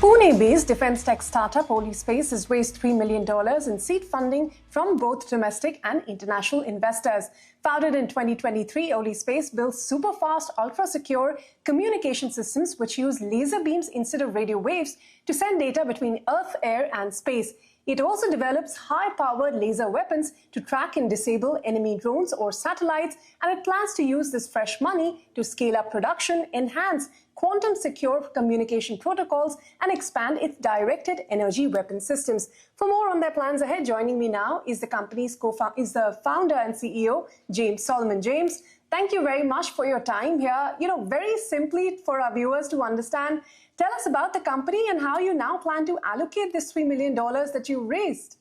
Pune-based defense tech startup Ola Space has raised $3 million in seed funding from both domestic and international investors. Founded in 2023, Ola Space builds super-fast, ultra-secure communication systems which use laser beams instead of radio waves to send data between Earth, air, and space. It also develops high-powered laser weapons to track and disable enemy drones or satellites, and it plans to use this fresh money to scale up production, enhance quantum-secure communication protocols, and expand its directed energy weapon systems. For more on their plans ahead, joining me now is the company's the founder and CEO, James Solomon. James, thank you very much for your time here. Very simply for our viewers to understand, tell us about the company and how you now plan to allocate this $3 million that you raised.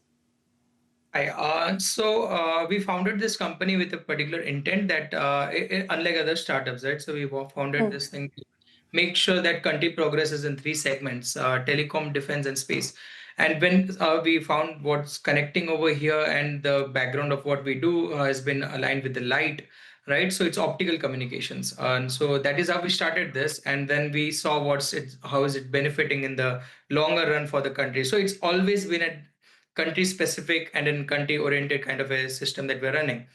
So we founded this company with a particular intent that, unlike other startups, right? So we founded this thing to make sure that country progresses in 3 segments: telecom, defense, and space. And when we found what's connecting over here and the background of what we do has been aligned with the light, right? So it's optical communications. And so that is how we started this. And then we saw how is it benefiting in the longer run for the country. So it's always been country-specific and in country-oriented kind of a system that we're running.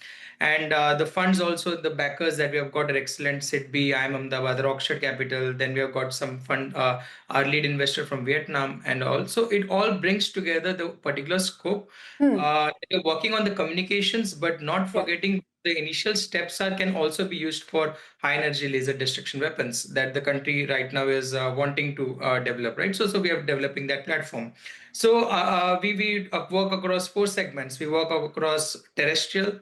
And the funds also, the backers that we have got are excellent. SIDBI, IIM Ahmedabad, Rockshot Capital. Then we have got some fund, our lead investor from Vietnam. And also it all brings together the particular scope. We're working on the communications, but not forgetting the initial steps can also be used for high energy laser destruction weapons that the country right now is wanting to develop, right? So we are developing that platform. So we work across 4 segments. We work across terrestrial,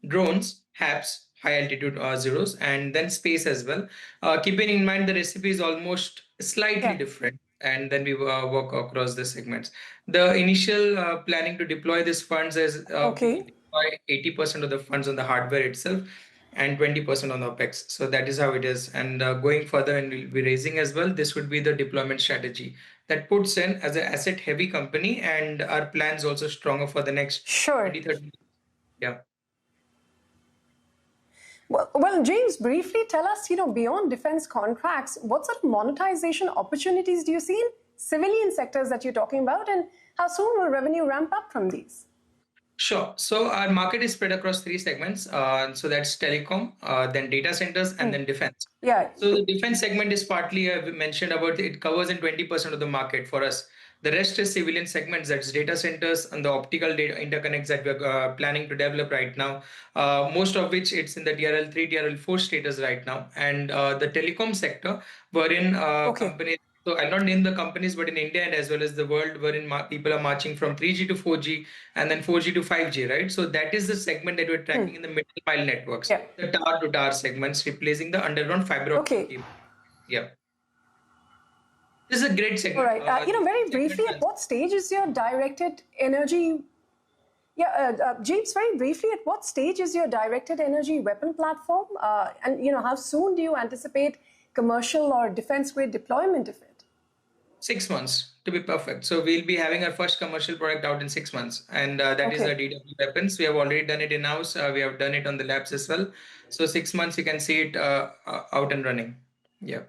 drones, HAPS, high altitude zeros, and then space as well. Keeping in mind the recipe is almost slightly different, and then we work across the segments. The initial planning to deploy these funds is we deploy 80% of the funds on the hardware itself and 20% on OPEX. So that is how it is. And going further, and we'll be raising as well, this would be the deployment strategy that puts in as an asset heavy company, and our plans also stronger for the next 20, 30. Yeah. Well, James, briefly tell us, beyond defense contracts, what sort of monetization opportunities do you see in civilian sectors that you're talking about, and how soon will revenue ramp up from these? Sure. So our market is spread across 3 segments. So that's telecom, then data centers, and then defense. Yeah. So the defense segment is partly, I've mentioned about it covers in 20% of the market for us. The rest is civilian segments, that's data centers and the optical data interconnects that we're planning to develop right now, most of which it's in the TRL 3, TRL 4 status right now. And the telecom sector, wherein companies, so I'll not name the companies, but in India and as well as the world, wherein people are marching from 3G to 4G and then 4G to 5G, right? So that is the segment that we're tracking in the middle mile networks, the tower to tower segments, replacing the underground fiber optic cable. Yeah. This is a great segment. All right. Very briefly, at what stage is your directed energy? James, very briefly, at what stage is your directed energy weapon platform? And how soon do you anticipate commercial or defense grade deployment of it? 6 months to be perfect. So we'll be having our first commercial product out in 6 months, and that is our DW weapons. We have already done it in-house. We have done it on the labs as well. So 6 months, you can see it out and running. Yeah.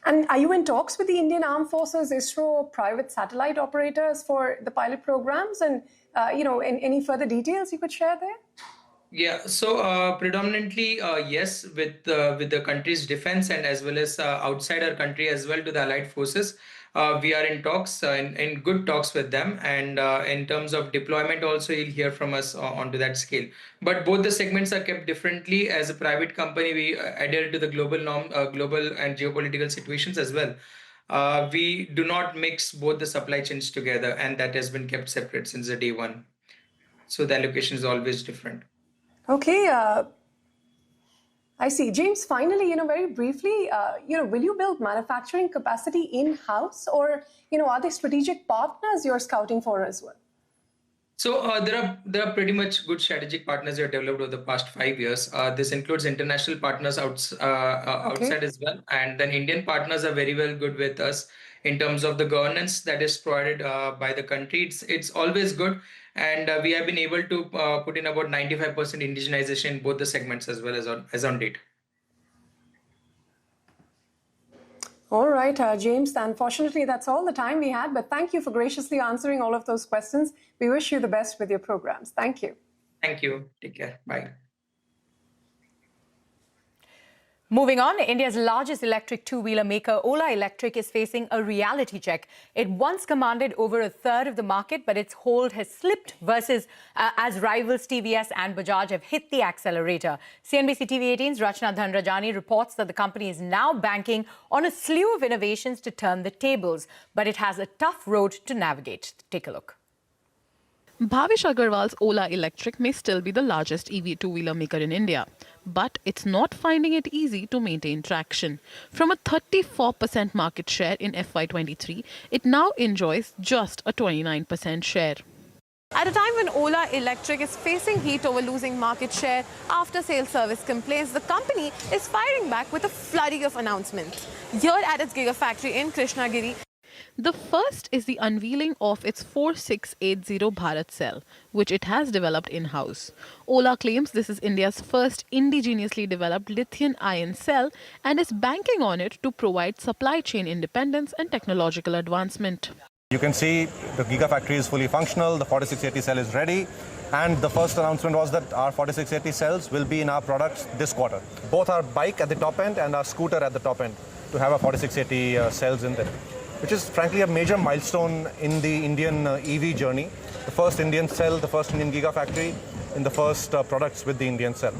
And are you in talks with the Indian Armed Forces, ISRO, private satellite operators for the pilot programs? And, any further details you could share there? Yeah, so predominantly, yes, with the country's defense and as well as outside our country as well to the allied forces. We are in talks, in good talks with them. And in terms of deployment also, you'll hear from us onto that scale. But both the segments are kept differently. As a private company, we adhere to the global norm, global and geopolitical situations as well. We do not mix both the supply chains together, and that has been kept separate since the day one. So the allocation is always different. Okay. I see. James, finally, very briefly, will you build manufacturing capacity in-house, or, are there strategic partners you're scouting for as well? So there are pretty much good strategic partners we have developed over the past 5 years. This includes international partners outside as well. And then Indian partners are very well good with us in terms of the governance that is provided by the country. It's always good. And we have been able to put in about 95% indigenization in both the segments as well as on date. All right, James, unfortunately, that's all the time we had. But thank you for graciously answering all of those questions. We wish you the best with your programs. Thank you. Thank you. Take care. Bye. Moving on, India's largest electric two-wheeler maker, Ola Electric, is facing a reality check. It once commanded over a third of the market, but its hold has slipped as rivals TVS and Bajaj have hit the accelerator. CNBC TV18's Rachna Dhanrajani reports that the company is now banking on a slew of innovations to turn the tables, but it has a tough road to navigate. Take a look. Bhavish Agarwal's Ola Electric may still be the largest EV two-wheeler maker in India, but it's not finding it easy to maintain traction. From a 34% market share in FY23, it now enjoys just a 29% share. At a time when Ola Electric is facing heat over losing market share after sales service complaints, the company is firing back with a flurry of announcements. Here at its Gigafactory in Krishnagiri, the first is the unveiling of its 4680 Bharat cell, which it has developed in-house. Ola claims this is India's first indigenously developed lithium-ion cell and is banking on it to provide supply chain independence and technological advancement. You can see the Gigafactory is fully functional, the 4680 cell is ready, and the first announcement was that our 4680 cells will be in our products this quarter. Both our bike at the top end and our scooter at the top end to have a 4680 cells in them, which is frankly a major milestone in the Indian EV journey. The first Indian cell, the first Indian Gigafactory, in the first products with the Indian cell.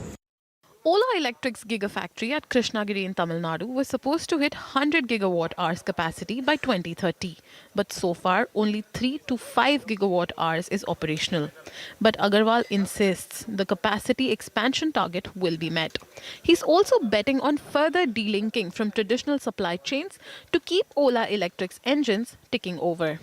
Ola Electric's Gigafactory at Krishnagiri in Tamil Nadu was supposed to hit 100 gigawatt hours capacity by 2030. But so far, only 3 to 5 gigawatt hours is operational. But Agarwal insists the capacity expansion target will be met. He's also betting on further delinking from traditional supply chains to keep Ola Electric's engines ticking over.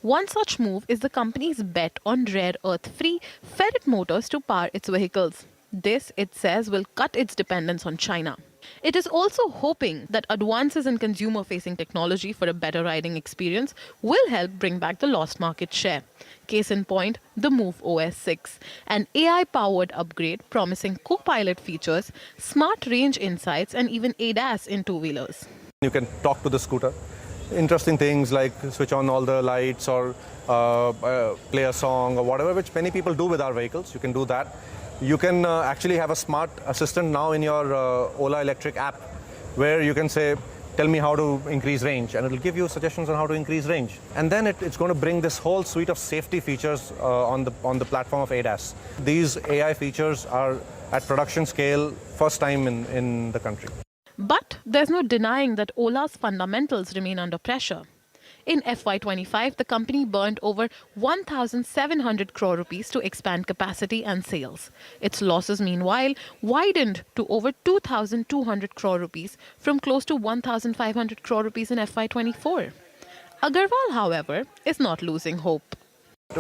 One such move is the company's bet on rare earth-free ferrite motors to power its vehicles. This, it says, will cut its dependence on China. It is also hoping that advances in consumer-facing technology for a better riding experience will help bring back the lost market share. Case in point, the Move OS 6, an AI-powered upgrade promising co-pilot features, smart range insights, and even ADAS in two-wheelers. You can talk to the scooter. Interesting things like switch on all the lights or play a song or whatever, which many people do with our vehicles. You can do that. You can actually have a smart assistant now in your Ola Electric app where you can say, tell me how to increase range, and it'll give you suggestions on how to increase range. And then it's going to bring this whole suite of safety features on the platform of ADAS. These AI features are at production scale, first time in the country. But there's no denying that Ola's fundamentals remain under pressure. In FY25, the company burned over 1,700 crore rupees to expand capacity and sales. Its losses, meanwhile, widened to over 2,200 crore rupees from close to 1,500 crore rupees in FY24. Agarwal, however, is not losing hope.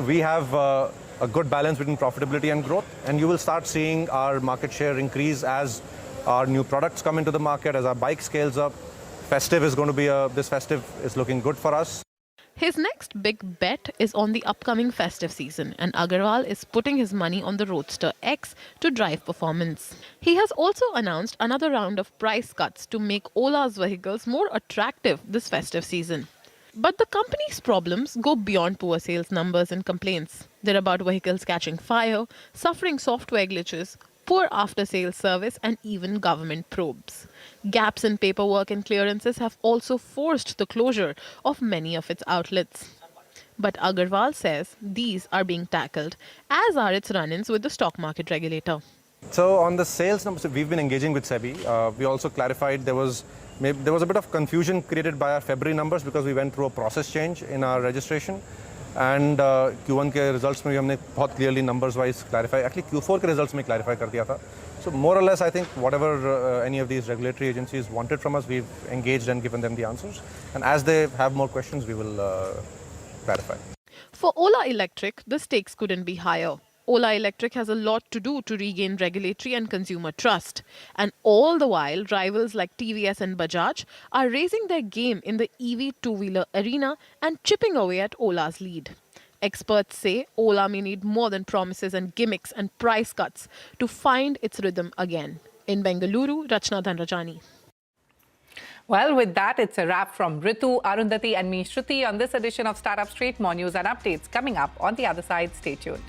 We have a good balance between profitability and growth, and you will start seeing our market share increase as our new products come into the market, as our bike scales up. Festive is going to be this festive is looking good for us. His next big bet is on the upcoming festive season, and Agarwal is putting his money on the Roadster X to drive performance. He has also announced another round of price cuts to make Ola's vehicles more attractive this festive season. But the company's problems go beyond poor sales numbers and complaints. They're about vehicles catching fire, suffering software glitches, poor after-sales service, and even government probes. Gaps in paperwork and clearances have also forced the closure of many of its outlets. But Agarwal says these are being tackled, as are its run-ins with the stock market regulator. So on the sales numbers, we've been engaging with SEBI. We also clarified there was a bit of confusion created by our February numbers because we went through a process change in our registration. And Q1 के results में भी हमने बहुत clearly numbers wise clarify. Actually Q4 के results में clarify कर दिया था. So more or less, I think whatever any of these regulatory agencies wanted from us, we've engaged and given them the answers. And as they have more questions, we will clarify. For Ola Electric, the stakes couldn't be higher. Ola Electric has a lot to do to regain regulatory and consumer trust. And all the while, rivals like TVS and Bajaj are raising their game in the EV two-wheeler arena and chipping away at Ola's lead. Experts say Ola may need more than promises and gimmicks and price cuts to find its rhythm again. In Bengaluru, Rachna Dhanrajani. Well, with that, it's a wrap from Ritu, Arundhati and me, Shruti, on this edition of Startup Street. More news and updates coming up on the other side. Stay tuned.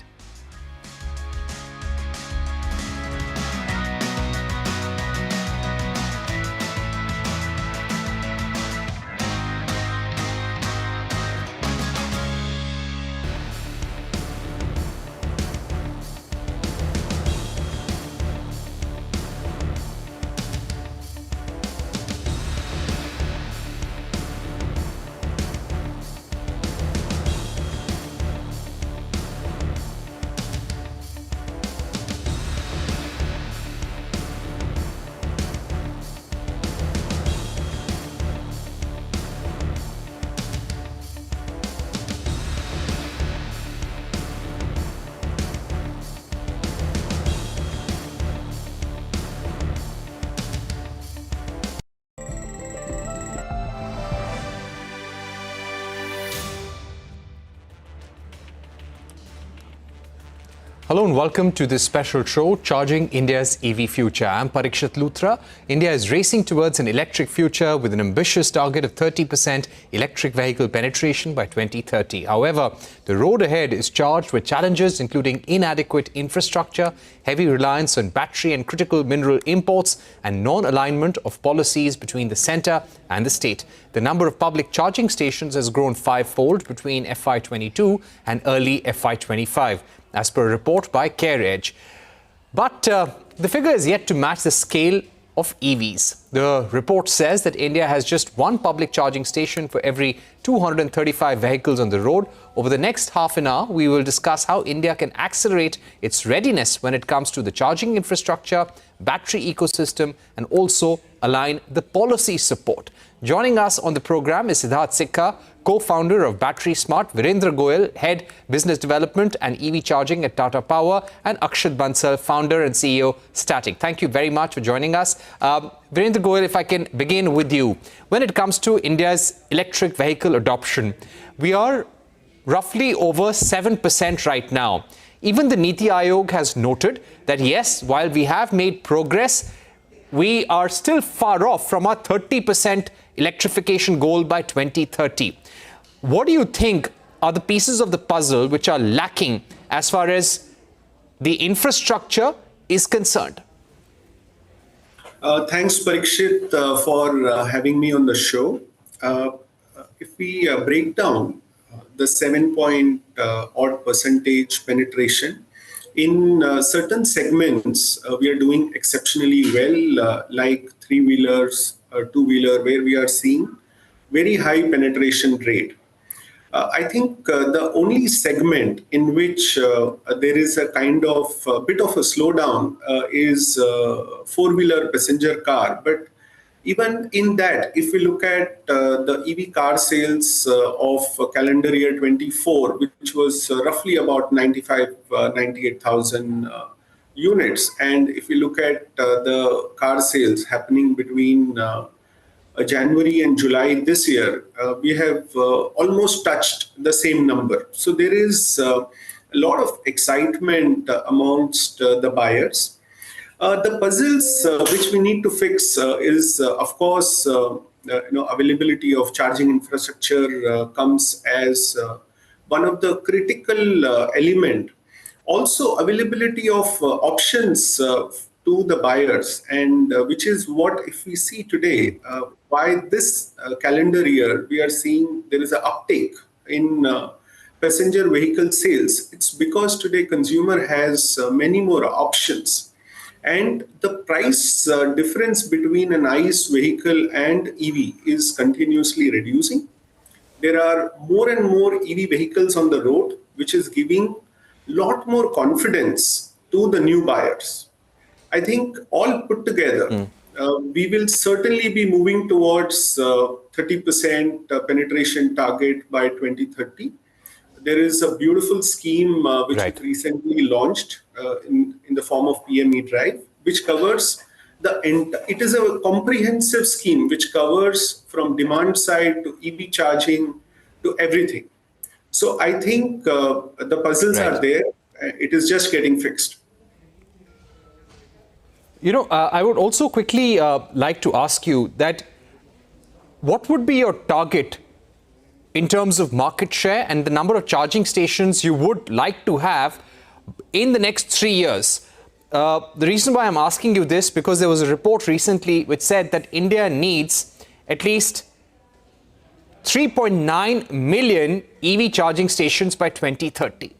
Hello and welcome to this special show, Charging India's EV Future. I'm Parikshit Luthra. India is racing towards an electric future with an ambitious target of 30% electric vehicle penetration by 2030. However, the road ahead is charged with challenges including inadequate infrastructure, heavy reliance on battery and critical mineral imports, and non-alignment of policies between the centre and the state. The number of public charging stations has grown fivefold between FY22 and early FY25. As per a report by CareEdge. But the figure is yet to match the scale of EVs. The report says that India has just one public charging station for every 235 vehicles on the road. Over the next half an hour, we will discuss how India can accelerate its readiness when it comes to the charging infrastructure, battery ecosystem, and also align the policy support. Joining us on the program is Siddharth Sikka, co-founder of Battery Smart, Virendra Goyal, head business development and EV charging at Tata Power, and Akshat Bansal, founder and CEO, Static. Thank you very much for joining us. Virendra Goyal, if I can begin with you. When it comes to India's electric vehicle adoption, we are roughly over 7% right now. Even the Niti Aayog has noted that yes, while we have made progress, we are still far off from our 30% electrification goal by 2030. What do you think are the pieces of the puzzle which are lacking as far as the infrastructure is concerned? Thanks, Parikshit, for having me on the show. If we break down the 7-odd percentage penetration, in certain segments, we are doing exceptionally well, like three-wheelers, two-wheeler, where we are seeing very high penetration rate. I think the only segment in which there is a kind of bit of a slowdown is four-wheeler passenger car. But even in that, if we look at the EV car sales of calendar year 24, which was roughly about 98,000 units, and if we look at the car sales happening between January and July this year, we have almost touched the same number. So there is a lot of excitement amongst the buyers. The puzzles which we need to fix is, of course, availability of charging infrastructure comes as one of the critical element. Also, availability of options to the buyers, and which is what, if we see today, why this calendar year we are seeing there is an uptake in passenger vehicle sales. It's because today consumer has many more options, and the price difference between an ICE vehicle and EV is continuously reducing. There are more and more EV vehicles on the road, which is giving a lot more confidence to the new buyers. I think all put together, we will certainly be moving towards 30% penetration target by 2030. There is a beautiful scheme which we recently launched in the form of PME Drive, which covers it is a comprehensive scheme which covers from demand side to EV charging to everything. So I think the puzzles are there. It is just getting fixed. You know, I would also quickly like to ask you that what would be your target in terms of market share and the number of charging stations you would like to have in the next 3 years? The reason why I'm asking you this, because there was a report recently which said that India needs at least 3.9 million EV charging stations by 2030.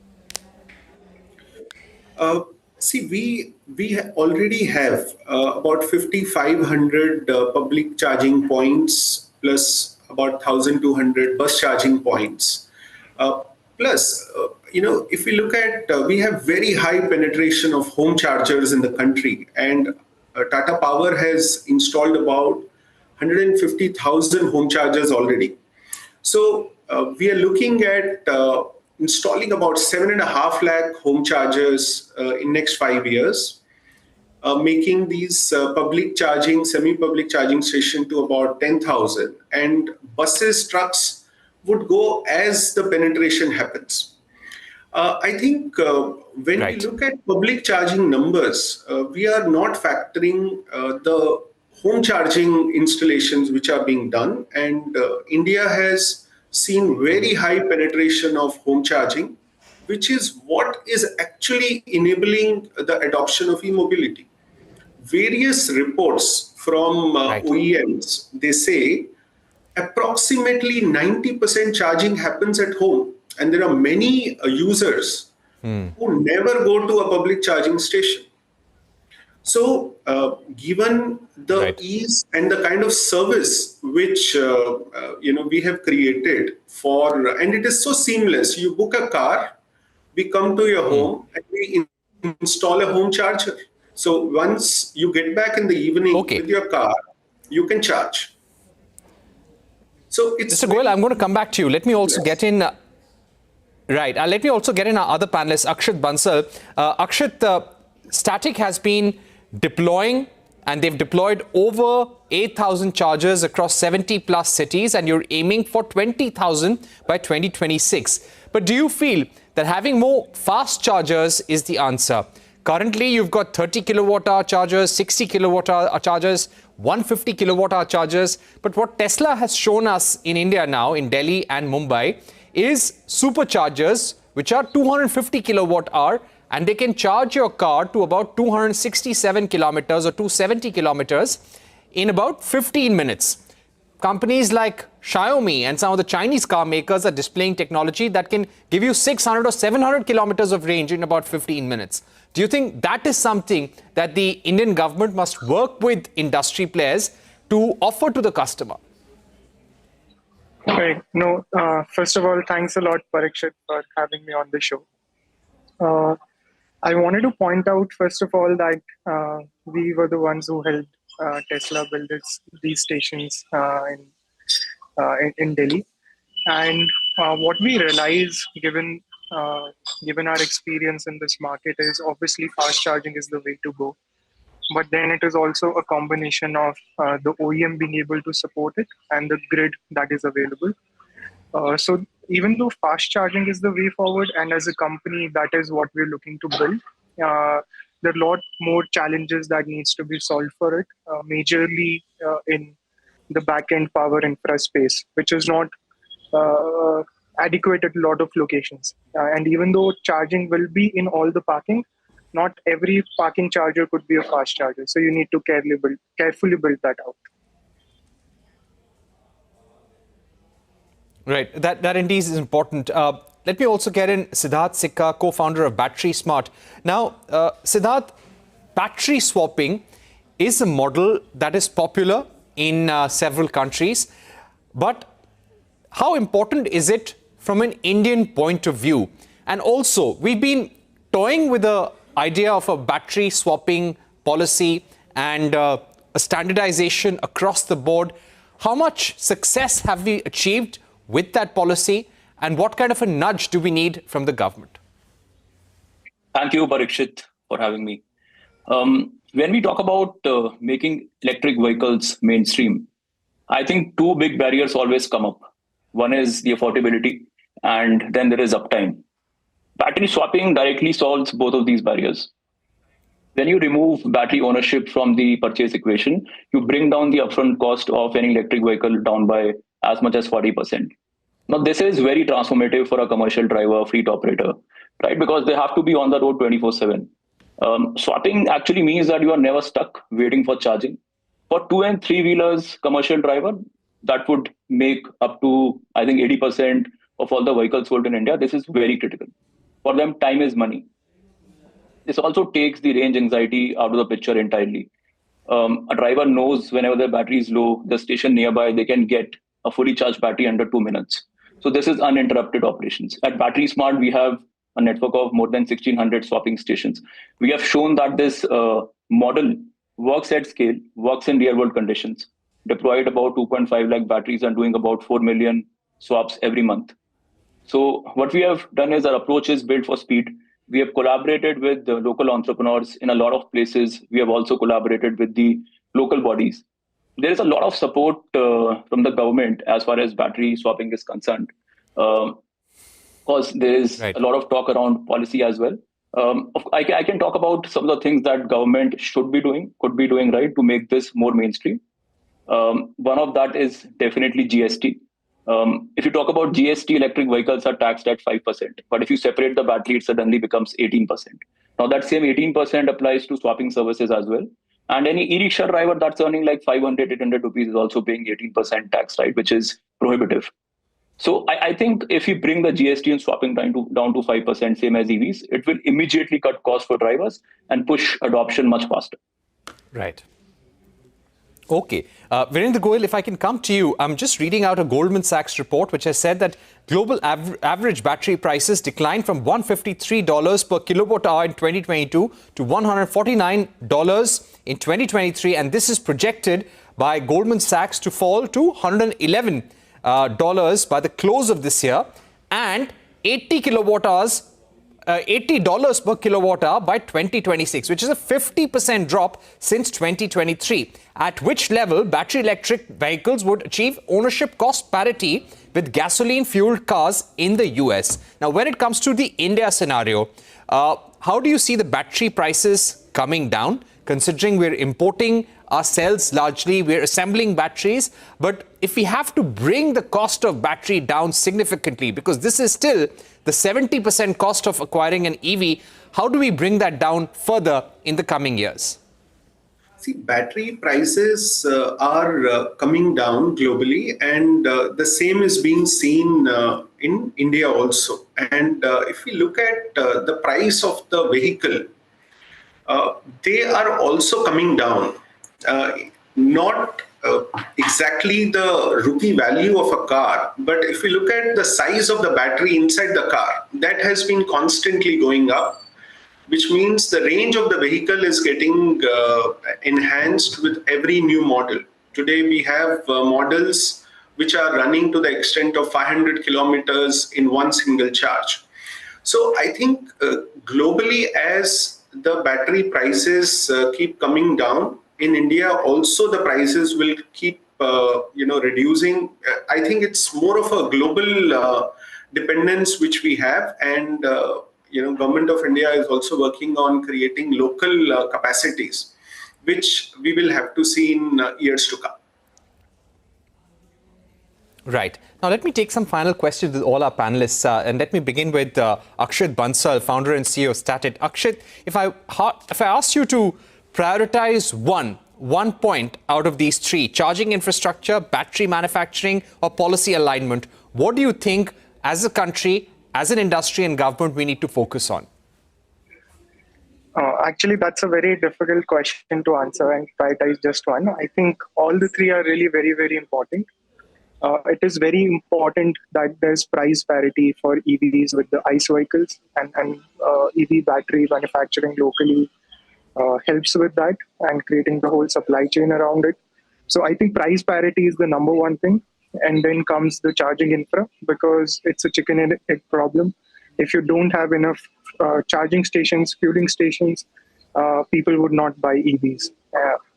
See, we already have about 5,500 public charging points plus about 1,200 bus charging points. Plus, if we look at, we have very high penetration of home chargers in the country, and Tata Power has installed about 150,000 home chargers already. So we are looking at installing about 7.5 lakh home chargers in next 5 years, making these public charging, semi-public charging station to about 10,000, and buses, trucks would go as the penetration happens. I think when we look at public charging numbers, we are not factoring the home charging installations which are being done. And India has seen very high penetration of home charging, which is what is actually enabling the adoption of e-mobility. Various reports from OEMs, they say approximately 90% charging happens at home. And there are many users who never go to a public charging station. So, given the ease and the kind of service which we have created for, and it is so seamless. You book a car, we come to your home, and we install a home charger. So once you get back in the evening with your car, you can charge. So it's Mr. Goyal, I'm going to come back to you. Let me also get in. Let me also get in our other panelist, Akshat Bansal. Akshat, Static has been deploying, and they've deployed over 8,000 chargers across 70 plus cities, and you're aiming for 20,000 by 2026. But do you feel that having more fast chargers is the answer? Currently, you've got 30 kilowatt hour chargers, 60 kilowatt hour chargers, 150 kilowatt hour chargers. But what Tesla has shown us in India now, in Delhi and Mumbai, is superchargers, which are 250 kilowatt hour, and they can charge your car to about 267 kilometers or 270 kilometers in about 15 minutes. Companies like Xiaomi and some of the Chinese car makers are displaying technology that can give you 600 or 700 kilometers of range in about 15 minutes. Do you think that is something that the Indian government must work with industry players to offer to the customer? Right. No, first of all, thanks a lot, Parikshit, for having me on the show. I wanted to point out, first of all, that we were the ones who helped Tesla build these stations in Delhi. And what we realize, given our experience in this market, is obviously fast charging is the way to go. But then it is also a combination of the OEM being able to support it and the grid that is available. So even though fast charging is the way forward, and as a company, that is what we're looking to build, there are a lot more challenges that needs to be solved for it, majorly in the back-end power infra space, which is not adequate at a lot of locations. And even though charging will be in all the parking, not every parking charger could be a fast charger. So you need to carefully build that out. Right, that indeed is important. Let me also get in Siddharth Sikka, co-founder of Battery Smart. Now, Siddharth, battery swapping is a model that is popular in several countries. But how important is it from an Indian point of view? And also, we've been toying with the idea of a battery swapping policy and a standardization across the board. How much success have we achieved with that policy, and what kind of a nudge do we need from the government? Thank you, Parikshit, for having me. When we talk about making electric vehicles mainstream, I think two big barriers always come up. One is the affordability, and then there is uptime. Battery swapping directly solves both of these barriers. When you remove battery ownership from the purchase equation, you bring down the upfront cost of any electric vehicle down by as much as 40%. Now, this is very transformative for a commercial driver, fleet operator, right? Because they have to be on the road 24/7. Swapping actually means that you are never stuck waiting for charging. For 2 and 3 wheelers commercial driver, that would make up to, I think, 80% of all the vehicles sold in India. This is very critical. For them, time is money. This also takes the range anxiety out of the picture entirely. A driver knows whenever their battery is low, the station nearby, they can get a fully charged battery under 2 minutes. So this is uninterrupted operations. At Battery Smart, we have a network of more than 1,600 swapping stations. We have shown that this model works at scale, works in real-world conditions, deployed about 2.5 lakh batteries and doing about 4 million swaps every month. So what we have done is our approach is built for speed. We have collaborated with the local entrepreneurs in a lot of places. We have also collaborated with the local bodies. There is a lot of support from the government as far as battery swapping is concerned. course, there is a lot of talk around policy as well. I can talk about some of the things that government should be doing, could be doing, right, to make this more mainstream. One of that is definitely GST. If you talk about GST, electric vehicles are taxed at 5%. But if you separate the battery, it suddenly becomes 18%. Now, that same 18% applies to swapping services as well. And any e-rickshaw driver that's earning like 500, 800 rupees is also paying 18% tax, right, which is prohibitive. So I think if we bring the GST and swapping down to 5%, same as EVs, it will immediately cut costs for drivers and push adoption much faster. Right. Okay. Virendra Goyal, if I can come to you, I'm just reading out a Goldman Sachs report which has said that global average battery prices declined from $153 per kilowatt hour in 2022 to $149 in 2023. And this is projected by Goldman Sachs to fall to $111 by the close of this year, and $80 per kilowatt hour by 2026, which is a 50% drop since 2023, at which level battery electric vehicles would achieve ownership cost parity with gasoline-fueled cars in the US. Now, when it comes to the India scenario, how do you see the battery prices coming down, considering we're importing our cells largely, we're assembling batteries, but if we have to bring the cost of battery down significantly, because this is still the 70% cost of acquiring an EV, how do we bring that down further in the coming years? See, battery prices are coming down globally, and the same is being seen in India also. And if we look at the price of the vehicle, they are also coming down. Not exactly the rupee value of a car, but if we look at the size of the battery inside the car, that has been constantly going up, which means the range of the vehicle is getting enhanced with every new model. Today we have models which are running to the extent of 500 kilometers in one single charge. So I think globally, as the battery prices keep coming down, in India also the prices will keep reducing. I think it's more of a global dependence which we have, and Government of India is also working on creating local capacities, which we will have to see in years to come. Right. Now, let me take some final questions with all our panelists. And let me begin with Akshat Bansal, founder and CEO of Statit. Akshat, if I asked you to prioritize one point out of these three, charging infrastructure, battery manufacturing, or policy alignment, what do you think as a country, as an industry and government we need to focus on? Actually, that's a very difficult question to answer and prioritize just one. I think all the three are really very, very important. It is very important that there's price parity for EVs with the ICE vehicles, and EV battery manufacturing locally helps with that and creating the whole supply chain around it. So I think price parity is the number one thing. And then comes the charging infra, because it's a chicken and egg problem. If you don't have enough charging stations, fueling stations, people would not buy EVs.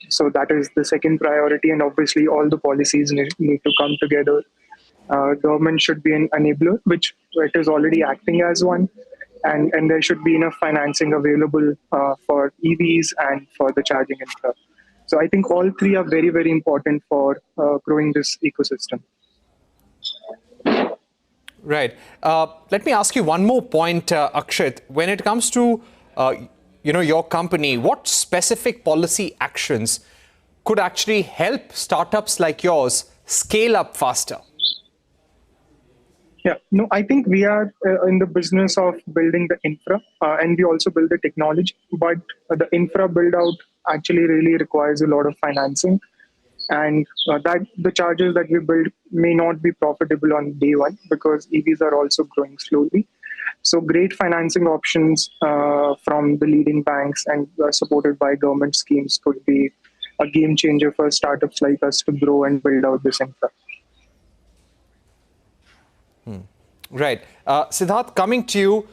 So that is the second priority. And obviously all the policies need to come together. Government should be an enabler, which it is already acting as one. And there should be enough financing available for EVs and for the charging infra. So I think all three are very, very important for growing this ecosystem. Right. Let me ask you one more point, Akshat. When it comes to your company, what specific policy actions could actually help startups like yours scale up faster? Yeah, no, I think we are in the business of building the infra, and we also build the technology. But the infra build out actually really requires a lot of financing, and that the chargers that we build may not be profitable on day one because EVs are also growing slowly. So great financing options from the leading banks and supported by government schemes could be a game changer for startups like us to grow and build out this infra. Right. Siddharth, coming to you,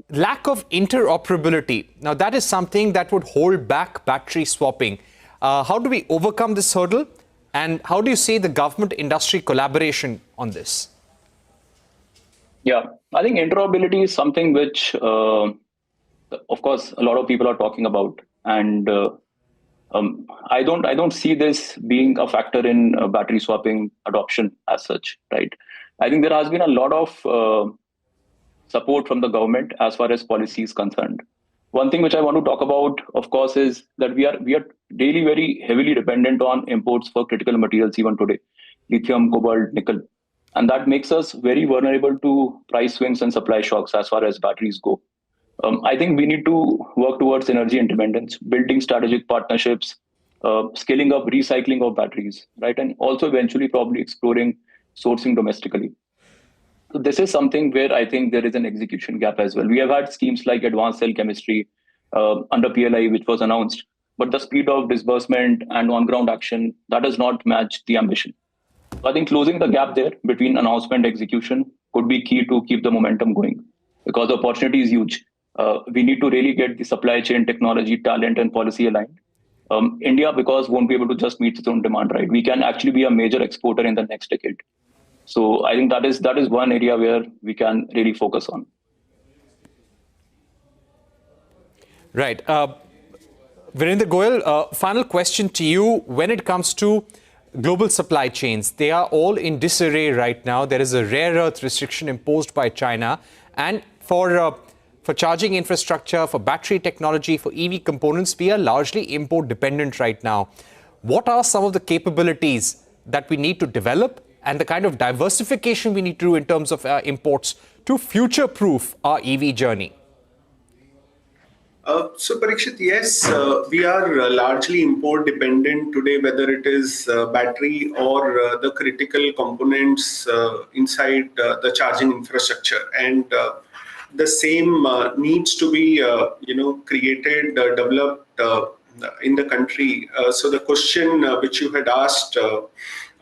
lack of interoperability. Now, that is something that would hold back battery swapping. How do we overcome this hurdle? And how do you see the government-industry collaboration on this? Yeah, I think interoperability is something which, of course, a lot of people are talking about, and I don't see this being a factor in battery swapping adoption as such, right? I think there has been a lot of support from the government as far as policy is concerned. One thing which I want to talk about, of course, is that we are really very heavily dependent on imports for critical materials even today, lithium, cobalt, nickel, and that makes us very vulnerable to price swings and supply shocks as far as batteries go. I think we need to work towards energy independence, building strategic partnerships, scaling up recycling of batteries, right, and also eventually probably exploring sourcing domestically. So this is something where I think there is an execution gap as well. We have had schemes like advanced cell chemistry under PLI, which was announced, but the speed of disbursement and on-ground action, that does not match the ambition. So I think closing the gap there between announcement and execution could be key to keep the momentum going, because the opportunity is huge. We need to really get the supply chain, technology, talent, and policy aligned. India, because won't be able to just meet its own demand, right? We can actually be a major exporter in the next decade. So I think that is one area where we can really focus on. Right. Virendra Goyal, final question to you. When it comes to global supply chains, they are all in disarray right now. There is a rare earth restriction imposed by China. And for charging infrastructure, for battery technology, for EV components, we are largely import dependent right now. What are some of the capabilities that we need to develop and the kind of diversification we need to do in terms of imports to future-proof our EV journey? So Parikshit, yes, we are largely import dependent today, whether it is battery or the critical components inside the charging infrastructure. And the same needs to be, created, developed in the country. So the question which you had asked,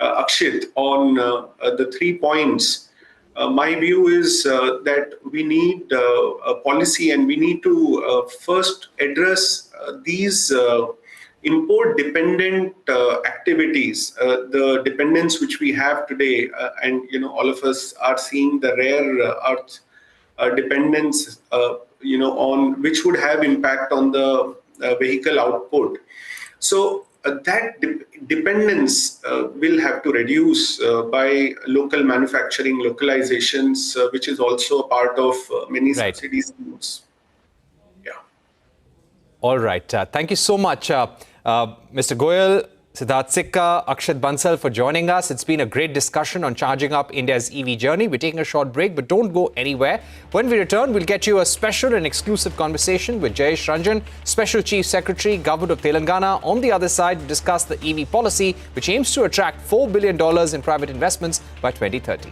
Akshit, on the 3 points, my view is that we need a policy, and we need to first address these import-dependent activities, the dependence which we have today, and all of us are seeing the rare earth dependence, on which would have impact on the vehicle output. So that dependence will have to reduce by local manufacturing, localizations, which is also a part of many subsidy schemes. Yeah. All right. Thank you so much, Mr. Goyal, Siddharth Sikka, Akshat Bansal for joining us. It's been a great discussion on charging up India's EV journey. We're taking a short break, but don't go anywhere. When we return, we'll get you a special and exclusive conversation with Jayesh Ranjan, Special Chief Secretary, Government of Telangana, on the other side to discuss the EV policy, which aims to attract $4 billion in private investments by 2030.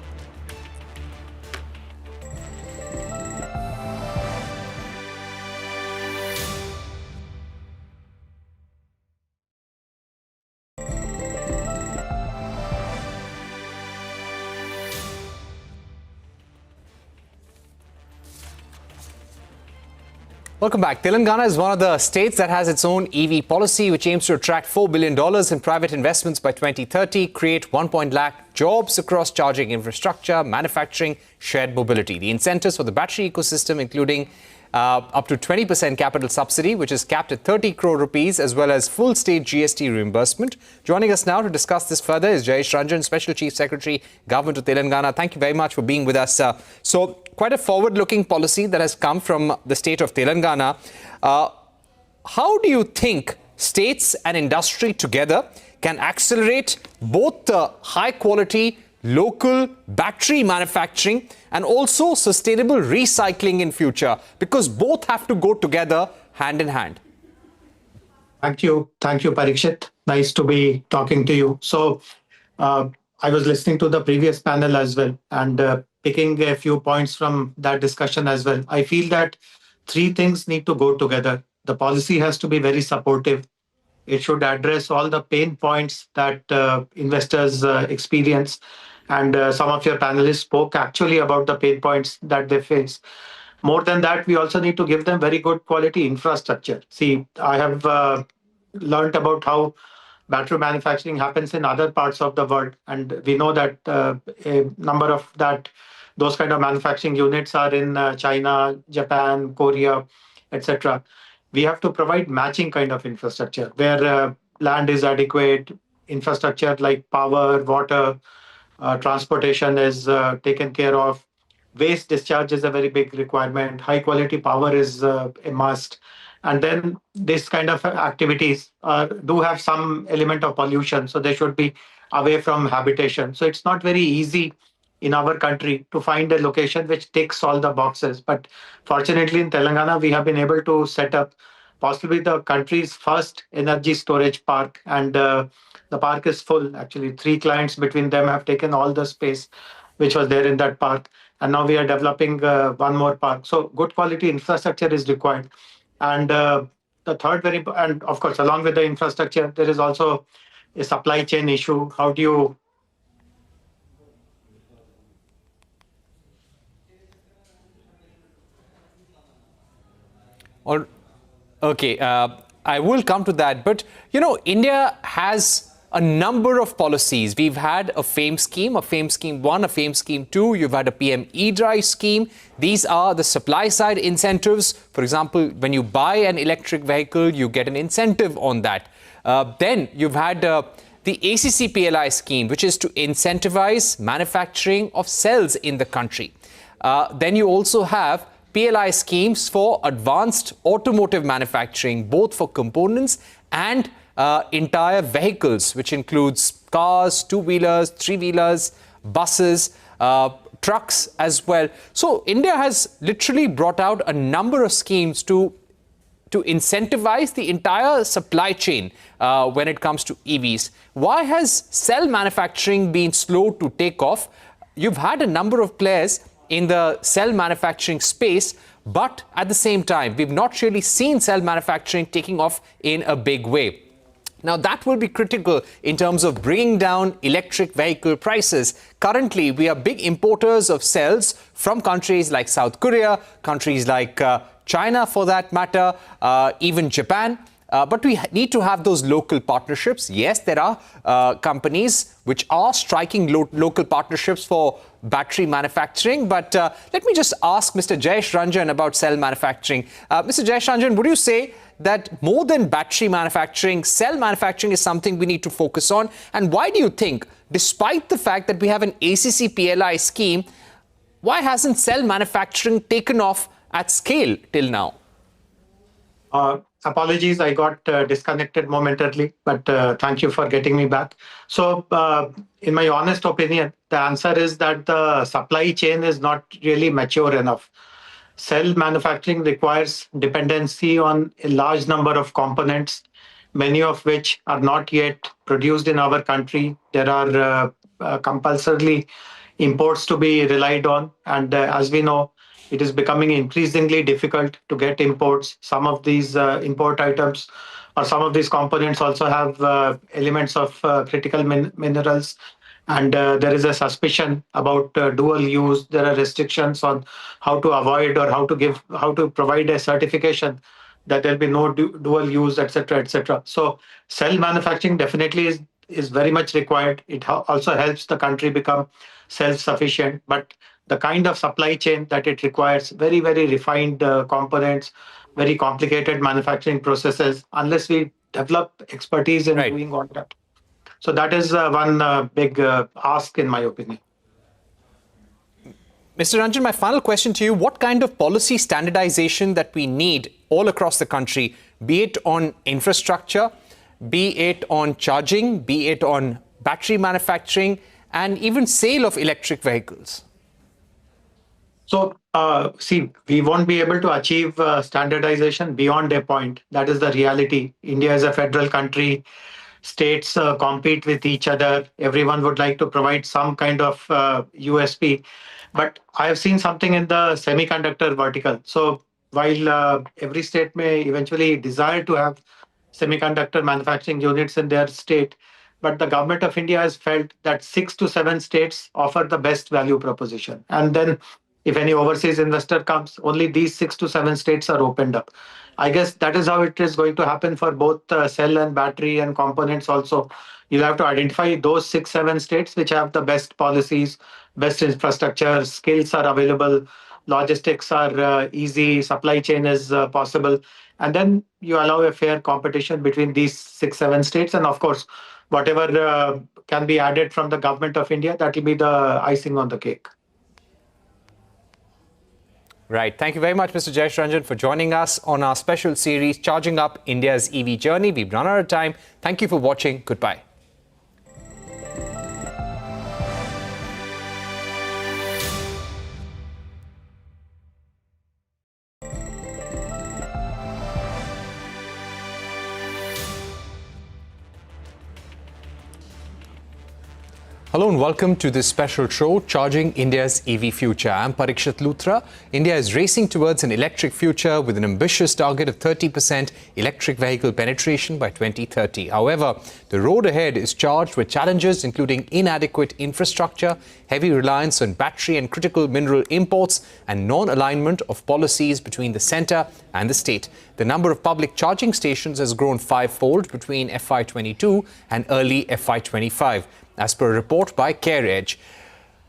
Welcome back. Telangana is one of the states that has its own EV policy, which aims to attract $4 billion in private investments by 2030, create 1 lakh jobs across charging infrastructure, manufacturing, shared mobility. The incentives for the battery ecosystem, including up to 20% capital subsidy, which is capped at 30 crore rupees, as well as full state GST reimbursement. Joining us now to discuss this further is Jayesh Ranjan, Special Chief Secretary, Government of Telangana. Thank you very much for being with us. So quite a forward-looking policy that has come from the state of Telangana. How do you think states and industry together can accelerate both the high-quality local battery manufacturing and also sustainable recycling in future? Because both have to go together hand in hand. Thank you, Parikshit. Nice to be talking to you. So I was listening to the previous panel as well, and picking a few points from that discussion as well. I feel that 3 things need to go together. The policy has to be very supportive. It should address all the pain points that investors experience. And some of your panelists spoke actually about the pain points that they face. More than that, we also need to give them very good quality infrastructure. See, I have learned about how battery manufacturing happens in other parts of the world. And we know that a number of that those kind of manufacturing units are in China, Japan, Korea, etc. We have to provide matching kind of infrastructure where land is adequate, infrastructure like power, water, transportation is taken care of. Waste discharge is a very big requirement. High quality power is a must. And then this kind of activities do have some element of pollution, so they should be away from habitation. So it's not very easy in our country to find a location which ticks all the boxes. But fortunately, in Telangana, we have been able to set up possibly the country's first energy storage park. And the park is full. Actually, 3 clients between them have taken all the space which was there in that park. And now we are developing one more park. So good quality infrastructure is required. And the third and of course, along with the infrastructure, there is also a supply chain issue. How do you Okay, I will come to that. But, India has a number of policies. We've had a FAME scheme 1, a FAME scheme 2. You've had a PM e-drive scheme. These are the supply side incentives. For example, when you buy an electric vehicle, you get an incentive on that. Then you've had the ACC PLI scheme, which is to incentivize manufacturing of cells in the country. Then you also have PLI schemes for advanced automotive manufacturing, both for components and entire vehicles, which includes cars, 2-wheelers, 3-wheelers, buses, trucks as well. So India has literally brought out a number of schemes to incentivize the entire supply chain when it comes to EVs. Why has cell manufacturing been slow to take off? You've had a number of players in the cell manufacturing space, but at the same time, we've not really seen cell manufacturing taking off in a big way. Now, that will be critical in terms of bringing down electric vehicle prices. Currently, we are big importers of cells from countries like South Korea, countries like China for that matter, even Japan. But we need to have those local partnerships. Yes, there are companies which are striking local partnerships for battery manufacturing. But let me just ask Mr. Jayesh Ranjan about cell manufacturing. Mr. Jayesh Ranjan, would you say that more than battery manufacturing, cell manufacturing is something we need to focus on? And why do you think, despite the fact that we have an ACC PLI scheme, why hasn't cell manufacturing taken off at scale till now? Apologies, I got disconnected momentarily, but thank you for getting me back. So, in my honest opinion, the answer is that the supply chain is not really mature enough. Cell manufacturing requires dependency on a large number of components, many of which are not yet produced in our country. There are compulsorily imports to be relied on. And as we know, it is becoming increasingly difficult to get imports. Some of these import items or some of these components also have elements of critical minerals. And there is a suspicion about dual use. There are restrictions on how to avoid or how to provide a certification that there'll be no dual use, etc., etc. So cell manufacturing definitely is very much required. It also helps the country become self-sufficient, but the kind of supply chain that it requires, very, very refined components, very complicated manufacturing processes, unless we develop expertise in doing all that. So that is one big ask, in my opinion. Mr. Ranjan, my final question to you, what kind of policy standardization that we need all across the country, be it on infrastructure, be it on charging, be it on battery manufacturing, and even sale of electric vehicles? So, see, we won't be able to achieve standardization beyond a point. That is the reality. India is a federal country. States compete with each other. Everyone would like to provide some kind of USP. But I have seen something in the semiconductor vertical. So while every state may eventually desire to have semiconductor manufacturing units in their state, but the government of India has felt that 6 to 7 states offer the best value proposition. And then if any overseas investor comes, only these 6 to 7 states are opened up. I guess that is how it is going to happen for both cell and battery and components also. You'll have to identify those 6, 7 states which have the best policies, best infrastructure, skills are available, logistics are easy, supply chain is possible. And then you allow a fair competition between these 6, 7 states. And of course, whatever can be added from the government of India, that will be the icing on the cake. Right. Thank you very much, Mr. Jayesh Ranjan, for joining us on our special series, Charging Up India's EV Journey. We've run out of time. Thank you for watching. Goodbye. Hello and welcome to this special show, Charging India's EV Future. I'm Parikshit Luthra. India is racing towards an electric future with an ambitious target of 30% electric vehicle penetration by 2030. However, the road ahead is charged with challenges including inadequate infrastructure, heavy reliance on battery and critical mineral imports, and non-alignment of policies between the centre and the state. The number of public charging stations has grown fivefold between FY22 and early FY25. As per a report by CareEdge.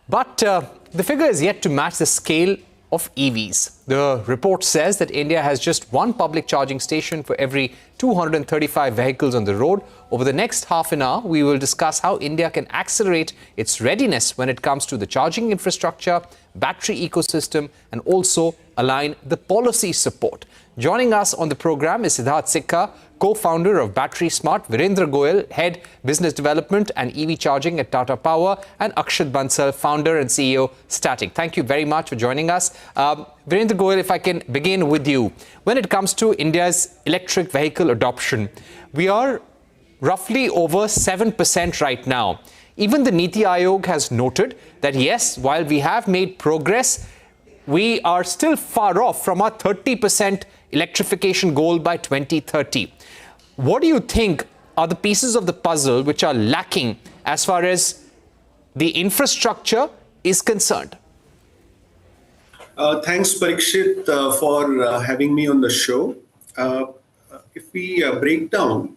But the figure is yet to match the scale of EVs. The report says that India has just one public charging station for every 235 vehicles on the road. Over the next half an hour, we will discuss how India can accelerate its readiness when it comes to the charging infrastructure, battery ecosystem, and also align the policy support. Joining us on the program is Siddharth Sikka, co-founder of Battery Smart, Virendra Goyal, head business development and EV charging at Tata Power, and Akshat Bansal, founder and CEO, Static. Thank you very much for joining us. Virendra Goyal, if I can begin with you. When it comes to India's electric vehicle adoption, we are roughly over 7% right now. Even the Niti Aayog has noted that yes, while we have made progress, we are still far off from our 30% electrification goal by 2030. What do you think are the pieces of the puzzle which are lacking as far as the infrastructure is concerned? Thanks, Parikshit, for having me on the show. If we break down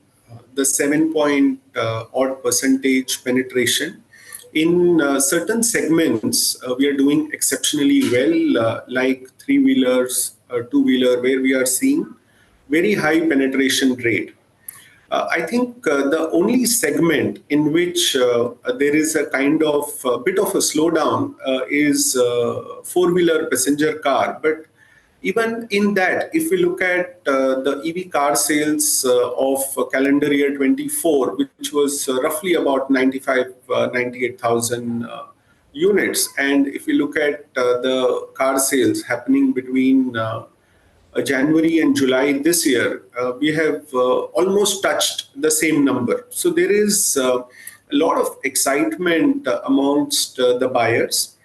the 7-point-odd percentage penetration, in certain segments, we are doing exceptionally well, like three-wheelers, two-wheeler, where we are seeing very high penetration rate. I think the only segment in which there is a kind of bit of a slowdown is four-wheeler passenger car. But even in that, if we look at the EV car sales of calendar year 24, which was roughly about 98,000 units, and if we look at the car sales happening between January and July this year, we have almost touched the same number. So there is a lot of excitement amongst the buyers.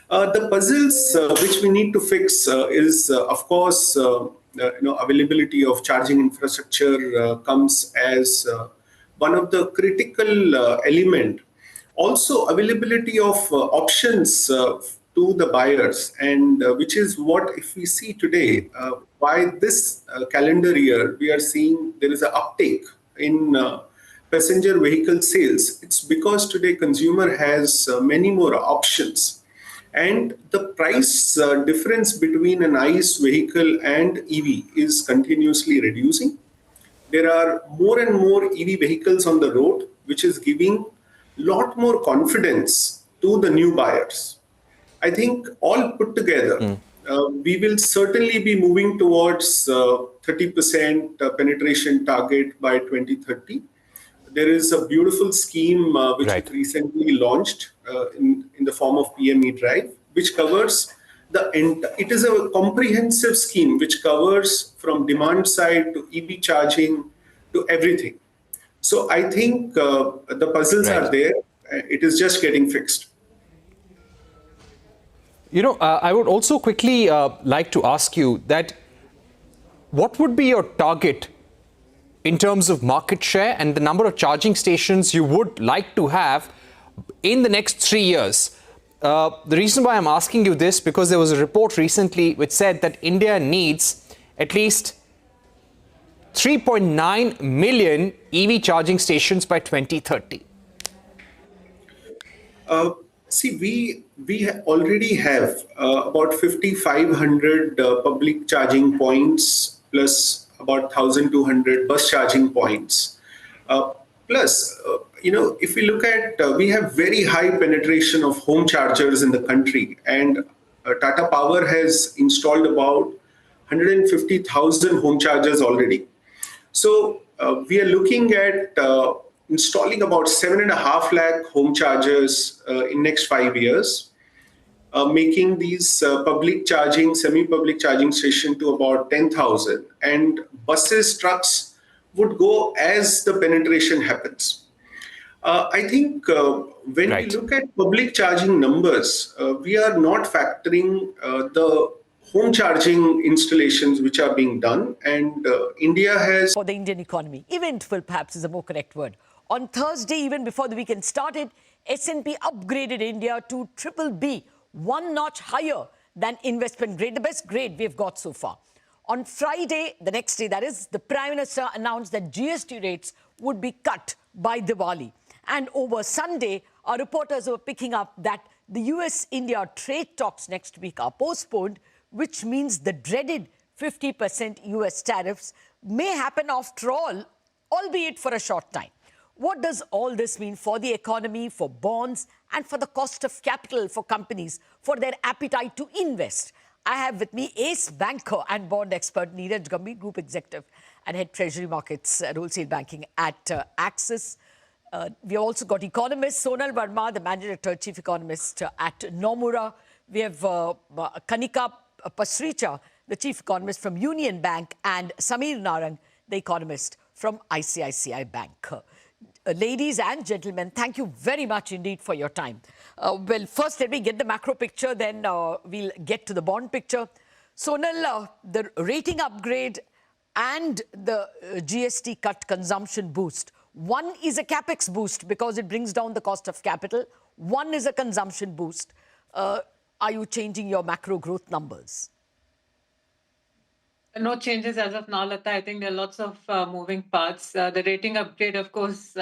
The puzzles which we need to fix is, of course, availability of charging infrastructure comes as one of the critical element. Also, availability of options to the buyers, and which is what, if we see today, by this calendar year, we are seeing there is an uptake in passenger vehicle sales. It's because today consumer has many more options. And the price difference between an ICE vehicle and EV is continuously reducing. There are more and more EV vehicles on the road, which is giving a lot more confidence to the new buyers. I think all put together, we will certainly be moving towards 30% penetration target by 2030. There is a beautiful scheme which we recently launched in the form of PME Drive, which covers it is a comprehensive scheme which covers from demand side to EV charging to everything. So I think the puzzles are there. It is just getting fixed. I would also quickly like to ask you that what would be your target in terms of market share and the number of charging stations you would like to have in the next 3 years? The reason why I'm asking you this, because there was a report recently which said that India needs at least 3.9 million EV charging stations by 2030. See, we we already have about 5,500 public charging points plus about 1,200 bus charging points. Plus, if we look at, we have very high penetration of home chargers in the country, and Tata Power has installed about 150,000 home chargers already. So we are looking at installing about 7.5 lakh home chargers in next 5 years, making these public charging, semi-public charging station to about 10,000, and buses, trucks would go as the penetration happens. I think when we look at public charging numbers, we are not factoring the home charging installations which are being done, and India has... For the Indian economy, eventful perhaps is a more correct word. On Thursday, even before the weekend started, S&P upgraded India to BBB, one notch higher than investment grade, the best grade we've got so far. On Friday, the next day, that is, the Prime Minister announced that GST rates would be cut by Diwali. And over Sunday, our reporters were picking up that the US-India trade talks next week are postponed, which means the dreaded 50% US tariffs may happen after all, albeit for a short time. What does all this mean for the economy, for bonds, and for the cost of capital for companies, for their appetite to invest? I have with me ace banker and bond expert Neeraj Gambhir, Group Executive and Head Treasury Markets and Wholesale Banking at Axis. We have also got economist Sonal Verma, the Managing Director, Chief Economist at Nomura. We have Kanika Pasricha, the Chief Economist from Union Bank, and Samir Narang, the Economist from ICICI Bank. Ladies and gentlemen, thank you very much indeed for your time. Well, first let me get the macro picture, then we'll get to the bond picture. Sonal, the rating upgrade and the GST cut consumption boost. One is a Capex boost because it brings down the cost of capital. One is a consumption boost. Are you changing your macro growth numbers? No changes as of now, Lata. I think there are lots of moving parts. The rating upgrade, of course,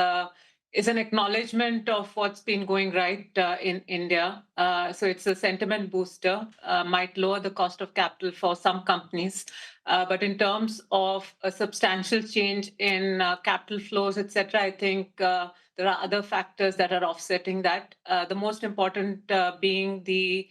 is an acknowledgement of what's been going right in India. So it's a sentiment booster, might lower the cost of capital for some companies. But in terms of a substantial change in capital flows, etc., I think there are other factors that are offsetting that. The most important being the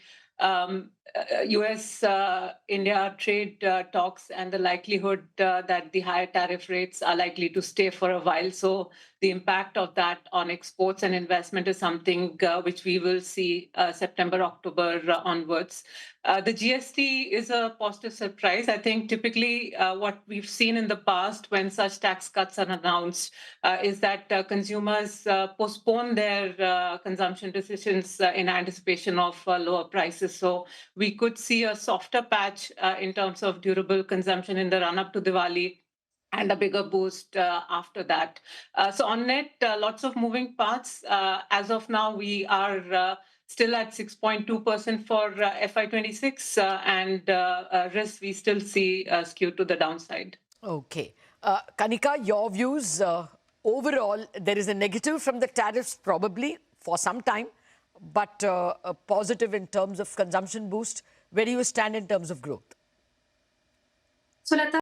US-India trade talks and the likelihood that the higher tariff rates are likely to stay for a while. So the impact of that on exports and investment is something which we will see September, October onwards. The GST is a positive surprise. I think typically what we've seen in the past when such tax cuts are announced is that consumers postpone their consumption decisions in anticipation of lower prices. So we could see a softer patch in terms of durable consumption in the run-up to Diwali and a bigger boost after that. So on net, lots of moving parts. As of now, we are still at 6.2% for FY26, and risks we still see skewed to the downside. Okay. Kanika, your views? Overall, there is a negative from the tariffs probably for some time, but a positive in terms of consumption boost. Where do you stand in terms of growth? So, Lata,